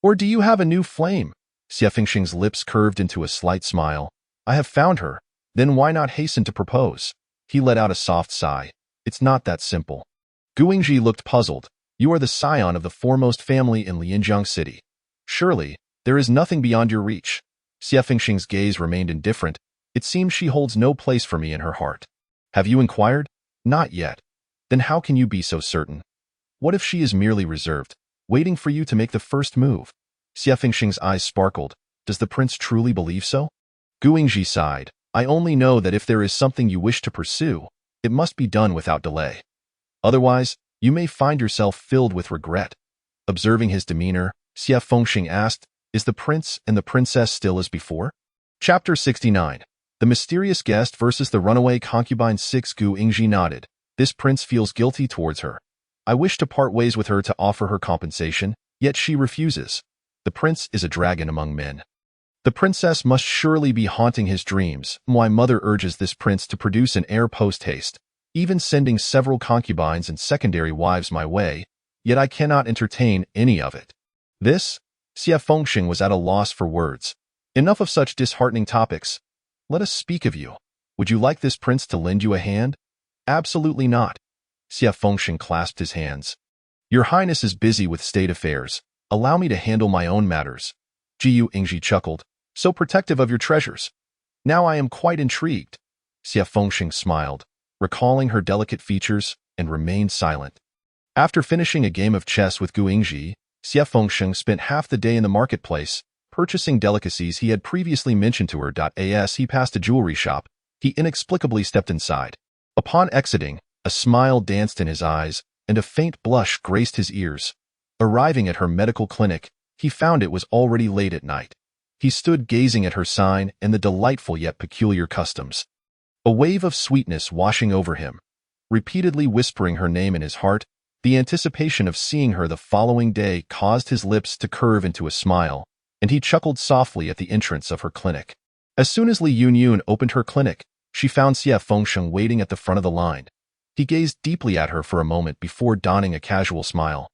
Or do you have a new flame?" Xie Fengxing's lips curved into a slight smile. "I have found her. Then why not hasten to propose?" He let out a soft sigh. "It's not that simple." Gu Yingji looked puzzled. "You are the scion of the foremost family in Lianjiang City. Surely, there is nothing beyond your reach." Xie Fengxing's gaze remained indifferent. "It seems she holds no place for me in her heart." "Have you inquired?" "Not yet." "Then how can you be so certain? What if she is merely reserved, waiting for you to make the first move?" Xie Fengxing's eyes sparkled. "Does the prince truly believe so?" Gu Yingji sighed. "I only know that if there is something you wish to pursue, it must be done without delay. Otherwise, you may find yourself filled with regret." Observing his demeanor, Xie Fengxing asked, "Is the prince and the princess still as before?" Chapter 69. The Mysterious Guest versus the Runaway Concubine 6. Gu Yingji nodded. "This prince feels guilty towards her. I wish to part ways with her to offer her compensation, yet she refuses. The prince is a dragon among men. The princess must surely be haunting his dreams. My mother urges this prince to produce an heir post-haste, even sending several concubines and secondary wives my way, yet I cannot entertain any of it." This? Xie Fengxing was at a loss for words. "Enough of such disheartening topics. Let us speak of you. Would you like this prince to lend you a hand?" "Absolutely not." Xie Fengxing clasped his hands. "Your Highness is busy with state affairs. Allow me to handle my own matters." Gu Yingji chuckled. "So protective of your treasures. Now I am quite intrigued." Xie Fengxing smiled, recalling her delicate features, and remained silent. After finishing a game of chess with Gu Yingji, Xie Fengxing spent half the day in the marketplace, purchasing delicacies he had previously mentioned to her. As he passed a jewelry shop, he inexplicably stepped inside. Upon exiting, a smile danced in his eyes, and a faint blush graced his ears. Arriving at her medical clinic, he found it was already late at night. He stood gazing at her sign and the delightful yet peculiar customs. A wave of sweetness washing over him. Repeatedly whispering her name in his heart, the anticipation of seeing her the following day caused his lips to curve into a smile, and he chuckled softly at the entrance of her clinic. As soon as Li Yun opened her clinic, she found Xie Fengxing waiting at the front of the line. He gazed deeply at her for a moment before donning a casual smile.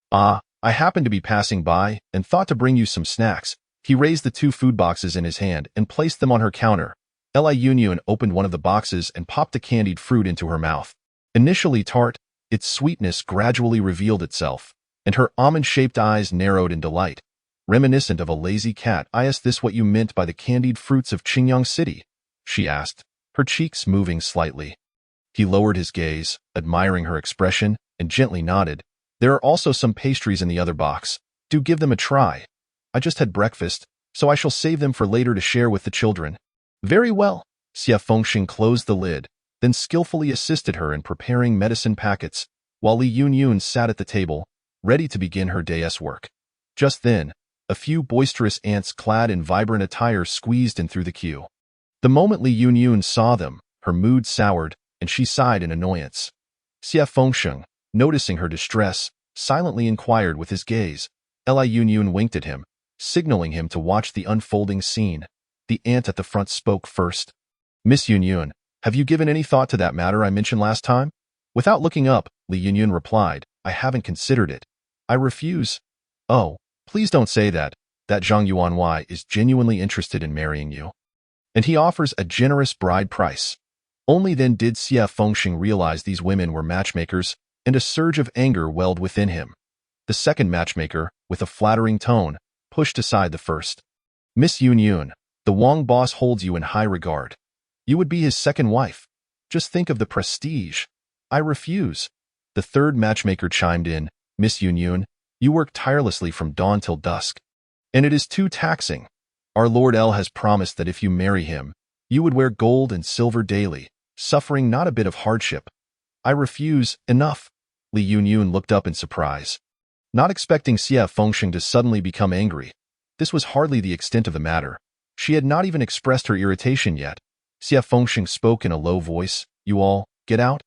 "Ah, I happened to be passing by and thought to bring you some snacks." He raised the 2 food boxes in his hand and placed them on her counter. Li Yun opened one of the boxes and popped a candied fruit into her mouth. Initially tart, its sweetness gradually revealed itself, and her almond-shaped eyes narrowed in delight. Reminiscent of a lazy cat. "Is this what you meant by the candied fruits of Qingyang City?" she asked, her cheeks moving slightly. He lowered his gaze, admiring her expression, and gently nodded. "There are also some pastries in the other box. Do give them a try. I just had breakfast, so I shall save them for later to share with the children." "Very well." Xie Fengxing closed the lid, then skillfully assisted her in preparing medicine packets, while Li Yun sat at the table, ready to begin her day's work. Just then, a few boisterous ants clad in vibrant attire squeezed in through the queue. The moment Li Yun saw them, her mood soured, and she sighed in annoyance. Xie Fengxing, noticing her distress, silently inquired with his gaze. Li Yun winked at him, signaling him to watch the unfolding scene. The ant at the front spoke first. "Miss Yun, have you given any thought to that matter I mentioned last time?" Without looking up, Li Yun replied, "I haven't considered it. I refuse." "Oh, please don't say that. That Zhang Yuanwei is genuinely interested in marrying you. And he offers a generous bride price." Only then did Xie Fengxing realize these women were matchmakers, and a surge of anger welled within him. The second matchmaker, with a flattering tone, pushed aside the first. "Miss Yun, the Wang boss holds you in high regard. You would be his second wife. Just think of the prestige." I refuse. The third matchmaker chimed in. Miss Yunyun, you work tirelessly from dawn till dusk, and it is too taxing. Our Lord L has promised that if you marry him, you would wear gold and silver daily, suffering not a bit of hardship. I refuse. Enough. Li Yunyun looked up in surprise, not expecting Xie Fengsheng to suddenly become angry. This was hardly the extent of the matter. She had not even expressed her irritation yet. Xie Fengsheng spoke in a low voice. You all, get out.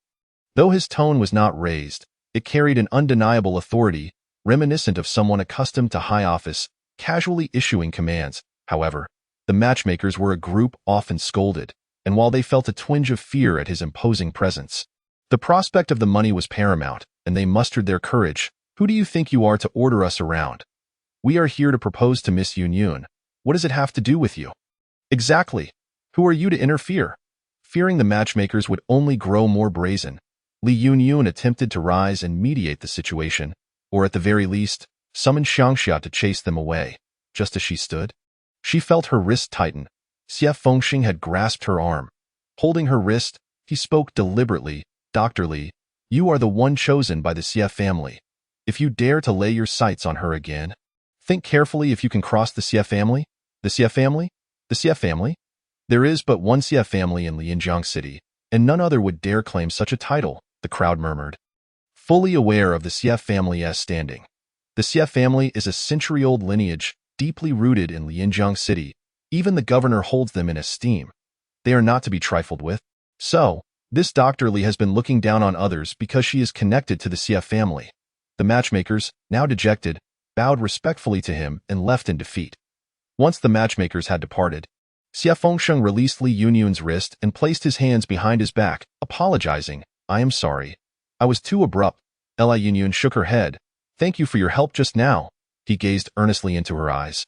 Though his tone was not raised, it carried an undeniable authority, reminiscent of someone accustomed to high office, casually issuing commands. However, the matchmakers were a group often scolded, and while they felt a twinge of fear at his imposing presence, the prospect of the money was paramount, and they mustered their courage. Who do you think you are to order us around? We are here to propose to Miss Yunyun. What does it have to do with you? Exactly. Who are you to interfere? Fearing the matchmakers would only grow more brazen, Li Yunyun attempted to rise and mediate the situation, or at the very least, summon Xiangxia to chase them away. Just as she stood, she felt her wrist tighten. Xie Fengsheng had grasped her arm. Holding her wrist, he spoke deliberately. Dr. Li, you are the one chosen by the Xie family. If you dare to lay your sights on her again, think carefully if you can cross the Xie family. The Xie family? The Xie family? There is but one Xie family in Lianjiang City, and none other would dare claim such a title, the crowd murmured. Fully aware of the Xie family's standing. The Xie family is a century-old lineage, deeply rooted in Lianjiang City. Even the governor holds them in esteem. They are not to be trifled with. So, this Dr. Li has been looking down on others because she is connected to the Xie family. The matchmakers, now dejected, bowed respectfully to him and left in defeat. Once the matchmakers had departed, Xie Fengsheng released Li Yunyun's wrist and placed his hands behind his back, apologizing. I am sorry. I was too abrupt. Li Yunyun shook her head. Thank you for your help just now. He gazed earnestly into her eyes.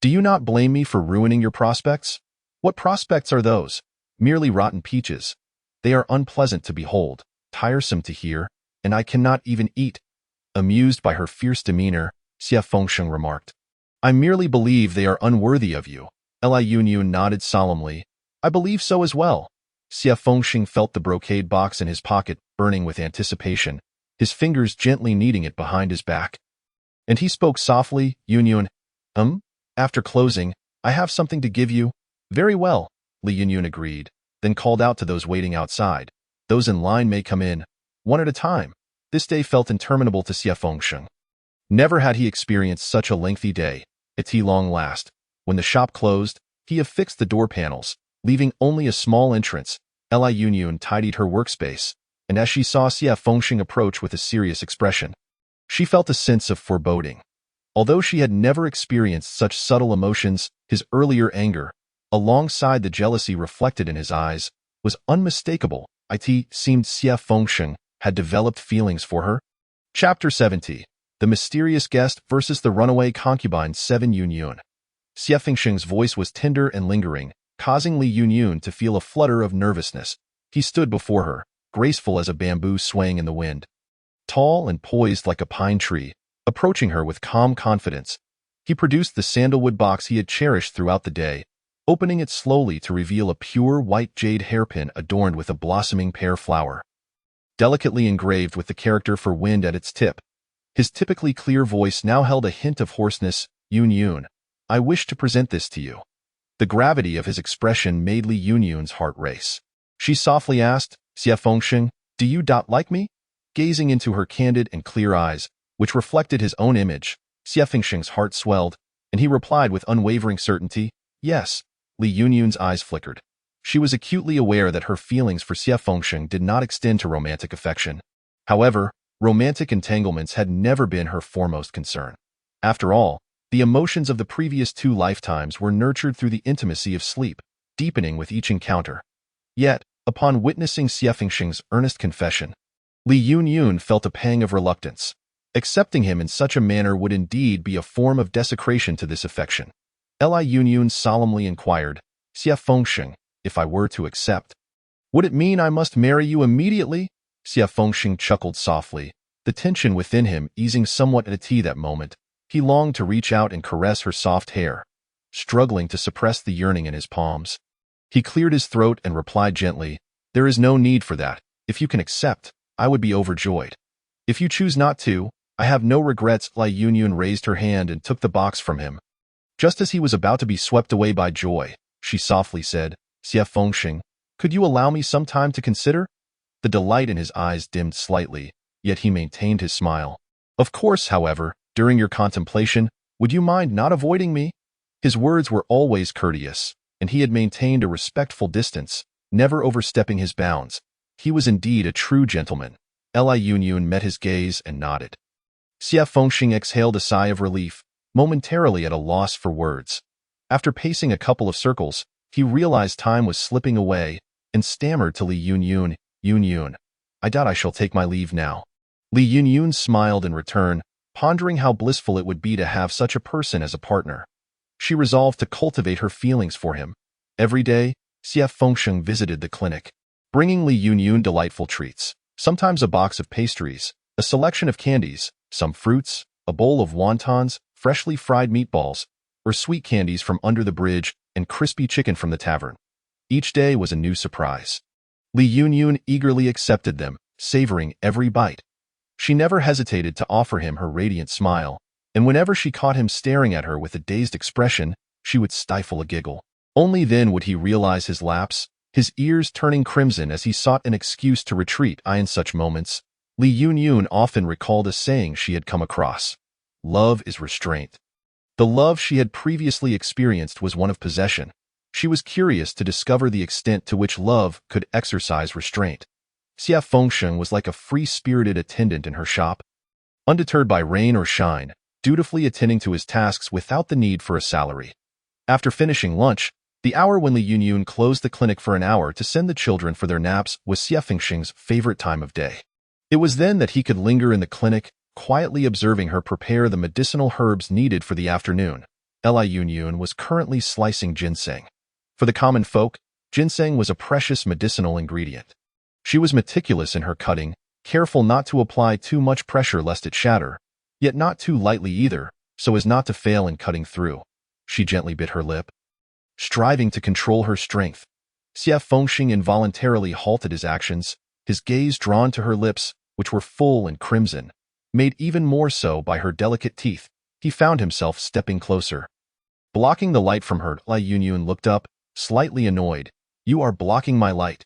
Do you not blame me for ruining your prospects? What prospects are those? Merely rotten peaches. They are unpleasant to behold, tiresome to hear, and I cannot even eat. Amused by her fierce demeanor, Xie Fengsheng remarked. I merely believe they are unworthy of you. Li Yunyun nodded solemnly. I believe so as well. Xie Fengsheng felt the brocade box in his pocket burning with anticipation, his fingers gently kneading it behind his back. And he spoke softly, Yunyun. After closing, I have something to give you. Very well, Li Yunyun agreed, then called out to those waiting outside. Those in line may come in, one at a time. This day felt interminable to Xie Fengsheng. Never had he experienced such a lengthy day. At long last, when the shop closed, he affixed the door panels, leaving only a small entrance. Li Yunyun tidied her workspace, and as she saw Xie Fengsheng approach with a serious expression, she felt a sense of foreboding. Although she had never experienced such subtle emotions, his earlier anger, alongside the jealousy reflected in his eyes, was unmistakable. It seemed Xie Fengsheng had developed feelings for her. Chapter 70. The Mysterious Guest versus the Runaway Concubine. 7 Yunyun. Xie Fengsheng's voice was tender and lingering, causing Li Yunyun to feel a flutter of nervousness. He stood before her, graceful as a bamboo swaying in the wind, tall and poised like a pine tree, approaching her with calm confidence. He produced the sandalwood box he had cherished throughout the day, opening it slowly to reveal a pure white jade hairpin adorned with a blossoming pear flower, delicately engraved with the character for wind at its tip. His typically clear voice now held a hint of hoarseness. Yunyun, I wish to present this to you. The gravity of his expression made Li Yunyun's heart race. She softly asked, Xie Fengsheng, do you like me? Gazing into her candid and clear eyes, which reflected his own image, Xie Fengsheng's heart swelled, and he replied with unwavering certainty, yes. Li Yunyun's eyes flickered. She was acutely aware that her feelings for Xie Fengsheng did not extend to romantic affection. However, romantic entanglements had never been her foremost concern. After all, the emotions of the previous 2 lifetimes were nurtured through the intimacy of sleep, deepening with each encounter. Yet, upon witnessing Xie Fengsheng's earnest confession, Li Yunyun felt a pang of reluctance. Accepting him in such a manner would indeed be a form of desecration to this affection. Li Yunyun solemnly inquired, Xie Fengsheng, if I were to accept, would it mean I must marry you immediately? Xie Fengsheng chuckled softly, the tension within him easing somewhat at that moment. He longed to reach out and caress her soft hair, struggling to suppress the yearning in his palms. He cleared his throat and replied gently, there is no need for that. If you can accept, I would be overjoyed. If you choose not to, I have no regrets. Li Yunyun raised her hand and took the box from him. Just as he was about to be swept away by joy, she softly said, Xie Fengxing, could you allow me some time to consider? The delight in his eyes dimmed slightly, yet he maintained his smile. Of course, however, during your contemplation, would you mind not avoiding me? His words were always courteous, and he had maintained a respectful distance, never overstepping his bounds. He was indeed a true gentleman. Li Yunyun met his gaze and nodded. Xie Fengxing exhaled a sigh of relief, momentarily at a loss for words. After pacing a couple of circles, he realized time was slipping away and stammered to Li Yunyun, Yunyun, I doubt I shall take my leave now. Li Yunyun smiled in return, pondering how blissful it would be to have such a person as a partner. She resolved to cultivate her feelings for him. Every day, Xie Fengxing visited the clinic, bringing Li Yunyun delightful treats, sometimes a box of pastries, a selection of candies, some fruits, a bowl of wontons, freshly fried meatballs, or sweet candies from under the bridge and crispy chicken from the tavern. Each day was a new surprise. Li Yunyun eagerly accepted them, savoring every bite. She never hesitated to offer him her radiant smile, and whenever she caught him staring at her with a dazed expression, she would stifle a giggle. Only then would he realize his lapse, his ears turning crimson as he sought an excuse to retreat. In such moments, Li Yunyun often recalled a saying she had come across. Love is restraint. The love she had previously experienced was one of possession. She was curious to discover the extent to which love could exercise restraint. Xie Fengxing was like a free-spirited attendant in her shop, undeterred by rain or shine, dutifully attending to his tasks without the need for a salary. After finishing lunch, the hour when Li Yunyun closed the clinic for an hour to send the children for their naps was Xie Fengxing's favorite time of day. It was then that he could linger in the clinic, quietly observing her prepare the medicinal herbs needed for the afternoon. Li Yunyun was currently slicing ginseng. For the common folk, ginseng was a precious medicinal ingredient. She was meticulous in her cutting, careful not to apply too much pressure lest it shatter, yet not too lightly either, so as not to fail in cutting through. She gently bit her lip, striving to control her strength. Xie Fengxing involuntarily halted his actions, his gaze drawn to her lips, which were full and crimson, made even more so by her delicate teeth. He found himself stepping closer. Blocking the light from her, Li Yunyun looked up, slightly annoyed. You are blocking my light.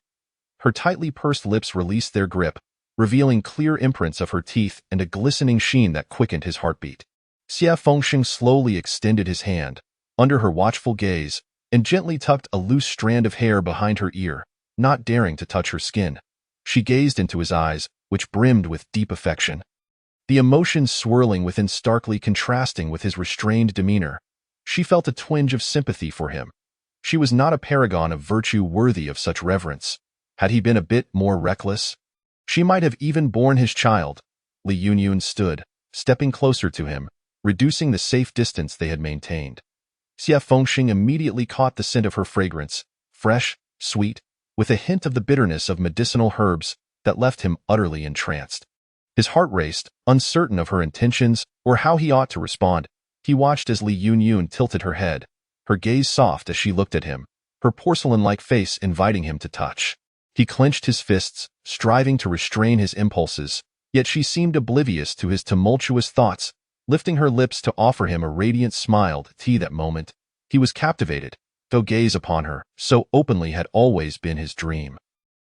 Her tightly pursed lips released their grip, revealing clear imprints of her teeth and a glistening sheen that quickened his heartbeat. Xie Fengxing slowly extended his hand, under her watchful gaze, and gently tucked a loose strand of hair behind her ear, not daring to touch her skin. She gazed into his eyes, which brimmed with deep affection, the emotions swirling within starkly contrasting with his restrained demeanor. She felt a twinge of sympathy for him. She was not a paragon of virtue worthy of such reverence. Had he been a bit more reckless, she might have even borne his child. Li Yunyun stood, stepping closer to him, reducing the safe distance they had maintained. Xie Fengxing immediately caught the scent of her fragrance, fresh, sweet, with a hint of the bitterness of medicinal herbs that left him utterly entranced. His heart raced, uncertain of her intentions or how he ought to respond. He watched as Li Yunyun tilted her head, her gaze soft as she looked at him, her porcelain-like face inviting him to touch. He clenched his fists, striving to restrain his impulses, yet she seemed oblivious to his tumultuous thoughts, lifting her lips to offer him a radiant smile. That moment, he was captivated, though gaze upon her, so openly had always been his dream.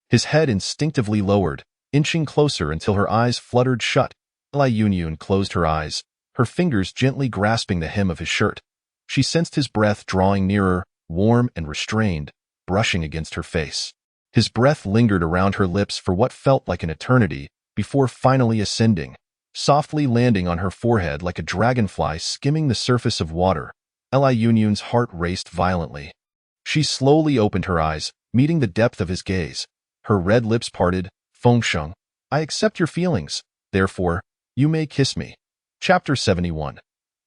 His head instinctively lowered, inching closer until her eyes fluttered shut. Li Yunyun closed her eyes, her fingers gently grasping the hem of his shirt. She sensed his breath drawing nearer, warm and restrained, brushing against her face. His breath lingered around her lips for what felt like an eternity, before finally ascending, softly landing on her forehead like a dragonfly skimming the surface of water. Li Yunyun's heart raced violently. She slowly opened her eyes, meeting the depth of his gaze. Her red lips parted. Fengxing, I accept your feelings, therefore, you may kiss me. Chapter 71.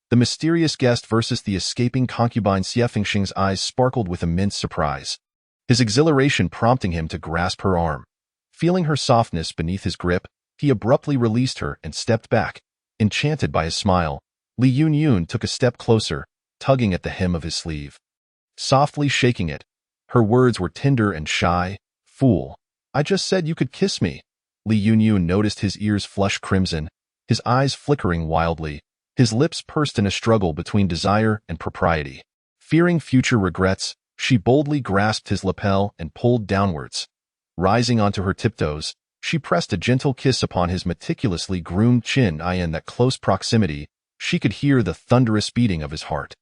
The mysterious guest versus the escaping concubine. Xie Fengxing's eyes sparkled with immense surprise, his exhilaration prompting him to grasp her arm. Feeling her softness beneath his grip, he abruptly released her and stepped back. Enchanted by his smile, Li Yunyun took a step closer, tugging at the hem of his sleeve, softly shaking it. Her words were tender and shy. Fool, I just said you could kiss me. Li Yunyun noticed his ears flush crimson, his eyes flickering wildly, his lips pursed in a struggle between desire and propriety. Fearing future regrets, she boldly grasped his lapel and pulled downwards. Rising onto her tiptoes, she pressed a gentle kiss upon his meticulously groomed chin. In that close proximity, she could hear the thunderous beating of his heart.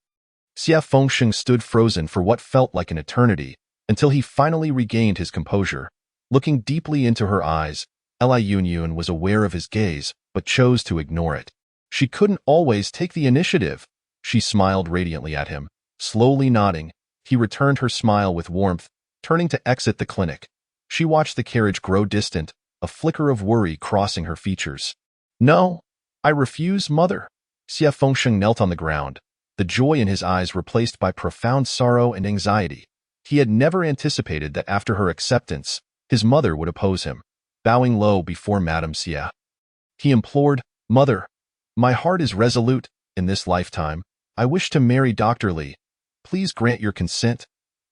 Xia Fengsheng stood frozen for what felt like an eternity, until he finally regained his composure. Looking deeply into her eyes, Li Yunyun was aware of his gaze, but chose to ignore it. She couldn't always take the initiative. She smiled radiantly at him. Slowly nodding, he returned her smile with warmth, turning to exit the clinic. She watched the carriage grow distant, a flicker of worry crossing her features. "No, I refuse, mother." Xia Fengsheng knelt on the ground, the joy in his eyes replaced by profound sorrow and anxiety. He had never anticipated that after her acceptance, his mother would oppose him. Bowing low before Madame Xia, he implored, "Mother, my heart is resolute. In this lifetime, I wish to marry Dr. Li. Please grant your consent."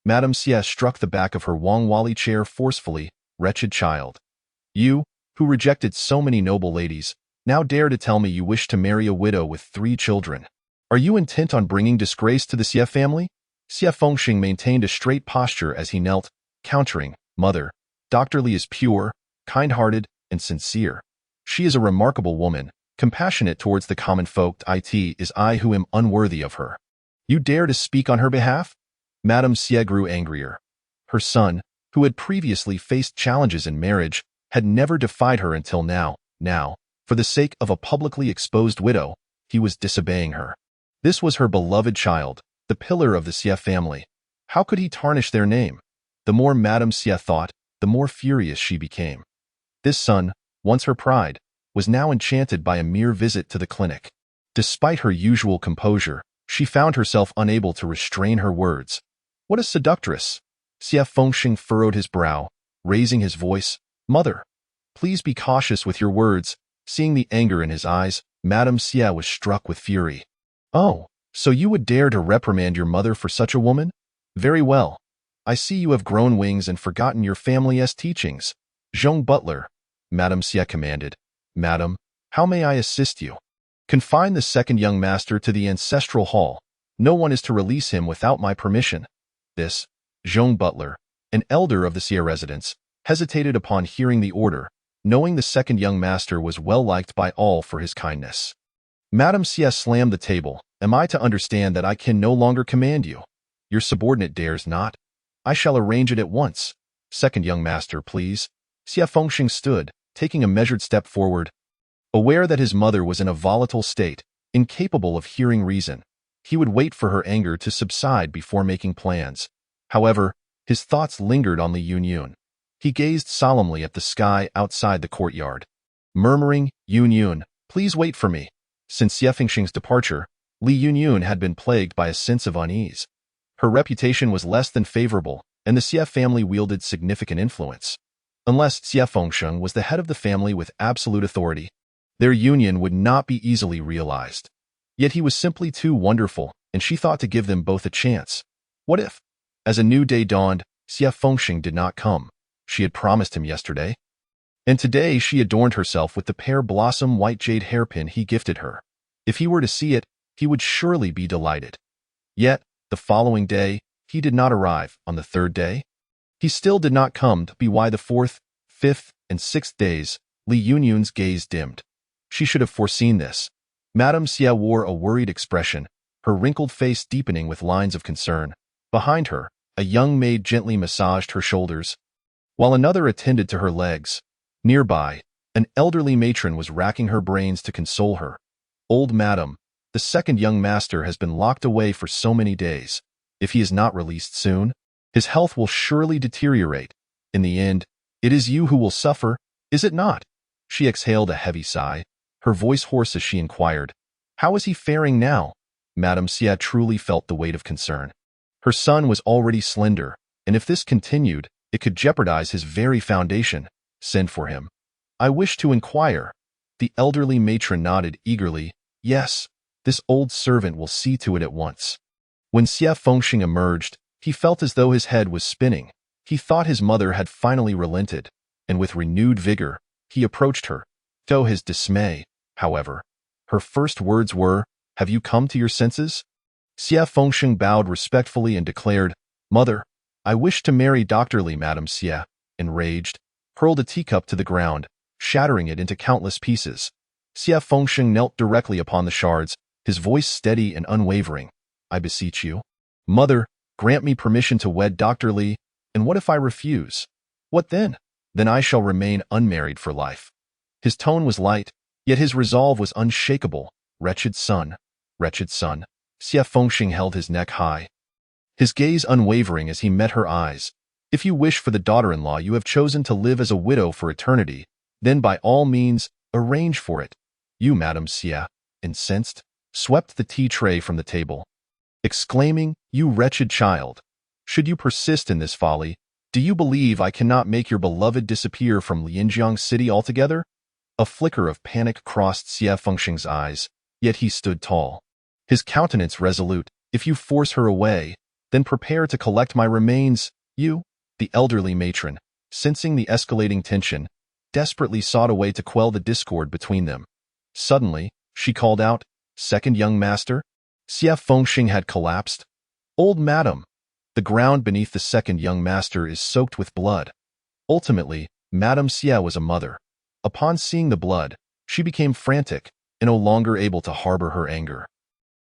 Madame Xia struck the back of her Wangwali chair forcefully. "Wretched child. You, who rejected so many noble ladies, now dare to tell me you wish to marry a widow with 3 children. Are you intent on bringing disgrace to the Xia family?" Xia Fengsheng maintained a straight posture as he knelt, countering, "Mother, Dr. Li is pure, kind-hearted, and sincere. She is a remarkable woman, compassionate towards the common folk. It is I who am unworthy of her. You dare to speak on her behalf?" Madame Xia grew angrier. Her son, who had previously faced challenges in marriage, had never defied her until now. Now, for the sake of a publicly exposed widow, he was disobeying her. This was her beloved child, the pillar of the Xia family. How could he tarnish their name? The more Madame Xia thought, the more furious she became. This son, once her pride, was now enchanted by a mere visit to the clinic. Despite her usual composure, she found herself unable to restrain her words. "What a seductress!" Xia Fengsheng furrowed his brow, raising his voice, "Mother, please be cautious with your words." Seeing the anger in his eyes, Madame Xia was struck with fury. "Oh, so you would dare to reprimand your mother for such a woman? Very well. I see you have grown wings and forgotten your family's teachings." "Zhong Butler," Madame Xia commanded. "Madam, how may I assist you?" "Confine the second young master to the ancestral hall. No one is to release him without my permission." This, Zhong Butler, an elder of the Xia residence, hesitated upon hearing the order, knowing the second young master was well liked by all for his kindness. Madame Xia slammed the table. "Am I to understand that I can no longer command you? Your subordinate dares not? I shall arrange it at once. Second young master, please." Xia Fengsheng stood, taking a measured step forward. Aware that his mother was in a volatile state, incapable of hearing reason, he would wait for her anger to subside before making plans. However, his thoughts lingered on Li Yunyun. He gazed solemnly at the sky outside the courtyard, murmuring, "Yunyun, please wait for me." Since Xia Fengsheng's departure, Li Yunyun had been plagued by a sense of unease. Her reputation was less than favorable, and the Xia family wielded significant influence. Unless Xia Fengsheng was the head of the family with absolute authority, their union would not be easily realized. Yet he was simply too wonderful, and she thought to give them both a chance. What if, as a new day dawned, Xia Fengsheng did not come? She had promised him yesterday. And today she adorned herself with the pear-blossom white jade hairpin he gifted her. If he were to see it, he would surely be delighted. Yet, the following day, he did not arrive. On the 3rd day, he still did not come. By the 4th, 5th, and 6th days, Li Yunyun's gaze dimmed. She should have foreseen this. Madame Xia wore a worried expression, her wrinkled face deepening with lines of concern. Behind her, a young maid gently massaged her shoulders, while another attended to her legs. Nearby, an elderly matron was racking her brains to console her. "Old madam, the second young master has been locked away for so many days. If he is not released soon, his health will surely deteriorate. In the end, it is you who will suffer, is it not?" She exhaled a heavy sigh, her voice hoarse as she inquired, "How is he faring now?" Madame Xia truly felt the weight of concern. Her son was already slender, and if this continued, it could jeopardize his very foundation. "Send for him." "I wish to inquire." The elderly matron nodded eagerly. "Yes, this old servant will see to it at once." When Xia Fengsheng emerged, he felt as though his head was spinning. He thought his mother had finally relented, and with renewed vigor, He approached her. To his dismay, however, her first words were, "Have you come to your senses?" Xie Fengsheng bowed respectfully and declared, "Mother, I wish to marry Dr. Li." Madame Xie, enraged, hurled a teacup to the ground, shattering it into countless pieces. Xie Fengsheng knelt directly upon the shards, his voice steady and unwavering. "I beseech you, Mother, grant me permission to wed Dr. Li, and what if I refuse? What then? Then I shall remain unmarried for life." His tone was light, yet his resolve was unshakable. Wretched son, wretched son. Xie Fengsheng held his neck high, his gaze unwavering as he met her eyes. "If you wish for the daughter-in-law you have chosen to live as a widow for eternity, then by all means, arrange for it." You, Madame Xie, incensed, swept the tea tray from the table, exclaiming, "You wretched child! Should you persist in this folly, do you believe I cannot make your beloved disappear from Lianjiang City altogether?" A flicker of panic crossed Xie Fengsheng's eyes, yet he stood tall, his countenance resolute. "If you force her away, then prepare to collect my remains." You, the elderly matron, sensing the escalating tension, desperately sought a way to quell the discord between them. Suddenly, she called out, "Second young master?" Xie Fengsheng had collapsed. "Old madam, the ground beneath the second young master is soaked with blood." Ultimately, Madame Xie was a mother. Upon seeing the blood, she became frantic and no longer able to harbor her anger.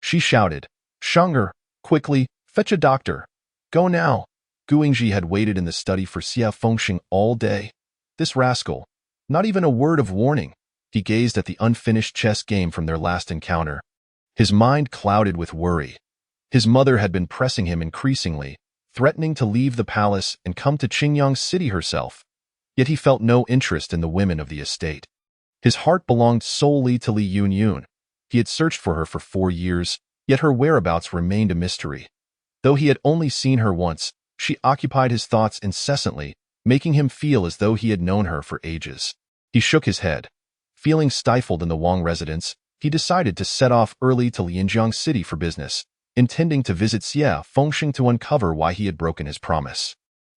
She shouted, "Shunger, quickly, fetch a doctor. Go now." Guingji had waited in the study for Xie Fengsheng all day. This rascal, not even a word of warning. He gazed at the unfinished chess game from their last encounter, his mind clouded with worry. His mother had been pressing him increasingly, threatening to leave the palace and come to Qingyang City herself. Yet he felt no interest in the women of the estate. His heart belonged solely to Li Yunyun. He had searched for her for 4 years, yet her whereabouts remained a mystery. Though he had only seen her once, she occupied his thoughts incessantly, making him feel as though he had known her for ages. He shook his head. Feeling stifled in the Wang residence, he decided to set off early to Lianjiang City for business, intending to visit Xie Fengsheng to uncover why he had broken his promise.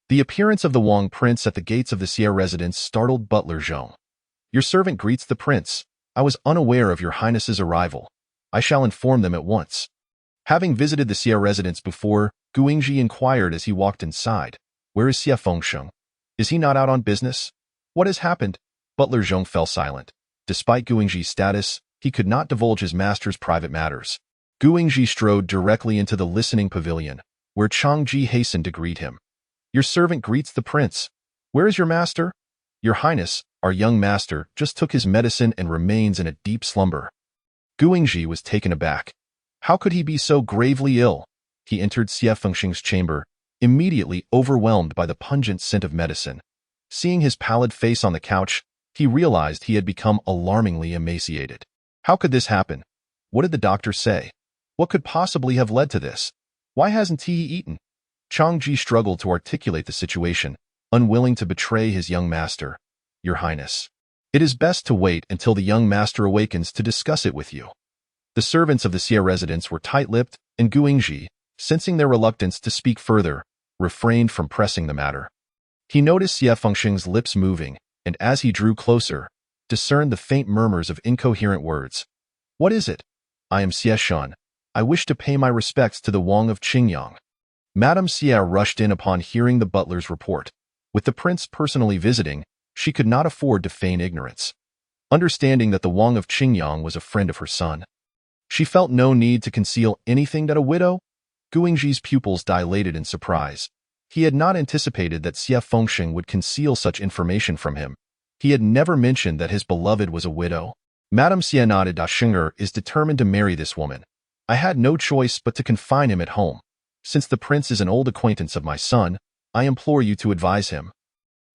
The appearance of the Wang prince at the gates of the Xie residence startled butler Zhong. "Your servant greets the prince. I was unaware of your highness's arrival. I shall inform them at once." Having visited the Xie residence before, Guingji inquired as he walked inside, "Where is Xie Fengsheng? Is he not out on business? What has happened?" Butler Zhong fell silent. Despite Guingji's status, he could not divulge his master's private matters. Guingji strode directly into the listening pavilion, where Changji hastened to greet him. "Your servant greets the prince. Where is your master?" "Your highness, our young master just took his medicine and remains in a deep slumber." Guingji was taken aback. How could he be so gravely ill? He entered Xie Fengsheng's chamber, immediately overwhelmed by the pungent scent of medicine. Seeing his pallid face on the couch, he realized he had become alarmingly emaciated. How could this happen? What did the doctor say? What could possibly have led to this? Why hasn't he eaten? Changji struggled to articulate the situation, unwilling to betray his young master. "Your Highness, it is best to wait until the young master awakens to discuss it with you." The servants of the Xie residence were tight-lipped, and Guingji, sensing their reluctance to speak further, refrained from pressing the matter. He noticed Xie Fengsheng's lips moving, and as he drew closer, discerned the faint murmurs of incoherent words. "What is it?" "I am Xie Shan. I wish to pay my respects to the Wang of Qingyang." Madame Xie rushed in upon hearing the butler's report. With the prince personally visiting, she could not afford to feign ignorance. Understanding that the Wang of Qingyang was a friend of her son, she felt no need to conceal anything that a widow. Guingji's pupils dilated in surprise. He had not anticipated that Xie Fengsheng would conceal such information from him. He had never mentioned that his beloved was a widow. Madame Xie nodded. "Shinger is determined to marry this woman. I had no choice but to confine him at home. Since the prince is an old acquaintance of my son, I implore you to advise him."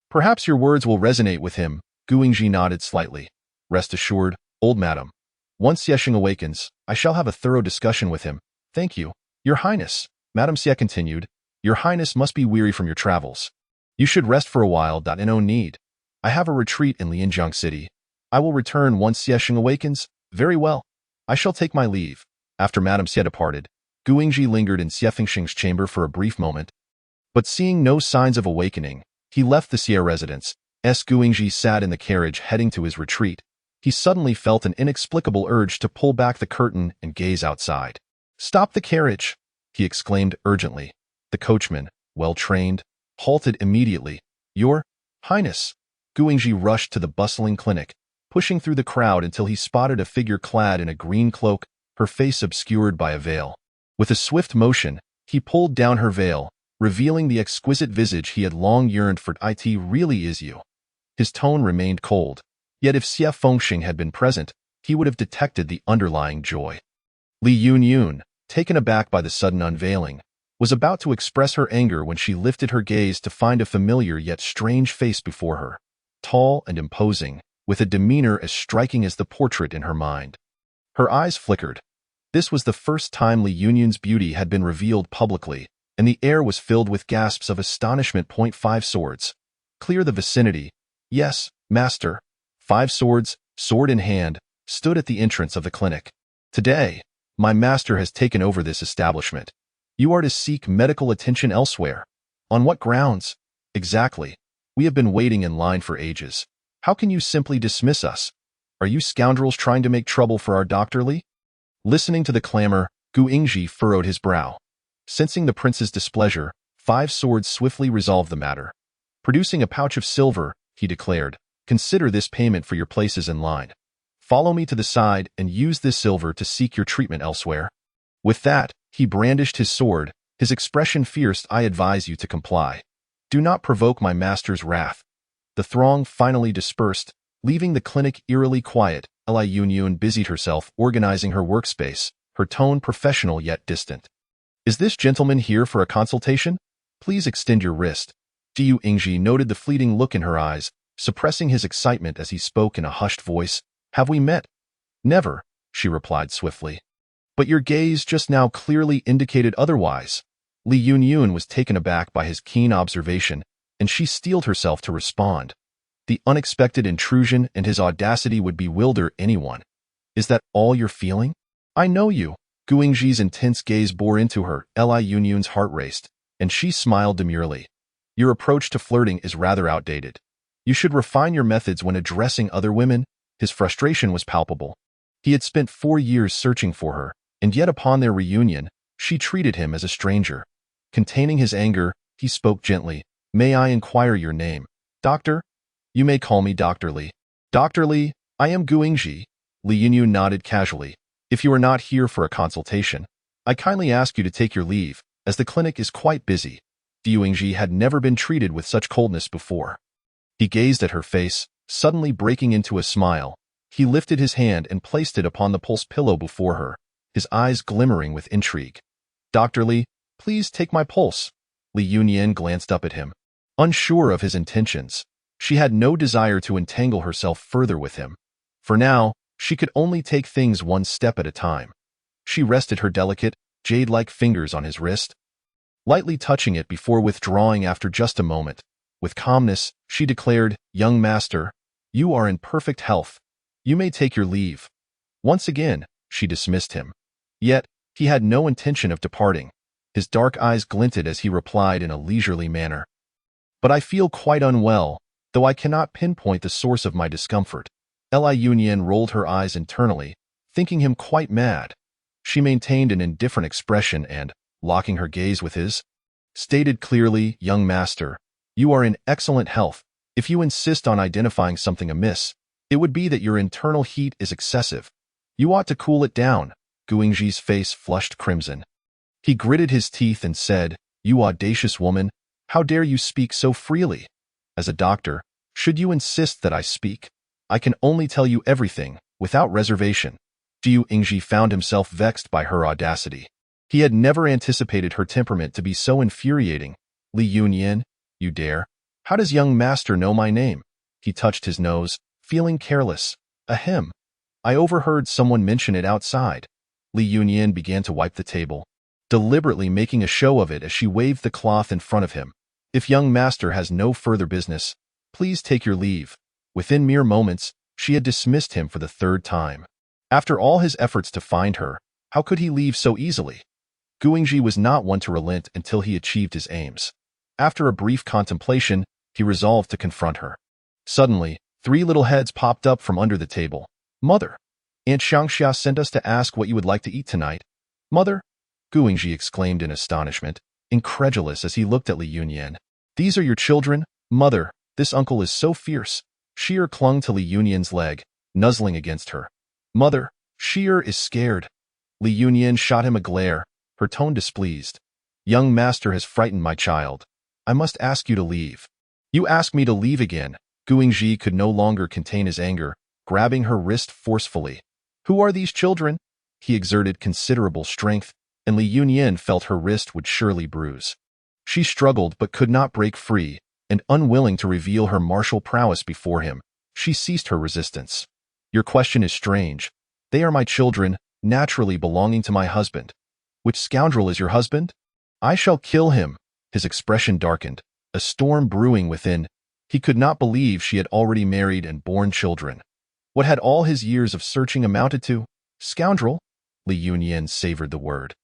"Perhaps your words will resonate with him." Guingji nodded slightly. "Rest assured, old madam. Once Xiesheng awakens, I shall have a thorough discussion with him." "Thank you, Your Highness." Madame Xie continued, "Your Highness must be weary from your travels. You should rest for a while. No need. I have a retreat in Lianjiang City. I will return once Xiesheng awakens." "Very well. I shall take my leave." After Madame Xie departed, Guingji lingered in Xie Fengsheng's chamber for a brief moment. But seeing no signs of awakening, he left the Xie residence, Guingji sat in the carriage heading to his retreat. He suddenly felt an inexplicable urge to pull back the curtain and gaze outside. "Stop the carriage!" he exclaimed urgently. The coachman, well-trained, halted immediately. "Your Highness!" Guingji rushed to the bustling clinic, pushing through the crowd until he spotted a figure clad in a green cloak, her face obscured by a veil. With a swift motion, he pulled down her veil, revealing the exquisite visage he had long yearned for. "It really is you." His tone remained cold, yet if Xie Fengxing had been present, he would have detected the underlying joy. Li Yunyun, taken aback by the sudden unveiling, was about to express her anger when she lifted her gaze to find a familiar yet strange face before her, tall and imposing, with a demeanor as striking as the portrait in her mind. Her eyes flickered. This was the first time Li Yunyun's beauty had been revealed publicly, and the air was filled with gasps of astonishment. "5 swords. Clear the vicinity." "Yes, master." 5 swords, sword in hand, stood at the entrance of the clinic. "Today, my master has taken over this establishment. You are to seek medical attention elsewhere." "On what grounds?" "Exactly. We have been waiting in line for ages. How can you simply dismiss us? Are you scoundrels trying to make trouble for our Dr. Li?" Listening to the clamor, Guingji furrowed his brow. Sensing the prince's displeasure, 5 swords swiftly resolved the matter. Producing a pouch of silver, he declared, "Consider this payment for your places in line. Follow me to the side and use this silver to seek your treatment elsewhere." With that, he brandished his sword, his expression fierce. "I advise you to comply. Do not provoke my master's wrath." The throng finally dispersed, leaving the clinic eerily quiet. Li Yunyun busied herself organizing her workspace, her tone professional yet distant. "Is this gentleman here for a consultation? Please extend your wrist." Jiu Ingji noted the fleeting look in her eyes, suppressing his excitement as he spoke in a hushed voice. "Have we met?" "Never," she replied swiftly. "But your gaze just now clearly indicated otherwise." Li Yunyun was taken aback by his keen observation, and she steeled herself to respond. The unexpected intrusion and his audacity would bewilder anyone. "Is that all you're feeling?" "I know you." Guingji's intense gaze bore into her. Li Yunyun's heart raced, and she smiled demurely. "Your approach to flirting is rather outdated. You should refine your methods when addressing other women." His frustration was palpable. He had spent 4 years searching for her, and yet upon their reunion, she treated him as a stranger. Containing his anger, he spoke gently. "May I inquire your name?" "Doctor." "You may call me Dr. Li." "Dr. Li, I am Guingji." Li Yunyun nodded casually. "If you are not here for a consultation, I kindly ask you to take your leave, as the clinic is quite busy." Guingji had never been treated with such coldness before. He gazed at her face, suddenly breaking into a smile. He lifted his hand and placed it upon the pulse pillow before her, his eyes glimmering with intrigue. "Dr. Li, please take my pulse." Li Yunyun glanced up at him. Unsure of his intentions, she had no desire to entangle herself further with him. For now, she could only take things one step at a time. She rested her delicate, jade-like fingers on his wrist, lightly touching it before withdrawing after just a moment. With calmness, she declared, "Young master, you are in perfect health. You may take your leave." Once again, she dismissed him. Yet, he had no intention of departing. His dark eyes glinted as he replied in a leisurely manner. "But I feel quite unwell, though I cannot pinpoint the source of my discomfort." Li Yunyun rolled her eyes internally, thinking him quite mad. She maintained an indifferent expression and, locking her gaze with his, stated clearly, "Young master, you are in excellent health. If you insist on identifying something amiss, it would be that your internal heat is excessive. You ought to cool it down." Guingji's face flushed crimson. He gritted his teeth and said, "You audacious woman, how dare you speak so freely? As a doctor, should you insist that I speak? I can only tell you everything, without reservation." Jiu Ingji found himself vexed by her audacity. He had never anticipated her temperament to be so infuriating. "Li Yunyun, you dare? How does young master know my name?" He touched his nose, feeling careless. "Ahem. I overheard someone mention it outside." Li Yunyun began to wipe the table, deliberately making a show of it as she waved the cloth in front of him. "If young master has no further business, please take your leave." Within mere moments, she had dismissed him for the 3rd time. After all his efforts to find her, how could he leave so easily? Guingji was not one to relent until he achieved his aims. After a brief contemplation, he resolved to confront her. Suddenly, three little heads popped up from under the table. Mother, Aunt Xiangxia sent us to ask what you would like to eat tonight. Mother? Gu Yingji exclaimed in astonishment, incredulous as he looked at Li Yunyan. These are your children? Mother, this uncle is so fierce. Sheer clung to Li Yunyan's leg, nuzzling against her. Mother, Sheer is scared. Li Yunyan shot him a glare, her tone displeased. Young master has frightened my child. I must ask you to leave. You ask me to leave again. Gu Yingji could no longer contain his anger, grabbing her wrist forcefully. Who are these children? He exerted considerable strength, and Li Yunyan felt her wrist would surely bruise. She struggled but could not break free, and unwilling to reveal her martial prowess before him, she ceased her resistance. Your question is strange. They are my children, naturally belonging to my husband. Which scoundrel is your husband? I shall kill him. His expression darkened, a storm brewing within. He could not believe she had already married and borne children. What had all his years of searching amounted to? Scoundrel? Li Yunyan savored the word,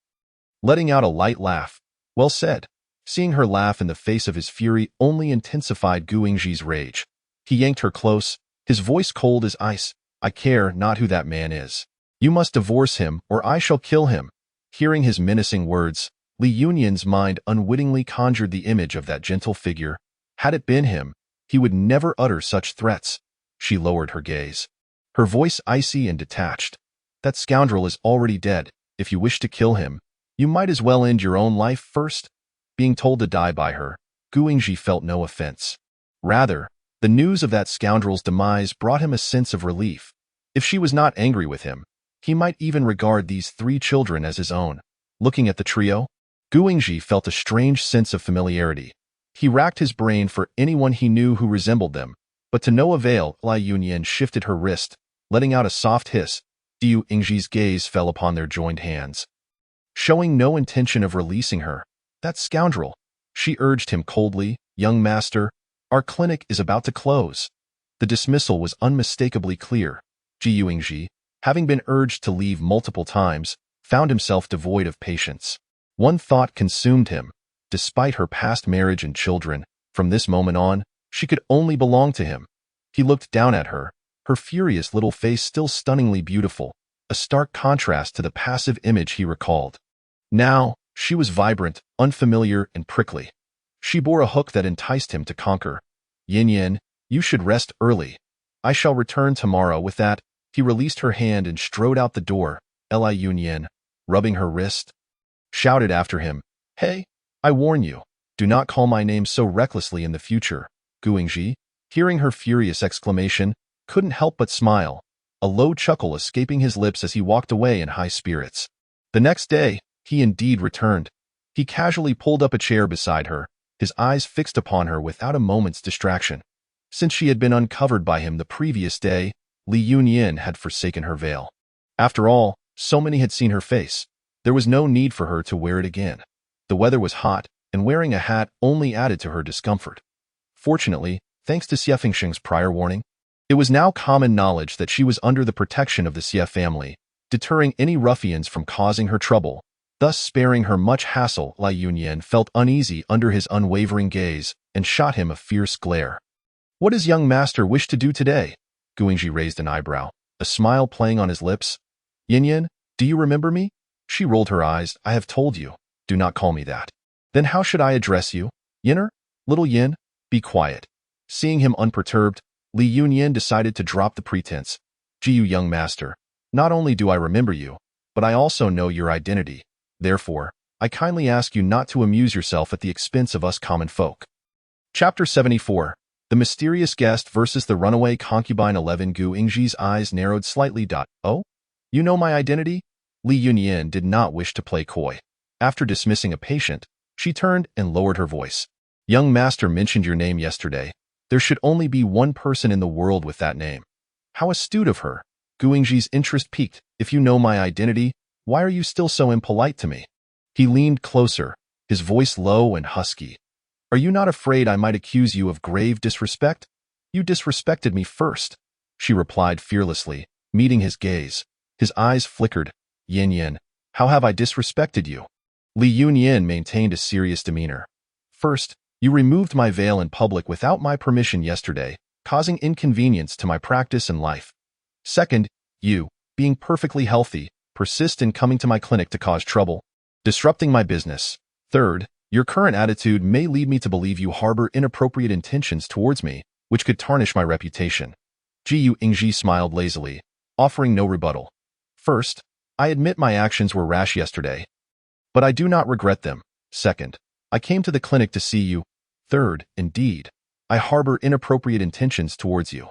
letting out a light laugh. Well said. Seeing her laugh in the face of his fury only intensified Gu Yingji's rage. He yanked her close, his voice cold as ice. I care not who that man is. You must divorce him, or I shall kill him. Hearing his menacing words, Li Yunyan's mind unwittingly conjured the image of that gentle figure. Had it been him, he would never utter such threats. She lowered her gaze, her voice icy and detached. That scoundrel is already dead. If you wish to kill him, you might as well end your own life first. Being told to die by her, Gu Yingji felt no offense. Rather, the news of that scoundrel's demise brought him a sense of relief. If she was not angry with him, he might even regard these three children as his own. Looking at the trio, Gu Yingji felt a strange sense of familiarity. He racked his brain for anyone he knew who resembled them, but to no avail. Li Yunyan shifted her wrist, letting out a soft hiss. Gu Yingji's gaze fell upon their joined hands. Showing no intention of releasing her, that scoundrel, she urged him coldly, young master, our clinic is about to close. The dismissal was unmistakably clear. Gu Yingji, having been urged to leave multiple times, found himself devoid of patience. One thought consumed him. Despite her past marriage and children, from this moment on, she could only belong to him. He looked down at her, her furious little face still stunningly beautiful, a stark contrast to the passive image he recalled. Now, she was vibrant, unfamiliar, and prickly. She bore a hook that enticed him to conquer. Yin Yin, you should rest early. I shall return tomorrow. With that, he released her hand and strode out the door. Li Yunyan, rubbing her wrist, shouted after him, Hey, I warn you, do not call my name so recklessly in the future. Gu Yingji, hearing her furious exclamation, couldn't help but smile, a low chuckle escaping his lips as he walked away in high spirits. The next day, he indeed returned. He casually pulled up a chair beside her, his eyes fixed upon her without a moment's distraction. Since she had been uncovered by him the previous day, Li Yunyan had forsaken her veil. After all, so many had seen her face. There was no need for her to wear it again. The weather was hot, and wearing a hat only added to her discomfort. Fortunately, thanks to Xie Fengsheng's prior warning, it was now common knowledge that she was under the protection of the Xie family, deterring any ruffians from causing her trouble, thus sparing her much hassle. Li Yunyan felt uneasy under his unwavering gaze and shot him a fierce glare. What does young master wish to do today? Gu Yingji raised an eyebrow, a smile playing on his lips. Yin Yin, do you remember me? She rolled her eyes. I have told you, do not call me that. Then how should I address you? Yinner? Little Yin? Be quiet. Seeing him unperturbed, Li Yunyan decided to drop the pretense. Jiu young master, not only do I remember you, but I also know your identity. Therefore, I kindly ask you not to amuse yourself at the expense of us common folk. Chapter 74. The Mysterious Guest versus the Runaway Concubine. 11. Gu Yingji's eyes narrowed slightly. Oh? You know my identity? Li Yunyan did not wish to play coy. After dismissing a patient, she turned and lowered her voice. Young master mentioned your name yesterday. There should only be one person in the world with that name. How astute of her. Gu Yingji's interest piqued. If you know my identity, why are you still so impolite to me? He leaned closer, his voice low and husky. Are you not afraid I might accuse you of grave disrespect? You disrespected me first, she replied fearlessly, meeting his gaze. His eyes flickered. Yin Yin, how have I disrespected you? Li Yunyan maintained a serious demeanor. First, you removed my veil in public without my permission yesterday, causing inconvenience to my practice and life. Second, you, being perfectly healthy, persist in coming to my clinic to cause trouble, disrupting my business. Third, your current attitude may lead me to believe you harbor inappropriate intentions towards me, which could tarnish my reputation. Gu Ingji smiled lazily, offering no rebuttal. First, I admit my actions were rash yesterday, but I do not regret them. Second, I came to the clinic to see you. Third, indeed, I harbor inappropriate intentions towards you.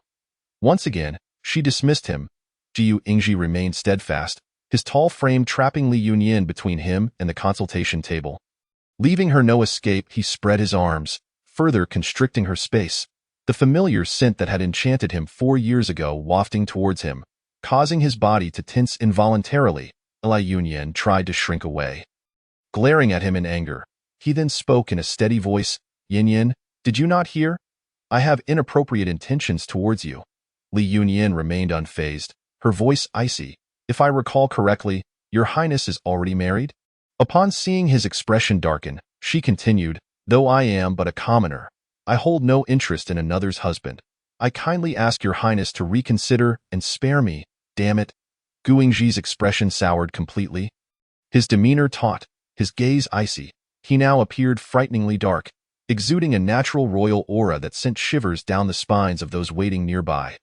Once again, she dismissed him. Gu Ingji remained steadfast, his tall frame trapping Li Yunyan between him and the consultation table. Leaving her no escape, he spread his arms, further constricting her space, the familiar scent that had enchanted him 4 years ago wafting towards him, causing his body to tense involuntarily. Li Yunyan tried to shrink away. Glaring at him in anger, he then spoke in a steady voice, "Yin, did you not hear? I have inappropriate intentions towards you." Li Yunyan remained unfazed, her voice icy. "If I recall correctly, your highness is already married?" Upon seeing his expression darken, she continued, "Though I am but a commoner, I hold no interest in another's husband. I kindly ask your highness to reconsider and spare me, damn it." Gu Ingji's expression soured completely. His demeanor taut, his gaze icy, he now appeared frighteningly dark, exuding a natural royal aura that sent shivers down the spines of those waiting nearby.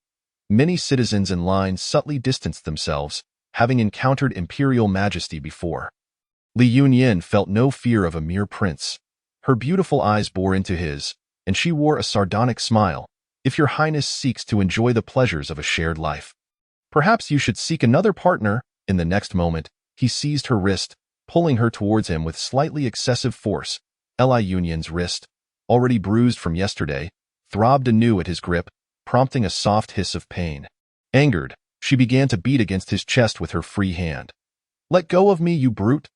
Many citizens in line subtly distanced themselves, having encountered imperial majesty before. Li Yunyan felt no fear of a mere prince. Her beautiful eyes bore into his, and she wore a sardonic smile. "If your highness seeks to enjoy the pleasures of a shared life, perhaps you should seek another partner." In the next moment, he seized her wrist, pulling her towards him with slightly excessive force. Li Yunyan's wrist, already bruised from yesterday, throbbed anew at his grip, prompting a soft hiss of pain. Angered, she began to beat against his chest with her free hand. "Let go of me, you brute!"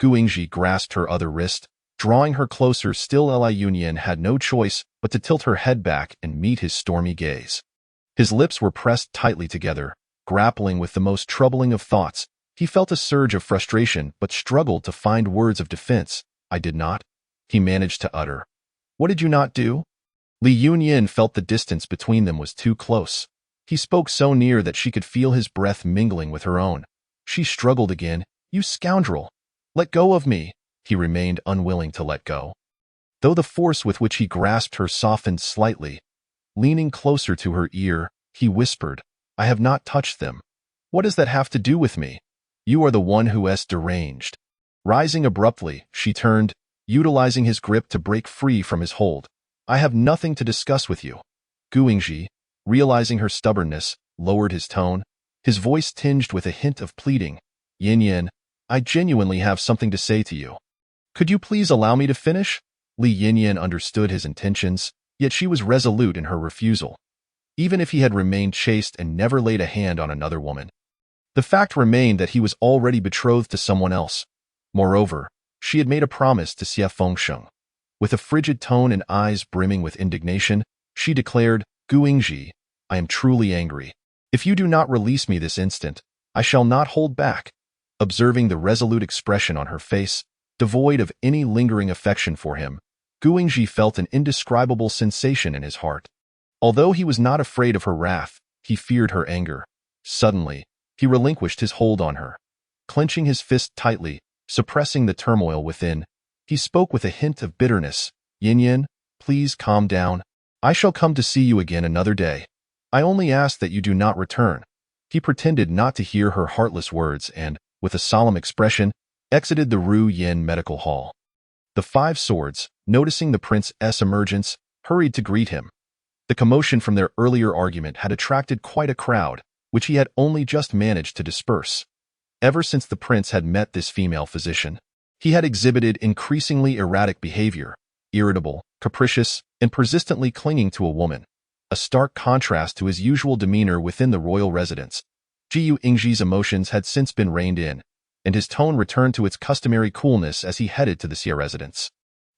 Gu Ingji grasped her other wrist, drawing her closer. Still, Li Yunyan had no choice but to tilt her head back and meet his stormy gaze. His lips were pressed tightly together, grappling with the most troubling of thoughts. He felt a surge of frustration but struggled to find words of defense. "I did not," he managed to utter. "What did you not do?" Li Yunyan felt the distance between them was too close. He spoke so near that she could feel his breath mingling with her own. She struggled again. "You scoundrel! Let go of me!" He remained unwilling to let go, though the force with which he grasped her softened slightly. Leaning closer to her ear, he whispered, "I have not touched them. What does that have to do with me? You are the one who is deranged." Rising abruptly, she turned, utilizing his grip to break free from his hold. "I have nothing to discuss with you." Gu Ingji, realizing her stubbornness, lowered his tone, his voice tinged with a hint of pleading. "Yin, I genuinely have something to say to you. Could you please allow me to finish?" Li Yunyan understood his intentions, yet she was resolute in her refusal. Even if he had remained chaste and never laid a hand on another woman, the fact remained that he was already betrothed to someone else. Moreover, she had made a promise to Xie Fengsheng. With a frigid tone and eyes brimming with indignation, she declared, "Gu Ingji, I am truly angry. If you do not release me this instant, I shall not hold back." Observing the resolute expression on her face, devoid of any lingering affection for him, Gu Ingji felt an indescribable sensation in his heart. Although he was not afraid of her wrath, he feared her anger. Suddenly, he relinquished his hold on her. Clenching his fist tightly, suppressing the turmoil within, he spoke with a hint of bitterness. "Yin, please calm down. I shall come to see you again another day. I only ask that you do not return." He pretended not to hear her heartless words and, with a solemn expression, exited the Ru Yin Medical Hall. The 5 swords, noticing the prince's emergence, hurried to greet him. The commotion from their earlier argument had attracted quite a crowd, which he had only just managed to disperse. Ever since the prince had met this female physician, he had exhibited increasingly erratic behavior, irritable, capricious, and persistently clinging to a woman, a stark contrast to his usual demeanor within the royal residence. Gu Ingji's emotions had since been reined in, and his tone returned to its customary coolness as he headed to the Xie residence.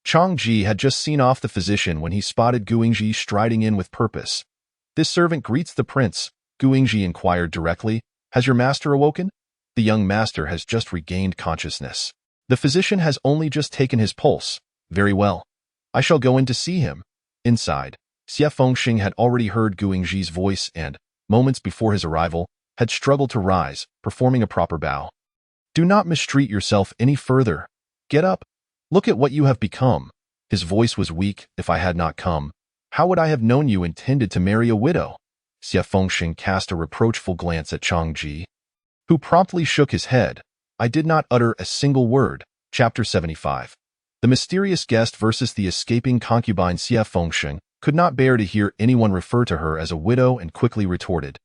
Chang Ji had just seen off the physician when he spotted Gu Ingji striding in with purpose. "This servant greets the prince," Gu Ingji inquired directly. "Has your master awoken?" "The young master has just regained consciousness. The physician has only just taken his pulse." "Very well. I shall go in to see him." Inside, Xie Fengxing had already heard Gu Yingji's voice and, moments before his arrival, had struggled to rise, performing a proper bow. Do not mistreat yourself any further. Get up. Look at what you have become. His voice was weak. If I had not come, how would I have known you intended to marry a widow? Xie Fengxing cast a reproachful glance at Chang Ji, who promptly shook his head. I did not utter a single word. Chapter 75. The mysterious guest versus the escaping concubine. Xie Fengxing could not bear to hear anyone refer to her as a widow and quickly retorted.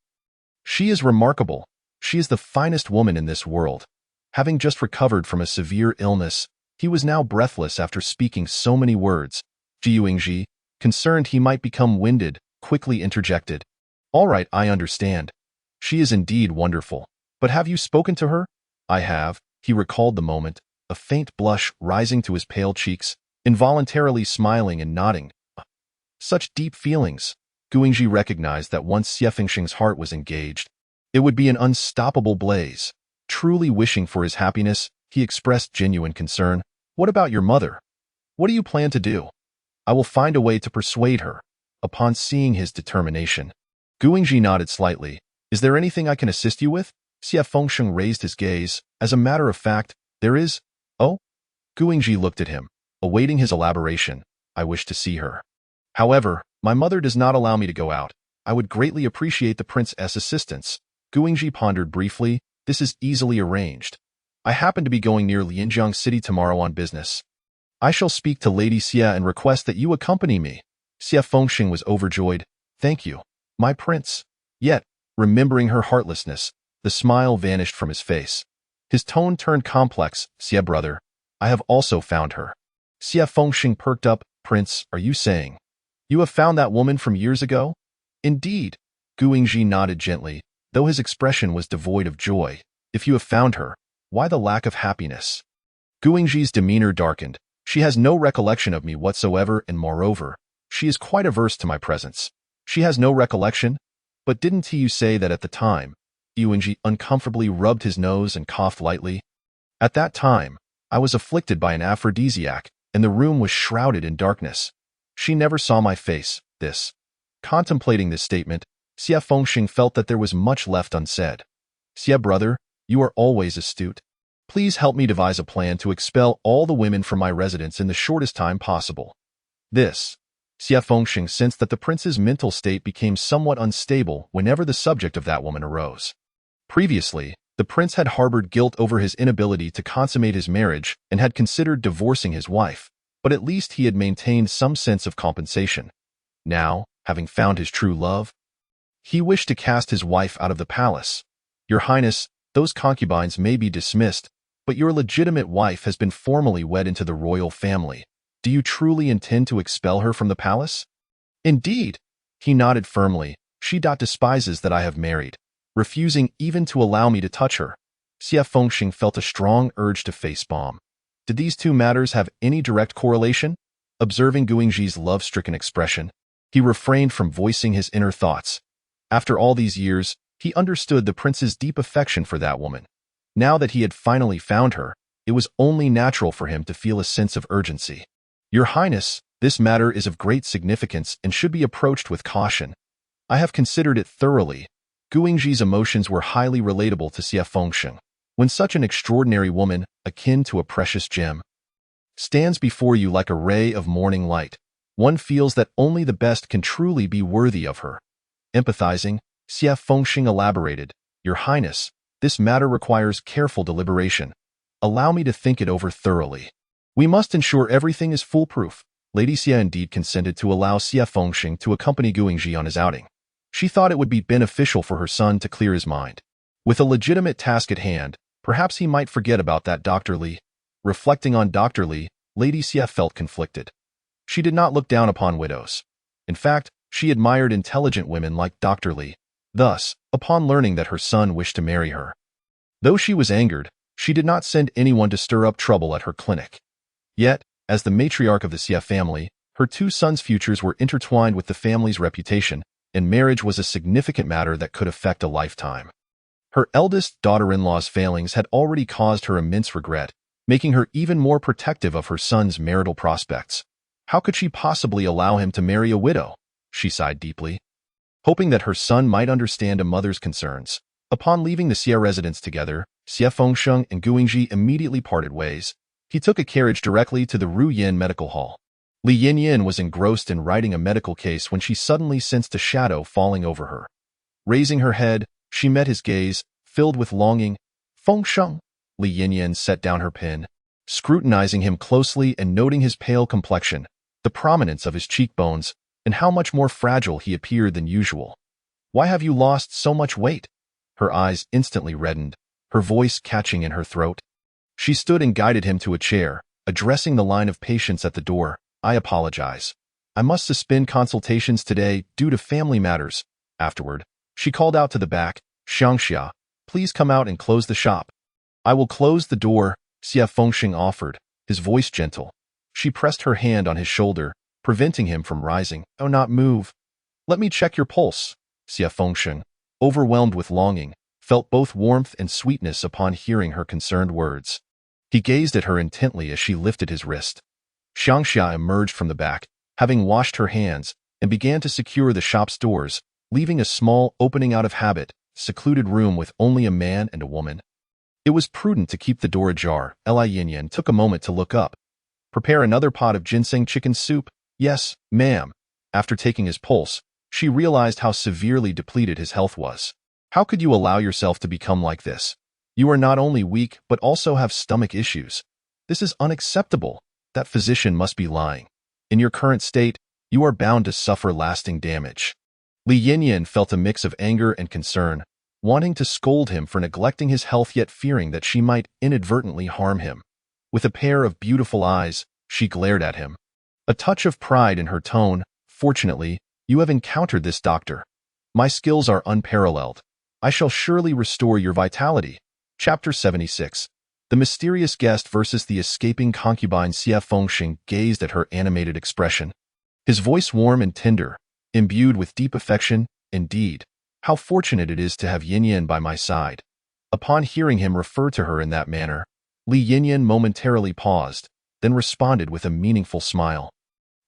She is remarkable. She is the finest woman in this world. Having just recovered from a severe illness, he was now breathless after speaking so many words. Ji Yingji, concerned he might become winded, quickly interjected. All right, I understand. She is indeed wonderful. But have you spoken to her? I have. He recalled the moment, a faint blush rising to his pale cheeks, involuntarily smiling and nodding. Such deep feelings. Gu Yingji recognized that once Xie Fengxing's heart was engaged, it would be an unstoppable blaze. Truly wishing for his happiness, he expressed genuine concern. What about your mother? What do you plan to do? I will find a way to persuade her. Upon seeing his determination, Gu Yingji nodded slightly. Is there anything I can assist you with? Xie Fengxing raised his gaze. As a matter of fact, there is. Oh? Gu Yingji looked at him, awaiting his elaboration. I wish to see her. However, my mother does not allow me to go out. I would greatly appreciate the prince's assistance. Gu Yingji pondered briefly. This is easily arranged. I happen to be going near Lianjiang City tomorrow on business. I shall speak to Lady Xie and request that you accompany me. Xie Fengxing was overjoyed. Thank you, my prince. Yet, remembering her heartlessness, the smile vanished from his face. His tone turned complex. Xie brother, I have also found her. Xie Fengxing perked up. Prince, are you saying you have found that woman from years ago? Indeed. Gu Yingji nodded gently, though his expression was devoid of joy. If you have found her, why the lack of happiness? Gu Yingji's demeanor darkened. She has no recollection of me whatsoever, and moreover, she is quite averse to my presence. She has no recollection? But didn't you say that at the time? Gu Yingji uncomfortably rubbed his nose and coughed lightly. At that time, I was afflicted by an aphrodisiac, and the room was shrouded in darkness. She never saw my face. Contemplating this statement, Xie Fengxing felt that there was much left unsaid. Xie brother, you are always astute. Please help me devise a plan to expel all the women from my residence in the shortest time possible. Xie Fengxing sensed that the prince's mental state became somewhat unstable whenever the subject of that woman arose. Previously, the prince had harbored guilt over his inability to consummate his marriage and had considered divorcing his wife, but at least he had maintained some sense of compensation. Now, having found his true love, he wished to cast his wife out of the palace. Your Highness, those concubines may be dismissed, but your legitimate wife has been formally wed into the royal family. Do you truly intend to expel her from the palace? Indeed. He nodded firmly. She despises that I have married, refusing even to allow me to touch her. Xie Fengxing felt a strong urge to face-bomb. Did these two matters have any direct correlation? Observing Gu Yingji's love-stricken expression, he refrained from voicing his inner thoughts. After all these years, he understood the prince's deep affection for that woman. Now that he had finally found her, it was only natural for him to feel a sense of urgency. Your Highness, this matter is of great significance and should be approached with caution. I have considered it thoroughly. Gu Yingji's emotions were highly relatable to Xie Fengxing. When such an extraordinary woman, akin to a precious gem, stands before you like a ray of morning light, one feels that only the best can truly be worthy of her. Empathizing, Xie Fengxing elaborated, Your Highness, this matter requires careful deliberation. Allow me to think it over thoroughly. We must ensure everything is foolproof. Lady Xie indeed consented to allow Xie Fengxing to accompany Gu Yingji on his outing. She thought it would be beneficial for her son to clear his mind. With a legitimate task at hand, perhaps he might forget about that Dr. Li. Reflecting on Dr. Li, Lady Xie felt conflicted. She did not look down upon widows. In fact, she admired intelligent women like Dr. Li. Thus, upon learning that her son wished to marry her, though she was angered, she did not send anyone to stir up trouble at her clinic. Yet, as the matriarch of the Xie family, her two sons' futures were intertwined with the family's reputation, and marriage was a significant matter that could affect a lifetime. Her eldest daughter-in-law's failings had already caused her immense regret, making her even more protective of her son's marital prospects. How could she possibly allow him to marry a widow? she sighed deeply, hoping that her son might understand a mother's concerns. Upon leaving the Xie residence together, Xie Fengsheng and Guingji immediately parted ways. He took a carriage directly to the Ruyin Medical Hall. Li Yinyin was engrossed in writing a medical case when she suddenly sensed a shadow falling over her. Raising her head, she met his gaze, filled with longing. Fengsheng. Li Yinyin set down her pen, scrutinizing him closely and noting his pale complexion, the prominence of his cheekbones, and how much more fragile he appeared than usual. Why have you lost so much weight? Her eyes instantly reddened, her voice catching in her throat. She stood and guided him to a chair, addressing the line of patients at the door. I apologize. I must suspend consultations today due to family matters. Afterward, she called out to the back, Xiangxia, please come out and close the shop. I will close the door, Xie Fengsheng offered, his voice gentle. She pressed her hand on his shoulder, preventing him from rising. Oh, not move. Let me check your pulse. Xie Fengsheng, overwhelmed with longing, felt both warmth and sweetness upon hearing her concerned words. He gazed at her intently as she lifted his wrist. Xiangxia emerged from the back, having washed her hands, and began to secure the shop's doors, leaving a small opening out of habit, secluded room with only a man and a woman. It was prudent to keep the door ajar. Li Yinyin took a moment to look up. Prepare another pot of ginseng chicken soup? Yes, ma'am. After taking his pulse, she realized how severely depleted his health was. How could you allow yourself to become like this? You are not only weak but also have stomach issues. This is unacceptable. That physician must be lying. In your current state, you are bound to suffer lasting damage. Li Yinyin felt a mix of anger and concern, wanting to scold him for neglecting his health yet fearing that she might inadvertently harm him. With a pair of beautiful eyes, she glared at him. A touch of pride in her tone. Fortunately, you have encountered this doctor. My skills are unparalleled. I shall surely restore your vitality. Chapter 76. The mysterious guest versus the escaping concubine. Xie Fengsheng gazed at her animated expression. His voice warm and tender, imbued with deep affection. Indeed, how fortunate it is to have Yinyin by my side. Upon hearing him refer to her in that manner, Li Yinyin momentarily paused, then responded with a meaningful smile.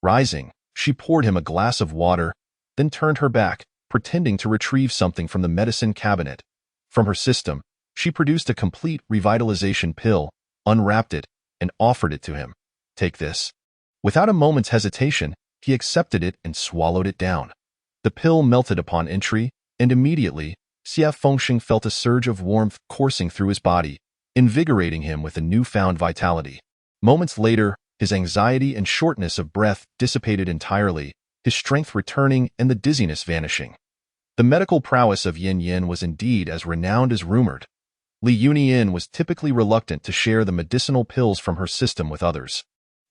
Rising, she poured him a glass of water, then turned her back, pretending to retrieve something from the medicine cabinet. From her system, she produced a complete revitalization pill, unwrapped it, and offered it to him. Take this. Without a moment's hesitation, he accepted it and swallowed it down. The pill melted upon entry, and immediately, Xie Fengsheng felt a surge of warmth coursing through his body, invigorating him with a newfound vitality. Moments later, his anxiety and shortness of breath dissipated entirely, his strength returning and the dizziness vanishing. The medical prowess of Yinyin was indeed as renowned as rumored. Li Yunyin was typically reluctant to share the medicinal pills from her system with others.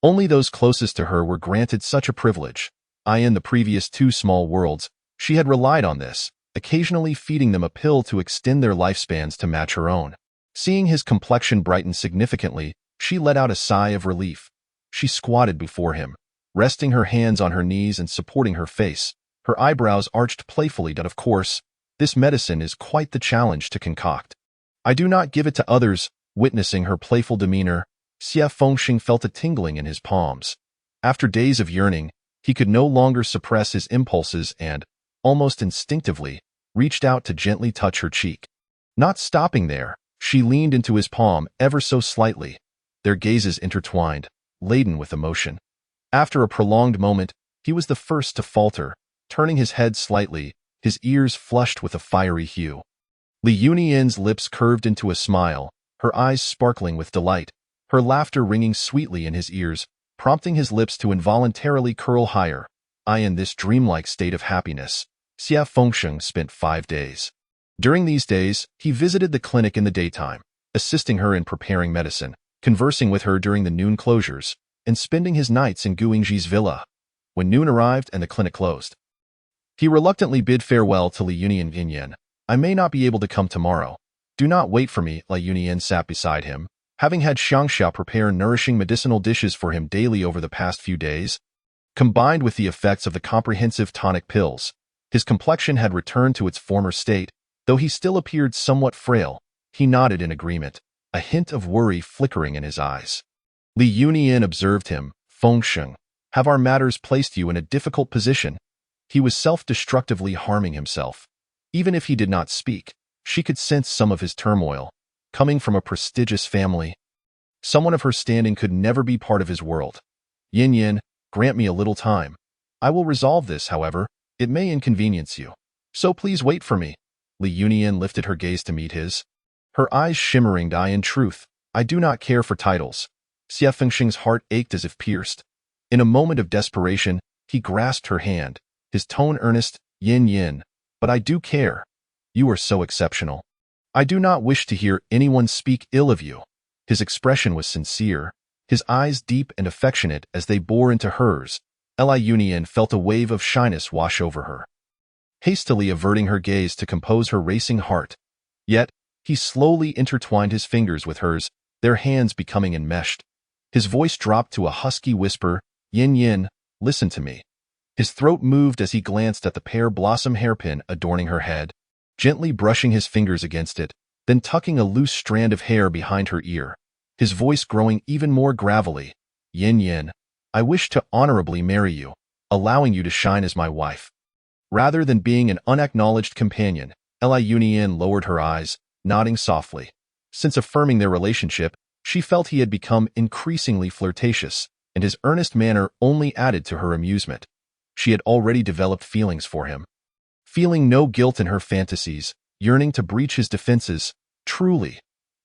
Only those closest to her were granted such a privilege. In the previous 2 small worlds, she had relied on this, occasionally feeding them a pill to extend their lifespans to match her own. Seeing his complexion brighten significantly, she let out a sigh of relief. She squatted before him, resting her hands on her knees and supporting her face, her eyebrows arched playfully. Of course, this medicine is quite the challenge to concoct. I do not give it to others. Witnessing her playful demeanor, Xie Fengsheng felt a tingling in his palms. After days of yearning, he could no longer suppress his impulses and, almost instinctively, reached out to gently touch her cheek. Not stopping there, she leaned into his palm ever so slightly, their gazes intertwined, laden with emotion. After a prolonged moment, he was the first to falter, turning his head slightly, his ears flushed with a fiery hue. Li Yunyin's lips curved into a smile, her eyes sparkling with delight, her laughter ringing sweetly in his ears, prompting his lips to involuntarily curl higher. In this dreamlike state of happiness, Xie Fengsheng spent 5 days. During these days, he visited the clinic in the daytime, assisting her in preparing medicine, conversing with her during the noon closures, and spending his nights in Guingji's villa. When noon arrived and the clinic closed, he reluctantly bid farewell to Li Yunyin. I may not be able to come tomorrow. Do not wait for me. Li Yunyin sat beside him, having had Xiangxia prepare nourishing medicinal dishes for him daily over the past few days. Combined with the effects of the comprehensive tonic pills, his complexion had returned to its former state, though he still appeared somewhat frail. He nodded in agreement, a hint of worry flickering in his eyes. Li Yunyin observed him. Fengsheng, have our matters placed you in a difficult position? He was self-destructively harming himself. Even if he did not speak, she could sense some of his turmoil. Coming from a prestigious family, someone of her standing could never be part of his world. Yin Yin, grant me a little time. I will resolve this, however. It may inconvenience you. So please wait for me. Li Yunyan lifted her gaze to meet his. Her eyes shimmering. In truth, I do not care for titles. Xie Fengxing's heart ached as if pierced. In a moment of desperation, he grasped her hand, his tone earnest. Yin Yin, but I do care. You are so exceptional. I do not wish to hear anyone speak ill of you. His expression was sincere, his eyes deep and affectionate as they bore into hers. Li Yunyan felt a wave of shyness wash over her, hastily averting her gaze to compose her racing heart. Yet, he slowly intertwined his fingers with hers, their hands becoming enmeshed. His voice dropped to a husky whisper, Yin Yin, listen to me. His throat moved as he glanced at the pear blossom hairpin adorning her head, gently brushing his fingers against it, then tucking a loose strand of hair behind her ear, his voice growing even more gravelly. Yin Yin, I wish to honorably marry you, allowing you to shine as my wife. Rather than being an unacknowledged companion, Li Yunyan lowered her eyes, nodding softly. Since affirming their relationship, she felt he had become increasingly flirtatious, and his earnest manner only added to her amusement. She had already developed feelings for him. Feeling no guilt in her fantasies, yearning to breach his defenses, truly.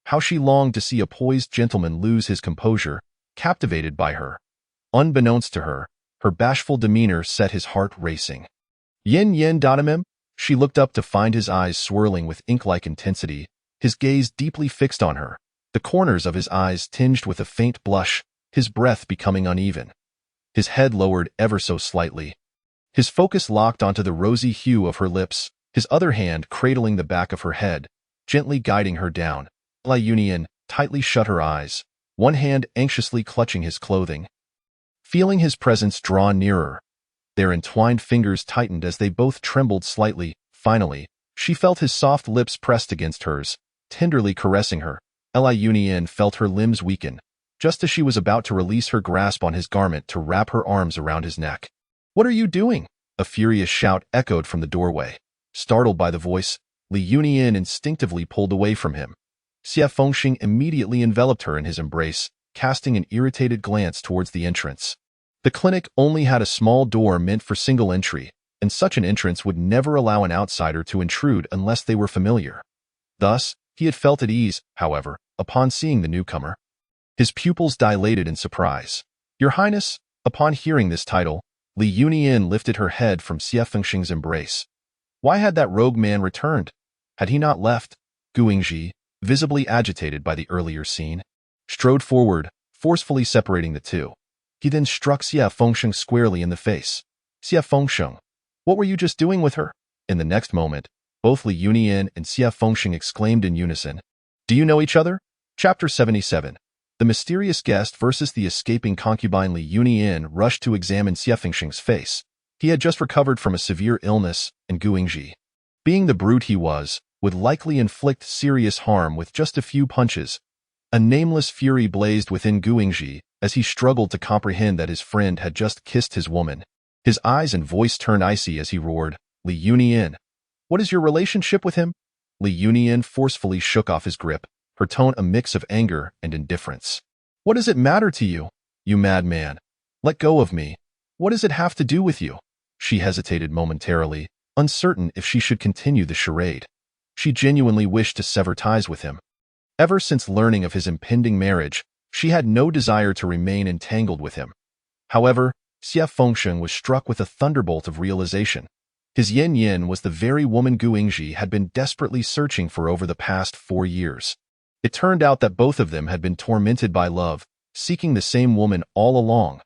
How she longed to see a poised gentleman lose his composure, captivated by her. Unbeknownst to her, her bashful demeanor set his heart racing. Yin Yin Dadamem? She looked up to find his eyes swirling with ink-like intensity, his gaze deeply fixed on her, the corners of his eyes tinged with a faint blush, his breath becoming uneven. His head lowered ever so slightly. His focus locked onto the rosy hue of her lips, his other hand cradling the back of her head, gently guiding her down. Li Yunyan tightly shut her eyes, one hand anxiously clutching his clothing. Feeling his presence draw nearer, their entwined fingers tightened as they both trembled slightly. Finally, she felt his soft lips pressed against hers, tenderly caressing her. Li Yunyan felt her limbs weaken, just as she was about to release her grasp on his garment to wrap her arms around his neck. What are you doing? A furious shout echoed from the doorway. Startled by the voice, Li Yunyan instinctively pulled away from him. Xie Fengxing immediately enveloped her in his embrace, casting an irritated glance towards the entrance. The clinic only had a small door meant for single entry, and such an entrance would never allow an outsider to intrude unless they were familiar. Thus, he had felt at ease, however, upon seeing the newcomer. His pupils dilated in surprise. Your Highness, upon hearing this title, Li Yunyan lifted her head from Xie Fengxing's embrace. Why had that rogue man returned? Had he not left? Guingji, visibly agitated by the earlier scene, strode forward, forcefully separating the two. He then struck Xie Fengxing squarely in the face. Xie Fengxing, what were you just doing with her? In the next moment, both Li Yunyan and Xie Fengxing exclaimed in unison. Do you know each other? Chapter 77. The mysterious guest versus the escaping concubine. Li Yunyan rushed to examine Xie Fengxing's face. He had just recovered from a severe illness, and Guingji, being the brute he was, would likely inflict serious harm with just a few punches. A nameless fury blazed within Guingji as he struggled to comprehend that his friend had just kissed his woman. His eyes and voice turned icy as he roared, Li Yunyan, what is your relationship with him? Li Yunyan forcefully shook off his grip, her tone a mix of anger and indifference. What does it matter to you, you madman? Let go of me. What does it have to do with you? She hesitated momentarily, uncertain if she should continue the charade. She genuinely wished to sever ties with him. Ever since learning of his impending marriage, she had no desire to remain entangled with him. However, Xie Fengxing was struck with a thunderbolt of realization. His Yin Yin was the very woman Guingji had been desperately searching for over the past 4 years. It turned out that both of them had been tormented by love, seeking the same woman all along.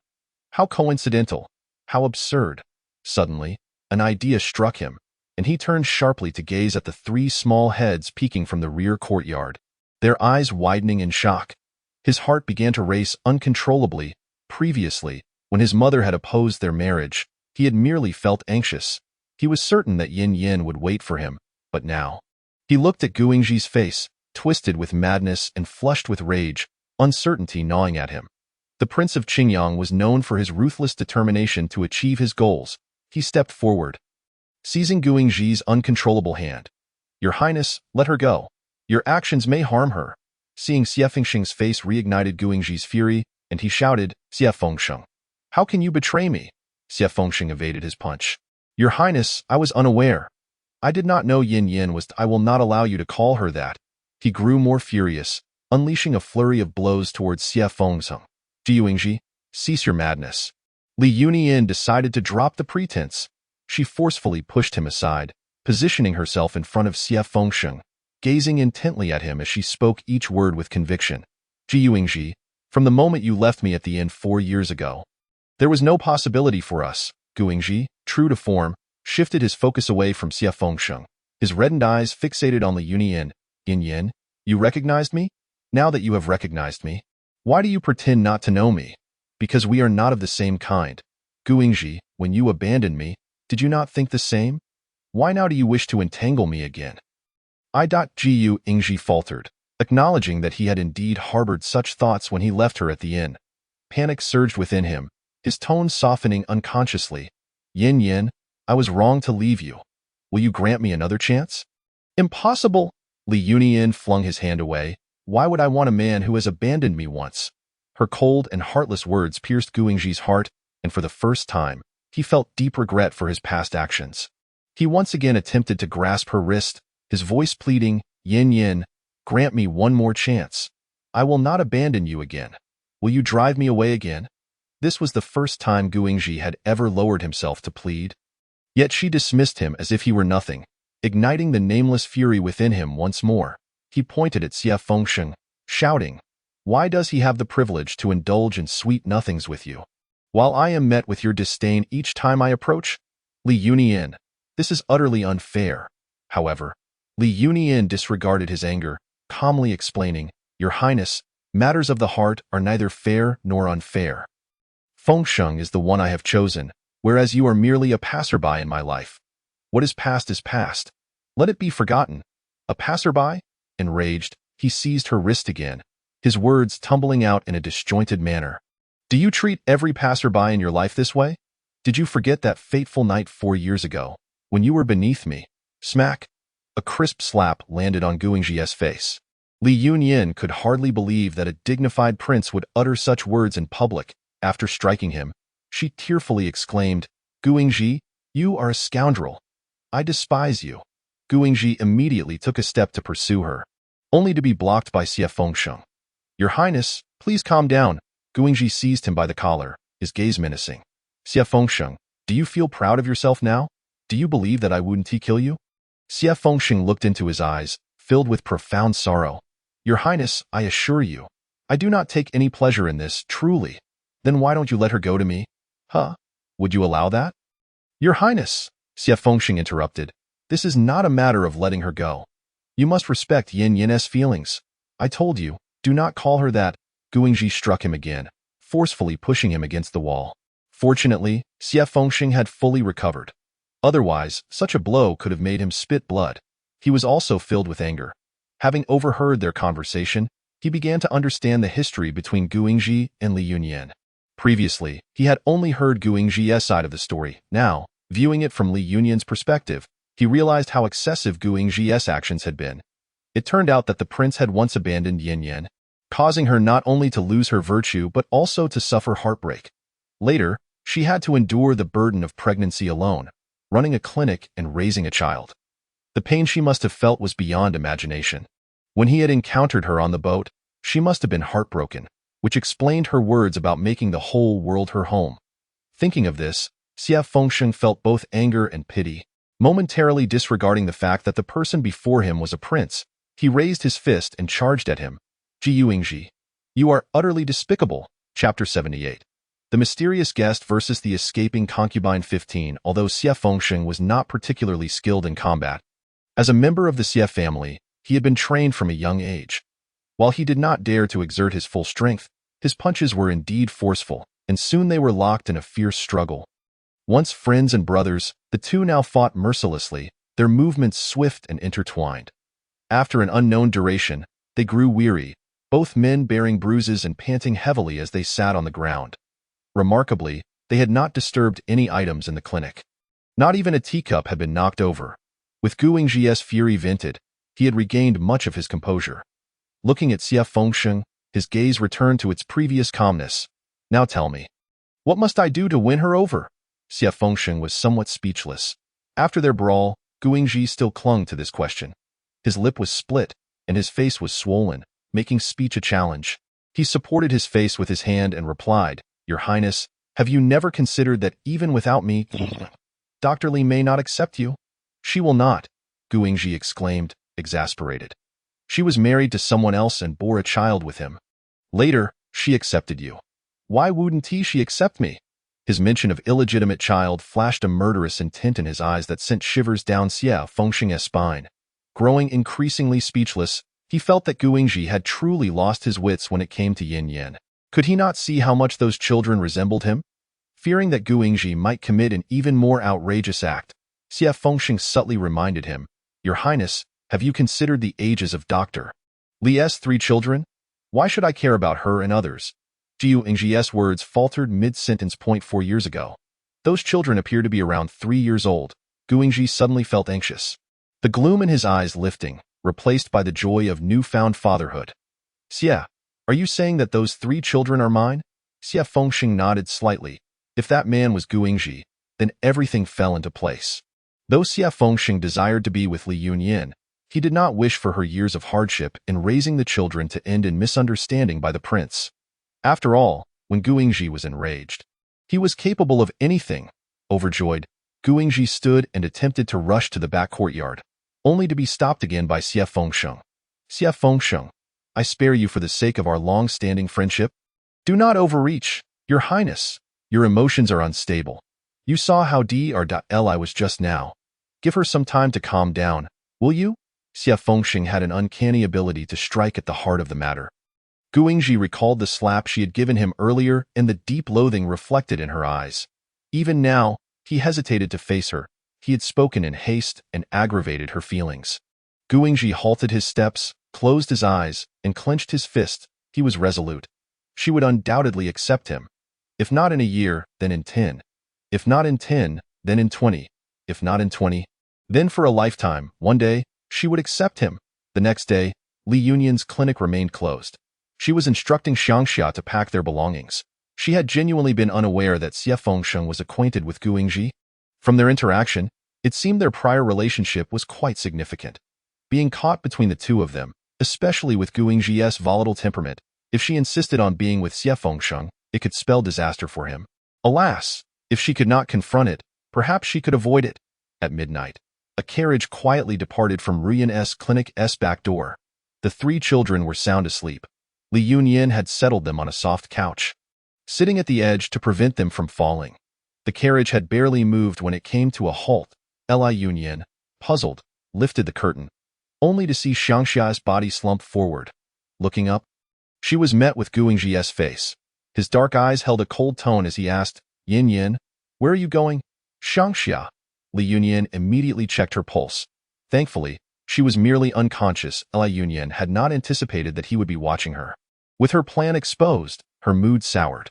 How coincidental! How absurd! Suddenly, an idea struck him, and he turned sharply to gaze at the 3 small heads peeking from the rear courtyard, their eyes widening in shock. His heart began to race uncontrollably. Previously, when his mother had opposed their marriage, he had merely felt anxious. He was certain that Yin Yin would wait for him, but now. He looked at Guingji's face, twisted with madness and flushed with rage, uncertainty gnawing at him. The Prince of Qingyang was known for his ruthless determination to achieve his goals. He stepped forward, seizing Guingji's uncontrollable hand. Your Highness, let her go. Your actions may harm her. Seeing Xie Fengsheng's face reignited Guingji's fury, and he shouted, Xie Fengsheng, how can you betray me? Xie Fengsheng evaded his punch. Your Highness, I was unaware. I did not know Yin Yin was. I will not allow you to call her that. He grew more furious, unleashing a flurry of blows towards Xie Fengsheng. Guingji, cease your madness. Li Yunyin decided to drop the pretense. She forcefully pushed him aside, positioning herself in front of Xie Fengsheng, gazing intently at him as she spoke each word with conviction. Guingji, from the moment you left me at the inn 4 years ago, there was no possibility for us. Guingji, true to form, shifted his focus away from Xie Fengsheng, his reddened eyes fixated on Li Yunyin. Yin Yin, you recognized me? Now that you have recognized me, why do you pretend not to know me? Because we are not of the same kind. Guingji, when you abandoned me, did you not think the same? Why now do you wish to entangle me again? Guingji faltered, acknowledging that he had indeed harbored such thoughts when he left her at the inn. Panic surged within him, his tone softening unconsciously. Yin Yin, I was wrong to leave you. Will you grant me another chance? Impossible! Li Yunyin flung his hand away. Why would I want a man who has abandoned me once? Her cold and heartless words pierced Guingji's heart, and for the first time, he felt deep regret for his past actions. He once again attempted to grasp her wrist, his voice pleading, Yin Yin, grant me one more chance. I will not abandon you again. Will you drive me away again? This was the first time Guingji had ever lowered himself to plead. Yet she dismissed him as if he were nothing, igniting the nameless fury within him once more. He pointed at Xie Fengsheng, shouting, why does he have the privilege to indulge in sweet nothings with you, while I am met with your disdain each time I approach? Li Yunyin, this is utterly unfair. However, Li Yunyin disregarded his anger, calmly explaining, Your Highness, matters of the heart are neither fair nor unfair. Fengsheng is the one I have chosen, whereas you are merely a passerby in my life. What is past is past. Let it be forgotten. A passerby? Enraged, he seized her wrist again, his words tumbling out in a disjointed manner. Do you treat every passerby in your life this way? Did you forget that fateful night 4 years ago, when you were beneath me? Smack! A crisp slap landed on Guingji's face. Li Yunyin could hardly believe that a dignified prince would utter such words in public. After striking him, she tearfully exclaimed, Guingji, you are a scoundrel. I despise you. Guingji immediately took a step to pursue her, only to be blocked by Xie Fengsheng. Your Highness, please calm down. Guingji seized him by the collar, his gaze menacing. Xie Fengsheng, do you feel proud of yourself now? Do you believe that I wouldn't kill you? Xie Fengsheng looked into his eyes, filled with profound sorrow. Your Highness, I assure you, I do not take any pleasure in this, truly. Then why don't you let her go to me? Huh? Would you allow that? Your Highness, Xie Fengsheng interrupted, this is not a matter of letting her go. You must respect Yin Yin's feelings. I told you, do not call her that. Guingji struck him again, forcefully pushing him against the wall. Fortunately, Xie Fengsheng had fully recovered. Otherwise, such a blow could have made him spit blood. He was also filled with anger. Having overheard their conversation, he began to understand the history between Guingji and Li Yunyin. Previously, he had only heard Guingji's side of the story. Now, viewing it from Li Yunyin's perspective, he realized how excessive Guingji's actions had been. It turned out that the prince had once abandoned Yin Yin, causing her not only to lose her virtue but also to suffer heartbreak. Later, she had to endure the burden of pregnancy alone, running a clinic and raising a child. The pain she must have felt was beyond imagination. When he had encountered her on the boat, she must have been heartbroken, which explained her words about making the whole world her home. Thinking of this, Xie Fengsheng felt both anger and pity. Momentarily disregarding the fact that the person before him was a prince, he raised his fist and charged at him. Guingji, you are utterly despicable. Chapter 78. The Mysterious Guest versus the Escaping Concubine 15. Although Xie Fengsheng was not particularly skilled in combat, as a member of the Xie family, he had been trained from a young age. While he did not dare to exert his full strength, his punches were indeed forceful, and soon they were locked in a fierce struggle. Once friends and brothers, the two now fought mercilessly, their movements swift and intertwined. After an unknown duration, they grew weary, both men bearing bruises and panting heavily as they sat on the ground. Remarkably, they had not disturbed any items in the clinic. Not even a teacup had been knocked over. With Gu Yingji's fury vented, he had regained much of his composure. Looking at Xie Fengsheng, his gaze returned to its previous calmness. Now tell me, what must I do to win her over? Xie Fengsheng was somewhat speechless. After their brawl, Gu Yingji still clung to this question. His lip was split, and his face was swollen, making speech a challenge. He supported his face with his hand and replied, Your Highness, have you never considered that even without me, Dr. Li may not accept you? She will not, Gu Yingji exclaimed, exasperated. She was married to someone else and bore a child with him. Later, she accepted you. Why wouldn't she accept me? His mention of illegitimate child flashed a murderous intent in his eyes that sent shivers down Xie Fengsheng's spine. Growing increasingly speechless, he felt that Gu Yingji had truly lost his wits when it came to Yin Yan. Could he not see how much those children resembled him? Fearing that Gu Yingji might commit an even more outrageous act, Xie Fengsheng subtly reminded him, Your Highness, have you considered the ages of Dr. Li's 3 children? Why should I care about her and others? Gu Yingji's words faltered mid-sentence. 4 years ago. Those children appear to be around 3 years old. Gu Yingji suddenly felt anxious. The gloom in his eyes lifting, replaced by the joy of newfound fatherhood. Xie, are you saying that those 3 children are mine? Xie Fengsheng nodded slightly. If that man was Gu Yingji, then everything fell into place. Though Xie Fengsheng desired to be with Li Yunyan, he did not wish for her years of hardship in raising the children to end in misunderstanding by the prince. After all, when Gu Yingji was enraged, he was capable of anything. Overjoyed, Gu Yingji stood and attempted to rush to the back courtyard, only to be stopped again by Xie Fengsheng. Xie Fengsheng, I spare you for the sake of our long-standing friendship. Do not overreach, Your Highness. Your emotions are unstable. You saw how Dr. Li was just now. Give her some time to calm down, will you? Xie Fengsheng had an uncanny ability to strike at the heart of the matter. Gu Yingji recalled the slap she had given him earlier and the deep loathing reflected in her eyes. Even now, he hesitated to face her. He had spoken in haste and aggravated her feelings. Gu Yingji halted his steps, closed his eyes, and clenched his fist. He was resolute. She would undoubtedly accept him. If not in a year, then in 10. If not in 10, then in 20. If not in 20, then for a lifetime. One day, she would accept him. The next day, Li Yunyan's clinic remained closed. She was instructing Xiangxia to pack their belongings. She had genuinely been unaware that Xie Fengsheng was acquainted with Gu Yingji. From their interaction, it seemed their prior relationship was quite significant. Being caught between the two of them, especially with Gu Yingji's volatile temperament, if she insisted on being with Xie Fengsheng, it could spell disaster for him. Alas, if she could not confront it, perhaps she could avoid it. At midnight, a carriage quietly departed from Ruyan's clinic's back door. The 3 children were sound asleep. Li Yunyan had settled them on a soft couch, sitting at the edge to prevent them from falling. The carriage had barely moved when it came to a halt. Li Yunyan, puzzled, lifted the curtain, only to see Xiangxia's body slump forward. Looking up, she was met with Gu Yingji's face. His dark eyes held a cold tone as he asked, Yin Yin, where are you going? Xiangxia. Li Yunyan immediately checked her pulse. Thankfully, she was merely unconscious. Li Yunyan had not anticipated that he would be watching her. With her plan exposed, her mood soured.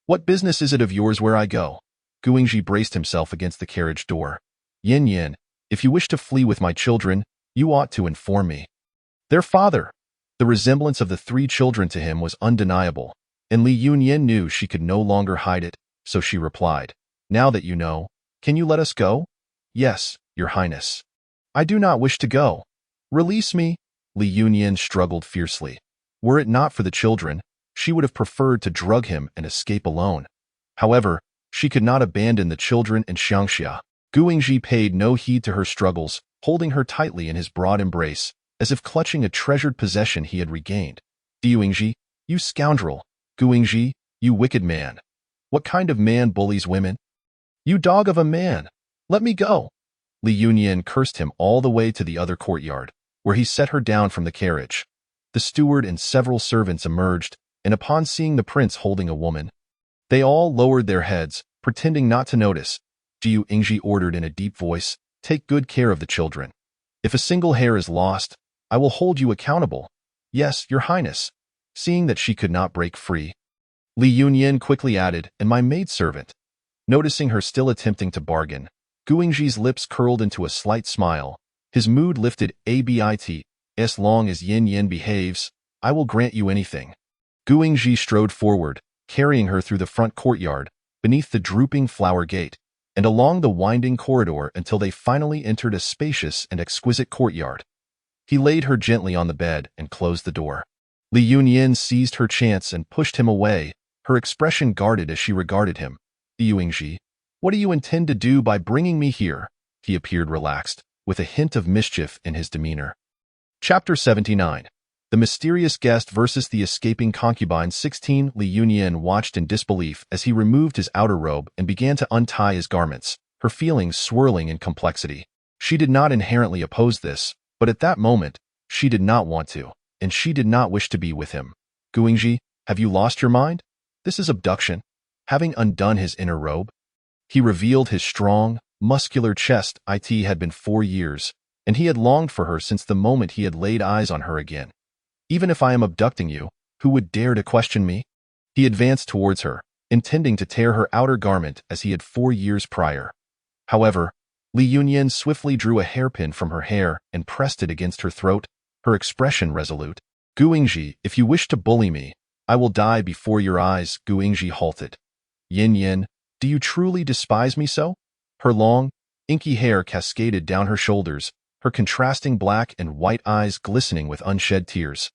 What business is it of yours where I go? Gu Yingji braced himself against the carriage door. Yin Yin, if you wish to flee with my children, you ought to inform me. Their father. The resemblance of the 3 children to him was undeniable, and Li Yunyan knew she could no longer hide it, so she replied, Now that you know, can you let us go? Yes, Your Highness. I do not wish to go. Release me. Li Yunyan struggled fiercely. Were it not for the children, she would have preferred to drug him and escape alone. However, she could not abandon the children and Xiangxia. Gu Yingji paid no heed to her struggles, holding her tightly in his broad embrace, as if clutching a treasured possession he had regained. Gu Yingji, you scoundrel. Gu Yingji, you wicked man. What kind of man bullies women? You dog of a man. Let me go. Li Yunyan cursed him all the way to the other courtyard, where he set her down from the carriage. The steward and several servants emerged, and upon seeing the prince holding a woman, they all lowered their heads, pretending not to notice. Gu Yingji ordered in a deep voice, Take good care of the children. If a single hair is lost, I will hold you accountable. Yes, Your Highness. Seeing that she could not break free, Li Yunyan quickly added, And my maidservant. Noticing her still attempting to bargain, Gu Gu Yingji's lips curled into a slight smile. His mood lifted a bit. As long as Yin Yin behaves, I will grant you anything. Gu Yingji strode forward, carrying her through the front courtyard, beneath the drooping flower gate, and along the winding corridor until they finally entered a spacious and exquisite courtyard. He laid her gently on the bed and closed the door. Li Yunyin seized her chance and pushed him away, her expression guarded as she regarded him. Yu Yingji, what do you intend to do by bringing me here? He appeared relaxed, with a hint of mischief in his demeanor. Chapter 79. The Mysterious Guest versus the Escaping Concubine. 16. Li Yunyin watched in disbelief as he removed his outer robe and began to untie his garments, her feelings swirling in complexity. She did not inherently oppose this, but at that moment, she did not want to, and she did not wish to be with him. Gu Yingji, have you lost your mind? This is abduction. Having undone his inner robe, he revealed his strong, muscular chest. It had been 4 years, and he had longed for her since the moment he had laid eyes on her again. Even if I am abducting you, who would dare to question me? He advanced towards her, intending to tear her outer garment as he had 4 years prior. However, Li Yunyin swiftly drew a hairpin from her hair and pressed it against her throat, her expression resolute. Gu Yingji, if you wish to bully me, I will die before your eyes. Gu Yingji halted. Yin Yin, do you truly despise me so? Her long, inky hair cascaded down her shoulders, her contrasting black and white eyes glistening with unshed tears.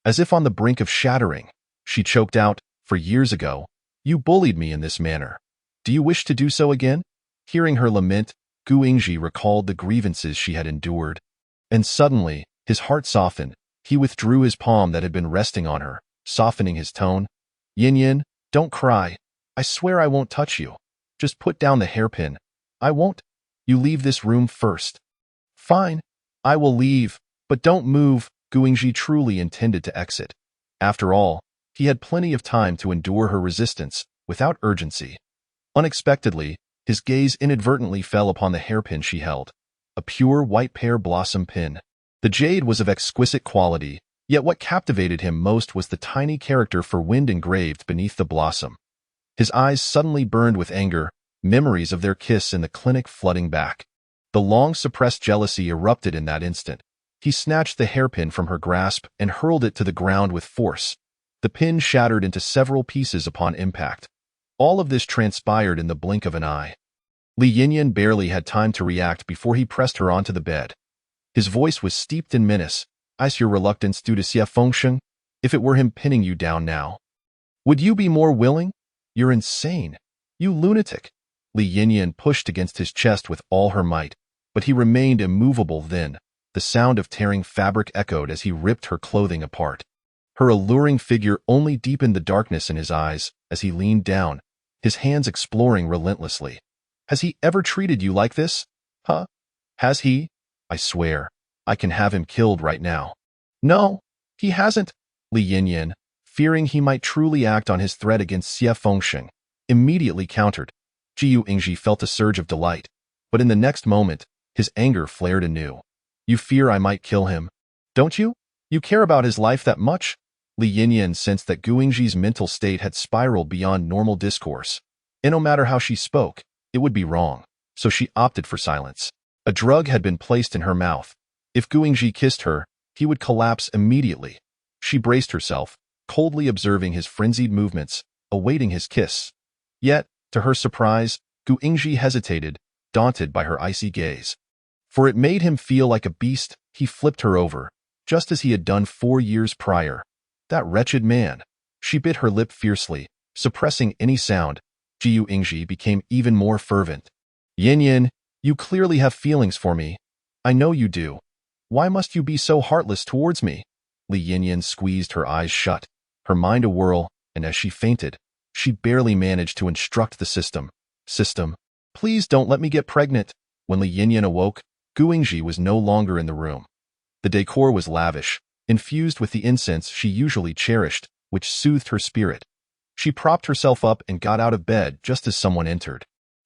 As if on the brink of shattering, she choked out, for years ago, you bullied me in this manner. Do you wish to do so again? Hearing her lament, Gu Yingji recalled the grievances she had endured. And suddenly, his heart softened. He withdrew his palm that had been resting on her, softening his tone. Yin Yin, don't cry. I swear I won't touch you. Just put down the hairpin. I won't. You leave this room first. Fine. I will leave, but don't move. Gu Yingji truly intended to exit. After all, he had plenty of time to endure her resistance, without urgency. Unexpectedly, his gaze inadvertently fell upon the hairpin she held. A pure white pear blossom pin. The jade was of exquisite quality, yet what captivated him most was the tiny character for wind engraved beneath the blossom. His eyes suddenly burned with anger, memories of their kiss in the clinic flooding back. The long-suppressed jealousy erupted in that instant. He snatched the hairpin from her grasp and hurled it to the ground with force. The pin shattered into several pieces upon impact. All of this transpired in the blink of an eye. Li Yinyin barely had time to react before he pressed her onto the bed. His voice was steeped in menace. Is your reluctance due to Xie Fengsheng? If it were him pinning you down now, would you be more willing? You're insane. You lunatic. Li Yinyin pushed against his chest with all her might, but he remained immovable then. The sound of tearing fabric echoed as he ripped her clothing apart. Her alluring figure only deepened the darkness in his eyes as he leaned down, his hands exploring relentlessly. Has he ever treated you like this? Huh? Has he? I swear, I can have him killed right now. No, he hasn't. Li Yinyin, fearing he might truly act on his threat against Xie Fengsheng, immediately countered. Gu Yingji felt a surge of delight, but in the next moment, his anger flared anew. You fear I might kill him, don't you? You care about his life that much? Li Yinyin sensed that Gu Yingji's mental state had spiraled beyond normal discourse, and no matter how she spoke, it would be wrong, so she opted for silence. A drug had been placed in her mouth. If Gu Yingji kissed her, he would collapse immediately. She braced herself, coldly observing his frenzied movements, awaiting his kiss. Yet, to her surprise, Gu Yingji hesitated, daunted by her icy gaze. For it made him feel like a beast. He flipped her over, just as he had done 4 years prior. That wretched man. She bit her lip fiercely, suppressing any sound. Gu Yingji became even more fervent. Yin Yin, you clearly have feelings for me. I know you do. Why must you be so heartless towards me? Li Yinyin squeezed her eyes shut, her mind awhirl, and as she fainted, she barely managed to instruct the system. System, please don't let me get pregnant. When Li Yinyin awoke, Gu Yingji was no longer in the room. The decor was lavish, infused with the incense she usually cherished, which soothed her spirit. She propped herself up and got out of bed just as someone entered.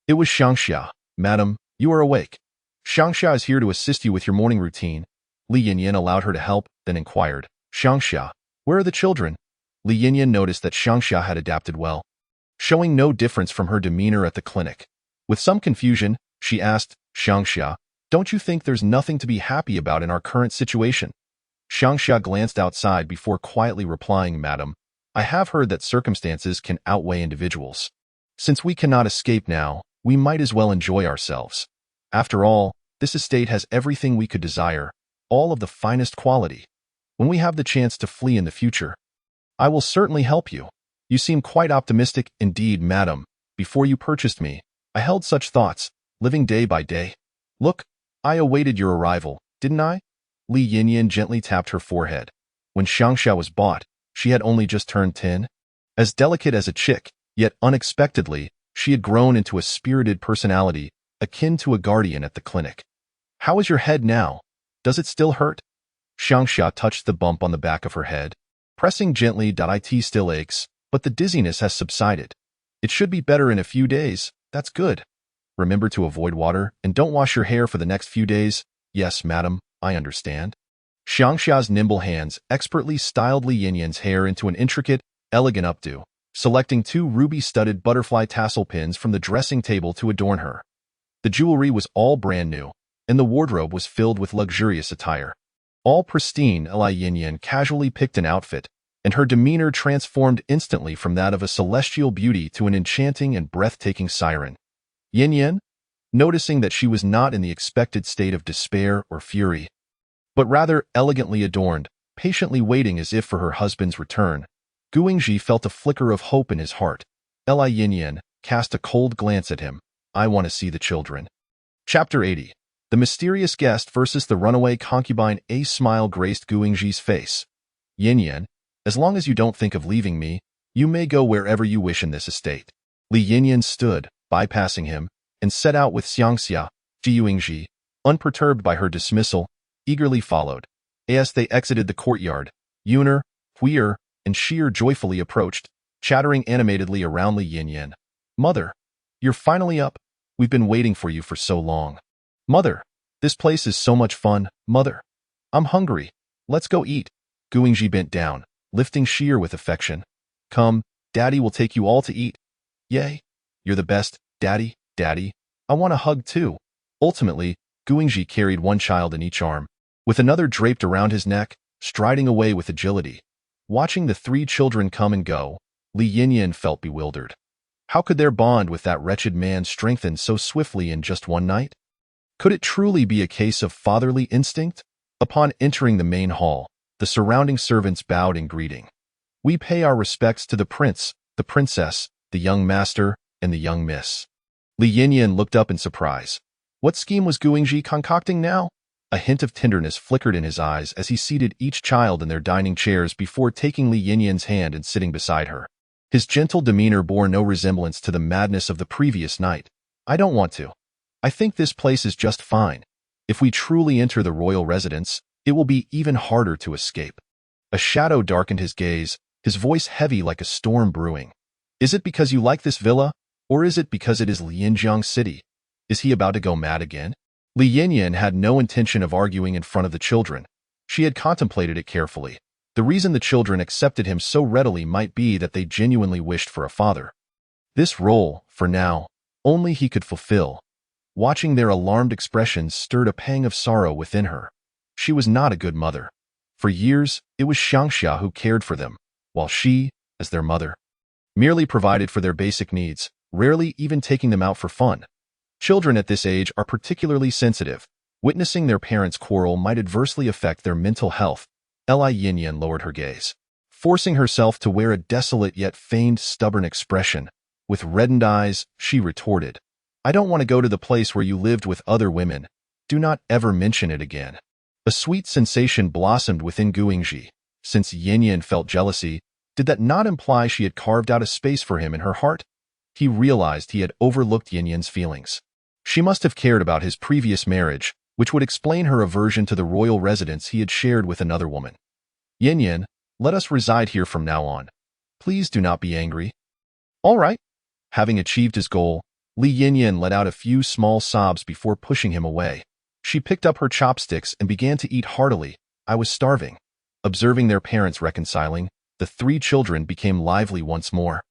It was Xiangxia. Madam, you are awake. Xiangxia is here to assist you with your morning routine. Li Yinyin allowed her to help, then inquired, Xiangxia, where are the children? Li Yinyin noticed that Xiangxia had adapted well, showing no difference from her demeanor at the clinic. With some confusion, She asked Xiangxia, "Don't you think there's nothing to be happy about in our current situation?" Xiangxia glanced outside before quietly replying, "Madam, I have heard that circumstances can outweigh individuals. Since we cannot escape now, we might as well enjoy ourselves. After all, this estate has everything we could desire, all of the finest quality. When we have the chance to flee in the future, I will certainly help you. You seem quite optimistic indeed, madam. Before you purchased me, I held such thoughts, living day by day. Look, I awaited your arrival, didn't I?" Li Yinyan gently tapped her forehead. When Xiangxia was bought, she had only just turned 10. As delicate as a chick, yet unexpectedly, she had grown into a spirited personality, akin to a guardian at the clinic. "How is your head now? Does it still hurt?" Xiangxia touched the bump on the back of her head, pressing gently. "It still aches, but the dizziness has subsided. It should be better in a few days. That's good. Remember to avoid water and don't wash your hair for the next few days." "Yes, madam, I understand." Xiangxia's nimble hands expertly styled Li Yinyan's hair into an intricate, elegant updo, selecting 2 ruby-studded butterfly tassel pins from the dressing table to adorn her. The jewelry was all brand new, and the wardrobe was filled with luxurious attire. All pristine, Li Yinyan casually picked an outfit, and her demeanor transformed instantly from that of a celestial beauty to an enchanting and breathtaking siren. Yinyan, noticing that she was not in the expected state of despair or fury, but rather elegantly adorned, patiently waiting as if for her husband's return, Guingji felt a flicker of hope in his heart. Li Yinyan cast a cold glance at him. "I want to see the children." Chapter 80. The Mysterious Guest versus the Runaway Concubine. A smile graced Guingji's face. "Yinyan, as long as you don't think of leaving me, you may go wherever you wish in this estate." Li Yinyan stood, bypassing him, and set out with Xiangxia. Guingji, unperturbed by her dismissal, eagerly followed. As they exited the courtyard, Yuner, Huir, and Sheer joyfully approached, chattering animatedly around Li Yinyan. "Mother, you're finally up. We've been waiting for you for so long. Mother, this place is so much fun. Mother, I'm hungry. Let's go eat." Guingji bent down, lifting Sheer with affection. "Come, Daddy will take you all to eat." "Yay, you're the best, Daddy, Daddy. I want a hug too." Ultimately, Guingji carried one child in each arm, with another draped around his neck, striding away with agility. Watching the 3 children come and go, Li Yinyan felt bewildered. How could their bond with that wretched man strengthen so swiftly in just one night? Could it truly be a case of fatherly instinct? Upon entering the main hall, the surrounding servants bowed in greeting. "We pay our respects to the prince, the princess, the young master, and the young miss." Li Yinyan looked up in surprise. What scheme was Guingji concocting now? A hint of tenderness flickered in his eyes as he seated each child in their dining chairs before taking Li Yinyan's hand and sitting beside her. His gentle demeanor bore no resemblance to the madness of the previous night. "I don't want to. I think this place is just fine. If we truly enter the royal residence, it will be even harder to escape." A shadow darkened his gaze, his voice heavy like a storm brewing. "Is it because you like this villa, or is it because it is Lianjiang City? Is he about to go mad again?" Li Yinyan had no intention of arguing in front of the children. She had contemplated it carefully. The reason the children accepted him so readily might be that they genuinely wished for a father. This role, for now, only he could fulfill. Watching their alarmed expressions stirred a pang of sorrow within her. She was not a good mother. For years, it was Xiangxia who cared for them, while she, as their mother, merely provided for their basic needs, rarely even taking them out for fun. Children at this age are particularly sensitive. Witnessing their parents quarrel might adversely affect their mental health. Li Yinyan lowered her gaze, forcing herself to wear a desolate yet feigned stubborn expression. With reddened eyes, she retorted, "I don't want to go to the place where you lived with other women. Do not ever mention it again." A sweet sensation blossomed within Guingji. Since Yinyan felt jealousy, did that not imply she had carved out a space for him in her heart? He realized he had overlooked Yinyan's feelings. She must have cared about his previous marriage, which would explain her aversion to the royal residence he had shared with another woman. "Yinyan, let us reside here from now on. Please do not be angry." "All right." Having achieved his goal, Li Yinyan let out a few small sobs before pushing him away. She picked up her chopsticks and began to eat heartily. "I was starving." Observing their parents reconciling, the 3 children became lively once more.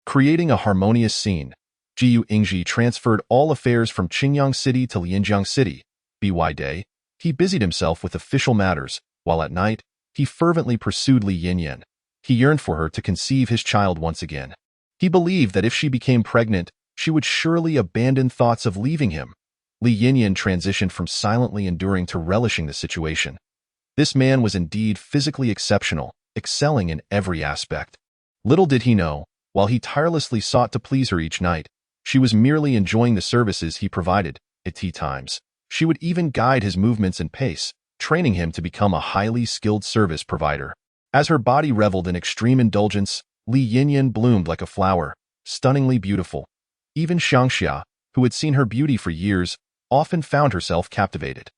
Creating a harmonious scene, Jiu Ingji transferred all affairs from Qingyang City to Lianjiang City. By day, he busied himself with official matters, while at night, he fervently pursued Li Yinyan. He yearned for her to conceive his child once again. He believed that if she became pregnant, she would surely abandon thoughts of leaving him. Li Yinyan transitioned from silently enduring to relishing the situation. This man was indeed physically exceptional, excelling in every aspect. Little did he know, while he tirelessly sought to please her each night, she was merely enjoying the services he provided. At tea times, she would even guide his movements and pace, training him to become a highly skilled service provider. As her body reveled in extreme indulgence, Li Yinyan bloomed like a flower, stunningly beautiful. Even Xiangxia, who had seen her beauty for years, often found herself captivated.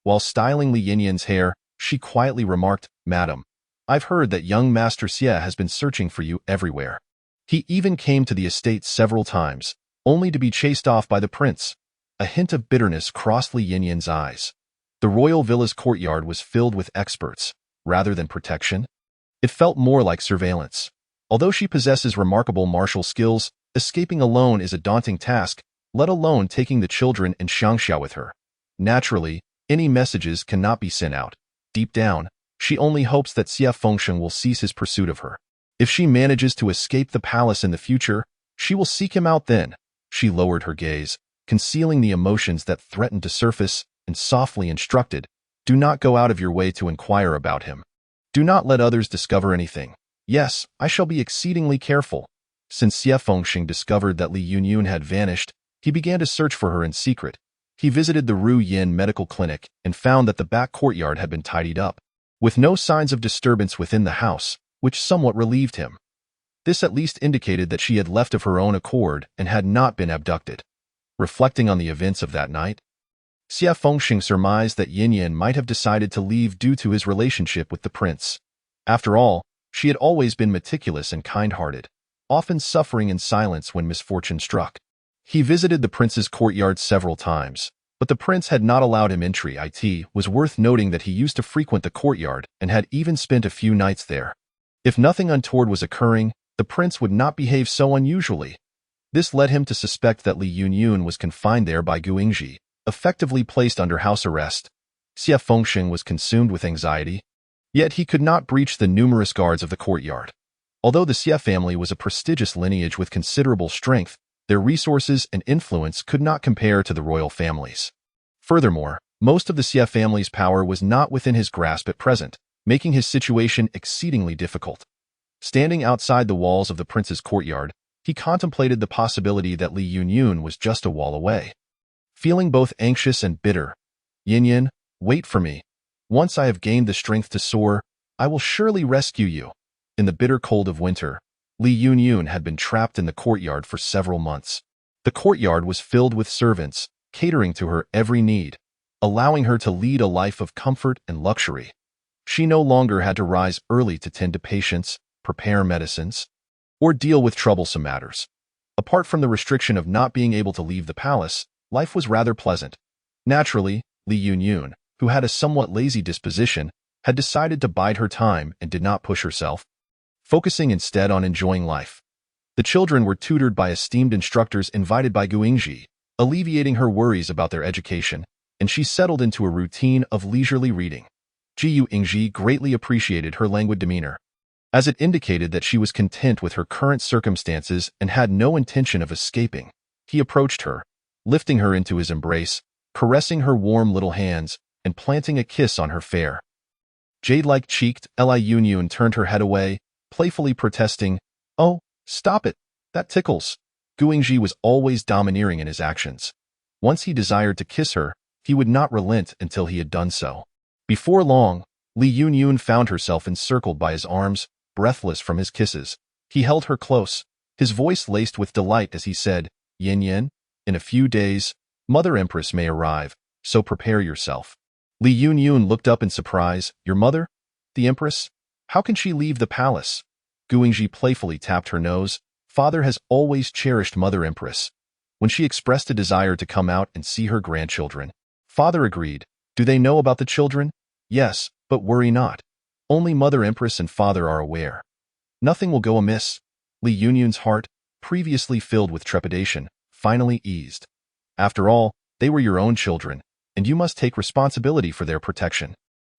While styling Li Yinyan's hair, she quietly remarked, "Madam, I've heard that young Master Xie has been searching for you everywhere. He even came to the estate several times, only to be chased off by the prince." A hint of bitterness crossed Li Yinyan's eyes. The royal villa's courtyard was filled with experts, rather than protection. It felt more like surveillance. Although she possesses remarkable martial skills, escaping alone is a daunting task, let alone taking the children and Xiangxia with her. Naturally, any messages cannot be sent out. Deep down, she only hopes that Xie Fengsheng will cease his pursuit of her. If she manages to escape the palace in the future, she will seek him out then. She lowered her gaze, concealing the emotions that threatened to surface, and softly instructed, "Do not go out of your way to inquire about him. Do not let others discover anything. Yes, I shall be exceedingly careful." Since Xie Fengsheng discovered that Li Yunyun had vanished, he began to search for her in secret. He visited the Ru Yin medical clinic and found that the back courtyard had been tidied up, with no signs of disturbance within the house, which somewhat relieved him. This at least indicated that she had left of her own accord and had not been abducted. Reflecting on the events of that night, Xie Fengsheng surmised that Yinyan might have decided to leave due to his relationship with the prince. After all, she had always been meticulous and kind-hearted, often suffering in silence when misfortune struck. He visited the prince's courtyard several times, but the prince had not allowed him entry. It was worth noting that he used to frequent the courtyard and had even spent a few nights there. If nothing untoward was occurring, the prince would not behave so unusually. This led him to suspect that Li Yunyun was confined there by Gu Ingji, effectively placed under house arrest. Xie Fengsheng was consumed with anxiety, yet he could not breach the numerous guards of the courtyard. Although the Xie family was a prestigious lineage with considerable strength, their resources and influence could not compare to the royal families. Furthermore, most of the Xie family's power was not within his grasp at present, making his situation exceedingly difficult. Standing outside the walls of the prince's courtyard, he contemplated the possibility that Li Yunyun was just a wall away. Feeling both anxious and bitter, "Yinyan, wait for me. Once I have gained the strength to soar, I will surely rescue you." In the bitter cold of winter, Li Yunyun had been trapped in the courtyard for several months. The courtyard was filled with servants, catering to her every need, allowing her to lead a life of comfort and luxury. She no longer had to rise early to tend to patients, prepare medicines, or deal with troublesome matters. Apart from the restriction of not being able to leave the palace, life was rather pleasant. Naturally, Li Yunyun, who had a somewhat lazy disposition, had decided to bide her time and did not push herself, focusing instead on enjoying life. The children were tutored by esteemed instructors invited by Gu Ingji, alleviating her worries about their education, and she settled into a routine of leisurely reading. Jiu Ingji greatly appreciated her languid demeanor, as it indicated that she was content with her current circumstances and had no intention of escaping. He approached her, lifting her into his embrace, caressing her warm little hands, and planting a kiss on her fair, jade-like cheeked. Li Yunyun turned her head away, playfully protesting, "Oh, stop it, that tickles." Gu Ingji was always domineering in his actions. Once he desired to kiss her, he would not relent until he had done so. Before long, Li Yunyun found herself encircled by his arms, breathless from his kisses. He held her close, his voice laced with delight as he said, "Yin, in a few days, Mother Empress may arrive, so prepare yourself." Li Yunyun looked up in surprise. "Your mother? The Empress? How can she leave the palace?" Gu Ingji playfully tapped her nose. "Father has always cherished Mother Empress. When she expressed a desire to come out and see her grandchildren, Father agreed. Do they know about the children? Yes, but worry not. Only Mother Empress and Father are aware. Nothing will go amiss." Li Yunyun's heart, previously filled with trepidation, finally eased. After all, they were your own children, and you must take responsibility for their protection.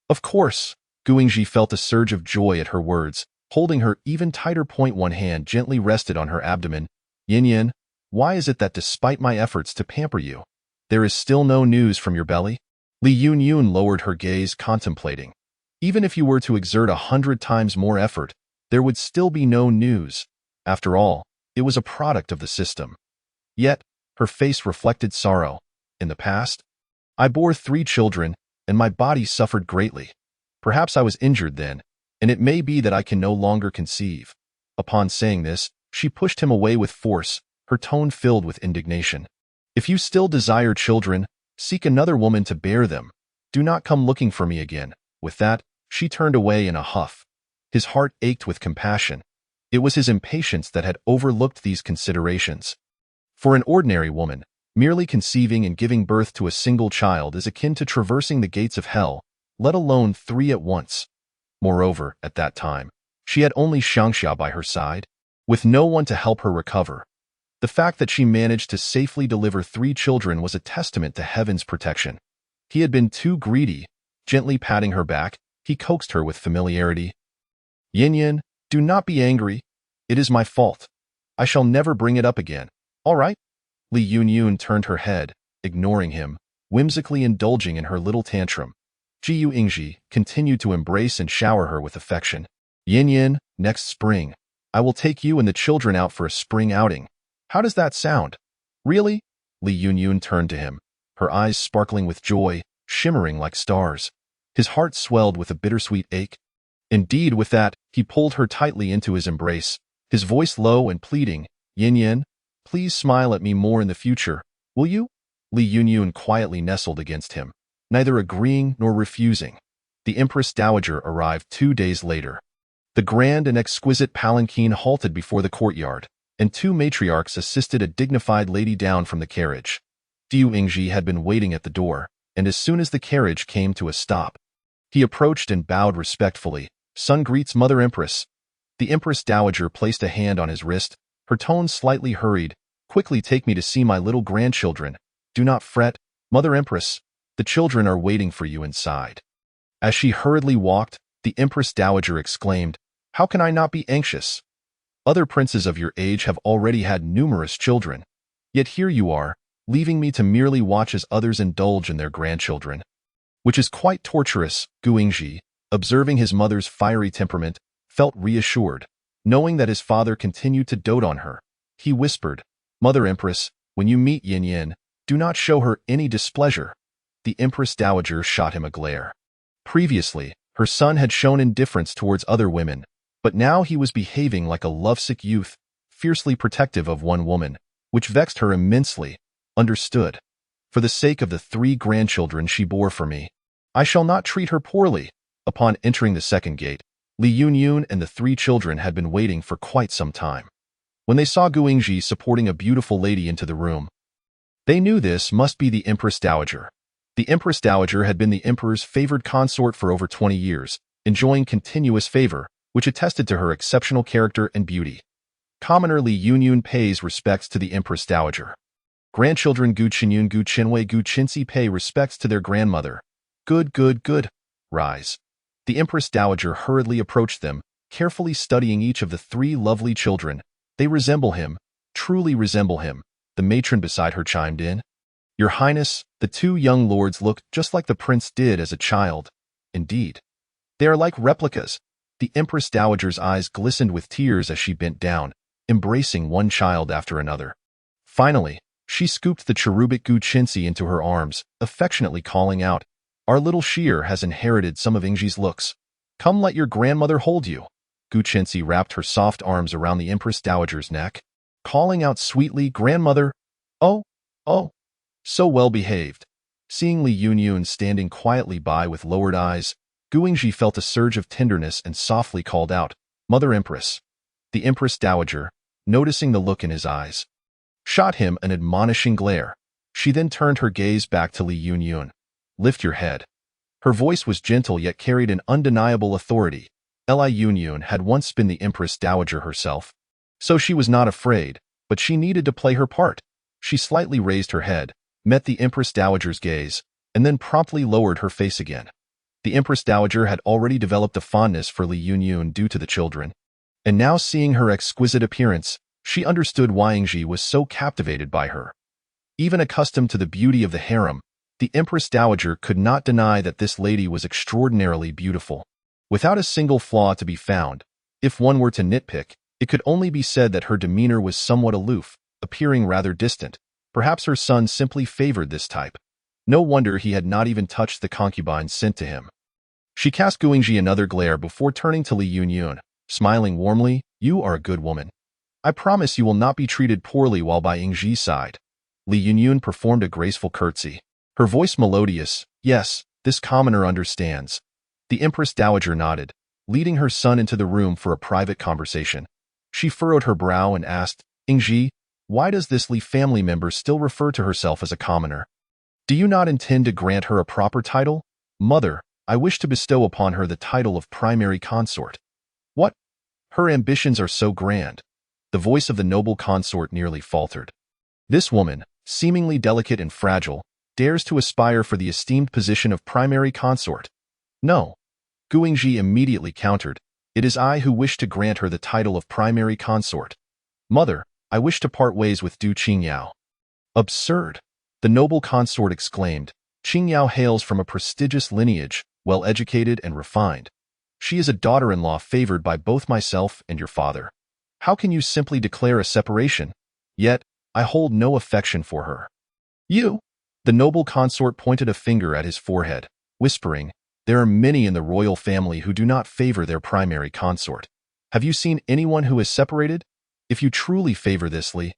Of course, Guingji felt a surge of joy at her words, holding her even tighter. One hand gently rested on her abdomen. Yin Yin, why is it that despite my efforts to pamper you, there is still no news from your belly? Li Yunyun lowered her gaze, contemplating. Even if you were to exert 100 times more effort, there would still be no news. After all, it was a product of the system. Yet, her face reflected sorrow. In the past, I bore 3 children, and my body suffered greatly. Perhaps I was injured then, and it may be that I can no longer conceive. Upon saying this, she pushed him away with force, her tone filled with indignation. If you still desire children, seek another woman to bear them. Do not come looking for me again. With that, she turned away in a huff. His heart ached with compassion. It was his impatience that had overlooked these considerations. For an ordinary woman, merely conceiving and giving birth to a single child is akin to traversing the gates of hell, let alone 3 at once. Moreover, at that time, she had only Xiangxia by her side, with no one to help her recover. The fact that she managed to safely deliver 3 children was a testament to heaven's protection. He had been too greedy. Gently patting her back, he coaxed her with familiarity. Yin Yin, do not be angry. It is my fault. I shall never bring it up again. All right? Li Yunyun turned her head, ignoring him, whimsically indulging in her little tantrum. Jiyu Ingji continued to embrace and shower her with affection. Yin Yin, next spring, I will take you and the children out for a spring outing. How does that sound? Really? Li Yunyun turned to him, her eyes sparkling with joy, shimmering like stars. His heart swelled with a bittersweet ache. Indeed, with that, he pulled her tightly into his embrace, his voice low and pleading. Yin Yin, please smile at me more in the future, will you? Li Yunyun quietly nestled against him, neither agreeing nor refusing. The Empress Dowager arrived 2 days later. The grand and exquisite palanquin halted before the courtyard, and 2 matriarchs assisted a dignified lady down from the carriage. Diu Ingji had been waiting at the door, and as soon as the carriage came to a stop, he approached and bowed respectfully. Son greets Mother Empress. The Empress Dowager placed a hand on his wrist, her tone slightly hurried. Quickly take me to see my little grandchildren. Do not fret, Mother Empress. The children are waiting for you inside. As she hurriedly walked, the Empress Dowager exclaimed, How can I not be anxious? Other princes of your age have already had numerous children. Yet here you are, leaving me to merely watch as others indulge in their grandchildren. Which is quite torturous. Guingji, observing his mother's fiery temperament, felt reassured, knowing that his father continued to dote on her. He whispered, Mother Empress, when you meet Yin Yin, do not show her any displeasure. The Empress Dowager shot him a glare. Previously, her son had shown indifference towards other women, but now he was behaving like a lovesick youth, fiercely protective of one woman, which vexed her immensely. Understood. For the sake of the 3 grandchildren she bore for me, I shall not treat her poorly. Upon entering the second gate, Li Yunyun and the 3 children had been waiting for quite some time. When they saw Guingji supporting a beautiful lady into the room, they knew this must be the Empress Dowager. The Empress Dowager had been the emperor's favored consort for over 20 years, enjoying continuous favor, which attested to her exceptional character and beauty. Commoner Li Yunyun pays respects to the Empress Dowager. Grandchildren Gu Qinyun Gu Qinwei Gu Qinxi pay respects to their grandmother. Good, good, good. Rise. The Empress Dowager hurriedly approached them, carefully studying each of the 3 lovely children. They resemble him, truly resemble him. The matron beside her chimed in. Your Highness, the 2 young lords look just like the prince did as a child. Indeed. They are like replicas. The Empress Dowager's eyes glistened with tears as she bent down, embracing one child after another. Finally, she scooped the cherubic Gu Qinxi into her arms, affectionately calling out, Our little Sheer has inherited some of Ingji's looks. Come let your grandmother hold you. Gu Qinxi wrapped her soft arms around the Empress Dowager's neck, calling out sweetly, Grandmother. Oh, oh, so well behaved. Seeing Li Yunyun standing quietly by with lowered eyes, Guingji felt a surge of tenderness and softly called out, Mother Empress. The Empress Dowager, noticing the look in his eyes, shot him an admonishing glare. She then turned her gaze back to Li Yunyun. Lift your head. Her voice was gentle yet carried an undeniable authority. Li Yunyun had once been the Empress Dowager herself, so she was not afraid, but she needed to play her part. She slightly raised her head, met the Empress Dowager's gaze, and then promptly lowered her face again. The Empress Dowager had already developed a fondness for Li Yunyun due to the children, and now seeing her exquisite appearance, she understood why Ingji was so captivated by her. Even accustomed to the beauty of the harem, the Empress Dowager could not deny that this lady was extraordinarily beautiful. Without a single flaw to be found, if one were to nitpick, it could only be said that her demeanor was somewhat aloof, appearing rather distant. Perhaps her son simply favored this type. No wonder he had not even touched the concubine sent to him. She cast Guingji another glare before turning to Li Yunyun, smiling warmly, "You are a good woman. I promise you will not be treated poorly while by Ingji's side." Li Yunyun performed a graceful curtsy, her voice melodious. "Yes, this commoner understands." The Empress Dowager nodded, leading her son into the room for a private conversation. She furrowed her brow and asked, "Ingji, why does this Li family member still refer to herself as a commoner? Do you not intend to grant her a proper title?" "Mother, I wish to bestow upon her the title of primary consort." "What? Her ambitions are so grand." The voice of the noble consort nearly faltered. "This woman, seemingly delicate and fragile, dares to aspire for the esteemed position of primary consort." "No." Guingji immediately countered, "It is I who wish to grant her the title of primary consort." "Mother, I wish to part ways with Du Qingyao." "Absurd!" the noble consort exclaimed. "Qingyao hails from a prestigious lineage, well-educated and refined. She is a daughter-in-law favored by both myself and your father. How can you simply declare a separation? Yet, I hold no affection for her." "You?" The noble consort pointed a finger at his forehead, whispering, "There are many in the royal family who do not favor their primary consort. Have you seen anyone who is separated? If you truly favor this Li,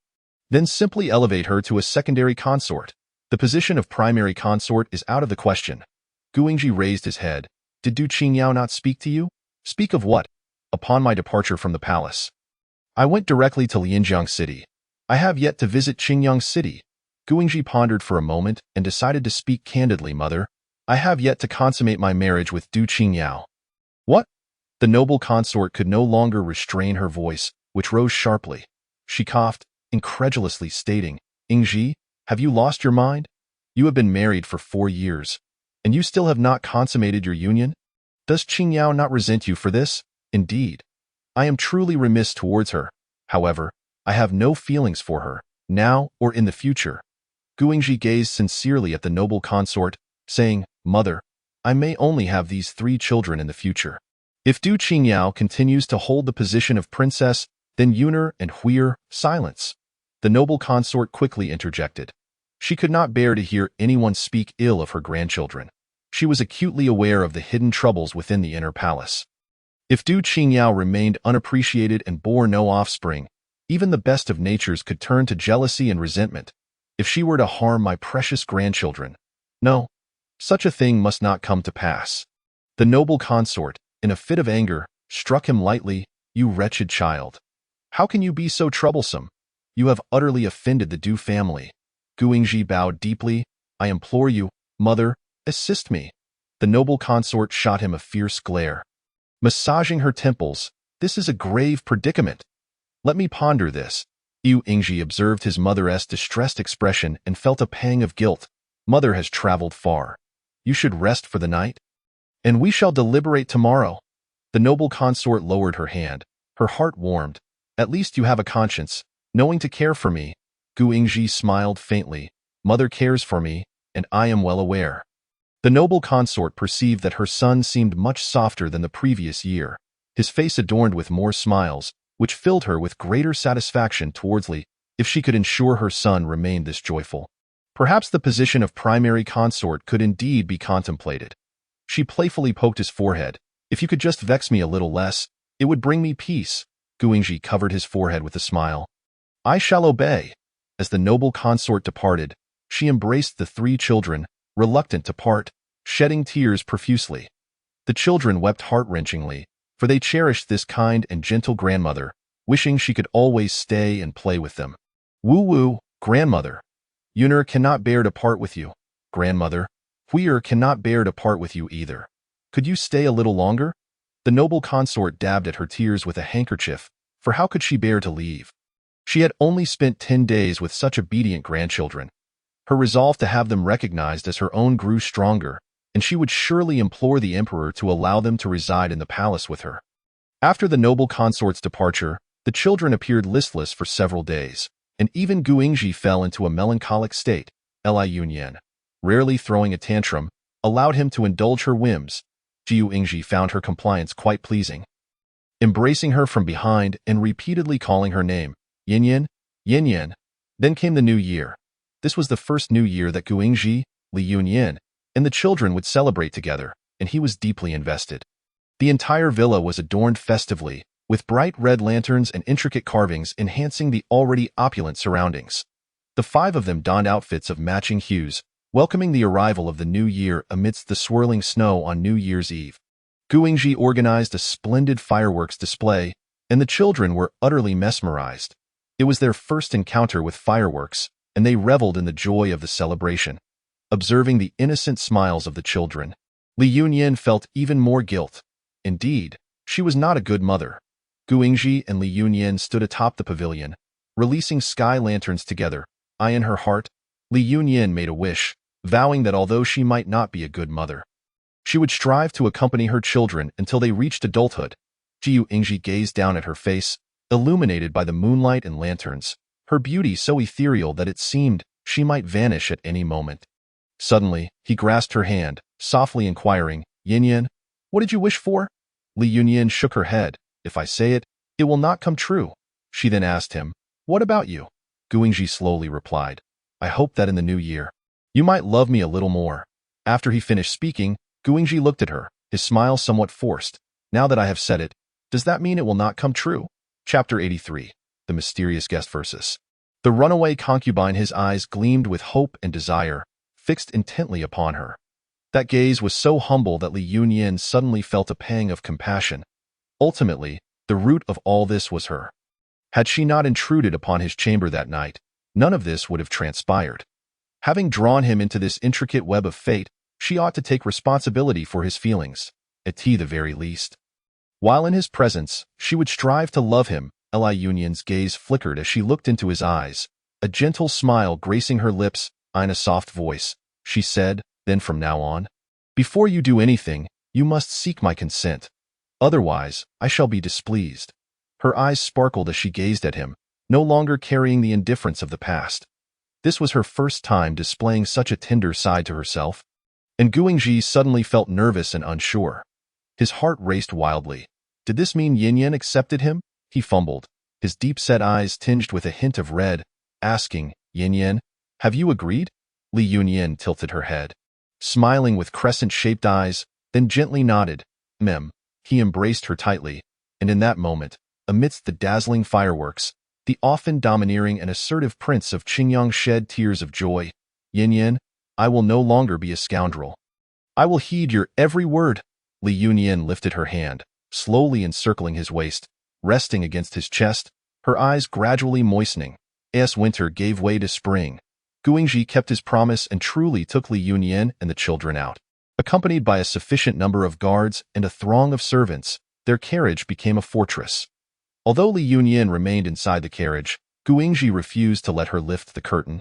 then simply elevate her to a secondary consort. The position of primary consort is out of the question." Guingji raised his head. "Did Du Qingyao not speak to you?" "Speak of what?" "Upon my departure from the palace, I went directly to Lianjiang City. I have yet to visit Qingyang City." Guingji pondered for a moment and decided to speak candidly. "Mother, I have yet to consummate my marriage with Du Qingyao." "What?" The noble consort could no longer restrain her voice, which rose sharply. She coughed, incredulously stating, "Ingji, have you lost your mind? You have been married for 4 years, and you still have not consummated your union? Does Qingyao not resent you for this? Indeed, I am truly remiss towards her. However, I have no feelings for her, now or in the future." Guingji gazed sincerely at the noble consort, saying, "Mother, I may only have these 3 children in the future. If Du Qingyao continues to hold the position of princess, then Yuner and Huir, silence." The noble consort quickly interjected. She could not bear to hear anyone speak ill of her grandchildren. She was acutely aware of the hidden troubles within the inner palace. If Du Qingyao remained unappreciated and bore no offspring, even the best of natures could turn to jealousy and resentment. If she were to harm my precious grandchildren, no, such a thing must not come to pass. The noble consort, in a fit of anger, struck him lightly. "You wretched child. How can you be so troublesome? You have utterly offended the Du family." Guingji bowed deeply. "I implore you, mother, assist me." The noble consort shot him a fierce glare. Massaging her temples, "This is a grave predicament. Let me ponder this." Ingji observed his mother's distressed expression and felt a pang of guilt. "Mother has traveled far. You should rest for the night, and we shall deliberate tomorrow." The noble consort lowered her hand. Her heart warmed. "At least you have a conscience, knowing to care for me." Guingji smiled faintly. "Mother cares for me, and I am well aware." The noble consort perceived that her son seemed much softer than the previous year, his face adorned with more smiles, which filled her with greater satisfaction towards Li. If she could ensure her son remained this joyful, perhaps the position of primary consort could indeed be contemplated. She playfully poked his forehead. "If you could just vex me a little less, it would bring me peace." Guingji covered his forehead with a smile. "I shall obey." As the noble consort departed, she embraced the 3 children, reluctant to part, shedding tears profusely. The children wept heart-wrenchingly, for they cherished this kind and gentle grandmother, wishing she could always stay and play with them. "Woo-woo, grandmother. Yuner cannot bear to part with you. Grandmother, Huir cannot bear to part with you either. Could you stay a little longer?" The noble consort dabbed at her tears with a handkerchief, for how could she bear to leave? She had only spent 10 days with such obedient grandchildren. Her resolve to have them recognized as her own grew stronger, and she would surely implore the emperor to allow them to reside in the palace with her. After the noble consort's departure, the children appeared listless for several days, and even Guingji fell into a melancholic state. Li Yunyan, rarely throwing a tantrum, allowed him to indulge her whims. Jiu Ingji found her compliance quite pleasing, embracing her from behind and repeatedly calling her name, Yinyan, Yinyan. Then came the new year. This was the first new year that Guingji, Li Yunyan, and the children would celebrate together, and he was deeply invested. The entire villa was adorned festively, with bright red lanterns and intricate carvings enhancing the already opulent surroundings. The five of them donned outfits of matching hues, welcoming the arrival of the new year amidst the swirling snow on New Year's Eve. Guingji organized a splendid fireworks display, and the children were utterly mesmerized. It was their first encounter with fireworks, and they reveled in the joy of the celebration. Observing the innocent smiles of the children, Li Yunyan felt even more guilt. Indeed, she was not a good mother. Guingji and Li Yunyan stood atop the pavilion, releasing sky lanterns together. Eye in her heart, Li Yunyan made a wish, vowing that although she might not be a good mother, she would strive to accompany her children until they reached adulthood. Jiu Ingji gazed down at her face, illuminated by the moonlight and lanterns, her beauty so ethereal that it seemed she might vanish at any moment. Suddenly, he grasped her hand, softly inquiring, Yinyan, what did you wish for? Li Yunyan shook her head. If I say it, it will not come true. She then asked him, what about you? Guingji slowly replied, I hope that in the new year, you might love me a little more. After he finished speaking, Guingji looked at her, his smile somewhat forced. Now that I have said it, does that mean it will not come true? Chapter 83. The Mysterious Guest Versus. The runaway concubine, his eyes gleamed with hope and desire, fixed intently upon her. That gaze was so humble that Li Yunyan suddenly felt a pang of compassion. Ultimately, the root of all this was her. Had she not intruded upon his chamber that night, none of this would have transpired. Having drawn him into this intricate web of fate, she ought to take responsibility for his feelings, at the very least. While in his presence, she would strive to love him. Li Yunyan's gaze flickered as she looked into his eyes, a gentle smile gracing her lips. In a soft voice, she said, then from now on, before you do anything, you must seek my consent. Otherwise, I shall be displeased. Her eyes sparkled as she gazed at him, no longer carrying the indifference of the past. This was her first time displaying such a tender side to herself, and Guingji suddenly felt nervous and unsure. His heart raced wildly. Did this mean Yinyan accepted him? He fumbled, his deep-set eyes tinged with a hint of red, asking, Yinyan, have you agreed? Li Yunyan tilted her head, smiling with crescent-shaped eyes, then gently nodded. He embraced her tightly, and in that moment, amidst the dazzling fireworks, the often domineering and assertive prince of Qingyang shed tears of joy. Yinyan, I will no longer be a scoundrel. I will heed your every word. Li Yunyan lifted her hand, slowly encircling his waist, resting against his chest, her eyes gradually moistening. As winter gave way to spring, Guingji kept his promise and truly took Li Yunyan and the children out. Accompanied by a sufficient number of guards and a throng of servants, their carriage became a fortress. Although Li Yunyan remained inside the carriage, Guingji refused to let her lift the curtain.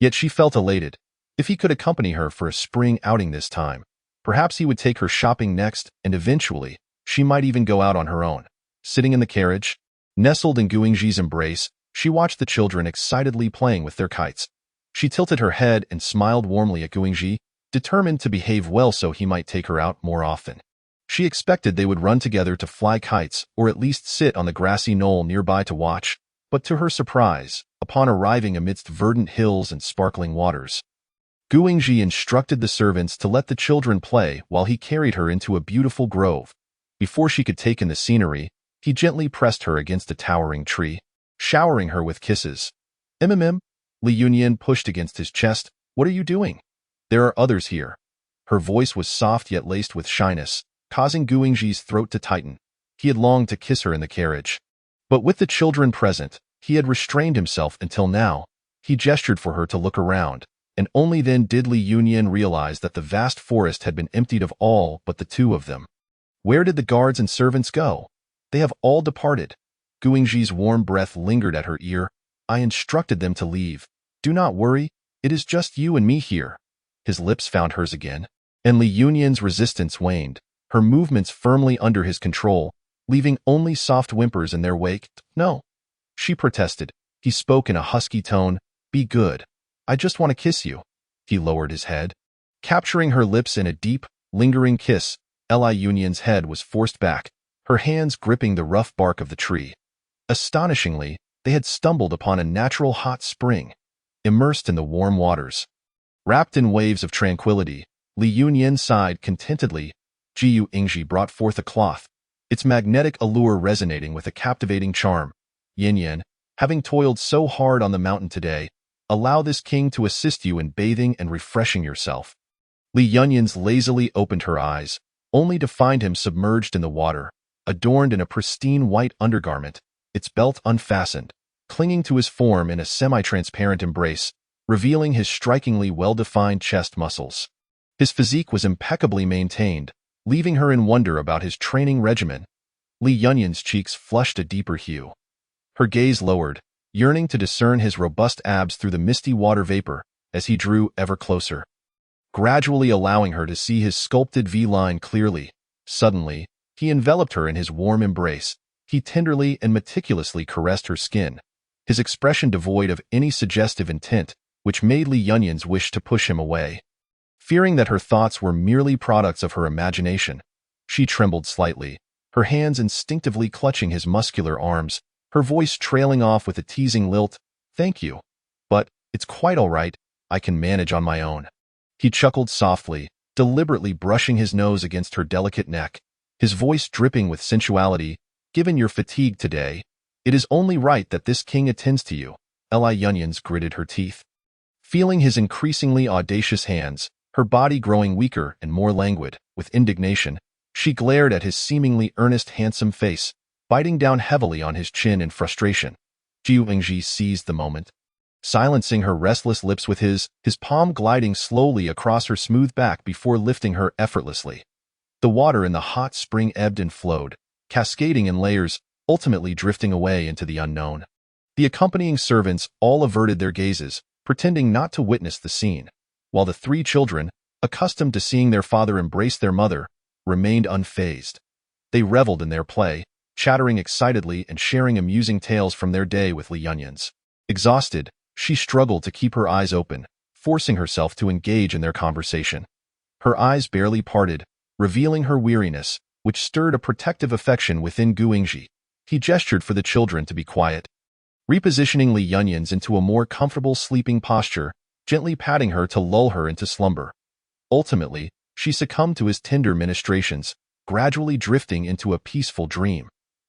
Yet she felt elated. If he could accompany her for a spring outing this time, perhaps he would take her shopping next, and eventually, she might even go out on her own. Sitting in the carriage, nestled in Guingji's embrace, she watched the children excitedly playing with their kites. She tilted her head and smiled warmly at Guingji, determined to behave well so he might take her out more often. She expected they would run together to fly kites or at least sit on the grassy knoll nearby to watch, but to her surprise, upon arriving amidst verdant hills and sparkling waters, Guingji instructed the servants to let the children play while he carried her into a beautiful grove. Before she could take in the scenery, he gently pressed her against a towering tree, showering her with kisses. Li Yunyan pushed against his chest. What are you doing? There are others here. Her voice was soft yet laced with shyness, causing Guingji's throat to tighten. He had longed to kiss her in the carriage. But with the children present, he had restrained himself until now. He gestured for her to look around, and only then did Li Yunyan realize that the vast forest had been emptied of all but the two of them. Where did the guards and servants go? They have all departed. Guingji's warm breath lingered at her ear, I instructed them to leave. Do not worry, it is just you and me here. His lips found hers again, and Li Yunyan's resistance waned, her movements firmly under his control, leaving only soft whimpers in their wake. No, she protested. He spoke in a husky tone. Be good. I just want to kiss you. He lowered his head, capturing her lips in a deep, lingering kiss. Li Yunyan's head was forced back, her hands gripping the rough bark of the tree. Astonishingly, they had stumbled upon a natural hot spring, immersed in the warm waters. Wrapped in waves of tranquility, Li Yunyan sighed contentedly. Jiu Ingji brought forth a cloth, its magnetic allure resonating with a captivating charm. Yin Yan, having toiled so hard on the mountain today, allow this king to assist you in bathing and refreshing yourself. Li Yunyan's lazily opened her eyes, only to find him submerged in the water, adorned in a pristine white undergarment, its belt unfastened, clinging to his form in a semi-transparent embrace, revealing his strikingly well-defined chest muscles. His physique was impeccably maintained, leaving her in wonder about his training regimen. Li Yunyan's cheeks flushed a deeper hue. Her gaze lowered, yearning to discern his robust abs through the misty water vapor as he drew ever closer, gradually allowing her to see his sculpted V-line clearly. Suddenly, he enveloped her in his warm embrace. He tenderly and meticulously caressed her skin, his expression devoid of any suggestive intent, which made Li Yunyan's wish to push him away. Fearing that her thoughts were merely products of her imagination, she trembled slightly, her hands instinctively clutching his muscular arms, her voice trailing off with a teasing lilt. Thank you. But it's quite all right, I can manage on my own. He chuckled softly, deliberately brushing his nose against her delicate neck, his voice dripping with sensuality. Given your fatigue today, it is only right that this king attends to you. Li Yunyan's gritted her teeth. Feeling his increasingly audacious hands, her body growing weaker and more languid, with indignation, she glared at his seemingly earnest, handsome face, biting down heavily on his chin in frustration. Jiu Ingji seized the moment, silencing her restless lips with his palm gliding slowly across her smooth back before lifting her effortlessly. The water in the hot spring ebbed and flowed, cascading in layers, ultimately drifting away into the unknown. The accompanying servants all averted their gazes, pretending not to witness the scene, while the three children, accustomed to seeing their father embrace their mother, remained unfazed. They reveled in their play, chattering excitedly and sharing amusing tales from their day with Li Yunyan's. Exhausted, she struggled to keep her eyes open, forcing herself to engage in their conversation. Her eyes barely parted, revealing her weariness, which stirred a protective affection within Gu Ingji. He gestured for the children to be quiet, repositioning Li Yunyan's into a more comfortable sleeping posture, gently patting her to lull her into slumber. Ultimately, she succumbed to his tender ministrations, gradually drifting into a peaceful dream.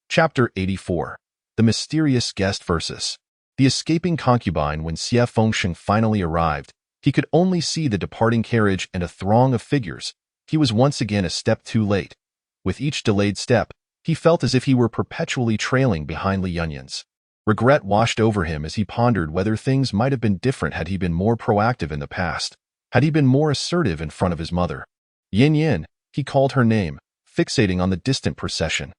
Chapter 84. The Mysterious Guest Versus. The escaping concubine. When Xie Fengsheng finally arrived, he could only see the departing carriage and a throng of figures. He was once again a step too late. With each delayed step, he felt as if he were perpetually trailing behind Li Yunyan's. Regret washed over him as he pondered whether things might have been different had he been more proactive in the past, had he been more assertive in front of his mother. Yin Yin, he called her name, fixating on the distant procession.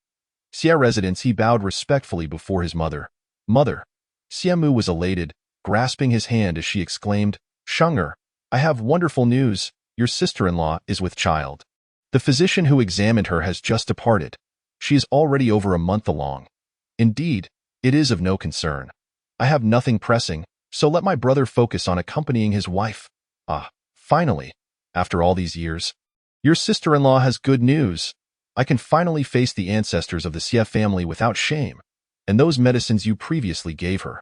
Xie residence. He bowed respectfully before his mother. Mother. Xie Mu was elated, grasping his hand as she exclaimed, Sheng'er, I have wonderful news, your sister-in-law is with child. The physician who examined her has just departed. She is already over a month along. Indeed, it is of no concern. I have nothing pressing, so let my brother focus on accompanying his wife. Ah, finally, after all these years. Your sister-in-law has good news. I can finally face the ancestors of the Xie family without shame, and those medicines you previously gave her.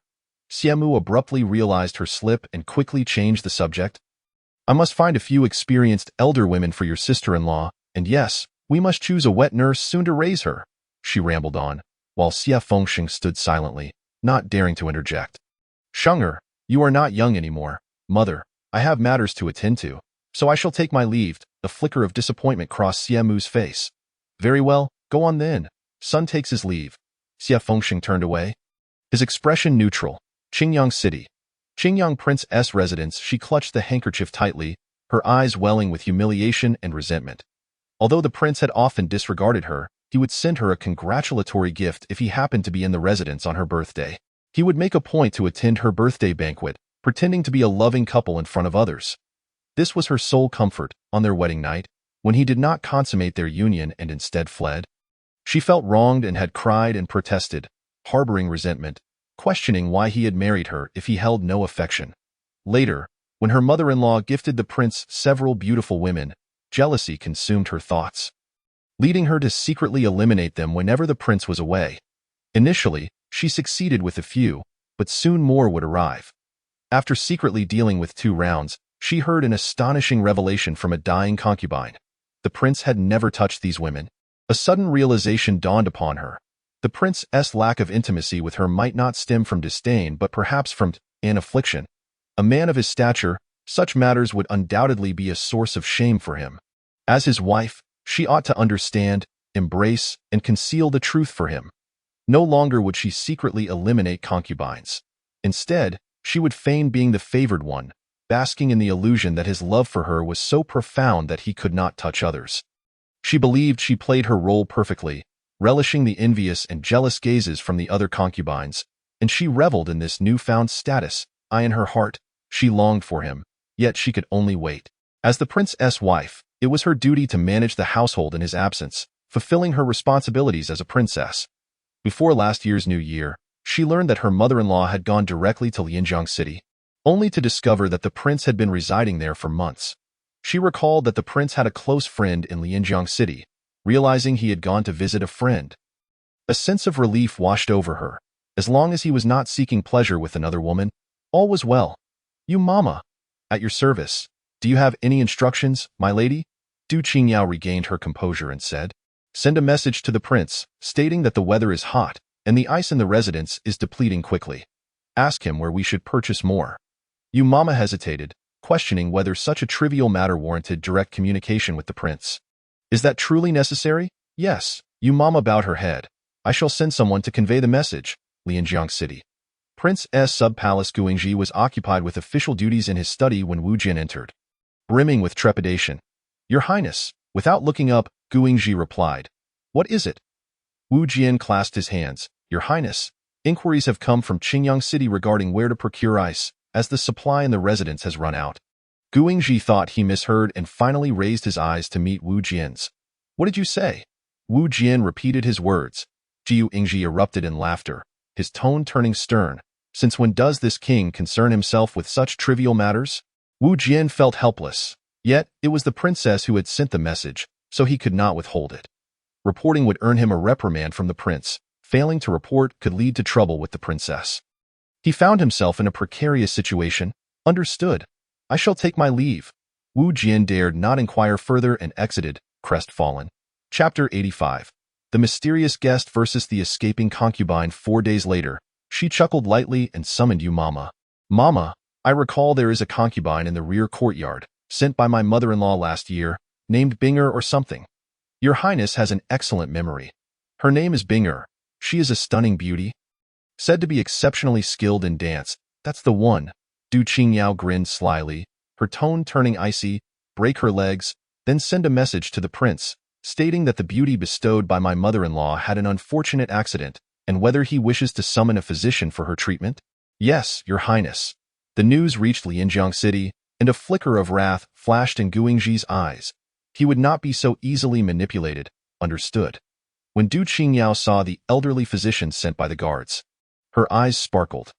Xie Mu abruptly realized her slip and quickly changed the subject. I must find a few experienced elder women for your sister-in-law, and yes, we must choose a wet nurse soon to raise her, she rambled on, while Xie Fengsheng stood silently, not daring to interject. Sheng'er, you are not young anymore. Mother, I have matters to attend to, so I shall take my leave. A flicker of disappointment crossed Xie Mu's face. Very well, go on then. Son takes his leave. Xie Fengsheng turned away, his expression neutral. Qingyang City. Qingyang Prince's residence. She clutched the handkerchief tightly, her eyes welling with humiliation and resentment. Although the prince had often disregarded her, he would send her a congratulatory gift if he happened to be in the residence on her birthday. He would make a point to attend her birthday banquet, pretending to be a loving couple in front of others. This was her sole comfort on their wedding night, when he did not consummate their union and instead fled. She felt wronged and had cried and protested, harboring resentment, questioning why he had married her if he held no affection. Later, when her mother-in-law gifted the prince several beautiful women, jealousy consumed her thoughts, leading her to secretly eliminate them whenever the prince was away. Initially, she succeeded with a few, but soon more would arrive. After secretly dealing with 2 rounds, she heard an astonishing revelation from a dying concubine. The prince had never touched these women. A sudden realization dawned upon her. The prince's lack of intimacy with her might not stem from disdain but perhaps from an affliction. A man of his stature, such matters would undoubtedly be a source of shame for him. As his wife, she ought to understand, embrace, and conceal the truth for him. No longer would she secretly eliminate concubines. Instead, she would feign being the favored one, basking in the illusion that his love for her was so profound that he could not touch others. She believed she played her role perfectly, relishing the envious and jealous gazes from the other concubines, and she reveled in this newfound status. In her heart, she longed for him, yet she could only wait. As the prince's wife, it was her duty to manage the household in his absence, fulfilling her responsibilities as a princess. Before last year's New Year, she learned that her mother-in-law had gone directly to Lianjiang City, only to discover that the prince had been residing there for months. She recalled that the prince had a close friend in Lianjiang City, realizing he had gone to visit a friend. A sense of relief washed over her. As long as he was not seeking pleasure with another woman, all was well. "You mama, at your service. Do you have any instructions, my lady?" Du Qingyao regained her composure and said, "Send a message to the prince, stating that the weather is hot, and the ice in the residence is depleting quickly. Ask him where we should purchase more." Yu Mama hesitated, questioning whether such a trivial matter warranted direct communication with the prince. "Is that truly necessary?" "Yes." Yu Mama bowed her head. "I shall send someone to convey the message." Lianjiang City. Prince's sub-palace Guangxi was occupied with official duties in his study when Wu Jin entered, brimming with trepidation. "Your Highness," without looking up, Guangxi replied. "What is it?" Wu Jin clasped his hands. "Your Highness, inquiries have come from Qingyang City regarding where to procure ice, as the supply in the residence has run out." Guangxi thought he misheard and finally raised his eyes to meet Wu Jin's. "What did you say?" Wu Jin repeated his words. Jiu Yingji erupted in laughter, his tone turning stern. "Since when does this king concern himself with such trivial matters?" Wu Jin felt helpless. Yet, it was the princess who had sent the message, so he could not withhold it. Reporting would earn him a reprimand from the prince. Failing to report could lead to trouble with the princess. He found himself in a precarious situation. "Understood. I shall take my leave." Wu Jin dared not inquire further and exited, crestfallen. Chapter 85. The mysterious guest versus the escaping concubine. 4 days later, she chuckled lightly and summoned Yu Mama. "Mama, I recall there is a concubine in the rear courtyard, sent by my mother-in-law last year, named Binger or something. Your Highness has an excellent memory. Her name is Binger. She is a stunning beauty. Said to be exceptionally skilled in dance. That's the one." Du Qingyao grinned slyly, her tone turning icy. "Break her legs, then send a message to the prince, stating that the beauty bestowed by my mother-in-law had an unfortunate accident, and whether he wishes to summon a physician for her treatment." "Yes, Your Highness." The news reached Lianjiang City, and a flicker of wrath flashed in Guangxi's eyes. He would not be so easily manipulated. Understood. When Du Qingyao saw the elderly physician sent by the guards, her eyes sparkled.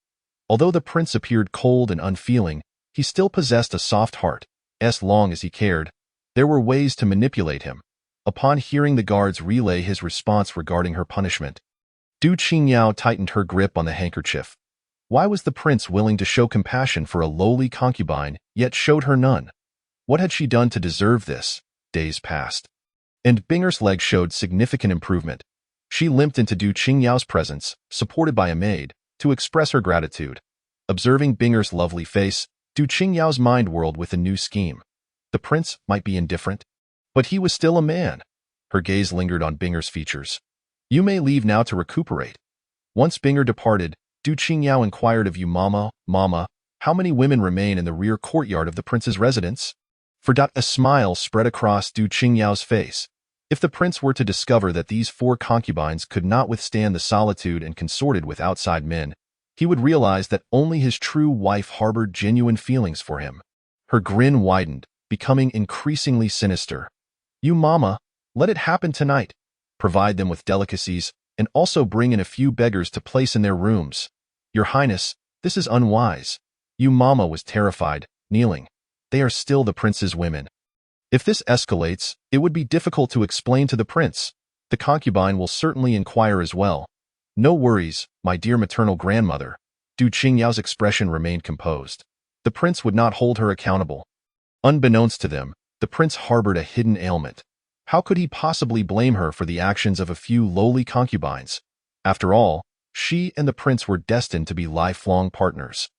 Although the prince appeared cold and unfeeling, he still possessed a soft heart. As long as he cared, there were ways to manipulate him. Upon hearing the guards relay his response regarding her punishment, Du Qingyao tightened her grip on the handkerchief. Why was the prince willing to show compassion for a lowly concubine, yet showed her none? What had she done to deserve this? Days passed, and Binger's leg showed significant improvement. She limped into Du Qingyao's presence, supported by a maid, to express her gratitude. Observing Binger's lovely face, Du Qingyao's mind whirled with a new scheme. The prince might be indifferent, but he was still a man. Her gaze lingered on Binger's features. "You may leave now to recuperate." Once Binger departed, Du Qingyao inquired of Yu Mama, "Mama, how many women remain in the rear courtyard of the prince's residence?" A smile spread across Du Qingyao's face. If the prince were to discover that these 4 concubines could not withstand the solitude and consorted with outside men, he would realize that only his true wife harbored genuine feelings for him. Her grin widened, becoming increasingly sinister. You mama, let it happen tonight. Provide them with delicacies, and also bring in a few beggars to place in their rooms. Your Highness, this is unwise. You mama was terrified, kneeling. They are still the prince's women. If this escalates, it would be difficult to explain to the prince. The concubine will certainly inquire as well. No worries, my dear maternal grandmother. Du Qingyao's expression remained composed. The prince would not hold her accountable. Unbeknownst to them, the prince harbored a hidden ailment. How could he possibly blame her for the actions of a few lowly concubines? After all, she and the prince were destined to be lifelong partners.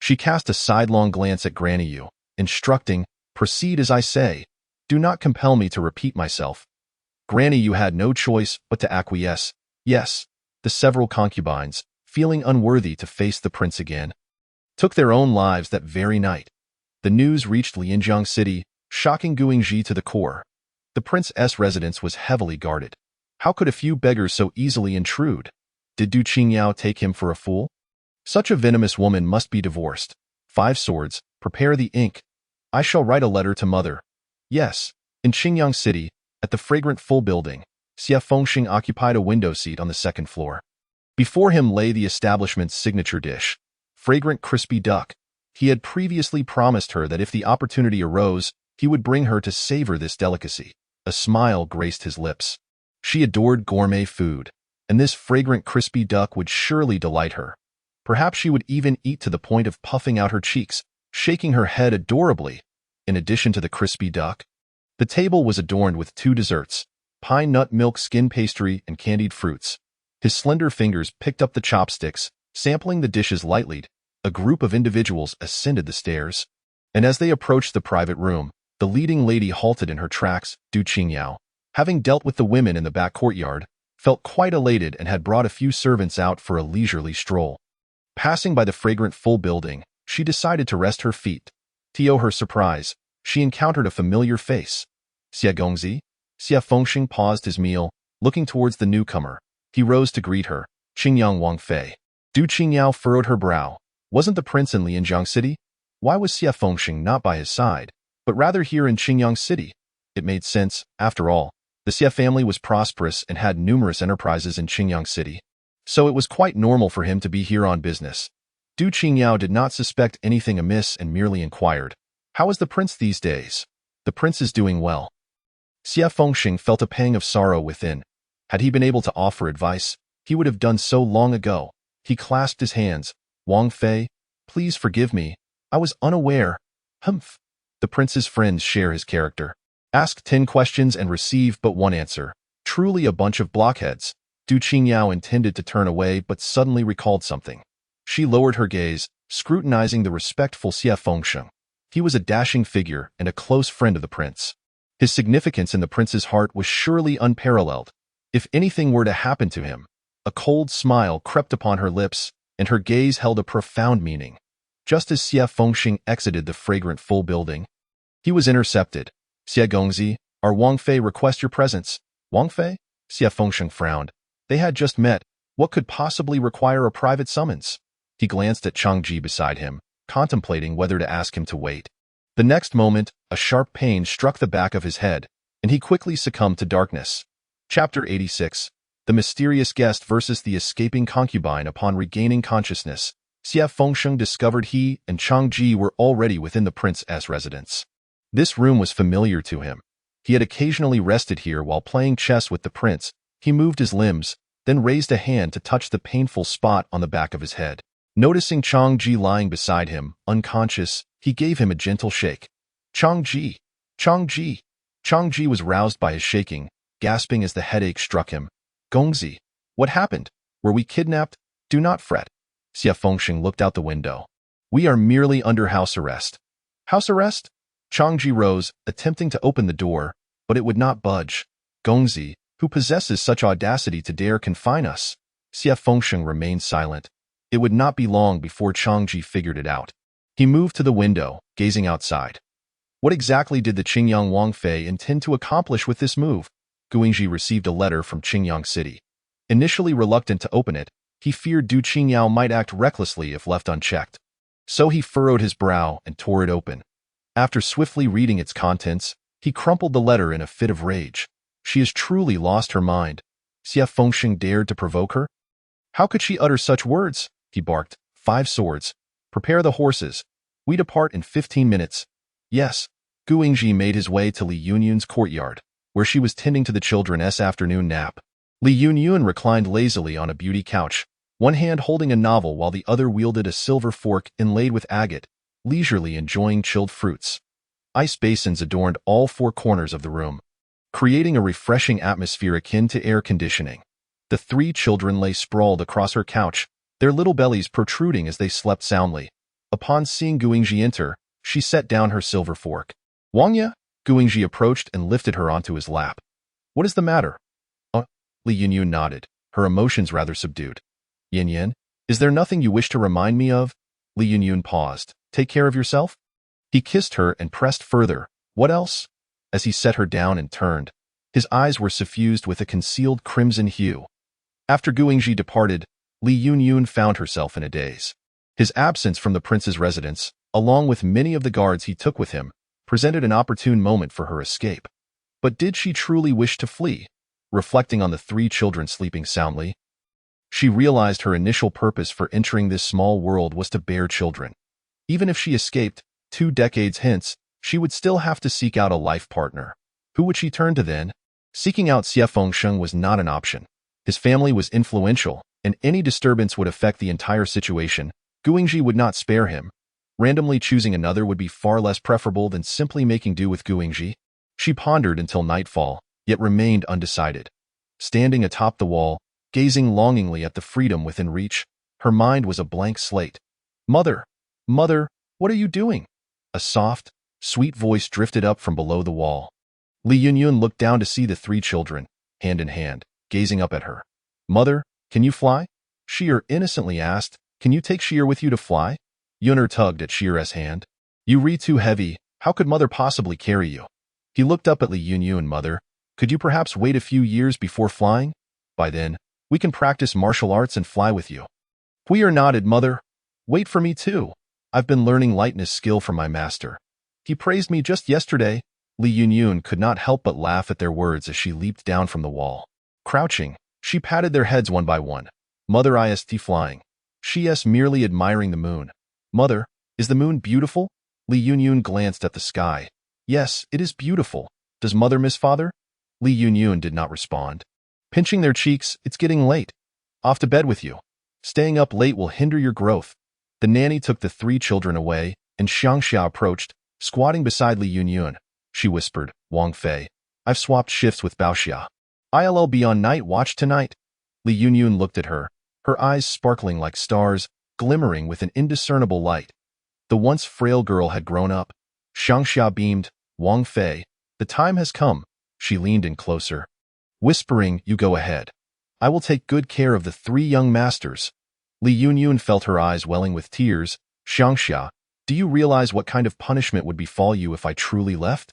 She cast a sidelong glance at Granny Yu, instructing, proceed as I say. Do not compel me to repeat myself. Granny Yu had no choice but to acquiesce. Yes, the several concubines, feeling unworthy to face the prince again, took their own lives that very night. The news reached Lianjiang City, shocking Guangxi to the core. The prince's residence was heavily guarded. How could a few beggars so easily intrude? Did Du Qingyao take him for a fool? Such a venomous woman must be divorced. 5 swords, prepare the ink. I shall write a letter to mother. Yes, in Qingyang City, at the fragrant full building, Xie Fengxing occupied a window seat on the 2nd floor. Before him lay the establishment's signature dish, fragrant crispy duck. He had previously promised her that if the opportunity arose, he would bring her to savor this delicacy. A smile graced his lips. She adored gourmet food, and this fragrant crispy duck would surely delight her. Perhaps she would even eat to the point of puffing out her cheeks, shaking her head adorably. In addition to the crispy duck, the table was adorned with 2 desserts, pine nut milk skin pastry and candied fruits. His slender fingers picked up the chopsticks, sampling the dishes lightly. A group of individuals ascended the stairs, and as they approached the private room, the leading lady halted in her tracks. Du Qingyao, having dealt with the women in the back courtyard, felt quite elated and had brought a few servants out for a leisurely stroll. Passing by the fragrant full building, she decided to rest her feet. To her surprise, she encountered a familiar face. Xie Gongzi? Xie Fengxing paused his meal, looking towards the newcomer. He rose to greet her. Qingyang Wangfei. Du Qingyao furrowed her brow. Wasn't the prince in Lianjiang City? Why was Xie Fengxing not by his side, but rather here in Qingyang City? It made sense, after all. The Xie family was prosperous and had numerous enterprises in Qingyang City, so it was quite normal for him to be here on business. Du Qingyao did not suspect anything amiss and merely inquired, how is the prince these days? The prince is doing well. Xie Fengxing felt a pang of sorrow within. Had he been able to offer advice, he would have done so long ago. He clasped his hands. Wang Fei, please forgive me. I was unaware. Humph. The prince's friends share his character. Ask 10 questions and receive but 1 answer. Truly a bunch of blockheads. Du Qingyao intended to turn away but suddenly recalled something. She lowered her gaze, scrutinizing the respectful Xie Fengxing. He was a dashing figure and a close friend of the prince. His significance in the prince's heart was surely unparalleled. If anything were to happen to him, a cold smile crept upon her lips, and her gaze held a profound meaning. Just as Xie Fengxing exited the fragrant full building, he was intercepted. Xie Gongzi, our Wang Fei request your presence. Wang Fei? Xie Fengxing frowned. They had just met. What could possibly require a private summons? He glanced at Changji beside him, contemplating whether to ask him to wait. The next moment, a sharp pain struck the back of his head, and he quickly succumbed to darkness. Chapter 86. The mysterious guest versus the escaping concubine. Upon regaining consciousness, Xie Fengxing discovered he and Changji were already within the prince's residence. This room was familiar to him. He had occasionally rested here while playing chess with the prince. He moved his limbs, then raised a hand to touch the painful spot on the back of his head. Noticing Changji lying beside him, unconscious, he gave him a gentle shake. Changji! Changji! Changji was roused by his shaking, gasping as the headache struck him. Gongzi, what happened? Were we kidnapped? Do not fret. Xie Fengxing looked out the window. We are merely under house arrest. House arrest? Changji rose, attempting to open the door, but it would not budge. Gongzi, who possesses such audacity to dare confine us? Xie Fengxing remained silent. It would not be long before Changji figured it out. He moved to the window, gazing outside. What exactly did the Qingyang Wangfei intend to accomplish with this move? Guangxi received a letter from Qingyang City. Initially reluctant to open it, He feared Du Qingyao might act recklessly if left unchecked. So he furrowed his brow and tore it open. After swiftly reading its contents, he crumpled the letter in a fit of rage. She has truly lost her mind. Xie Fengsheng dared to provoke her? How could she utter such words? He barked. 5 swords. Prepare the horses. We depart in 15 minutes. Yes. Gu Yingji made his way to Li Yunyun's courtyard, where she was tending to the children's afternoon nap. Li Yunyun reclined lazily on a beauty couch, one hand holding a novel while the other wielded a silver fork inlaid with agate, leisurely enjoying chilled fruits. Ice basins adorned all 4 corners of the room, creating a refreshing atmosphere akin to air conditioning. The 3 children lay sprawled across her couch, their little bellies protruding as they slept soundly. Upon seeing Gu Yingji enter, she set down her silver fork. Wangya? Gu Yingji approached and lifted her onto his lap. What is the matter? Li Yunyun nodded, her emotions rather subdued. Yin Yin, is there nothing you wish to remind me of? Li Yunyun paused. Take care of yourself? He kissed her and pressed further. What else? As he set her down and turned, his eyes were suffused with a concealed crimson hue. After Gu Yingji departed, Li Yunyun found herself in a daze. His absence from the prince's residence, along with many of the guards he took with him, presented an opportune moment for her escape. But did she truly wish to flee? Reflecting on the 3 children sleeping soundly, she realized her initial purpose for entering this small world was to bear children. Even if she escaped, 2 decades hence, she would still have to seek out a life partner. Who would she turn to then? Seeking out Xie Fengsheng was not an option. His family was influential, and any disturbance would affect the entire situation. Gu Yingji would not spare him. Randomly choosing another would be far less preferable than simply making do with Gu Yingji. She pondered until nightfall, yet remained undecided. Standing atop the wall, gazing longingly at the freedom within reach, her mind was a blank slate. Mother, mother, what are you doing? A soft, sweet voice drifted up from below the wall. Li Yunyun looked down to see the 3 children, hand in hand, gazing up at her. Mother, can you fly? Shir innocently asked. Can you take Shir with you to fly? Yun'er tugged at Shir's hand. You re too heavy, how could mother possibly carry you? He looked up at Li Yunyun. Mother, could you perhaps wait a few years before flying? By then, we can practice martial arts and fly with you. Huir nodded. Mother, wait for me too. I've been learning lightness skill from my master. He praised me just yesterday. Li Yunyun could not help but laugh at their words as she leaped down from the wall. Crouching, she patted their heads one by one. Mother ist flying. She is merely admiring the moon. Mother, is the moon beautiful? Li Yunyun glanced at the sky. Yes, it is beautiful. Does mother miss father? Li Yunyun did not respond. Pinching their cheeks, it's getting late. Off to bed with you. Staying up late will hinder your growth. The nanny took the 3 children away, and Xiangxia approached, squatting beside Li Yunyun. She whispered, Wang Fei, I've swapped shifts with Baoxia. I'll be on night watch tonight. Li Yunyun looked at her, her eyes sparkling like stars, glimmering with an indiscernible light. The once frail girl had grown up. Xiangxia beamed. Wang Fei, the time has come. She leaned in closer, whispering, you go ahead. I will take good care of the 3 young masters. Li Yunyun felt her eyes welling with tears. Xiangxia, do you realize what kind of punishment would befall you if I truly left?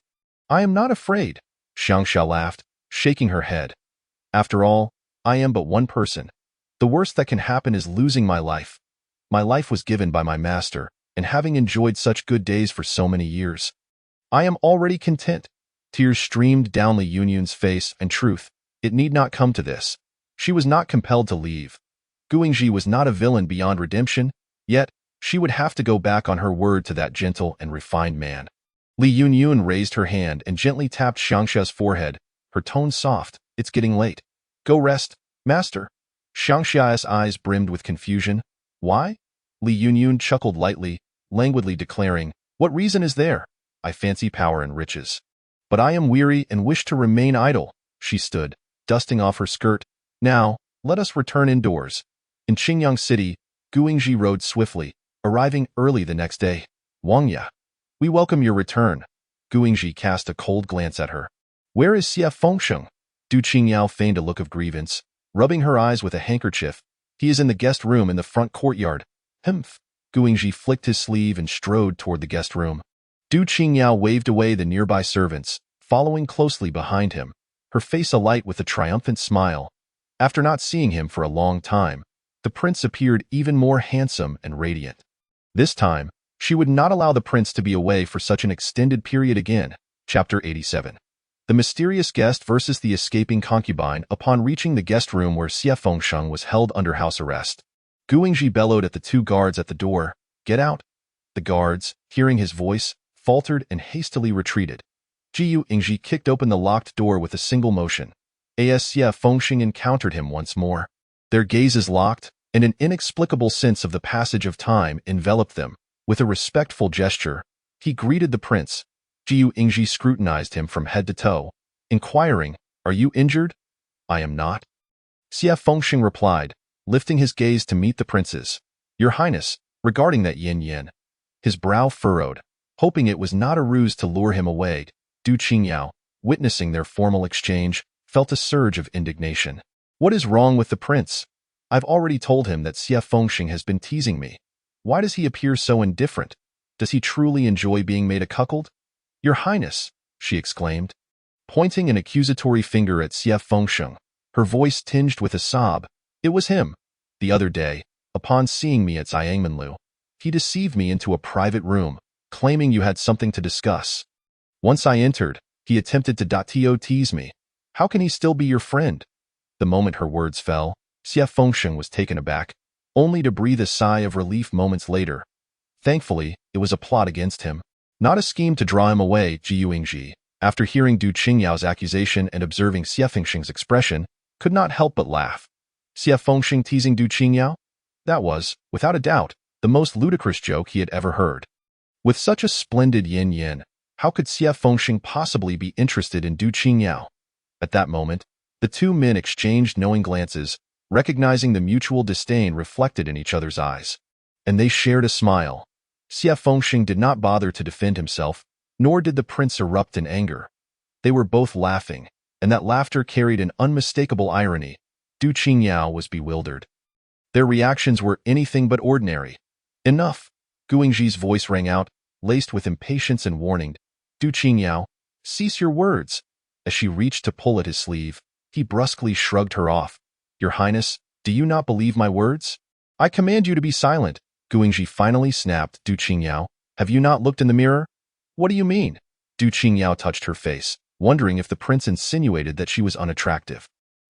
I am not afraid. Xiangxia laughed, shaking her head. After all, I am but one person. The worst that can happen is losing my life. My life was given by my master, and having enjoyed such good days for so many years, I am already content. Tears streamed down Li Yunyun's face, and truth, it need not come to this. She was not compelled to leave. Gu Yingji was not a villain beyond redemption, yet she would have to go back on her word to that gentle and refined man. Li Yunyun raised her hand and gently tapped Xiangxia's forehead, her tone soft. It's getting late. Go rest, master. Xiangxia's eyes brimmed with confusion. Why? Li Yunyun chuckled lightly, languidly declaring, what reason is there? I fancy power and riches. But I am weary and wish to remain idle. She stood, dusting off her skirt. Now, let us return indoors. In Qingyang City, Gu Yingji rode swiftly, arriving early the next day. Wangya, we welcome your return. Gu Yingji cast a cold glance at her. Where is Xie Fengsheng? Du Qingyao feigned a look of grievance, rubbing her eyes with a handkerchief. He is in the guest room in the front courtyard. Humph. Gu Yingji flicked his sleeve and strode toward the guest room. Du Qingyao waved away the nearby servants, following closely behind him, her face alight with a triumphant smile. After not seeing him for a long time, The prince appeared even more handsome and radiant. This time, she would not allow the prince to be away for such an extended period again. Chapter 87. The mysterious guest versus the escaping concubine. Upon reaching the guest room where Xie Fengsheng was held under house arrest, Gu Yingji bellowed at the two guards at the door, "Get out!" The guards, hearing his voice, faltered and hastily retreated. Gu Yingji kicked open the locked door with a single motion. As Xie Fengsheng encountered him once more. Their gazes locked, and an inexplicable sense of the passage of time enveloped them. With a respectful gesture, he greeted the prince. Gu Yingji scrutinized him from head to toe, inquiring, "Are you injured?" "I am not." Xie Fengsheng replied, lifting his gaze to meet the prince's. "Your Highness, regarding that yin." His brow furrowed, hoping it was not a ruse to lure him away. Du Qingyao, witnessing their formal exchange, felt a surge of indignation. "What is wrong with the prince? I've already told him that Xie Fengsheng has been teasing me. Why does he appear so indifferent? Does he truly enjoy being made a cuckold?" "Your Highness," she exclaimed, pointing an accusatory finger at Xie Fengsheng, her voice tinged with a sob. "It was him. The other day, upon seeing me at Xiangmenlu, he deceived me into a private room, claiming you had something to discuss. Once I entered, he attempted to tease me. How can he still be your friend?" The moment her words fell, Xie Fengsheng was taken aback, only to breathe a sigh of relief moments later. Thankfully, it was a plot against him, not a scheme to draw him away. Gu Yingji, after hearing Du Qingyao's accusation and observing Xie Fengsheng's expression, could not help but laugh. Xie Fengsheng teasing Du Qingyao? That was, without a doubt, the most ludicrous joke he had ever heard. With such a splendid yin, how could Xie Fengsheng possibly be interested in Du Qingyao? At that moment, the two men exchanged knowing glances, recognizing the mutual disdain reflected in each other's eyes. And they shared a smile. Xie Fengsheng did not bother to defend himself, nor did the prince erupt in anger. They were both laughing, and that laughter carried an unmistakable irony. Du Qingyao was bewildered. Their reactions were anything but ordinary. "Enough!" Gu Yingji's voice rang out, laced with impatience and warning. "Du Qingyao, cease your words." As she reached to pull at his sleeve, he brusquely shrugged her off. "Your Highness, do you not believe my words? I command you to be silent." Gu Yingji finally snapped. "Du Qingyao, have you not looked in the mirror?" "What do you mean?" Du Qingyao touched her face, wondering if the prince insinuated that she was unattractive.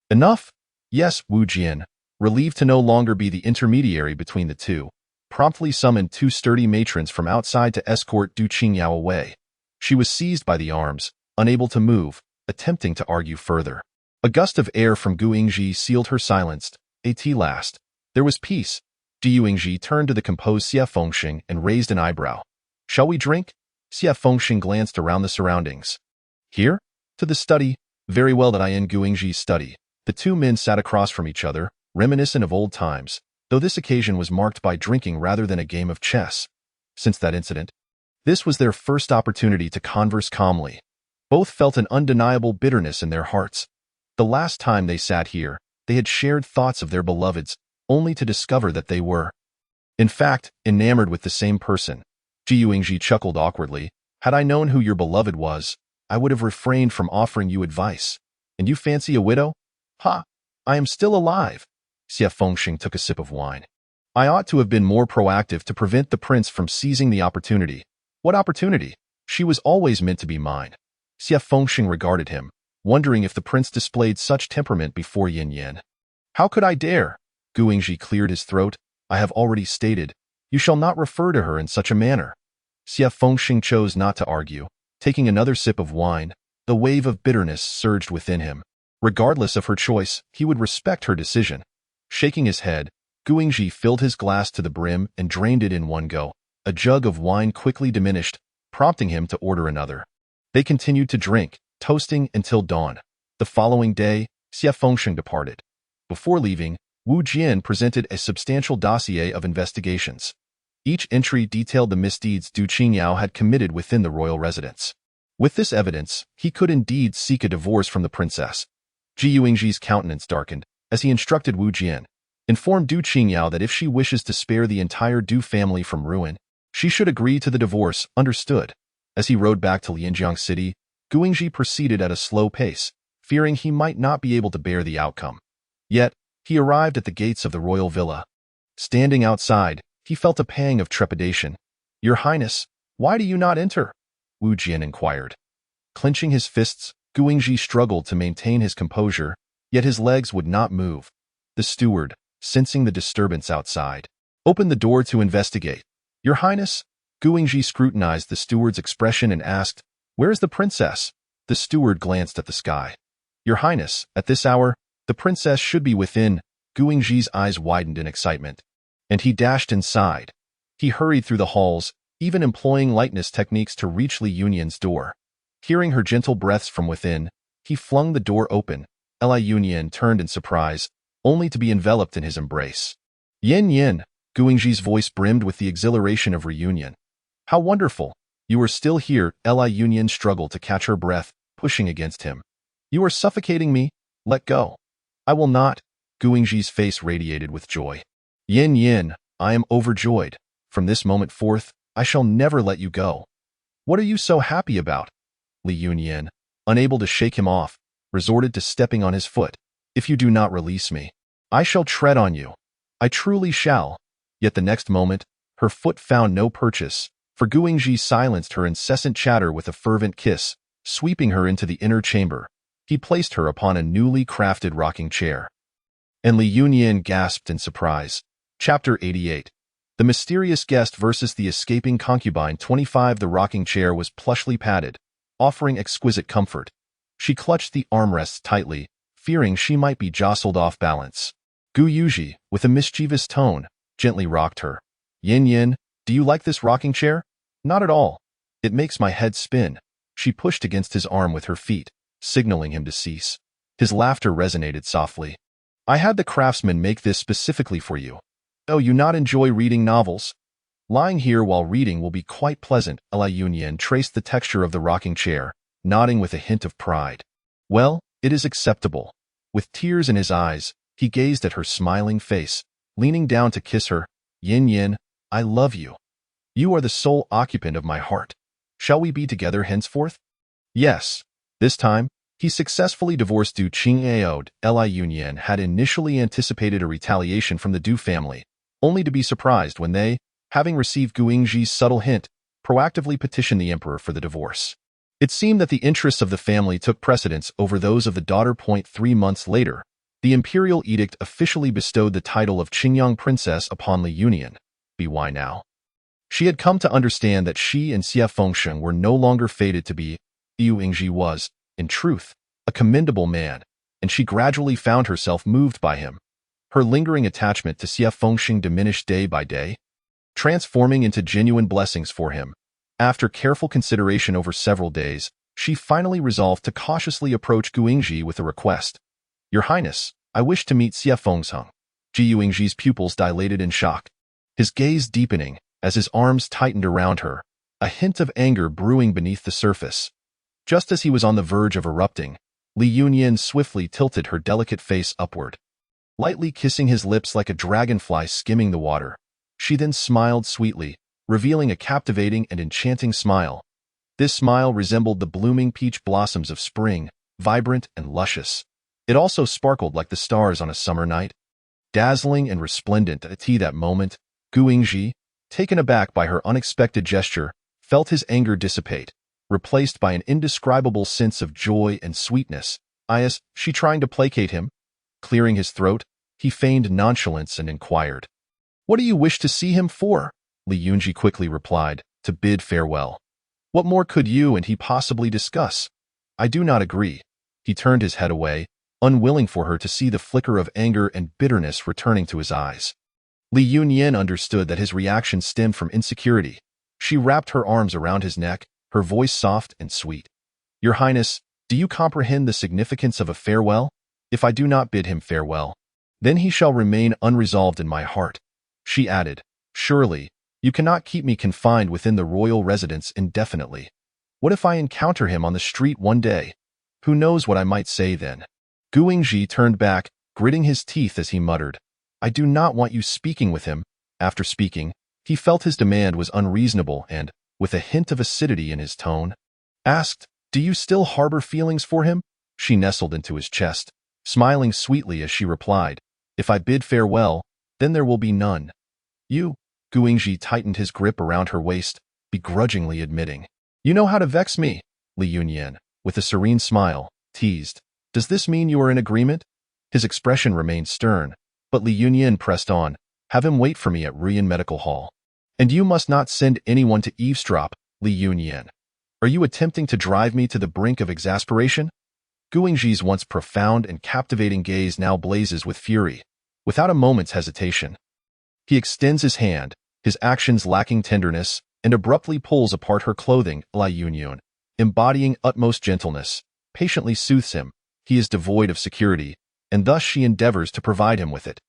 "Enough?" "Yes." Wu Jian, relieved to no longer be the intermediary between the two, promptly summoned two sturdy matrons from outside to escort Du Qingyao away. She was seized by the arms, unable to move, attempting to argue further. A gust of air from Gu Yingji sealed her silence. At last, there was peace. Gu Yingji turned to the composed Xie Fengsheng and raised an eyebrow. "Shall we drink?" Xie Fengsheng glanced around the surroundings. "Here? To the study." "Very well." That I in Gu Yingji's study. The two men sat across from each other, reminiscent of old times, though this occasion was marked by drinking rather than a game of chess. Since that incident, this was their first opportunity to converse calmly. Both felt an undeniable bitterness in their hearts. The last time they sat here, they had shared thoughts of their beloveds, only to discover that they were, in fact, enamored with the same person. Gu Yingji chuckled awkwardly. "Had I known who your beloved was, I would have refrained from offering you advice. And you fancy a widow? Ha! I am still alive." Xie Fengsheng took a sip of wine. "I ought to have been more proactive to prevent the prince from seizing the opportunity." "What opportunity? She was always meant to be mine." Xie Fengsheng regarded him, wondering if the prince displayed such temperament before Yin. "How could I dare?" Gu Yingji cleared his throat. "I have already stated, you shall not refer to her in such a manner." Xie Fengsheng chose not to argue. Taking another sip of wine, the wave of bitterness surged within him. Regardless of her choice, he would respect her decision. Shaking his head, Gu Yingji filled his glass to the brim and drained it in one go. A jug of wine quickly diminished, prompting him to order another. They continued to drink, toasting until dawn. The following day, Xie Fengsheng departed. Before leaving, Wu Jian presented a substantial dossier of investigations. Each entry detailed the misdeeds Du Qingyao had committed within the royal residence. With this evidence, he could indeed seek a divorce from the princess. Gu Yingji's countenance darkened, as he instructed Wu Jian. "Inform Du Qingyao that if she wishes to spare the entire Du family from ruin, she should agree to the divorce." "Understood." As he rode back to Lianjiang City, Gu Yingji proceeded at a slow pace, fearing he might not be able to bear the outcome. Yet, He arrived at the gates of the royal villa. Standing outside, he felt a pang of trepidation. "Your Highness, why do you not enter?" Wu Jian inquired. Clenching his fists, Guingji struggled to maintain his composure, yet his legs would not move. The steward, sensing the disturbance outside, opened the door to investigate. "Your Highness?" Guingji scrutinized the steward's expression and asked, "Where is the princess?" The steward glanced at the sky. "Your Highness, at this hour, the princess should be within." Guingji's eyes widened in excitement, and he dashed inside. He hurried through the halls, even employing lightness techniques to reach Li Yunyan's door. Hearing her gentle breaths from within, he flung the door open. Li Yunyan turned in surprise, only to be enveloped in his embrace. "Yin Yin," Guingji's voice brimmed with the exhilaration of reunion. "How wonderful! You are still here." Li Yunyan struggled to catch her breath, pushing against him. "You are suffocating me. Let go." "I will not." Guingji's face radiated with joy. "Yin Yin, I am overjoyed. From this moment forth, I shall never let you go." "What are you so happy about?" Li Yunyan, unable to shake him off, resorted to stepping on his foot. "If you do not release me, I shall tread on you. I truly shall." Yet the next moment, her foot found no purchase, for Guingji silenced her incessant chatter with a fervent kiss, sweeping her into the inner chamber. He placed her upon a newly crafted rocking chair. And Li Yunyan gasped in surprise. Chapter 88. The Mysterious Guest versus the Escaping Concubine. 25. The rocking chair was plushly padded, offering exquisite comfort. She clutched the armrests tightly, fearing she might be jostled off balance. Gu Yuji, with a mischievous tone, gently rocked her. "Yin Yin, do you like this rocking chair?" "Not at all. It makes my head spin." She pushed against his arm with her feet, signaling him to cease. His laughter resonated softly. "I had the craftsman make this specifically for you. Oh, you not enjoy reading novels? Lying here while reading will be quite pleasant." Li Yunyan traced the texture of the rocking chair, nodding with a hint of pride. "Well, it is acceptable." With tears in his eyes, he gazed at her smiling face, leaning down to kiss her. "Yin Yin, I love you. You are the sole occupant of my heart. Shall we be together henceforth?" Yes. This time, he successfully divorced Du Qing'aod. Li Yunyan had initially anticipated a retaliation from the Du family, only to be surprised when they, having received Guingji's subtle hint, proactively petitioned the emperor for the divorce. It seemed that the interests of the family took precedence over those of the daughter. 3 months later, the Imperial edict officially bestowed the title of Qingyang Princess upon Li Yunyan. By now, she had come to understand that she and Xie Fengsheng were no longer fated to be. Liu Yingji was, in truth, a commendable man, and she gradually found herself moved by him. Her lingering attachment to Xie Fengsheng diminished day by day, transforming into genuine blessings for him. After careful consideration over several days, she finally resolved to cautiously approach Guingji with a request. "Your Highness, I wish to meet Xie Fengsheng." Gu Yingji's pupils dilated in shock, his gaze deepening as his arms tightened around her, a hint of anger brewing beneath the surface. Just as he was on the verge of erupting, Li Yunyan swiftly tilted her delicate face upward, lightly kissing his lips like a dragonfly skimming the water. She then smiled sweetly, revealing a captivating and enchanting smile. This smile resembled the blooming peach blossoms of spring, vibrant and luscious. It also sparkled like the stars on a summer night. Dazzling and resplendent at that moment, Guingji, taken aback by her unexpected gesture, felt his anger dissipate, replaced by an indescribable sense of joy and sweetness. Is she trying to placate him? Clearing his throat, he feigned nonchalance and inquired, "What do you wish to see him for?" Li Yunji quickly replied, "To bid farewell." "What more could you and he possibly discuss?" "I do not agree." He turned his head away, unwilling for her to see the flicker of anger and bitterness returning to his eyes. Li Yunyan understood that his reaction stemmed from insecurity. She wrapped her arms around his neck, her voice soft and sweet. "Your Highness, do you comprehend the significance of a farewell? If I do not bid him farewell, then he shall remain unresolved in my heart." She added, "Surely, you cannot keep me confined within the royal residence indefinitely. What if I encounter him on the street one day? Who knows what I might say then?" Guingji turned back, gritting his teeth as he muttered, "I do not want you speaking with him." After speaking, he felt his demand was unreasonable and, with a hint of acidity in his tone, asked, "Do you still harbor feelings for him?" She nestled into his chest, smiling sweetly as she replied, If I bid farewell, then there will be none. You, Guingji tightened his grip around her waist, begrudgingly admitting. You know how to vex me, Li Yunyan, with a serene smile, teased. Does this mean you are in agreement? His expression remained stern, but Li Yunyan pressed on. Have him wait for me at Ruyan Medical Hall. And you must not send anyone to eavesdrop, Li Yunyan. Are you attempting to drive me to the brink of exasperation? Guingji's once profound and captivating gaze now blazes with fury. Without a moment's hesitation, he extends his hand, his actions lacking tenderness, and abruptly pulls apart her clothing. Li Yunyan, embodying utmost gentleness, patiently soothes him. He is devoid of security, and thus she endeavors to provide him with it.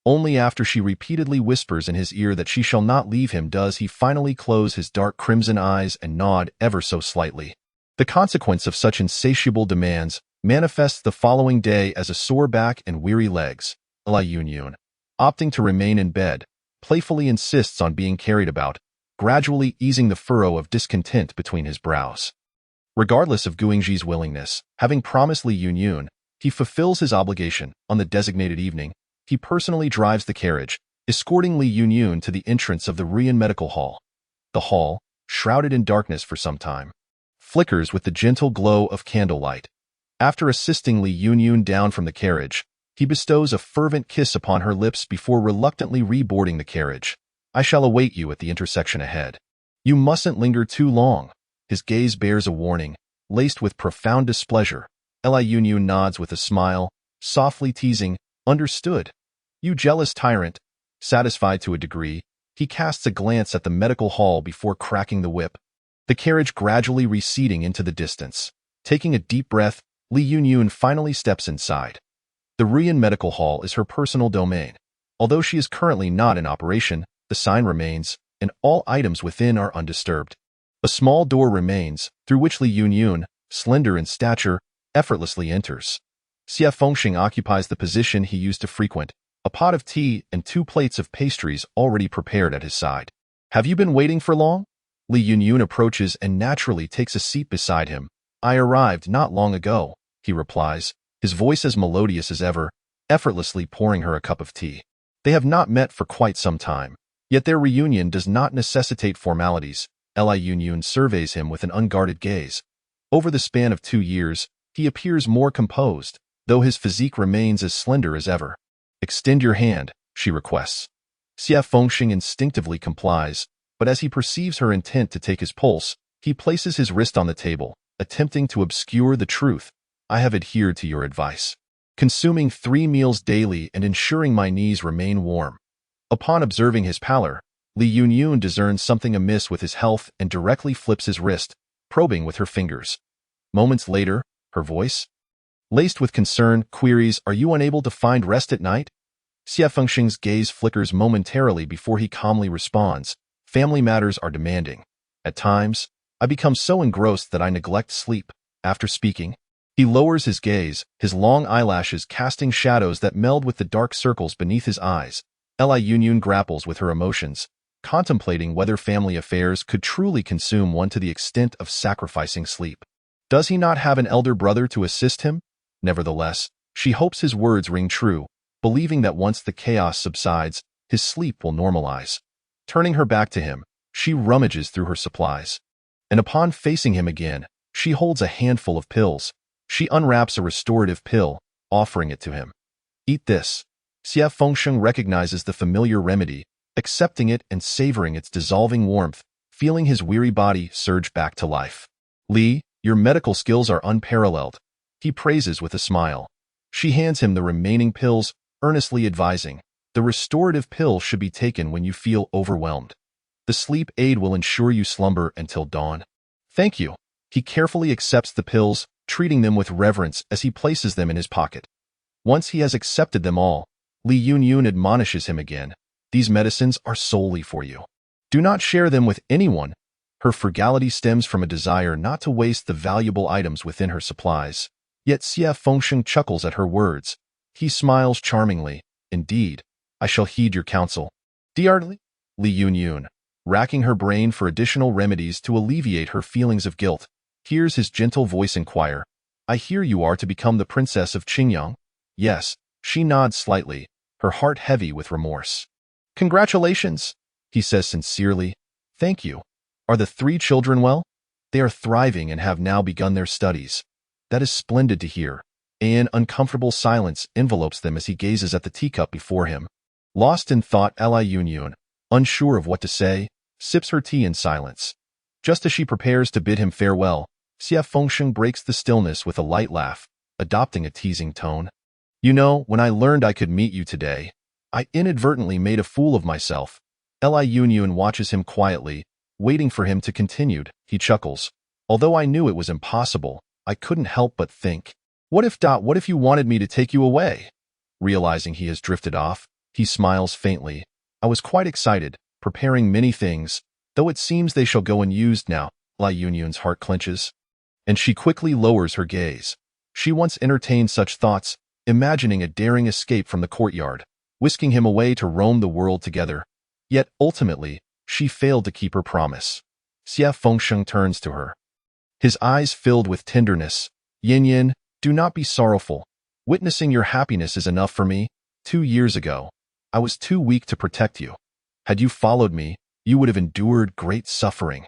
Only after she repeatedly whispers in his ear that she shall not leave him does he finally close his dark crimson eyes and nod ever so slightly. The consequence of such insatiable demands manifests the following day as a sore back and weary legs. Li Yunyan, opting to remain in bed, playfully insists on being carried about, gradually easing the furrow of discontent between his brows. Regardless of Guingji's willingness, having promised Li Yunyan, he fulfills his obligation. On the designated evening, he personally drives the carriage, escorting Li Yunyan to the entrance of the Ruyan Medical Hall. The hall, shrouded in darkness for some time, flickers with the gentle glow of candlelight. After assisting Li Yunyan down from the carriage, he bestows a fervent kiss upon her lips before reluctantly reboarding the carriage. I shall await you at the intersection ahead. You mustn't linger too long. His gaze bears a warning, laced with profound displeasure. Li Yunyan nods with a smile, softly teasing, understood. You jealous tyrant. Satisfied to a degree, he casts a glance at the medical hall before cracking the whip. The carriage gradually receding into the distance. Taking a deep breath, Li Yunyan finally steps inside. The Ruyan Medical Hall is her personal domain. Although she is currently not in operation, the sign remains, and all items within are undisturbed. A small door remains, through which Li Yunyan, slender in stature, effortlessly enters. Xie Fengxing occupies the position he used to frequent, a pot of tea and 2 plates of pastries already prepared at his side. Have you been waiting for long? Li Yunyan approaches and naturally takes a seat beside him. I arrived not long ago, he replies, his voice as melodious as ever, effortlessly pouring her a cup of tea. They have not met for quite some time, yet their reunion does not necessitate formalities. Li Yunyan surveys him with an unguarded gaze. Over the span of 2 years, he appears more composed, though his physique remains as slender as ever. Extend your hand, she requests. Xie Fengxing instinctively complies, but as he perceives her intent to take his pulse, he places his wrist on the table, attempting to obscure the truth. I have adhered to your advice, consuming 3 meals daily and ensuring my knees remain warm. Upon observing his pallor, Li Yunyan discerns something amiss with his health and directly flips his wrist, probing with her fingers. Moments later, her voice, laced with concern, queries, Are you unable to find rest at night? Xie Fengxing's gaze flickers momentarily before he calmly responds, Family matters are demanding. At times, I become so engrossed that I neglect sleep. After speaking, he lowers his gaze, his long eyelashes casting shadows that meld with the dark circles beneath his eyes. Li Yunyan grapples with her emotions, contemplating whether family affairs could truly consume one to the extent of sacrificing sleep. Does he not have an elder brother to assist him? Nevertheless, she hopes his words ring true, believing that once the chaos subsides, his sleep will normalize. Turning her back to him, she rummages through her supplies. And upon facing him again, she holds a handful of pills. She unwraps a restorative pill, offering it to him. Eat this. Xie Fengxing recognizes the familiar remedy, accepting it and savoring its dissolving warmth, feeling his weary body surge back to life. Li, your medical skills are unparalleled, he praises with a smile. She hands him the remaining pills, earnestly advising, the restorative pill should be taken when you feel overwhelmed. The sleep aid will ensure you slumber until dawn. Thank you. He carefully accepts the pills, treating them with reverence as he places them in his pocket. Once he has accepted them all, Li Yunyan admonishes him again. These medicines are solely for you. Do not share them with anyone. Her frugality stems from a desire not to waste the valuable items within her supplies. Yet Xie Fengxing chuckles at her words. He smiles charmingly. Indeed, I shall heed your counsel. Dearly, Li Yunyan, racking her brain for additional remedies to alleviate her feelings of guilt, hears his gentle voice inquire. I hear you are to become the princess of Qingyang? Yes, she nods slightly, her heart heavy with remorse. "Congratulations," he says sincerely. "Thank you. Are the 3 children well?" "They are thriving and have now begun their studies." "That is splendid to hear." An uncomfortable silence envelopes them as he gazes at the teacup before him. Lost in thought, Li Yunyun, unsure of what to say, sips her tea in silence. Just as she prepares to bid him farewell, Xia Fengsheng breaks the stillness with a light laugh, adopting a teasing tone. "You know, when I learned I could meet you today, I inadvertently made a fool of myself." Li Yunyun watches him quietly, waiting for him to continue. He chuckles. "Although I knew it was impossible, I couldn't help but think, what if you wanted me to take you away?" Realizing he has drifted off, he smiles faintly. "I was quite excited, preparing many things, though it seems they shall go unused now." Li Yunyun's heart clenches, and she quickly lowers her gaze. She once entertained such thoughts, imagining a daring escape from the courtyard, whisking him away to roam the world together. Yet, ultimately, she failed to keep her promise. Xia Fengsheng turns to her, his eyes filled with tenderness. "Yin Yin, do not be sorrowful. Witnessing your happiness is enough for me. 2 years ago, I was too weak to protect you. Had you followed me, you would have endured great suffering.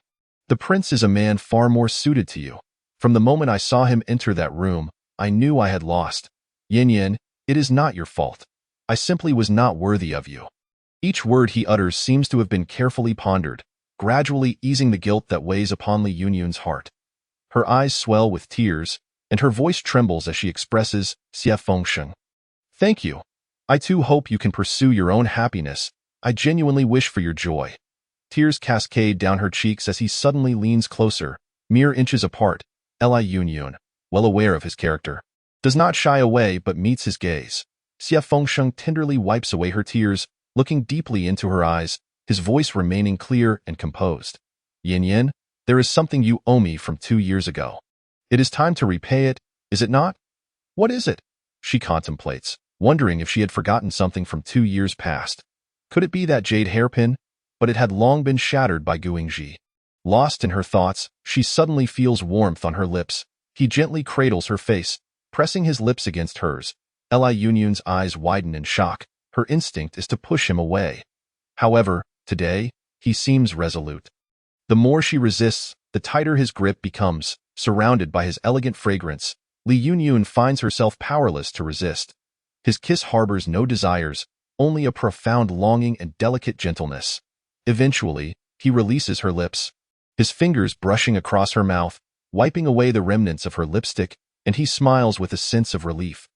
The prince is a man far more suited to you. From the moment I saw him enter that room, I knew I had lost. Yin Yin, it is not your fault. I simply was not worthy of you." Each word he utters seems to have been carefully pondered, gradually easing the guilt that weighs upon Li Yunyun's heart. Her eyes swell with tears, and her voice trembles as she expresses, "Xia Fengsheng, thank you. I too hope you can pursue your own happiness. I genuinely wish for your joy." Tears cascade down her cheeks as he suddenly leans closer, mere inches apart. Li Yunyun, well aware of his character, does not shy away but meets his gaze. Xia Fengsheng tenderly wipes away her tears, looking deeply into her eyes, his voice remaining clear and composed. "Yin Yin, there is something you owe me from 2 years ago. It is time to repay it, is it not?" "What is it?" she contemplates, wondering if she had forgotten something from 2 years past. Could it be that jade hairpin? But it had long been shattered by Guingji. Lost in her thoughts, she suddenly feels warmth on her lips. He gently cradles her face, pressing his lips against hers. Li Yunyun's eyes widen in shock. Her instinct is to push him away. However, today, he seems resolute. The more she resists, the tighter his grip becomes. Surrounded by his elegant fragrance, Li Yunyun finds herself powerless to resist. His kiss harbors no desires, only a profound longing and delicate gentleness. Eventually, he releases her lips, his fingers brushing across her mouth, wiping away the remnants of her lipstick, and he smiles with a sense of relief.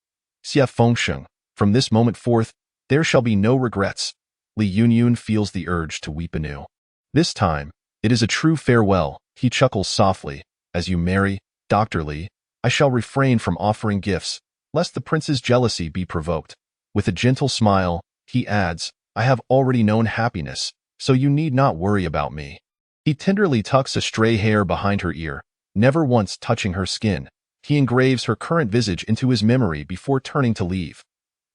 "Xia Fengsheng, from this moment forth, there shall be no regrets." Li Yunyun feels the urge to weep anew. This time, it is a true farewell. He chuckles softly. "As you marry, Dr. Li, I shall refrain from offering gifts, lest the prince's jealousy be provoked." With a gentle smile, he adds, "I have already known happiness, so you need not worry about me." He tenderly tucks a stray hair behind her ear, never once touching her skin. He engraves her current visage into his memory before turning to leave.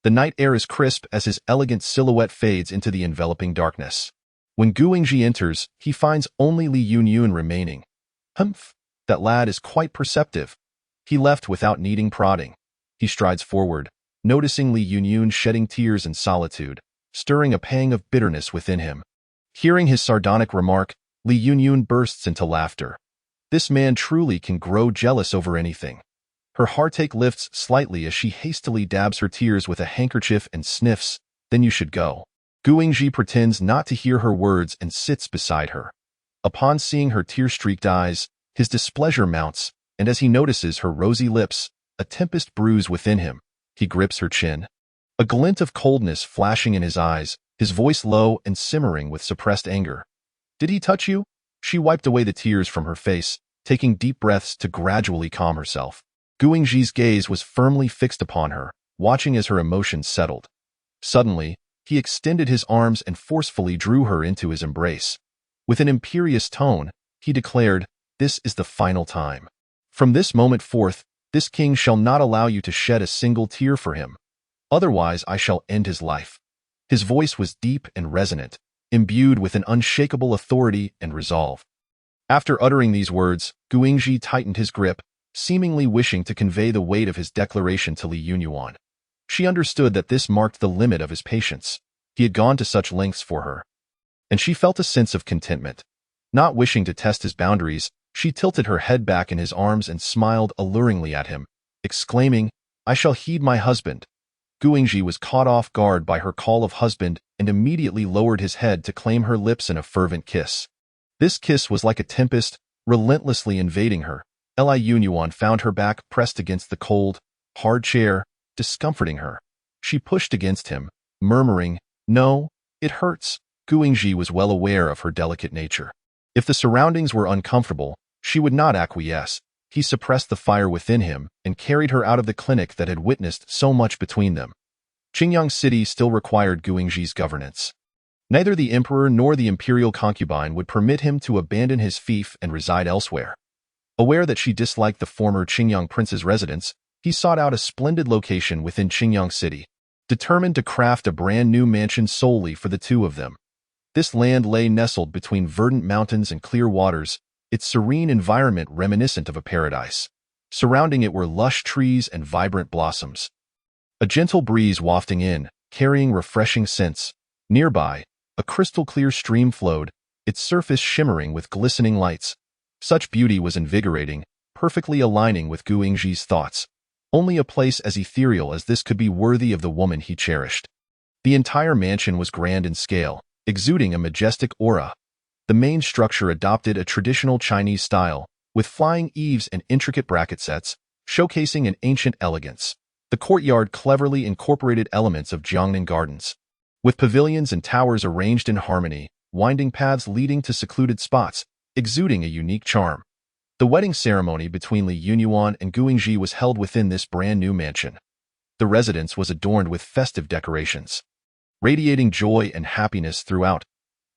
The night air is crisp as his elegant silhouette fades into the enveloping darkness. When Guingji enters, he finds only Li Yunyun remaining. "Humph, that lad is quite perceptive." He left without needing prodding. He strides forward, noticing Li Yunyun shedding tears in solitude, stirring a pang of bitterness within him. Hearing his sardonic remark, Li Yunyun bursts into laughter. This man truly can grow jealous over anything. Her heartache lifts slightly as she hastily dabs her tears with a handkerchief and sniffs, "Then you should go." Guingji pretends not to hear her words and sits beside her. Upon seeing her tear-streaked eyes, his displeasure mounts, and as he notices her rosy lips, a tempest brews within him. He grips her chin, a glint of coldness flashing in his eyes, his voice low and simmering with suppressed anger. "Did he touch you?" She wiped away the tears from her face, taking deep breaths to gradually calm herself. Guingji's gaze was firmly fixed upon her, watching as her emotions settled. Suddenly, he extended his arms and forcefully drew her into his embrace. With an imperious tone, he declared, "This is the final time. From this moment forth, this king shall not allow you to shed a single tear for him. Otherwise, I shall end his life." His voice was deep and resonant, imbued with an unshakable authority and resolve. After uttering these words, Guingji tightened his grip, seemingly wishing to convey the weight of his declaration to Li Yunyuan. She understood that this marked the limit of his patience. He had gone to such lengths for her. And she felt a sense of contentment. Not wishing to test his boundaries, she tilted her head back in his arms and smiled alluringly at him, exclaiming, "I shall heed my husband." Guingji was caught off guard by her call of husband and immediately lowered his head to claim her lips in a fervent kiss. This kiss was like a tempest, relentlessly invading her. Li Yunyuan found her back pressed against the cold, hard chair, discomforting her. She pushed against him, murmuring, "No, it hurts." Guingji was well aware of her delicate nature. If the surroundings were uncomfortable, she would not acquiesce. He suppressed the fire within him and carried her out of the clinic that had witnessed so much between them. Qingyang City still required Guingji's governance. Neither the emperor nor the imperial concubine would permit him to abandon his fief and reside elsewhere. Aware that she disliked the former Qingyang prince's residence, he sought out a splendid location within Qingyang City, determined to craft a brand new mansion solely for the two of them. This land lay nestled between verdant mountains and clear waters, its serene environment reminiscent of a paradise. Surrounding it were lush trees and vibrant blossoms. A gentle breeze wafting in, carrying refreshing scents. Nearby, a crystal-clear stream flowed, its surface shimmering with glistening lights. Such beauty was invigorating, perfectly aligning with Guingji's thoughts. Only a place as ethereal as this could be worthy of the woman he cherished. The entire mansion was grand in scale, exuding a majestic aura. The main structure adopted a traditional Chinese style, with flying eaves and intricate bracket sets, showcasing an ancient elegance. The courtyard cleverly incorporated elements of Jiangnan gardens, with pavilions and towers arranged in harmony, winding paths leading to secluded spots, exuding a unique charm. The wedding ceremony between Li Yunyuan and Guingji was held within this brand-new mansion. The residence was adorned with festive decorations, radiating joy and happiness throughout.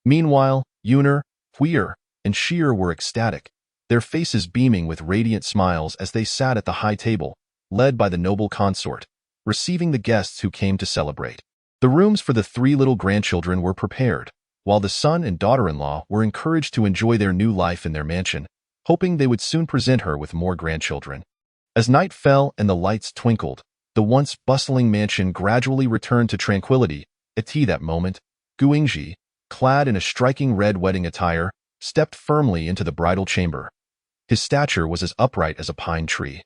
Meanwhile, Yuner, Huir, and Shir were ecstatic, their faces beaming with radiant smiles as they sat at the high table, led by the noble consort, receiving the guests who came to celebrate. The rooms for the three little grandchildren were prepared, while the son and daughter-in-law were encouraged to enjoy their new life in their mansion, hoping they would soon present her with more grandchildren. As night fell and the lights twinkled, the once bustling mansion gradually returned to tranquility. At that moment, Guingji, clad in a striking red wedding attire, stepped firmly into the bridal chamber. His stature was as upright as a pine tree,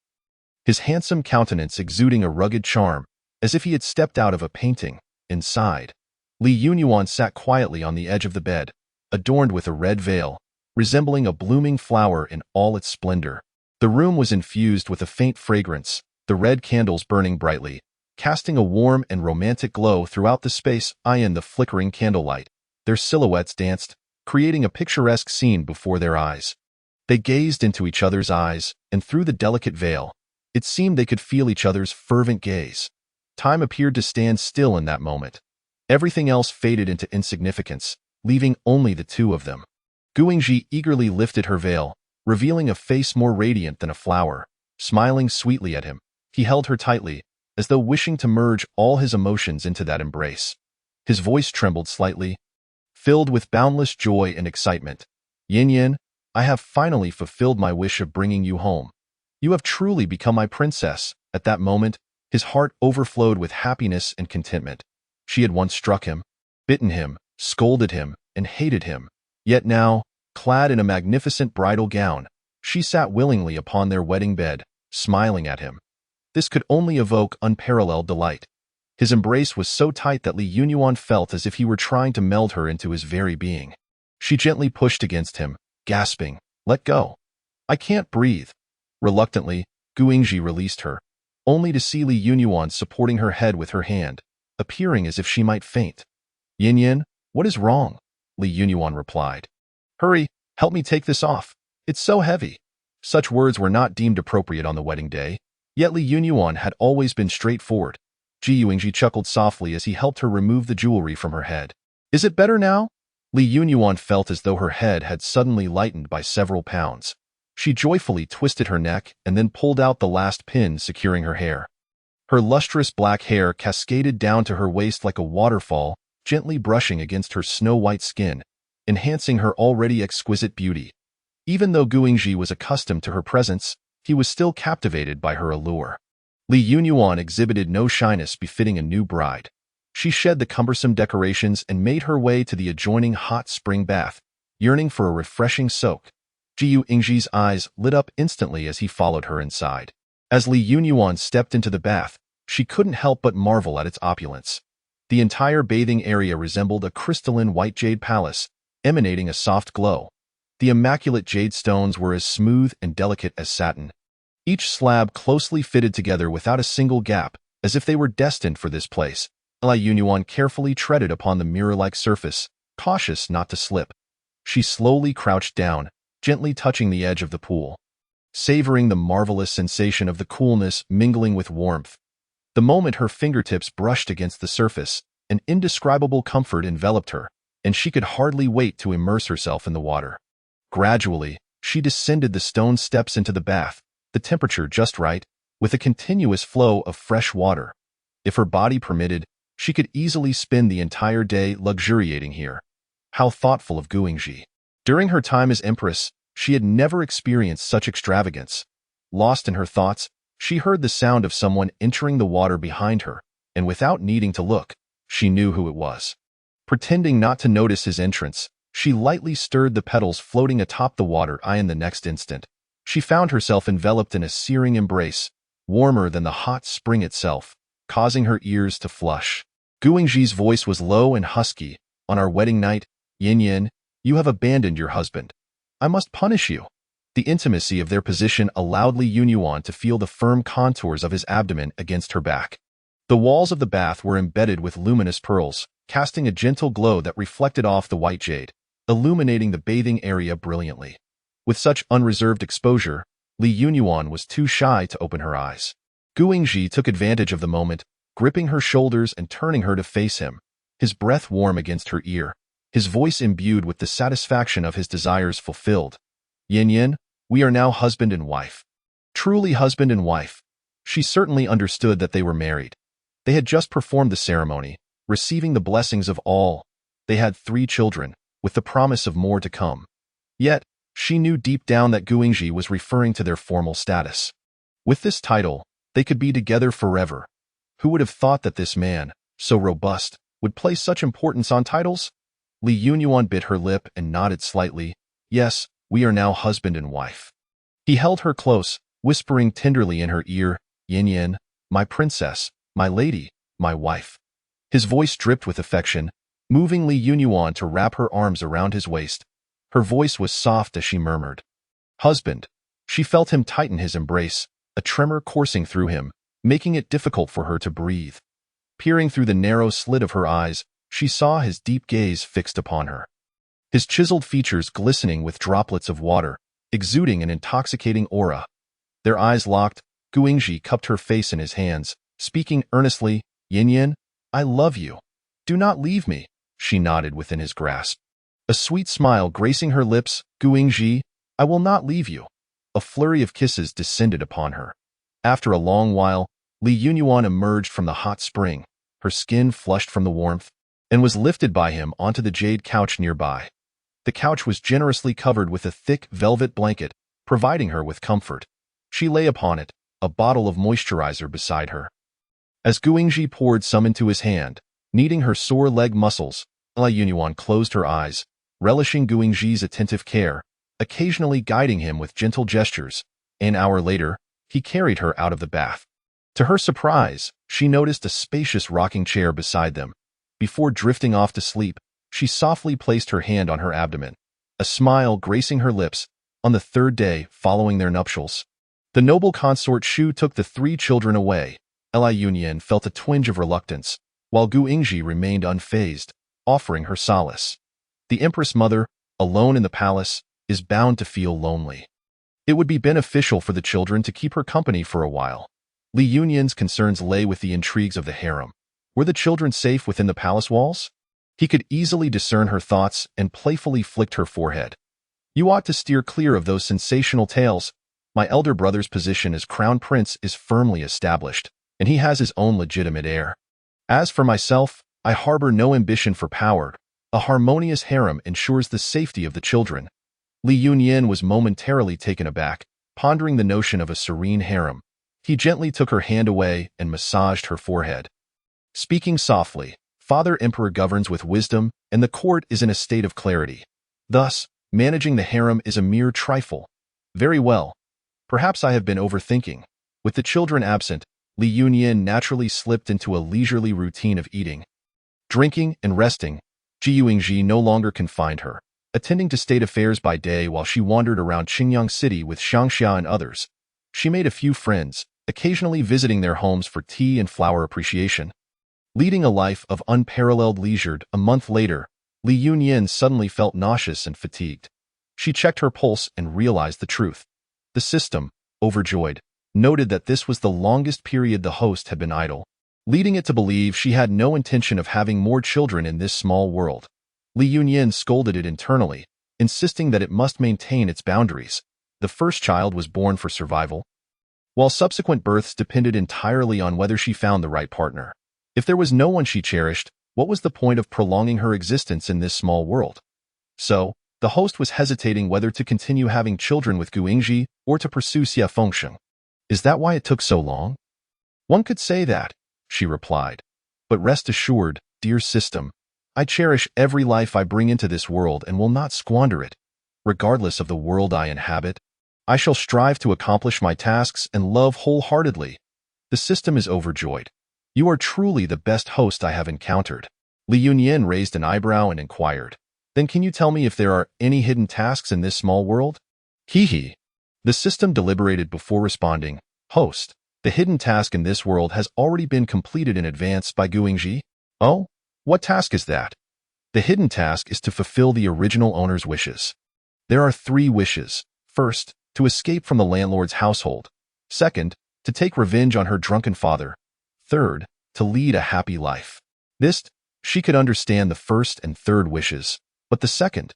his handsome countenance exuding a rugged charm, as if he had stepped out of a painting. Inside, Li Yunyuan sat quietly on the edge of the bed, adorned with a red veil, resembling a blooming flower in all its splendor. The room was infused with a faint fragrance, the red candles burning brightly, casting a warm and romantic glow throughout the space. In the flickering candlelight, their silhouettes danced, creating a picturesque scene before their eyes. They gazed into each other's eyes, and through the delicate veil, it seemed they could feel each other's fervent gaze. Time appeared to stand still in that moment. Everything else faded into insignificance, leaving only the two of them. Guingji eagerly lifted her veil, revealing a face more radiant than a flower. Smiling sweetly at him, he held her tightly, as though wishing to merge all his emotions into that embrace. His voice trembled slightly, filled with boundless joy and excitement. "Yin Yin, I have finally fulfilled my wish of bringing you home. You have truly become my princess." At that moment, his heart overflowed with happiness and contentment. She had once struck him, bitten him, scolded him, and hated him. Yet now, clad in a magnificent bridal gown, she sat willingly upon their wedding bed, smiling at him. This could only evoke unparalleled delight. His embrace was so tight that Li Yunyuan felt as if he were trying to meld her into his very being. She gently pushed against him, gasping, "Let go. I can't breathe." Reluctantly, Guingji released her, only to see Li Yunyuan supporting her head with her hand, appearing as if she might faint. "Yin Yin, what is wrong?" Li Yunyuan replied. "Hurry, help me take this off. It's so heavy." Such words were not deemed appropriate on the wedding day, yet Li Yunyuan had always been straightforward. Guingji chuckled softly as he helped her remove the jewelry from her head. "Is it better now?" Li Yunyuan felt as though her head had suddenly lightened by several pounds. She joyfully twisted her neck and then pulled out the last pin securing her hair. Her lustrous black hair cascaded down to her waist like a waterfall, gently brushing against her snow-white skin, enhancing her already exquisite beauty. Even though Guingji was accustomed to her presence, he was still captivated by her allure. Li Yunyuan exhibited no shyness befitting a new bride. She shed the cumbersome decorations and made her way to the adjoining hot spring bath, yearning for a refreshing soak. Jiu Ingji's eyes lit up instantly as he followed her inside. As Li Yunyuan stepped into the bath, she couldn't help but marvel at its opulence. The entire bathing area resembled a crystalline white jade palace, emanating a soft glow. The immaculate jade stones were as smooth and delicate as satin, each slab closely fitted together without a single gap, as if they were destined for this place. Li Yunyuan carefully treaded upon the mirror-like surface, cautious not to slip. She slowly crouched down, gently touching the edge of the pool, savoring the marvelous sensation of the coolness mingling with warmth. The moment her fingertips brushed against the surface, an indescribable comfort enveloped her, and she could hardly wait to immerse herself in the water. Gradually, she descended the stone steps into the bath, the temperature just right, with a continuous flow of fresh water. If her body permitted, she could easily spend the entire day luxuriating here. How thoughtful of Guingji. During her time as empress, she had never experienced such extravagance. Lost in her thoughts, she heard the sound of someone entering the water behind her, and without needing to look, she knew who it was. Pretending not to notice his entrance, she lightly stirred the petals floating atop the water, and the next instant, she found herself enveloped in a searing embrace, warmer than the hot spring itself, causing her ears to flush. Guingji's voice was low and husky. On our wedding night, Yin Yin, you have abandoned your husband. I must punish you. The intimacy of their position allowed Li Yunyuan to feel the firm contours of his abdomen against her back. The walls of the bath were embedded with luminous pearls, casting a gentle glow that reflected off the white jade, illuminating the bathing area brilliantly. With such unreserved exposure, Li Yunyuan was too shy to open her eyes. Guingji took advantage of the moment, gripping her shoulders and turning her to face him, his breath warm against her ear, his voice imbued with the satisfaction of his desires fulfilled. Yin Yin, we are now husband and wife. Truly husband and wife. She certainly understood that they were married. They had just performed the ceremony, receiving the blessings of all. They had 3 children, with the promise of more to come. Yet, she knew deep down that Guingji was referring to their formal status. With this title, they could be together forever. Who would have thought that this man, so robust, would place such importance on titles? Li Yunyuan bit her lip and nodded slightly. Yes, we are now husband and wife. He held her close, whispering tenderly in her ear, Yin Yin, my princess, my lady, my wife. His voice dripped with affection, moving Li Yunyuan to wrap her arms around his waist. Her voice was soft as she murmured, husband. She felt him tighten his embrace, a tremor coursing through him, making it difficult for her to breathe. Peering through the narrow slit of her eyes, she saw his deep gaze fixed upon her. His chiseled features glistening with droplets of water, exuding an intoxicating aura. Their eyes locked, Guingji cupped her face in his hands, speaking earnestly, Yin Yin, I love you. Do not leave me. She nodded within his grasp. A sweet smile gracing her lips, Guingji, I will not leave you. A flurry of kisses descended upon her. After a long while, Li Yunyuan emerged from the hot spring, her skin flushed from the warmth, and was lifted by him onto the jade couch nearby. The couch was generously covered with a thick velvet blanket, providing her with comfort. She lay upon it, a bottle of moisturizer beside her. As Guingji poured some into his hand, kneading her sore leg muscles, Li Yunyuan closed her eyes, relishing Guingji's attentive care, occasionally guiding him with gentle gestures. An hour later, he carried her out of the bath. To her surprise, she noticed a spacious rocking chair beside them. Before drifting off to sleep, she softly placed her hand on her abdomen, a smile gracing her lips. On the 3rd day following their nuptials, the noble consort Shu took the 3 children away. Li Yunyuan felt a twinge of reluctance, while Guingji remained unfazed, offering her solace. The Empress Mother, alone in the palace, is bound to feel lonely. It would be beneficial for the children to keep her company for a while. Li Yunyuan's concerns lay with the intrigues of the harem. Were the children safe within the palace walls? He could easily discern her thoughts and playfully flicked her forehead. You ought to steer clear of those sensational tales. My elder brother's position as crown prince is firmly established, and he has his own legitimate heir. As for myself, I harbor no ambition for power. A harmonious harem ensures the safety of the children. Li Yunyuan was momentarily taken aback, pondering the notion of a serene harem. He gently took her hand away and massaged her forehead. Speaking softly, Father Emperor governs with wisdom, and the court is in a state of clarity. Thus, managing the harem is a mere trifle. Very well. Perhaps I have been overthinking. With the children absent, Li Yunyin naturally slipped into a leisurely routine of eating, drinking, and resting. Ji Yuingji no longer confined her, attending to state affairs by day while she wandered around Qingyang City with Xiangxia and others. She made a few friends, occasionally visiting their homes for tea and flower appreciation. Leading a life of unparalleled leisure, a month later, Li Yunyin suddenly felt nauseous and fatigued. She checked her pulse and realized the truth. The system, overjoyed, noted that this was the longest period the host had been idle, leading it to believe she had no intention of having more children in this small world. Li Yunyin scolded it internally, insisting that it must maintain its boundaries. The first child was born for survival, while subsequent births depended entirely on whether she found the right partner. If there was no one she cherished, what was the point of prolonging her existence in this small world? So, the host was hesitating whether to continue having children with Gu Yingji or to pursue Xie Fengsheng. Is that why it took so long? One could say that, she replied. But rest assured, dear system, I cherish every life I bring into this world and will not squander it. Regardless of the world I inhabit, I shall strive to accomplish my tasks and love wholeheartedly. The system is overjoyed. You are truly the best host I have encountered. Li Yunyin raised an eyebrow and inquired, then can you tell me if there are any hidden tasks in this small world? Hee. The system deliberated before responding, Host, the hidden task in this world has already been completed in advance by Gu Yingji. Oh? What task is that? The hidden task is to fulfill the original owner's wishes. There are 3 wishes. First, to escape from the landlord's household. Second, to take revenge on her drunken father. Third, to lead a happy life. She could understand the first and third wishes, but the second.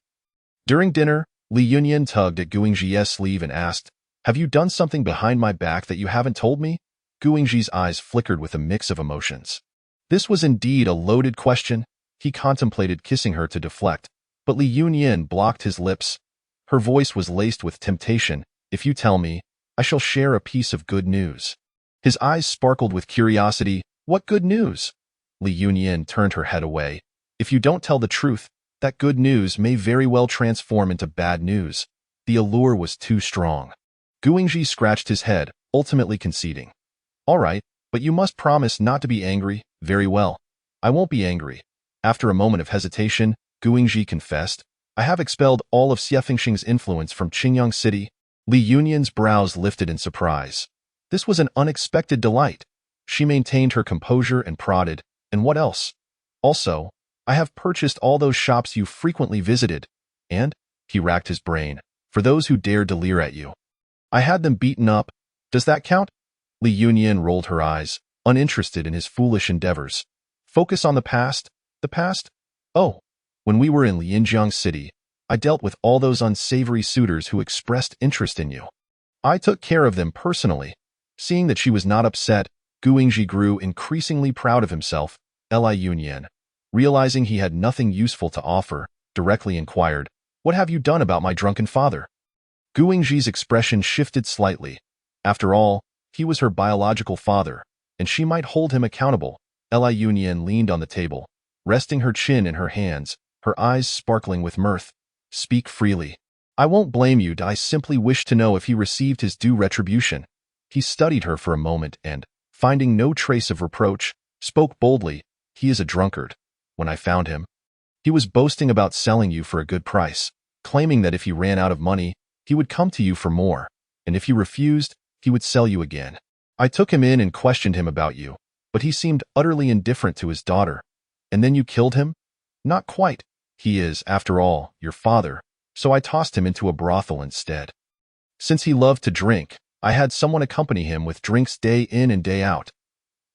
During dinner, Li Yunyin tugged at Gu Yingji's sleeve and asked, Have you done something behind my back that you haven't told me? Gu Yingji's eyes flickered with a mix of emotions. This was indeed a loaded question. He contemplated kissing her to deflect, but Li Yunyin blocked his lips. Her voice was laced with temptation. If you tell me, I shall share a piece of good news. His eyes sparkled with curiosity. What good news? Li Yunyin turned her head away. If you don't tell the truth, that good news may very well transform into bad news. The allure was too strong. Gu Yingji scratched his head, ultimately conceding. All right, but you must promise not to be angry. Very well. I won't be angry. After a moment of hesitation, Gu Yingji confessed, I have expelled all of Xie Fengsheng's influence from Qingyang City. Li Yunyin's brows lifted in surprise. This was an unexpected delight. She maintained her composure and prodded, and what else? Also, I have purchased all those shops you frequently visited, and, he racked his brain, for those who dared to leer at you. I had them beaten up. Does that count? Li Yunyin rolled her eyes, uninterested in his foolish endeavors. Focus on the past? The past? Oh, when we were in Lianjiang City, I dealt with all those unsavory suitors who expressed interest in you. I took care of them personally. Seeing that she was not upset, Gu Yingji grew increasingly proud of himself. Li Yunyin, realizing he had nothing useful to offer, directly inquired, What have you done about my drunken father? Gu Yingji's expression shifted slightly. After all, he was her biological father, and she might hold him accountable. Li Yunyin leaned on the table, resting her chin in her hands, her eyes sparkling with mirth. Speak freely. I won't blame you. I simply wish to know if he received his due retribution. He studied her for a moment and, finding no trace of reproach, spoke boldly. He is a drunkard. When I found him, he was boasting about selling you for a good price, claiming that if he ran out of money, he would come to you for more, and if you refused, he would sell you again. I took him in and questioned him about you, but he seemed utterly indifferent to his daughter. And then you killed him? Not quite. He is, after all, your father, so I tossed him into a brothel instead. Since he loved to drink, I had someone accompany him with drinks day in and day out.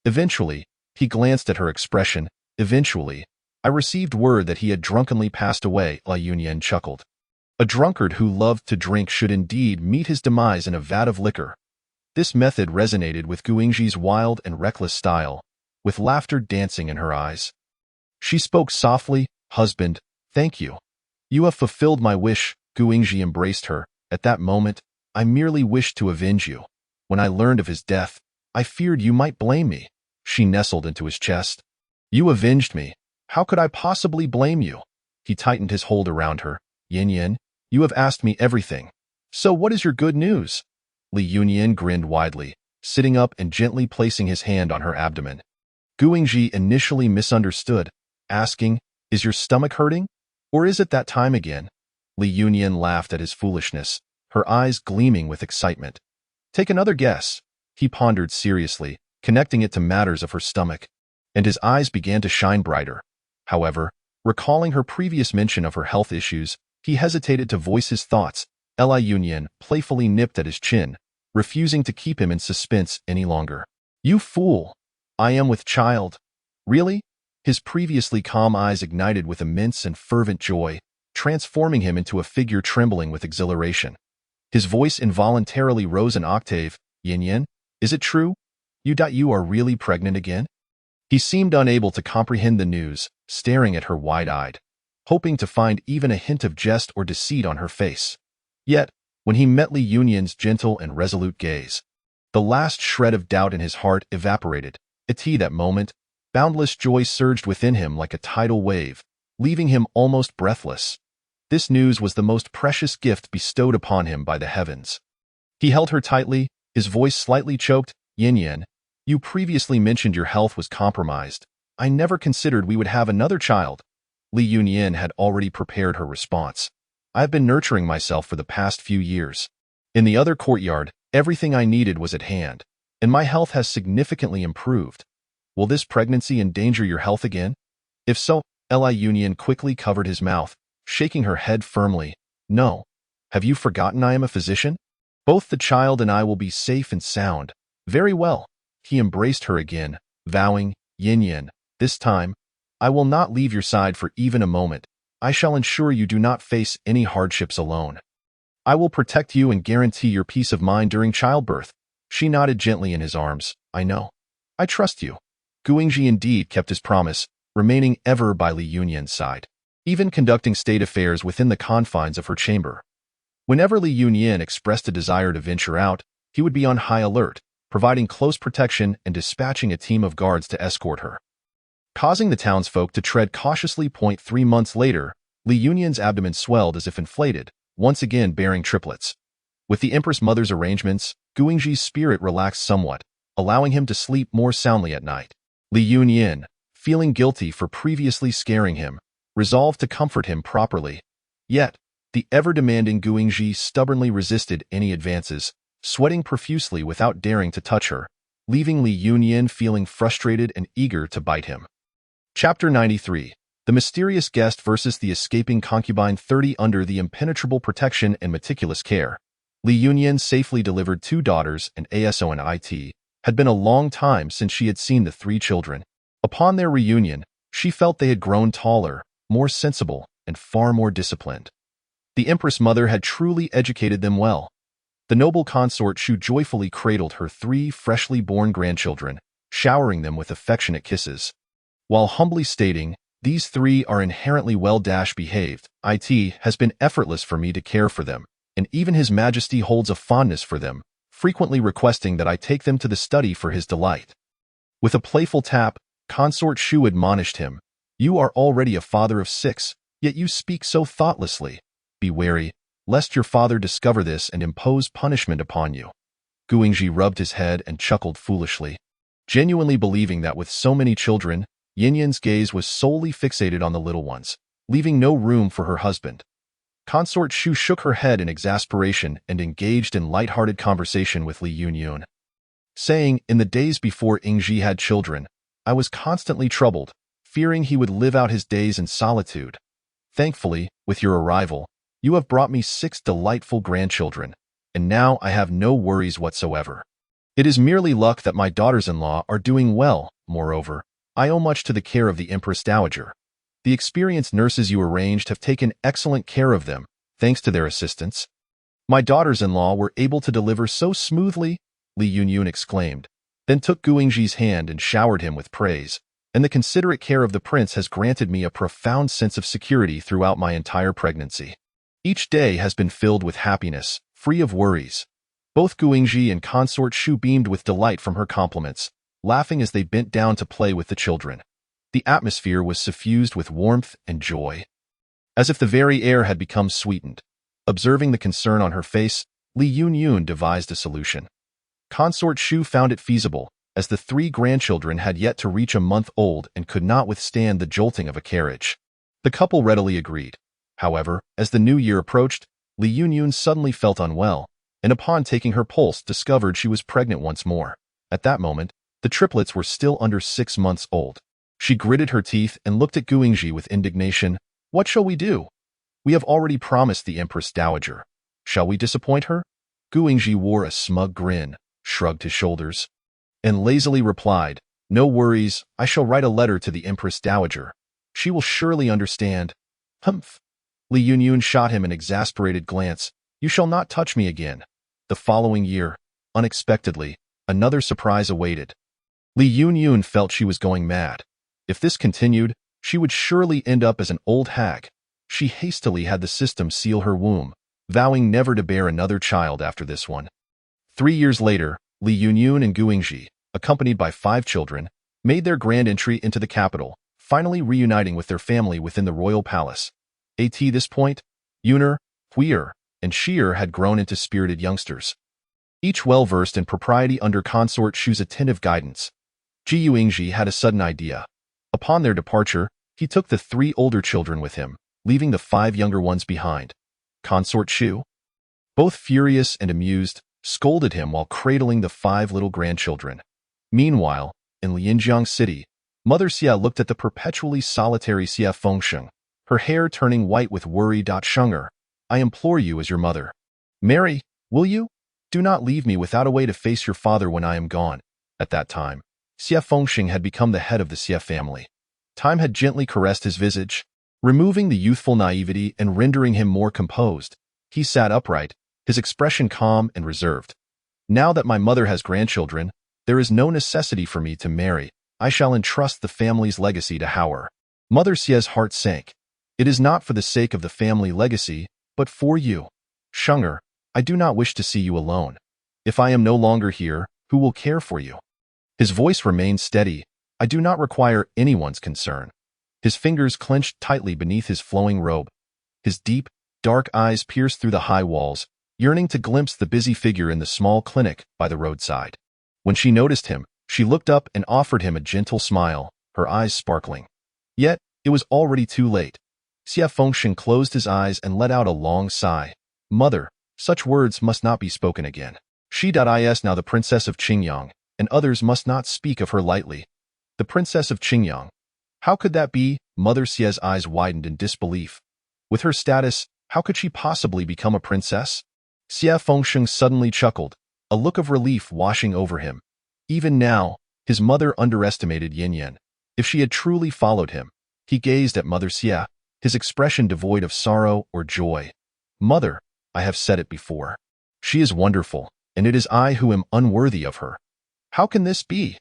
Eventually, he glanced at her expression. Eventually, I received word that he had drunkenly passed away. Li Yunyin chuckled. A drunkard who loved to drink should indeed meet his demise in a vat of liquor. This method resonated with Gu Yingji's wild and reckless style, with laughter dancing in her eyes. She spoke softly, Husband, thank you. You have fulfilled my wish. Gu Yingji embraced her. At that moment, I merely wished to avenge you. When I learned of his death, I feared you might blame me. She nestled into his chest. You avenged me. How could I possibly blame you? He tightened his hold around her. Yin Yin, you have asked me everything. So what is your good news? Li Yunyin grinned widely, sitting up and gently placing his hand on her abdomen. Gu Yingji initially misunderstood, asking, Is your stomach hurting? Or is it that time again? Li Yunyin laughed at his foolishness, her eyes gleaming with excitement. Take another guess. He pondered seriously, connecting it to matters of her stomach, and his eyes began to shine brighter. However, recalling her previous mention of her health issues, he hesitated to voice his thoughts. Li Yunyin playfully nipped at his chin, refusing to keep him in suspense any longer. You fool! I am with child. Really? His previously calm eyes ignited with immense and fervent joy, transforming him into a figure trembling with exhilaration. His voice involuntarily rose an octave. Yin Yin, is it true? You are really pregnant again? He seemed unable to comprehend the news, staring at her wide-eyed, hoping to find even a hint of jest or deceit on her face. Yet, when he met Li Yunyin's gentle and resolute gaze, the last shred of doubt in his heart evaporated. At that moment, boundless joy surged within him like a tidal wave, leaving him almost breathless. This news was the most precious gift bestowed upon him by the heavens. He held her tightly, his voice slightly choked. Yin Yin, you previously mentioned your health was compromised. I never considered we would have another child. Li Yunyin had already prepared her response. I have been nurturing myself for the past few years. In the other courtyard, everything I needed was at hand, and my health has significantly improved. Will this pregnancy endanger your health again? If so, Li Yunyin quickly covered his mouth, shaking her head firmly. No. Have you forgotten I am a physician? Both the child and I will be safe and sound. Very well. He embraced her again, vowing, Yin Yin, this time, I will not leave your side for even a moment. I shall ensure you do not face any hardships alone. I will protect you and guarantee your peace of mind during childbirth. She nodded gently in his arms. I know. I trust you. Gu Yingji indeed kept his promise, remaining ever by Li Yunyin's side, even conducting state affairs within the confines of her chamber. Whenever Li Yunyin expressed a desire to venture out, he would be on high alert, providing close protection and dispatching a team of guards to escort her, causing the townsfolk to tread cautiously. 3 months later, Li Yunyin's abdomen swelled as if inflated, once again bearing triplets. With the Empress Mother's arrangements, Gu Yingji's spirit relaxed somewhat, allowing him to sleep more soundly at night. Li Yunyin, feeling guilty for previously scaring him, resolved to comfort him properly. Yet, the ever-demanding Gu Yingji stubbornly resisted any advances, sweating profusely without daring to touch her, leaving Li Yunyin feeling frustrated and eager to bite him. Chapter 93. The Mysterious Guest versus the Escaping Concubine. 30. Under the impenetrable protection and meticulous care, Li Yunyin safely delivered 2 daughters, and ASO and IT. Had been a long time since she had seen the 3 children. Upon their reunion, she felt they had grown taller, more sensible, and far more disciplined. The Empress Mother had truly educated them well. The noble consort Shu joyfully cradled her 3 freshly born grandchildren, showering them with affectionate kisses. While humbly stating, these 3 are inherently well-behaved, it has been effortless for me to care for them, and even His Majesty holds a fondness for them, frequently requesting that I take them to the study for his delight. With a playful tap, Consort Shu admonished him, You are already a father of 6, yet you speak so thoughtlessly. Be wary, lest your father discover this and impose punishment upon you. Gu Yingji rubbed his head and chuckled foolishly, genuinely believing that with so many children, Yin Yin's gaze was solely fixated on the little ones, leaving no room for her husband. Consort Shu shook her head in exasperation and engaged in light-hearted conversation with Li Yunyin, saying, In the days before Yingji had children, I was constantly troubled, fearing he would live out his days in solitude. Thankfully, with your arrival, you have brought me 6 delightful grandchildren, and now I have no worries whatsoever. It is merely luck that my daughters-in-law are doing well. Moreover, I owe much to the care of the Empress Dowager. The experienced nurses you arranged have taken excellent care of them, thanks to their assistance. My daughters-in-law were able to deliver so smoothly, Li Yunyin exclaimed, then took Gu Yingji's hand and showered him with praise, and the considerate care of the prince has granted me a profound sense of security throughout my entire pregnancy. Each day has been filled with happiness, free of worries. Both Guingji and consort Shu beamed with delight from her compliments, laughing as they bent down to play with the children. The atmosphere was suffused with warmth and joy, as if the very air had become sweetened. Observing the concern on her face, Li Yunyun devised a solution. Consort Shu found it feasible, as the 3 grandchildren had yet to reach a month old and could not withstand the jolting of a carriage. The couple readily agreed. However, as the new year approached, Li Yunyun suddenly felt unwell, and upon taking her pulse discovered she was pregnant once more. At that moment, the triplets were still under 6 months old. She gritted her teeth and looked at Guingji with indignation. "What shall we do? We have already promised the Empress Dowager. Shall we disappoint her?" Guingji wore a smug grin, shrugged his shoulders, and lazily replied, "No worries, I shall write a letter to the Empress Dowager. She will surely understand." "Humph." Li Yunyun shot him an exasperated glance. "You shall not touch me again." The following year, unexpectedly, another surprise awaited. Li Yunyun felt she was going mad. If this continued, she would surely end up as an old hag. She hastily had the system seal her womb, vowing never to bear another child after this one. 3 years later, Li Yunyun and Guingji, accompanied by 5 children, made their grand entry into the capital, finally reuniting with their family within the royal palace. At this point, Yuner, Huier, and Shier had grown into spirited youngsters, each well-versed in propriety under consort Shu's attentive guidance. Ji Yuingji had a sudden idea. Upon their departure, he took the 3 older children with him, leaving the 5 younger ones behind. Consort Shu, both furious and amused, scolded him while cradling the 5 little grandchildren. Meanwhile, in Lianjiang City, Mother Xia looked at the perpetually solitary Xia Fengsheng, her hair turning white with worry. "Shenger, I implore you as your mother. Marry, will you? Do not leave me without a way to face your father when I am gone." At that time, Xia Fengsheng had become the head of the Xia family. Time had gently caressed his visage, removing the youthful naivety and rendering him more composed. He sat upright, his expression calm and reserved. "Now that my mother has grandchildren, there is no necessity for me to marry. I shall entrust the family's legacy to Hauer." Mother Xia's heart sank. "It is not for the sake of the family legacy, but for you. Shenger, I do not wish to see you alone. If I am no longer here, who will care for you?" His voice remained steady. "I do not require anyone's concern." His fingers clenched tightly beneath his flowing robe. His deep, dark eyes pierced through the high walls, yearning to glimpse the busy figure in the small clinic by the roadside. When she noticed him, she looked up and offered him a gentle smile, her eyes sparkling. Yet, it was already too late. Xia Fengsheng closed his eyes and let out a long sigh. "Mother, such words must not be spoken again. She is now the Princess of Qingyang, and others must not speak of her lightly." The Princess of Qingyang. How could that be? Mother Xia's eyes widened in disbelief. With her status, how could she possibly become a princess? Xia Fengsheng suddenly chuckled, a look of relief washing over him. Even now, his mother underestimated Yin Yin. If she had truly followed him, he gazed at Mother Xia, his expression devoid of sorrow or joy. "Mother, I have said it before. She is wonderful, and it is I who am unworthy of her. How can this be?"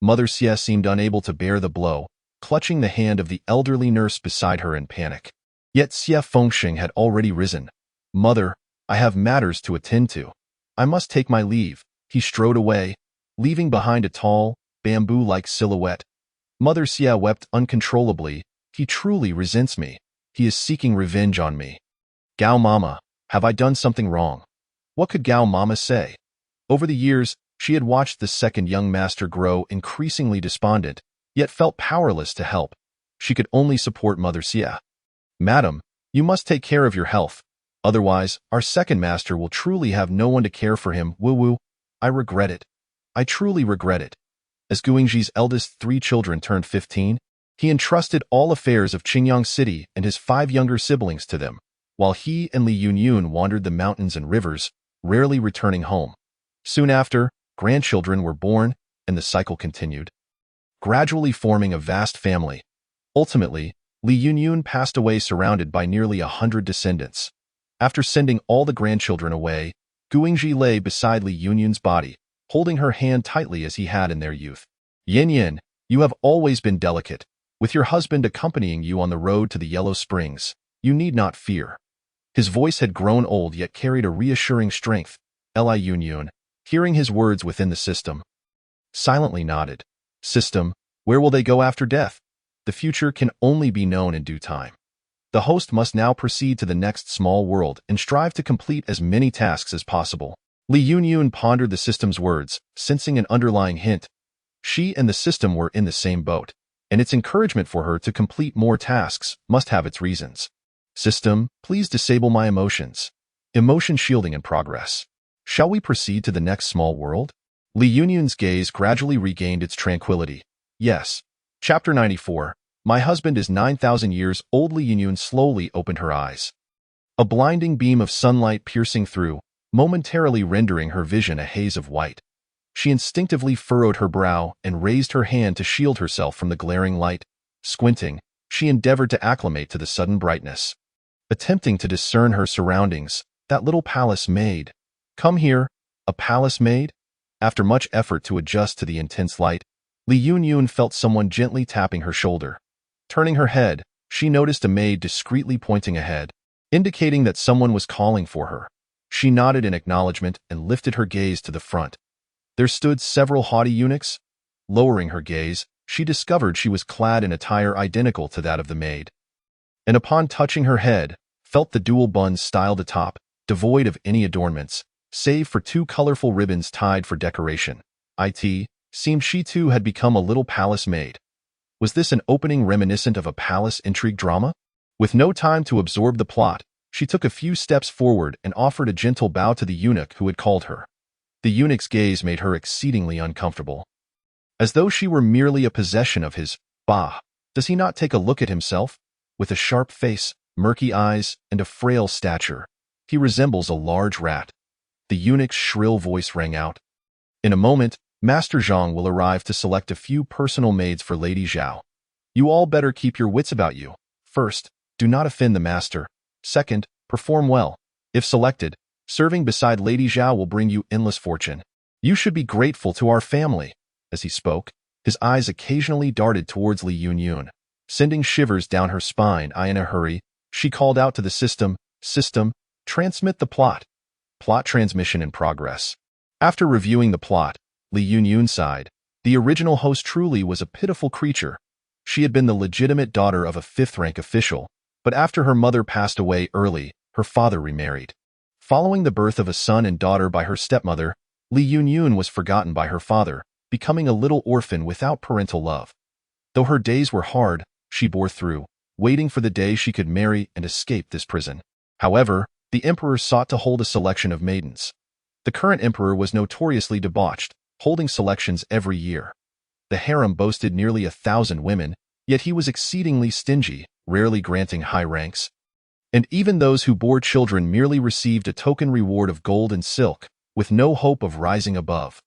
Mother Xia seemed unable to bear the blow, clutching the hand of the elderly nurse beside her in panic. Yet Xia Fengsheng had already risen. "Mother, I have matters to attend to. I must take my leave." He strode away, leaving behind a tall, bamboo-like silhouette. Mother Xia wept uncontrollably. "He truly resents me. He is seeking revenge on me. Gao Mama, have I done something wrong?" What could Gao Mama say? Over the years, she had watched the second young master grow increasingly despondent, yet felt powerless to help. She could only support Mother Xia. "Madam, you must take care of your health. Otherwise, our second master will truly have no one to care for him. Woo-woo. I regret it. I truly regret it." As Guingji's eldest 3 children turned 15, he entrusted all affairs of Qingyang City and his 5 younger siblings to them, while he and Li Yunyun wandered the mountains and rivers, rarely returning home. Soon after, grandchildren were born, and the cycle continued, gradually forming a vast family. Ultimately, Li Yunyun passed away surrounded by nearly 100 descendants. After sending all the grandchildren away, Guingji lay beside Li Yunyun's body, holding her hand tightly as he had in their youth. "Yin Yin, you have always been delicate. With your husband accompanying you on the road to the Yellow Springs, you need not fear." His voice had grown old yet carried a reassuring strength, Li Yunyun, hearing his words within the system, silently nodded. System, where will they go after death? The future can only be known in due time. The host must now proceed to the next small world and strive to complete as many tasks as possible. Li Yunyun pondered the system's words, sensing an underlying hint. She and the system were in the same boat, and its encouragement for her to complete more tasks must have its reasons. System, please disable my emotions. Emotion shielding in progress. Shall we proceed to the next small world? Li Yunyun's gaze gradually regained its tranquility. Yes. Chapter 94. My husband is 9,000 years old. Li Yunyun slowly opened her eyes. A blinding beam of sunlight piercing through, momentarily rendering her vision a haze of white. She instinctively furrowed her brow and raised her hand to shield herself from the glaring light. Squinting, she endeavored to acclimate to the sudden brightness. Attempting to discern her surroundings, that little palace maid. Come here, a palace maid? After much effort to adjust to the intense light, Li Yunyun felt someone gently tapping her shoulder. Turning her head, she noticed a maid discreetly pointing ahead, indicating that someone was calling for her. She nodded in acknowledgement and lifted her gaze to the front. There stood several haughty eunuchs. Lowering her gaze, she discovered she was clad in attire identical to that of the maid. And upon touching her head, felt the dual buns styled atop, devoid of any adornments, save for two colorful ribbons tied for decoration. It seemed she too had become a little palace maid. Was this an opening reminiscent of a palace intrigue drama? With no time to absorb the plot, she took a few steps forward and offered a gentle bow to the eunuch who had called her. The eunuch's gaze made her exceedingly uncomfortable. As though she were merely a possession of his. Bah, does he not take a look at himself? With a sharp face, murky eyes, and a frail stature, he resembles a large rat. The eunuch's shrill voice rang out. In a moment, Master Zhang will arrive to select a few personal maids for Lady Zhao. You all better keep your wits about you. First, do not offend the master. Second, perform well. If selected, serving beside Lady Zhao will bring you endless fortune. You should be grateful to our family. As he spoke, his eyes occasionally darted towards Li Yunyun, sending shivers down her spine. In a hurry, she called out to the system, System, transmit the plot. Plot transmission in progress. After reviewing the plot, Li Yunyun sighed. The original host truly was a pitiful creature. She had been the legitimate daughter of a fifth-rank official, but after her mother passed away early, her father remarried. Following the birth of a son and daughter by her stepmother, Li Yunyun was forgotten by her father, becoming a little orphan without parental love. Though her days were hard, she bore through, waiting for the day she could marry and escape this prison. However, the emperor sought to hold a selection of maidens. The current emperor was notoriously debauched, holding selections every year. The harem boasted nearly 1,000 women, yet he was exceedingly stingy, rarely granting high ranks. And even those who bore children merely received a token reward of gold and silk, with no hope of rising above.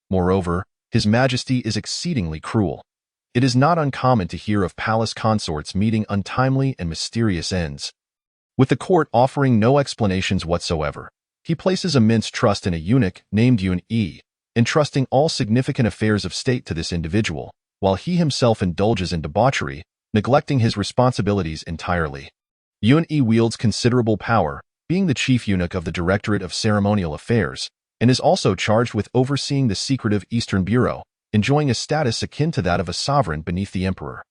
Moreover, His Majesty is exceedingly cruel. It is not uncommon to hear of palace consorts meeting untimely and mysterious ends. With the court offering no explanations whatsoever, he places immense trust in a eunuch named Yun-E, entrusting all significant affairs of state to this individual, while he himself indulges in debauchery, neglecting his responsibilities entirely. Yun-E wields considerable power, being the chief eunuch of the Directorate of Ceremonial Affairs, and is also charged with overseeing the secretive Eastern Bureau, enjoying a status akin to that of a sovereign beneath the emperor.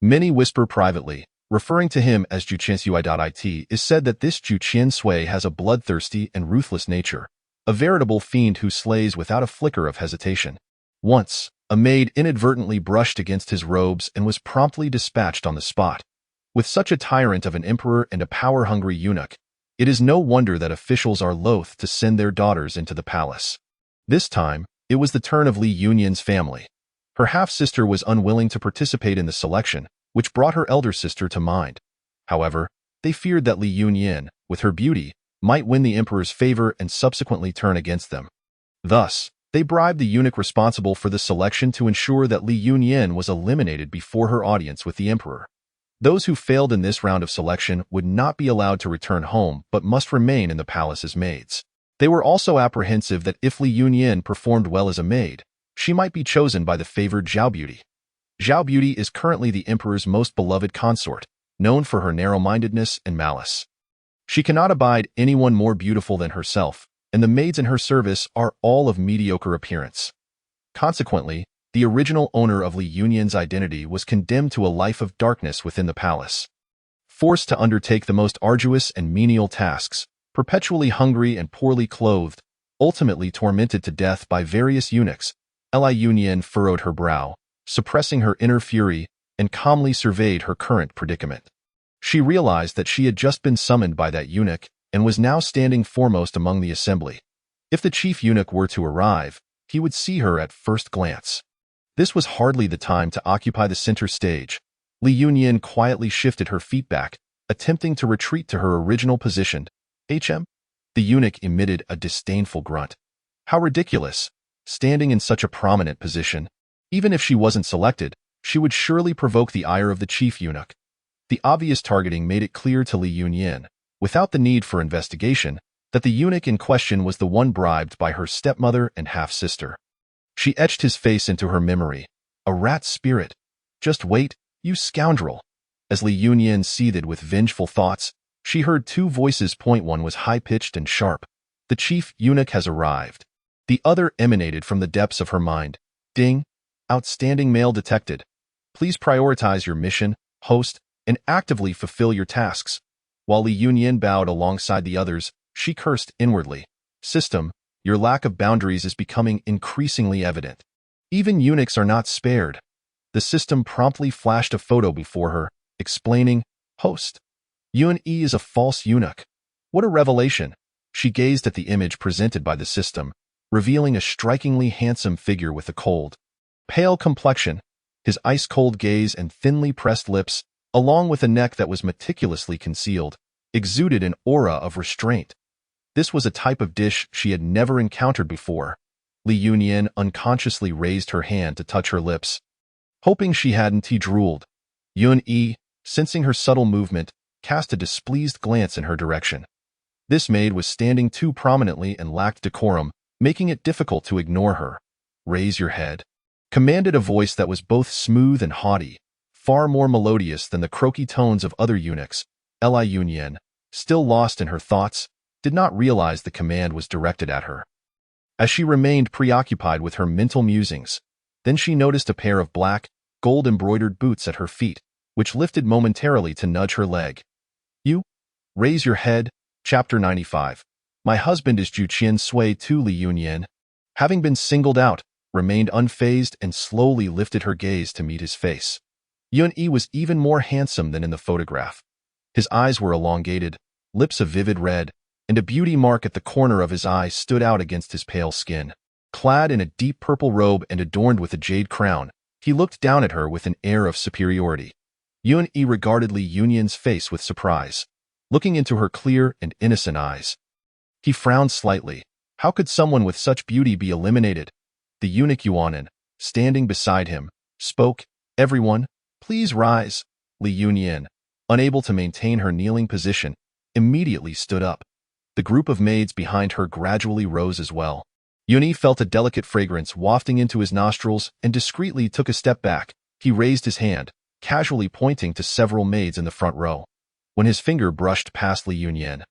Many whisper privately, referring to him as Juqiansui.it is said that this Juqiansui has a bloodthirsty and ruthless nature, a veritable fiend who slays without a flicker of hesitation. Once, a maid inadvertently brushed against his robes and was promptly dispatched on the spot. With such a tyrant of an emperor and a power-hungry eunuch, it is no wonder that officials are loath to send their daughters into the palace. This time, it was the turn of Li Yunyun's family. Her half-sister was unwilling to participate in the selection, which brought her elder sister to mind. However, they feared that Li Yunyun, with her beauty, might win the emperor's favor and subsequently turn against them. Thus, they bribed the eunuch responsible for the selection to ensure that Li Yunyun was eliminated before her audience with the emperor. Those who failed in this round of selection would not be allowed to return home but must remain in the palace as maids. They were also apprehensive that if Li Yunyun performed well as a maid, she might be chosen by the favored Zhao Beauty. Zhao Beauty is currently the emperor's most beloved consort, known for her narrow-mindedness and malice. She cannot abide anyone more beautiful than herself, and the maids in her service are all of mediocre appearance. Consequently, the original owner of Li Yunyan's identity was condemned to a life of darkness within the palace. Forced to undertake the most arduous and menial tasks, perpetually hungry and poorly clothed, ultimately tormented to death by various eunuchs, Li Yunyan furrowed her brow, suppressing her inner fury, and calmly surveyed her current predicament. She realized that she had just been summoned by that eunuch and was now standing foremost among the assembly. If the chief eunuch were to arrive, he would see her at first glance. This was hardly the time to occupy the center stage. Li Yunyan quietly shifted her feet back, attempting to retreat to her original position. The eunuch emitted a disdainful grunt. How ridiculous! Standing in such a prominent position, even if she wasn't selected, she would surely provoke the ire of the chief eunuch. The obvious targeting made it clear to Li Yunyan, without the need for investigation, that the eunuch in question was the one bribed by her stepmother and half-sister. She etched his face into her memory. A rat spirit. Just wait, you scoundrel. As Li Yunyan seethed with vengeful thoughts, she heard two voices point. One was high-pitched and sharp. The chief eunuch has arrived. The other emanated from the depths of her mind. Ding. Outstanding mail detected. Please prioritize your mission, host, and actively fulfill your tasks. While Li Yunyan bowed alongside the others, she cursed inwardly. System, your lack of boundaries is becoming increasingly evident. Even eunuchs are not spared. The system promptly flashed a photo before her, explaining, Host, Yun E is a false eunuch. What a revelation! She gazed at the image presented by the system, revealing a strikingly handsome figure with a cold, pale complexion, his ice-cold gaze and thinly pressed lips, along with a neck that was meticulously concealed, exuded an aura of restraint. This was a type of dish she had never encountered before. Li Yunyan unconsciously raised her hand to touch her lips. Hoping she hadn't, he drooled. Yun E, sensing her subtle movement, cast a displeased glance in her direction. This maid was standing too prominently and lacked decorum, making it difficult to ignore her. Raise your head, commanded a voice that was both smooth and haughty, far more melodious than the croaky tones of other eunuchs. Li Yunyan, still lost in her thoughts, did not realize the command was directed at her. As she remained preoccupied with her mental musings, then she noticed a pair of black, gold-embroidered boots at her feet, which lifted momentarily to nudge her leg. You? Raise your head. Chapter 95. My husband is Ju Qian Sui Tu. Li Yunyan, having been singled out, remained unfazed and slowly lifted her gaze to meet his face. Yun E was even more handsome than in the photograph. His eyes were elongated, lips a vivid red, and a beauty mark at the corner of his eye stood out against his pale skin. Clad in a deep purple robe and adorned with a jade crown, he looked down at her with an air of superiority. Yun E regarded Li Yunyan's face with surprise, looking into her clear and innocent eyes. He frowned slightly. How could someone with such beauty be eliminated? The eunuch Yuanan, standing beside him, spoke, Everyone, please rise. Li Yunyan, unable to maintain her kneeling position, immediately stood up. The group of maids behind her gradually rose as well. Yun E felt a delicate fragrance wafting into his nostrils and discreetly took a step back. He raised his hand, casually pointing to several maids in the front row. When his finger brushed past Li Yunyan,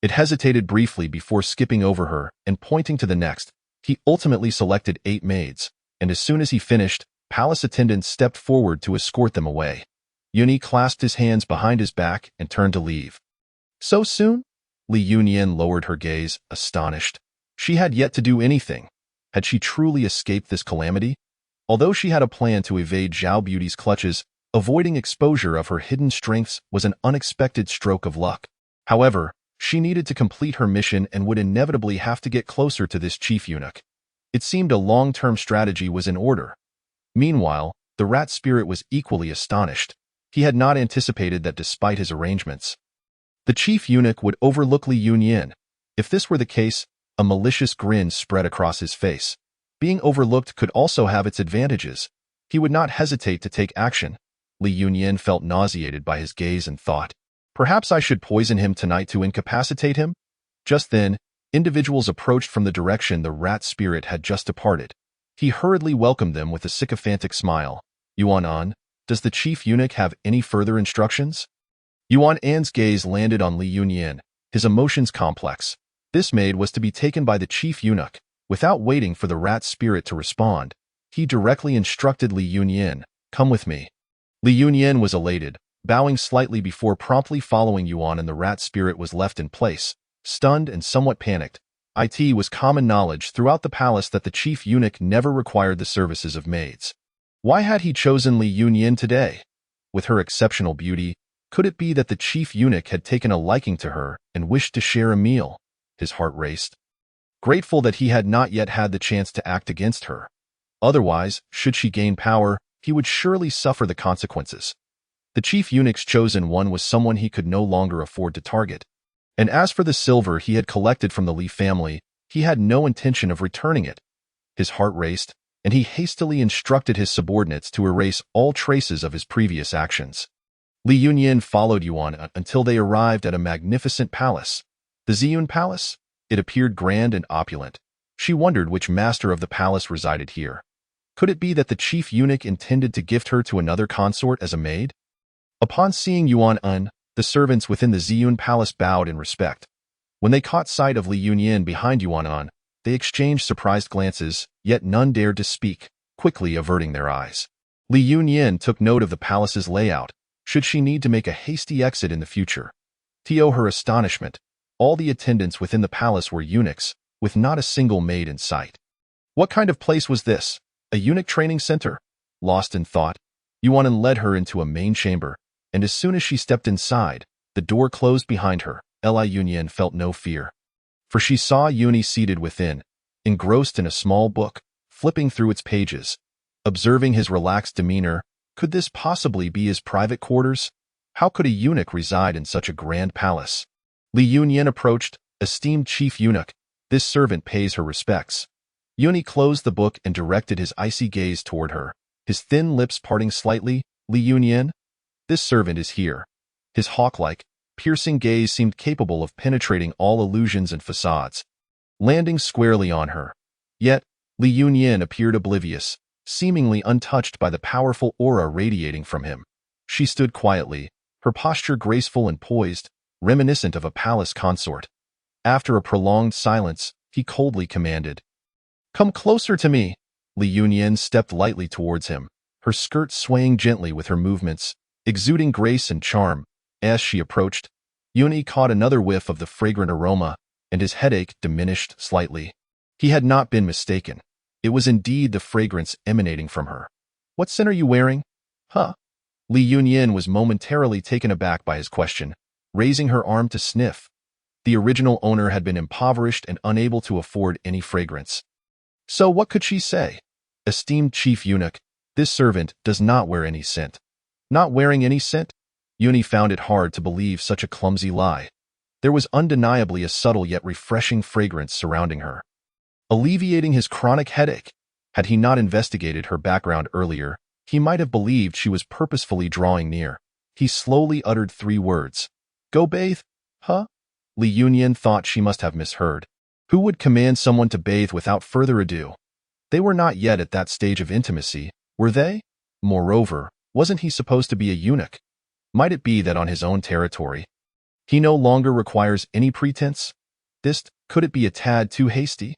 it hesitated briefly before skipping over her and pointing to the next. He ultimately selected 8 maids, and as soon as he finished, palace attendants stepped forward to escort them away. Yun E clasped his hands behind his back and turned to leave. So soon? Li Yunyan lowered her gaze, astonished. She had yet to do anything. Had she truly escaped this calamity? Although she had a plan to evade Zhao Beauty's clutches, avoiding exposure of her hidden strengths was an unexpected stroke of luck. However, she needed to complete her mission and would inevitably have to get closer to this chief eunuch. It seemed a long-term strategy was in order. Meanwhile, the rat spirit was equally astonished. He had not anticipated that despite his arrangements, the chief eunuch would overlook Li Yunyan. If this were the case, a malicious grin spread across his face. Being overlooked could also have its advantages. He would not hesitate to take action. Li Yunyan felt nauseated by his gaze and thought, perhaps I should poison him tonight to incapacitate him? Just then, individuals approached from the direction the rat spirit had just departed. He hurriedly welcomed them with a sycophantic smile. Yuan An, does the chief eunuch have any further instructions? Yuan An's gaze landed on Li Yunyan, his emotions complex. This maid was to be taken by the chief eunuch. Without waiting for the rat spirit to respond, he directly instructed Li Yunyin, "Come with me." Li Yunyin was elated, bowing slightly before promptly following Yuan, and the rat spirit was left in place, stunned and somewhat panicked. It was common knowledge throughout the palace that the chief eunuch never required the services of maids. Why had he chosen Li Yunyin today? With her exceptional beauty, could it be that the chief eunuch had taken a liking to her and wished to share a meal? His heart raced, grateful that he had not yet had the chance to act against her. Otherwise, should she gain power, he would surely suffer the consequences. The chief eunuch's chosen one was someone he could no longer afford to target. And as for the silver he had collected from the Li family, he had no intention of returning it. His heart raced, and he hastily instructed his subordinates to erase all traces of his previous actions. Li Yunyin followed Yuan until they arrived at a magnificent palace. The Ziyun Palace? It appeared grand and opulent. She wondered which master of the palace resided here. Could it be that the chief eunuch intended to gift her to another consort as a maid? Upon seeing Yuan, the servants within the Ziyun Palace bowed in respect. When they caught sight of Li Yunyin behind Yuan, they exchanged surprised glances, yet none dared to speak, quickly averting their eyes. Li Yunyin took note of the palace's layout, should she need to make a hasty exit in the future. To her astonishment, all the attendants within the palace were eunuchs, with not a single maid in sight. What kind of place was this? A eunuch training center? Lost in thought, Yuan led her into a main chamber, and as soon as she stepped inside, the door closed behind her. Li Yunyin felt no fear, for she saw Yuni seated within, engrossed in a small book, flipping through its pages. Observing his relaxed demeanor, could this possibly be his private quarters? How could a eunuch reside in such a grand palace? Li Yunyin approached. "Esteemed chief eunuch, this servant pays her respects." Yuni closed the book and directed his icy gaze toward her, his thin lips parting slightly. "Li Yunyin? This servant is here." His hawk-like, piercing gaze seemed capable of penetrating all illusions and facades, landing squarely on her. Yet, Li Yunyin appeared oblivious, seemingly untouched by the powerful aura radiating from him. She stood quietly, her posture graceful and poised, reminiscent of a palace consort. After a prolonged silence, he coldly commanded, "Come closer to me." Li Yunyin stepped lightly towards him, her skirt swaying gently with her movements, exuding grace and charm. As she approached, Yuni caught another whiff of the fragrant aroma, and his headache diminished slightly. He had not been mistaken. It was indeed the fragrance emanating from her. "What scent are you wearing?" "Huh?" Li Yunyin was momentarily taken aback by his question, raising her arm to sniff. The original owner had been impoverished and unable to afford any fragrance. So what could she say? "Esteemed chief eunuch, this servant does not wear any scent." Not wearing any scent? Yuni found it hard to believe such a clumsy lie. There was undeniably a subtle yet refreshing fragrance surrounding her, alleviating his chronic headache. Had he not investigated her background earlier, he might have believed she was purposefully drawing near. He slowly uttered 3 words. "Go bathe?" "Huh?" Li Yunyin thought she must have misheard. Who would command someone to bathe without further ado? They were not yet at that stage of intimacy, were they? Moreover, wasn't he supposed to be a eunuch? Might it be that on his own territory, he no longer requires any pretense? Could it be a tad too hasty?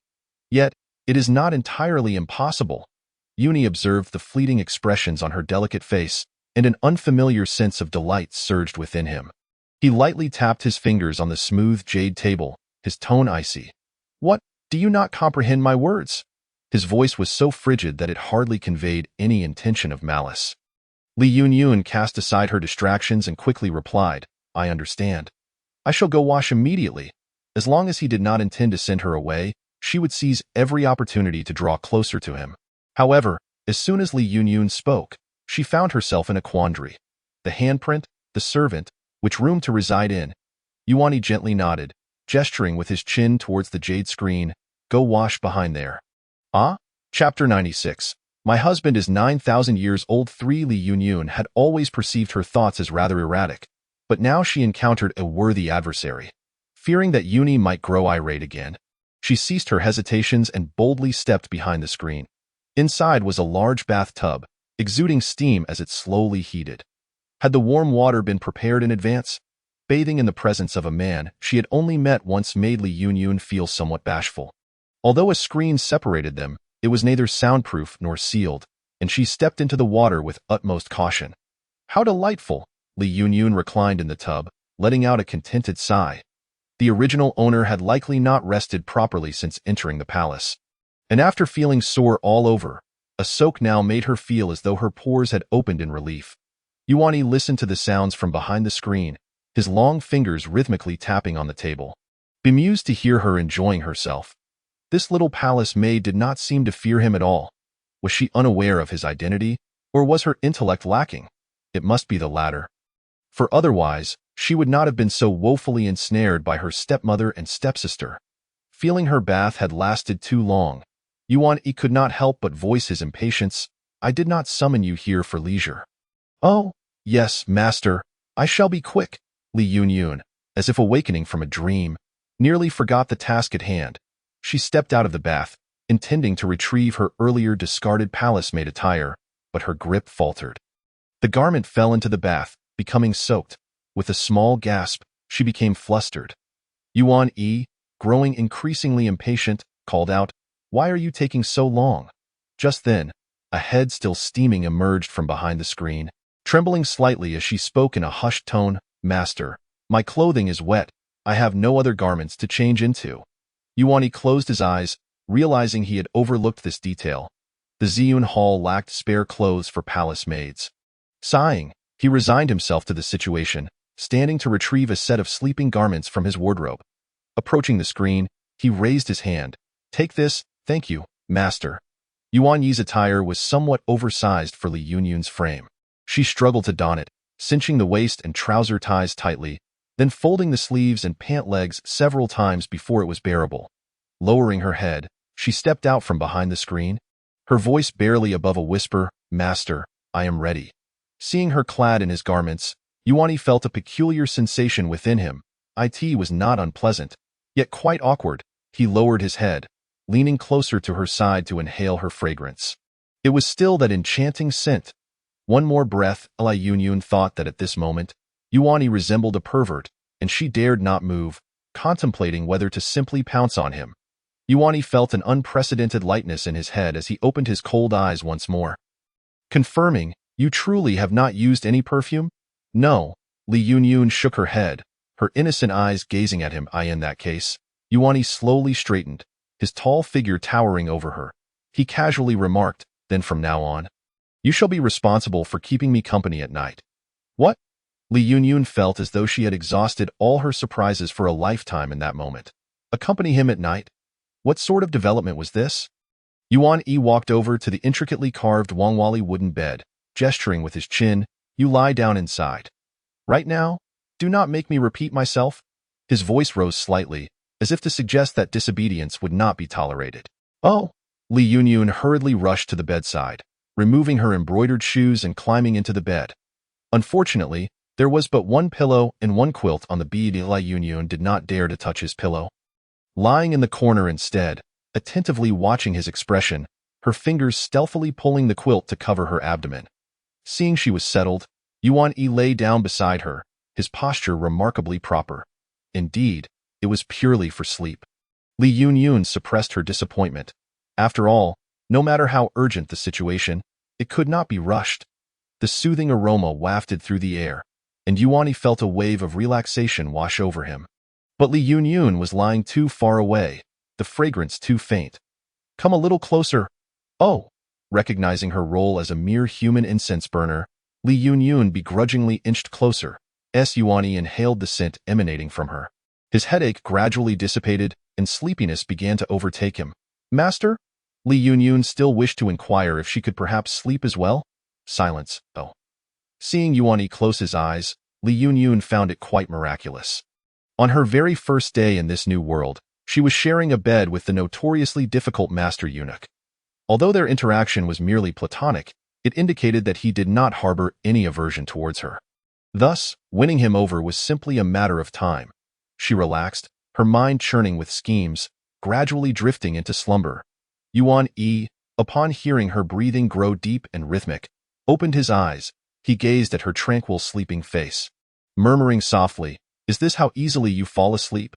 Yet, it is not entirely impossible. Yuni observed the fleeting expressions on her delicate face, and an unfamiliar sense of delight surged within him. He lightly tapped his fingers on the smooth jade table, his tone icy. "What? Do you not comprehend my words?" His voice was so frigid that it hardly conveyed any intention of malice. Li Yunyin cast aside her distractions and quickly replied, "I understand. I shall go wash immediately." As long as he did not intend to send her away, she would seize every opportunity to draw closer to him. However, as soon as Li Yunyin spoke, she found herself in a quandary. The handprint, the servant, which room to reside in? Yuani gently nodded, gesturing with his chin towards the jade screen. "Go wash behind there." Ah? Chapter 96. My husband is 9,000 years old. Li Yunyin had always perceived her thoughts as rather erratic, but now she encountered a worthy adversary. Fearing that Yuni might grow irate again, she ceased her hesitations and boldly stepped behind the screen. Inside was a large bathtub, exuding steam as it slowly heated. Had the warm water been prepared in advance? bathing in the presence of a man she had only met once made Li Yunyun feel somewhat bashful. Although a screen separated them, it was neither soundproof nor sealed, and she stepped into the water with utmost caution. How delightful! Li Yunyun reclined in the tub, letting out a contented sigh. The original owner had likely not rested properly since entering the palace. And after feeling sore all over, a soak now made her feel as though her pores had opened in relief. Yuani listened to the sounds from behind the screen, his long fingers rhythmically tapping on the table. Bemused to hear her enjoying herself. This little palace maid did not seem to fear him at all. Was she unaware of his identity, or was her intellect lacking? It must be the latter. For otherwise, she would not have been so woefully ensnared by her stepmother and stepsister. Feeling her bath had lasted too long, Yuan-yi could not help but voice his impatience. I did not summon you here for leisure. Oh, yes, master, I shall be quick. Li Yunyun, as if awakening from a dream, nearly forgot the task at hand. She stepped out of the bath, intending to retrieve her earlier discarded palace-maid attire, but her grip faltered. The garment fell into the bath, becoming soaked. With a small gasp, she became flustered. Yuan-yi, growing increasingly impatient, called out, Why are you taking so long? Just then, a head still steaming emerged from behind the screen, trembling slightly as she spoke in a hushed tone, Master, my clothing is wet. I have no other garments to change into. Yuan-yi closed his eyes, realizing he had overlooked this detail. The Ziyun Hall lacked spare clothes for palace maids. Sighing, he resigned himself to the situation, standing to retrieve a set of sleeping garments from his wardrobe. Approaching the screen, he raised his hand. Take this, thank you, master. Yuan-yi's attire was somewhat oversized for Li Yunyun's frame. She struggled to don it, cinching the waist and trouser ties tightly, then folding the sleeves and pant legs several times before it was bearable. Lowering her head, she stepped out from behind the screen, her voice barely above a whisper, Master, I am ready. Seeing her clad in his garments, Yuan-yi felt a peculiar sensation within him. It was not unpleasant, yet quite awkward. He lowered his head, leaning closer to her side to inhale her fragrance. It was still that enchanting scent. One more breath. Li Yunyun thought that at this moment, Yuan-yi resembled a pervert, and she dared not move, contemplating whether to simply pounce on him. Yuan-yi felt an unprecedented lightness in his head as he opened his cold eyes once more. Confirming, you truly have not used any perfume? No. Li Yunyun shook her head, her innocent eyes gazing at him. In that case. Yuan-yi slowly straightened, his tall figure towering over her. He casually remarked, then from now on, you shall be responsible for keeping me company at night. What? Li Yunyun felt as though she had exhausted all her surprises for a lifetime in that moment. Accompany him at night? What sort of development was this? Yuan-yi walked over to the intricately carved Wangwali wooden bed, gesturing with his chin, You lie down inside. Right now? Do not make me repeat myself. His voice rose slightly, as if to suggest that disobedience would not be tolerated. Oh! Li Yunyun hurriedly rushed to the bedside, removing her embroidered shoes and climbing into the bed. Unfortunately, there was but one pillow and one quilt on the bed. Li Yunyun did not dare to touch his pillow. Lying in the corner instead, attentively watching his expression, her fingers stealthily pulling the quilt to cover her abdomen. Seeing she was settled, Yuan-yi lay down beside her, his posture remarkably proper. Indeed, it was purely for sleep. Li Yunyun suppressed her disappointment. After all, no matter how urgent the situation, it could not be rushed. The soothing aroma wafted through the air, and Yuan-yi felt a wave of relaxation wash over him. But Li Yunyun was lying too far away, the fragrance too faint. Come a little closer. Oh! Recognizing her role as a mere human incense burner, Li Yunyun begrudgingly inched closer. Yuan-yi inhaled the scent emanating from her. His headache gradually dissipated, and sleepiness began to overtake him. Master? Li Yunyun still wished to inquire if she could perhaps sleep as well. Silence, though. Seeing Yuan-yi close his eyes, Li Yunyun found it quite miraculous. On her very first day in this new world, she was sharing a bed with the notoriously difficult master eunuch. Although their interaction was merely platonic, it indicated that he did not harbor any aversion towards her. Thus, winning him over was simply a matter of time. She relaxed, her mind churning with schemes, gradually drifting into slumber. Yuan-yi, upon hearing her breathing grow deep and rhythmic, opened his eyes. He gazed at her tranquil sleeping face. Murmuring softly, Is this how easily you fall asleep?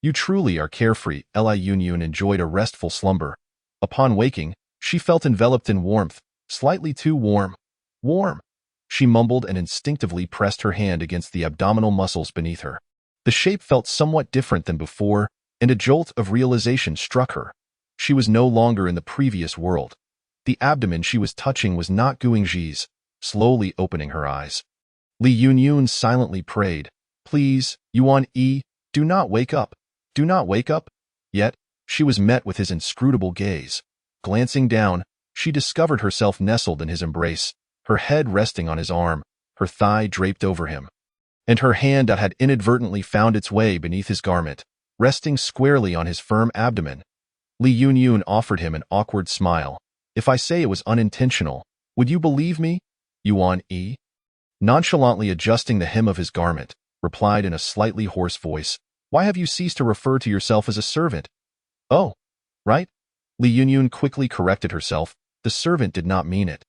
You truly are carefree. Li Yunyun enjoyed a restful slumber. Upon waking, she felt enveloped in warmth, slightly too warm. Warm. She mumbled and instinctively pressed her hand against the abdominal muscles beneath her. The shape felt somewhat different than before, and a jolt of realization struck her. She was no longer in the previous world. The abdomen she was touching was not Guangxi's. Slowly opening her eyes, Li Yunyun silently prayed, "Please, Yuan Yi, do not wake up. Do not wake up." Yet, she was met with his inscrutable gaze. Glancing down, she discovered herself nestled in his embrace, her head resting on his arm, her thigh draped over him, and her hand that had inadvertently found its way beneath his garment, resting squarely on his firm abdomen. Li Yunyun offered him an awkward smile. "If I say it was unintentional, would you believe me?" Yuan Yi, nonchalantly adjusting the hem of his garment, replied in a slightly hoarse voice, "Why have you ceased to refer to yourself as a servant?" "Oh, right." Li Yunyun quickly corrected herself. The servant did not mean it.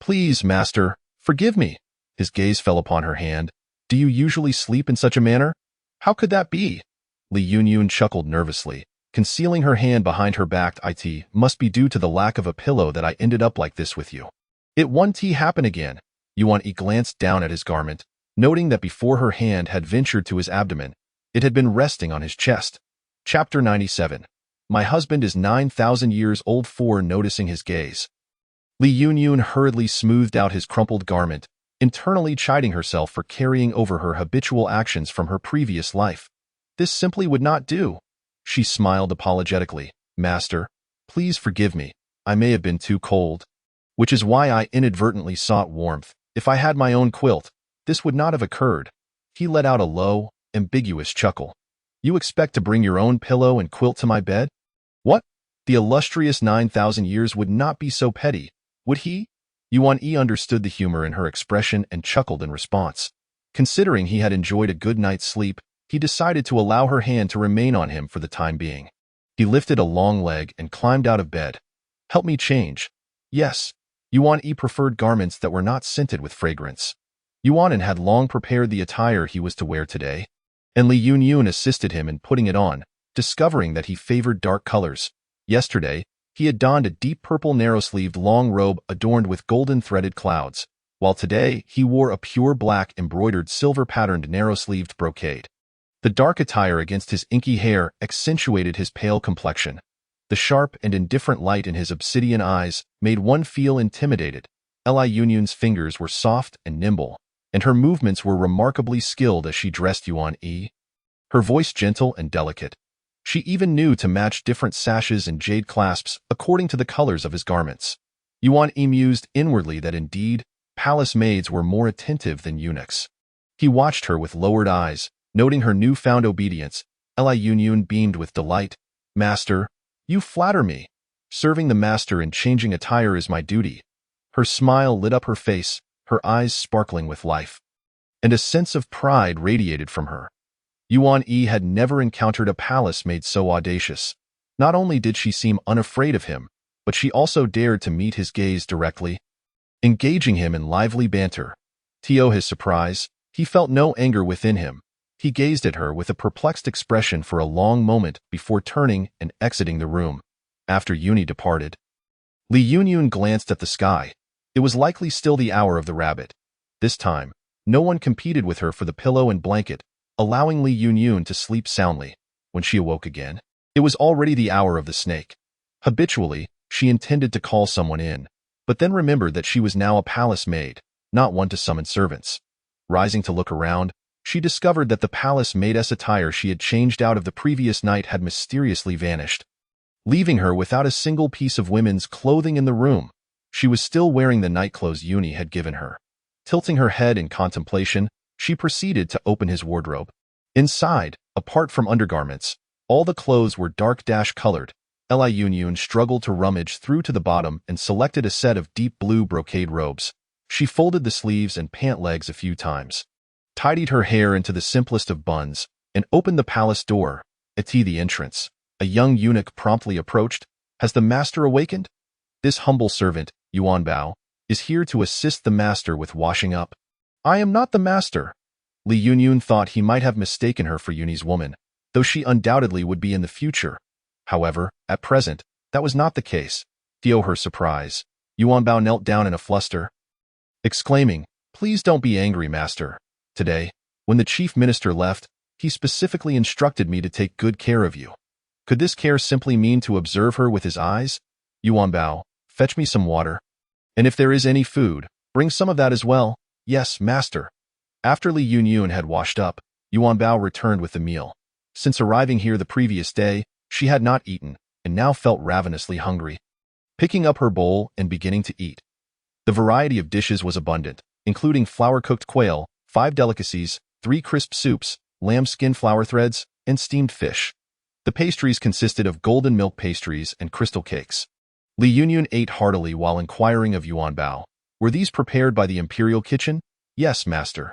"Please, master, forgive me." His gaze fell upon her hand. "Do you usually sleep in such a manner?" "How could that be?" Li Yunyun chuckled nervously, concealing her hand behind her back. "It must be due to the lack of a pillow that I ended up like this with you." It won't happen again. Yuan Yi glanced down at his garment, noting that before her hand had ventured to his abdomen, it had been resting on his chest. Chapter 97. My husband is 9,000 years old. For noticing his gaze, Li Yunyun hurriedly smoothed out his crumpled garment, internally chiding herself for carrying over her habitual actions from her previous life. This simply would not do. She smiled apologetically. "Master, please forgive me. I may have been too cold. Which is why I inadvertently sought warmth. If I had my own quilt, this would not have occurred." He let out a low, ambiguous chuckle. "You expect to bring your own pillow and quilt to my bed? What? The illustrious 9,000 years would not be so petty, would he?" Yuan Yi understood the humor in her expression and chuckled in response. Considering he had enjoyed a good night's sleep, he decided to allow her hand to remain on him for the time being. He lifted a long leg and climbed out of bed. "Help me change." "Yes." Yuan Yi preferred garments that were not scented with fragrance. Yuanin had long prepared the attire he was to wear today, and Li Yunyun assisted him in putting it on, discovering that he favored dark colors. Yesterday, he had donned a deep purple narrow-sleeved long robe adorned with golden-threaded clouds, while today he wore a pure black embroidered silver-patterned narrow-sleeved brocade. The dark attire against his inky hair accentuated his pale complexion. The sharp and indifferent light in his obsidian eyes made one feel intimidated. Li Yunyun's fingers were soft and nimble, and her movements were remarkably skilled as she dressed Yuan Yi. Her voice gentle and delicate. She even knew to match different sashes and jade clasps according to the colors of his garments. Yuan Yi mused inwardly that indeed, palace maids were more attentive than eunuchs. He watched her with lowered eyes, noting her newfound obedience. Li Yunyun beamed with delight. "Master, you flatter me. Serving the master and changing attire is my duty." Her smile lit up her face, her eyes sparkling with life, and a sense of pride radiated from her. Yuan Yi had never encountered a palace maid so audacious. Not only did she seem unafraid of him, but she also dared to meet his gaze directly, engaging him in lively banter. To his surprise, he felt no anger within him. He gazed at her with a perplexed expression for a long moment before turning and exiting the room. After Yuni departed, Li Yunyun glanced at the sky. It was likely still the hour of the rabbit. This time, no one competed with her for the pillow and blanket, allowing Li Yunyun to sleep soundly. When she awoke again, it was already the hour of the snake. Habitually, she intended to call someone in, but then remembered that she was now a palace maid, not one to summon servants. Rising to look around, she discovered that the palace maid's attire she had changed out of the previous night had mysteriously vanished, leaving her without a single piece of women's clothing in the room. She was still wearing the nightclothes Yuni had given her. Tilting her head in contemplation, she proceeded to open his wardrobe. Inside, apart from undergarments, all the clothes were dark-colored. Li Yunyun struggled to rummage through to the bottom and selected a set of deep blue brocade robes. She folded the sleeves and pant legs a few times, tidied her hair into the simplest of buns, and opened the palace door. At the entrance, a young eunuch promptly approached. "Has the master awakened?" "This humble servant, Yuan Bao, is here to assist the master with washing up." "I am not the master." Li Yunyun thought he might have mistaken her for Yuni's woman, though she undoubtedly would be in the future. However, at present, that was not the case. To her surprise, Yuanbao knelt down in a fluster, exclaiming, "Please don't be angry, master. Today, when the chief minister left, he specifically instructed me to take good care of you. Could this care simply mean to observe her with his eyes? Yuanbao, fetch me some water. And if there is any food, bring some of that as well." "Yes, master." After Li Yunyun had washed up, Yuanbao returned with the meal. Since arriving here the previous day, she had not eaten, and now felt ravenously hungry. Picking up her bowl and beginning to eat. The variety of dishes was abundant, including flour-cooked quail, 5 delicacies, 3 crisp soups, lamb skin flour threads, and steamed fish. The pastries consisted of golden milk pastries and crystal cakes. Li Yunyun ate heartily while inquiring of Yuanbao, "Were these prepared by the Imperial kitchen?" "Yes, master."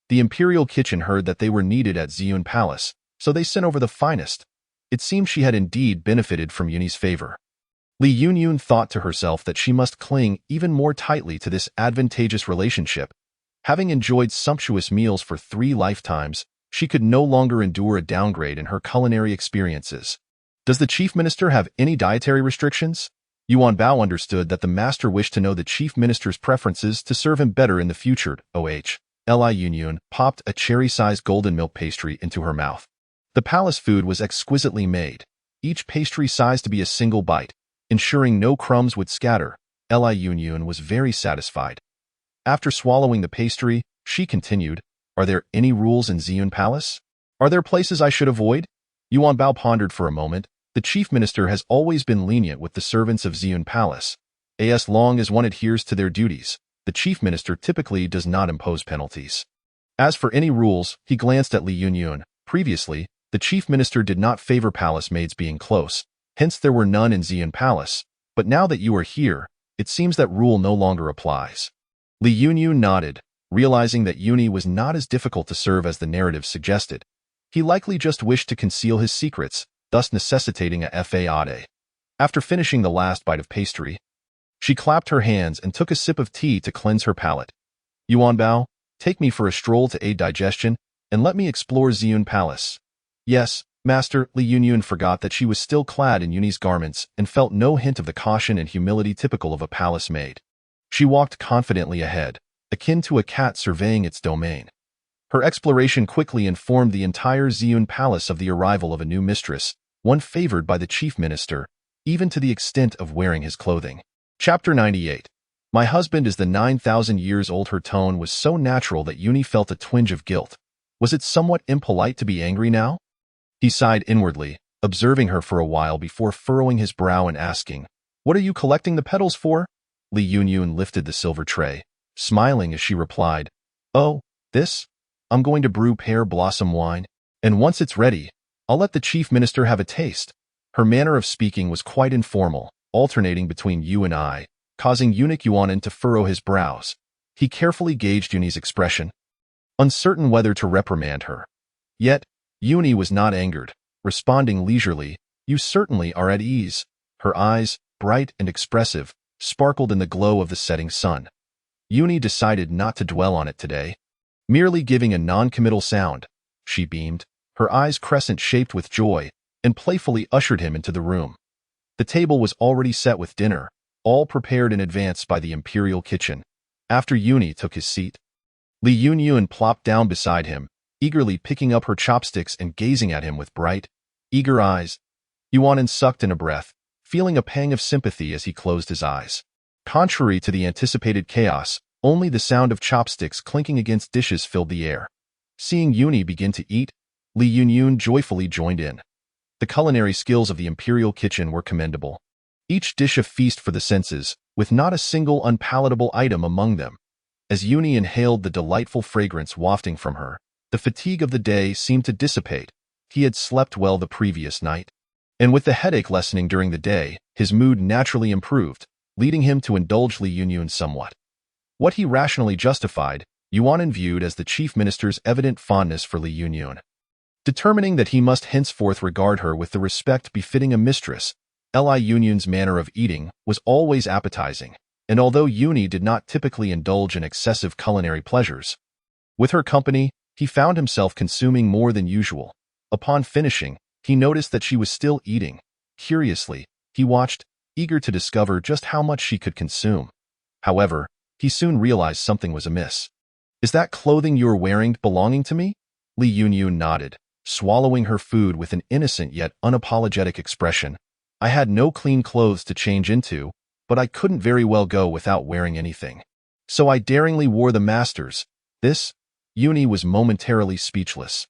The Imperial kitchen heard that they were needed at Ziyun Palace, so they sent over the finest. It seemed she had indeed benefited from Yuni's favor. Li Yunyun thought to herself that she must cling even more tightly to this advantageous relationship. Having enjoyed sumptuous meals for 3 lifetimes, she could no longer endure a downgrade in her culinary experiences. Does the chief minister have any dietary restrictions? Yuanbao understood that the master wished to know the chief minister's preferences to serve him better in the future. Li Yunyun popped a cherry-sized golden milk pastry into her mouth. The palace food was exquisitely made, each pastry sized to be a single bite, ensuring no crumbs would scatter. Li Yunyun was very satisfied. After swallowing the pastry, she continued, "Are there any rules in Ziyun Palace? Are there places I should avoid?" Yuanbao pondered for a moment. The chief minister has always been lenient with the servants of Ziyun Palace. As long as one adheres to their duties, the chief minister typically does not impose penalties. As for any rules, he glanced at Li Yunyun. Previously, the chief minister did not favor palace maids being close, hence there were none in Ziyun Palace. But now that you are here, it seems that rule no longer applies. Li Yunyun nodded, realizing that Yuni was not as difficult to serve as the narrative suggested. He likely just wished to conceal his secrets, thus necessitating a fade. After finishing the last bite of pastry, she clapped her hands and took a sip of tea to cleanse her palate. "Yuanbao, take me for a stroll to aid digestion, and let me explore Ziyun Palace." "Yes, master." Li Yunyun forgot that she was still clad in Yuni's garments and felt no hint of the caution and humility typical of a palace maid. She walked confidently ahead, akin to a cat surveying its domain. Her exploration quickly informed the entire Ziyun Palace of the arrival of a new mistress, one favored by the chief minister, even to the extent of wearing his clothing. Chapter 98. My husband is the 9,000 years old. Her tone was so natural that Yuni felt a twinge of guilt. Was it somewhat impolite to be angry now? He sighed inwardly, observing her for a while before furrowing his brow and asking, "What are you collecting the petals for?" Li Yunyun lifted the silver tray, smiling as she replied, "Oh, this? I'm going to brew pear blossom wine, and once it's ready, I'll let the chief minister have a taste." Her manner of speaking was quite informal, alternating between you and I, causing eunuch Yuanan to furrow his brows. He carefully gauged Yuni's expression, uncertain whether to reprimand her. Yet, Yuni was not angered, responding leisurely, "You certainly are at ease." Her eyes, bright and expressive, sparkled in the glow of the setting sun. Yuni decided not to dwell on it today. Merely giving a non-committal sound, she beamed, her eyes crescent-shaped with joy, and playfully ushered him into the room. The table was already set with dinner, all prepared in advance by the Imperial kitchen. After Yuni took his seat, Li Yunyun plopped down beside him, eagerly picking up her chopsticks and gazing at him with bright, eager eyes. Yuanan sucked in a breath, feeling a pang of sympathy as he closed his eyes. Contrary to the anticipated chaos, only the sound of chopsticks clinking against dishes filled the air. Seeing Yuni begin to eat, Li Yunyun joyfully joined in. The culinary skills of the Imperial kitchen were commendable. Each dish a feast for the senses, with not a single unpalatable item among them. As Yuni inhaled the delightful fragrance wafting from her, the fatigue of the day seemed to dissipate. He had slept well the previous night, and with the headache lessening during the day, his mood naturally improved, leading him to indulge Li Yunyun somewhat. What he rationally justified, Yuanan viewed as the chief minister's evident fondness for Li Yunyun. Determining that he must henceforth regard her with the respect befitting a mistress, Li Yunyun's manner of eating was always appetizing, and although Yuni did not typically indulge in excessive culinary pleasures, with her company, He found himself consuming more than usual. Upon finishing, he noticed that she was still eating. Curiously, he watched, eager to discover just how much she could consume. However, he soon realized something was amiss. "Is that clothing you are wearing belonging to me?" Li Yunyun nodded, swallowing her food with an innocent yet unapologetic expression. "I had no clean clothes to change into, but I couldn't very well go without wearing anything. So I daringly wore the master's." This? Yuni was momentarily speechless.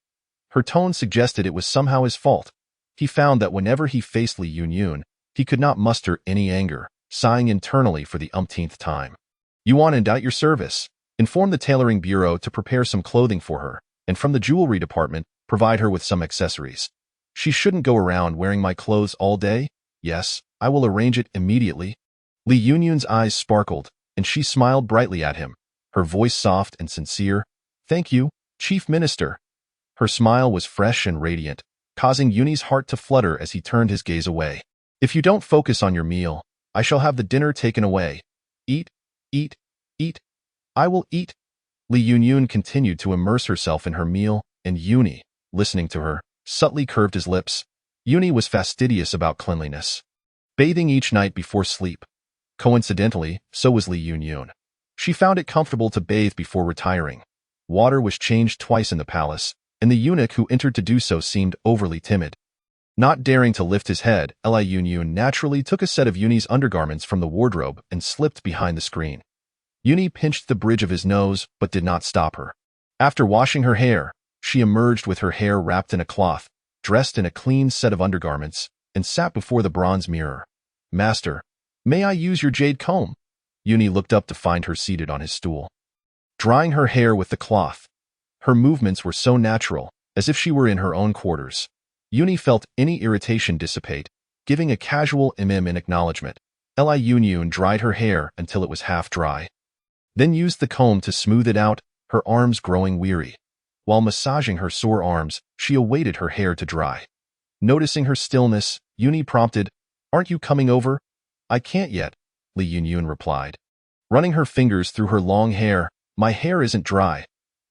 Her tone suggested it was somehow his fault. He found that whenever he faced Li Yunyun, he could not muster any anger, sighing internally for the umpteenth time. "You want to indict your service. Inform the tailoring bureau to prepare some clothing for her, and from the jewelry department, provide her with some accessories. She shouldn't go around wearing my clothes all day. Yes, I will arrange it immediately." Li Yunyun's eyes sparkled, and she smiled brightly at him, her voice soft and sincere. "Thank you, Chief Minister." Her smile was fresh and radiant, causing Yuni's heart to flutter as he turned his gaze away. "If you don't focus on your meal, I shall have the dinner taken away. Eat, eat, eat. I will eat." Li Yunyun continued to immerse herself in her meal, and Yuni, listening to her, subtly curved his lips. Yuni was fastidious about cleanliness, bathing each night before sleep. Coincidentally, so was Li Yunyun. She found it comfortable to bathe before retiring. Water was changed twice in the palace, and the eunuch who entered to do so seemed overly timid. Not daring to lift his head, Li Yunyun naturally took a set of Yuni's undergarments from the wardrobe and slipped behind the screen. Yuni pinched the bridge of his nose but did not stop her. After washing her hair, she emerged with her hair wrapped in a cloth, dressed in a clean set of undergarments, and sat before the bronze mirror. "Master, may I use your jade comb?" Yuni looked up to find her seated on his stool, drying her hair with the cloth. Her movements were so natural, as if she were in her own quarters. Yuni felt any irritation dissipate, giving a casual in acknowledgement. Li Yunyun dried her hair until it was half dry, then used the comb to smooth it out, her arms growing weary. While massaging her sore arms, she awaited her hair to dry. Noticing her stillness, Yuni prompted, "Aren't you coming over?" "I can't yet," Li Yunyun replied, running her fingers through her long hair. "My hair isn't dry."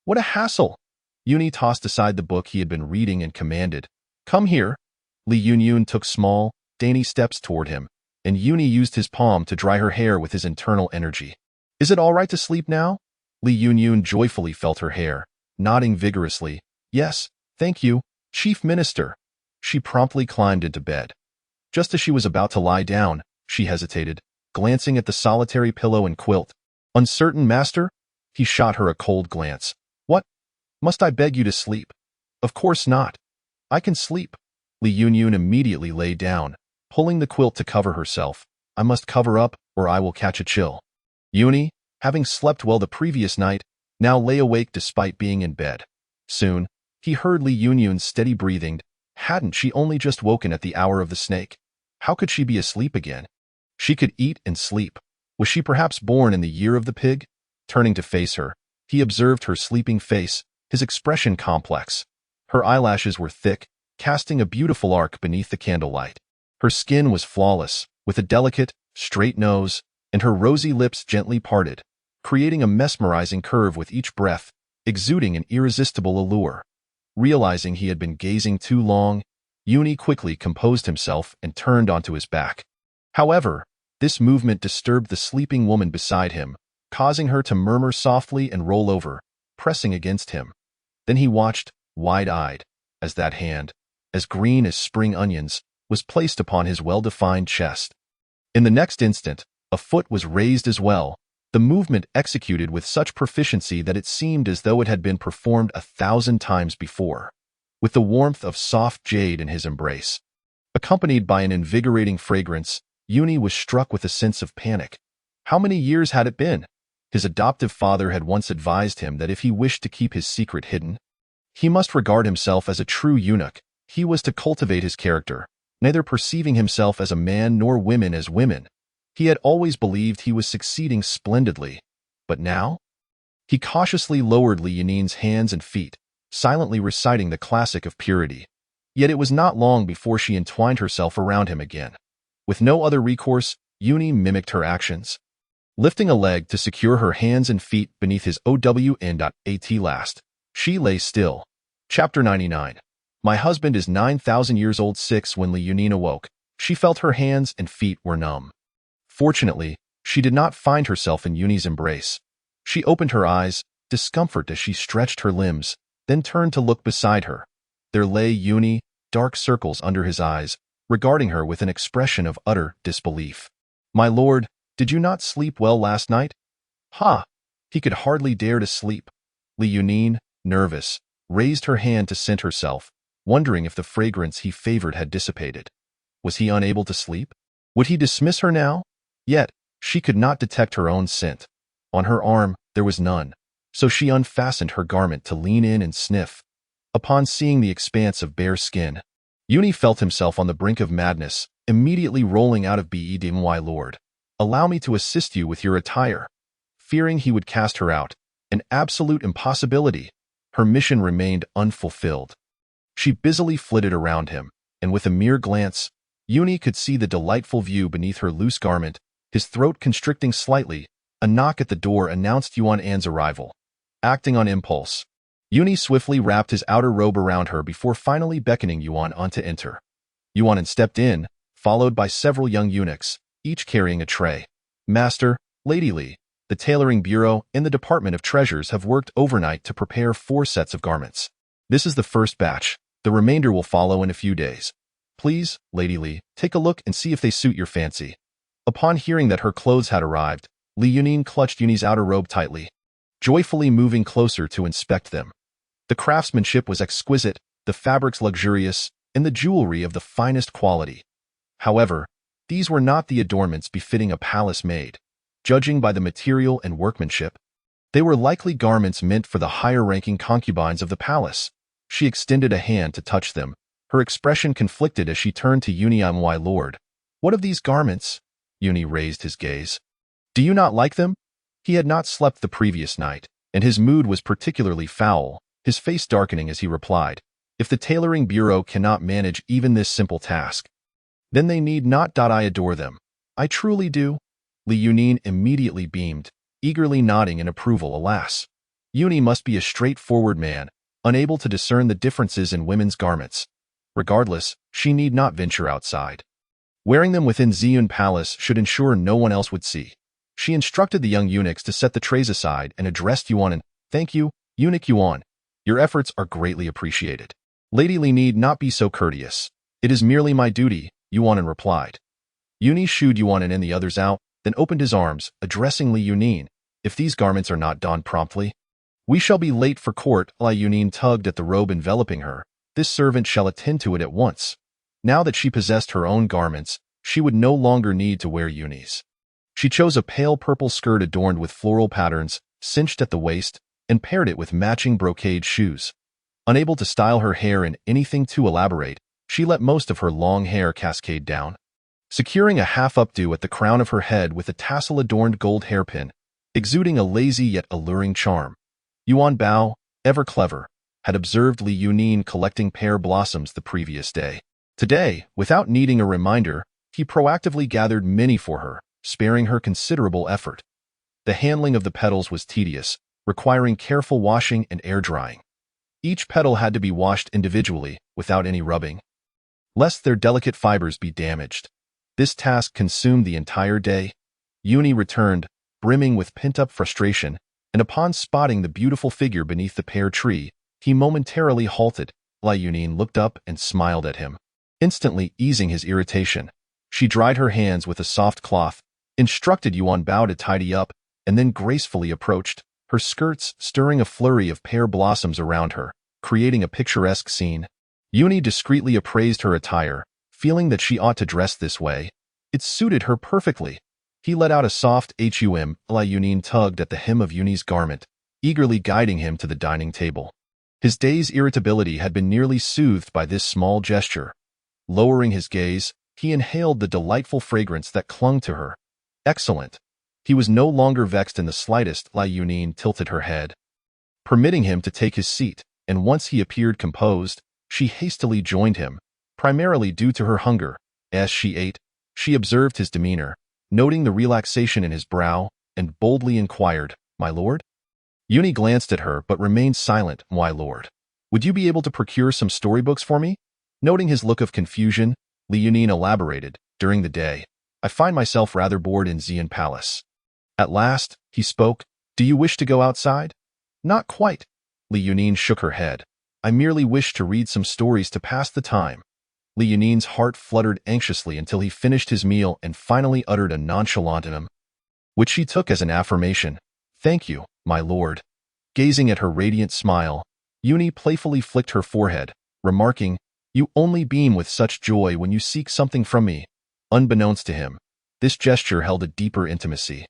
"What a hassle!" Yuni tossed aside the book he had been reading and commanded, "Come here." Li Yunyun took small, dainty steps toward him, and Yuni used his palm to dry her hair with his internal energy. "Is it all right to sleep now?" Li Yunyun joyfully felt her hair, nodding vigorously. "Yes, thank you, Chief Minister." She promptly climbed into bed. Just as she was about to lie down, she hesitated, glancing at the solitary pillow and quilt. "Uncertain, Master?" He shot her a cold glance. "What? Must I beg you to sleep?" "Of course not. I can sleep." Li Yunyun immediately lay down, pulling the quilt to cover herself. "I must cover up, or I will catch a chill." Yuni, having slept well the previous night, now lay awake despite being in bed. Soon, he heard Li Yunyun's steady breathing. Hadn't she only just woken at the hour of the snake? How could she be asleep again? She could eat and sleep. Was she perhaps born in the year of the pig? Turning to face her, he observed her sleeping face, his expression complex. Her eyelashes were thick, casting a beautiful arc beneath the candlelight. Her skin was flawless, with a delicate, straight nose, and her rosy lips gently parted, creating a mesmerizing curve with each breath, exuding an irresistible allure. Realizing he had been gazing too long, Yuni quickly composed himself and turned onto his back. However, this movement disturbed the sleeping woman beside him, causing her to murmur softly and roll over, pressing against him. Then he watched, wide-eyed, as that hand, as green as spring onions, was placed upon his well-defined chest. In the next instant, a foot was raised as well, the movement executed with such proficiency that it seemed as though it had been performed 1,000 times before. With the warmth of soft jade in his embrace, accompanied by an invigorating fragrance, Yuni was struck with a sense of panic. How many years had it been? His adoptive father had once advised him that if he wished to keep his secret hidden, he must regard himself as a true eunuch. He was to cultivate his character, neither perceiving himself as a man nor women as women. He had always believed he was succeeding splendidly, but now? He cautiously lowered Li Yunyun's hands and feet, silently reciting the classic of purity. Yet it was not long before she entwined herself around him again. With no other recourse, Yuni mimicked her actions. Lifting a leg to secure her hands and feet beneath his OWN.AT last, She lay still. Chapter 99. My husband is 9,000 years old. 6. When Li Yunin awoke, she felt her hands and feet were numb. Fortunately, she did not find herself in Yuni's embrace. She opened her eyes, discomfort as she stretched her limbs, then turned to look beside her. There lay Yuni, dark circles under his eyes, regarding her with an expression of utter disbelief. My lord, did you not sleep well last night? Ha! He could hardly dare to sleep. Li Yunin, nervous, raised her hand to scent herself, wondering if the fragrance he favored had dissipated. Was he unable to sleep? Would he dismiss her now? Yet, she could not detect her own scent. On her arm, there was none, so she unfastened her garment to lean in and sniff. Upon seeing the expanse of bare skin, Yuni felt himself on the brink of madness, immediately rolling out of bed. My lord, allow me to assist you with your attire. Fearing he would cast her out, an absolute impossibility, her mission remained unfulfilled. She busily flitted around him, and with a mere glance, Yuni could see the delightful view beneath her loose garment, his throat constricting slightly. A knock at the door announced Yuan An's arrival. Acting on impulse, Yuni swiftly wrapped his outer robe around her before finally beckoning Yuan An to enter. Yuan An stepped in, followed by several young eunuchs, each carrying a tray. Master, Lady Li, the tailoring bureau and the Department of Treasures have worked overnight to prepare 4 sets of garments. This is the first batch. The remainder will follow in a few days. Please, Lady Li, take a look and see if they suit your fancy. Upon hearing that her clothes had arrived, Li Yunin clutched Yuni's outer robe tightly, joyfully moving closer to inspect them. The craftsmanship was exquisite, the fabrics luxurious, and the jewelry of the finest quality. However, these were not the adornments befitting a palace maid. Judging by the material and workmanship, they were likely garments meant for the higher-ranking concubines of the palace. She extended a hand to touch them, her expression conflicted as she turned to Yuni. My lord, what of these garments? Yuni raised his gaze. Do you not like them? He had not slept the previous night, and his mood was particularly foul, his face darkening as he replied, if the tailoring bureau cannot manage even this simple task, then they need not. I adore them. I truly do. Li Yunin immediately beamed, eagerly nodding in approval. Alas, Yuni must be a straightforward man, unable to discern the differences in women's garments. Regardless, she need not venture outside. Wearing them within Ziyun Palace should ensure no one else would see. She instructed the young eunuchs to set the trays aside and addressed Yuan and, thank you, Eunuch Yuan. Your efforts are greatly appreciated. Lady Li need not be so courteous. It is merely my duty, Yuan replied. Yuni shooed Yuan and the others out, then opened his arms, addressing Li Yunin. If these garments are not donned promptly, we shall be late for court. Li Yunin tugged at the robe enveloping her. This servant shall attend to it at once. Now that she possessed her own garments, she would no longer need to wear Yuni's. She chose a pale purple skirt adorned with floral patterns, cinched at the waist, and paired it with matching brocade shoes. Unable to style her hair in anything too elaborate, she let most of her long hair cascade down, securing a half updo at the crown of her head with a tassel-adorned gold hairpin, exuding a lazy yet alluring charm. Yuan Bao, ever clever, had observed Li Yunin collecting pear blossoms the previous day. Today, without needing a reminder, he proactively gathered many for her, sparing her considerable effort. The handling of the petals was tedious, requiring careful washing and air drying. Each petal had to be washed individually, without any rubbing, lest their delicate fibers be damaged. This task consumed the entire day. Yuni returned, brimming with pent-up frustration, and upon spotting the beautiful figure beneath the pear tree, he momentarily halted. Li Yunin looked up and smiled at him, instantly easing his irritation. She dried her hands with a soft cloth, instructed Yuan Bao to tidy up, and then gracefully approached, her skirts stirring a flurry of pear blossoms around her, creating a picturesque scene. Yuni discreetly appraised her attire, feeling that she ought to dress this way. It suited her perfectly. He let out a soft hum. Li Yunin tugged at the hem of Yuni's garment, eagerly guiding him to the dining table. His day's irritability had been nearly soothed by this small gesture. Lowering his gaze, he inhaled the delightful fragrance that clung to her. Excellent. He was no longer vexed in the slightest. Li Yunin tilted her head, permitting him to take his seat, and once he appeared composed, she hastily joined him, primarily due to her hunger. As she ate, she observed his demeanor, noting the relaxation in his brow, and boldly inquired, "My lord?" Yuni glanced at her but remained silent. "My lord, would you be able to procure some storybooks for me?" Noting his look of confusion, Li Yunin elaborated, "During the day, I find myself rather bored in Xian Palace." At last, he spoke, "Do you wish to go outside?" "Not quite." Li Yunin shook her head. "I merely wish to read some stories to pass the time." Li Yunin's heart fluttered anxiously until he finished his meal and finally uttered a nonchalant which she took as an affirmation. "Thank you, my lord." Gazing at her radiant smile, Yuni playfully flicked her forehead, remarking, "You only beam with such joy when you seek something from me." Unbeknownst to him, this gesture held a deeper intimacy.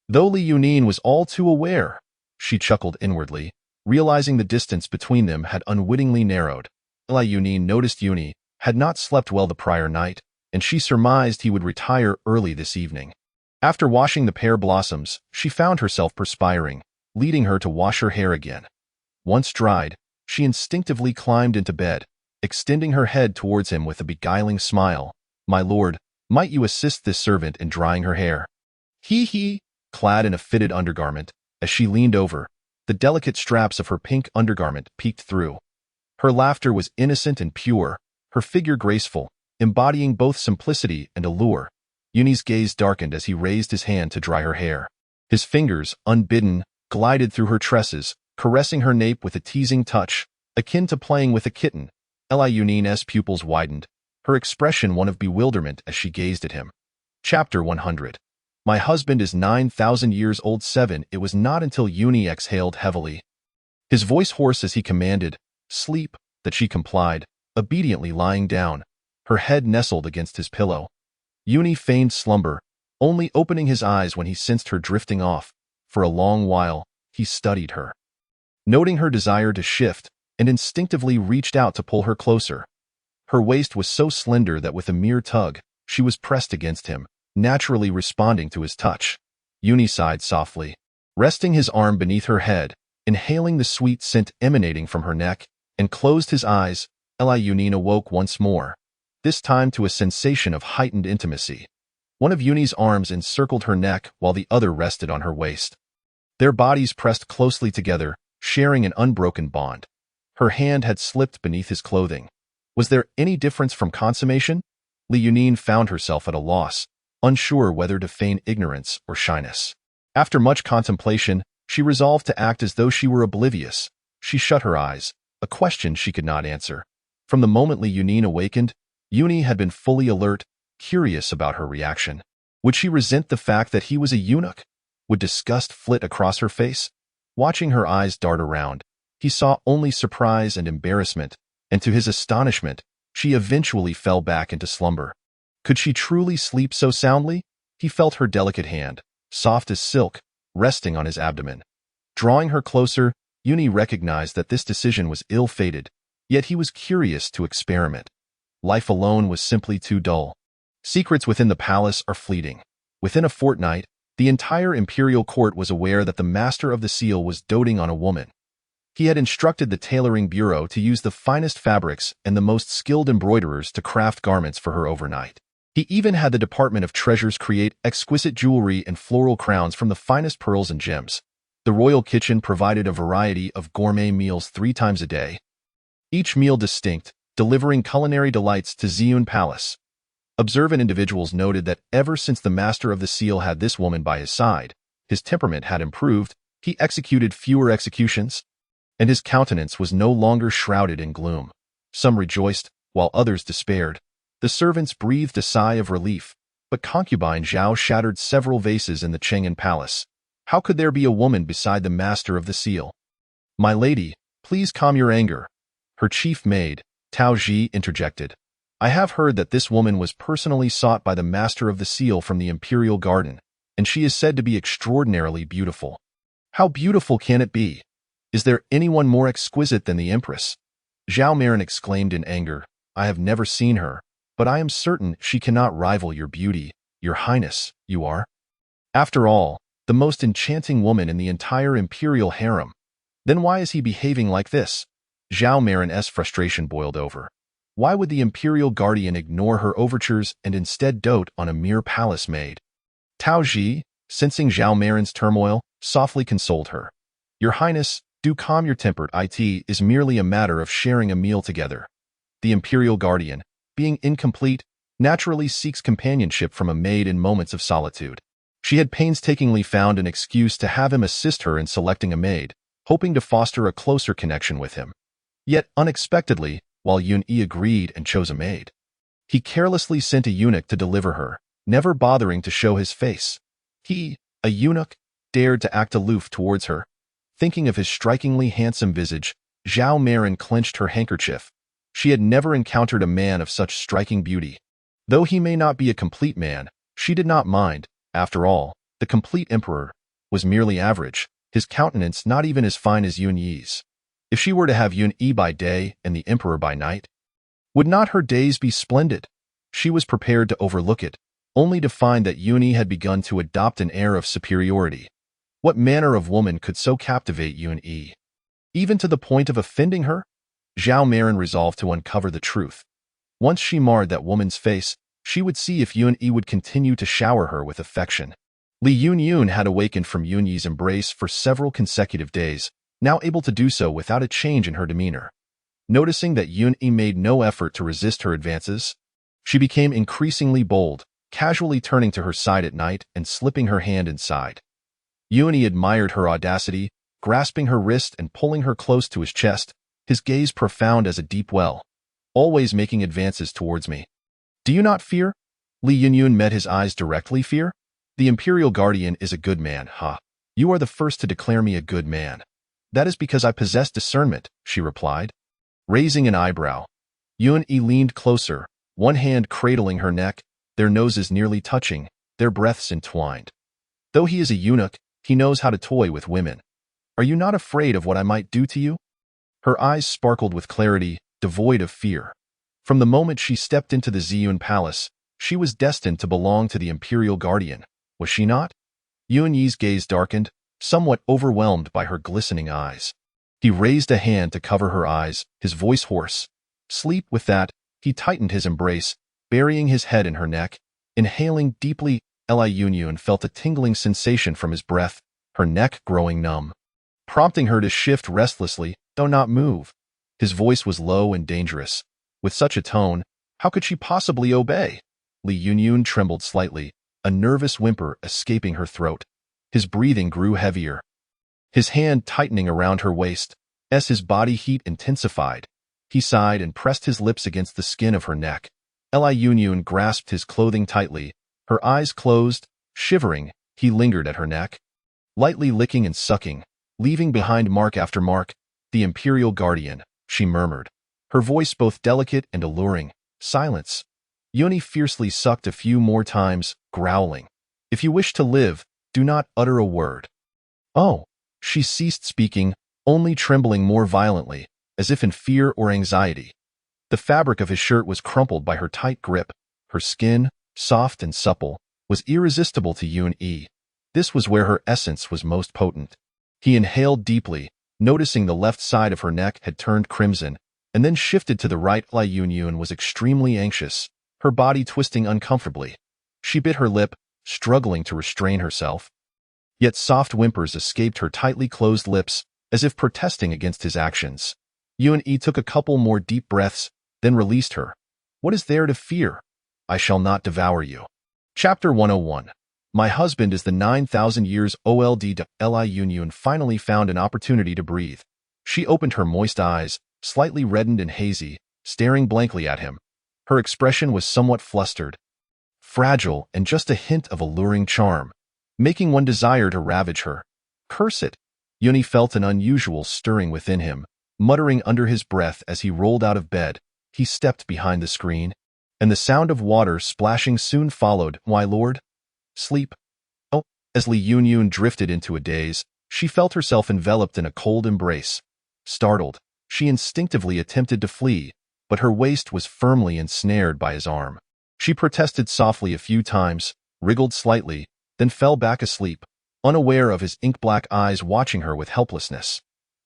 Though Li Yunin was all too aware, she chuckled inwardly, realizing the distance between them had unwittingly narrowed. Li Yunin noticed Yuni had not slept well the prior night, and she surmised he would retire early this evening. After washing the pear blossoms, she found herself perspiring, leading her to wash her hair again. Once dried, she instinctively climbed into bed, extending her head towards him with a beguiling smile. "My lord, might you assist this servant in drying her hair?" He, clad in a fitted undergarment, as she leaned over, the delicate straps of her pink undergarment peeked through. Her laughter was innocent and pure, her figure graceful, embodying both simplicity and allure. Yuni's gaze darkened as he raised his hand to dry her hair. His fingers, unbidden, glided through her tresses, caressing her nape with a teasing touch, akin to playing with a kitten. Li Yunin's pupils widened, her expression one of bewilderment as she gazed at him. Chapter 100. My husband is 9,000 years old. 7. It was not until Yuni exhaled heavily, his voice hoarse as he commanded, "Sleep," that she complied, obediently lying down, her head nestled against his pillow. Yuni feigned slumber, only opening his eyes when he sensed her drifting off. For a long while, he studied her, noting her desire to shift, and instinctively reached out to pull her closer. Her waist was so slender that with a mere tug, she was pressed against him, naturally responding to his touch. Yuni sighed softly, resting his arm beneath her head, inhaling the sweet scent emanating from her neck, and closed his eyes. Li Yunin awoke once more, this time to a sensation of heightened intimacy. One of Yuni's arms encircled her neck while the other rested on her waist. Their bodies pressed closely together, sharing an unbroken bond. Her hand had slipped beneath his clothing. Was there any difference from consummation? Li Yunin found herself at a loss, unsure whether to feign ignorance or shyness. After much contemplation, she resolved to act as though she were oblivious. She shut her eyes, a question she could not answer. From the moment Li Yunin awakened, Yuni had been fully alert, curious about her reaction. Would she resent the fact that he was a eunuch? Would disgust flit across her face? Watching her eyes dart around, he saw only surprise and embarrassment, and to his astonishment, she eventually fell back into slumber. Could she truly sleep so soundly? He felt her delicate hand, soft as silk, resting on his abdomen. Drawing her closer, Yuni recognized that this decision was ill-fated, yet he was curious to experiment. Life alone was simply too dull. Secrets within the palace are fleeting. Within a fortnight, the entire Imperial court was aware that the Master of the Seal was doting on a woman. He had instructed the tailoring bureau to use the finest fabrics and the most skilled embroiderers to craft garments for her overnight. He even had the Department of Treasures create exquisite jewelry and floral crowns from the finest pearls and gems. The royal kitchen provided a variety of gourmet meals 3 times a day, each meal distinct, delivering culinary delights to Xian Palace. Observant individuals noted that ever since the Master of the Seal had this woman by his side, his temperament had improved, he executed fewer executions, and his countenance was no longer shrouded in gloom. Some rejoiced, while others despaired. The servants breathed a sigh of relief, but concubine Zhao shattered several vases in the Chang'an Palace. How could there be a woman beside the Master of the Seal? "My lady, please calm your anger," her chief maid, Tao Ji, interjected. "I have heard that this woman was personally sought by the Master of the Seal from the Imperial Garden, and she is said to be extraordinarily beautiful." "How beautiful can it be? Is there anyone more exquisite than the Empress?" Zhao Marin exclaimed in anger. "I have never seen her, but I am certain she cannot rival your beauty, your highness. You are, after all, the most enchanting woman in the entire Imperial harem. Then why is he behaving like this?" Zhao Marin's frustration boiled over. Why would the Imperial Guardian ignore her overtures and instead dote on a mere palace maid? Tao Ji, sensing Zhao Marin's turmoil, softly consoled her. Your Highness, do calm your temper. It is merely a matter of sharing a meal together. The Imperial Guardian, being incomplete, naturally seeks companionship from a maid in moments of solitude. She had painstakingly found an excuse to have him assist her in selecting a maid, hoping to foster a closer connection with him. Yet, unexpectedly, while Yun-yi agreed and chose a maid, he carelessly sent a eunuch to deliver her, never bothering to show his face. He, a eunuch, dared to act aloof towards her. Thinking of his strikingly handsome visage, Zhao Marin clenched her handkerchief. She had never encountered a man of such striking beauty. Though he may not be a complete man, she did not mind. After all, the complete emperor was merely average, his countenance not even as fine as Yun-yi's. If she were to have Yun-yi by day and the emperor by night, would not her days be splendid? She was prepared to overlook it, only to find that Yun-yi had begun to adopt an air of superiority. What manner of woman could so captivate Yun-yi? Even to the point of offending her? Zhao Marin resolved to uncover the truth. Once she marred that woman's face, she would see if Yun-yi would continue to shower her with affection. Li Yun-yun had awakened from Yun-yi's embrace for several consecutive days, now able to do so without a change in her demeanor. Noticing that Yun-yi made no effort to resist her advances, she became increasingly bold, casually turning to her side at night and slipping her hand inside. Yun-yi admired her audacity, grasping her wrist and pulling her close to his chest, his gaze profound as a deep well, always making advances towards me. Do you not fear? Li Yun-yun met his eyes directly. Fear? The Imperial Guardian is a good man, huh? You are the first to declare me a good man. That is because I possess discernment, she replied. Raising an eyebrow, Yun-yi leaned closer, one hand cradling her neck, their noses nearly touching, their breaths entwined. Though he is a eunuch, he knows how to toy with women. Are you not afraid of what I might do to you? Her eyes sparkled with clarity, devoid of fear. From the moment she stepped into the Ziyun Palace, she was destined to belong to the Imperial Guardian, was she not? Yun-yi's gaze darkened, somewhat overwhelmed by her glistening eyes. He raised a hand to cover her eyes, his voice hoarse. Sleep. With that, he tightened his embrace, burying his head in her neck. Inhaling deeply, Li Yun-yun felt a tingling sensation from his breath, her neck growing numb, prompting her to shift restlessly, though not move. His voice was low and dangerous. With such a tone, how could she possibly obey? Li Yun-yun trembled slightly, a nervous whimper escaping her throat. His breathing grew heavier, his hand tightening around her waist. As his body heat intensified, he sighed and pressed his lips against the skin of her neck. Li Yun-yun grasped his clothing tightly, her eyes closed. Shivering, he lingered at her neck, lightly licking and sucking, leaving behind mark after mark. The Imperial Guardian, she murmured, her voice both delicate and alluring. Silence. Yun-yi fiercely sucked a few more times, growling. If you wish to live, do not utter a word. Oh. She ceased speaking, only trembling more violently, as if in fear or anxiety. The fabric of his shirt was crumpled by her tight grip. Her skin, soft and supple, was irresistible to Yun-yi. This was where her essence was most potent. He inhaled deeply, noticing the left side of her neck had turned crimson, and then shifted to the right. Li Yun-yun was extremely anxious, her body twisting uncomfortably. She bit her lip, struggling to restrain herself. Yet soft whimpers escaped her tightly closed lips, as if protesting against his actions. Yun-yi took a couple more deep breaths, then released her. What is there to fear? I shall not devour you. Chapter 101. My husband is the 9,000 years old. Li Yun-yun finally found an opportunity to breathe. She opened her moist eyes, slightly reddened and hazy, staring blankly at him. Her expression was somewhat flustered, fragile, and just a hint of alluring charm, making one desire to ravage her. Curse it! Yun-yi felt an unusual stirring within him, muttering under his breath as he rolled out of bed. He stepped behind the screen, and the sound of water splashing soon followed. Why, Lord? Sleep. Oh, as Li Yun-yun drifted into a daze, she felt herself enveloped in a cold embrace. Startled, she instinctively attempted to flee, but her waist was firmly ensnared by his arm. She protested softly a few times, wriggled slightly, then fell back asleep, unaware of his ink-black eyes watching her with helplessness.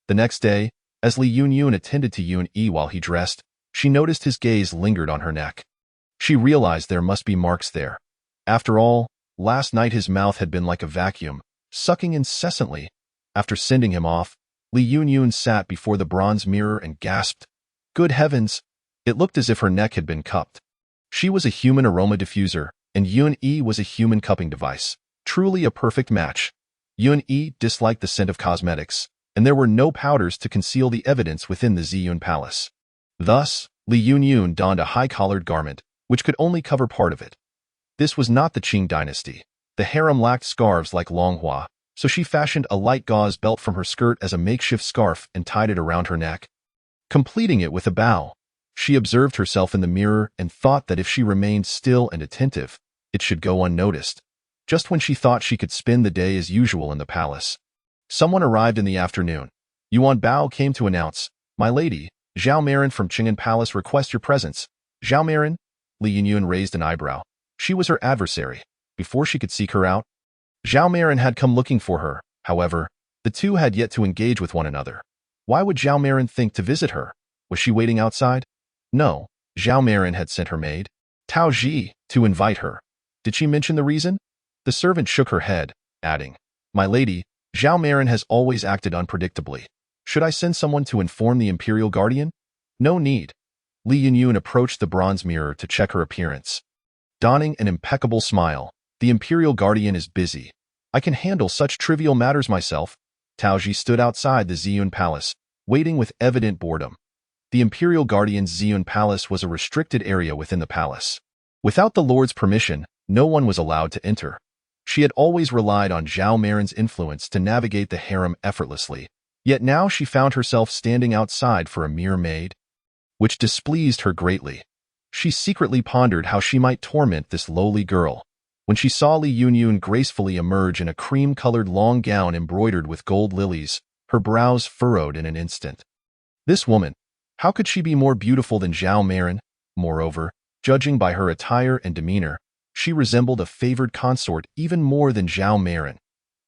The next day, as Li Yun-yun attended to Yun-yi while he dressed, she noticed his gaze lingered on her neck. She realized there must be marks there. After all, last night his mouth had been like a vacuum, sucking incessantly. After sending him off, Li Yunyun sat before the bronze mirror and gasped. Good heavens! It looked as if her neck had been cupped. She was a human aroma diffuser, and Yun-Yi was a human cupping device. Truly a perfect match. Yun-Yi disliked the scent of cosmetics, and there were no powders to conceal the evidence within the Ziyun Palace. Thus, Li Yunyun donned a high-collared garment, which could only cover part of it. This was not the Qing dynasty. The harem lacked scarves like Longhua, so she fashioned a light gauze belt from her skirt as a makeshift scarf and tied it around her neck. Completing it with a bow, she observed herself in the mirror and thought that if she remained still and attentive, it should go unnoticed. Just when she thought she could spend the day as usual in the palace, someone arrived in the afternoon. Yuan Bao came to announce, "My lady, Zhao Marin from Qing'an Palace requests your presence." Zhao Marin? Li Yunyun raised an eyebrow. She was her adversary. Before she could seek her out, Zhao Marin had come looking for her. However, the two had yet to engage with one another. Why would Zhao Marin think to visit her? Was she waiting outside? No, Zhao Marin had sent her maid, Tao Ji, to invite her. Did she mention the reason? The servant shook her head, adding, "My lady, Zhao Marin has always acted unpredictably. Should I send someone to inform the Imperial Guardian?" No need. Li Yunyun approached the bronze mirror to check her appearance. Donning an impeccable smile, "The Imperial Guardian is busy. I can handle such trivial matters myself." Tao Ji stood outside the Ziyun Palace, waiting with evident boredom. The Imperial Guardian's Ziyun Palace was a restricted area within the palace. Without the Lord's permission, no one was allowed to enter. She had always relied on Zhao Marin's influence to navigate the harem effortlessly, yet now she found herself standing outside for a mere maid, which displeased her greatly. She secretly pondered how she might torment this lowly girl. When she saw Li Yunyun gracefully emerge in a cream-colored long gown embroidered with gold lilies, her brows furrowed in an instant. This woman, how could she be more beautiful than Zhao Marin? Moreover, judging by her attire and demeanor, she resembled a favored consort even more than Zhao Marin.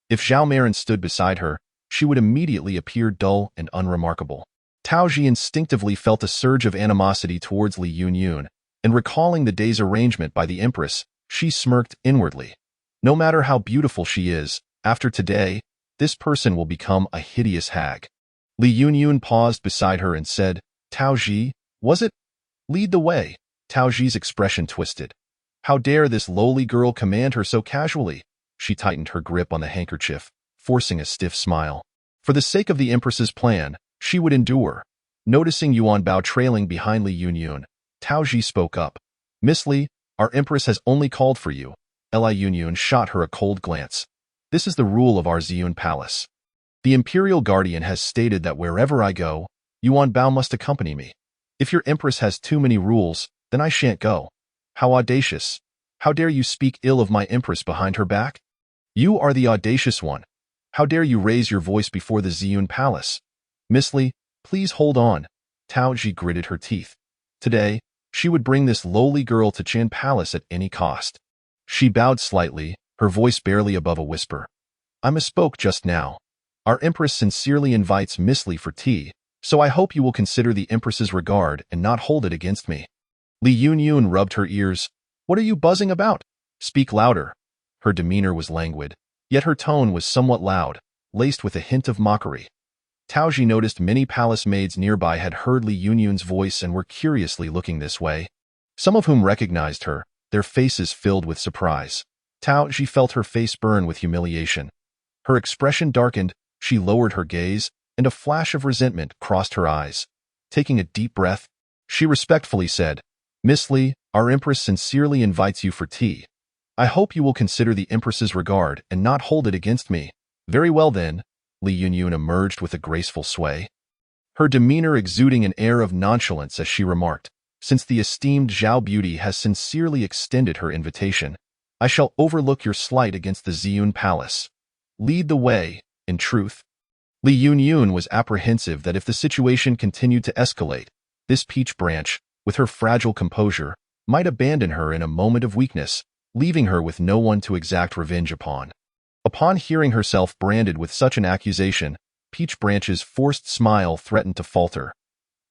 If Zhao Marin stood beside her, she would immediately appear dull and unremarkable. Tao Ji instinctively felt a surge of animosity towards Li Yunyun, and recalling the day's arrangement by the Empress, she smirked inwardly. No matter how beautiful she is, after today, this person will become a hideous hag. Li Yunyun paused beside her and said, "Tao Ji, was it? Lead the way." Tao Ji's expression twisted. How dare this lowly girl command her so casually? She tightened her grip on the handkerchief, forcing a stiff smile. For the sake of the Empress's plan, she would endure. Noticing Yuan Bao trailing behind Li Yunyun, Tao Ji spoke up. "Miss Li, our Empress has only called for you." Li Yunyun shot her a cold glance. "This is the rule of our Ziyun Palace. The Imperial Guardian has stated that wherever I go, Yuan Bao must accompany me. If your Empress has too many rules, then I shan't go." How audacious. How dare you speak ill of my Empress behind her back? You are the audacious one. How dare you raise your voice before the Ziyun Palace? Miss Li, please hold on. Tao Ji gritted her teeth. Today, she would bring this lowly girl to Qin Palace at any cost. She bowed slightly, her voice barely above a whisper. "I misspoke just now. Our Empress sincerely invites Miss Li for tea, so I hope you will consider the Empress's regard and not hold it against me." Li Yunyun rubbed her ears. "What are you buzzing about? Speak louder." Her demeanor was languid, yet her tone was somewhat loud, laced with a hint of mockery. Tao Ji noticed many palace maids nearby had heard Li Yunyun's voice and were curiously looking this way. Some of whom recognized her, their faces filled with surprise. Tao Ji felt her face burn with humiliation. Her expression darkened, she lowered her gaze, and a flash of resentment crossed her eyes. Taking a deep breath, she respectfully said, "Miss Li, our Empress sincerely invites you for tea. I hope you will consider the Empress's regard and not hold it against me." "Very well then." Li Yunyun emerged with a graceful sway, her demeanor exuding an air of nonchalance as she remarked, "Since the esteemed Zhao Beauty has sincerely extended her invitation, I shall overlook your slight against the Ziyun Palace. Lead the way." In truth, Li Yunyun was apprehensive that if the situation continued to escalate, this peach branch, with her fragile composure, might abandon her in a moment of weakness, leaving her with no one to exact revenge upon. Upon hearing herself branded with such an accusation, Peach Branch's forced smile threatened to falter.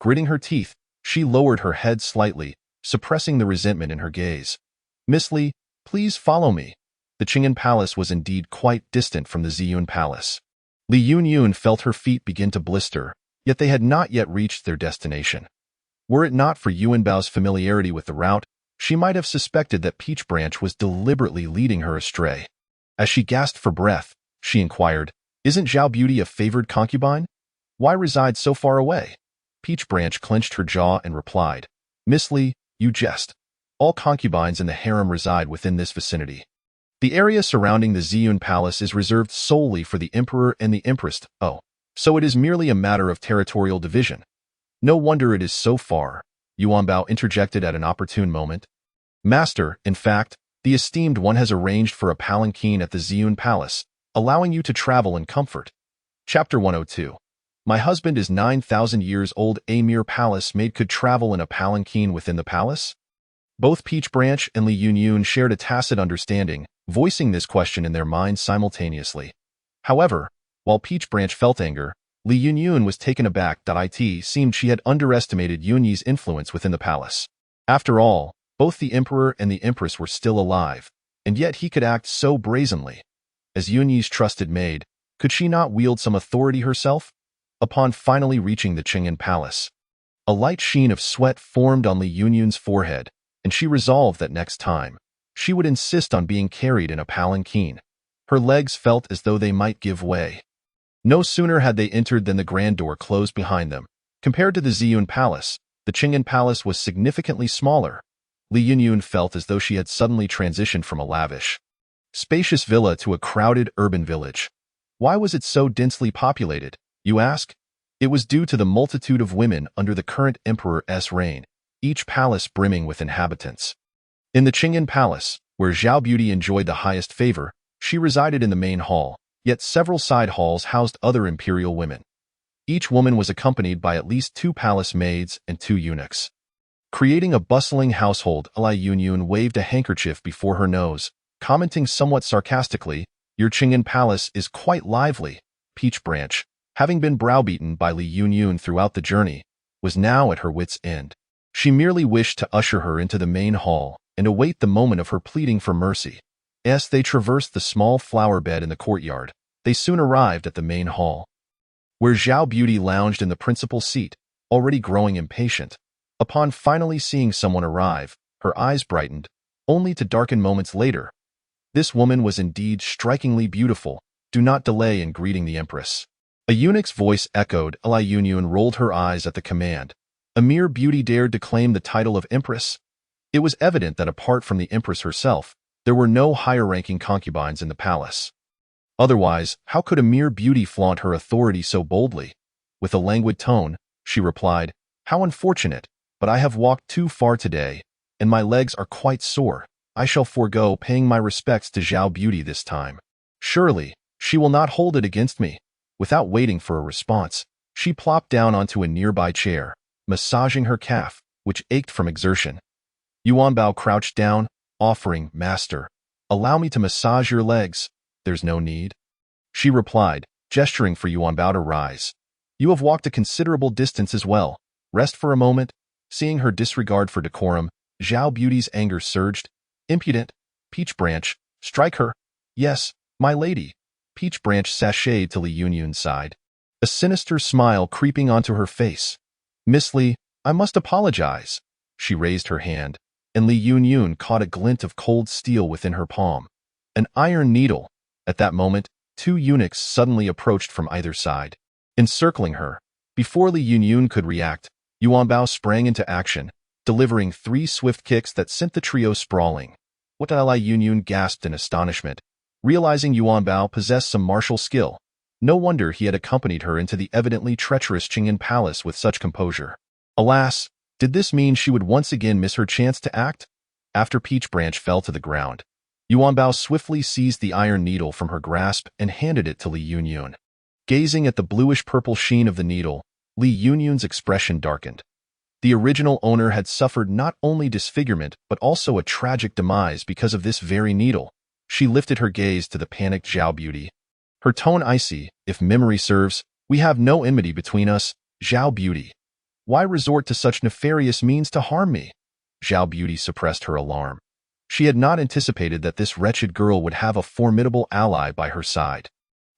Gritting her teeth, she lowered her head slightly, suppressing the resentment in her gaze. "Miss Li, please follow me." The Qing'an Palace was indeed quite distant from the Ziyun Palace. Li Yunyun felt her feet begin to blister, yet they had not yet reached their destination. Were it not for Yuanbao's familiarity with the route, she might have suspected that Peach Branch was deliberately leading her astray. As she gasped for breath, she inquired, "Isn't Zhao Beauty a favored concubine? Why reside so far away?" Peach Branch clenched her jaw and replied, "Miss Li, you jest. All concubines in the harem reside within this vicinity. The area surrounding the Ziyun Palace is reserved solely for the Emperor and the Empress. Oh, so it is merely a matter of territorial division. No wonder it is so far," Yuanbao interjected at an opportune moment. "Master, in fact, the esteemed one has arranged for a palanquin at the Ziyun Palace, allowing you to travel in comfort." Chapter 102. My husband is 9,000 years old. A mere palace maid could travel in a palanquin within the palace? Both Peach Branch and Li Yunyun shared a tacit understanding, voicing this question in their minds simultaneously. However, while Peach Branch felt anger, Li Yunyun was taken aback. It seemed she had underestimated Yunyi's influence within the palace. After all, both the Emperor and the Empress were still alive, and yet he could act so brazenly. As Yunyi's trusted maid, could she not wield some authority herself? Upon finally reaching the Qingyan Palace, a light sheen of sweat formed on Li Yunyun's forehead, and she resolved that next time, she would insist on being carried in a palanquin. Her legs felt as though they might give way. No sooner had they entered than the grand door closed behind them. Compared to the Ziyun Palace, the Qingyan Palace was significantly smaller. Li Yunyun felt as though she had suddenly transitioned from a lavish, spacious villa to a crowded urban village. Why was it so densely populated, you ask? It was due to the multitude of women under the current emperor's reign, each palace brimming with inhabitants. In the Qingyan Palace, where Zhao Beauty enjoyed the highest favor, she resided in the main hall, yet several side halls housed other imperial women. Each woman was accompanied by at least 2 palace maids and 2 eunuchs. Creating a bustling household, Li Yunyun waved a handkerchief before her nose, commenting somewhat sarcastically, "Your Qingyan Palace is quite lively." Peach Branch, having been browbeaten by Li Yunyun throughout the journey, was now at her wit's end. She merely wished to usher her into the main hall and await the moment of her pleading for mercy. As they traversed the small flower bed in the courtyard, they soon arrived at the main hall, where Zhao Beauty lounged in the principal seat, already growing impatient. Upon finally seeing someone arrive, her eyes brightened, only to darken moments later. This woman was indeed strikingly beautiful. "Do not delay in greeting the Empress." A eunuch's voice echoed. Li Yunyun rolled her eyes at the command. A mere beauty dared to claim the title of Empress? It was evident that apart from the Empress herself, there were no higher-ranking concubines in the palace. Otherwise, how could a mere beauty flaunt her authority so boldly? With a languid tone, she replied, "How unfortunate, but I have walked too far today, and my legs are quite sore. I shall forego paying my respects to Zhao Beauty this time. Surely, she will not hold it against me." Without waiting for a response, she plopped down onto a nearby chair, massaging her calf, which ached from exertion. Yuanbao crouched down, offering, "Master, allow me to massage your legs." "There's no need," she replied, gesturing for Yuanbao to rise. "You have walked a considerable distance as well. Rest for a moment." Seeing her disregard for decorum, Zhao Beauty's anger surged. "Impudent! Peach Branch, strike her." "Yes, my lady." Peach Branch sashayed to Li Yunyun's side, a sinister smile creeping onto her face. "Miss Li, I must apologize." She raised her hand, and Li Yunyun caught a glint of cold steel within her palm. An iron needle. At that moment, 2 eunuchs suddenly approached from either side, encircling her. Before Li Yunyun could react, Yuanbao sprang into action, delivering 3 swift kicks that sent the trio sprawling. "What?" Li Yunyun gasped in astonishment, realizing Yuanbao possessed some martial skill. No wonder he had accompanied her into the evidently treacherous Qingyan Palace with such composure. Alas, did this mean she would once again miss her chance to act? After Peach Branch fell to the ground, Yuanbao swiftly seized the iron needle from her grasp and handed it to Li Yunyun. Gazing at the bluish-purple sheen of the needle, Li Yunyun's expression darkened. The original owner had suffered not only disfigurement but also a tragic demise because of this very needle. She lifted her gaze to the panicked Zhao Beauty, her tone icy. "If memory serves, we have no enmity between us, Zhao Beauty. Why resort to such nefarious means to harm me?" Zhao Beauty suppressed her alarm. She had not anticipated that this wretched girl would have a formidable ally by her side.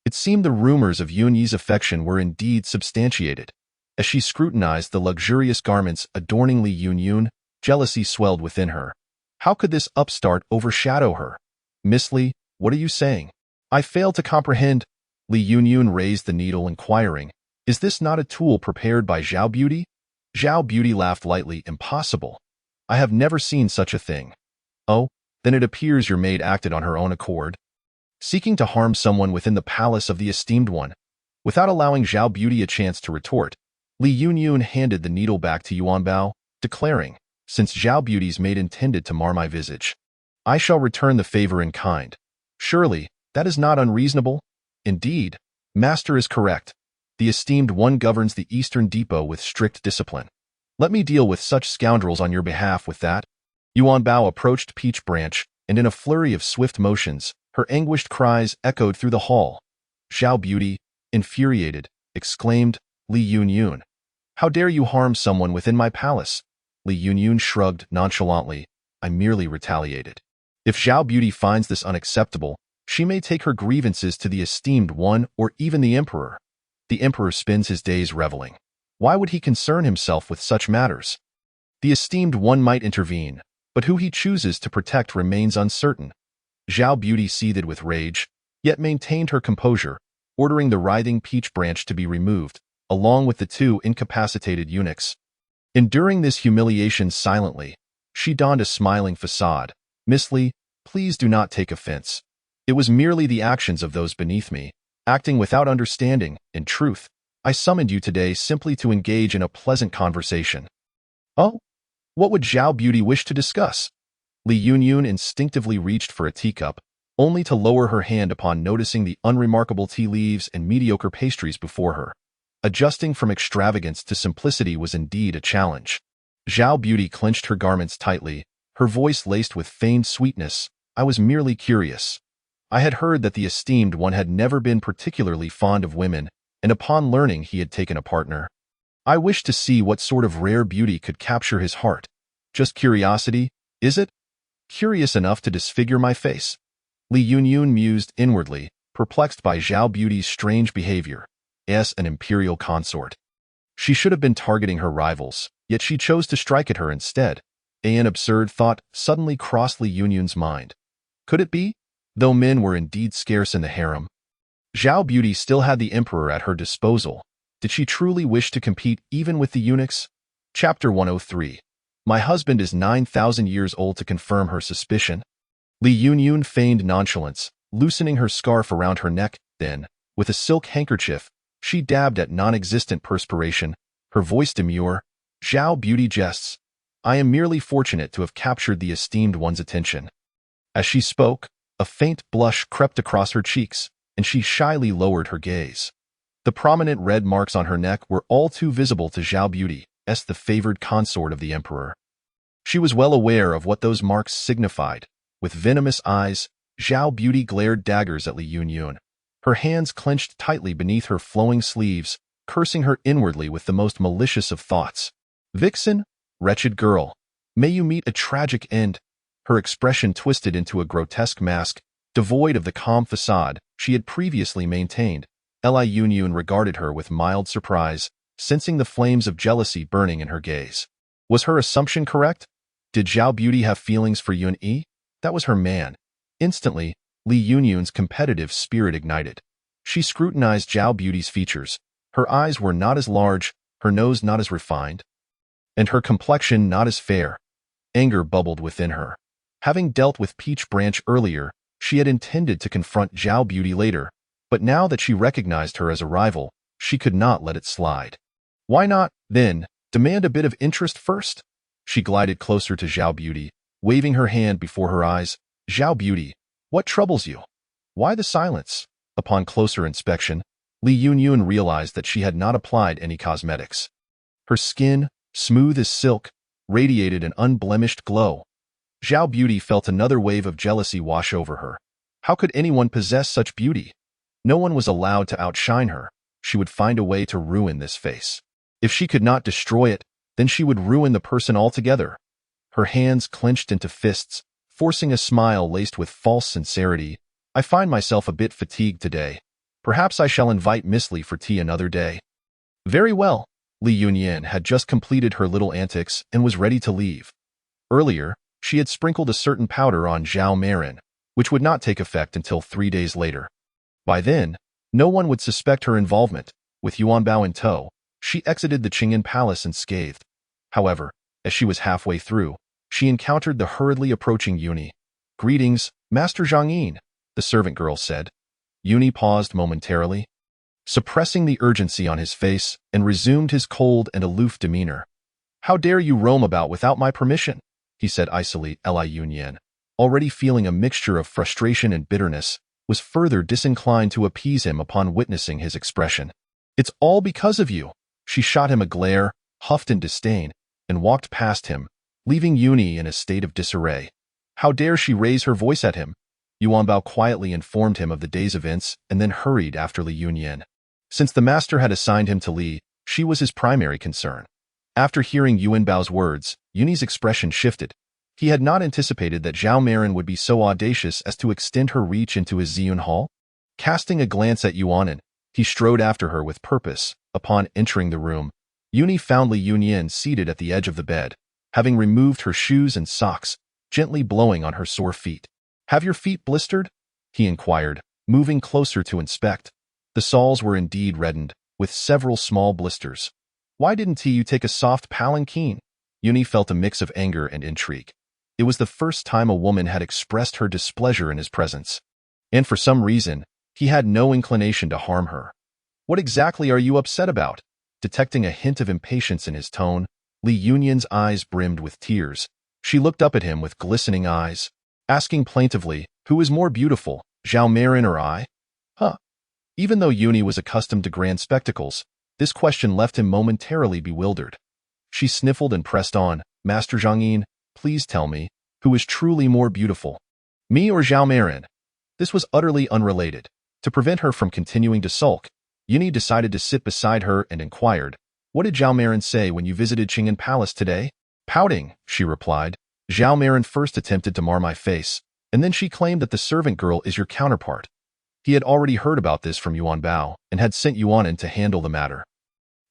It seemed the rumors of Yun Yi's affection were indeed substantiated. As she scrutinized the luxurious garments adorning Li Yun, jealousy swelled within her. How could this upstart overshadow her? Miss Li, what are you saying? I fail to comprehend. Li Yun raised the needle, inquiring, is this not a tool prepared by Zhao Beauty? Zhao Beauty laughed lightly. Impossible. I have never seen such a thing. Oh, then it appears your maid acted on her own accord, seeking to harm someone within the palace of the esteemed one. Without allowing Zhao Beauty a chance to retort, Li Yun handed the needle back to Yuan Bao, declaring, since Zhao Beauty's maid intended to mar my visage, I shall return the favor in kind. Surely, that is not unreasonable? Indeed, master is correct. The esteemed one governs the Eastern Depot with strict discipline. Let me deal with such scoundrels on your behalf with that. Yuan Bao approached Peach Branch, and in a flurry of swift motions, her anguished cries echoed through the hall. Zhao Beauty, infuriated, exclaimed, Li Yun. How dare you harm someone within my palace? Li Yun shrugged nonchalantly. I merely retaliated. If Zhao Beauty finds this unacceptable, she may take her grievances to the esteemed one or even the emperor. The emperor spends his days reveling. Why would he concern himself with such matters? The esteemed one might intervene, but who he chooses to protect remains uncertain. Zhao Beauty seethed with rage, yet maintained her composure, ordering the writhing Peach Branch to be removed, along with the two incapacitated eunuchs. Enduring this humiliation silently, she donned a smiling facade. Miss Li, please do not take offense. It was merely the actions of those beneath me, acting without understanding. In truth, I summoned you today simply to engage in a pleasant conversation. Oh? What would Zhao Beauty wish to discuss? Li Yun instinctively reached for a teacup, only to lower her hand upon noticing the unremarkable tea leaves and mediocre pastries before her. Adjusting from extravagance to simplicity was indeed a challenge. Zhao Beauty clenched her garments tightly, her voice laced with feigned sweetness. I was merely curious. I had heard that the esteemed one had never been particularly fond of women, and upon learning he had taken a partner, I wished to see what sort of rare beauty could capture his heart. Just curiosity, is it? Curious enough to disfigure my face? Li Yun mused inwardly, perplexed by Zhao Beauty's strange behavior. As an imperial consort, she should have been targeting her rivals, yet she chose to strike at her instead. An absurd thought suddenly crossed Li Yun's mind. Could it be? Though men were indeed scarce in the harem, Zhao Beauty still had the emperor at her disposal. Did she truly wish to compete even with the eunuchs? Chapter 103. My husband is 9,000 years old. To confirm her suspicion, Li Yun feigned nonchalance, loosening her scarf around her neck. Then, with a silk handkerchief, she dabbed at non-existent perspiration, her voice demure. Zhao Beauty jests. I am merely fortunate to have captured the esteemed one's attention. As she spoke, a faint blush crept across her cheeks, and she shyly lowered her gaze. The prominent red marks on her neck were all too visible to Zhao Beauty, as the favored consort of the emperor. She was well aware of what those marks signified. With venomous eyes, Zhao Beauty glared daggers at Li Yun. Her hands clenched tightly beneath her flowing sleeves, cursing her inwardly with the most malicious of thoughts. Vixen, wretched girl, may you meet a tragic end. Her expression twisted into a grotesque mask, devoid of the calm facade she had previously maintained. Li Yun regarded her with mild surprise, sensing the flames of jealousy burning in her gaze. Was her assumption correct? Did Zhao Beauty have feelings for Yun Yi? That was her man. Instantly, Li Yun's competitive spirit ignited. She scrutinized Zhao Beauty's features. Her eyes were not as large, her nose not as refined, and her complexion not as fair. Anger bubbled within her. Having dealt with Peach Branch earlier, she had intended to confront Zhao Beauty later, but now that she recognized her as a rival, she could not let it slide. Why not, then, demand a bit of interest first? She glided closer to Zhao Beauty, waving her hand before her eyes. Zhao Beauty, what troubles you? Why the silence? Upon closer inspection, Li Yun realized that she had not applied any cosmetics. Her skin, smooth as silk, radiated an unblemished glow. Zhao Beauty felt another wave of jealousy wash over her. How could anyone possess such beauty? No one was allowed to outshine her. She would find a way to ruin this face. If she could not destroy it, then she would ruin the person altogether. Her hands clenched into fists, forcing a smile laced with false sincerity. I find myself a bit fatigued today. Perhaps I shall invite Miss Li for tea another day. Very well. Li Yunyan had just completed her little antics and was ready to leave. Earlier, she had sprinkled a certain powder on Zhao Marin, which would not take effect until 3 days later. By then, no one would suspect her involvement. With Yuan Bao in tow, she exited the Qingyan Palace unscathed. However, as she was halfway through, she encountered the hurriedly approaching Yuni. "Greetings, Master Zhang Yin," the servant girl said. Yuni paused momentarily, suppressing the urgency on his face, and resumed his cold and aloof demeanor. "How dare you roam about without my permission?" he said icily. Li Yunyan, already feeling a mixture of frustration and bitterness, was further disinclined to appease him upon witnessing his expression. "It's all because of you." She shot him a glare, huffed in disdain, and walked past him, leaving Yuni in a state of disarray. How dare she raise her voice at him? Yuan Bao quietly informed him of the day's events and then hurried after Li Yunyan. Since the master had assigned him to Li, she was his primary concern. After hearing Yuan Bao's words, Yuni's expression shifted. He had not anticipated that Zhao Marin would be so audacious as to extend her reach into his Ziyun hall. Casting a glance at Yuanan, he strode after her with purpose. Upon entering the room, Yuni found Li Yunyan seated at the edge of the bed, having removed her shoes and socks, gently blowing on her sore feet. "Have your feet blistered?" he inquired, moving closer to inspect. The soles were indeed reddened, with several small blisters. "Why didn't you take a soft palanquin?" Yuni felt a mix of anger and intrigue. It was the first time a woman had expressed her displeasure in his presence, and for some reason, he had no inclination to harm her. "What exactly are you upset about?" Detecting a hint of impatience in his tone, Li Yunyan's eyes brimmed with tears. She looked up at him with glistening eyes, asking plaintively, "Who is more beautiful, Zhao Marin or I?" Even though Yuni was accustomed to grand spectacles, this question left him momentarily bewildered. She sniffled and pressed on, "Master Zhang Yin, please tell me, who is truly more beautiful, me or Zhao Marin?" This was utterly unrelated. To prevent her from continuing to sulk, Yuni decided to sit beside her and inquired, "What did Zhao Marin say when you visited Qingyan Palace today?" Pouting, she replied, "Zhao Marin first attempted to mar my face, and then she claimed that the servant girl is your counterpart." He had already heard about this from Yuan Bao and had sent Yuanan to handle the matter.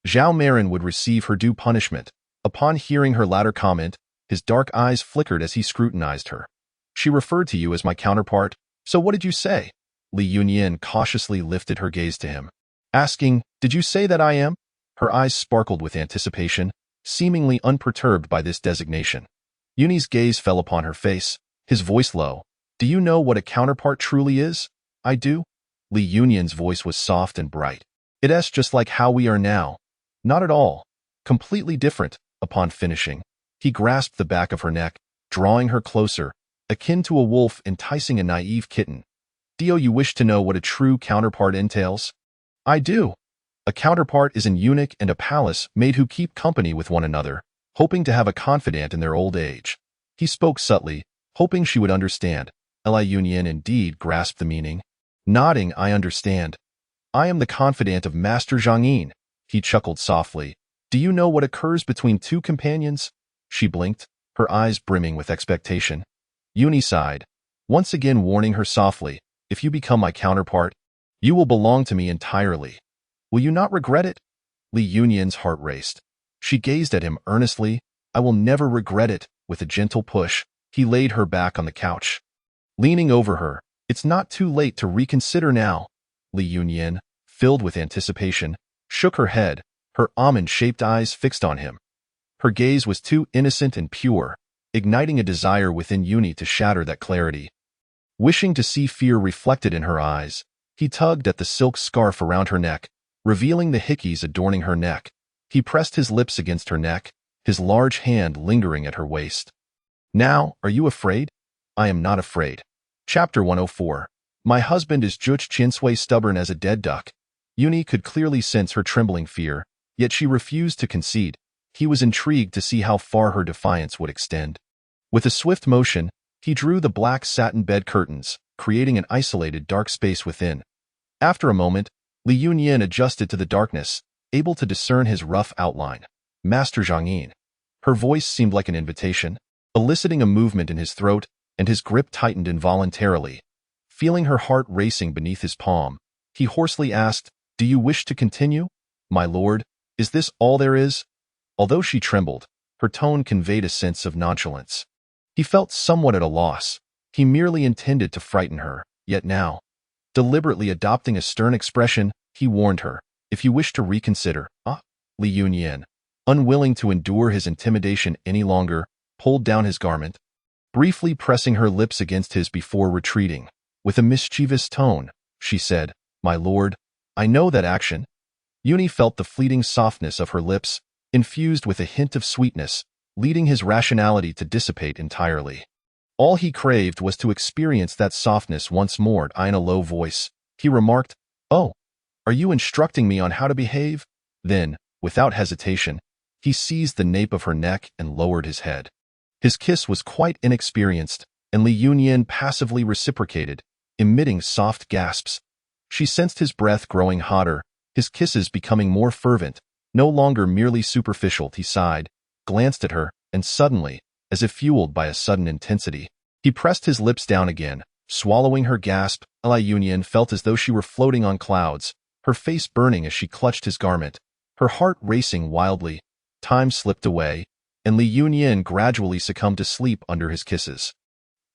Zhao Marin would receive her due punishment. Upon hearing her latter comment, his dark eyes flickered as he scrutinized her. "She referred to you as my counterpart, so what did you say?" Li Yunyan cautiously lifted her gaze to him, asking, "Did you say that I am?" Her eyes sparkled with anticipation, seemingly unperturbed by this designation. Yuni's gaze fell upon her face, his voice low. "Do you know what a counterpart truly is?" "I do." Li Yunyan's voice was soft and bright. "It's just like how we are now." "Not at all. Completely different." Upon finishing, he grasped the back of her neck, drawing her closer, akin to a wolf enticing a naive kitten. "Do you wish to know what a true counterpart entails?" "I do." A counterpart is an eunuch and a palace maid who keep company with one another, hoping to have a confidant in their old age. He spoke subtly, hoping she would understand. Li Yunyan indeed grasped the meaning. Nodding, "I understand. I am the confidant of Master Zhang Yin." He chuckled softly. "Do you know what occurs between two companions?" She blinked, her eyes brimming with expectation. Yuni sighed, once again warning her softly, "If you become my counterpart, you will belong to me entirely. Will you not regret it?" Li Yunyan's heart raced. She gazed at him earnestly. "I will never regret it." With a gentle push, he laid her back on the couch. Leaning over her, "It's not too late to reconsider now." Li Yunyan, filled with anticipation, shook her head, her almond-shaped eyes fixed on him. Her gaze was too innocent and pure, igniting a desire within Yuni to shatter that clarity. Wishing to see fear reflected in her eyes, he tugged at the silk scarf around her neck, revealing the hickeys adorning her neck. He pressed his lips against her neck, his large hand lingering at her waist. "Now, are you afraid?" "I am not afraid." Chapter 104. My husband is Juch Chinsui, stubborn as a dead duck. Yuni could clearly sense her trembling fear, yet she refused to concede. He was intrigued to see how far her defiance would extend. With a swift motion, he drew the black satin bed curtains, creating an isolated dark space within. After a moment, Li Yunyan adjusted to the darkness, able to discern his rough outline. "Master Zhang Yin." Her voice seemed like an invitation, eliciting a movement in his throat, and his grip tightened involuntarily. Feeling her heart racing beneath his palm, He hoarsely asked, "Do you wish to continue? My lord, is this all there is?" Although she trembled, her tone conveyed a sense of nonchalance. He felt somewhat at a loss. He merely intended to frighten her, yet now, deliberately adopting a stern expression, he warned her, "If you wish to reconsider." Li Yunyan, unwilling to endure his intimidation any longer, pulled down his garment, briefly pressing her lips against his before retreating. With a mischievous tone, she said, "My lord, I know that action." Yuni felt the fleeting softness of her lips, infused with a hint of sweetness, leading his rationality to dissipate entirely. All he craved was to experience that softness once more. In a low voice, he remarked, "Oh, are you instructing me on how to behave?" Then, without hesitation, he seized the nape of her neck and lowered his head. His kiss was quite inexperienced, and Li Yunyan passively reciprocated, emitting soft gasps. She sensed his breath growing hotter, his kisses becoming more fervent, no longer merely superficial. He sighed, glanced at her, and suddenly, as if fueled by a sudden intensity, he pressed his lips down again, swallowing her gasp. Li Yunyan felt as though she were floating on clouds, her face burning as she clutched his garment, her heart racing wildly. Time slipped away, and Li Yunyan gradually succumbed to sleep under his kisses.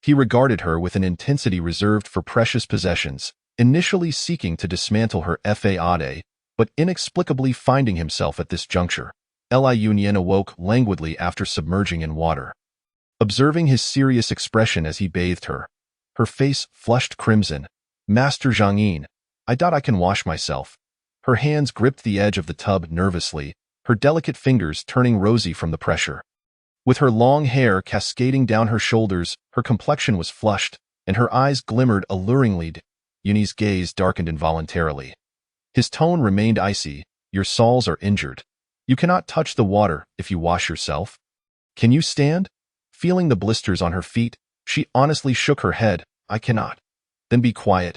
He regarded her with an intensity reserved for precious possessions, initially seeking to dismantle her faade, but inexplicably finding himself at this juncture. Li Yunyan awoke languidly after submerging in water. Observing his serious expression as he bathed her, her face flushed crimson. "Master Zhangyin, I doubt I can wash myself." Her hands gripped the edge of the tub nervously, her delicate fingers turning rosy from the pressure. With her long hair cascading down her shoulders, her complexion was flushed, and her eyes glimmered alluringly. Yuni's gaze darkened involuntarily. His tone remained icy. "Your soles are injured. You cannot touch the water if you wash yourself. Can you stand?" Feeling the blisters on her feet, she honestly shook her head. "I cannot." "Then be quiet."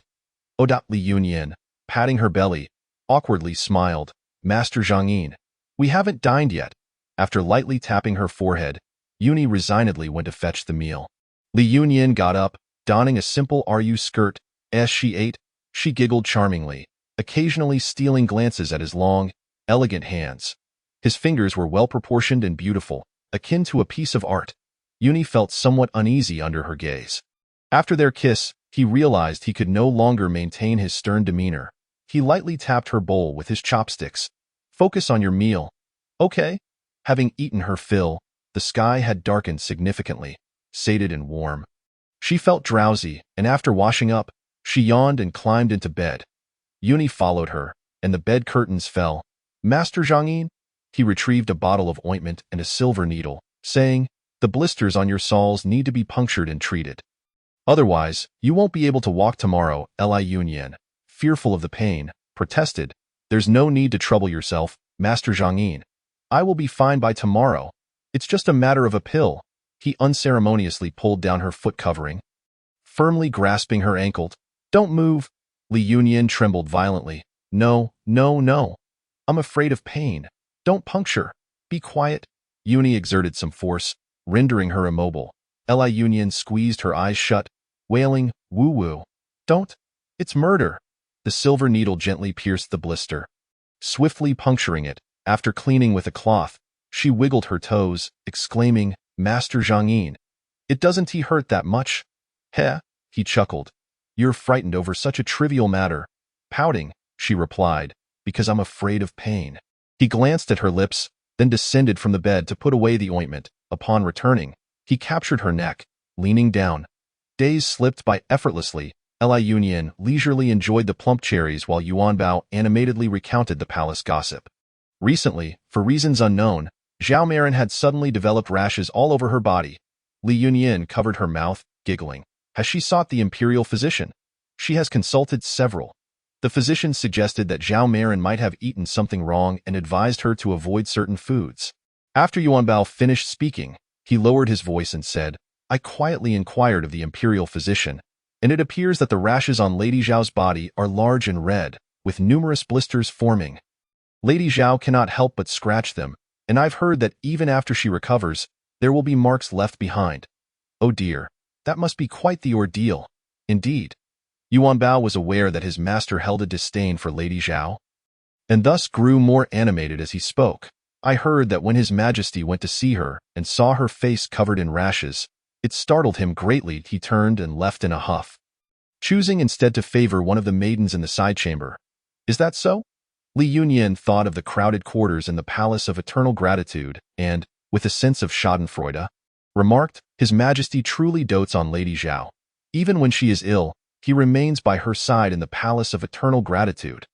Li Yunyan, patting her belly, awkwardly smiled. "Master Zhangyin, we haven't dined yet." After lightly tapping her forehead, Yuni resignedly went to fetch the meal. Li Yunyan got up, donning a simple RU skirt. As she ate, she giggled charmingly, occasionally stealing glances at his long, elegant hands. His fingers were well-proportioned and beautiful, akin to a piece of art. Yuni felt somewhat uneasy under her gaze. After their kiss, he realized he could no longer maintain his stern demeanor. He lightly tapped her bowl with his chopsticks. "Focus on your meal." "Okay." Having eaten her fill, the sky had darkened significantly, sated and warm. She felt drowsy, and after washing up, she yawned and climbed into bed. Yuni followed her, and the bed curtains fell. "Master Zhangyin?" He retrieved a bottle of ointment and a silver needle, saying, "The blisters on your soles need to be punctured and treated. Otherwise, you won't be able to walk tomorrow." Li Yunyan, fearful of the pain, protested, "There's no need to trouble yourself, Master Zhangyin. I will be fine by tomorrow. It's just a matter of a pill." He unceremoniously pulled down her foot covering, firmly grasping her ankle. "Don't move." Li Yunyan trembled violently. "No, no, no. I'm afraid of pain. Don't puncture. Be quiet." Yuni exerted some force, rendering her immobile. Li Yunyan squeezed her eyes shut, wailing, "Woo-woo. Don't. It's murder." The silver needle gently pierced the blister, swiftly puncturing it. After cleaning with a cloth, she wiggled her toes, exclaiming, "Master Zhangyin, it doesn't hurt that much." "Heh," he chuckled. "You're frightened over such a trivial matter." Pouting, she replied, "Because I'm afraid of pain." He glanced at her lips, then descended from the bed to put away the ointment. Upon returning, he captured her neck, leaning down. Days slipped by effortlessly. Li Yunyan leisurely enjoyed the plump cherries while Yuanbao animatedly recounted the palace gossip. Recently, for reasons unknown, Zhao Marin had suddenly developed rashes all over her body. Li Yunyan covered her mouth, giggling. "Has she sought the Imperial physician?" "She has consulted several. The physician suggested that Zhao Marin might have eaten something wrong and advised her to avoid certain foods." After Yuanbao finished speaking, he lowered his voice and said, "I quietly inquired of the Imperial physician, and it appears that the rashes on Lady Zhao's body are large and red, with numerous blisters forming. Lady Zhao cannot help but scratch them, and I've heard that even after she recovers, there will be marks left behind." "Oh dear, that must be quite the ordeal." "Indeed." Yuan Bao was aware that his master held a disdain for Lady Zhao, and thus grew more animated as he spoke. I heard that when His Majesty went to see her and saw her face covered in rashes, it startled him greatly. He turned and left in a huff, choosing instead to favor one of the maidens in the side chamber. Is that so? Li Yunyan thought of the crowded quarters in the Palace of Eternal Gratitude and, with a sense of schadenfreude, remarked, His Majesty truly dotes on Lady Zhao. Even when she is ill, he remains by her side in the Palace of Eternal Gratitude.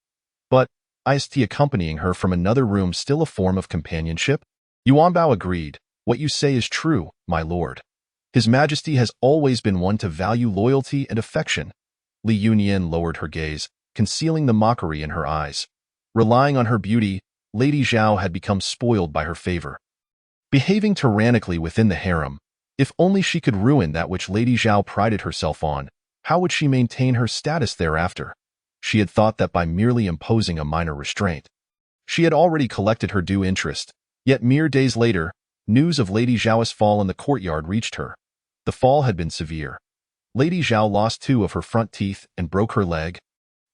But, is accompanying her from another room still a form of companionship? Yuan Bao agreed. What you say is true, my lord. His Majesty has always been one to value loyalty and affection. Li Yunyan lowered her gaze, concealing the mockery in her eyes. Relying on her beauty, Lady Zhao had become spoiled by her favor, behaving tyrannically within the harem. If only she could ruin that which Lady Zhao prided herself on, how would she maintain her status thereafter? She had thought that by merely imposing a minor restraint, she had already collected her due interest. Yet mere days later, news of Lady Zhao's fall in the courtyard reached her. The fall had been severe. Lady Zhao lost 2 of her front teeth and broke her leg,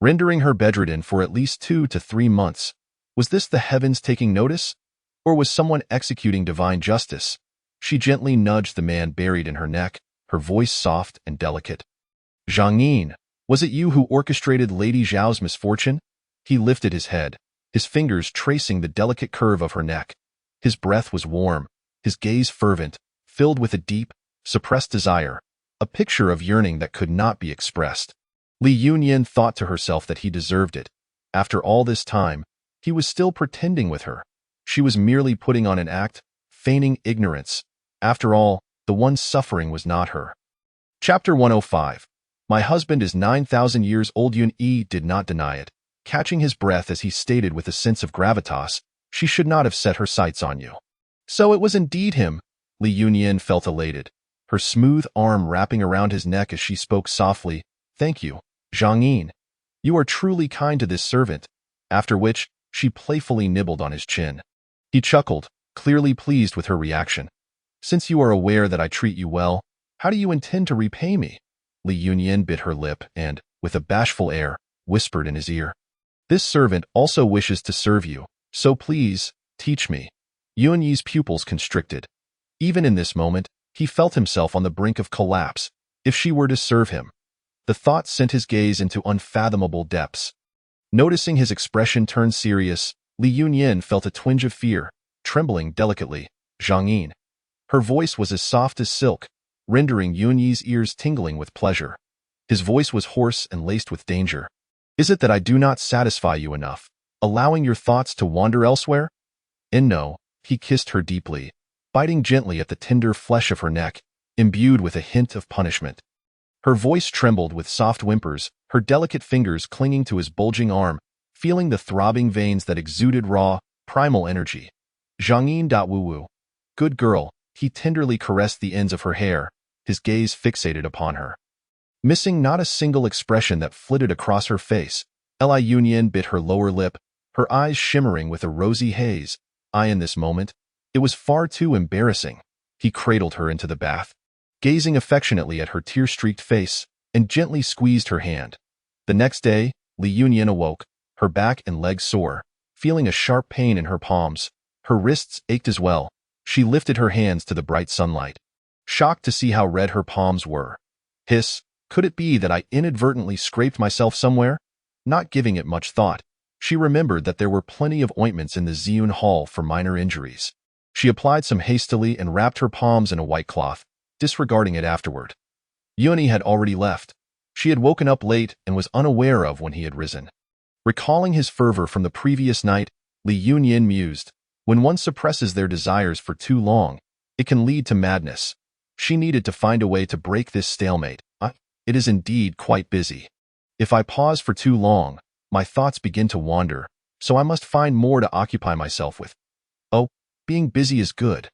rendering her bedridden for at least 2 to 3 months. Was this the heavens taking notice? Or was someone executing divine justice? She gently nudged the man buried in her neck, her voice soft and delicate. Zhang Yin, was it you who orchestrated Lady Zhao's misfortune? He lifted his head, his fingers tracing the delicate curve of her neck. His breath was warm, his gaze fervent, filled with a deep, suppressed desire, a picture of yearning that could not be expressed. Li Yunyan thought to herself that he deserved it. After all this time, he was still pretending with her. She was merely putting on an act, feigning ignorance. After all, the one suffering was not her. Chapter 105. My husband is 9,000 years old. Yun Yi did not deny it, catching his breath as he stated with a sense of gravitas, she should not have set her sights on you. So it was indeed him. Li Yunyan felt elated, her smooth arm wrapping around his neck as she spoke softly, Thank you, Zhang Yin. You are truly kind to this servant. After which, she playfully nibbled on his chin. He chuckled, clearly pleased with her reaction. Since you are aware that I treat you well, how do you intend to repay me? Li Yunyan bit her lip and, with a bashful air, whispered in his ear. This servant also wishes to serve you, so please, teach me. Yun Yi's pupils constricted. Even in this moment, he felt himself on the brink of collapse. If she were to serve him, the thought sent his gaze into unfathomable depths. Noticing his expression turn serious, Li Yunyan felt a twinge of fear, trembling delicately. Zhang Yin. Her voice was as soft as silk, rendering Yun Yi's ears tingling with pleasure. His voice was hoarse and laced with danger. Is it that I do not satisfy you enough, allowing your thoughts to wander elsewhere? And no, he kissed her deeply, biting gently at the tender flesh of her neck, imbued with a hint of punishment. Her voice trembled with soft whimpers, her delicate fingers clinging to his bulging arm, feeling the throbbing veins that exuded raw, primal energy. Zhang Yin. Woo-woo. Good girl, he tenderly caressed the ends of her hair, his gaze fixated upon her. Missing not a single expression that flitted across her face, Li Yunyan bit her lower lip, her eyes shimmering with a rosy haze. In this moment, it was far too embarrassing. He cradled her into the bath, gazing affectionately at her tear-streaked face, and gently squeezed her hand. The next day, Li Yunyan awoke, her back and legs sore, feeling a sharp pain in her palms. Her wrists ached as well. She lifted her hands to the bright sunlight, shocked to see how red her palms were. Hiss, could it be that I inadvertently scraped myself somewhere? Not giving it much thought, she remembered that there were plenty of ointments in the Ziyun Hall for minor injuries. She applied some hastily and wrapped her palms in a white cloth, disregarding it afterward. Yuni had already left. She had woken up late and was unaware of when he had risen. Recalling his fervor from the previous night, Li Yunyan mused, when one suppresses their desires for too long, it can lead to madness. She needed to find a way to break this stalemate. It is indeed quite busy. If I pause for too long, my thoughts begin to wander, so I must find more to occupy myself with. Oh, being busy is good.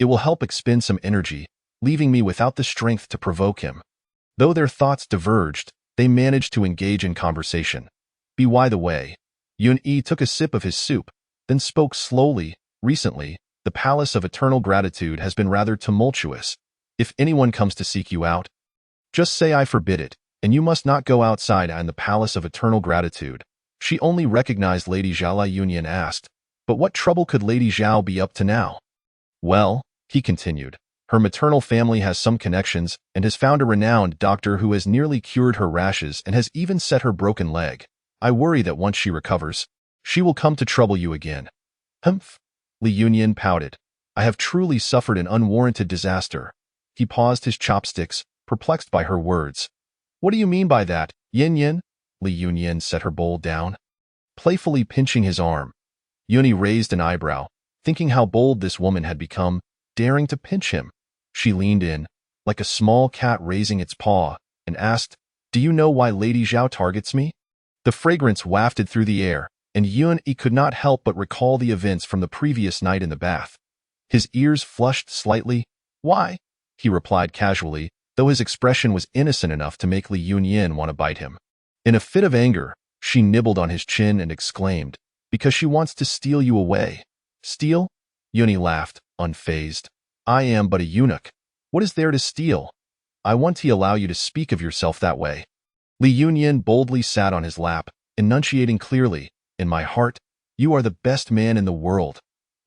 It will help expend some energy, leaving me without the strength to provoke him. Though their thoughts diverged, they managed to engage in conversation. By the way, Yun Yi took a sip of his soup, then spoke slowly. Recently, the Palace of Eternal Gratitude has been rather tumultuous. If anyone comes to seek you out, just say I forbid it, and you must not go outside in the palace of eternal gratitude. She only recognized Lady Zhao. Li Yunyan asked, but what trouble could Lady Zhao be up to now? Well, he continued, her maternal family has some connections and has found a renowned doctor who has nearly cured her rashes and has even set her broken leg. I worry that once she recovers, she will come to trouble you again. Humph. Li Yunyan pouted. I have truly suffered an unwarranted disaster. He paused his chopsticks, perplexed by her words. What do you mean by that, Yin Yin? Li Yunyan set her bowl down, playfully pinching his arm. Yuni raised an eyebrow, thinking how bold this woman had become, daring to pinch him. She leaned in, like a small cat raising its paw, and asked, do you know why Lady Zhao targets me? The fragrance wafted through the air, and Yun-Yi could not help but recall the events from the previous night in the bath. His ears flushed slightly. Why? He replied casually, though his expression was innocent enough to make Li Yunyan want to bite him. In a fit of anger, she nibbled on his chin and exclaimed, because she wants to steal you away. Steal? Yuni laughed, unfazed. I am but a eunuch. What is there to steal? I want to allow you to speak of yourself that way. Li Yunyan boldly sat on his lap, enunciating clearly, in my heart, you are the best man in the world.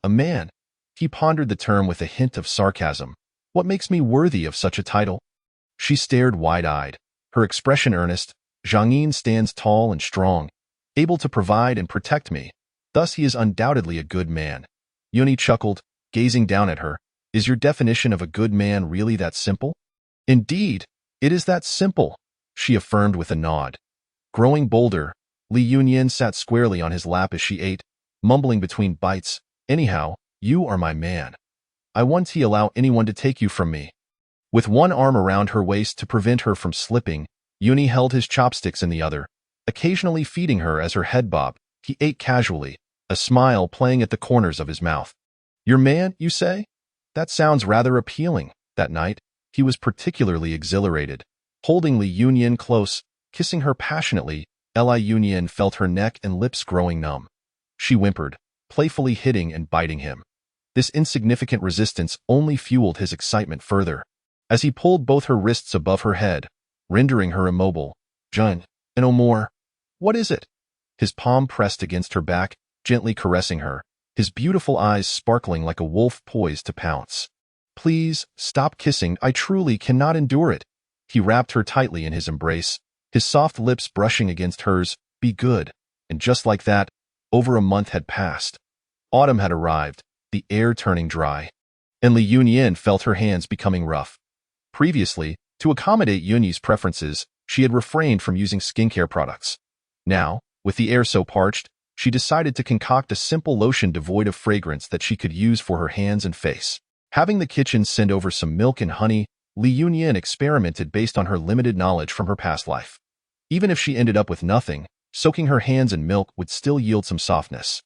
A man? He pondered the term with a hint of sarcasm. What makes me worthy of such a title? She stared wide-eyed, her expression earnest. Zhang Yin stands tall and strong, able to provide and protect me. Thus he is undoubtedly a good man. Yuni chuckled, gazing down at her. Is your definition of a good man really that simple? Indeed, it is that simple, she affirmed with a nod. Growing bolder, Li Yunyan sat squarely on his lap as she ate, mumbling between bites, anyhow, you are my man. I won't allow anyone to take you from me. With one arm around her waist to prevent her from slipping, Yuni held his chopsticks in the other, occasionally feeding her as her head bobbed. He ate casually, a smile playing at the corners of his mouth. Your man, you say? That sounds rather appealing. That night, he was particularly exhilarated. Holding Li Yunyan close, kissing her passionately, Li Yunyan felt her neck and lips growing numb. She whimpered, playfully hitting and biting him. This insignificant resistance only fueled his excitement further. As he pulled both her wrists above her head, rendering her immobile, Jun, and no more. What is it? His palm pressed against her back, gently caressing her, his beautiful eyes sparkling like a wolf poised to pounce. Please, stop kissing, I truly cannot endure it. He wrapped her tightly in his embrace, his soft lips brushing against hers. Be good. And just like that, over a month had passed. Autumn had arrived, the air turning dry. And Li Yunyan felt her hands becoming rough. Previously, to accommodate Yunyi's preferences, she had refrained from using skincare products. Now, with the air so parched, she decided to concoct a simple lotion devoid of fragrance that she could use for her hands and face. Having the kitchen send over some milk and honey, Li Yunyan experimented based on her limited knowledge from her past life. Even if she ended up with nothing, soaking her hands in milk would still yield some softness.